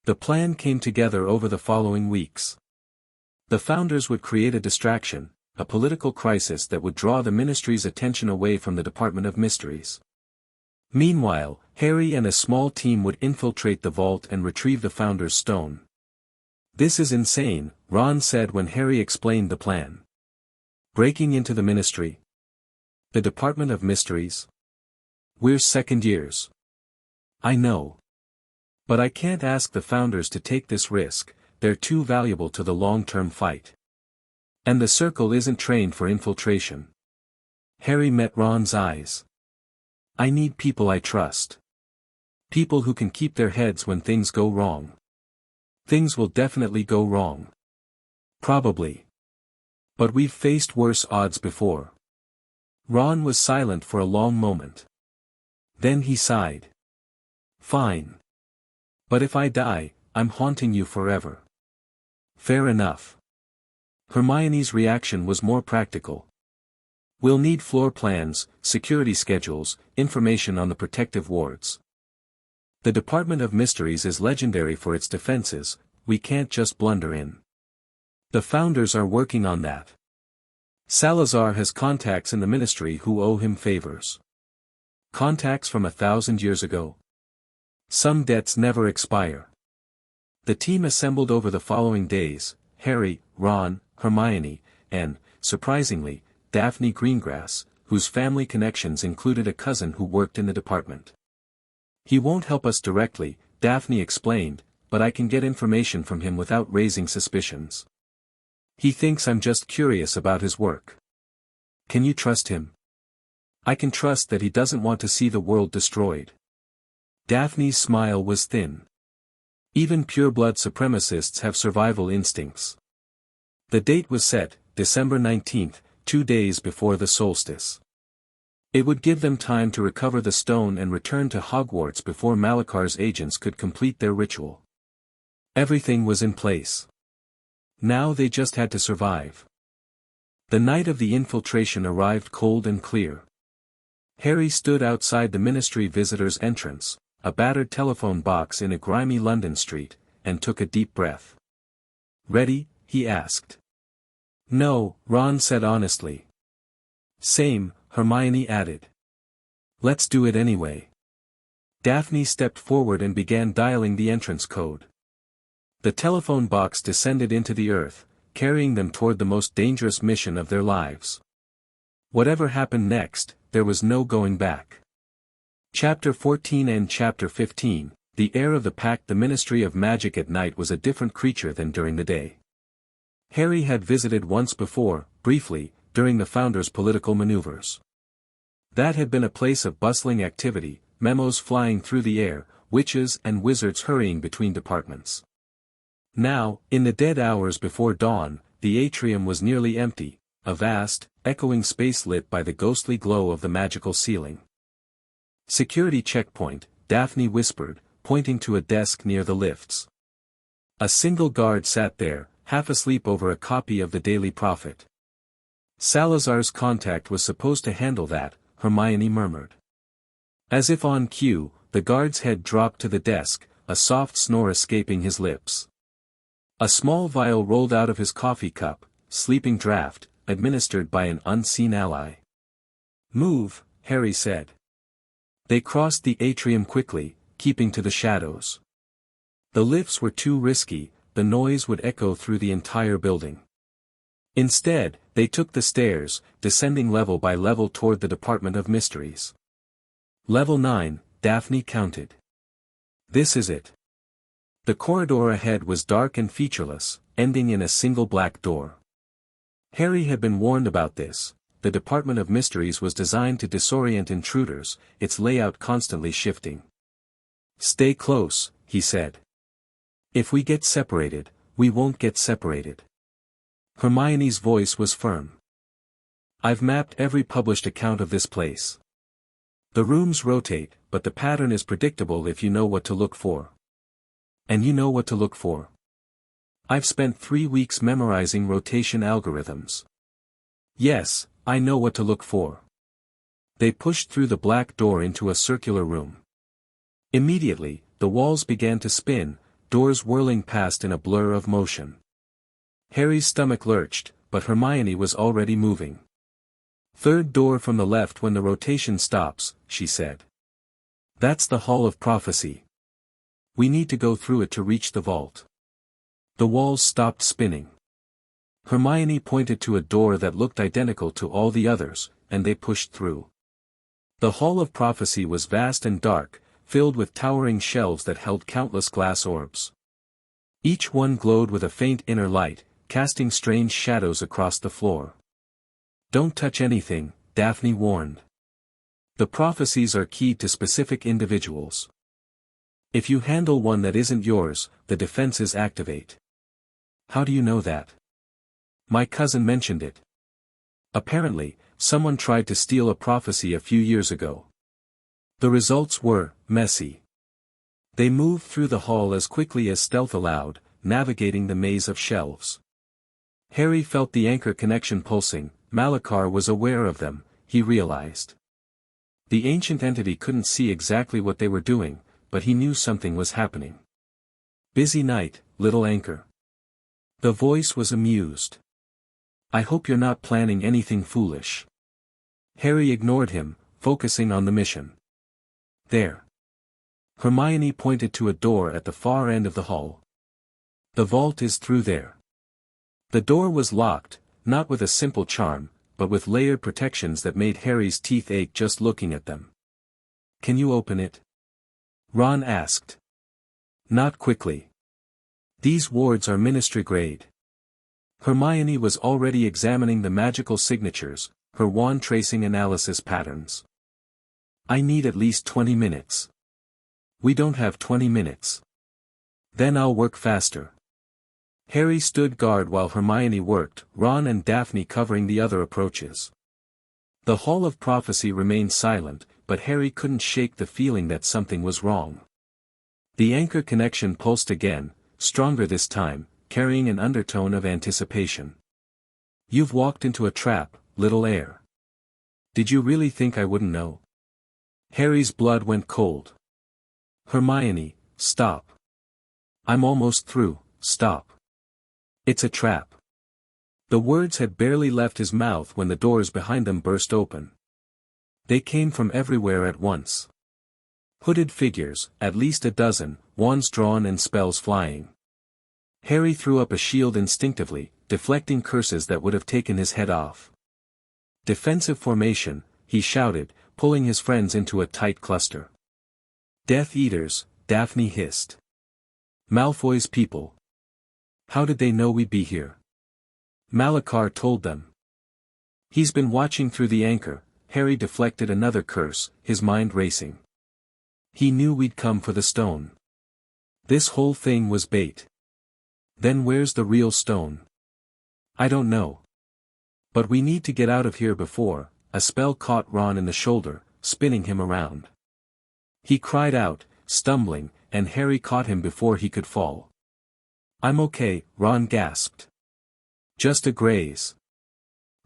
The plan came together over the following weeks. The founders would create a distraction, a political crisis that would draw the Ministry's attention away from the Department of Mysteries. Meanwhile, Harry and a small team would infiltrate the vault and retrieve the founder's stone. This is insane, Ron said when Harry explained the plan. Breaking into the Ministry? The Department of Mysteries? We're second years. I know. But I can't ask the founders to take this risk, they're too valuable to the long-term fight. And the Circle isn't trained for infiltration. Harry met Ron's eyes. I need people I trust. People who can keep their heads when things go wrong. Things will definitely go wrong. Probably. But we've faced worse odds before. Ron was silent for a long moment. Then he sighed. Fine. But if I die, I'm haunting you forever. Fair enough. Hermione's reaction was more practical. We'll need floor plans, security schedules, information on the protective wards. The Department of Mysteries is legendary for its defenses, we can't just blunder in. The founders are working on that. Salazar has contacts in the Ministry who owe him favors. Contacts from 1,000 years ago. Some debts never expire. The team assembled over the following days, Harry, Ron, Hermione, and, surprisingly, Daphne Greengrass, whose family connections included a cousin who worked in the department. He won't help us directly, Daphne explained, but I can get information from him without raising suspicions. He thinks I'm just curious about his work. Can you trust him? I can trust that he doesn't want to see the world destroyed. Daphne's smile was thin. Even pureblood supremacists have survival instincts. The date was set, December 19th, 2 days before the solstice. It would give them time to recover the stone and return to Hogwarts before Malakar's agents could complete their ritual. Everything was in place. Now they just had to survive. The night of the infiltration arrived cold and clear. Harry stood outside the Ministry visitors' entrance, a battered telephone box in a grimy London street, and took a deep breath. Ready? He asked. No, Ron said honestly. Same, Hermione added. Let's do it anyway. Daphne stepped forward and began dialing the entrance code. The telephone box descended into the earth, carrying them toward the most dangerous mission of their lives. Whatever happened next, there was no going back. Chapter 14 and Chapter 15, The Heir of the Pact. The Ministry of Magic at night was a different creature than during the day. Harry had visited once before, briefly, during the founders' political maneuvers. That had been a place of bustling activity, memos flying through the air, witches and wizards hurrying between departments. Now, in the dead hours before dawn, the atrium was nearly empty, a vast, echoing space lit by the ghostly glow of the magical ceiling. Security checkpoint, Daphne whispered, pointing to a desk near the lifts. A single guard sat there, half asleep over a copy of the Daily Prophet. Salazar's contact was supposed to handle that, Hermione murmured. As if on cue, the guard's head dropped to the desk, a soft snore escaping his lips. A small vial rolled out of his coffee cup, sleeping draught, administered by an unseen ally. Move, Harry said. They crossed the atrium quickly, keeping to the shadows. The lifts were too risky, the noise would echo through the entire building. Instead, they took the stairs, descending level by level toward the Department of Mysteries. Level 9, Daphne counted. This is it. The corridor ahead was dark and featureless, ending in a single black door. Harry had been warned about this, the Department of Mysteries was designed to disorient intruders, its layout constantly shifting. "Stay close," he said. "If we get separated, we won't get separated." Hermione's voice was firm. "I've mapped every published account of this place. The rooms rotate, but the pattern is predictable if you know what to look for." "And you know what to look for?" "I've spent 3 weeks memorizing rotation algorithms." "Yes, I know what to look for." They pushed through the black door into a circular room. Immediately, the walls began to spin, doors whirling past in a blur of motion. Harry's stomach lurched, but Hermione was already moving. "Third door from the left when the rotation stops," she said. "That's the Hall of Prophecy. We need to go through it to reach the vault." The walls stopped spinning. Hermione pointed to a door that looked identical to all the others, and they pushed through. The Hall of Prophecy was vast and dark, filled with towering shelves that held countless glass orbs. Each one glowed with a faint inner light, casting strange shadows across the floor. "Don't touch anything," Daphne warned. "The prophecies are keyed to specific individuals. If you handle one that isn't yours, the defenses activate." "How do you know that?" "My cousin mentioned it. Apparently, someone tried to steal a prophecy a few years ago. The results were messy. They moved through the hall as quickly as stealth allowed, navigating the maze of shelves. Harry felt the anchor connection pulsing. Malachar was aware of them, he realized. The ancient entity couldn't see exactly what they were doing, but he knew something was happening. "Busy night, little anchor." The voice was amused. "I hope you're not planning anything foolish." Harry ignored him, focusing on the mission. "There." Hermione pointed to a door at the far end of the hall. "The vault is through there." The door was locked, not with a simple charm, but with layered protections that made Harry's teeth ache just looking at them. "Can you open it?" Ron asked. "Not quickly. These wards are ministry grade." Hermione was already examining the magical signatures, her wand tracing analysis patterns. "I need at least 20 minutes. "We don't have 20 minutes. "Then I'll work faster." Harry stood guard while Hermione worked, Ron and Daphne covering the other approaches. The Hall of Prophecy remained silent, but Harry couldn't shake the feeling that something was wrong. The anchor connection pulsed again, stronger this time, carrying an undertone of anticipation. "You've walked into a trap, little heir. Did you really think I wouldn't know?" Harry's blood went cold. "Hermione, stop. I'm almost through, stop. It's a trap." The words had barely left his mouth when the doors behind them burst open. They came from everywhere at once. Hooded figures, at least a dozen, wands drawn and spells flying. Harry threw up a shield instinctively, deflecting curses that would have taken his head off. "Defensive formation," he shouted, pulling his friends into a tight cluster. "Death Eaters," Daphne hissed. "Malfoy's people. How did they know we'd be here?" Malachar told them. "He's been watching through the anchor." Harry deflected another curse, his mind racing. "He knew we'd come for the stone. This whole thing was bait. Then where's the real stone?" "I don't know. But we need to get out of here before." A spell caught Ron in the shoulder, spinning him around. He cried out, stumbling, and Harry caught him before he could fall. "I'm okay," Ron gasped. "Just a graze.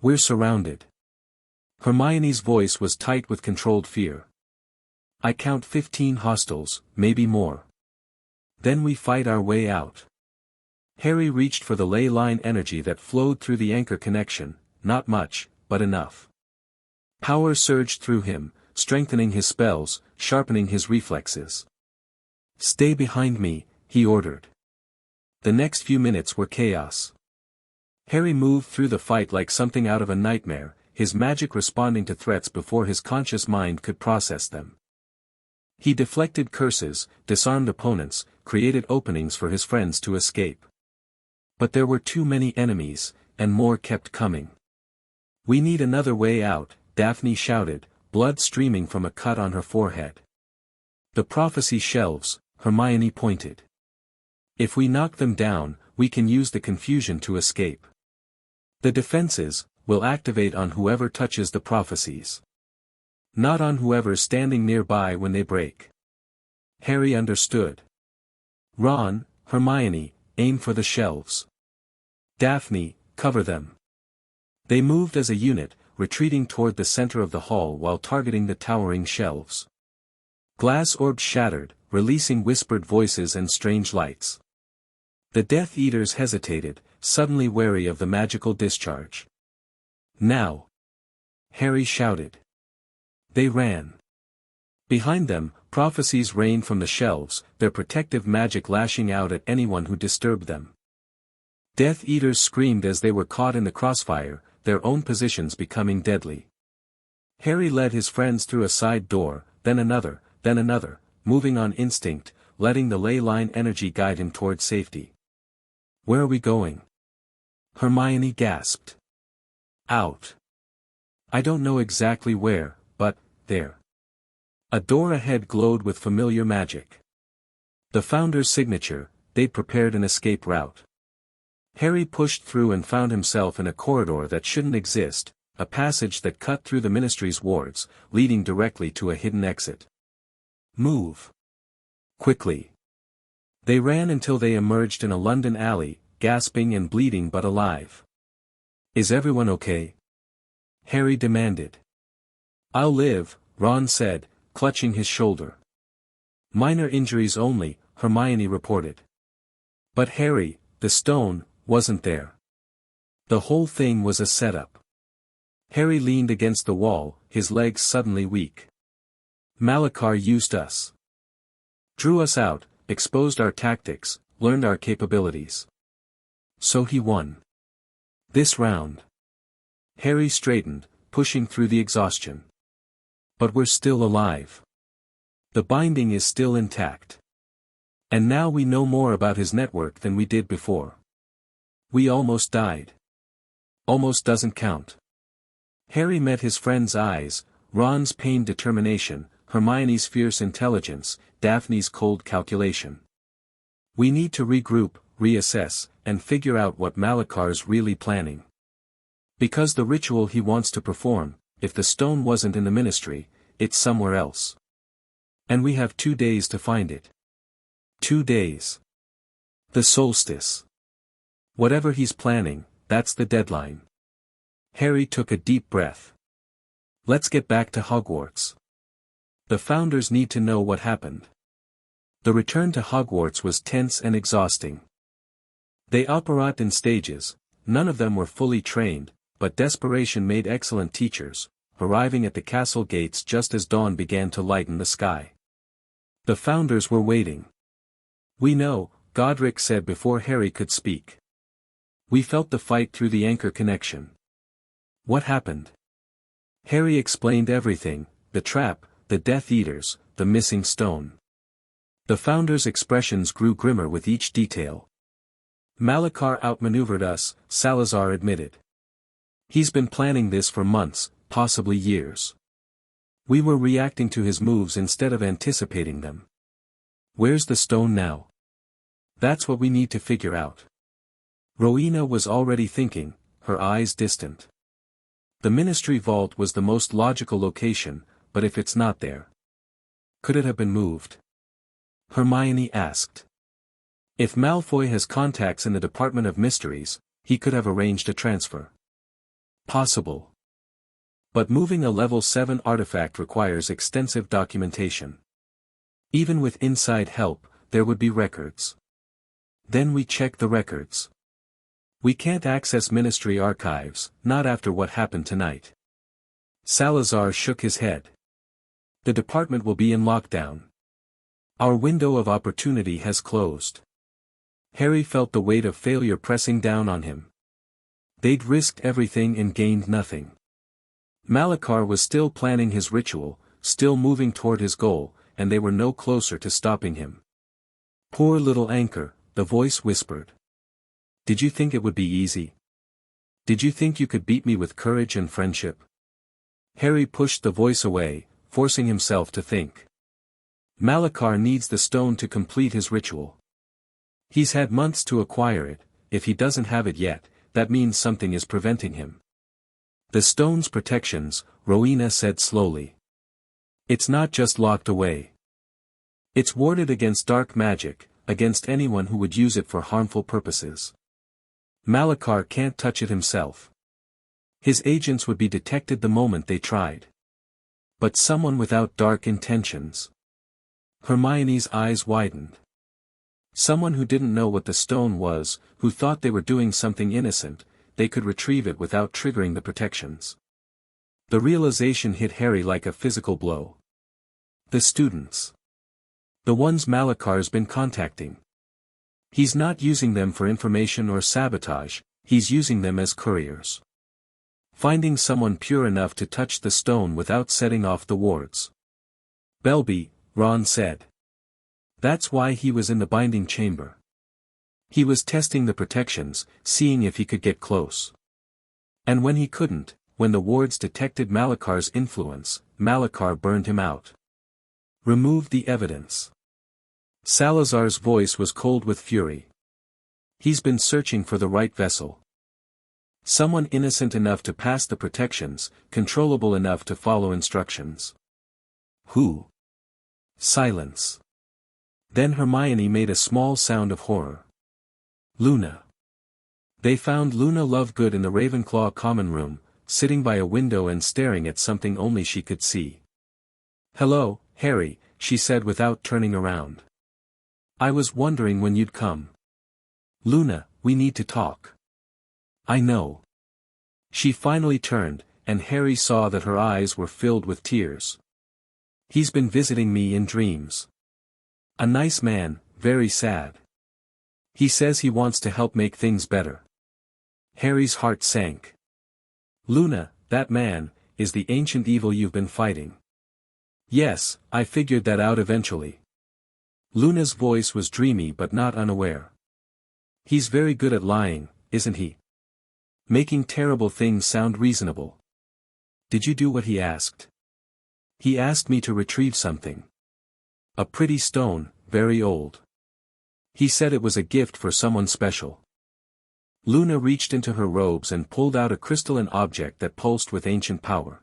We're surrounded." Hermione's voice was tight with controlled fear. "I count 15 hostiles, maybe more. Then we fight our way out." Harry reached for the ley line energy that flowed through the anchor connection, not much, but enough. Power surged through him, strengthening his spells, sharpening his reflexes. "Stay behind me," he ordered. The next few minutes were chaos. Harry moved through the fight like something out of a nightmare, his magic responding to threats before his conscious mind could process them. He deflected curses, disarmed opponents, created openings for his friends to escape. But there were too many enemies, and more kept coming. "We need another way out," Daphne shouted, blood streaming from a cut on her forehead. "The prophecy shelves," Hermione pointed. "If we knock them down, we can use the confusion to escape. The defenses will activate on whoever touches the prophecies. Not on whoever's standing nearby when they break." Harry understood. "Ron, Hermione, aim for the shelves. Daphne, cover them." They moved as a unit, retreating toward the center of the hall while targeting the towering shelves. Glass orbs shattered, releasing whispered voices and strange lights. The Death Eaters hesitated, suddenly wary of the magical discharge. "Now!" Harry shouted. They ran. Behind them, prophecies rained from the shelves, their protective magic lashing out at anyone who disturbed them. Death Eaters screamed as they were caught in the crossfire, their own positions becoming deadly. Harry led his friends through a side door, then another, moving on instinct, letting the ley line energy guide him toward safety. "Where are we going?" Hermione gasped. "Out. I don't know exactly where, but, there." A door ahead glowed with familiar magic. The Founder's signature, they'd prepared an escape route. Harry pushed through and found himself in a corridor that shouldn't exist, a passage that cut through the Ministry's wards, leading directly to a hidden exit. "Move. Quickly." They ran until they emerged in a London alley, gasping and bleeding but alive. "Is everyone okay?" Harry demanded. "I'll live," Ron said, clutching his shoulder. "Minor injuries only," Hermione reported. But Harry, the stone, wasn't there. The whole thing was a setup. Harry leaned against the wall, his legs suddenly weak. "Malachar used us. Drew us out, exposed our tactics, learned our capabilities. So he won. This round." Harry straightened, pushing through the exhaustion. "But we're still alive. The binding is still intact. And now we know more about his network than we did before. We almost died. Almost doesn't count." Harry met his friend's eyes, Ron's pained determination, Hermione's fierce intelligence, Daphne's cold calculation. "We need to regroup, reassess, and figure out what Malachar's really planning. Because the ritual he wants to perform, if the stone wasn't in the Ministry, it's somewhere else. And we have 2 days to find it. 2 days. The solstice. Whatever he's planning, that's the deadline." Harry took a deep breath. "Let's get back to Hogwarts. The Founders need to know what happened." The return to Hogwarts was tense and exhausting. They operated in stages, none of them were fully trained, but desperation made excellent teachers, arriving at the castle gates just as dawn began to lighten the sky. The Founders were waiting. "We know," Godric said before Harry could speak. "We felt the fight through the anchor connection." "What happened?" Harry explained everything, the trap, the Death Eaters, the missing stone. The Founders' expressions grew grimmer with each detail. "Malachar outmaneuvered us," Salazar admitted. "He's been planning this for months, possibly years. We were reacting to his moves instead of anticipating them. Where's the stone now? That's what we need to figure out." Rowena was already thinking, her eyes distant. The Ministry vault was the most logical location, but if it's not there, could it have been moved? Hermione asked. "If Malfoy has contacts in the Department of Mysteries, he could have arranged a transfer." "Possible. But moving a level 7 artifact requires extensive documentation. Even with inside help, there would be records. Then we check the records. We can't access Ministry archives, not after what happened tonight." Salazar shook his head. "The department will be in lockdown. Our window of opportunity has closed." Harry felt the weight of failure pressing down on him. They'd risked everything and gained nothing. Malachar was still planning his ritual, still moving toward his goal, and they were no closer to stopping him. "Poor little anchor," the voice whispered. "Did you think it would be easy?" Did you think you could beat me with courage and friendship? Harry pushed the voice away, forcing himself to think. Malachar needs the stone to complete his ritual. He's had months to acquire it. If he doesn't have it yet, that means something is preventing him. The stone's protections, Rowena said slowly. It's not just locked away. It's warded against dark magic, against anyone who would use it for harmful purposes. Malachar can't touch it himself. His agents would be detected the moment they tried. But someone without dark intentions. Hermione's eyes widened. Someone who didn't know what the stone was, who thought they were doing something innocent, they could retrieve it without triggering the protections. The realization hit Harry like a physical blow. The students. The ones Malachar's been contacting. He's not using them for information or sabotage, he's using them as couriers. Finding someone pure enough to touch the stone without setting off the wards. Belby, Ron said. That's why he was in the binding chamber. He was testing the protections, seeing if he could get close. And when he couldn't, when the wards detected Malachar's influence, Malachar burned him out. Removed the evidence. Salazar's voice was cold with fury. He's been searching for the right vessel. Someone innocent enough to pass the protections, controllable enough to follow instructions. Who? Silence. Then Hermione made a small sound of horror. Luna. They found Luna Lovegood in the Ravenclaw common room, sitting by a window and staring at something only she could see. Hello, Harry, she said without turning around. I was wondering when you'd come. Luna, we need to talk. I know. She finally turned, and Harry saw that her eyes were filled with tears. He's been visiting me in dreams. A nice man, very sad. He says he wants to help make things better. Harry's heart sank. Luna, that man, is the ancient evil you've been fighting. Yes, I figured that out eventually. Luna's voice was dreamy but not unaware. He's very good at lying, isn't he? Making terrible things sound reasonable. Did you do what he asked? He asked me to retrieve something. A pretty stone, very old. He said it was a gift for someone special. Luna reached into her robes and pulled out a crystalline object that pulsed with ancient power.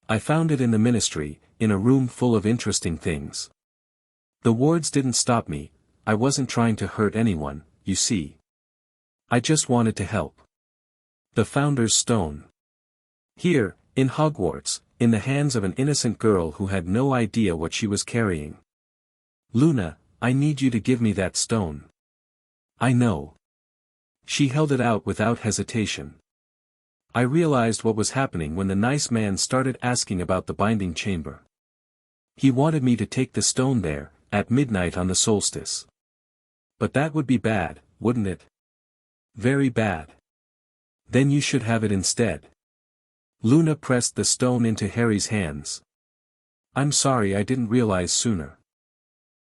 I found it in the ministry, in a room full of interesting things. The wards didn't stop me, I wasn't trying to hurt anyone, you see. I just wanted to help. The Founder's Stone. Here, in Hogwarts, in the hands of an innocent girl who had no idea what she was carrying. Luna, I need you to give me that stone. I know. She held it out without hesitation. I realized what was happening when the nice man started asking about the binding chamber. He wanted me to take the stone there, at midnight on the solstice. But that would be bad, wouldn't it? Very bad. Then you should have it instead. Luna pressed the stone into Harry's hands. I'm sorry I didn't realize sooner.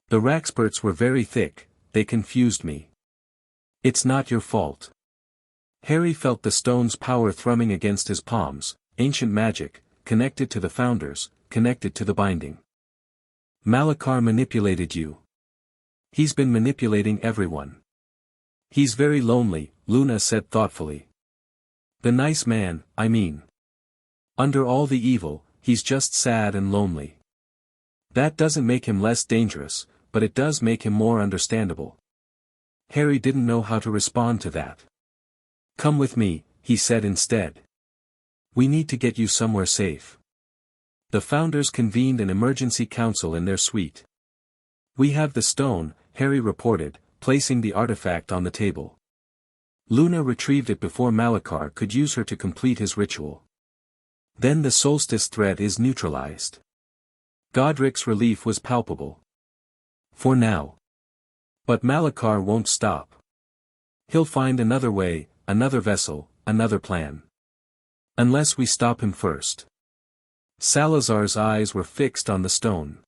The Raxperts were very thick, they confused me. It's not your fault. Harry felt the stone's power thrumming against his palms, ancient magic, connected to the Founders, connected to the binding. Malachar manipulated you. He's been manipulating everyone. He's very lonely, Luna said thoughtfully. The nice man, I mean. Under all the evil, he's just sad and lonely. That doesn't make him less dangerous, but it does make him more understandable. Harry didn't know how to respond to that. Come with me, he said instead. We need to get you somewhere safe. The Founders convened an emergency council in their suite. We have the stone, Harry reported, placing the artifact on the table. Luna retrieved it before Malachar could use her to complete his ritual. Then the solstice threat is neutralized. Godric's relief was palpable. For now. But Malachar won't stop. He'll find another way, another vessel, another plan. Unless we stop him first. Salazar's eyes were fixed on the stone.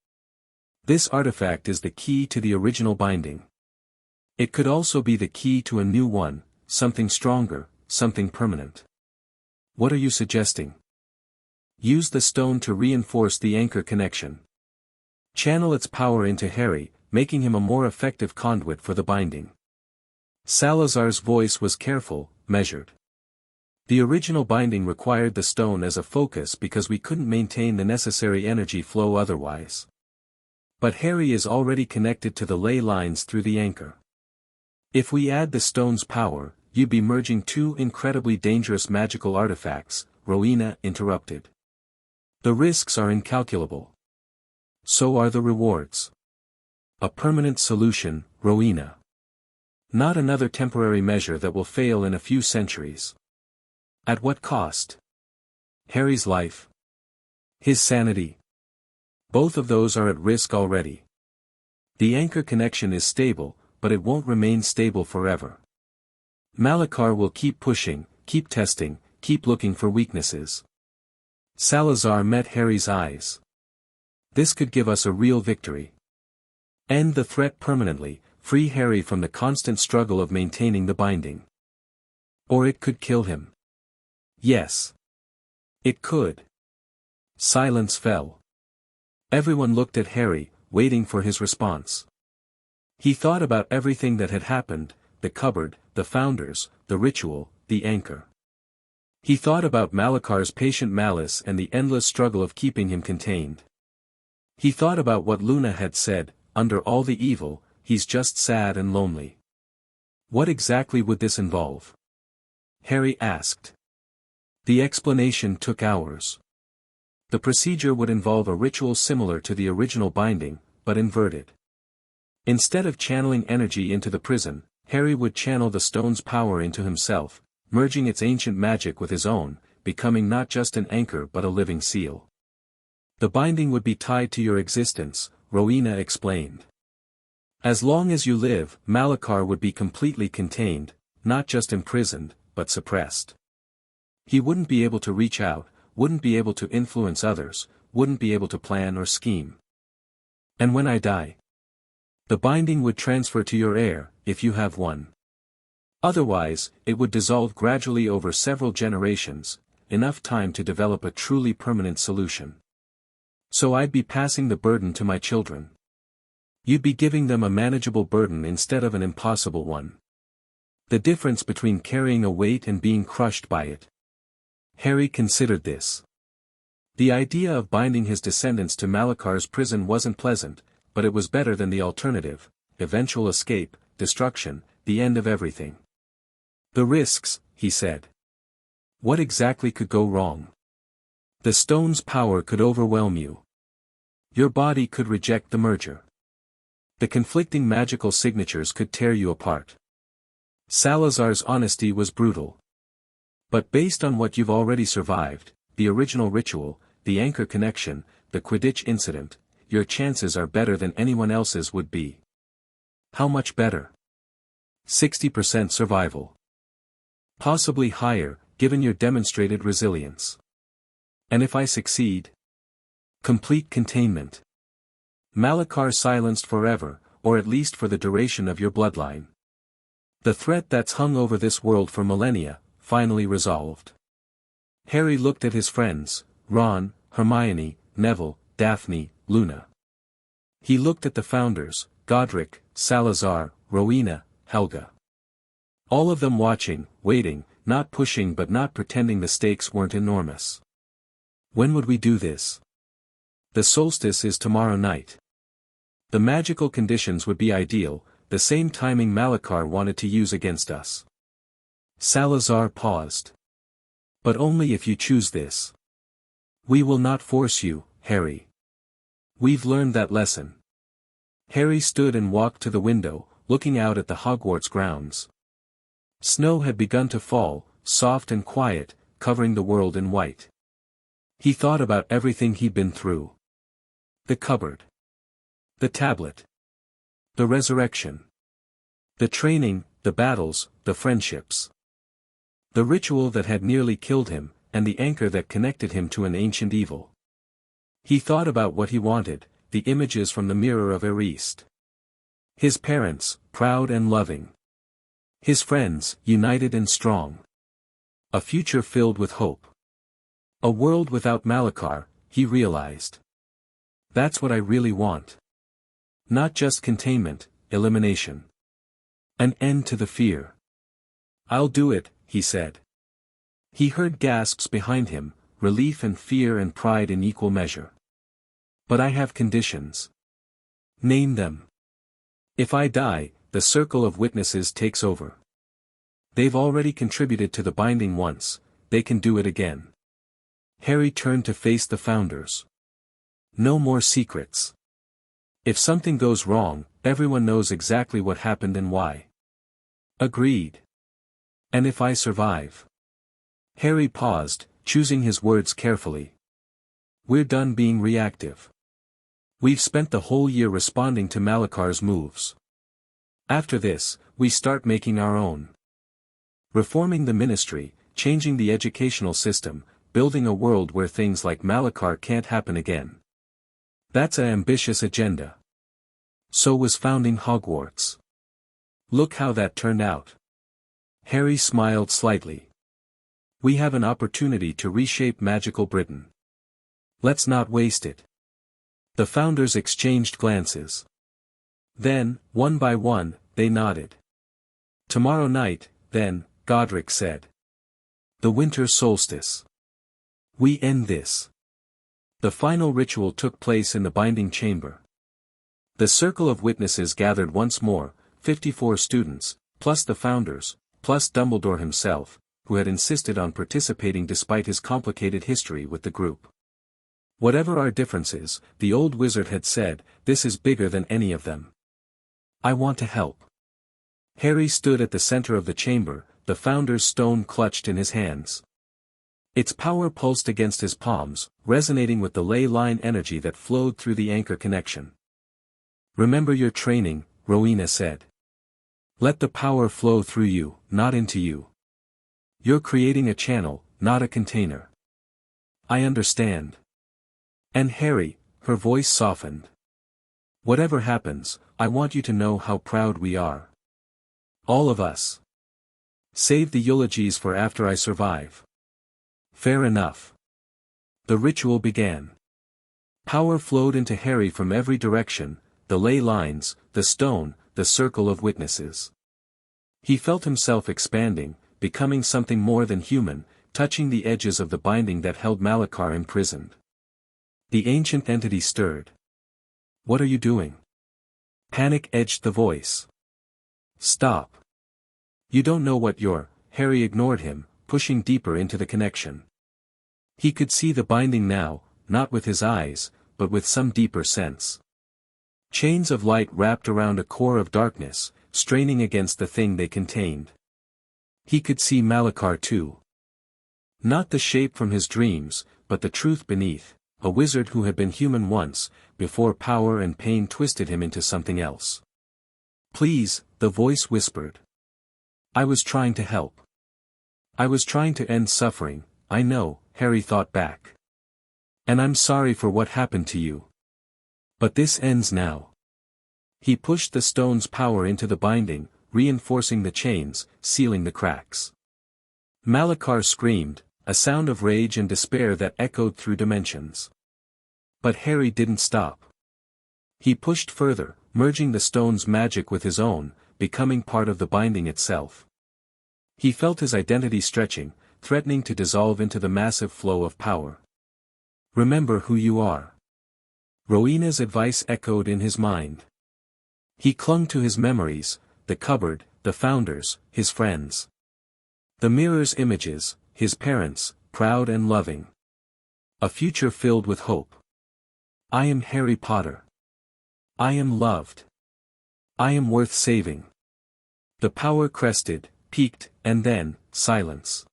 This artifact is the key to the original binding. It could also be the key to a new one, something stronger, something permanent. What are you suggesting? Use the stone to reinforce the anchor connection. Channel its power into Harry, making him a more effective conduit for the binding. Salazar's voice was careful, measured. The original binding required the stone as a focus because we couldn't maintain the necessary energy flow otherwise. But Harry is already connected to the ley lines through the anchor. If we add the stone's power, you'd be merging two incredibly dangerous magical artifacts, Rowena interrupted. The risks are incalculable. So are the rewards. A permanent solution, Rowena. Not another temporary measure that will fail in a few centuries. At what cost? Harry's life. His sanity. Both of those are at risk already. The anchor connection is stable, but it won't remain stable forever. Malachar will keep pushing, keep testing, keep looking for weaknesses. Salazar met Harry's eyes. This could give us a real victory. End the threat permanently, free Harry from the constant struggle of maintaining the binding. Or it could kill him. Yes. It could. Silence fell. Everyone looked at Harry, waiting for his response. He thought about everything that had happened, the cupboard, the founders, the ritual, the anchor. He thought about Malachar's patient malice and the endless struggle of keeping him contained. He thought about what Luna had said, under all the evil, he's just sad and lonely. What exactly would this involve? Harry asked. The explanation took hours. The procedure would involve a ritual similar to the original binding, but inverted. Instead of channeling energy into the prison, Harry would channel the stone's power into himself, merging its ancient magic with his own, becoming not just an anchor but a living seal. The binding would be tied to your existence, Rowena explained. As long as you live, Malachar would be completely contained, not just imprisoned, but suppressed. He wouldn't be able to reach out, wouldn't be able to influence others, wouldn't be able to plan or scheme. And when I die, the binding would transfer to your heir, if you have one. Otherwise, it would dissolve gradually over several generations, enough time to develop a truly permanent solution. So I'd be passing the burden to my children. You'd be giving them a manageable burden instead of an impossible one. The difference between carrying a weight and being crushed by it. Harry considered this. The idea of binding his descendants to Malachar's prison wasn't pleasant, but it was better than the alternative, eventual escape, destruction, the end of everything. The risks, he said. What exactly could go wrong? The stone's power could overwhelm you. Your body could reject the merger. The conflicting magical signatures could tear you apart. Salazar's honesty was brutal. But based on what you've already survived, the original ritual, the anchor connection, the Quidditch incident, your chances are better than anyone else's would be. How much better? 60% survival. Possibly higher, given your demonstrated resilience. And if I succeed? Complete containment. Malachar silenced forever, or at least for the duration of your bloodline. The threat that's hung over this world for millennia, finally resolved. Harry looked at his friends, Ron, Hermione, Neville, Daphne, Luna. He looked at the founders, Godric, Salazar, Rowena, Helga. All of them watching, waiting, not pushing but not pretending the stakes weren't enormous. When would we do this? The solstice is tomorrow night. The magical conditions would be ideal, the same timing Malachar wanted to use against us. Salazar paused. But only if you choose this. We will not force you, Harry. We've learned that lesson. Harry stood and walked to the window, looking out at the Hogwarts grounds. Snow had begun to fall, soft and quiet, covering the world in white. He thought about everything he'd been through. The cupboard. The tablet. The resurrection. The training, the battles, the friendships. The ritual that had nearly killed him, and the anchor that connected him to an ancient evil. He thought about what he wanted, the images from the mirror of Erist. His parents, proud and loving. His friends, united and strong. A future filled with hope. A world without Malachar, he realized. That's what I really want. Not just containment, elimination. An end to the fear. I'll do it, he said. He heard gasps behind him, relief and fear and pride in equal measure. But I have conditions. Name them. If I die, the circle of witnesses takes over. They've already contributed to the binding once, they can do it again. Harry turned to face the founders. No more secrets. If something goes wrong, everyone knows exactly what happened and why. Agreed. And if I survive? Harry paused, choosing his words carefully. We're done being reactive. We've spent the whole year responding to Malachar's moves. After this, we start making our own. Reforming the ministry, changing the educational system, building a world where things like Malachar can't happen again. That's an ambitious agenda. So was founding Hogwarts. Look how that turned out. Harry smiled slightly. We have an opportunity to reshape magical Britain. Let's not waste it. The founders exchanged glances. Then, one by one, they nodded. Tomorrow night, then, Godric said. The winter solstice. We end this. The final ritual took place in the binding chamber. The circle of witnesses gathered once more, 54 students, plus the founders, plus Dumbledore himself, who had insisted on participating despite his complicated history with the group. Whatever our differences, the old wizard had said, this is bigger than any of them. I want to help. Harry stood at the center of the chamber, the founder's stone clutched in his hands. Its power pulsed against his palms, resonating with the ley line energy that flowed through the anchor connection. Remember your training, Rowena said. Let the power flow through you, not into you. You're creating a channel, not a container. I understand. And Harry, her voice softened. Whatever happens, I want you to know how proud we are. All of us. Save the eulogies for after I survive. Fair enough. The ritual began. Power flowed into Harry from every direction, the ley lines, the stone, the circle of witnesses. He felt himself expanding, becoming something more than human, touching the edges of the binding that held Malachar imprisoned. The ancient entity stirred. What are you doing? Panic edged the voice. Stop. You don't know what you're. Harry ignored him, pushing deeper into the connection. He could see the binding now, not with his eyes, but with some deeper sense. Chains of light wrapped around a core of darkness, straining against the thing they contained. He could see Malachar too. Not the shape from his dreams, but the truth beneath, a wizard who had been human once, before power and pain twisted him into something else. Please, the voice whispered. I was trying to help. I was trying to end suffering, I know, Harry thought back. And I'm sorry for what happened to you. But this ends now. He pushed the stone's power into the binding, reinforcing the chains, sealing the cracks. Malachar screamed, a sound of rage and despair that echoed through dimensions. But Harry didn't stop. He pushed further, merging the stone's magic with his own, becoming part of the binding itself. He felt his identity stretching, threatening to dissolve into the massive flow of power. Remember who you are. Rowena's advice echoed in his mind. He clung to his memories, the cupboard, the founders, his friends. The mirror's images, his parents, proud and loving. A future filled with hope. I am Harry Potter. I am loved. I am worth saving. The power crested, peaked, and then, silence.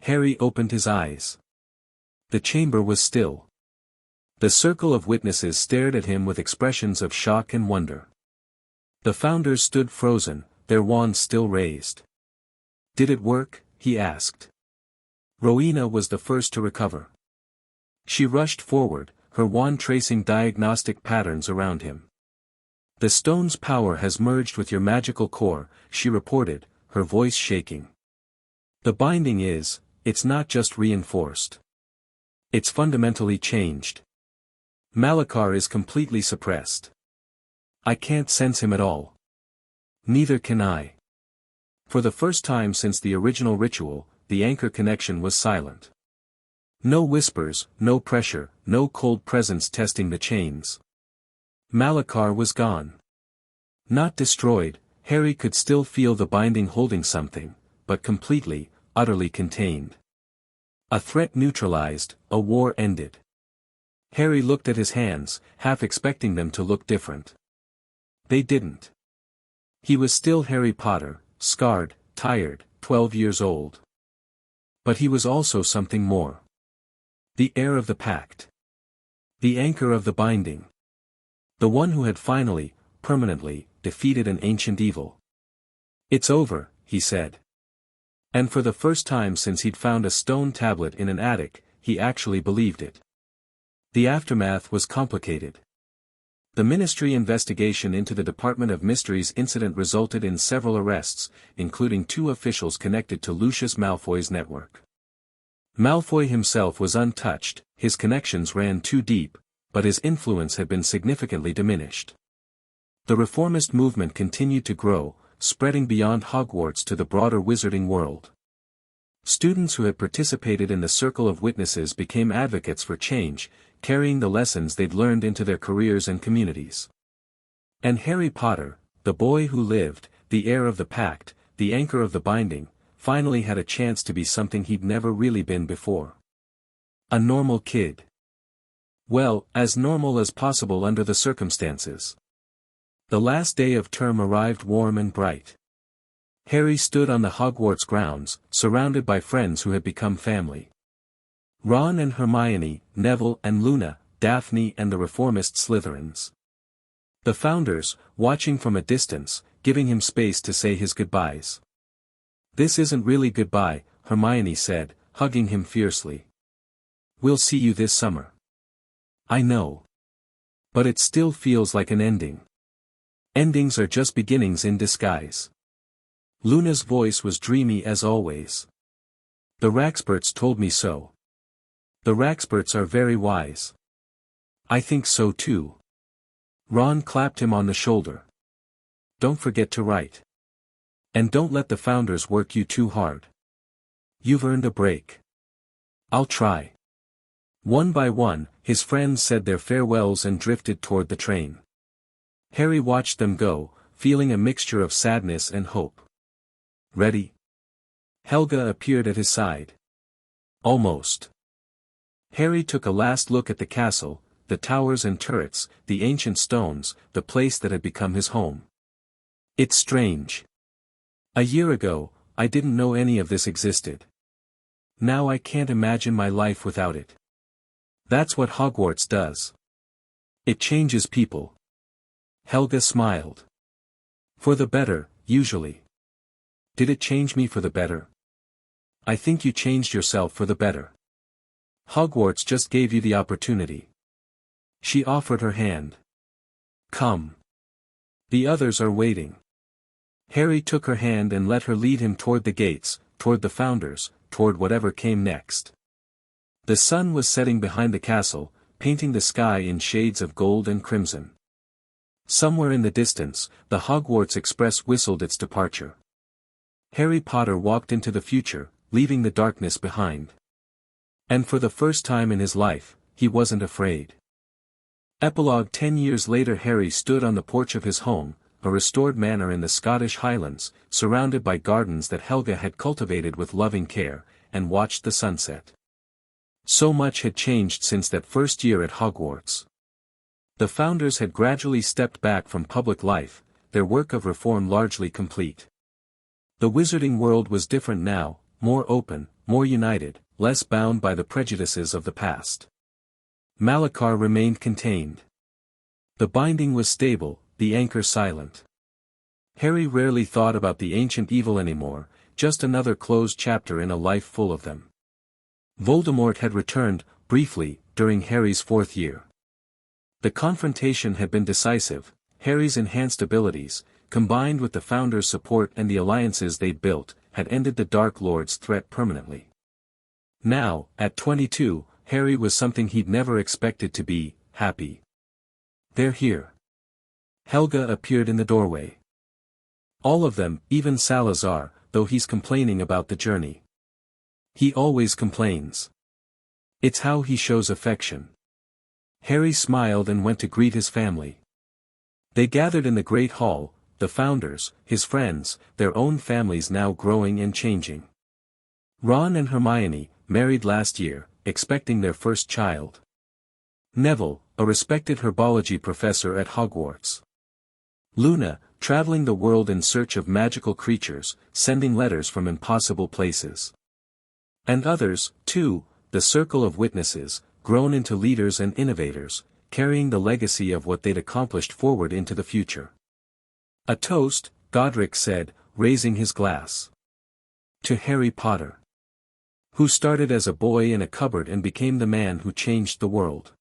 Harry opened his eyes. The chamber was still. The circle of witnesses stared at him with expressions of shock and wonder. The founders stood frozen, their wands still raised. Did it work? He asked. Rowena was the first to recover. She rushed forward, her wand tracing diagnostic patterns around him. The stone's power has merged with your magical core, she reported, her voice shaking. The binding it's not just reinforced. It's fundamentally changed. Malachar is completely suppressed. I can't sense him at all. Neither can I. For the first time since the original ritual, the anchor connection was silent. No whispers, no pressure, no cold presence testing the chains. Malachar was gone. Not destroyed, Harry could still feel the binding holding something, but completely, utterly contained. A threat neutralized, a war ended. Harry looked at his hands, half expecting them to look different. They didn't. He was still Harry Potter, scarred, tired, 12 years old. But he was also something more. The heir of the pact. The anchor of the binding. The one who had finally, permanently, defeated an ancient evil. It's over, he said. And for the first time since he'd found a stone tablet in an attic, he actually believed it. The aftermath was complicated. The Ministry investigation into the Department of Mysteries incident resulted in several arrests, including 2 officials connected to Lucius Malfoy's network. Malfoy himself was untouched, his connections ran too deep, but his influence had been significantly diminished. The reformist movement continued to grow, spreading beyond Hogwarts to the broader wizarding world. Students who had participated in the Circle of Witnesses became advocates for change, carrying the lessons they'd learned into their careers and communities. And Harry Potter, the boy who lived, the heir of the pact, the anchor of the binding, finally had a chance to be something he'd never really been before. A normal kid. Well, as normal as possible under the circumstances. The last day of term arrived warm and bright. Harry stood on the Hogwarts grounds, surrounded by friends who had become family. Ron and Hermione, Neville and Luna, Daphne and the reformist Slytherins. The founders, watching from a distance, giving him space to say his goodbyes. This isn't really goodbye, Hermione said, hugging him fiercely. We'll see you this summer. I know. But it still feels like an ending. Endings are just beginnings in disguise. Luna's voice was dreamy as always. The Raxperts told me so. The Raxperts are very wise. I think so too. Ron clapped him on the shoulder. Don't forget to write. And don't let the founders work you too hard. You've earned a break. I'll try. One by one, his friends said their farewells and drifted toward the train. Harry watched them go, feeling a mixture of sadness and hope. Ready? Helga appeared at his side. Almost. Harry took a last look at the castle, the towers and turrets, the ancient stones, the place that had become his home. It's strange. A year ago, I didn't know any of this existed. Now I can't imagine my life without it. That's what Hogwarts does. It changes people. Helga smiled. For the better, usually. Did it change me for the better? I think you changed yourself for the better. Hogwarts just gave you the opportunity. She offered her hand. Come. The others are waiting. Harry took her hand and let her lead him toward the gates, toward the founders, toward whatever came next. The sun was setting behind the castle, painting the sky in shades of gold and crimson. Somewhere in the distance, the Hogwarts Express whistled its departure. Harry Potter walked into the future, leaving the darkness behind. And for the first time in his life, he wasn't afraid. Epilogue 10 years later Harry stood on the porch of his home, a restored manor in the Scottish Highlands, surrounded by gardens that Helga had cultivated with loving care, and watched the sunset. So much had changed since that first year at Hogwarts. The founders had gradually stepped back from public life, their work of reform largely complete. The wizarding world was different now, more open, more united, less bound by the prejudices of the past. Malachar remained contained. The binding was stable, the anchor silent. Harry rarely thought about the ancient evil anymore, just another closed chapter in a life full of them. Voldemort had returned, briefly, during Harry's 4th year. The confrontation had been decisive. Harry's enhanced abilities, combined with the founders' support and the alliances they'd built, had ended the Dark Lord's threat permanently. Now, at 22, Harry was something he'd never expected to be: happy. "They're here." Helga appeared in the doorway. "All of them, even Salazar, though he's complaining about the journey. He always complains. It's how he shows affection." Harry smiled and went to greet his family. They gathered in the great hall, the founders, his friends, their own families now growing and changing. Ron and Hermione, married last year, expecting their first child. Neville, a respected herbology professor at Hogwarts. Luna, traveling the world in search of magical creatures, sending letters from impossible places. And others, too, the circle of witnesses, grown into leaders and innovators, carrying the legacy of what they'd accomplished forward into the future. "A toast," Godric said, raising his glass. "To Harry Potter. Who started as a boy in a cupboard and became the man who changed the world."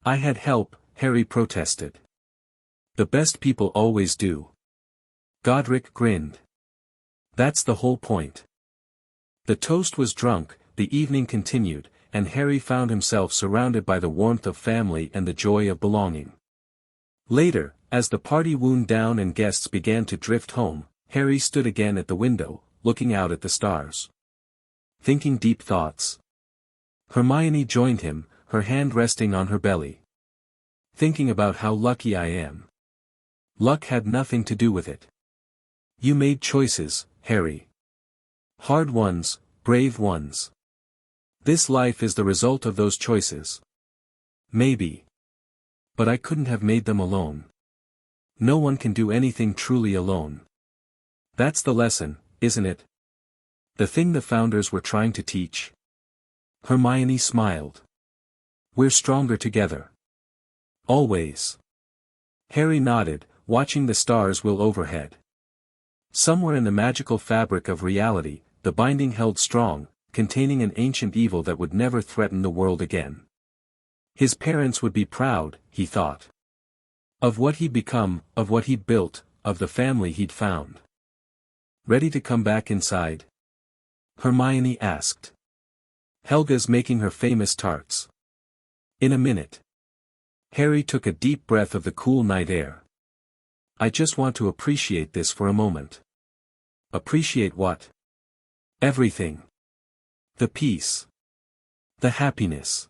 "I had help," Harry protested. "The best people always do." Godric grinned. "That's the whole point." The toast was drunk, the evening continued, and Harry found himself surrounded by the warmth of family and the joy of belonging. Later, as the party wound down and guests began to drift home, Harry stood again at the window, looking out at the stars. Thinking deep thoughts. Hermione joined him, her hand resting on her belly. "Thinking about how lucky I am." "Luck had nothing to do with it. You made choices, Harry. Hard ones, brave ones. This life is the result of those choices." "Maybe. But I couldn't have made them alone. No one can do anything truly alone. That's the lesson, isn't it? The thing the founders were trying to teach." Hermione smiled. "We're stronger together. Always." Harry nodded, watching the stars wheel overhead. Somewhere in the magical fabric of reality, the binding held strong, containing an ancient evil that would never threaten the world again. His parents would be proud, he thought. Of what he'd become, of what he'd built, of the family he'd found. "Ready to come back inside?" Hermione asked. "Helga's making her famous tarts." "In a minute." Harry took a deep breath of the cool night air. "I just want to appreciate this for a moment." "Appreciate what?" "Everything. The peace. The happiness.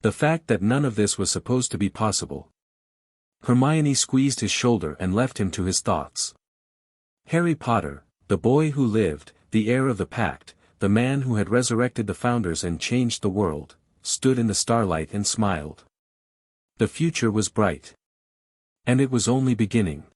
The fact that none of this was supposed to be possible." Hermione squeezed his shoulder and left him to his thoughts. Harry Potter, the boy who lived, the heir of the pact, the man who had resurrected the founders and changed the world, stood in the starlight and smiled. The future was bright. And it was only beginning.